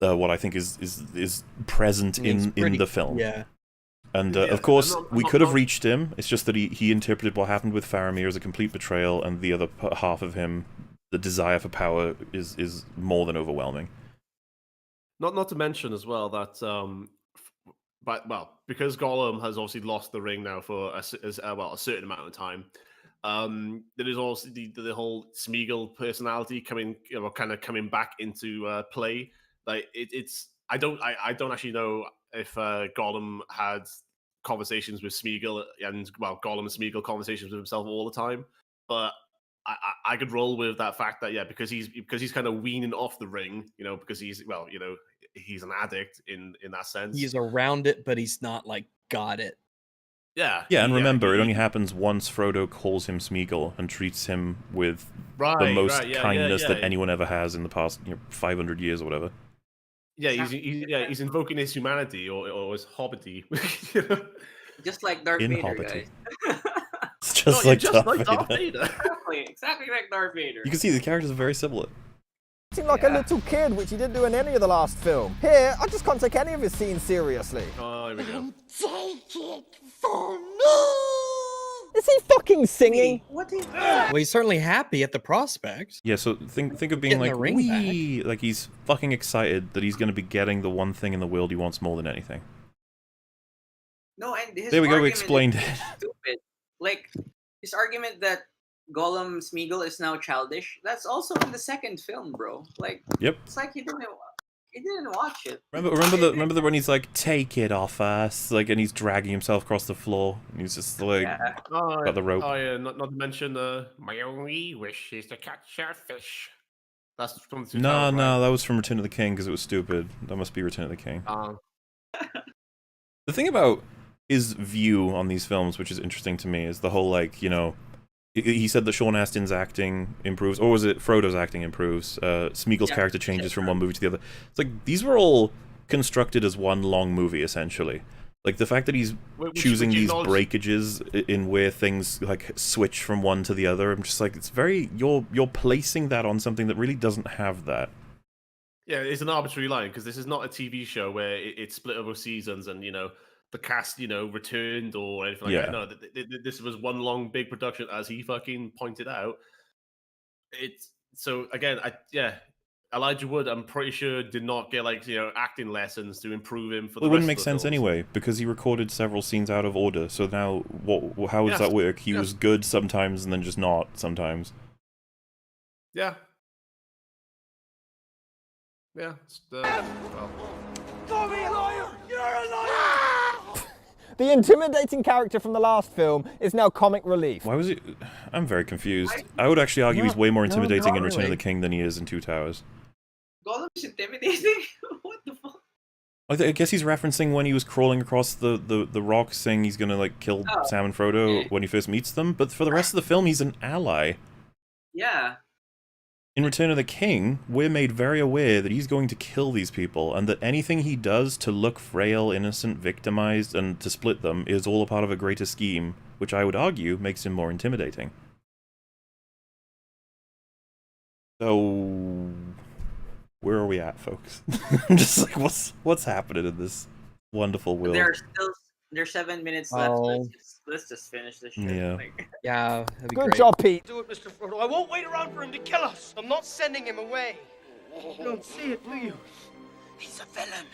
what I think is present in the film. Yeah. And of course, we could have reached him. It's just that he interpreted what happened with Faramir as a complete betrayal, and the other half of him, the desire for power, is more than overwhelming. Not to mention as well that because Gollum has obviously lost the ring now for a certain amount of time. There is also the whole Smeagol personality coming back into play. Like I don't actually know if Gollum had conversations with Smeagol and Gollum and Smeagol conversations with himself all the time, but I could roll with that fact that because he's kind of weaning off the ring, because he's he's an addict in that sense. He's around it, but he's not, like, got it. Yeah. Yeah, and remember, it only happens once Frodo calls him Smeagol and treats him with the most kindness that anyone ever has in the past 500 years or whatever. Yeah, he's invoking his humanity or his hobbity. Just like Darth Vader, guys. It's just like Darth Vader. Exactly like Darth Vader. You can see the characters are very similar. Acting like a little kid, which he didn't do in any of the last film. Here, I just can't take any of his scenes seriously. Oh, here we go. Take it for me! Is he fucking singing? What is Well, he's certainly happy at the prospect. Yeah, so think of being Getting like, the ring wee, like he's fucking excited that he's going to be getting the one thing in the world he wants more than anything. No, and his There we go, we argument explained is it. stupid. Like, his argument that Gollum Smeagol is now childish, that's also in the second film, bro. Like, Yep. it's like he didn't watch it. Remember when he's like, take it off us, like, and he's dragging himself across the floor, and he's just like, got the rope. Oh yeah, not to mention my only wish is to catch a fish. That's from the No, that was from Return of the King because it was stupid. That must be Return of the King. The thing about his view on these films, which is interesting to me, is the whole he said that Sean Astin's acting improves, or was it Frodo's acting improves? Smeagol's character changes from one movie to the other. It's like, these were all constructed as one long movie, essentially. Like, the fact that he's choosing these breakages in where things, like, switch from one to the other, I'm just like, it's very... You're placing that on something that really doesn't have that. Yeah, it's an arbitrary line, because this is not a TV show where it's split over seasons and, the cast, returned or anything like that. No, this was one long big production, as he fucking pointed out. So again, Elijah Wood, I'm pretty sure, did not get like acting lessons to improve him for the Well, it wouldn't rest make of the sense films. anyway, because he recorded several scenes out of order. So now, how does that work? He was good sometimes and then just not sometimes. Yeah. Yeah. Well. Call me a lawyer! You're a lawyer! The intimidating character from the last film is now comic relief. Why was he? I'm very confused. I would actually argue he's way more intimidating in Return of the King than he is in Two Towers. Gollum's intimidating? What the fuck? I guess he's referencing when he was crawling across the rock, saying he's gonna like kill Sam and Frodo when he first meets them. But for the rest of the film, he's an ally. Yeah. In Return of the King, we're made very aware that he's going to kill these people, and that anything he does to look frail, innocent, victimized, and to split them is all a part of a greater scheme, which I would argue makes him more intimidating. So, where are we at, folks? I'm just like, what's happening in this wonderful world? There's 7 minutes left. Let's just finish this shit. Yeah. Yeah, that'd be Good great. job, Pete. Do it, Mr. Frodo. I won't wait around for him to kill us. I'm not sending him away. You don't see it, do you? He's a villain.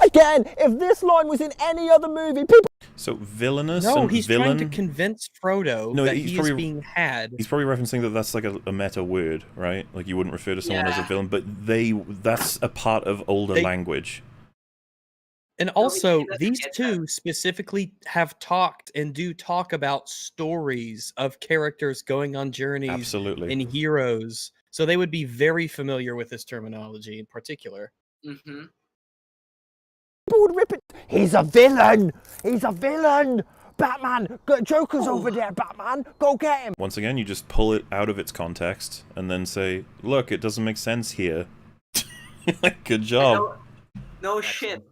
Again, if this line was in any other movie, people... So, villainous No, and he's villain... trying to convince Frodo that he is being had. He's probably referencing that that's like a meta word, right? Like, you wouldn't refer to someone as a villain, but that's a part of older language. And also, these two specifically have talked and do talk about stories of characters going on journeys Absolutely. and heroes. So they would be very familiar with this terminology in particular. Mm-hmm. People would rip it. He's a villain! He's a villain! Batman! Joker's over there, Batman! Go get him! Once again, you just pull it out of its context and then say, look, it doesn't make sense here. Good job. No shit.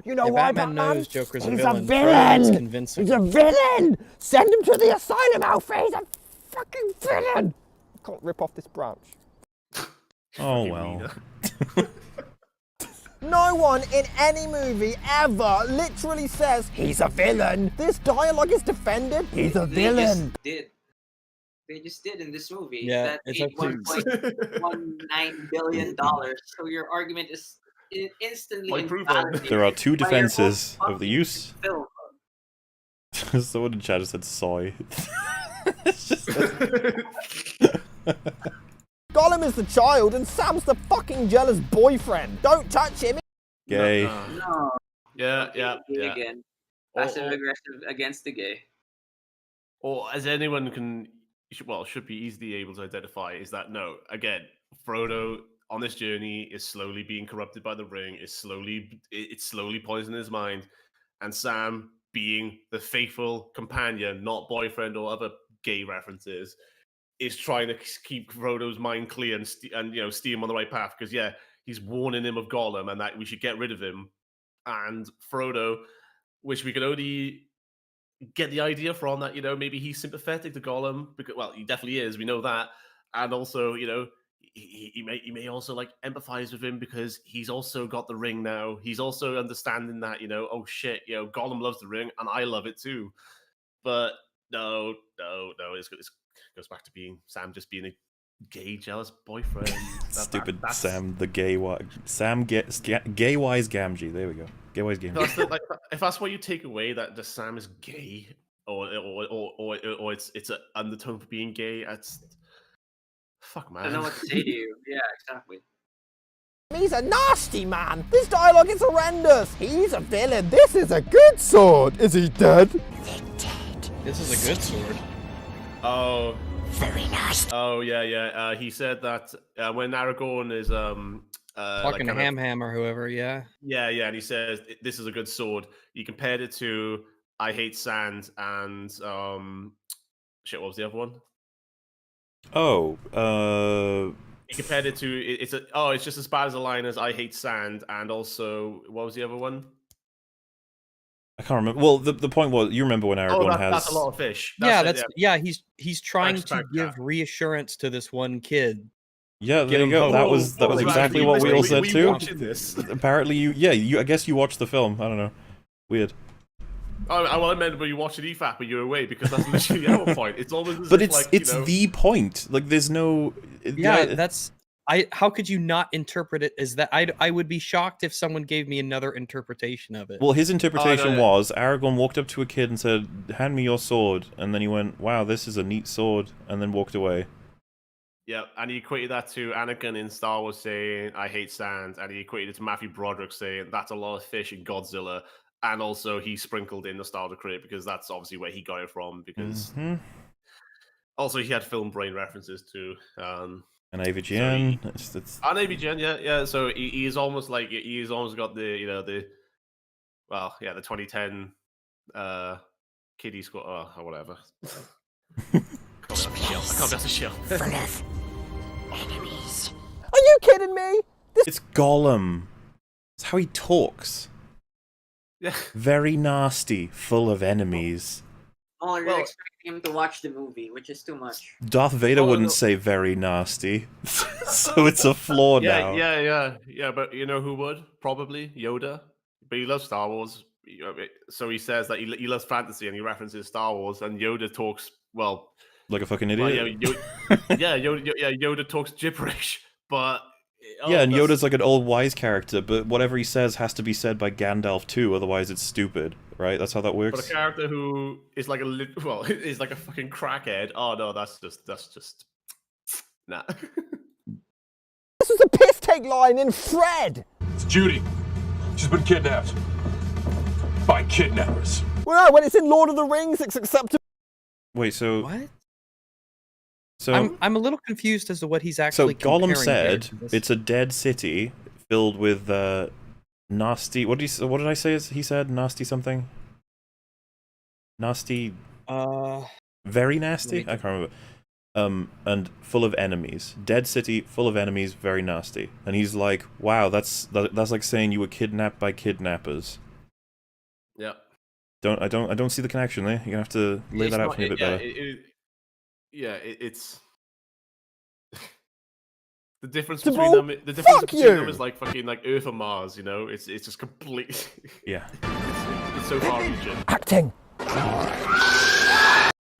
You know Yeah, why, Batman Batman? knows Joker's a He's villain. a Frodo is villain! convincing. He's a villain! Send him to the asylum, Alfred! He's a fucking villain! Can't rip off this branch. Oh, well. No one in any movie ever literally says, he's a villain. This dialogue is defended. He's a villain. They just did in this movie. Yeah, That it's made up to- $1.19 billion. So your argument is instantly invalidated There are two by your defenses own of the use. film. Someone in chat just said soy. Gollum is the child and Sam's the fucking jealous boyfriend. Don't touch him. Gay. No. Yeah. Gay again. Passive aggressive against the gay. Or as anyone should be easily able to identify, is that no, again, Frodo on this journey is slowly being corrupted by the ring, it's slowly poisoning his mind, and Sam, being the faithful companion, not boyfriend or other gay references, is trying to keep Frodo's mind clear and steer him on the right path, because he's warning him of Gollum and that we should get rid of him. And Frodo, which we can only get the idea from that, maybe he's sympathetic to Gollum, because, well, he definitely is, we know that. And also, he may also like empathize with him because he's also got the ring now. He's also understanding that, oh shit, Gollum loves the ring and I love it too. But no, it goes back to being Sam just being a gay, jealous boyfriend. Stupid Sam, the gay wise gay-wise Gamgee. There we go. Gay-wise Gamgee. If that's what you take away, that the Sam is gay, or it's an undertone for being gay, that's fuck, man. I don't know what to say to you. Yeah, exactly. He's a nasty man. This dialogue is horrendous. He's a villain. This is a good sword. Is he dead? This is a good sword. Oh. Very nasty. Oh yeah. He said that when Aragorn is Talking to Ham or whoever, yeah. Yeah, and he says this is a good sword. He compared it to I Hate Sand and shit. What was the other one? He compared it to it's just as bad as a line as I Hate Sand, and also what was the other one? I can't remember. Well, the point was, you remember when Aragorn has... that's a lot of fish. He's trying to give reassurance to this one kid. Yeah, there you go. That was exactly what we all said too. This. Apparently, I guess you watched the film. I don't know. Weird. I meant when you watch an EFAP and you're away, because that's literally the point. It's almost as But if, it's like, it's you know, the point. Like, there's no. Yeah, that's how could you not interpret it as that? I would be shocked if someone gave me another interpretation of it. Well, his interpretation no. was Aragorn walked up to a kid and said, "Hand me your sword," and then he went, "Wow, this is a neat sword," and then walked away. Yeah, and he equated that to Anakin in Star Wars saying, "I hate sand," and he equated it to Matthew Broderick saying, "That's a lot of fish in Godzilla," and also he sprinkled in Nostalgia Critic because that's obviously where he got it from. Because also he had film brain references too. And AVGN, And AVGN, yeah. So he is almost like he's almost got the the 2010 kiddie squad or whatever. I can't be a shell. Enemies. Are you kidding me? It's Gollum. It's how he talks. Yeah. Very nasty, full of enemies. Oh, you're expecting him to watch the movie, which is too much. Darth Vader wouldn't say very nasty, so it's a flaw now. Yeah. But you know who would? Probably Yoda. But he loves Star Wars, so he says that he loves fantasy and he references Star Wars. And Yoda talks like a fucking idiot. Yoda talks gibberish, but yeah, and Yoda's like an old wise character, but whatever he says has to be said by Gandalf too, otherwise it's stupid, right? That's how that works. But a character who is like is like a fucking crackhead. Oh no, that's just nah. This was a piss take line in Fred! It's Judy. She's been kidnapped. By kidnappers. Well, when it's in Lord of the Rings, it's acceptable. Wait, so... What? So I'm a little confused as to what he's actually Gollum comparing said here to this. it's a dead city filled with nasty... What did I say he said? Nasty something? Nasty... Very nasty? I can't remember. And full of enemies. Dead city, full of enemies, very nasty. And he's like, wow, that's like saying you were kidnapped by kidnappers. Yeah. I don't see the connection there. You're gonna have to lay that out for me a bit better. It's the difference between them. The difference between them is like fucking like Earth and Mars. You know, it's just completely. Yeah. It's so far reaching. Acting.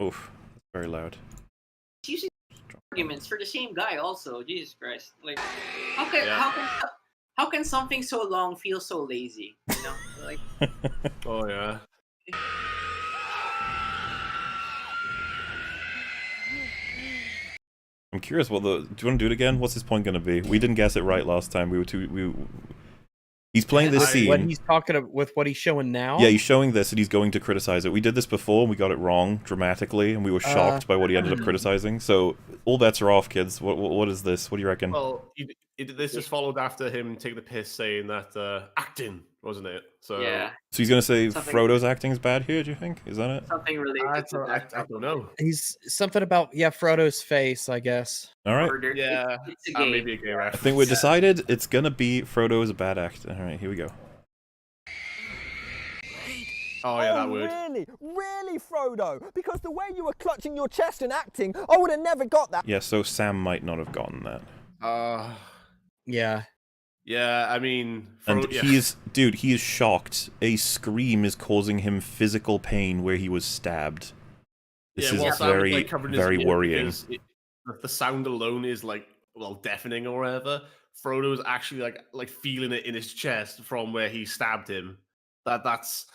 Oof, that's very loud. It's using arguments for the same guy. Also, Jesus Christ! Like, how can something so long feel so lazy? You know, like. Oh yeah. I'm curious what do you want to do it again? What's his point going to be? We didn't guess it right last time. He's playing this scene. What he's talking with what he's showing now? Yeah, he's showing this and he's going to criticize it. We did this before and we got it wrong dramatically and we were shocked by what he ended up criticizing. So all bets are off, kids. What is this? What do you reckon? Well, this just followed after him taking the piss saying that acting, wasn't it? So yeah. So he's going to say Frodo's acting is bad here, do you think? Is that it? Something related to that. I don't know. He's something about Frodo's face, I guess. All right. Yeah, maybe a gay reference. I think we decided it's going to be Frodo is a bad actor. All right, here we go. Oh yeah, that would. Really, Frodo? Because the way you were clutching your chest and acting, I would have never got that. Yeah, so Sam might not have gotten that. Yeah. Yeah, I mean... he is shocked. A scream is causing him physical pain where he was stabbed. This is very, very worrying. The sound alone is deafening or whatever. Frodo's actually like feeling it in his chest from where he stabbed him. That's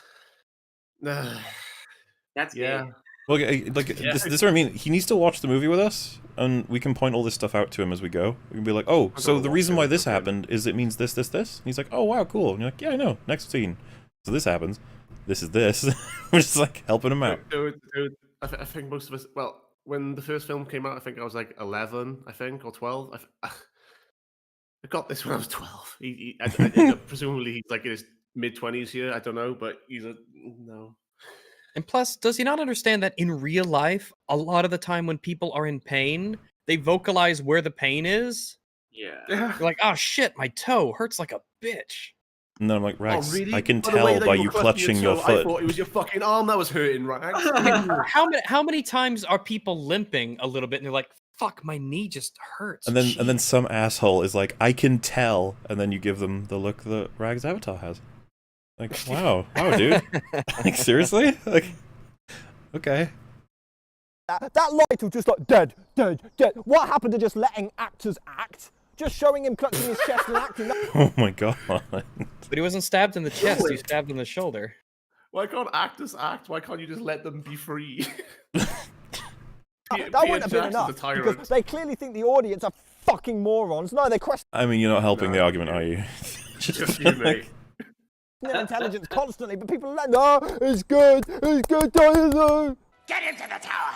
yeah. Well, this is what I mean. He needs to watch the movie with us, and we can point all this stuff out to him as we go. We can be like, "Oh, so the reason why this happened is it means this, this, this." And he's like, "Oh, wow, cool." And you're like, "Yeah, I know. Next scene. So this happens. This is this." We're just like helping him out. Dude, I think most of us. Well, when the first film came out, I think I was like 11, I think, or 12. I got this when I was 12. Presumably he's like in his mid-20s here. I don't know, but he's no. And plus, does he not understand that in real life, a lot of the time when people are in pain, they vocalize where the pain is? Yeah. You're like, oh shit, my toe hurts like a bitch. And then I'm like, Rags, really? I can tell by you clutching your foot. I thought it was your fucking arm that was hurting, Rags. How many times are people limping a little bit and they're like, fuck, my knee just hurts. And then some asshole is like, I can tell, and then you give them the look that Rags' avatar has. Like, wow, dude. Like, seriously? Like, okay. That light was just like dead. What happened to just letting actors act? Just showing him clutching his chest and acting. Oh my god. But he wasn't stabbed in the chest, he was stabbed in the shoulder. Why can't actors act? Why can't you just let them be free? That wouldn't have been enough, because they clearly think the audience are fucking morons. No, they question I mean, you're not helping the argument, are you? Just you, mate. their intelligence constantly, but people are like, no, it's good, dinosaur. Get into the tower!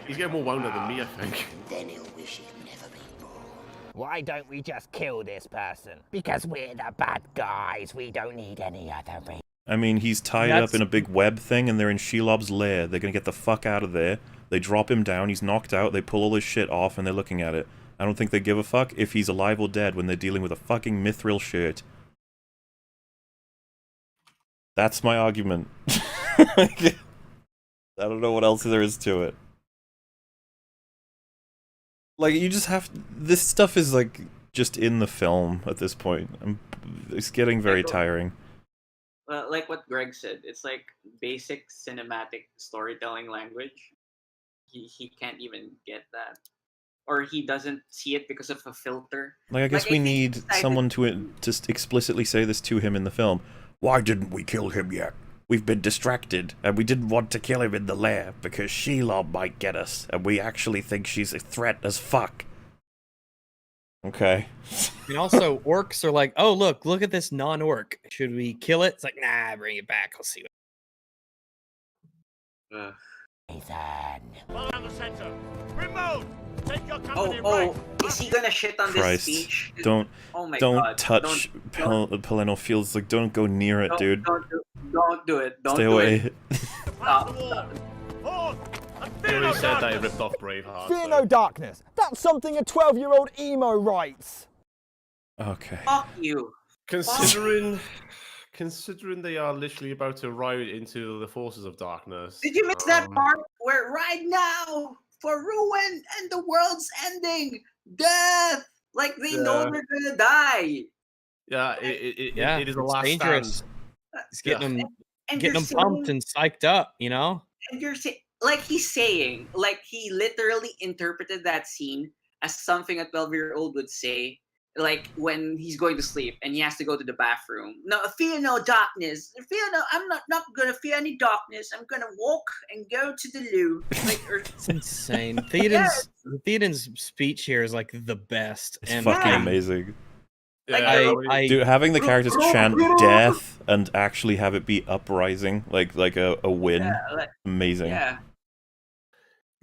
He's getting more wound up than me, I think. Then he'll wish he'd never been born. Why don't we just kill this person? Because we're the bad guys. We don't need any other reason. I mean, he's tied up in a big web thing, and they're in Shelob's lair. They're gonna get the fuck out of there. They drop him down, he's knocked out, they pull all his shit off, and they're looking at it. I don't think they give a fuck if he's alive or dead when they're dealing with a fucking mithril shirt. That's my argument. I don't know what else there is to it. Like, you just have... This stuff is, like, just in the film at this point. It's getting very tiring. Like what Greg said, it's like basic cinematic storytelling language. He can't even get that. Or he doesn't see it because of a filter. Like, I guess we need someone to just explicitly say this to him in the film. Why didn't we kill him yet? We've been distracted, and we didn't want to kill him in the lair, because Shelob might get us, and we actually think she's a threat as fuck. Okay. And also, orcs are like, oh, look at this non-orc. Should we kill it? It's like, nah, bring it back. I'll see what... Ball down the center. Remote! Take your company right. Is he gonna shit on this speech? Don't God. touch Pelennor Fields. Like, don't go near it, dude. Don't do it. Don't Stay do away. it. Stop. He already said that he ripped off Braveheart. Fear no darkness. That's something a 12-year-old emo writes. Okay. Fuck you. Considering they are literally about to ride into the forces of darkness. Did you miss that part where right now, for ruin and the world's ending, death, like they know they're gonna die. Yeah, it is a last dangerous. stand. It's getting them, And getting them you're pumped saying- and psyched up, you know? And you're saying, like he's saying, like he literally interpreted that scene as something a 12-year-old would say, like when he's going to sleep and he has to go to the bathroom. No, fear no darkness. I'm not gonna fear any darkness. I'm gonna walk and go to the loo. Like, It's insane. Theoden's speech here is like the best. It's fucking amazing. I Dude, having the characters chant death and actually have it be uprising, like a win, amazing. Yeah.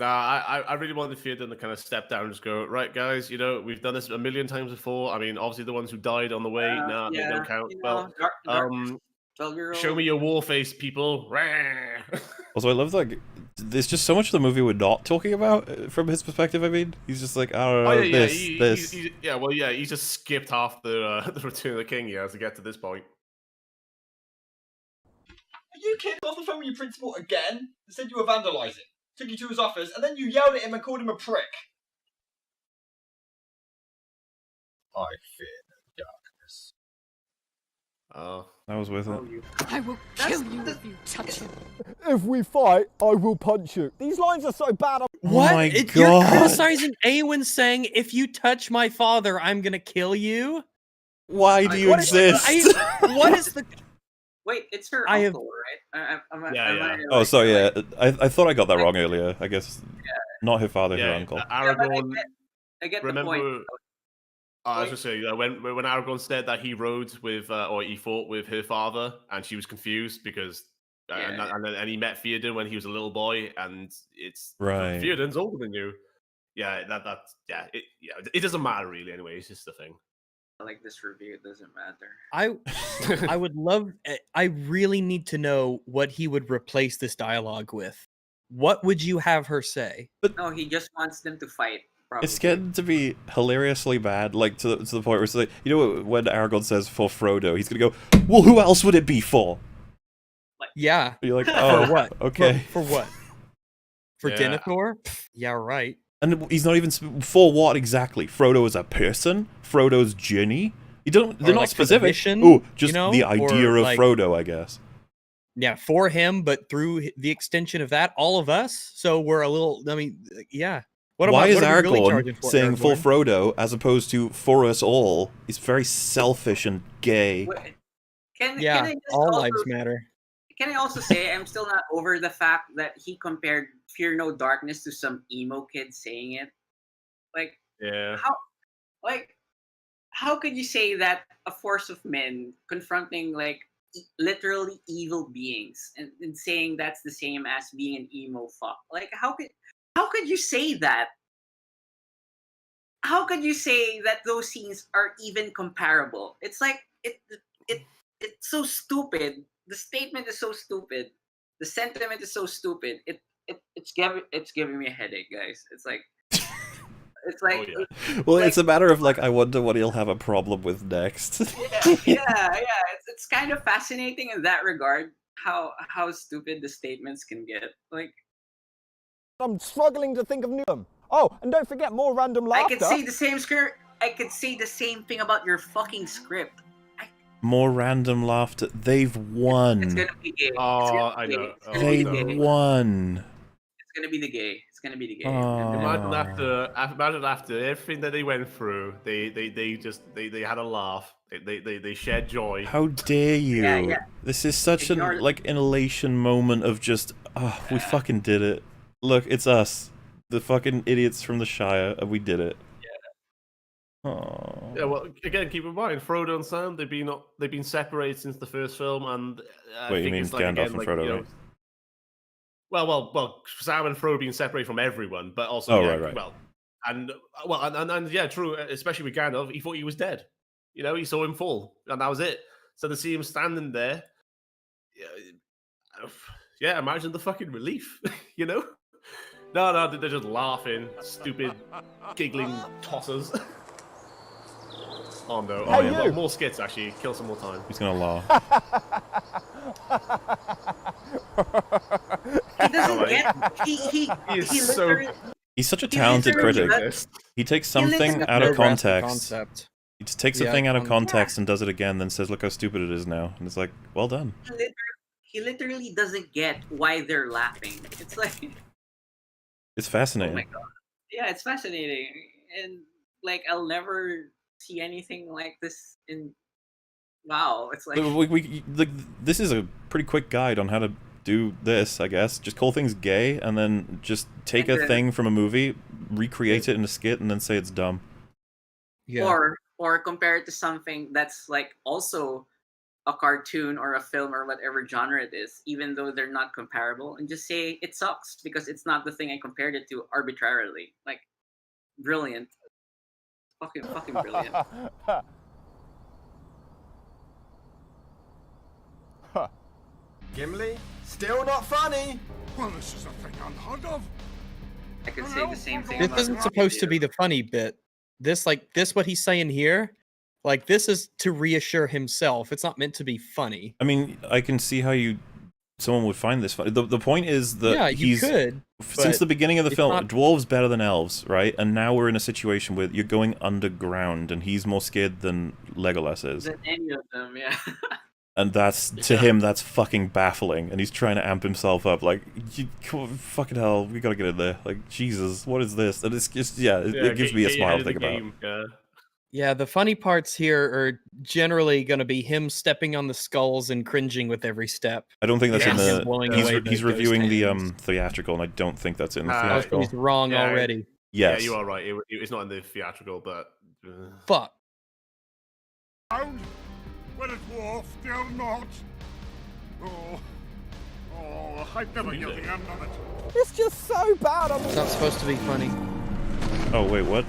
Nah, I really wanted Theoden to kind of step down and just go, right, guys, you know, we've done this a million times before. I mean, obviously the ones who died on the way, they don't count. Well, show me your war face, people. Also, I love, like, there's just so much of the movie we're not talking about from his perspective. I mean, he's just like, I don't know, this. He just skipped half the Return of the King, to get to this point. Are you kidding? Off the phone with your principal again and said you were vandalising. Took you to his office, and then you yelled at him and called him a prick. I fear no darkness. Oh, that was with it. I will kill you if you touch him. If we fight, I will punch you. These lines are so bad. What? Oh my You're God. criticizing Awen saying, if you touch my father, I'm gonna kill you? Why do you exist? What is the... Wait, it's her I have- uncle, right? Yeah. Oh, sorry, yeah. I thought I got that wrong earlier. I guess not her father, her Yeah, uncle. Aragorn. I get remember, the point. I was just saying, when Aragorn said that he rode with, or he fought with her father, and she was confused because, and he met Theoden when he was a little boy, and it's Right. Theoden's older than you. Yeah, it doesn't matter really. Anyway, it's just a thing. I like this review. It doesn't matter. I would love... I really need to know what he would replace this dialogue with. What would you have her say? No, he just wants them to fight. Probably. It's getting to be hilariously bad, like to the point where it's like, you know, when Aragorn says for Frodo, he's gonna go, well, who else would it be for? Yeah. You're like, oh, for what? okay. For what? For Yeah. Denethor? Yeah, right. And he's not even for what exactly? Frodo as a person? Frodo's journey? They're not like, for the specific. mission, Ooh, just you know, the idea or, of like- Frodo, I guess. Yeah, for him, but through the extension of that, all of us. So we're a little. I mean, yeah. Why is what are we really charging Aragorn for, saying for Aragorn? Frodo as opposed to for us all? He's very selfish and gay. Can Yeah, I just all also, lives matter. Can I also say I'm still not over the fact that he compared Fear No Darkness to some emo kid saying it? Like, Yeah. how could you say that a force of men confronting like literally evil beings and saying that's the same as being an emo fuck? Like, how could you say that? How could you say that those scenes are even comparable? It's like it's so stupid. The statement is so stupid. The sentiment is so stupid. It's giving me a headache, guys. It's like Well, it's a matter of like, I wonder what he'll have a problem with next. yeah. It's kind of fascinating in that regard how stupid the statements can get. Like, I'm struggling to think of new them. Oh, and don't forget more random laughter. I could say the same script. I could say the same thing about your fucking script. More random laughter. They've won. It's gonna be gay. Oh, I know. They've won. It's gonna be the gay. It's gonna be the gay. Imagine after everything that they went through, they had a laugh. They shared joy. How dare you? Yeah. This is such an like an elation moment of just, oh, we fucking did it. Look, it's us, the fucking idiots from the Shire, and we did it. Oh. Yeah, well, again, keep in mind, Frodo and Sam, they've been separated since the first film, and I Wait, you think mean it's like, Gandalf again, and like, Frodo, you know, right? Well, Sam and Frodo being separated from everyone, but also, Oh, yeah, right. and yeah, true, especially with Gandalf, he thought he was dead. You know, he saw him fall, and that was it. So to see him standing there, yeah, imagine the fucking relief, you know? No, they're just laughing, stupid, giggling tossers. Oh no! Hey, Yeah, you! more skits actually. Kill some more time. He's gonna laugh. He doesn't get. He is so. literally. He's such a talented critic. He takes something out of context. Concept. He just takes a thing out of context and does it again, then says, "Look how stupid it is now," and it's like, "Well done." He literally doesn't get why they're laughing. It's like, It's fascinating. oh my god, yeah, it's fascinating, and like I'll never see anything like this in. Wow, it's like This is a pretty quick guide on how to do this, I guess. Just call things gay, and then just take a thing from a movie, recreate it in a skit, and then say it's dumb. Yeah. Or compare it to something that's like also a cartoon or a film or whatever genre it is, even though they're not comparable, and just say it sucks because it's not the thing I compared it to arbitrarily. Like, brilliant. Fucking brilliant. Gimli, still not funny. Well, this is a thing unheard of. I could say the same thing. This about isn't supposed to be the funny bit. This what he's saying here, like this is to reassure himself. It's not meant to be funny. I mean, I can see how someone would find this funny. The point is that Yeah, you could. Since the beginning of the it's film, not- dwarves better than elves, right? And now we're in a situation where you're going underground, and he's more scared than Legolas is. than any of them, yeah. And that's, to him, that's fucking baffling. And he's trying to amp himself up, like, fucking hell, we gotta get in there. Like, Jesus, what is this? And it's just, it gives me a smile to think about. Yeah, the funny parts here are generally going to be him stepping on the skulls and cringing with every step. I don't think that's in Him blowing away he's the reviewing the ghost hands. theatrical, and I don't think that's in the Oh, so theatrical. he's wrong already. Yes. Yeah, you are right. It's not in the theatrical, but. Fuck. Found? Well, a dwarf, dare not. I've never yelled the end on it. It's just so bad. It's not supposed to be funny. Oh, wait, what?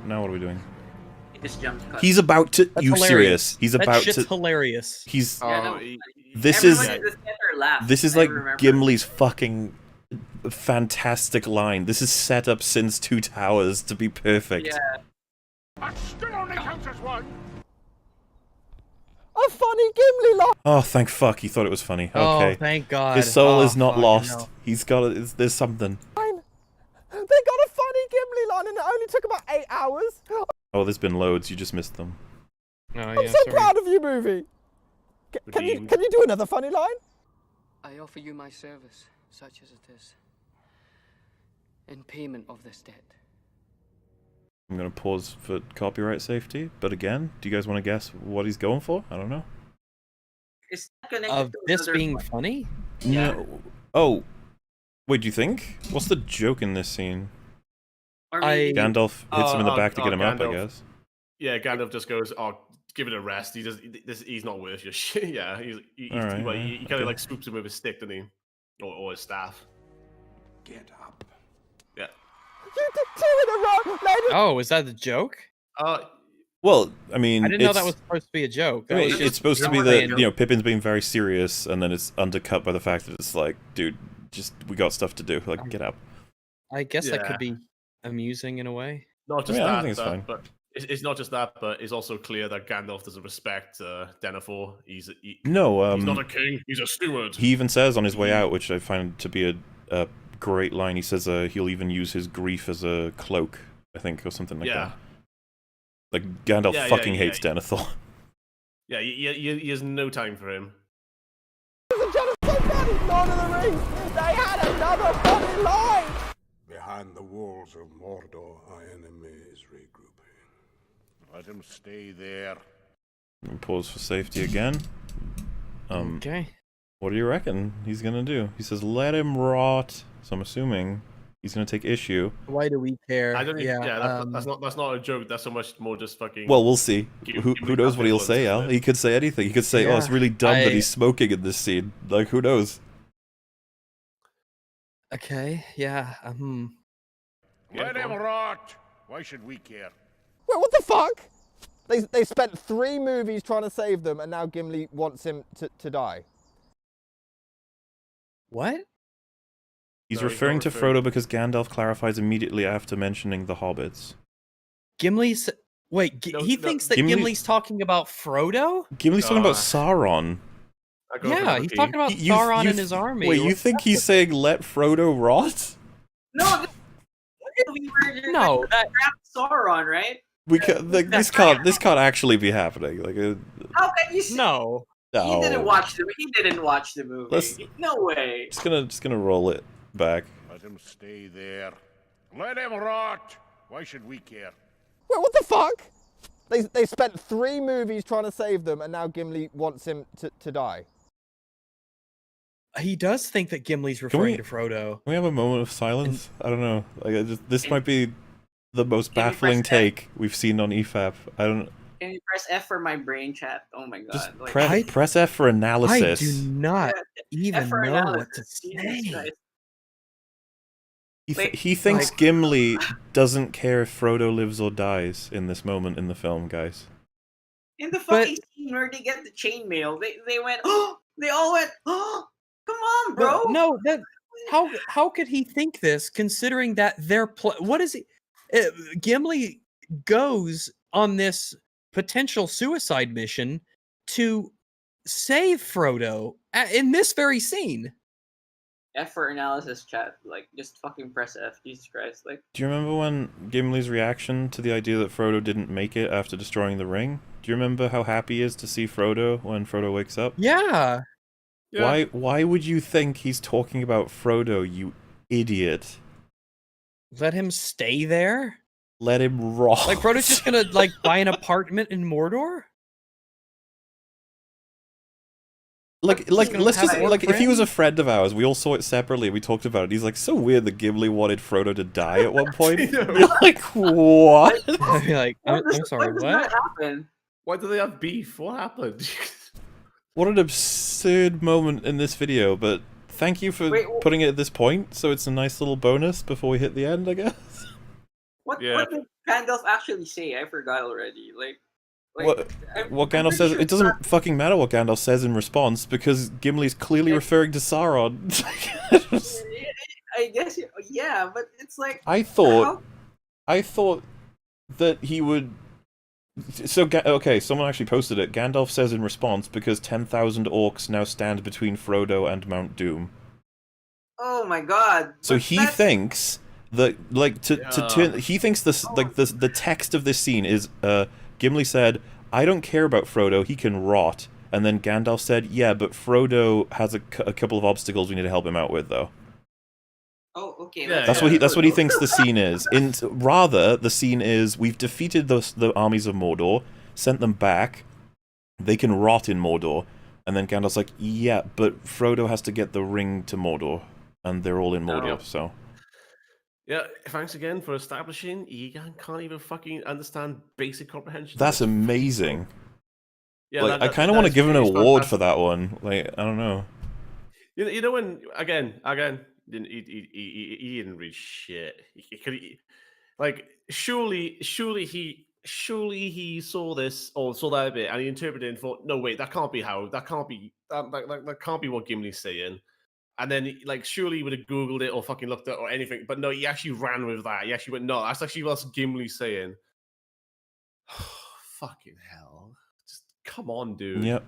Now what are we doing? He just jump cut. He's about to. That's you hilarious. serious? He's That about shit's to. hilarious. He's. Yeah, no, This everyone is. in the theater laughed. This is I like remember. Gimli's fucking fantastic line. This is set up since Two Towers to be perfect. Yeah. That still only counts as one. A funny Gimli laugh. Oh, thank fuck! He thought it was funny. Oh, Okay. thank God. His soul Oh, is not fucking lost. hell. He's got. There's something. They got a funny Gimli line and it only took about 8 hours. Oh, there's been loads. You just missed them. Oh, I'm yeah, so sorry. proud of you, movie. Can you do another funny line? I offer you my service, such as it is, in payment of this debt. I'm gonna pause for copyright safety, but again, do you guys want to guess what he's going for? I don't know. Is that connected Of to this another being one? funny? Yeah. No. Oh. Wait, do you think? What's the joke in this scene? Or maybe Gandalf hits him in the back to get him up, I Gandalf. guess. Yeah, Gandalf just goes, "Oh, give it a rest. He's not worth your shit." Yeah, he kind of like swoops him with his stick, doesn't he? Or his staff. Get up. Yeah. You did 2 in a row, ladies. Oh, is that the joke? Well, I mean, I didn't know that was supposed to be a joke. I That mean, was it's just supposed to be playing. that, you know, Pippin's being very serious, and then it's undercut by the fact that it's like, dude, just we got stuff to do. Like, get up. I guess that Yeah. could be amusing in a way. Not just I that, think it's fine. but it's not just that, but it's also clear that Gandalf doesn't respect Denethor. He's No, he's not a king. He's a steward. He even says on his way out, which I find to be a great line. He says he'll even use his grief as a cloak, I think, or something like that. Like Gandalf fucking hates Denethor. Yeah, he has no time for him. Lord of the Rings, they had another funny line. Behind the walls of Mordor, our enemy is regrouping. Let him stay there. Pause for safety again. Okay. What do you reckon he's gonna do? He says, "Let him rot." So I'm assuming he's gonna take issue. Why do we care? I don't. Yeah. That's not a joke. That's so much more just fucking. Well, we'll see. Who knows what he'll ambivalence, say, Al? isn't it? He could say anything. He could say, "Oh, it's Yeah, really dumb that I- he's smoking in this scene." Like, who knows? Okay. Yeah. Let him rot. Why should we care? Wait, what the fuck? They spent 3 movies trying to save them, and now Gimli wants him to die. What? He's No, he's referring not to referring- Frodo because Gandalf clarifies immediately after mentioning the hobbits. Gimli's. Wait, he thinks that Gimli- Gimli's talking about Frodo? Gimli's talking about Sauron. Yeah, he's talking about Sauron and his army. Wait, you think he's saying let Frodo rot? No, we were No, that Sauron, right? We can, like, this can't actually be happening. Like, How can you say? No. He didn't watch the movie. Let's- No way. just gonna roll it back. Let him stay there. Let him rot. Why should we care? Wait, what the fuck? They spent 3 movies trying to save them, and now Gimli wants him to die. He does think that Gimli's referring to Frodo. Can we have a moment of silence? I don't know. Like, this might be the most baffling take we've seen on EFAP. I don't. Can you press F for my brain chat? Oh my god. Just Like, press F for I analysis. do not even F for know what to analysis. Jesus say. Christ. He thinks Gimli doesn't care if Frodo lives or dies in this moment in the film, guys. In the fucking scene where they get the chainmail, they went, oh, they all went, oh, come on, bro. No, that how could he think this considering that what is he? Gimli goes on this potential suicide mission to save Frodo in this very scene. F for analysis chat. Like, just fucking press F. Jesus Christ. Like, Do you remember when Gimli's reaction to the idea that Frodo didn't make it after destroying the ring? Do you remember how happy he is to see Frodo when Frodo wakes up? Yeah. Why would you think he's talking about Frodo, you idiot? Let him stay there? Let him rot. Like Frodo's just gonna like buy an apartment in Mordor? Like, gonna let's have just more like if he was a friends? friend of ours, we all saw it separately. We talked about it. He's like, so weird that Gimli wanted Frodo to die at one point. You're like, what? I'd be like, I'm sorry, does what? that happen? Why do they have beef? What happened? What an absurd moment in this video. But thank you for putting it at this point. So it's a nice little bonus before we hit the end, I guess. What did Gandalf actually say? I forgot already. What Gandalf says, it doesn't fucking matter what Gandalf says in response because Gimli's clearly referring to Sauron. I guess, yeah, but it's like... I thought that he would... So, okay, someone actually posted it. Gandalf says in response, because 10,000 orcs now stand between Frodo and Mount Doom. Oh my god. So he thinks that, like, he thinks this, like, the text of this scene is, Gimli said, I don't care about Frodo, he can rot. And then Gandalf said, yeah, but Frodo has a couple of obstacles we need to help him out with, though. Oh, okay. That's what he thinks the scene is. Rather, the scene is, we've defeated the armies of Mordor, sent them back, they can rot in Mordor. And then Gandalf's like, yeah, but Frodo has to get the ring to Mordor, and they're all in Mordor, so... Yeah, thanks again for establishing Egan can't even fucking understand basic comprehension. That's amazing. Yeah, like, I kind of want to give him an award for that one. Like, I don't know. You know when again, he didn't read shit. Surely he saw this or saw that bit and he interpreted it and thought, no wait, that can't be that can't be what Gimli's saying. And then, surely he would have Googled it or fucking looked at it or anything. But no, he actually ran with that. He actually went, no, that's actually what Gimli's saying. Fucking hell. Just come on, dude. Yep.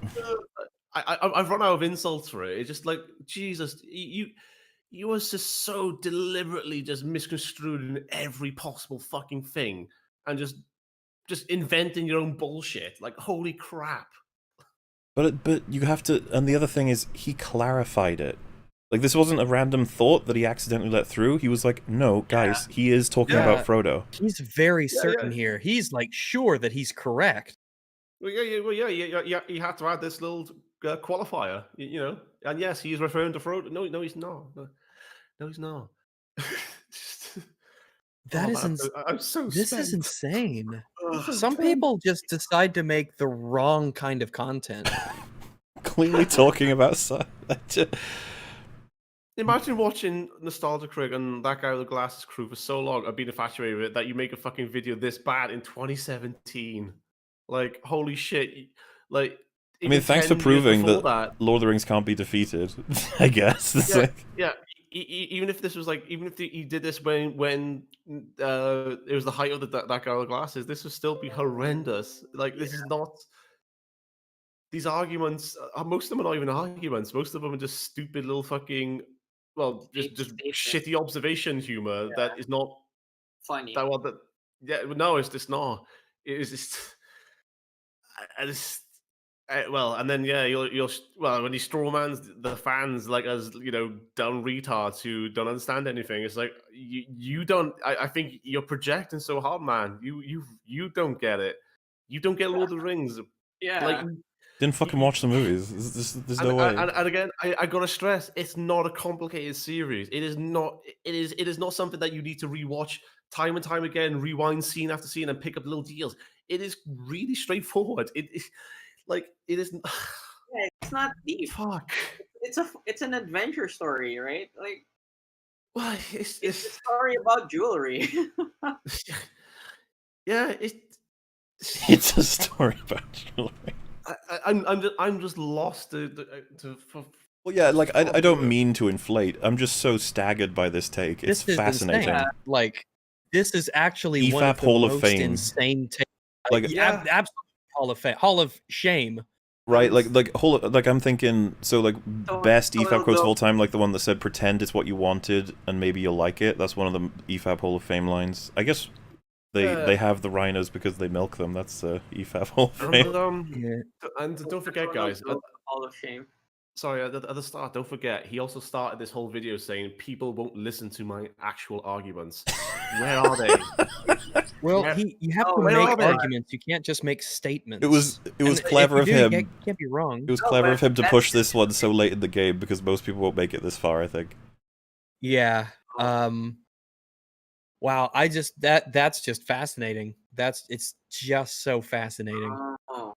I've run out of insults for it. It's just like, Jesus, you was just so deliberately just misconstrued in every possible fucking thing. And just inventing your own bullshit. Like, holy crap. But you have to... And the other thing is, he clarified it. Like, this wasn't a random thought that he accidentally let through. He was like, no, guys, he is talking about Frodo. He's very certain here. He's, sure that he's correct. Well, yeah. You have to add this little qualifier, you know. And yes, he's referring to Frodo. No, he's not. No, he's not. I'm so This spent. is insane. Some people just decide to make the wrong kind of content. Clearly talking about... Imagine watching Nostalgia Critic and that guy with the glasses crew for so long and being infatuated with it that you make a fucking video this bad in 2017. Like, holy shit. Like, I mean, thanks for proving that Lord of the Rings can't be defeated, I guess. Yeah. Even if this was even if he did this when it was the height of that guy with the glasses, this would still be horrendous. Like, this is not... These arguments, most of them are not even arguments. Most of them are just stupid little fucking... Well, just shitty observation humor that is not funny. No, it's just not. It is just. And then when he strawmans the fans as dumb retards who don't understand anything, it's like you don't. I think you're projecting so hard, man. You don't get it. You don't get Lord of the Rings. Yeah. Didn't fucking watch the movies. There's no way. And again, I gotta stress, it's not a complicated series. It is not. It is not something that you need to rewatch time and time again, rewind scene after scene, and pick up little deals. It is really straightforward. It is it is. Yeah, it's not deep. Fuck. It's an adventure story, right? Like, well, it's a story about jewelry. Yeah, it's a story about jewelry. I'm just lost to Well, yeah, I don't mean to inflate. I'm just so staggered by this take. It's fascinating. This is actually one EFAP of the Hall of most Fame. insane takes. Absolute Hall of Fame, Hall of Shame. Right, I'm thinking, best EFAP quotes of all time, the one that said, "Pretend it's what you wanted, and maybe you'll like it." That's one of the EFAP Hall of Fame lines. I guess they have the rhinos because they milk them. That's EFAP Hall of Fame. And don't forget, guys. Hall of Shame. Sorry, at the start, don't forget, he also started this whole video saying people won't listen to my actual arguments. Where are they? Well, you have to make arguments. You can't just make statements. It was clever of him. You can't be wrong. It was clever of him to push this one so late in the game because most people won't make it this far, I think. Yeah. Wow. That's just fascinating. It's just so fascinating. Oh.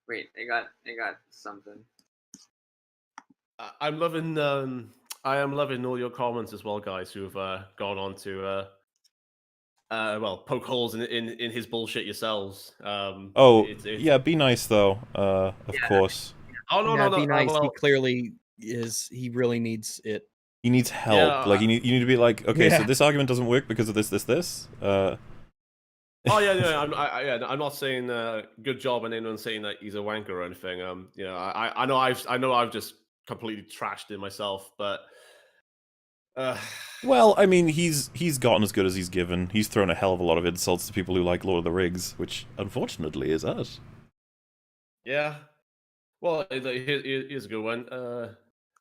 Wait, I got something. I am loving all your comments as well, guys, who have gone on to poke holes in his bullshit yourselves. Yeah, be nice though. Of course. Oh no, be nice. He clearly is. He really needs it. He needs help. You need to be like, okay, so this argument doesn't work because of this. Oh yeah. I'm not saying good job on anyone saying that he's a wanker or anything. I know I've just completely trashed it myself, but Well, I mean, he's gotten as good as he's given. He's thrown a hell of a lot of insults to people who like Lord of the Rings, which unfortunately is us. Yeah. Well, here's a good one.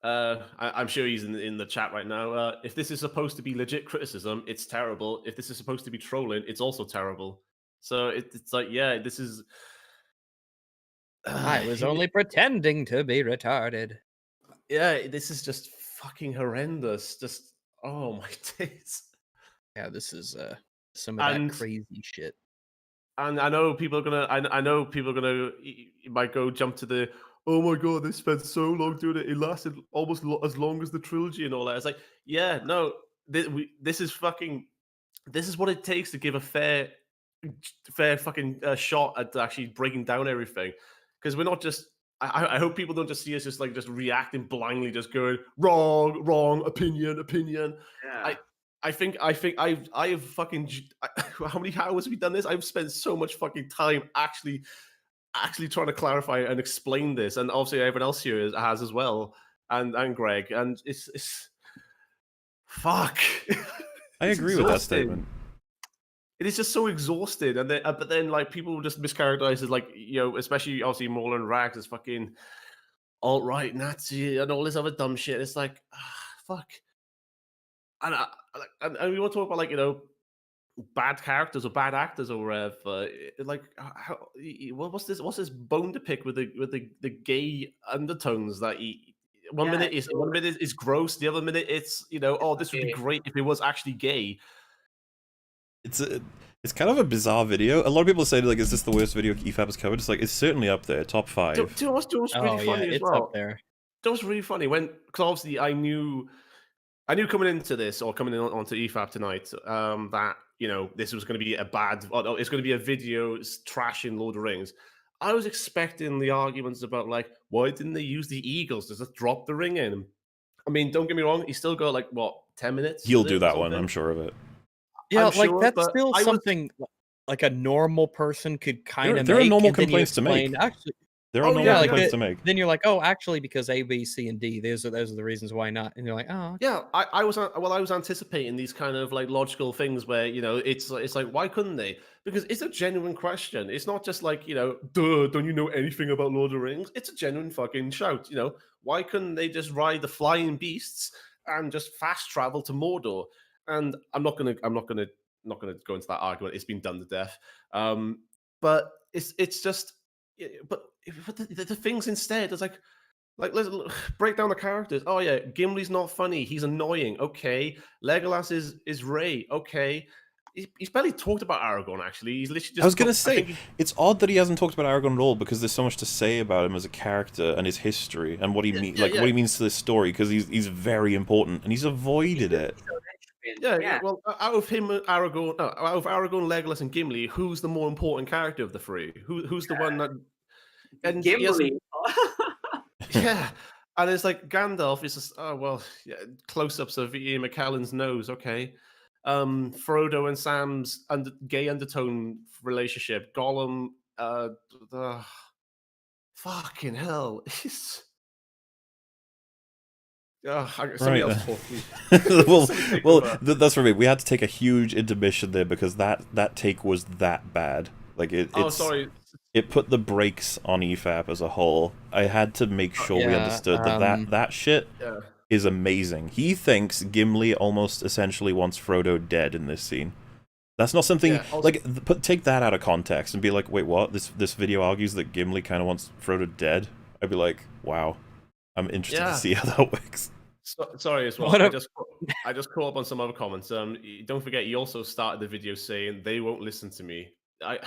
I'm sure he's in the chat right now. If this is supposed to be legit criticism, it's terrible. If this is supposed to be trolling, it's also terrible. So it's like, yeah, this is. I was only pretending to be retarded. Yeah, this is just fucking horrendous. Just oh my days. Yeah, this is some of that crazy shit. And I know people are gonna. I know people are gonna. Might go jump to the. Oh my god, they spent so long doing it. It lasted almost as long as the trilogy and all that. It's like, yeah, no, this is fucking. This is what it takes to give a fair fucking shot at actually breaking down everything. Because we're not just. I hope people don't just see us just reacting blindly, just going wrong, opinion. Yeah. I think I've fucking how many hours have we done this? I've spent so much fucking time actually trying to clarify and explain this, and obviously everyone else here has as well, and Greg, and it's fuck. I agree with that statement. It is just so exhausted, and then but then like people just mischaracterize it, like, you know, especially obviously Mola and Rags as fucking alt-right Nazi and all this other dumb shit. It's like fuck. And and we want to talk about, like, you know, bad characters or bad actors or whatever. Like, what's this bone to pick with the gay undertones that one minute is gross, the other minute it's, you know, oh, this would be great if it was actually gay. It's kind of a bizarre video. A lot of people say, like, is this the worst video EFAP has covered? It's like, it's certainly up there, top 5. Do you know what's really funny as it's well? up there. That was really funny because obviously I knew coming into this, or coming onto EFAP tonight, that, you know, this was going to be it's going to be a video trashing Lord of the Rings. I was expecting the arguments about, like, why didn't they use the Eagles to just drop the ring in? I mean, don't get me wrong, he's still got, like, what, 10 minutes? He'll do that one, I'm sure of it. Yeah, I'm like sure, that's but still I was- something like a normal person could kind of. There are normal and then you complaints to make. explain, Actually, There are normal complaints to make. Then you're like, oh, actually, because A, B, C, and D, those are the reasons why not. And you're like, oh, Yeah, I was anticipating these kind of like logical things where, you know, it's like, why couldn't they? Because it's a genuine question. It's not just like, you know, duh, don't you know anything about Lord of the Rings? It's a genuine fucking shout. You know, why couldn't they just ride the flying beasts and just fast travel to Mordor? And I'm not gonna go into that argument. It's been done to death. But it's just, but the things instead is like let's break down the characters. Oh yeah, Gimli's not funny. He's annoying. Okay, Legolas is Ray. Okay, he's barely talked about Aragorn. Actually, he's literally just. I was gonna say, it's odd that he hasn't talked about Aragorn at all, because there's so much to say about him as a character and his history and what he means, what he means to this story. Because he's very important, and he's avoided it. Yeah. Well, out of Aragorn, Legolas, and Gimli, who's the more important character of the three? Who's the one that? And Gimli. Yeah, and it's like Gandalf is just, oh well, yeah, close-ups of Ian McKellen's nose. Okay, Frodo and Sam's gay undertone relationship. Gollum, fucking hell, it's. Somebody else talk, please. That's for me. We had to take a huge intermission there because that take was that bad. Like sorry. It put the brakes on EFAP as a whole. I had to make sure we understood that shit is amazing. He thinks Gimli almost essentially wants Frodo dead in this scene. That's not something take that out of context and be like, wait, what? This video argues that Gimli kind of wants Frodo dead. I'd be like, wow, I'm interested to see how that works. Sorry as well. I just caught up on some other comments. Don't forget, you also started the video saying they won't listen to me.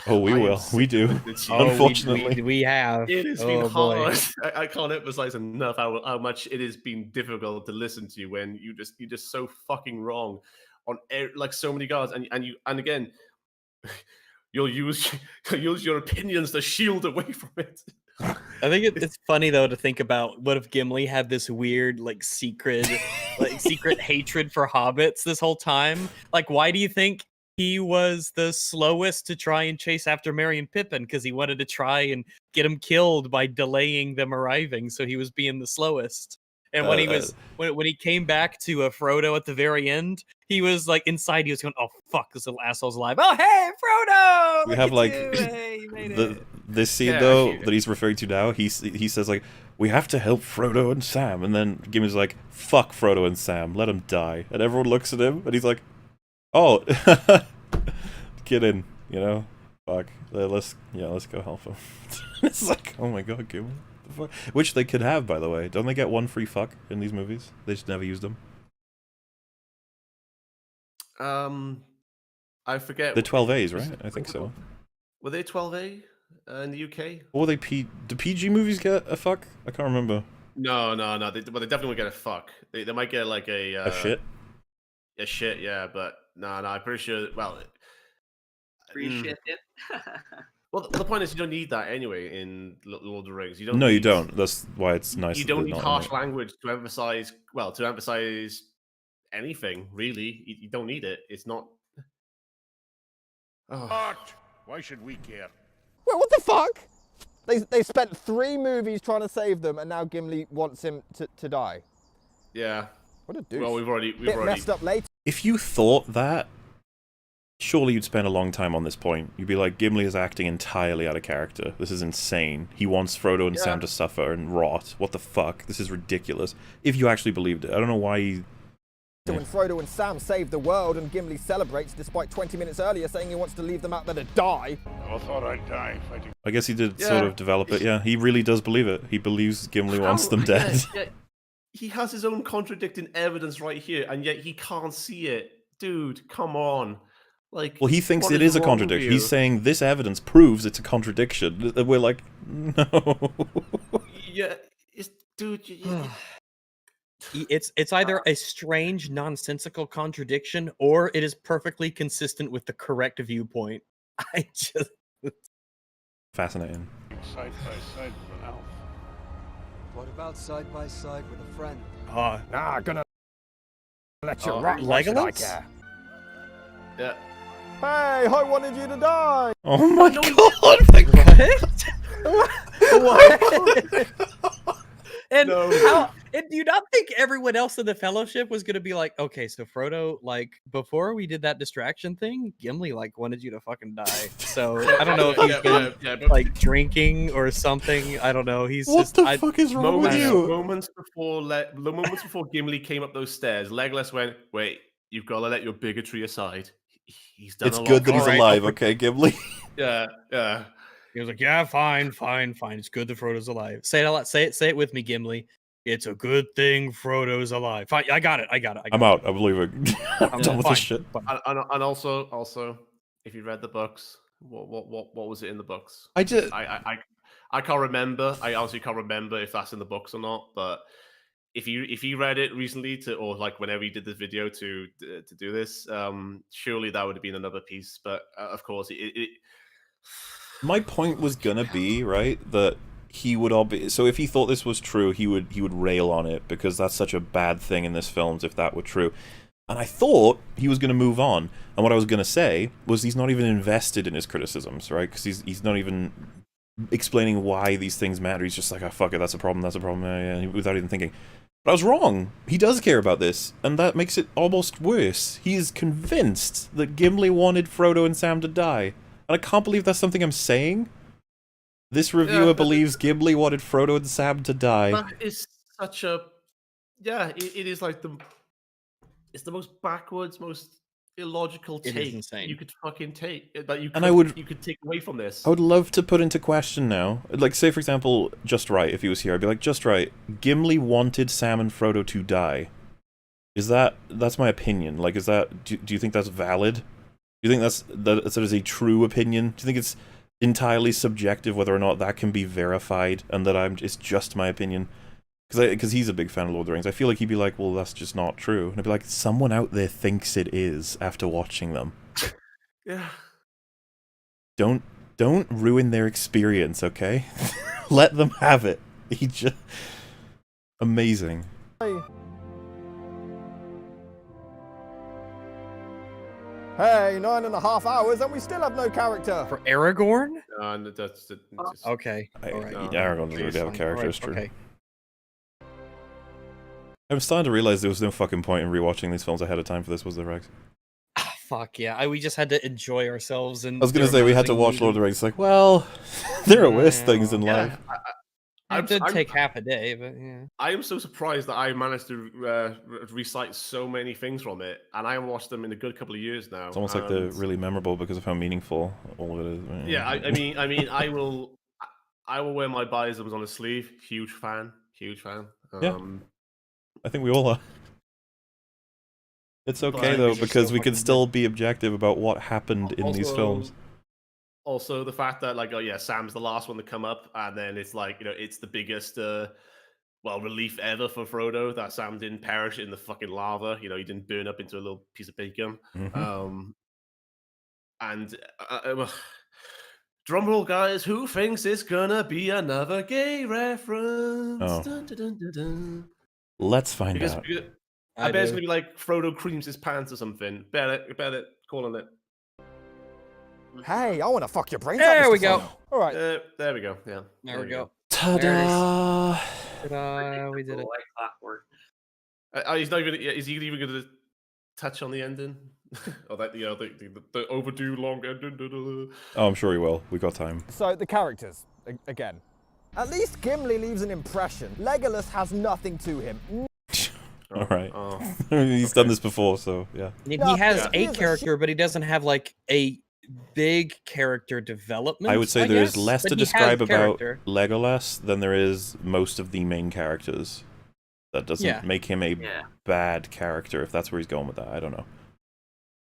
We will. We do. Unfortunately, we have. It has been hard. I can't emphasize enough how much it has been difficult to listen to you when you're just so fucking wrong on like so many guards, and again, you'll use your opinions to shield away from it. I think it's funny though to think about, what if Gimli had this weird secret hatred for hobbits this whole time? Like, why do you think he was the slowest to try and chase after Merry and Pippin? Because he wanted to try and get them killed by delaying them arriving, so he was being the slowest. And when he was when he came back to Frodo at the very end, he was like inside. He was going, "Oh fuck, this little asshole's alive! Oh hey, Frodo! We Look have at like you. Hey, you made it." this scene Yeah, though actually- that he's referring to now. He says like, "We have to help Frodo and Sam," and then Gimli's like, "Fuck Frodo and Sam, let them die." And everyone looks at him, and he's like, "Oh, get in, you know, fuck, let's go help him." It's like, oh my god, Gimli. The fuck? Which they could have, by the way. Don't they get one free fuck in these movies? They just never used them. I forget. The 12As, right? I think so. Were they 12A in the UK? Or were they do PG movies get a fuck? I can't remember. No. They definitely would get a fuck. They might get like a shit? A shit, yeah, but no, I'm pretty sure. Well, Free shit it. well, the point is you don't need that anyway in Lord of the Rings. You don't. No, you need- don't. That's why it's nice. You that don't they're need not in harsh it. language to emphasize. Well, to emphasize anything really. You don't need it. It's not. Oh. But why should we care? Wait, what the fuck? They spent 3 movies trying to save them, and now Gimli wants him to die. Yeah. What a douche. Well, we've already messed up later. If you thought that, surely you'd spend a long time on this point. You'd be like, Gimli is acting entirely out of character. This is insane. He wants Frodo and Sam to suffer and rot. What the fuck? This is ridiculous. If you actually believed it. I don't know why you... When Frodo and Sam save the world and Gimli celebrates despite 20 minutes earlier saying he wants to leave them out there to die. I thought I'd die fighting. I guess he did sort of develop it, yeah. He really does believe it. He believes Gimli wants them dead. Yeah. He has his own contradicting evidence right here, and yet he can't see it. Dude, come on. Like, Well, he thinks what it is a wrong with contradiction. you? He's saying this evidence proves it's a contradiction. We're like, no. Yeah, dude. It's either a strange, nonsensical contradiction, or it is perfectly consistent with the correct viewpoint. I just Fascinating. Side by side with an elf. What about side by side with a friend? Nah, gonna let you Oh, rot. Why should I Legolas? care? Yeah. Hey, I wanted you to die. Oh my What? And No. how? And do you not think everyone else in the Fellowship was going to be like, okay, so Frodo, like before we did that distraction thing, Gimli like wanted you to fucking die. So I don't know if he's been but like drinking or something. I don't know. He's What just. the fuck is wrong with you? moments before Gimli came up those stairs, Legolas went, "Wait, you've got to let your bigotry aside. He's done It's a lot good that for he's us." alive, okay, Gimli? Yeah. He was like, yeah, fine. It's good that Frodo's alive. Say it a lot. Say it with me, Gimli. It's a good thing Frodo's alive. Fine, I got it. I'm out. I'm leaving. I'm done with this shit. And also, if you read the books, what was it in the books? I just I can't remember. I honestly can't remember if that's in the books or not. But if you read it recently or like whenever you did this video to do this, surely that would have been another piece. But of course, it My point was gonna be, right, that he would so if he thought this was true, he would rail on it because that's such a bad thing in this film if that were true. And I thought he was gonna move on. And what I was gonna say was he's not even invested in his criticisms, right? Because he's not even explaining why these things matter. He's just like, oh fuck it, that's a problem, yeah, without even thinking. But I was wrong. He does care about this, and that makes it almost worse. He is convinced that Gimli wanted Frodo and Sam to die. And I can't believe that's something I'm saying. This reviewer believes Gimli wanted Frodo and Sam to die. That is such a it is like it's the most backwards, most illogical It is take insane. you could fucking take that you And could, you could take away from this. I would love to put into question now, like say for example, Just Right, if he was here, I'd be like, Just Right, Gimli wanted Sam and Frodo to die. That's my opinion. Like, is that, do you think that's valid? Do you think that is a true opinion? Do you think it's entirely subjective whether or not that can be verified and that it's just my opinion? Because he's a big fan of Lord of the Rings. I feel like he'd be like, well, that's just not true. And I'd be like, someone out there thinks it is after watching them. Yeah. Don't ruin their experience, okay? Let them have it. Amazing. Hey, 9.5 hours and we still have no character. For Aragorn? And that's Okay. Aragorn doesn't really have a Fine. character, Alright, it's true. okay. I'm starting to realize there was no fucking point in rewatching these films ahead of time for this, was there, Rex? Fuck yeah, we just had to enjoy ourselves. And I was gonna say we had to watch Lord of the Rings. Like, well, there are worse things in life. It did take half a day, but yeah. I am so surprised that I managed to recite so many things from it, and I haven't watched them in a good couple of years now. It's almost like they're really memorable because of how meaningful all of it is. Yeah, I mean, I will wear my biasms on a sleeve. Huge fan. Yeah. I think we all are. It's okay though, because we can still be objective about what happened in these films. Also, the fact that like, oh yeah, Sam's the last one to come up, and then it's like, you know, it's the biggest relief ever for Frodo that Sam didn't perish in the fucking lava. You know, he didn't burn up into a little piece of bacon. And drum roll, guys. Who thinks it's gonna be another gay reference? Oh. Dun, dun, dun, dun, dun. Let's find out. I bet it's gonna be like Frodo creams his pants or something. Bet it. Calling it. Hey, I want to fuck your brains out. There we go. All right. There we go. Yeah. There we go. Ta-da! Ta-da! We did it. Like clockwork. He's not even. Is he even going to touch on the ending? Or that the overdue long ending? Oh, I'm sure he will. We got time. So the characters again. At least Gimli leaves an impression. Legolas has nothing to him. All right. He's done this before, so yeah. He has a character, but he doesn't have like a big character development. I would say there is less to describe about character. Legolas than there is most of the main characters. That doesn't make him a bad character, if that's where he's going with that. I don't know.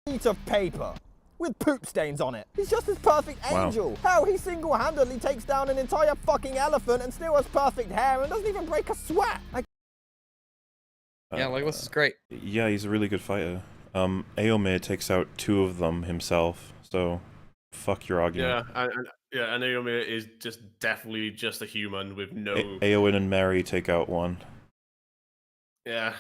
Sheet of paper with poop stains on it. He's just this perfect angel. Hell, he single-handedly takes down an entire fucking elephant and still has perfect hair and doesn't even break a sweat. Yeah, Legolas is great. Yeah, he's a really good fighter. Eomer takes out 2 of them himself, so fuck your argument. Yeah, and Eomer is just definitely just a human with no... Eowyn and Merry take out 1. Yeah.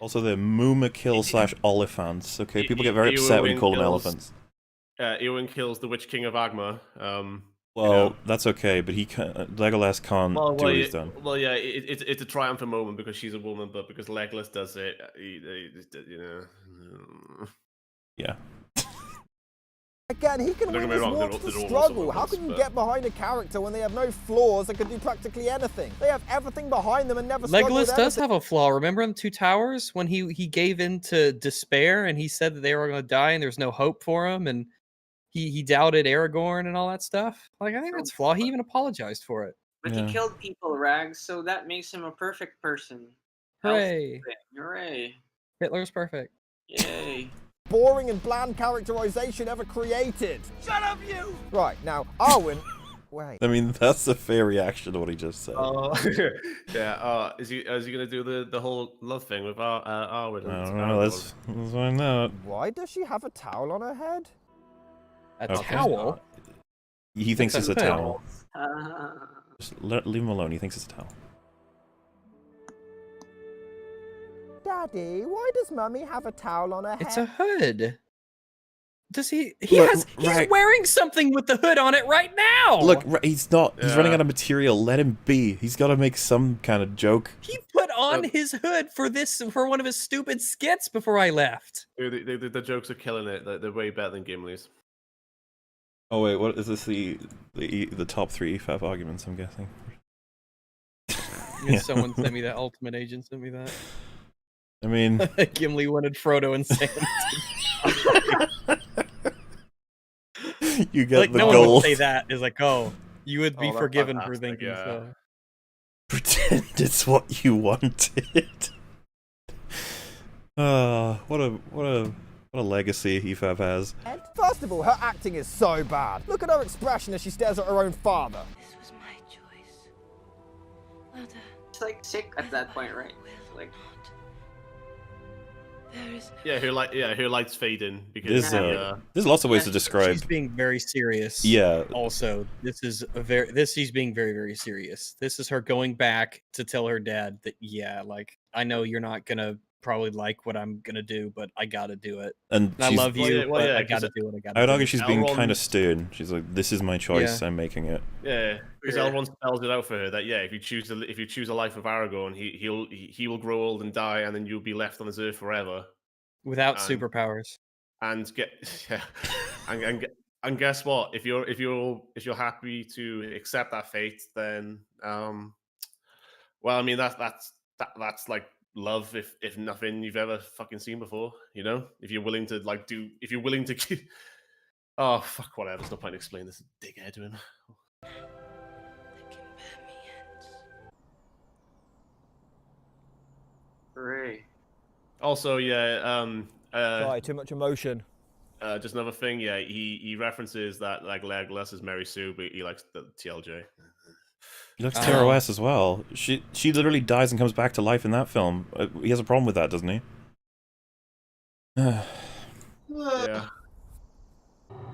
Also, they're Moomakill / Oliphants. Okay, people get very upset when you call them elephants. Eowyn kills the Witch King of Agma. Well, that's okay, but Legolas can't do what he's done. Well, yeah, it's a triumphant moment because she's a woman, but because Legolas does it, you know. Yeah. Again, he can win his war to struggle. How can you get behind a character when they have no flaws and can do practically anything? They have everything behind them and never struggle with Legolas does have a flaw. Remember in the 2 Towers when he gave in to despair and he said that they were going to die and there's no hope for him, and he doubted Aragorn and all that stuff. Like, I think that's a flaw. He even apologized for it. But he killed people, Rags, so that makes him a perfect person. Hooray! Hooray! Hitler's perfect. Yay! Boring and bland characterization ever created. Shut up, you! Right, now, Arwen... Wait. I mean, that's a fair reaction to what he just said. Yeah, is he going to do the whole love thing with Arwen? I don't know, let's find out. Why does she have a towel on her head? A towel? He thinks it's a towel. Just leave him alone, he thinks it's a towel. Daddy, why does Mummy have a towel on her head? It's a hood. Does he? He's wearing something with the hood on it right now. Look, he's not. He's running out of material. Let him be. He's got to make some kind of joke. He put on his hood for one of his stupid skits before I left. The jokes are killing it. They're way better than Gimli's. Oh wait, what is this? The top 3 EFAP arguments, I'm guessing. Someone sent me that. Ultimate Agent sent me that. I mean, Gimli wanted Frodo and Sam. You get like, the no gold. one would say that. Is like, oh, you would be forgiven for thinking so. Pretend it's what you wanted. What a legacy EFAP has. First of all, her acting is so bad. Look at her expression as she stares at her own father. This was my choice. Mother. It's like sick at that point, right? Like. Her light's fading because there's lots of ways to describe. She's being very serious. Yeah. Also, she's being very, very serious. This is her going back to tell her dad that, like, I know you're not gonna probably like what I'm gonna do, but I gotta do it. And I she's- love Well, you, yeah, well, but yeah, I 'cause gotta do it. I gotta. I would do argue it. she's being kind Elrond- of stern. She's like, "This is my choice. Yeah. I'm making it." Yeah, because Yeah. Elrond spells it out for her that if you choose a life of Aragorn, he will grow old and die, and then you'll be left on this earth forever. Without And- superpowers. And and guess what? If you're happy to accept that fate, then well, I mean that's like love, if nothing you've ever fucking seen before. You know, if you're willing to oh fuck, whatever. There's no point in explaining this dickhead to him. Hooray. Also, Sorry, too much emotion. just another thing, he references that like Legolas is Mary Sue, but he likes the TLJ. He likes TROS as well. She literally dies and comes back to life in that film. He has a problem with that, doesn't he? Yeah.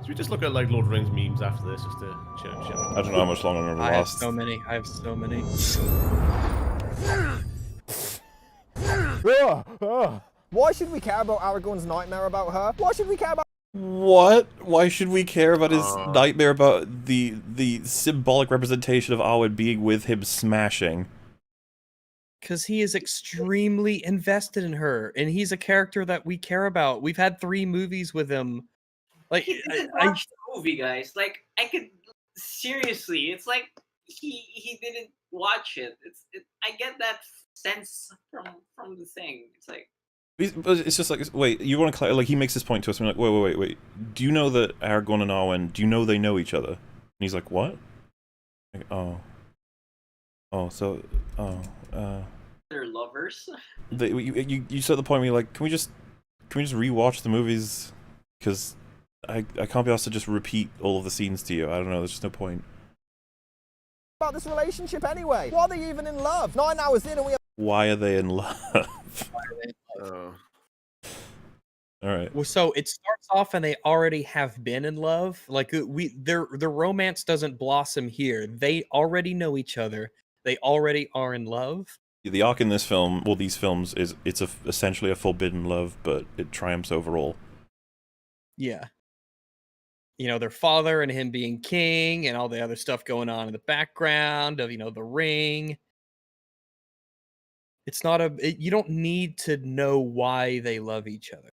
Should we just look at like Lord of the Rings memes after this, just to chill? I don't know how much longer I'm gonna I have last. so many. I have so many. Why should we care about Aragorn's nightmare about her? Why should we care about... What? Why should we care about his nightmare about the symbolic representation of Arwen being with him smashing? Because he is extremely invested in her, and he's a character that we care about. We've had 3 movies with him. Like, He didn't watch the movie, guys. Like, I could seriously. It's like he didn't watch it. I get that sense from the thing. It's like. But it's just like, wait, you want to like he makes this point to us, and we're like, wait. Do you know that Aragorn and Arwen? Do you know they know each other? And he's like, what? Like, They're lovers. You said the point where you're like, can we just rewatch the movies? Because I can't be asked to just repeat all of the scenes to you. I don't know. There's just no point. about this relationship anyway? Why are they even in love? 9 hours in and we... Why are they in love? All right. Well, so it starts off and they already have been in love. Like their romance doesn't blossom here. They already know each other. They already are in love. The arc in this film, well, these films, it's essentially a forbidden love, but it triumphs overall. Yeah. You know, their father and him being king and all the other stuff going on in the background of, the ring. It's not you don't need to know why they love each other.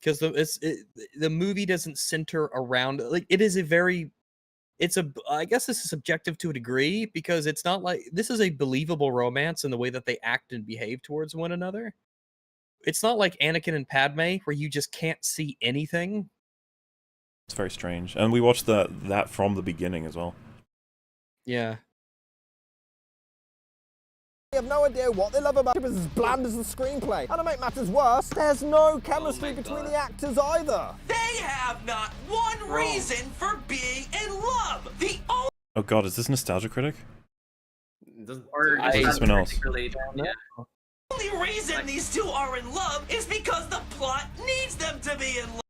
Because the movie doesn't center around, like, I guess this is subjective to a degree, because it's not like, this is a believable romance in the way that they act and behave towards one another. It's not like Anakin and Padme, where you just can't see anything. It's very strange. And we watched that from the beginning as well. Yeah. We have no idea what they love about it. It's as bland as the screenplay. And to make matters worse, there's no chemistry between the actors either. They have not one reason for being in love. The only Oh god, is this Nostalgia Critic? Or Or is this someone else? reason these two are in love is because the plot needs them to be in love.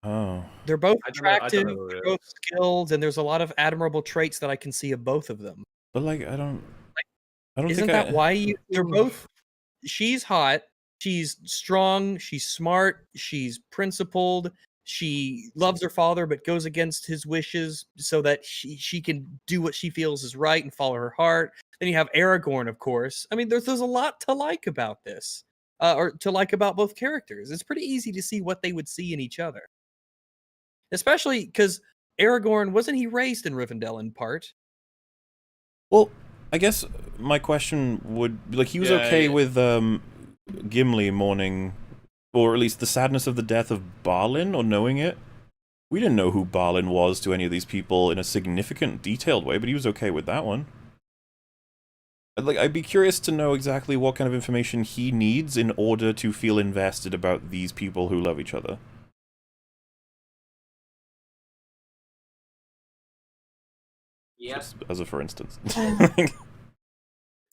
Oh. They're both I don't know attractive, who it they're is. both skilled, and there's a lot of admirable traits that I can see of both of them. But like, I don't Isn't think that why they're both... She's hot, she's strong, she's smart, she's principled, she loves her father but goes against his wishes so that she can do what she feels is right and follow her heart. Then you have Aragorn, of course. I mean, there's a lot to like about this. Or to like about both characters. It's pretty easy to see what they would see in each other. Especially because Aragorn, wasn't he raised in Rivendell in part? Well, I guess my question would be, like, he was okay with Gimli mourning, or at least the sadness of the death of Balin, or knowing it. We didn't know who Balin was to any of these people in a significant, detailed way, but he was okay with that one. Like, I'd be curious to know exactly what kind of information he needs in order to feel invested about these people who love each other. Yep. Just as a for instance.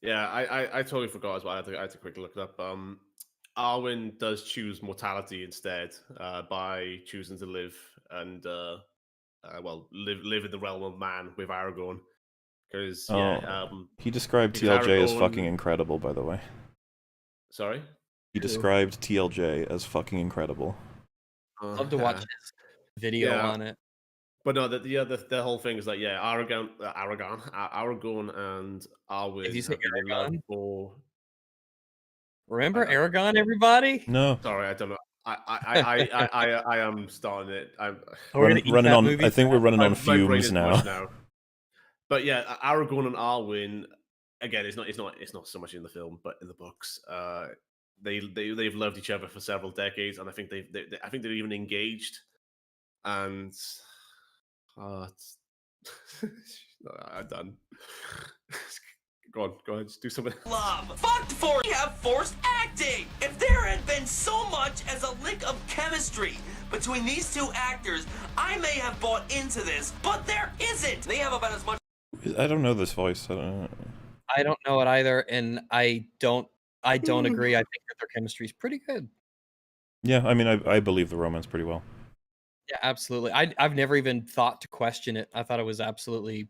Yeah, I totally forgot as well. I had to quickly look it up. Arwen does choose mortality instead by choosing to live and live in the realm of man with Aragorn. Because he described because TLJ as Aragorn- fucking incredible, by the way. Sorry. He described TLJ as fucking incredible. Love to watch his video Yeah. on it. But no, the whole thing is like, yeah, Aragorn and Arwen Did you say have been in love Aragon? for. Remember Aragon, everybody? No. Sorry, I don't know. I am starting it. We're gonna eat running that on. movie I think we're running on my brain fumes is now. mush now. But yeah, Aragorn and Arwen. Again, it's not so much in the film, but in the books, they've loved each other for several decades, and I think they're even engaged. And I'm done. Go on, just do something. Love. Fucked for we have forced acting. If there had been so much as a lick of chemistry between these two actors, I may have bought into this, but there isn't. They have about as much. I don't know this voice. I don't know. I don't know it either, and I don't agree. I think that their chemistry is pretty good. Yeah, I mean, I believe the romance pretty well. Yeah, absolutely. I've never even thought to question it. I thought it was absolutely.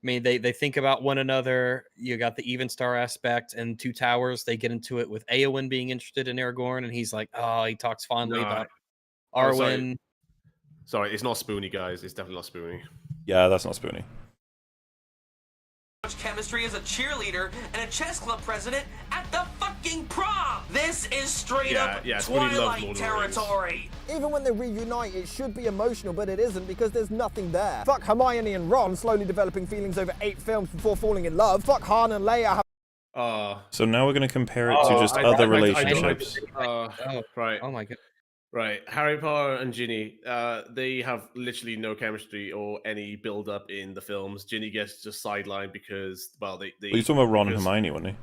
I mean, they think about one another. You got the even star aspect, and Two Towers. They get into it with Eowyn being interested in Aragorn, and he's like, oh, he talks fondly about Arwen. Sorry, it's not Spoony, guys. It's definitely not Spoony. Yeah, that's not Spoony. Much chemistry as a cheerleader and a chess club president at the fucking prom. This is straight up Twilight territory. Even when they reunite, it should be emotional, but it isn't because there's nothing there. Fuck Hermione and Ron slowly developing feelings over 8 films before falling in love. Fuck Han and Leia. So now we're going to compare it to just other relationships. Right. Oh my god. Right, Harry Potter and Ginny, they have literally no chemistry or any build-up in the films. Ginny gets just sidelined because, well, they. Well, you're talking about Ron and Hermione, wasn't he?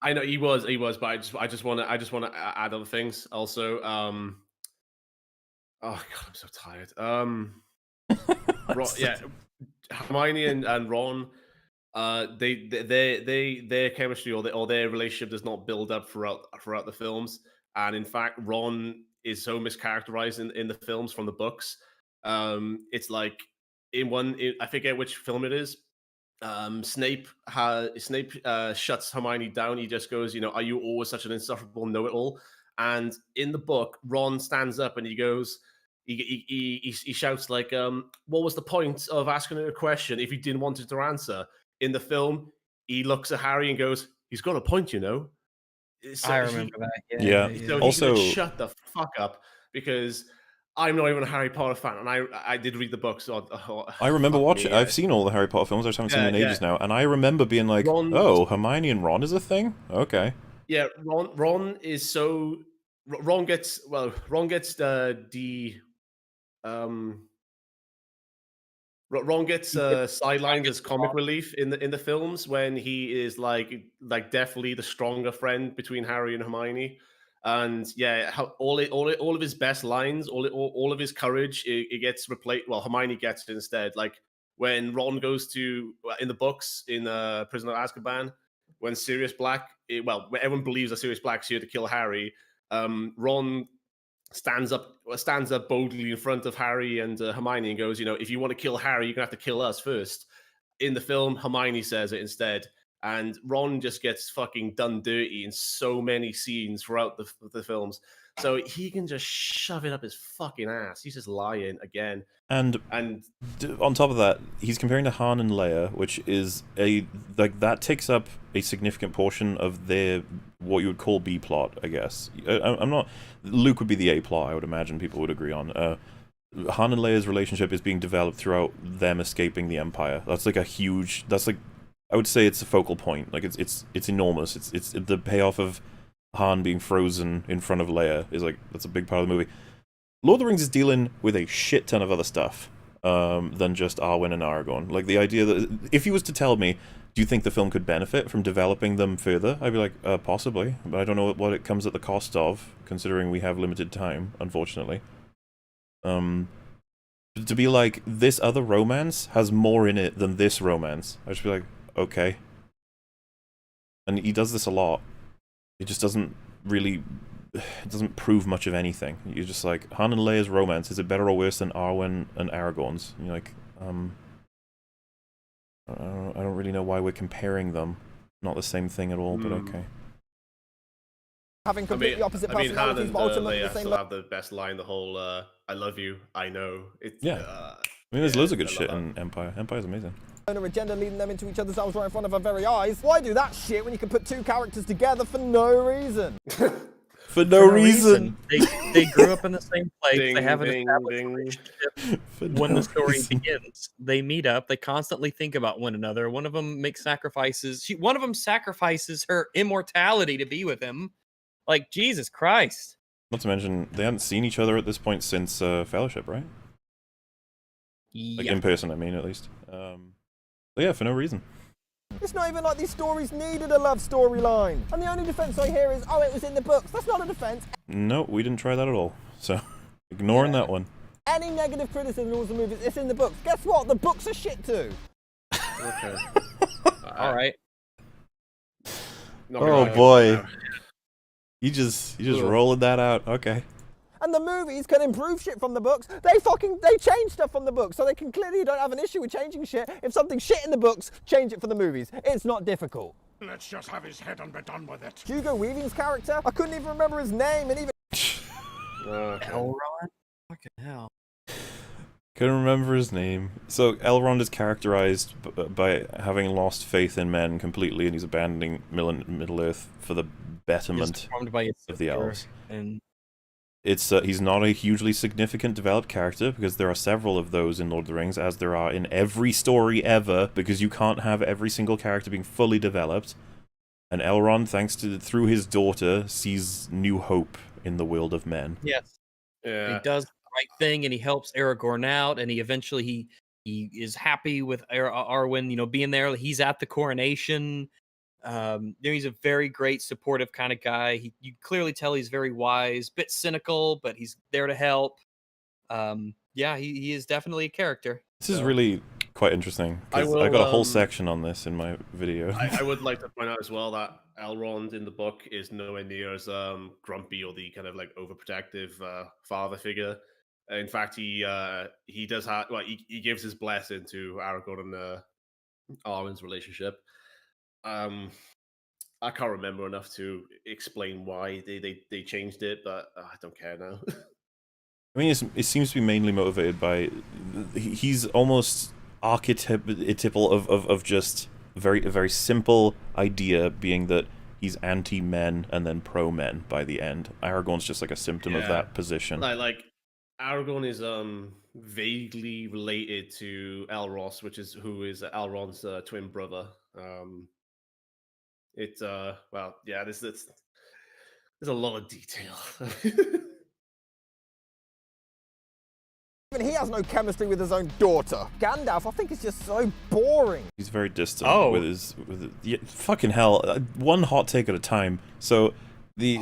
I know he was, but I just want to add other things also. Oh god, I'm so tired. Yeah, Hermione and Ron, their chemistry or their relationship does not build up throughout the films, and in fact, Ron is so mischaracterized in the films from the books. It's like I forget which film it is. Snape shuts Hermione down. He just goes, are you always such an insufferable know-it-all? And in the book, Ron stands up and he goes, he shouts like, what was the point of asking her a question if you didn't want her to answer? In the film, he looks at Harry and goes, he's got a point, So I remember that. Yeah. So Also, he shut the fuck up because I'm not even a Harry Potter fan, and I did read the books. So I remember watching. I've seen all the Harry Potter films. I just haven't seen them in ages now, and I remember being like, "Oh, Hermione and Ron is a thing." Okay. Yeah, Ron is so. Ron gets Ron gets sidelined as comic relief in the films when he is like definitely the stronger friend between Harry and Hermione, and yeah, all of his best lines, all of his courage, it gets replaced. Well, Hermione gets it instead. Like when Ron goes to in the books in Prisoner of Azkaban, when Sirius Black, everyone believes that Sirius Black's here to kill Harry. Ron stands up boldly in front of Harry and Hermione and goes, if you want to kill Harry, you're gonna have to kill us first. In the film, Hermione says it instead, and Ron just gets fucking done dirty in so many scenes throughout the films. So he can just shove it up his fucking ass. He's just lying again. And on top of that, he's comparing to Han and Leia, which is that takes up a significant portion of their what you would call B plot, I guess. I'm not. Luke would be the A plot, I would imagine people would agree on. Han and Leia's relationship is being developed throughout them escaping the Empire. That's like a huge. That's like, I would say it's a focal point. Like it's enormous. It's the payoff of Han being frozen in front of Leia is like, that's a big part of the movie. Lord of the Rings is dealing with a shit ton of other stuff than just Arwen and Aragorn. Like the idea that if he was to tell me, do you think the film could benefit from developing them further? I'd be like, possibly, but I don't know what it comes at the cost of, considering we have limited time, unfortunately. To be like, this other romance has more in it than this romance, I'd just be like, okay. And he does this a lot. It just doesn't really, it doesn't prove much of anything. You're just like, Han and Leia's romance, is it better or worse than Arwen and Aragorn's? And you're like, I don't really know why we're comparing them. Not the same thing at all, but okay. having completely opposite personalities, Han but and ultimately Leia the same. still have the best line. The whole "I love you, I know." It's Yeah. I mean, there's loads of good shit in Empire. Empire's amazing. Owner agenda leading them into each other's arms right in front of our very eyes. Why do that shit when you can put two characters together for no reason? For no reason. They grew up in the same place. Ding, they have an ding, established ding. relationship. For When no the story reason. begins, they meet up. They constantly think about one another. One of them makes sacrifices. One of them sacrifices her immortality to be with him. Like, Jesus Christ. Not to mention, they hadn't seen each other at this point since Fellowship, right? Like Yeah. in person, I mean, at least. But yeah, for no reason. It's not even like these stories needed a love storyline. And the only defense I hear is, oh, it was in the books. That's not a defense. No, we didn't try that at all. So, ignoring that one. Any negative criticism of the movies, it's in the books. Guess what? The books are shit too. Okay. All right. Oh boy. You just rolling that out. Okay. And the movies can improve shit from the books. They change stuff from the books, so they can clearly don't have an issue with changing shit. If something's shit in the books, change it for the movies. It's not difficult. Let's just have his head and be done with it. Hugo Weaving's character, I couldn't even remember his name, and even Elrond? Fucking hell. Couldn't remember his name. So Elrond is characterized by having lost faith in men completely, and he's abandoning Middle Earth for the betterment of the elves. And He's not a hugely significant developed character, because there are several of those in Lord of the Rings, as there are in every story ever, because you can't have every single character being fully developed. And Elrond, through his daughter, sees new hope in the world of men. Yes. Yeah. He does the right thing, and he helps Aragorn out, and he eventually he is happy with Arwen, being there. He's at the coronation. He's a very great supportive kind of guy. You clearly tell he's very wise, bit cynical, but he's there to help. Yeah, he is definitely a character. This is really quite interesting, because I got a whole section on this in my video. I would like to point out as well that Elrond in the book is nowhere near as grumpy or the kind of like overprotective father figure. In fact, he does have he gives his blessing to Aragorn and Arwen's relationship. I can't remember enough to explain why they changed it, but I don't care now. I mean, it seems to be mainly motivated by he's almost archetypal of just a very simple idea, being that he's anti-men and then pro-men by the end. Aragorn's just like a symptom of that position. Like Aragorn is vaguely related to Elros, who is Elrond's twin brother. There's a lot of detail. he has no chemistry with his own daughter. Gandalf, I think, is just so boring. He's very distant with his fucking hell. One hot take at a time. So the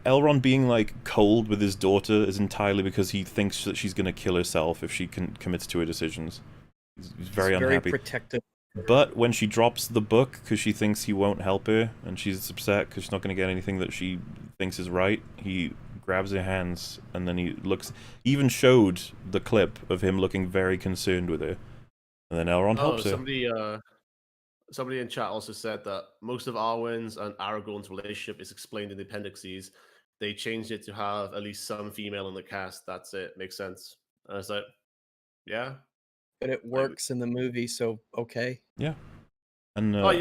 Elrond being like cold with his daughter is entirely because he thinks that she's gonna kill herself if she commits to her decisions. He's very unhappy. Very protective. But when she drops the book because she thinks he won't help her, and she's upset because she's not going to get anything that she thinks is right, he grabs her hands, and then he even showed the clip of him looking very concerned with her. And then Elrond helps her. Somebody in chat also said that most of Arwen's and Aragorn's relationship is explained in the appendices. They changed it to have at least some female in the cast. That's it. Makes sense. And I was like, yeah. But it works in the movie, so okay. Yeah. And yeah.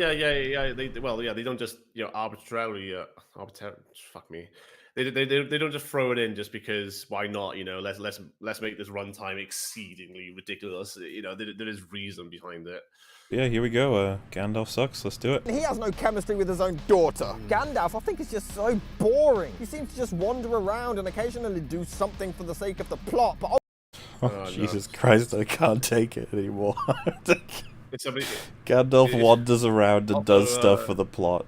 They don't just arbitrarily fuck me. They don't just throw it in just because why not? Let's make this runtime exceedingly ridiculous. There is reason behind it. Yeah, here we go. Gandalf sucks. Let's do it. He has no chemistry with his own daughter. Gandalf, I think, is just so boring. He seems to just wander around and occasionally do something for the sake of the plot, but Oh, Jesus Christ, I can't take it anymore. Somebody, Gandalf wanders around and does stuff for the plot.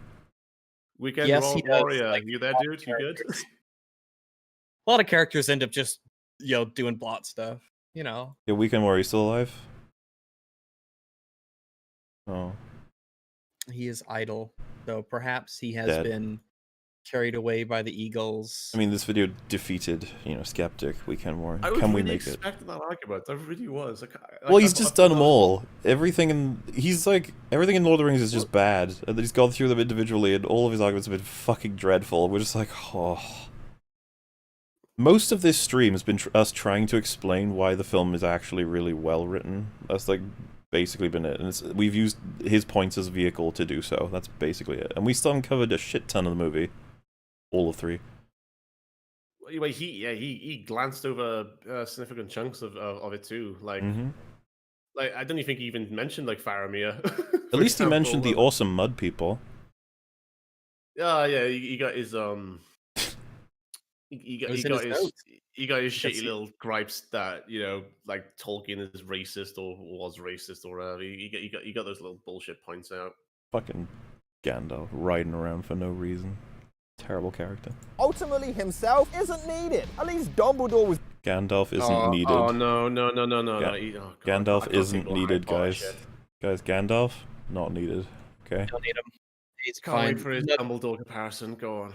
Weekend Warrior, you there, dude? You good? A lot of characters end up just, doing plot stuff, Yeah, Weekend Warrior, still alive? Oh. He is idle, so perhaps he has Dead. been carried away by the eagles. I mean, this video defeated, you know, Skeptic. We can more. I was Can we really make it? expecting that argument. I really was. Well, he's just done them all. Everything in everything in Lord of the Rings is just bad, and then he's gone through them individually, and all of his arguments have been fucking dreadful. We're just like, oh. Most of this stream has been us trying to explain why the film is actually really well written. That's like basically been it, and we've used his points as a vehicle to do so. That's basically it, and we still haven't covered a shit ton of the movie, all of 3. Anyway, he glanced over significant chunks of it too. Like, like I don't even think he even mentioned like Faramir. At least he mentioned the awesome mud people. Yeah, he got his he got his shitty little gripes that, you know, like Tolkien is racist or was racist or whatever. He got those little bullshit points out. Fucking Gandalf riding around for no reason. Terrible character. Ultimately, himself isn't needed. At least Dumbledore was. Gandalf isn't needed. Oh no! Gandalf isn't needed, guys. Guys, Gandalf not needed. Okay. Don't need him. He's Can't fine. wait for his Dumbledore comparison. Go on.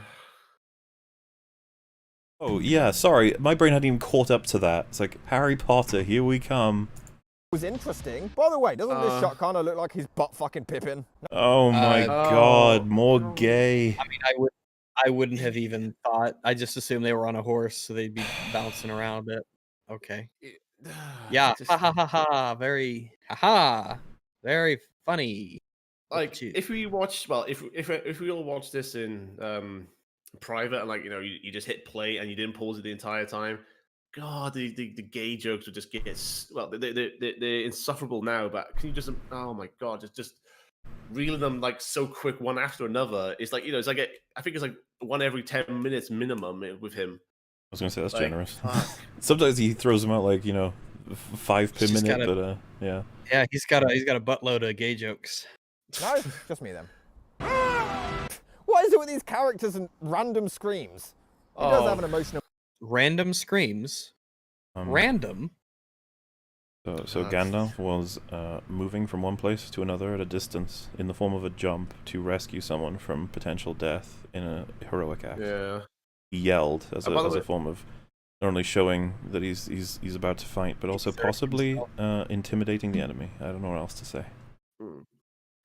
Oh yeah, sorry, my brain hadn't even caught up to that. It's like Harry Potter, here we come. Was interesting. By the way, doesn't this shot kind of look like he's butt fucking Pippin? Oh my god, more gay. I mean, I wouldn't have even thought. I just assumed they were on a horse, so they'd be bouncing around a bit. Okay. Yeah. Ha ha ha ha. Very. Ha ha. Very funny. Like, if we watch, well, if we all watch this in private, and like, you know, you just hit play and you didn't pause it the entire time, God, the gay jokes would just get, well, they're insufferable now, but can you just, oh my God, just reeling them like so quick one after another. It's like, you know, it's like I think it's like one every 10 minutes minimum with him. I was gonna say that's like, generous. Sometimes he throws them out like, you know, 5 per minute, but yeah. Yeah, he's got a buttload of gay jokes. No, just me then. What is it with these characters and random screams? He does have an emotional. Random screams. Random. So Gandalf was moving from one place to another at a distance in the form of a jump to rescue someone from potential death in a heroic act. Yeah. He yelled as a form of not only showing that he's about to fight, but also possibly intimidating the enemy. I don't know what else to say.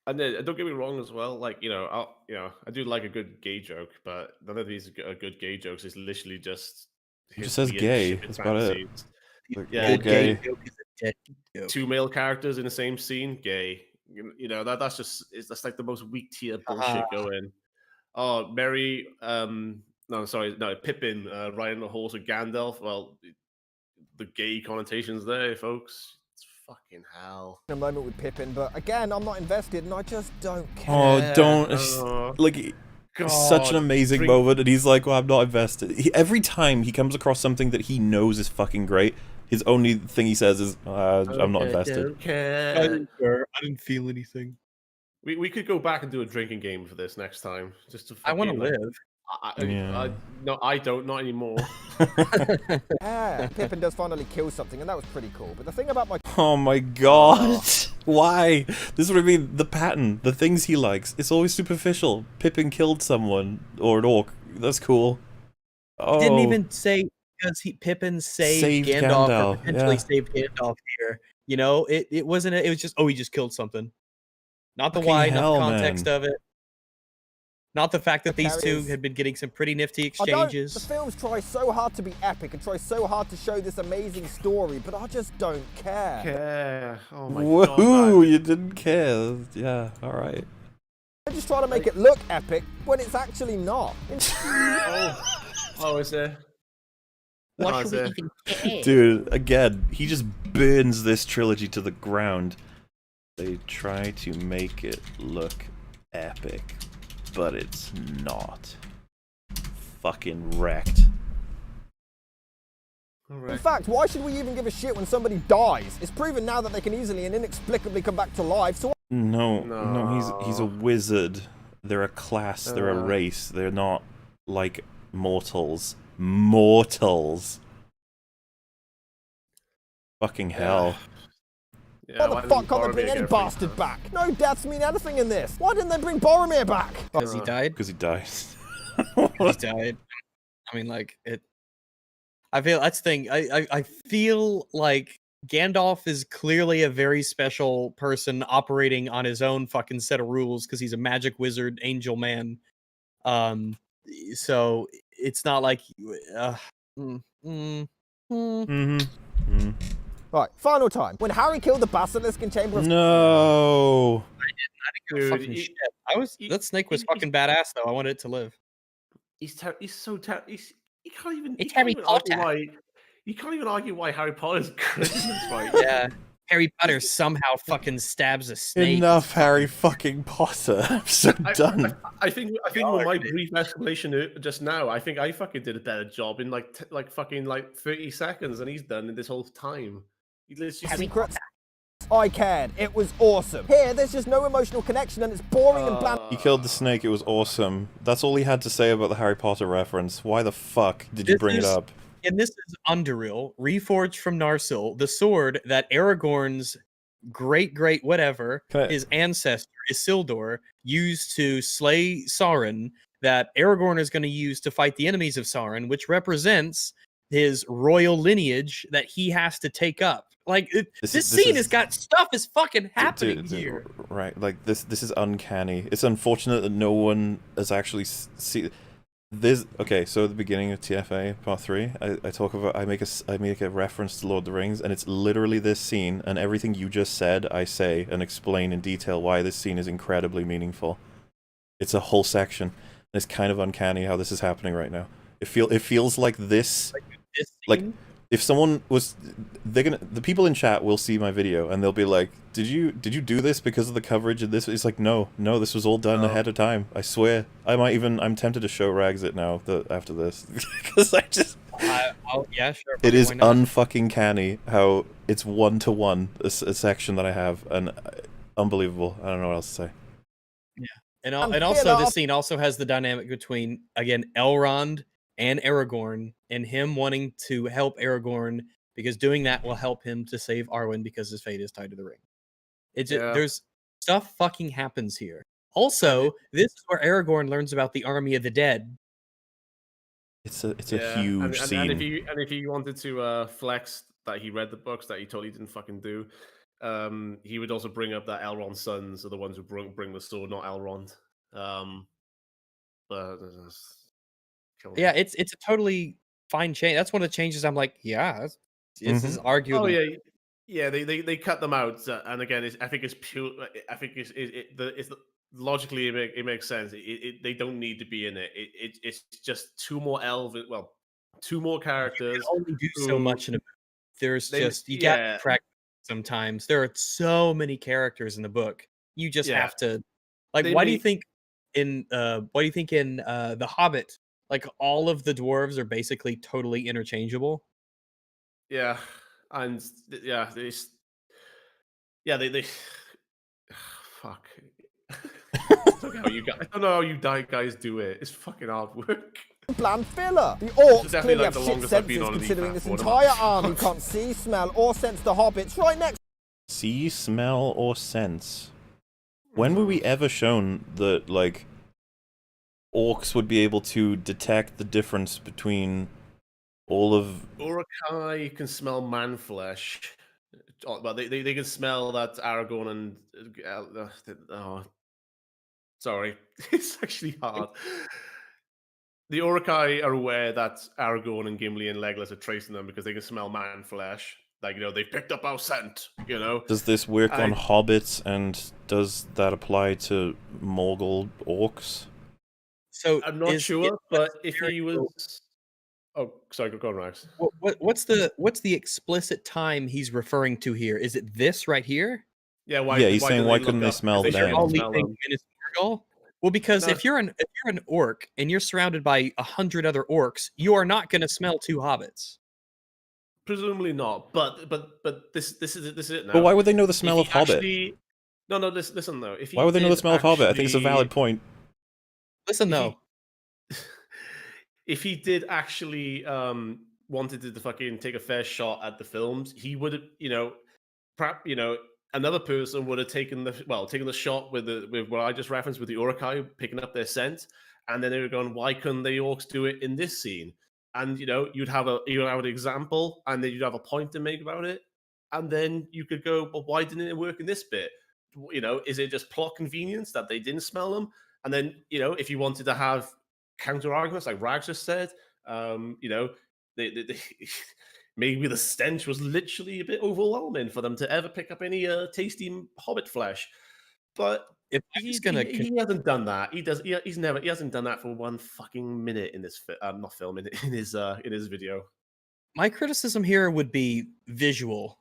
And then, don't get me wrong as well. Like, you know, I do like a good gay joke, but none of these are good gay jokes. It's literally just. He just says gay. That's about it. Like, yeah, gay. 2 male characters in the same scene, gay. You know, that's like the most weak tier bullshit going. Oh, Merry, Pippin riding a horse with Gandalf. Well, the gay connotations there, folks. It's fucking hell. A moment with Pippin, but again, I'm not invested, and I just don't care. Oh, don't like. God, such an amazing moment, and he's like, well, I'm not invested. Every time he comes across something that he knows is fucking great, his only thing he says is, I'm not invested. I don't care. I didn't care. I didn't feel anything. We could go back and do a drinking game for this next time. Just to I want to live. No, I don't. Not anymore. Yeah, Pippin does finally kill something, and that was pretty cool. But the thing about my... Oh my god. Why? This is what I mean. The pattern, the things he likes, it's always superficial. Pippin killed someone, or an orc. That's cool. Oh. He didn't even say because Pippin saved Gandalf, or potentially saved Gandalf here. You know, it wasn't. It was just, he just killed something. Not the why, not the context of it. Not the fact that these two had been getting some pretty nifty exchanges. The films try so hard to be epic and try so hard to show this amazing story, but I just don't care. Oh my god. Woohoo, you didn't care. Yeah, alright. They just try to make it look epic when it's actually not. Is there? What should we even care? Dude, again, he just burns this trilogy to the ground. They try to make it look epic, but it's not. Fucking wrecked. In fact, why should we even give a shit when somebody dies? It's proven now that they can easily and inexplicably come back to life, so... No, he's a wizard. They're a class, they're a race. They're not, like, mortals. Mortals! Fucking hell. Why the fuck can't they bring any bastard back? No deaths mean anything in this. Why didn't they bring Boromir back? Because he died? Because he died. he died. I mean, like it. I feel that's the thing. I feel like Gandalf is clearly a very special person operating on his own fucking set of rules because he's a magic wizard, angel man. So it's not like. Right, final time. When Harry killed the basilisk in Chamber of... No. I didn't give a fucking shit. That snake was fucking badass though. I wanted it to live. He's so he's you can't even It's Harry Potter. You can't even argue why Harry Potter's good in this fight. Yeah. Harry Potter somehow fucking stabs a snake. Enough Harry fucking Potter. I'm so done. I think with my brief explanation just now, I think I fucking did a better job in like 30 seconds than he's done in this whole time. He literally Secrets. I cared. It was awesome. Here, there's just no emotional connection and it's boring and bland. He killed the snake, it was awesome. That's all he had to say about the Harry Potter reference. Why the fuck did you bring it up? And this is Underil, reforged from Narsil, the sword that Aragorn's great whatever, his ancestor, Isildur, used to slay Sauron, that Aragorn is going to use to fight the enemies of Sauron, which represents his royal lineage that he has to take up. Like, this scene has got stuff is fucking happening here. Right, like, this is uncanny. It's unfortunate that no one has actually seen... Okay, so at the beginning of TFA Part 3, I make a reference to Lord of the Rings, and it's literally this scene, and everything you just said, I say and explain in detail why this scene is incredibly meaningful. It's a whole section, and it's kind of uncanny how this is happening right now. It feels like this, like if someone was, the people in chat will see my video and they'll be like, did you do this because of the coverage of this? It's like, no, this was all done ahead of time. I swear. I'm tempted to show Rags it now after this because I just. Yeah, sure. It is unfucking canny how it's 1-to-1 a section that I have, and unbelievable. I don't know what else to say. Yeah, and also this scene also has the dynamic between again Elrond and Aragorn, and him wanting to help Aragorn because doing that will help him to save Arwen because his fate is tied to the ring. There's stuff fucking happens here. Also, this is where Aragorn learns about the army of the dead. It's a huge scene. And if he wanted to flex that he read the books that he totally didn't fucking do, he would also bring up that Elrond's sons are the ones who bring the sword, not Elrond. Yeah, it's a totally fine change. That's one of the changes. I'm like, yeah, this is arguably. Oh yeah. They cut them out, and again, I think it's pure. I think it's logically it makes sense. They don't need to be in it. It's just two more characters. You can only do so much in a movie. There's just you got to practice sometimes. There are so many characters in the book. You just have to why do you think in The Hobbit, like all of the dwarves are basically totally interchangeable? Yeah, and they fuck. I don't know how you guys do it. It's fucking hard work. Bland filler. The orcs definitely clearly like have the shit longest I've been senses on an considering EFAP this for them. entire army can't see, smell, or sense the hobbits right next. See, smell, or sense. When were we ever shown that, like, orcs would be able to detect the difference between all of... Uruk-hai can smell man flesh. But they can smell that Aragorn and... sorry. It's actually hard. The Uruk-hai are aware that Aragorn and Gimli and Legolas are tracing them because they can smell man flesh. Like, they picked up our scent, Does this work on hobbits, and does that apply to Morgul orcs? So I'm not sure, but if he was... Oh, sorry, go on, Max. What's the explicit time he's referring to here? Is it this right here? Yeah, he's saying why couldn't they smell them? Well, because if you're an orc and you're surrounded by 100 other orcs, you are not going to smell two hobbits. Presumably not, but this is it now. But why would they know the smell of Hobbit? Listen though. Why would they know the smell of Hobbit? I think it's a valid point. Listen though. If he did actually wanted to fucking take a fair shot at the films, he would have, perhaps, another person would have taken the shot with what I just referenced with the Uruk-hai picking up their scent, And then they were going, why couldn't the orcs do it in this scene? And you'd have an example, and then you'd have a point to make about it, and then you could go, well, why didn't it work in this bit? Is it just plot convenience that they didn't smell them? And then if you wanted to have counter arguments, like Rags just said, they maybe the stench was literally a bit overwhelming for them to ever pick up any tasty hobbit flesh. But if he hasn't done that. He hasn't done that for one fucking minute in this not film, in his video. My criticism here would be visual.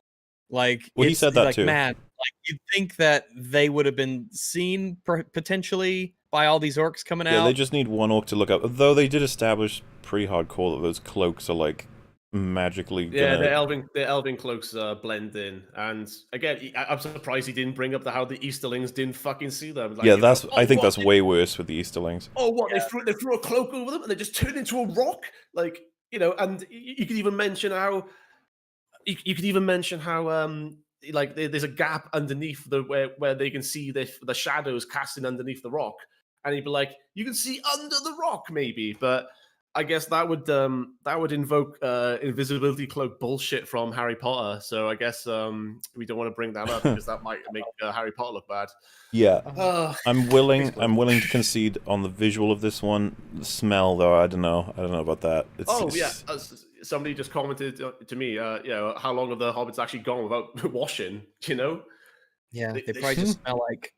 Like, Well, he said that like, too. man, like you'd think that they would have been seen potentially by all these orcs coming out. Yeah, they just need one orc to look up. Though they did establish pretty hardcore that those cloaks are like magically Yeah, gonna... the elven cloaks blend in, and again, I'm surprised he didn't bring up how the Easterlings didn't fucking see them. Like, yeah, I think that's way worse with the Easterlings. Oh, what they threw a cloak over them and they just turned into a rock, like and you could even mention how like there's a gap underneath where they can see the shadows casting underneath the rock, and he'd be like, you can see under the rock maybe, but I guess that would invoke invisibility cloak bullshit from Harry Potter. So I guess we don't want to bring that up because that might make Harry Potter look bad. Yeah, I'm willing to concede on the visual of this one. The smell, though, I don't know about that. Somebody just commented to me, how long have the hobbits actually gone without washing? Yeah, they probably just smell like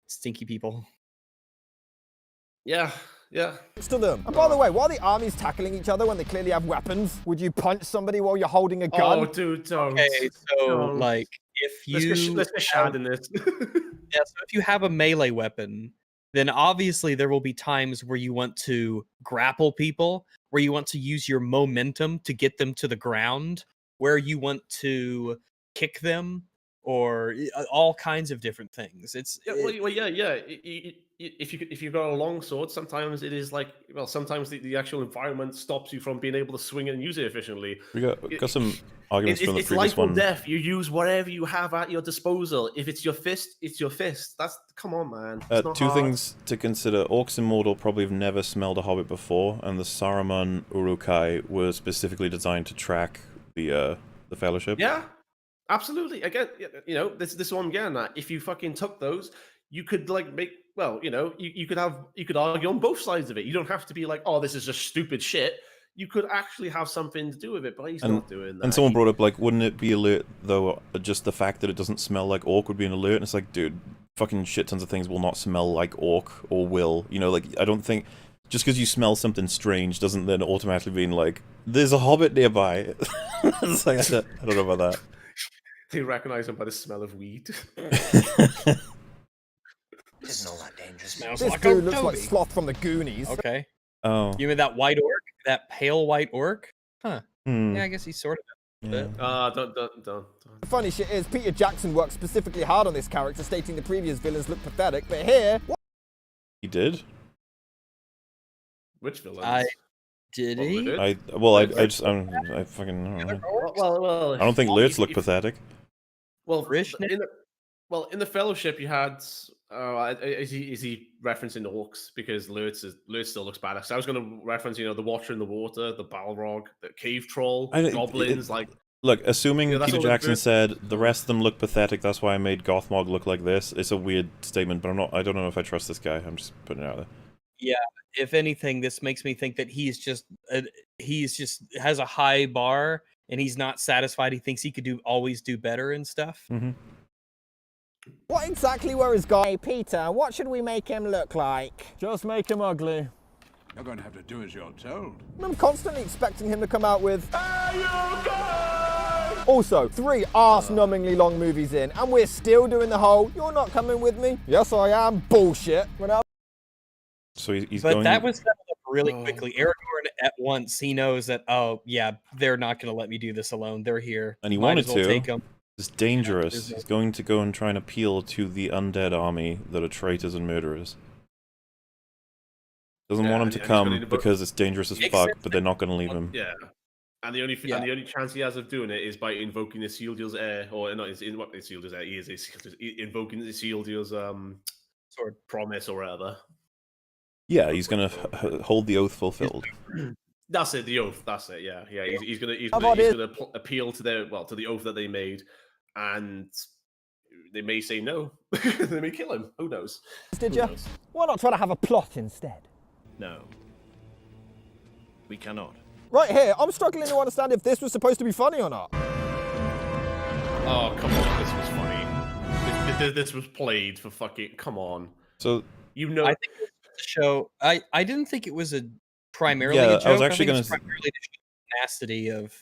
stinky people. Yeah. To them. And by the way, while the army's tackling each other when they clearly have weapons, would you punch somebody while you're holding a gun? Oh, dude, don't. Okay, so Don't. if let's get shad in this. Yeah, so if you have a melee weapon, then obviously there will be times where you want to grapple people, where you want to use your momentum to get them to the ground, where you want to kick them, or all kinds of different things. If you've got a long sword, sometimes it is like, sometimes the actual environment stops you from being able to swing it and use it efficiently. We got some arguments from the it's previous life or one. death. You use whatever you have at your disposal. If it's your fist, it's your fist. Come on, man. It's not Two hard. things to consider. Orcs in Mordor probably have never smelled a hobbit before, and the Saruman Uruk-hai were specifically designed to track the Fellowship. Yeah, absolutely. Again, this one again. If you fucking took those, you could like make. Well, you could argue on both sides of it. You don't have to be like, oh, this is just stupid shit. You could actually have something to do with it, but he's not doing that. And someone brought up, like, wouldn't it be alert, though, just the fact that it doesn't smell like orc would be an alert? And it's like, dude, fucking shit tons of things will not smell like orc or will. Like, I don't think, just because you smell something strange doesn't then automatically mean, like, there's a hobbit nearby. It's like, I don't know about that. They recognize him by the smell of weed. Isn't all that dangerous. This dude looks like Sloth from the Goonies. Okay. Oh. You mean that white orc? That pale white orc? Huh. Hmm. Yeah, I guess he's sort of. Don't. The funny shit is, Peter Jackson worked specifically hard on this character, stating the previous villains look pathetic, but here... He did? Which villains? Did he? I fucking don't know. Well, I don't think Lurtz look pathetic. Well, in the Fellowship, you had. Is he referencing the orcs because Lurtz still looks badass? So I was going to reference, the Watcher in the Water, the Balrog, the Cave Troll, goblins. Look, assuming that's Peter all Jackson good. said the rest of them look pathetic, that's why I made Gothmog look like this. It's a weird statement, but I don't know if I trust this guy. I'm just putting it out there. Yeah, if anything, this makes me think that he's just has a high bar and he's not satisfied. He thinks he could always do better and stuff. Mm-hmm. What exactly were his guy? Hey, Peter, what should we make him look like? Just make him ugly. You're going to have to do as you're told. I'm constantly expecting him to come out with... Also, 3 arse-numbingly long movies in, and we're still doing the whole, you're not coming with me? Yes, I am. Bullshit. So he's but going... that was set up really quickly. Aragorn at once, he knows that, oh, yeah, they're not going to let me do this alone. They're here. And he Might wanted as well to. take them. It's dangerous. He's going to go and try and appeal to the undead army that are traitors and murderers. Doesn't want him to come because it's dangerous as fuck, but they're not going to leave him. Yeah. And the only chance he has of doing it is by invoking Isildur's heir, or not Isildur's heir. He is invoking Isildur's sword promise or whatever. Yeah, he's gonna hold the oath fulfilled. That's it. The oath. That's it. Yeah, yeah. He's gonna appeal to to the oath that they made, and they may say no. They may kill him. Who knows? Did you? Why not try to have a plot instead? No. We cannot. Right here, I'm struggling to understand if this was supposed to be funny or not. Oh, come on. This was funny. This was played for fucking... Come on. So... You know... I think it was the show... I didn't think it was primarily Yeah, a joke. I was actually think gonna... it's primarily the tenacity of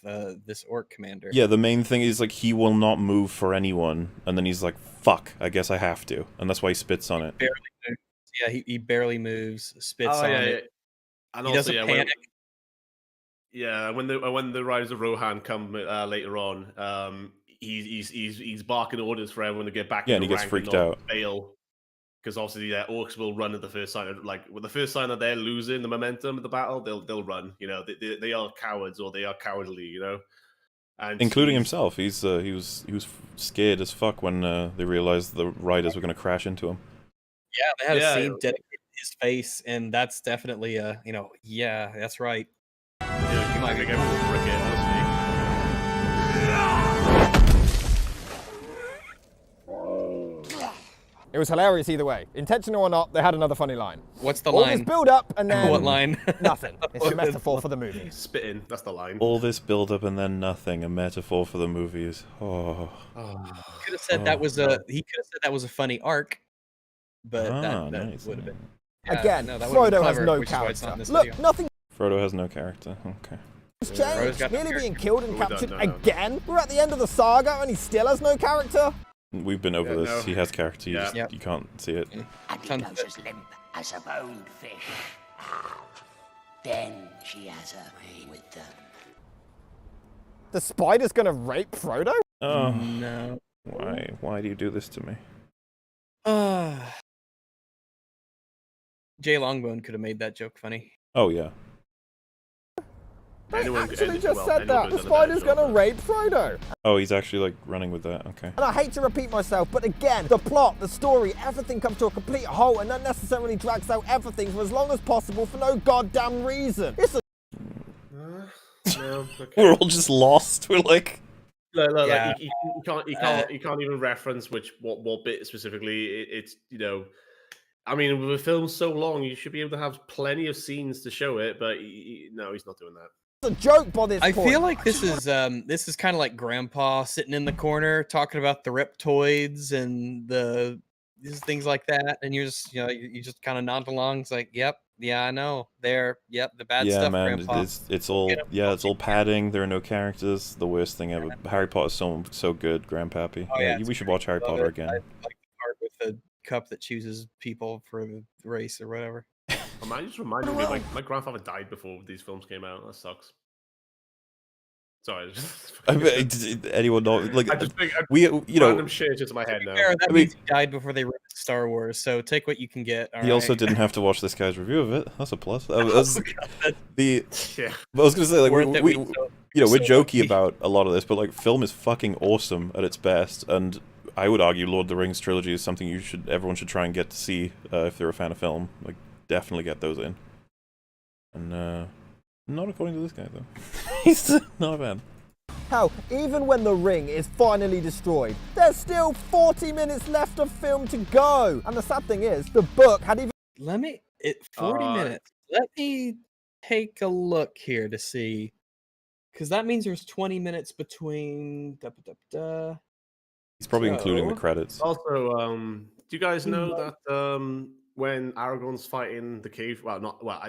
this orc commander. Yeah, the main thing is, like, he will not move for anyone, and then he's like, fuck, I guess I have to. And that's why he spits on it. Barely moves. Yeah, he barely moves, spits on it. Yeah. And He also, doesn't panic. When the Riders of Rohan come later on, he's barking orders for everyone to get back. Yeah, and he gets freaked out. Fail, because obviously, orcs will run at the first sign. With the first sign that they're losing the momentum of the battle, they'll run. You know, they are cowards or they are cowardly. You know, and including himself. He was scared as fuck when they realized the riders were going to crash into him. Yeah, they had a scene dedicated to his face, and that's definitely yeah, that's right. You might get a cricket, honestly. It was hilarious either way. Intentional or not, they had another funny line. What's the All line? this build up and then What line? Nothing. It's a metaphor for the movie. Spitting, that's the line. All this build up and then nothing, a metaphor for the movies. Oh. He could have said that was a funny arc, but that nice, would have been. Again, no, that would've been Frodo has clever, no which is why it's not in character. this Look, video. nothing Frodo has no character. Okay. has Frodo's changed. got no Nearly being character. killed and No, captured no. again. We're at the end of the saga and he still has no character. We've been over this. no. He has character. You, Yeah. you can't see it. And he goes as limp as a bone fish. Then she has her way with them. The spider's gonna rape Frodo? Oh no. Why? Why do you do this to me? Jay Longbone could have made that joke funny. Oh yeah. They actually just said that. The could've done a spider's better gonna job. rape Frodo. Oh, he's actually like running with that. Okay. And I hate to repeat myself, but again, the plot, the story, everything comes to a complete halt and unnecessarily drags out everything for as long as possible for no goddamn reason. It's a No, okay. We're all just lost. We're like. Look, Yeah. you can't even reference what bit specifically. It's I mean, with a film so long, you should be able to have plenty of scenes to show it, but no, he's not doing that. a joke by this I point. feel like this is kind of like Grandpa sitting in the corner talking about the reptoids and these things like that, and you're just you just kind of nod along. It's like, yep, yeah, I know. The bad Yeah, stuff, man, Grandpa. it's all padding. There are no characters. The worst thing ever. Harry Potter's so good, Grandpappy. Oh, yeah, it's we should watch Harry Love Potter it. again. I like the part with the cup that chooses people for the race or whatever. Oh, man, you just reminded me, my grandfather died before these films came out. That sucks. Sorry. Anyone know? Like I just think random shit into my head now. That means he died before they wrote Star Wars, so take what you can get. He also didn't have to watch this guy's review of it. That's a plus. I was gonna say, like, we're jokey about a lot of this, but like, film is fucking awesome at its best, and I would argue Lord of the Rings trilogy is something everyone should try and get to see if they're a fan of film. Like, definitely get those in. And not according to this guy though. He's not a fan. Hell, even when the ring is finally destroyed, there's still 40 minutes left of film to go. And the sad thing is, the book had even... 40 minutes. Let me take a look here to see, because that means there's 20 minutes between. He's probably including the credits. Also, do you guys know that when Aragorn's fighting the cave, I don't know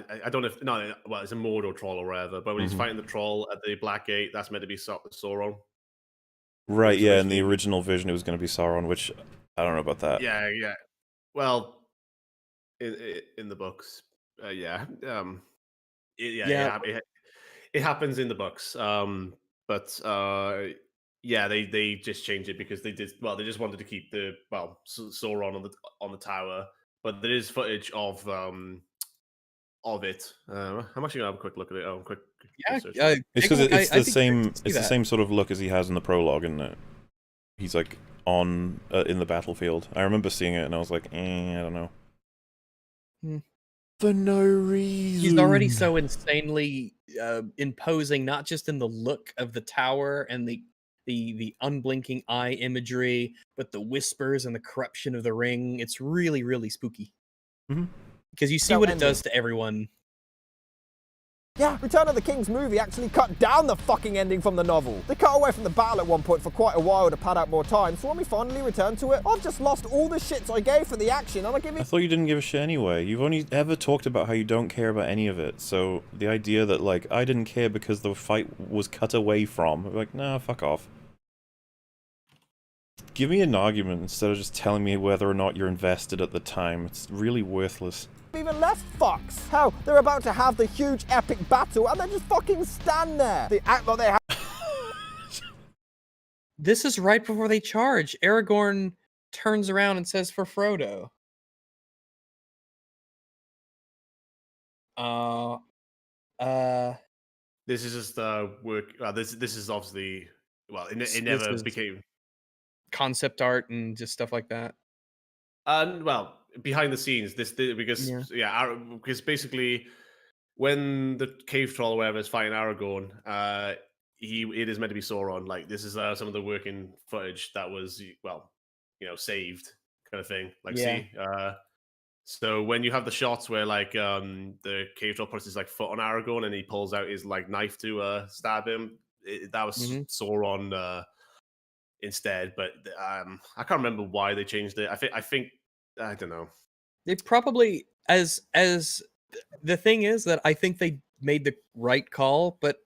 if it's a Mordor troll or whatever, but when he's fighting the troll at the Black Gate, that's meant to be Sauron. Right, yeah, in the original vision it was going to be Sauron, which I don't know about that. Yeah. Well, in the books, it happens in the books. They just changed it because they just wanted to keep Sauron on the tower. But there is footage of it. I'm actually gonna have a quick look at it. It's because it's the same sort of look as he has in the prologue, and he's like on in the battlefield. I remember seeing it, and I was like, I don't know. For no reason. He's already so insanely imposing, not just in the look of the tower and the unblinking eye imagery, but the whispers and the corruption of the ring. It's really, really spooky. Because you see what it does to everyone. Yeah, Return of the King's movie actually cut down the fucking ending from the novel. They cut away from the battle at one point for quite a while to pad out more time, so when we finally return to it, I've just lost all the shits I gave for the action, and I give I it— thought you didn't give a shit anyway. You've only ever talked about how you don't care about any of it, so the idea that, like, I didn't care because the fight was cut away from, like, nah, fuck off. Give me an argument instead of just telling me whether or not you're invested at the time. It's really worthless. even less fucks. How they're about to have the huge epic battle and they just fucking stand there. They act like they have— This is right before they charge. Aragorn turns around and says for Frodo. This is just work. This is obviously, well, it never became concept art and just stuff like that. Well, behind the scenes, because basically when the cave troll or whatever is fighting Aragorn, it is meant to be Sauron. Like, this is some of the working footage that was, well, saved, kind of thing. Like, see, so when you have the shots where like the cave troll puts his like foot on Aragorn and he pulls out his like knife to stab him, that was Sauron instead. But I can't remember why they changed it. I think I don't know. They probably, as the thing is that I think they made the right call, but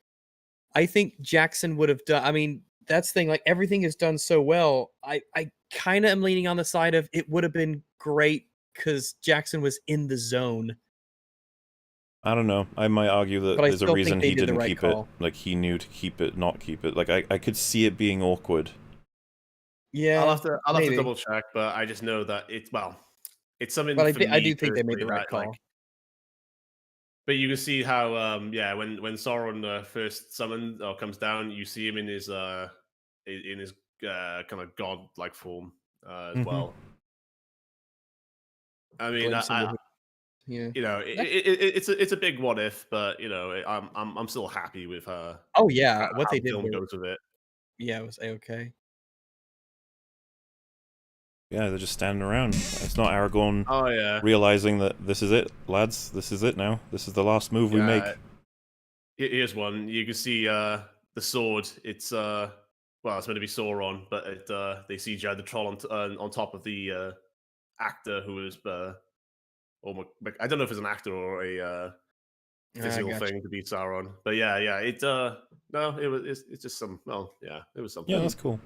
I think Jackson would have done. I mean, that's the thing. Like, everything is done so well. I kind of am leaning on the side of it would have been great because Jackson was in the zone. I don't know. I might argue that there's a reason he didn't keep it. call. Like, he knew to keep it, not keep it. Like, I could see it being awkward. Yeah, I'll have to double check, but I just know that it's something. But for I me do think they made the personally right call. But you can see how when Sauron first summoned or comes down, you see him in his kind of god-like form as well. I mean, it's a big what if, but I'm still happy with her. Oh yeah, what how they the did film goes with it. Yeah, it was A-okay. Yeah, they're just standing around. It's not Aragorn realizing that this is it, lads. This is it now. This is the last move we make. Here's one. You can see the sword. It's it's meant to be Sauron, but they CGI the troll on top of the actor who was I don't know if it's an actor or a physical thing to be Sauron. But it's just some. Well, yeah, it was something. Yeah, that's cool.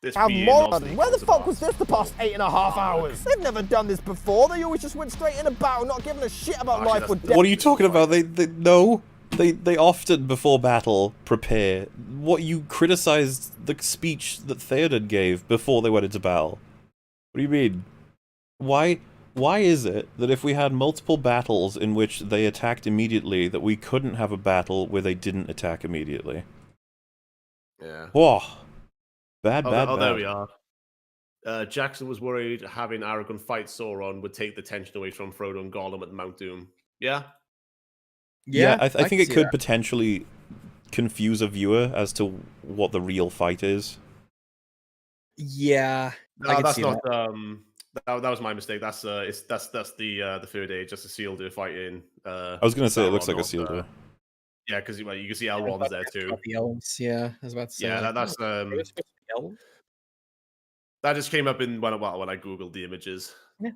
Where the fuck was this the past 8.5 hours? They've never done this before. They always just went straight in a battle, not giving a shit about life or death. What are you talking about? They often before battle prepare. What, you criticized the speech that Theoden gave before they went into battle? What do you mean? Why is it that if we had multiple battles in which they attacked immediately, that we couldn't have a battle where they didn't attack immediately? Yeah. Whoa. Bad. There we are. Jackson was worried having Aragorn fight Sauron would take the tension away from Frodo and Gollum at Mount Doom. Yeah? Yeah, I think it could potentially confuse a viewer as to what the real fight is. Yeah. No, that's not. That was my mistake. That's the third age. Just a Isildur fighting. I was gonna say it looks like a Isildur. Yeah, because you can see Elrond's there too. The elves, yeah, I was about to say. Yeah, that's that just came up when I googled the images. Yeah.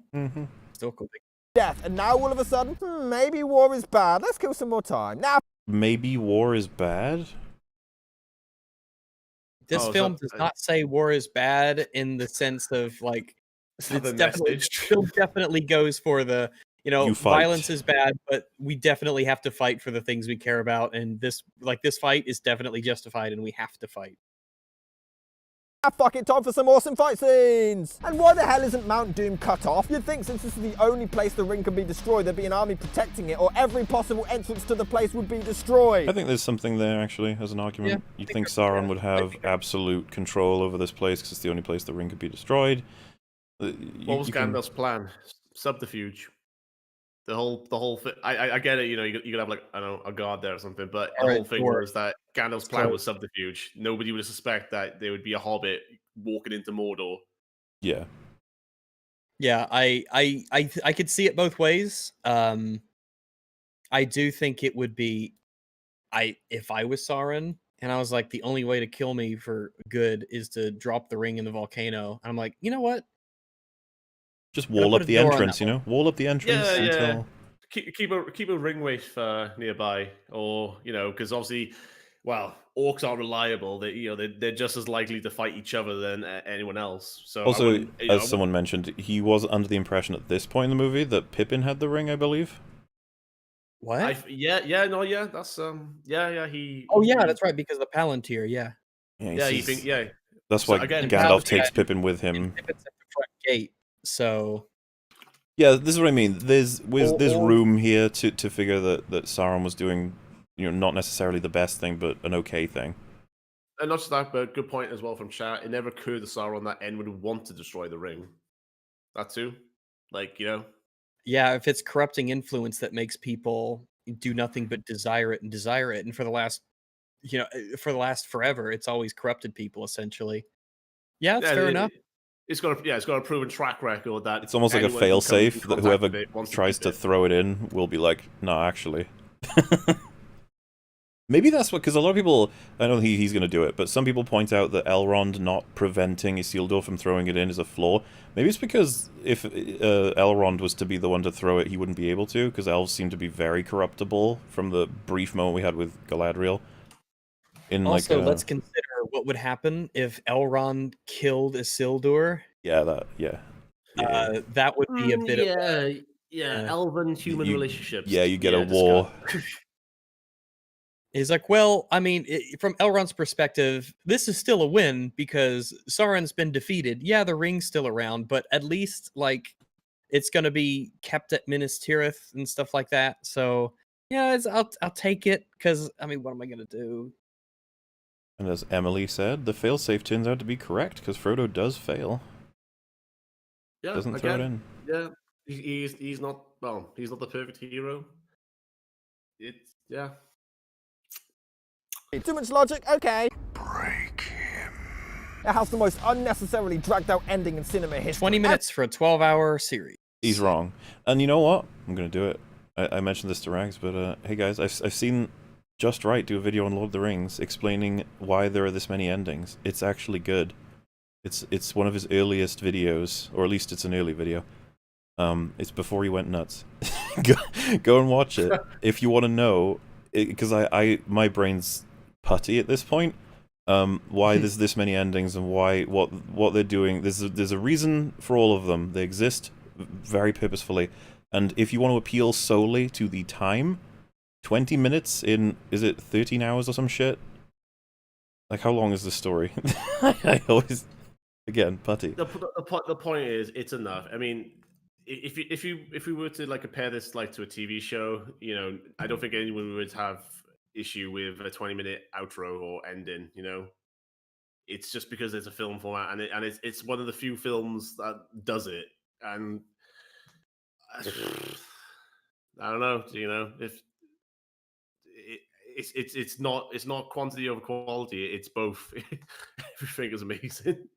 Still cool. Death, and now all of a sudden, maybe war is bad. Let's kill some more time. Now, maybe war is bad? This film does not say war is bad in the sense of like film definitely goes for the violence is bad, but we definitely have to fight for the things we care about, and this fight is definitely justified, and we have to fight. Fuck it, time for some awesome fight scenes! And why the hell isn't Mount Doom cut off? You'd think since this is the only place the ring can be destroyed, there'd be an army protecting it, or every possible entrance to the place would be destroyed. I think there's something there, actually, as an argument. Yeah, you'd think Sauron would have absolute control over this place, because it's the only place the ring could be destroyed. What was Gandalf's plan? subterfuge. The whole thing. I get it. You know, you could have like I don't know a god there or something, but the Alright, whole thing George. was that Gandalf's plan was subterfuge. Nobody would suspect that there would be a hobbit walking into Mordor. Yeah. Yeah, I could see it both ways. I do think it would be if I was Sauron and I was like, the only way to kill me for good is to drop the ring in the volcano. I'm like, you know what? Just Gonna wall put up a the door on entrance, that you know? Wall up the entrance Yeah, yeah. until... Keep a ring waif nearby, or you know, because obviously, well, orcs aren't reliable. They're just as likely to fight each other than anyone else. So I Also, wouldn't, you know, as someone mentioned, he was under the impression at this point in the movie that Pippin had the ring, I believe. What? Yeah, that's yeah. Oh yeah, that's right, because of the Palantir, yeah. Yeah, he Yeah, you says- think yeah. That's So why again, Gandalf Palantir- takes Pippin with him. Pippin's at the front gate, so Yeah, this is what I mean. There's Or- room here to figure that Sauron was doing, you know, not necessarily the best thing, but an okay thing. And not just that, but good point as well from chat. It never occurred to Sauron that N would want to destroy the ring. That too, like you know. yeah, if it's corrupting influence that makes people do nothing but desire it, and for the last, forever, it's always corrupted people essentially. Yeah, that's fair enough. It's got a proven track record that It's almost like a anyone who comes fail-safe in that contact whoever with it wants tries keep to it. throw it in will be like, no, actually. Maybe that's what, because a lot of people, I don't think he's going to do it, but some people point out that Elrond not preventing Isildur from throwing it in is a flaw. Maybe it's because if Elrond was to be the one to throw it, he wouldn't be able to, because elves seem to be very corruptible from the brief moment we had with Galadriel. Also, let's consider what would happen if Elrond killed Isildur. Yeah, that would be a bit of elven human relationships. Yeah, you get a war. He's like, well, I mean, from Elrond's perspective, this is still a win because Sauron's been defeated. Yeah, the ring's still around, but at least like it's gonna be kept at Minas Tirith and stuff like that. So yeah, I'll take it because I mean, what am I gonna do? And as Emily said, the failsafe turns out to be correct because Frodo does fail. Yeah, Doesn't throw it in. Yeah, he's not the perfect hero. It's yeah. Too much logic? Okay. Break him. It has the most unnecessarily dragged out ending in cinema history. 20 minutes for a 12-hour series. He's wrong. And you know what? I'm going to do it. I mentioned this to Rags, but hey guys, I've seen Just Right do a video on Lord of the Rings explaining why there are this many endings. It's actually good. It's one of his earliest videos, or at least it's an early video. It's before he went nuts. Go and watch it if you want to know, because my brain's putty at this point. Why there's this many endings and what they're doing. There's a reason for all of them. They exist very purposefully. And if you want to appeal solely to the time, 20 minutes in, is it 13 hours or some shit? Like, how long is this story? I always, again, putty. The point is, it's enough. I mean, if we were to like compare this like to a TV show, you know, I don't think anyone would have issue with a 20-minute outro or ending. You know, it's just because it's a film format and it's one of the few films that does it. And I don't know, you know, if it's not quantity over quality. It's both. Everything is amazing.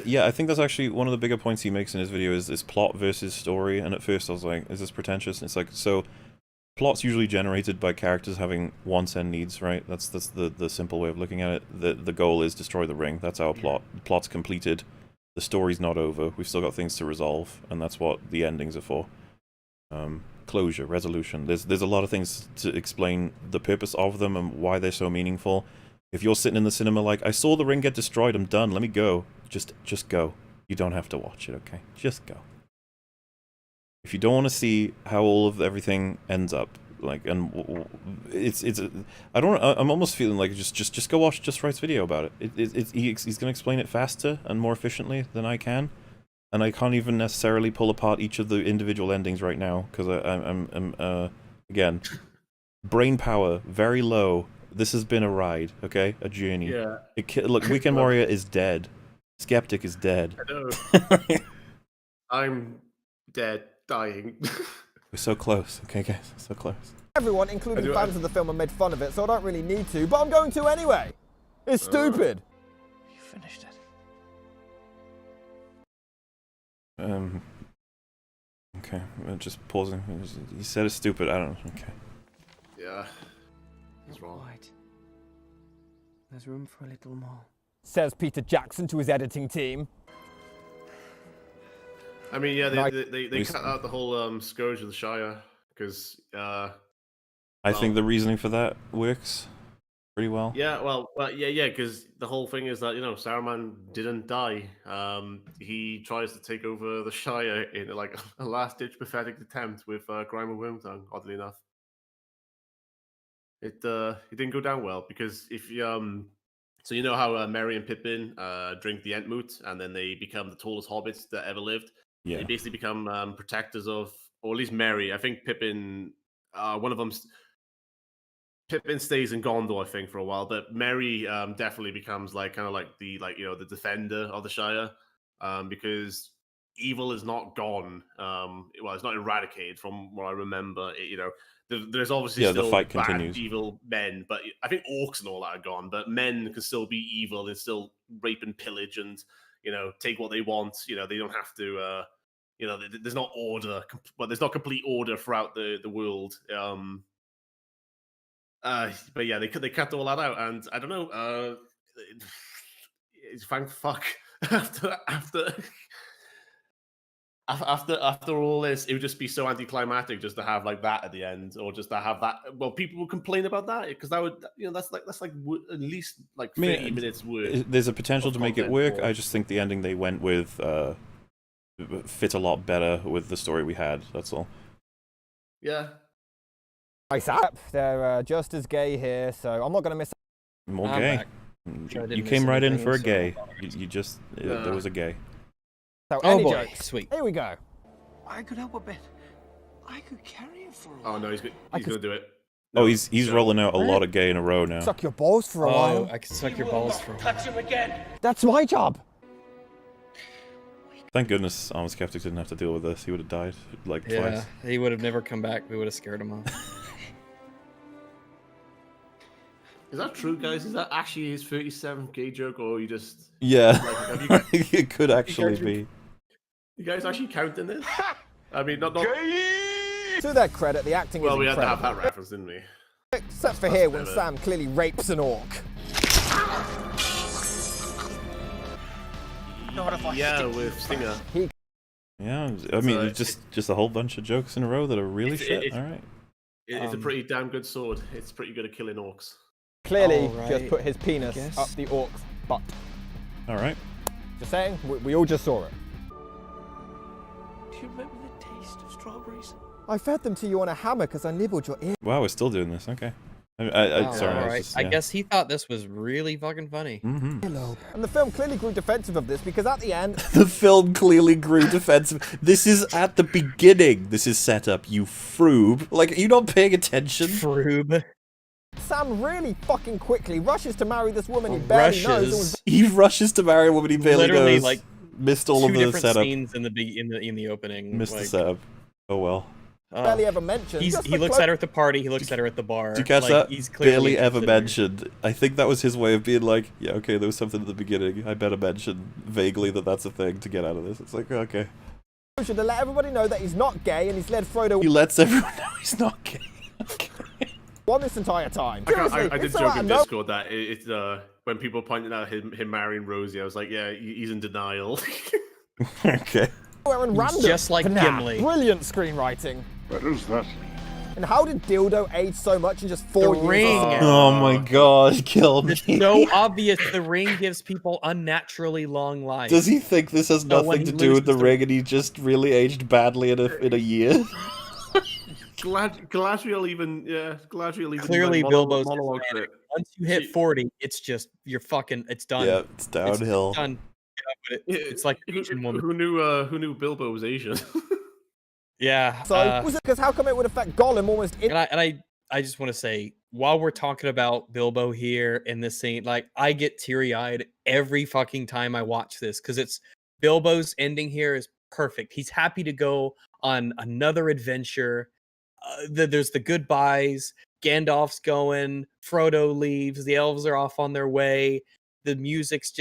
Yeah, I think that's actually one of the bigger points he makes in his video is plot versus story. And at first I was like, is this pretentious? And it's like, so plot's usually generated by characters having wants and needs, right? That's the simple way of looking at it. The goal is destroy the ring. That's our plot. The plot's completed. The story's not over. We've still got things to resolve, and that's what the endings are for. Closure, resolution. There's a lot of things to explain the purpose of them and why they're so meaningful. If you're sitting in the cinema like, I saw the ring get destroyed, I'm done, let me go. Just go. You don't have to watch it, okay? Just go. If you don't want to see how all of everything ends up, like, and I'm almost feeling like just go watch Just Right's video about it. He's gonna explain it faster and more efficiently than I can. And I can't even necessarily pull apart each of the individual endings right now, because I'm again, brain power, very low. This has been a ride, okay? A journey. Yeah. Look, Weekend Warrior is dead. Skeptic is dead. I know. I'm dead. dying. We're so close. Okay, guys, so close. Everyone, including fans of the film, have made fun of it, so I don't really need to, but I'm going to anyway. It's stupid. You finished it. Okay, just pausing. He said it's stupid. I don't know. Okay. Yeah. He's wrong. Quite. There's room for a little more. Says Peter Jackson to his editing team. I mean, yeah, they cut out the whole scourge of the Shire because. I think the reasoning for that works pretty well. Yeah, yeah, because the whole thing is that Saruman didn't die. He tries to take over the Shire in like a last-ditch pathetic attempt with Grime of Wormtongue. Oddly enough, it didn't go down well because if you so you know how Merry and Pippin drink the Entmoot and then they become the tallest hobbits that ever lived. Yeah. They basically become protectors of, or at least Merry. I think Pippin, one of them. Pippin stays in Gondor, I think, for a while, but Merry definitely becomes like the defender of the Shire, because evil is not gone. Well, it's not eradicated from what I remember. There's obviously still the fight bad, continues. evil men, but I think orcs and all that are gone. But men can still be evil and still rape and pillage and take what they want. They don't have to. There's not order, but there's not complete order throughout the world. But yeah, they cut all that out, and I don't know. Thank fuck after all this, it would just be so anticlimactic just to have like that at the end, or just to have that. Well, people will complain about that because that would that's like at least like 30 minutes worth. There's a potential to make it work. I just think the ending they went with fit a lot better with the story we had. That's all. Yeah. Nice app. They're just as gay here, so I'm not going to miss. More gay. You came right in for a gay. You just there was a gay. So Oh any boy, jokes? sweet. Here we go. I could help a bit. I could carry it for a Oh while. no, he's gonna do it. Oh, he's rolling out a lot of gay in a row now. Suck your balls for a while. I can suck your balls for a while. Touch him again. That's my job. Thank goodness Armoured Skeptic didn't have to deal with this. He would have died like twice. He would have never come back. We would have scared him off. Is that true, guys? Is that actually his 37th gay joke, or you just? Yeah, Have you guys, it could actually be. You guys actually counting this? I mean, not. To their credit, the acting Well, is we had to incredible. have that reference, didn't we? Except for here when Sam clearly rapes an orc. Yeah, with Stinger. Yeah, I mean, it's just a whole bunch of jokes in a row that are really shit. All right. It's a pretty damn good sword. It's pretty good at killing orcs. Clearly, All just right, put his penis guess. up the orc's butt. All right. Just saying, we all just saw it. Do you remember the taste of strawberries? I fed them to you on a hammer because I nibbled your ear. Wow, we're still doing this. Okay. Sorry. All right. Just, I yeah. guess he thought this was really fucking funny. And the film clearly grew defensive of this because at the end, The film clearly grew defensive. This is at the beginning. This is set up, you froob. Like, are you not paying attention? Froob. Sam really fucking quickly rushes to marry this woman he barely knows. And was He rushes to marry a woman he barely Literally, knows. like, Missed all two of the different setup. scenes in the opening. Missed the like, setup. Oh well. barely ever mentioned. He Just looks at her at the party. He looks at her at the bar. Did you catch like, that? He's clearly Barely ever interested in her. mentioned. I think that was his way of being like, yeah, okay, there was something at the beginning. I better mention vaguely that that's a thing to get out of this. It's like, okay. to let everybody know that he's not gay and he's led Frodo He lets everyone know he's not gay. on this entire time. I Seriously, did it's so joke out in of nowhere. Discord that it's when people pointed out him marrying Rosie, I was like, yeah, he's in denial. Okay. And random. Just like Nah, Gimli. Brilliant screenwriting. What is that? And how did Dildo age so much in just 4 years? ring. Oh my god, kill me. It's so obvious the ring gives people unnaturally long lives. Does he think this has So when nothing he to do with the loses the- ring and he just really aged badly in a year? Galadriel even Clearly like, Bilbo's monologue just it. Once you hit 40, it's just it's done. Yeah, it's downhill. It's done. Yeah, but it's like an Asian woman. Who knew Bilbo was Asian? Yeah. So, was it because how come it would affect Gollum almost And I just want to say, while we're talking about Bilbo here in this scene, like I get teary-eyed every fucking time I watch this because it's Bilbo's ending here is perfect. He's happy to go on another adventure. There's the goodbyes. Gandalf's going. Frodo leaves. The elves are off on their way. The music's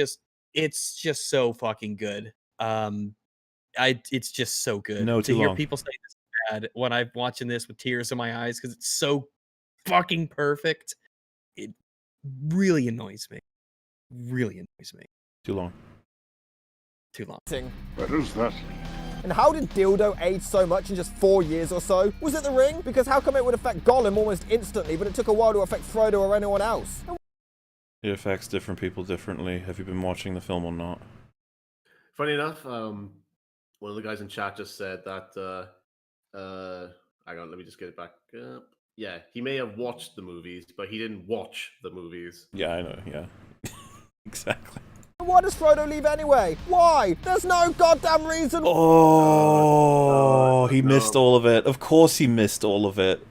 it's just so fucking good. It's just so good. No, to too hear long. people say this is bad when I'm watching this with tears in my eyes because it's so fucking perfect. It really annoys me. Really annoys me. Too long. Too long. What is that? And how did Dildo age so much in just 4 years or so? Was it the ring? Because how come it would affect Gollum almost instantly, but it took a while to affect Frodo or anyone else? It affects different people differently. Have you been watching the film or not? Funny enough, one of the guys in chat just said that. Hang on, let me just get it back up. Yeah, he may have watched the movies, but he didn't watch the movies. Yeah, I know. Yeah, exactly. Why does Frodo leave anyway? Why? There's no goddamn reason. Oh, he missed all of it. Of course he missed all of it.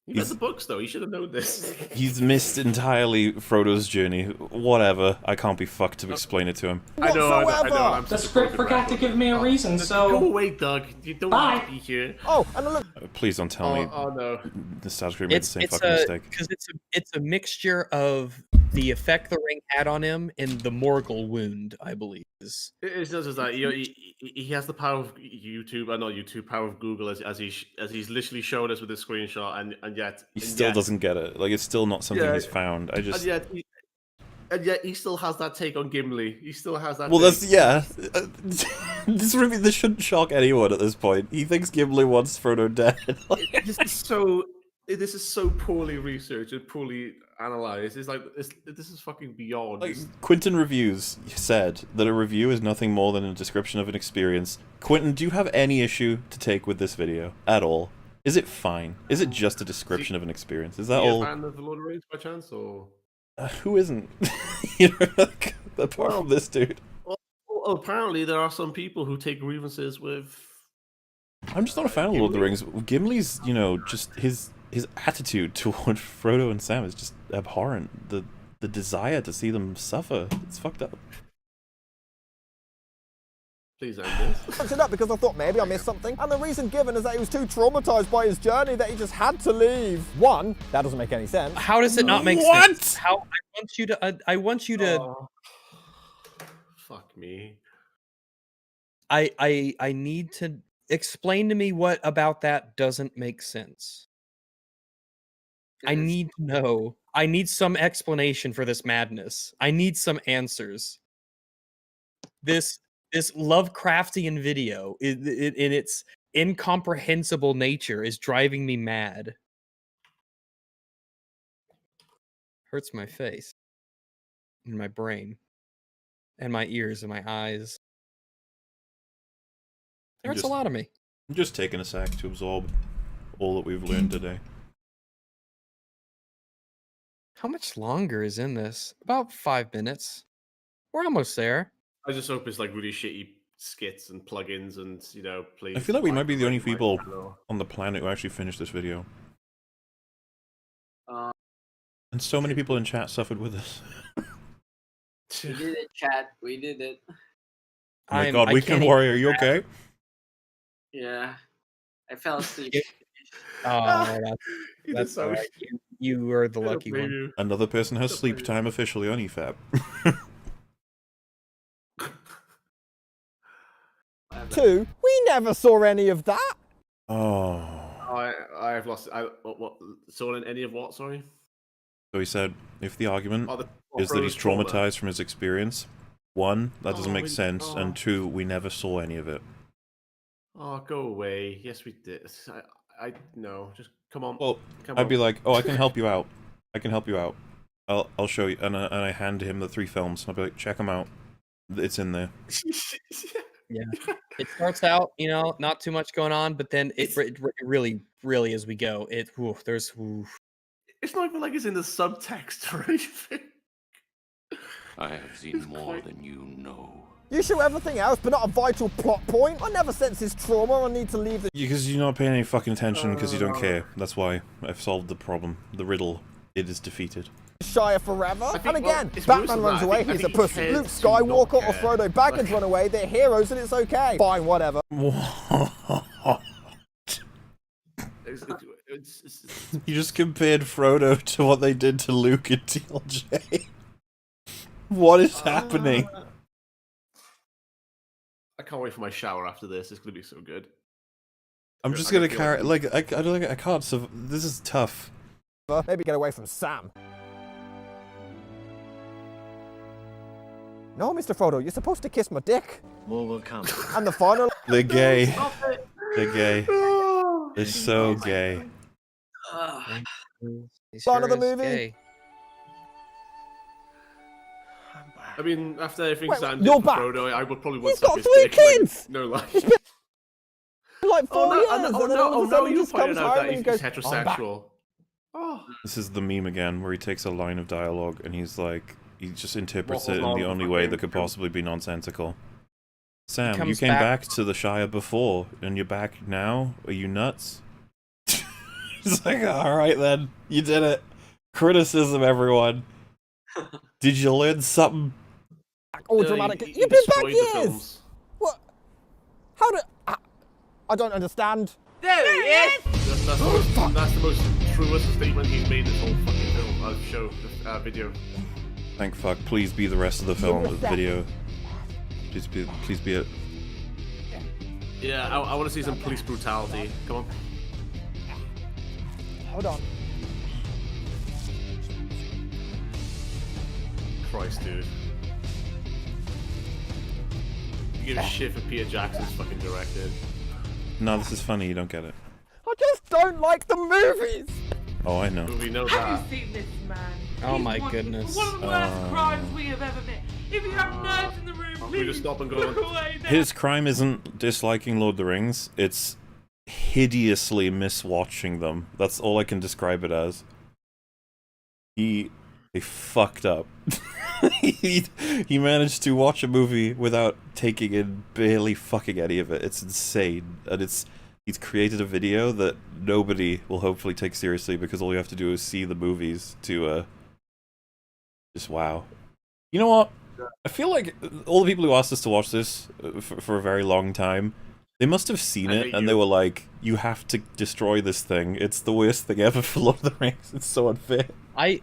He read the books, though. He should have known this. He's missed entirely Frodo's journey. Whatever. I can't be fucked to explain it to him. I know. I'm The script forgot to give me a reason, so... Go away, Doug. You don't need to be here. Oh, and look. Please don't tell me. Oh, no. The Star Screen made the same fucking mistake. Because it's a mixture of the effect the ring had on him and the Morgul wound, I believe. It's not just that he has the power of YouTube, not YouTube, power of Google, as he's literally showed us with this screenshot, and yet He still doesn't get it. Like, it's still not something he's found. And yet he still has that take on Gimli. He still has that. Well, take. that's yeah. This shouldn't shock anyone at this point. He thinks Gimli wants Frodo dead. This is so poorly researched and poorly analyzed. It's like this is fucking beyond. Like, Quentin Reviews said that a review is nothing more than a description of an experience. Quentin, do you have any issue to take with this video at all? Is it fine? Is it just a description of an experience? Is that all? Are you a fan of the Lord of the Rings by chance, or who isn't? You know, like, apart from this dude. Well, apparently there are some people who take grievances with. I'm just not a fan of Lord of the Rings. Gimli's, you know, just his attitude toward Frodo and Sam is just abhorrent. The desire to see them suffer, it's fucked up. Please end this. I looked it up because I thought maybe I missed something, and the reason given is that he was too traumatized by his journey that he just had to leave. One, that doesn't make any sense. How does it not make sense? How I want you to. Oh, fuck me. I need to explain to me what about that doesn't make sense. I need to know. I need some explanation for this madness. I need some answers. This Lovecraftian video in its incomprehensible nature is driving me mad. Hurts my face and my brain and my ears and my eyes. Hurts a lot of me. I'm just taking a sec to absorb all that we've learned today. How much longer is in this? About 5 minutes. We're almost there. I just hope it's like really shitty skits and plugins and, you know, please. I feel like we might be the only people on the planet who actually finished this video. And so many people in chat suffered with us. We did it, chat. We did it. Oh my god, Weekend Warrior, are you okay? Yeah. I fell asleep. Oh, that's all right. You are the lucky one. Another person has sleep time officially on EFAP. Two, we never saw any of that. Oh. I've lost. What? Saw in any of what? Sorry. So he said, if the argument is that he's traumatized from his experience, one, that doesn't make sense, and two, we never saw any of it. Oh, go away. Yes, we did. No, just come on. Well, I'd be like, oh, I can help you out. I can help you out. I'll show you. And I hand him the 3 films. I'll be like, check them out. It's in there. Yeah. It starts out, you know, not too much going on, but then it really, really, as we go, there's. It's not even like it's in the subtext or anything. I have seen more than you know. You show everything else, but not a vital plot point. I never sense his trauma. I need to leave the. Because you're not paying any fucking attention because you don't care. That's why I've solved the problem. The riddle. It is defeated. Shire forever. And again, it's Batman runs away, he's a pussy. Luke Skywalker or Frodo Baggins run away, they're heroes and it's okay. Fine, whatever. You just compared Frodo to what they did to Luke in TLJ. What is happening? I can't wait for my shower after this. It's gonna be so good. I'm just gonna carry I can't. So this is tough. Maybe get away from Sam. No, Mr. Frodo, you're supposed to kiss my dick. More will come. And the final. They're gay. They're gay. They're so gay. Final of the movie. I mean, after everything Wait, Sam did you're for back. Frodo, I would probably want He's to suck got his 3 dick, kids! Like, no lie. Like 4 years. Oh no, you pointed out that he's heterosexual. This is the meme again, where he takes a line of dialogue and he's like, he just interprets What it was in the wrong only with way him? that could possibly be nonsensical. Sam, you comes came back- back to the Shire before, and you're back now? Are you nuts? It's like, alright then, you did it. Criticism, everyone. Did you learn something? Oh, dramatic. You've been back years. What? How did? I don't understand. There he is! That's the most truest statement he's made this whole fucking film, show, video. Thank fuck. Please be the rest of the film, video. Please be it. Yeah, I want to see some police brutality. Come on. Hold on. Christ, dude. You give a shit for Peter Jackson's fucking directed. No, this is funny, you don't get it. I just don't like the movies. Oh, I know. We know Have that. you seen this man? Oh He's my wanted goodness. for one of the worst crimes we have ever met. If you have nerves in the room, We please just stop and go look on. away there. His crime isn't disliking Lord of the Rings, it's hideously miswatching them. That's all I can describe it as. He fucked up. he managed to watch a movie without taking in barely fucking any of it. It's insane. And he's created a video that nobody will hopefully take seriously because all you have to do is see the movies to just wow. You know what? I feel like all the people who asked us to watch this for a very long time, they must have seen it and they were like, you have to destroy this thing. It's the worst thing ever for Lord of the Rings. It's so unfair. I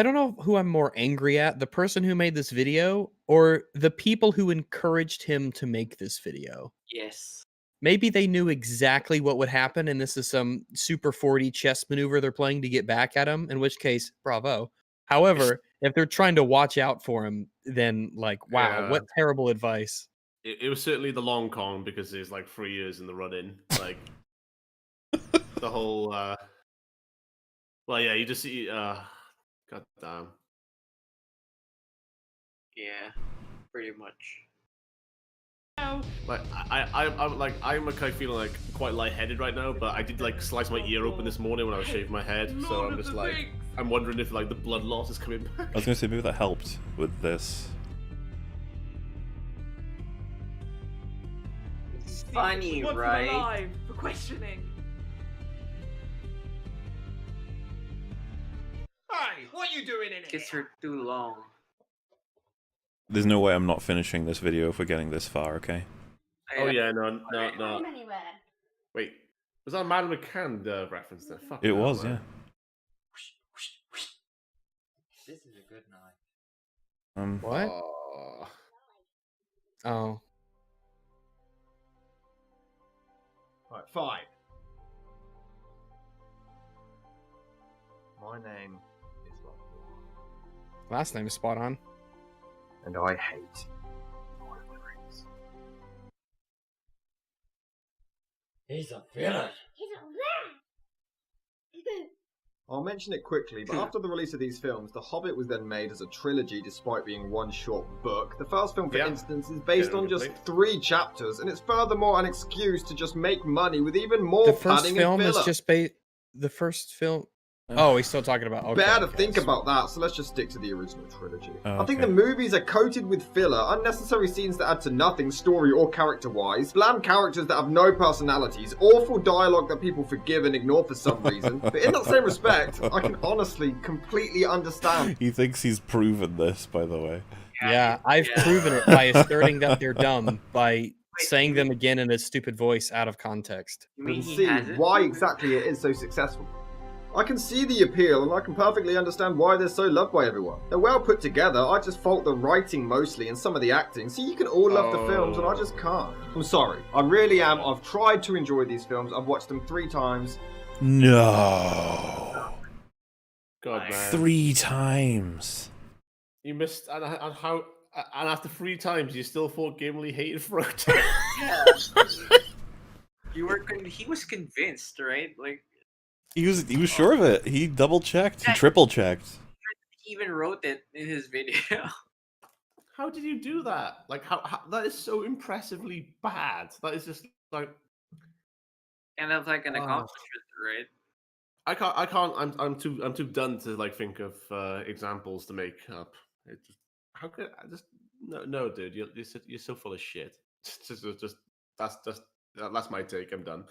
don't know who I'm more angry at, the person who made this video or the people who encouraged him to make this video. Yes. Maybe they knew exactly what would happen and this is some super 4D chess maneuver they're playing to get back at him, in which case, bravo. However, if they're trying to watch out for him, then like, wow, Yeah. what terrible advice. It was certainly the long con because there's like 3 years in the run-in. Like, the whole, well, yeah, you just see, god damn. Yeah, pretty much. Like I'm like I'm kind of feeling like quite lightheaded right now, but I did like slice my ear open this morning when I was shaving my head, so I'm just like I'm wondering if like the blood loss is coming back. I was gonna say maybe that helped with this. It's funny, right? Alive for questioning. Hey, what are you doing in here? Kids are too long. There's no way I'm not finishing this video if we're getting this far, okay? Oh yeah, no. Anywhere. Wait, was that a Madame McCann reference there? Fuck It hell, was, man. yeah. This is a good night. What? Oh. Oh. Right, 5. My name is Lockwood, Last name is spot on. and I hate Lord of the Rings. He's a villain. He's a rat. I'll mention it quickly, but after the release of these films, The Hobbit was then made as a trilogy despite being one short book. The first film, for instance, is based on just 3 chapters, and it's furthermore an excuse to just make money with even more The first padding film and filler. is just the first film. Oh, he's still talking about. Okay, Better to okay. think about that, so let's just stick to the original trilogy. Oh, I think okay. the movies are coated with filler, unnecessary scenes that add to nothing story or character-wise, bland characters that have no personalities, awful dialogue that people forgive and ignore for some reason. But in that same respect, I can honestly completely understand. He thinks he's proven this, by the way. Yeah, I've proven it by asserting that they're dumb by saying them again in a stupid voice out of context. You can see why exactly it is so successful. I can see the appeal and I can perfectly understand why they're so loved by everyone. They're well put together, I just fault the writing mostly and some of the acting. See, you can all love the films and I just can't. I'm sorry, I really am. I've tried to enjoy these films, I've watched them 3 times. No. God, man. 3 times. You missed, and how, and after 3 times, you still thought Gimli hated Frodo. Yeah. He was convinced, right? Like, He was sure of it. He double checked. He triple checked. he even wrote it in his video. How did you do that? Like, how that is so impressively bad. That is just like Kind of like an accomplishment, right? I can't. I'm too done to like think of examples to make up. It just, how could I just no, dude. You're so full of shit. Just that's my take. I'm done.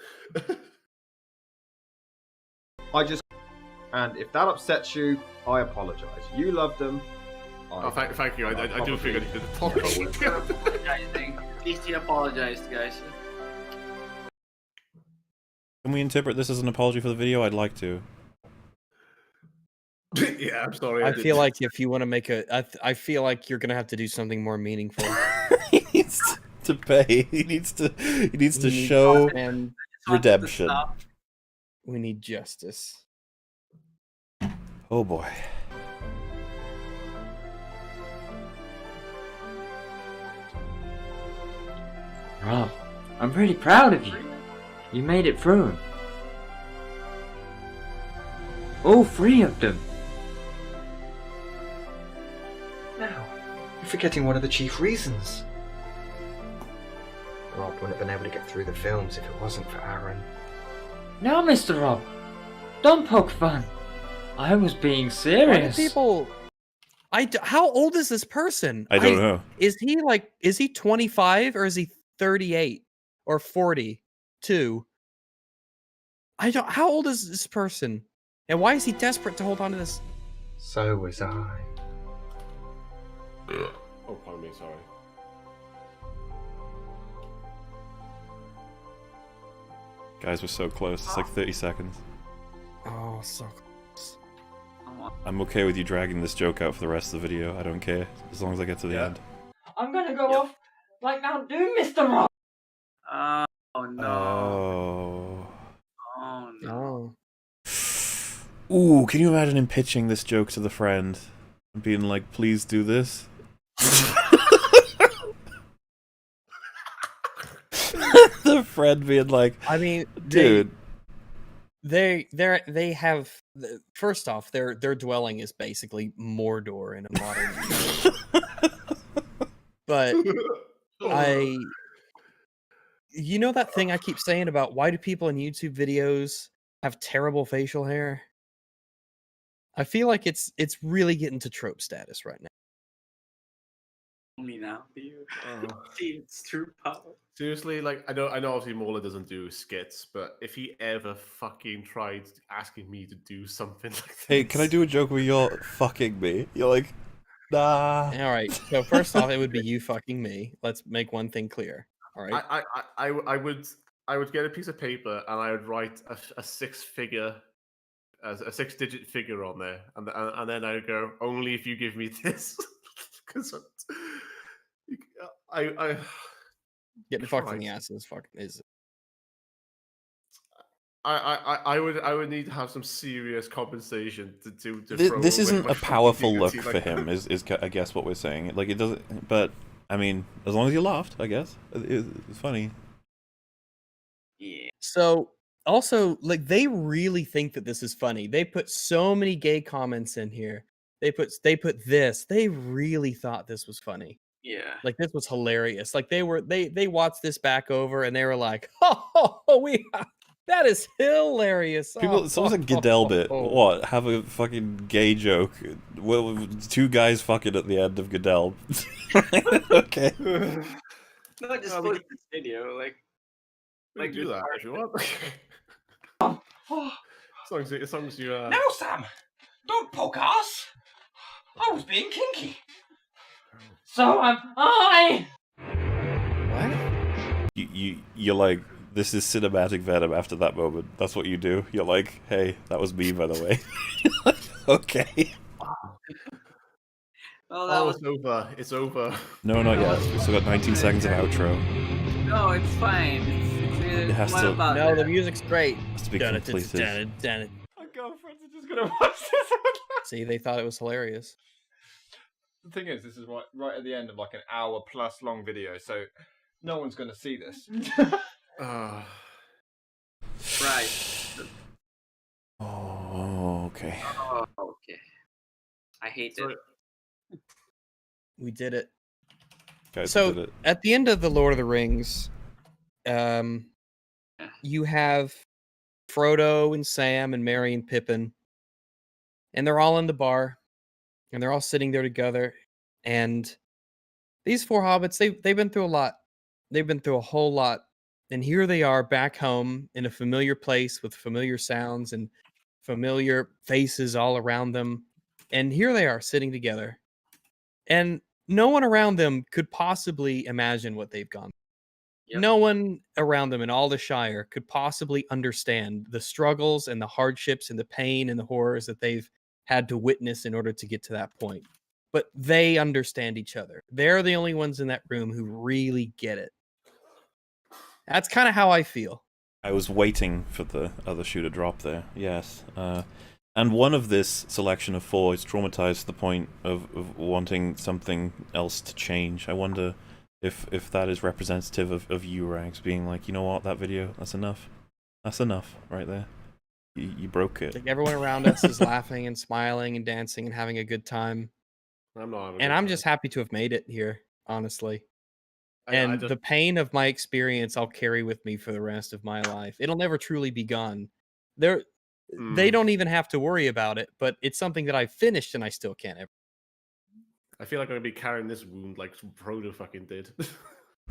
And if that upsets you, I apologise. You love them. Thank you. I do think I need to apologize. Apologizing. At least he apologized, guys. Can we interpret this as an apology for the video? I'd like to. Yeah, I'm sorry. I feel like if you want to make I feel like you're gonna have to do something more meaningful. He needs to pay. He needs to show redemption. We need justice. Oh boy. Rob, I'm really proud of you. You made it through. All 3 of them. Now, you're forgetting one of the chief reasons. Rob wouldn't have been able to get through the films if it wasn't for Aaron. Now, Mr. Rob, don't poke fun. I was being serious. People, how old is this person? I don't know. Is he 25 or is he 38 or 42? How old is this person? And why is he desperate to hold on to this? So was I. Oh, pardon me, sorry. Guys, we're so close. It's like 30 seconds. Oh, so close. I'm okay with you dragging this joke out for the rest of the video. I don't care. As long as I get to the end. I'm gonna go off like Mount Doom, Mr. Rob. Oh no. Oh. Oh no. Ooh, can you imagine him pitching this joke to the friend? And being like, please do this? The friend being like, I mean, dude. They have, first off, their dwelling is basically Mordor in a modern but you know that thing I keep saying about why do people in YouTube videos have terrible facial hair? I feel like it's really getting to trope status right now. Only now do you see its true power. Seriously, like I know obviously Mola doesn't do skits, but if he ever fucking tried asking me to do something like this. Hey, can I do a joke where you're fucking me? You're like, nah. Alright, so first off, it would be you fucking me. Let's make one thing clear. Alright. I would get a piece of paper and I would write a 6-digit figure on there, and then I would go, only if you give me this. Because I getting fucked in the ass is I would need to have some serious compensation to this isn't a powerful look for him, is I guess what we're saying. Like it doesn't, but I mean, as long as you laughed, I guess it's funny. Yeah. So also, like, they really think that this is funny. They put so many gay comments in here. They put this. They really thought this was funny. Yeah. Like this was hilarious. Like they watched this back over and they were like, that is hilarious. People, someone's like Goodell bit. What? Have a fucking gay joke? Well, 2 guys fucking at the end of Goodell. Okay. No, just post this video. Like do that if you want. As long as you. No, Sam, don't poke us. I was being kinky. So am I. What? You're like, this is cinematic venom after that moment. That's what you do. You're like, hey, that was me, by the way. Okay. Well, that was... it's over. It's over. No, not yet. We still got 19 seconds of outro. No, it's fine. It's It has what to- about No, that? the music's great. Has to be completed. My girlfriends are just gonna watch this. See, they thought it was hilarious. The thing is, this is right at the end of like an hour plus long video, so no one's gonna see this. Right. Oh, okay. Oh, okay. I hate it. We did it. Guys, So we did it. at the end of the Lord of the Rings, you have Frodo and Sam and Merry and Pippin, and they're all in the bar, and they're all sitting there together. And these four hobbits, they've been through a lot. They've been through a whole lot, and here they are back home in a familiar place with familiar sounds and familiar faces all around them. And here they are sitting together, and no one around them could possibly imagine what they've gone. No one around them in all the Shire could possibly understand the struggles and the hardships and the pain and the horrors that they've had to witness in order to get to that point. But they understand each other. They're the only ones in that room who really get it. That's kind of how I feel. I was waiting for the other shoe to drop there. Yes. And one of this selection of four is traumatized to the point of wanting something else to change. I wonder if that is representative of you, Rags, being like, you know what, that video, that's enough. That's enough right there. You broke it. Like everyone around us is laughing and smiling and dancing and having a good time. I'm just happy to have made it here, honestly. And the pain of my experience I'll carry with me for the rest of my life. It'll never truly be gone. They don't even have to worry about it, but it's something that I've finished and I still can't ever. I feel like I'm gonna be carrying this wound like Frodo fucking did.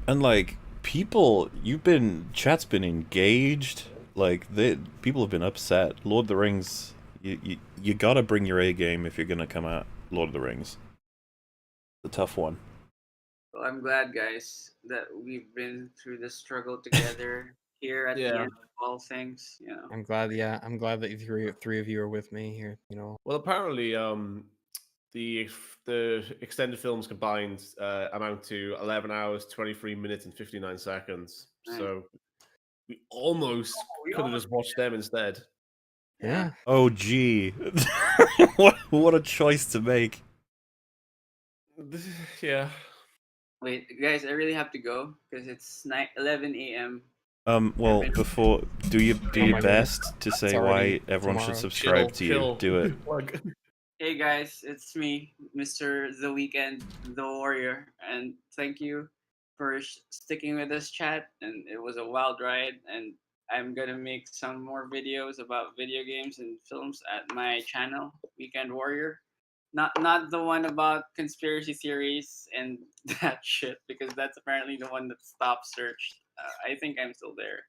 And like people, chat's been engaged. Like people have been upset. Lord of the Rings, you gotta bring your A game if you're gonna come at Lord of the Rings. It's a tough one. Well, I'm glad, guys, that we've been through this struggle together here at the end of all things. You know. I'm glad that you three of you are with me here. You know. Well, apparently, the extended films combined amount to 11 hours, 23 minutes, and 59 seconds. Nice. So we almost could have just watched them instead. Yeah. Oh, gee. what a choice to make. Yeah. Wait, guys, I really have to go because it's 11 a.m. Well, before do your my best to say why everyone should subscribe to you. Do it. Hey guys, it's me, Mr. The Weekend, the Warrior, and thank you for sticking with us, chat. And it was a wild ride, and I'm gonna make some more videos about video games and films at my channel, Weekend Warrior. Not the one about conspiracy theories and that shit, because that's apparently the one that stopped search. I think I'm still there.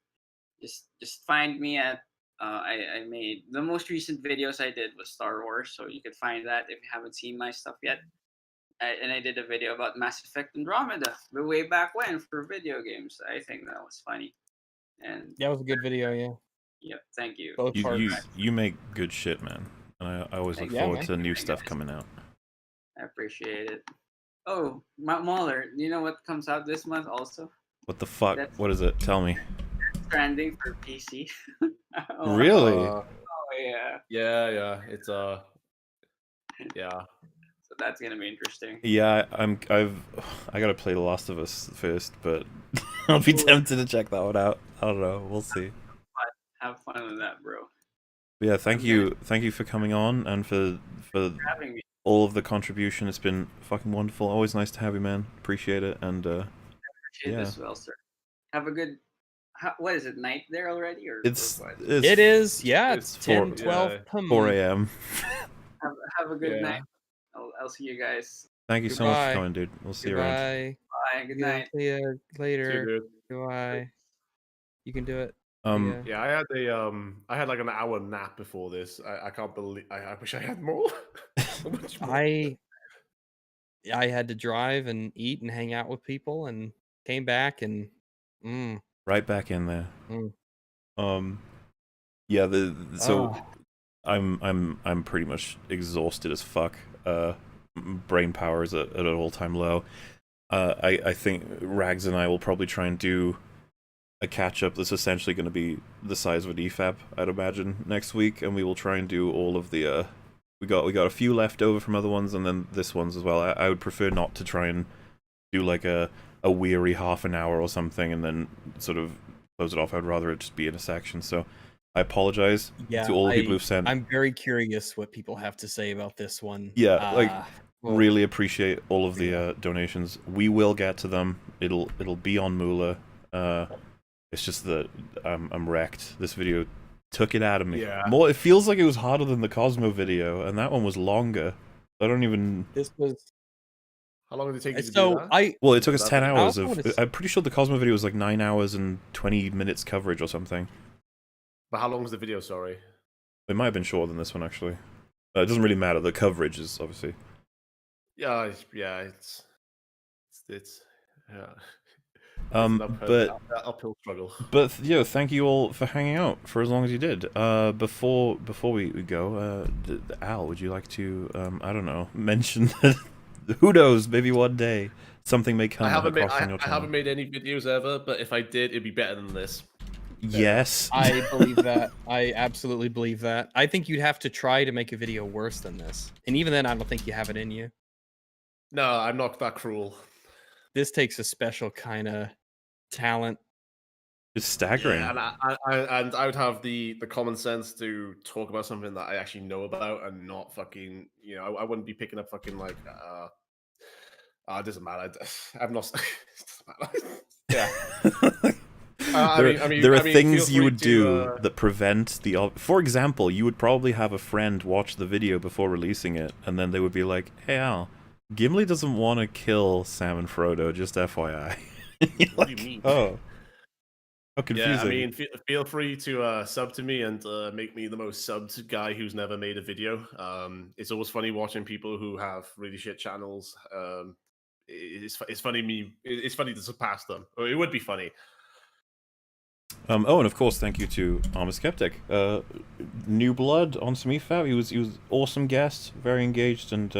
Just find me at. I made the most recent videos I did was Star Wars, so you could find that if you haven't seen my stuff yet. And I did a video about Mass Effect Andromeda, but way back when for video games. I think that was funny. And that was a good video, yeah. Yep, thank you. Both parts. You make good shit, man. And I always look forward to new stuff coming out. I appreciate it. Oh, Mauler, you know what comes out this month also? What the fuck? What is it? Tell me. Stranding for PC. Really? Oh yeah. Yeah. It's yeah. So that's gonna be interesting. Yeah, I gotta play The Last of Us first, but I'll be tempted to check that one out. I don't know. We'll see. Have fun with that, bro. But yeah, thank you for coming on and for having me. All of the contribution. It's been fucking wonderful. Always nice to have you, man. Appreciate it. And appreciate this well, sir. Have a good. What is it? Night there already, or it is. Yeah, it's 10, 12, 4 a.m. Have a good night. I'll see you guys. Thank you so much for coming, dude. We'll see you around. Bye. Good night. See you later. See you, dude. Goodbye. You can do it. Yeah, I had like an hour nap before this. I can't believe. I wish I had more. So much more. I had to drive and eat and hang out with people, and came back, and Right back in there. Mm. Yeah. So Oh. I'm pretty much exhausted as fuck. Brain power is at an all-time low. I think Rags and I will probably try and do a catch-up that's essentially going to be the size of an EFAP, I'd imagine, next week, and we will try and do all of the, we got a few left over from other ones, and then this one's as well. I would prefer not to try and do like a weary half an hour or something, and then sort of close it off. I'd rather it just be in a section, so I apologize to all the people who've sent. I'm very curious what people have to say about this one. Yeah, really appreciate all of the donations. We will get to them. It'll be on Moolah. It's just that I'm wrecked. This video took it out of me. Yeah. More, it feels like it was harder than the Cosmo video, and that one was longer. I don't even. This was. How long did it take you to do that? Well, it took us 10 hours of. I'm pretty sure the Cosmo video was like 9 hours and 20 minutes coverage or something. But how long was the video? Sorry. It might have been shorter than this one actually. It doesn't really matter. The coverage is obviously. Yeah, it's yeah. But uphill struggle. But yeah, thank you all for hanging out for as long as you did. Before we go, Al, would you like to I don't know, mention that who knows, maybe one day something may come across on your channel. I haven't made any videos ever, but if I did, it'd be better than this. Yes. I believe that. I absolutely believe that. I think you'd have to try to make a video worse than this. And even then, I don't think you have it in you. No, I'm not that cruel. This takes a special kind of talent. It's staggering. Yeah, and I would have the common sense to talk about something that I actually know about and not fucking, you know, I wouldn't be picking up fucking like, it doesn't matter. I'm not, yeah. There are things you would do that prevent the. For example, you would probably have a friend watch the video before releasing it, and then they would be like, "Hey Al, Gimli doesn't want to kill Sam and Frodo, just FYI." What do you mean? Oh, how confusing. Yeah, I mean, feel free to sub to me and make me the most subbed guy who's never made a video. It's always funny watching people who have really shit channels. It's funny to surpass them. Or it would be funny. Oh, and of course, thank you to Armoured Skeptic. New blood on some EFAP. He was awesome guest, very engaged, and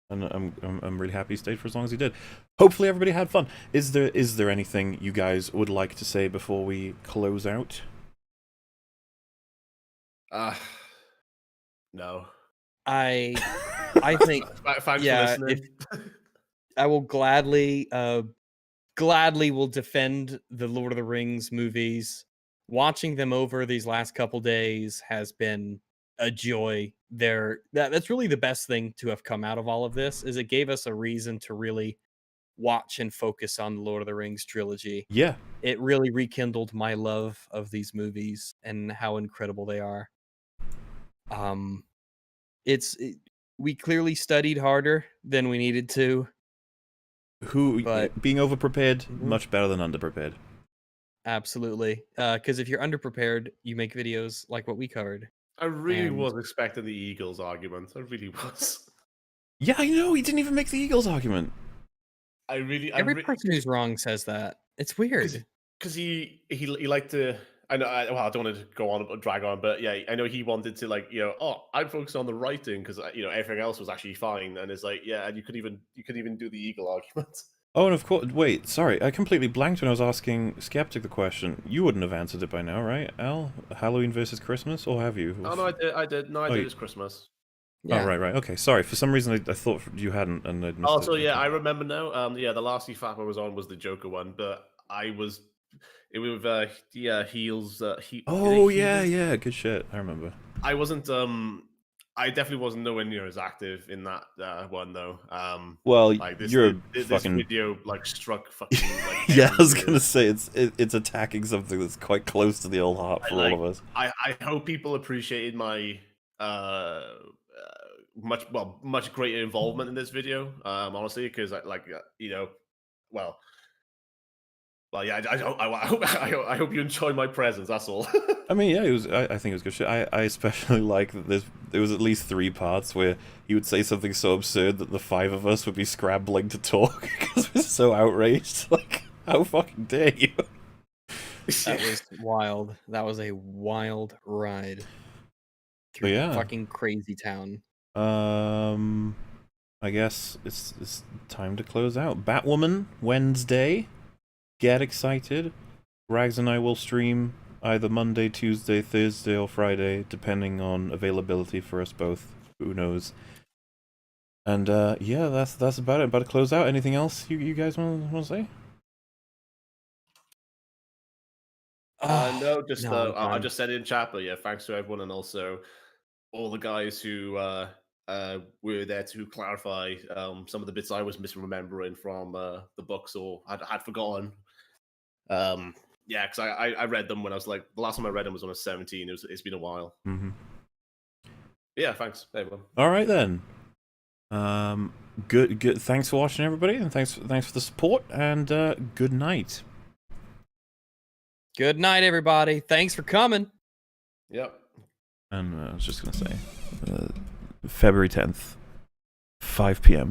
I'm really happy he stayed for as long as he did. Hopefully, everybody had fun. Is there anything you guys would like to say before we close out? No. I think Thanks yeah. for listening. I will gladly will defend the Lord of the Rings movies. Watching them over these last couple days has been a joy. That's really the best thing to have come out of all of this, is it gave us a reason to really watch and focus on the Lord of the Rings trilogy. Yeah. It really rekindled my love of these movies and how incredible they are. We clearly studied harder than we needed to. Being overprepared, much better than underprepared. Absolutely. Because if you're underprepared, you make videos like what we covered. I really was expecting the Eagles argument. I really was. Yeah, I know. He didn't even make the Eagles argument. Every person who's wrong says that. It's weird. Because he liked to. I know. I don't want to go on drag on, but yeah, I know he wanted to I'd focus on the writing because everything else was actually fine, and it's like and you could even do the Eagle argument. Oh, and of course, wait, sorry, I completely blanked when I was asking Skeptic the question. You wouldn't have answered it by now, right, Al? Halloween versus Christmas, or have you? Oh no, I did. No, I did. It's Christmas. Yeah. Oh, right. Okay, sorry. For some reason, I thought you hadn't, and I'd missed it. So yeah, I remember now. The last EFAP I was on was the Joker one, but it was heels. Oh yeah, good shit. I remember. I wasn't. I definitely wasn't nowhere near as active in that one though. Well, this fucking video struck fucking. Yeah, I was gonna say it's attacking something that's quite close to the old heart for all of us. I hope people appreciated my much greater involvement in this video. Honestly, because I hope you enjoy my presence. That's all. I mean, yeah, I think it was good shit. I especially like that there was at least 3 parts where he would say something so absurd that the 5 of us would be scrambling to talk because we're so outraged. Like, how fucking dare you? That was wild. That was a wild ride through yeah. fucking crazy town. I guess it's time to close out. Batwoman Wednesday. Get excited. Rags and I will stream either Monday, Tuesday, Thursday, or Friday, depending on availability for us both. Who knows? And yeah, that's about it. About to close out. Anything else you guys want to say? No, just no, I just said in chat, but yeah, thanks to everyone, and also all the guys who were there to clarify some of the bits I was misremembering from the books or had forgotten. Yeah, because I read them when I was like, the last time I read them was when I was 17. It's been a while. Mm-hmm. Yeah, thanks everyone. All right then. Good. Thanks for watching, everybody, and thanks for the support. And good night. Good night, everybody. Thanks for coming. Yep. And I was just gonna say, February 10th, 5 p.m.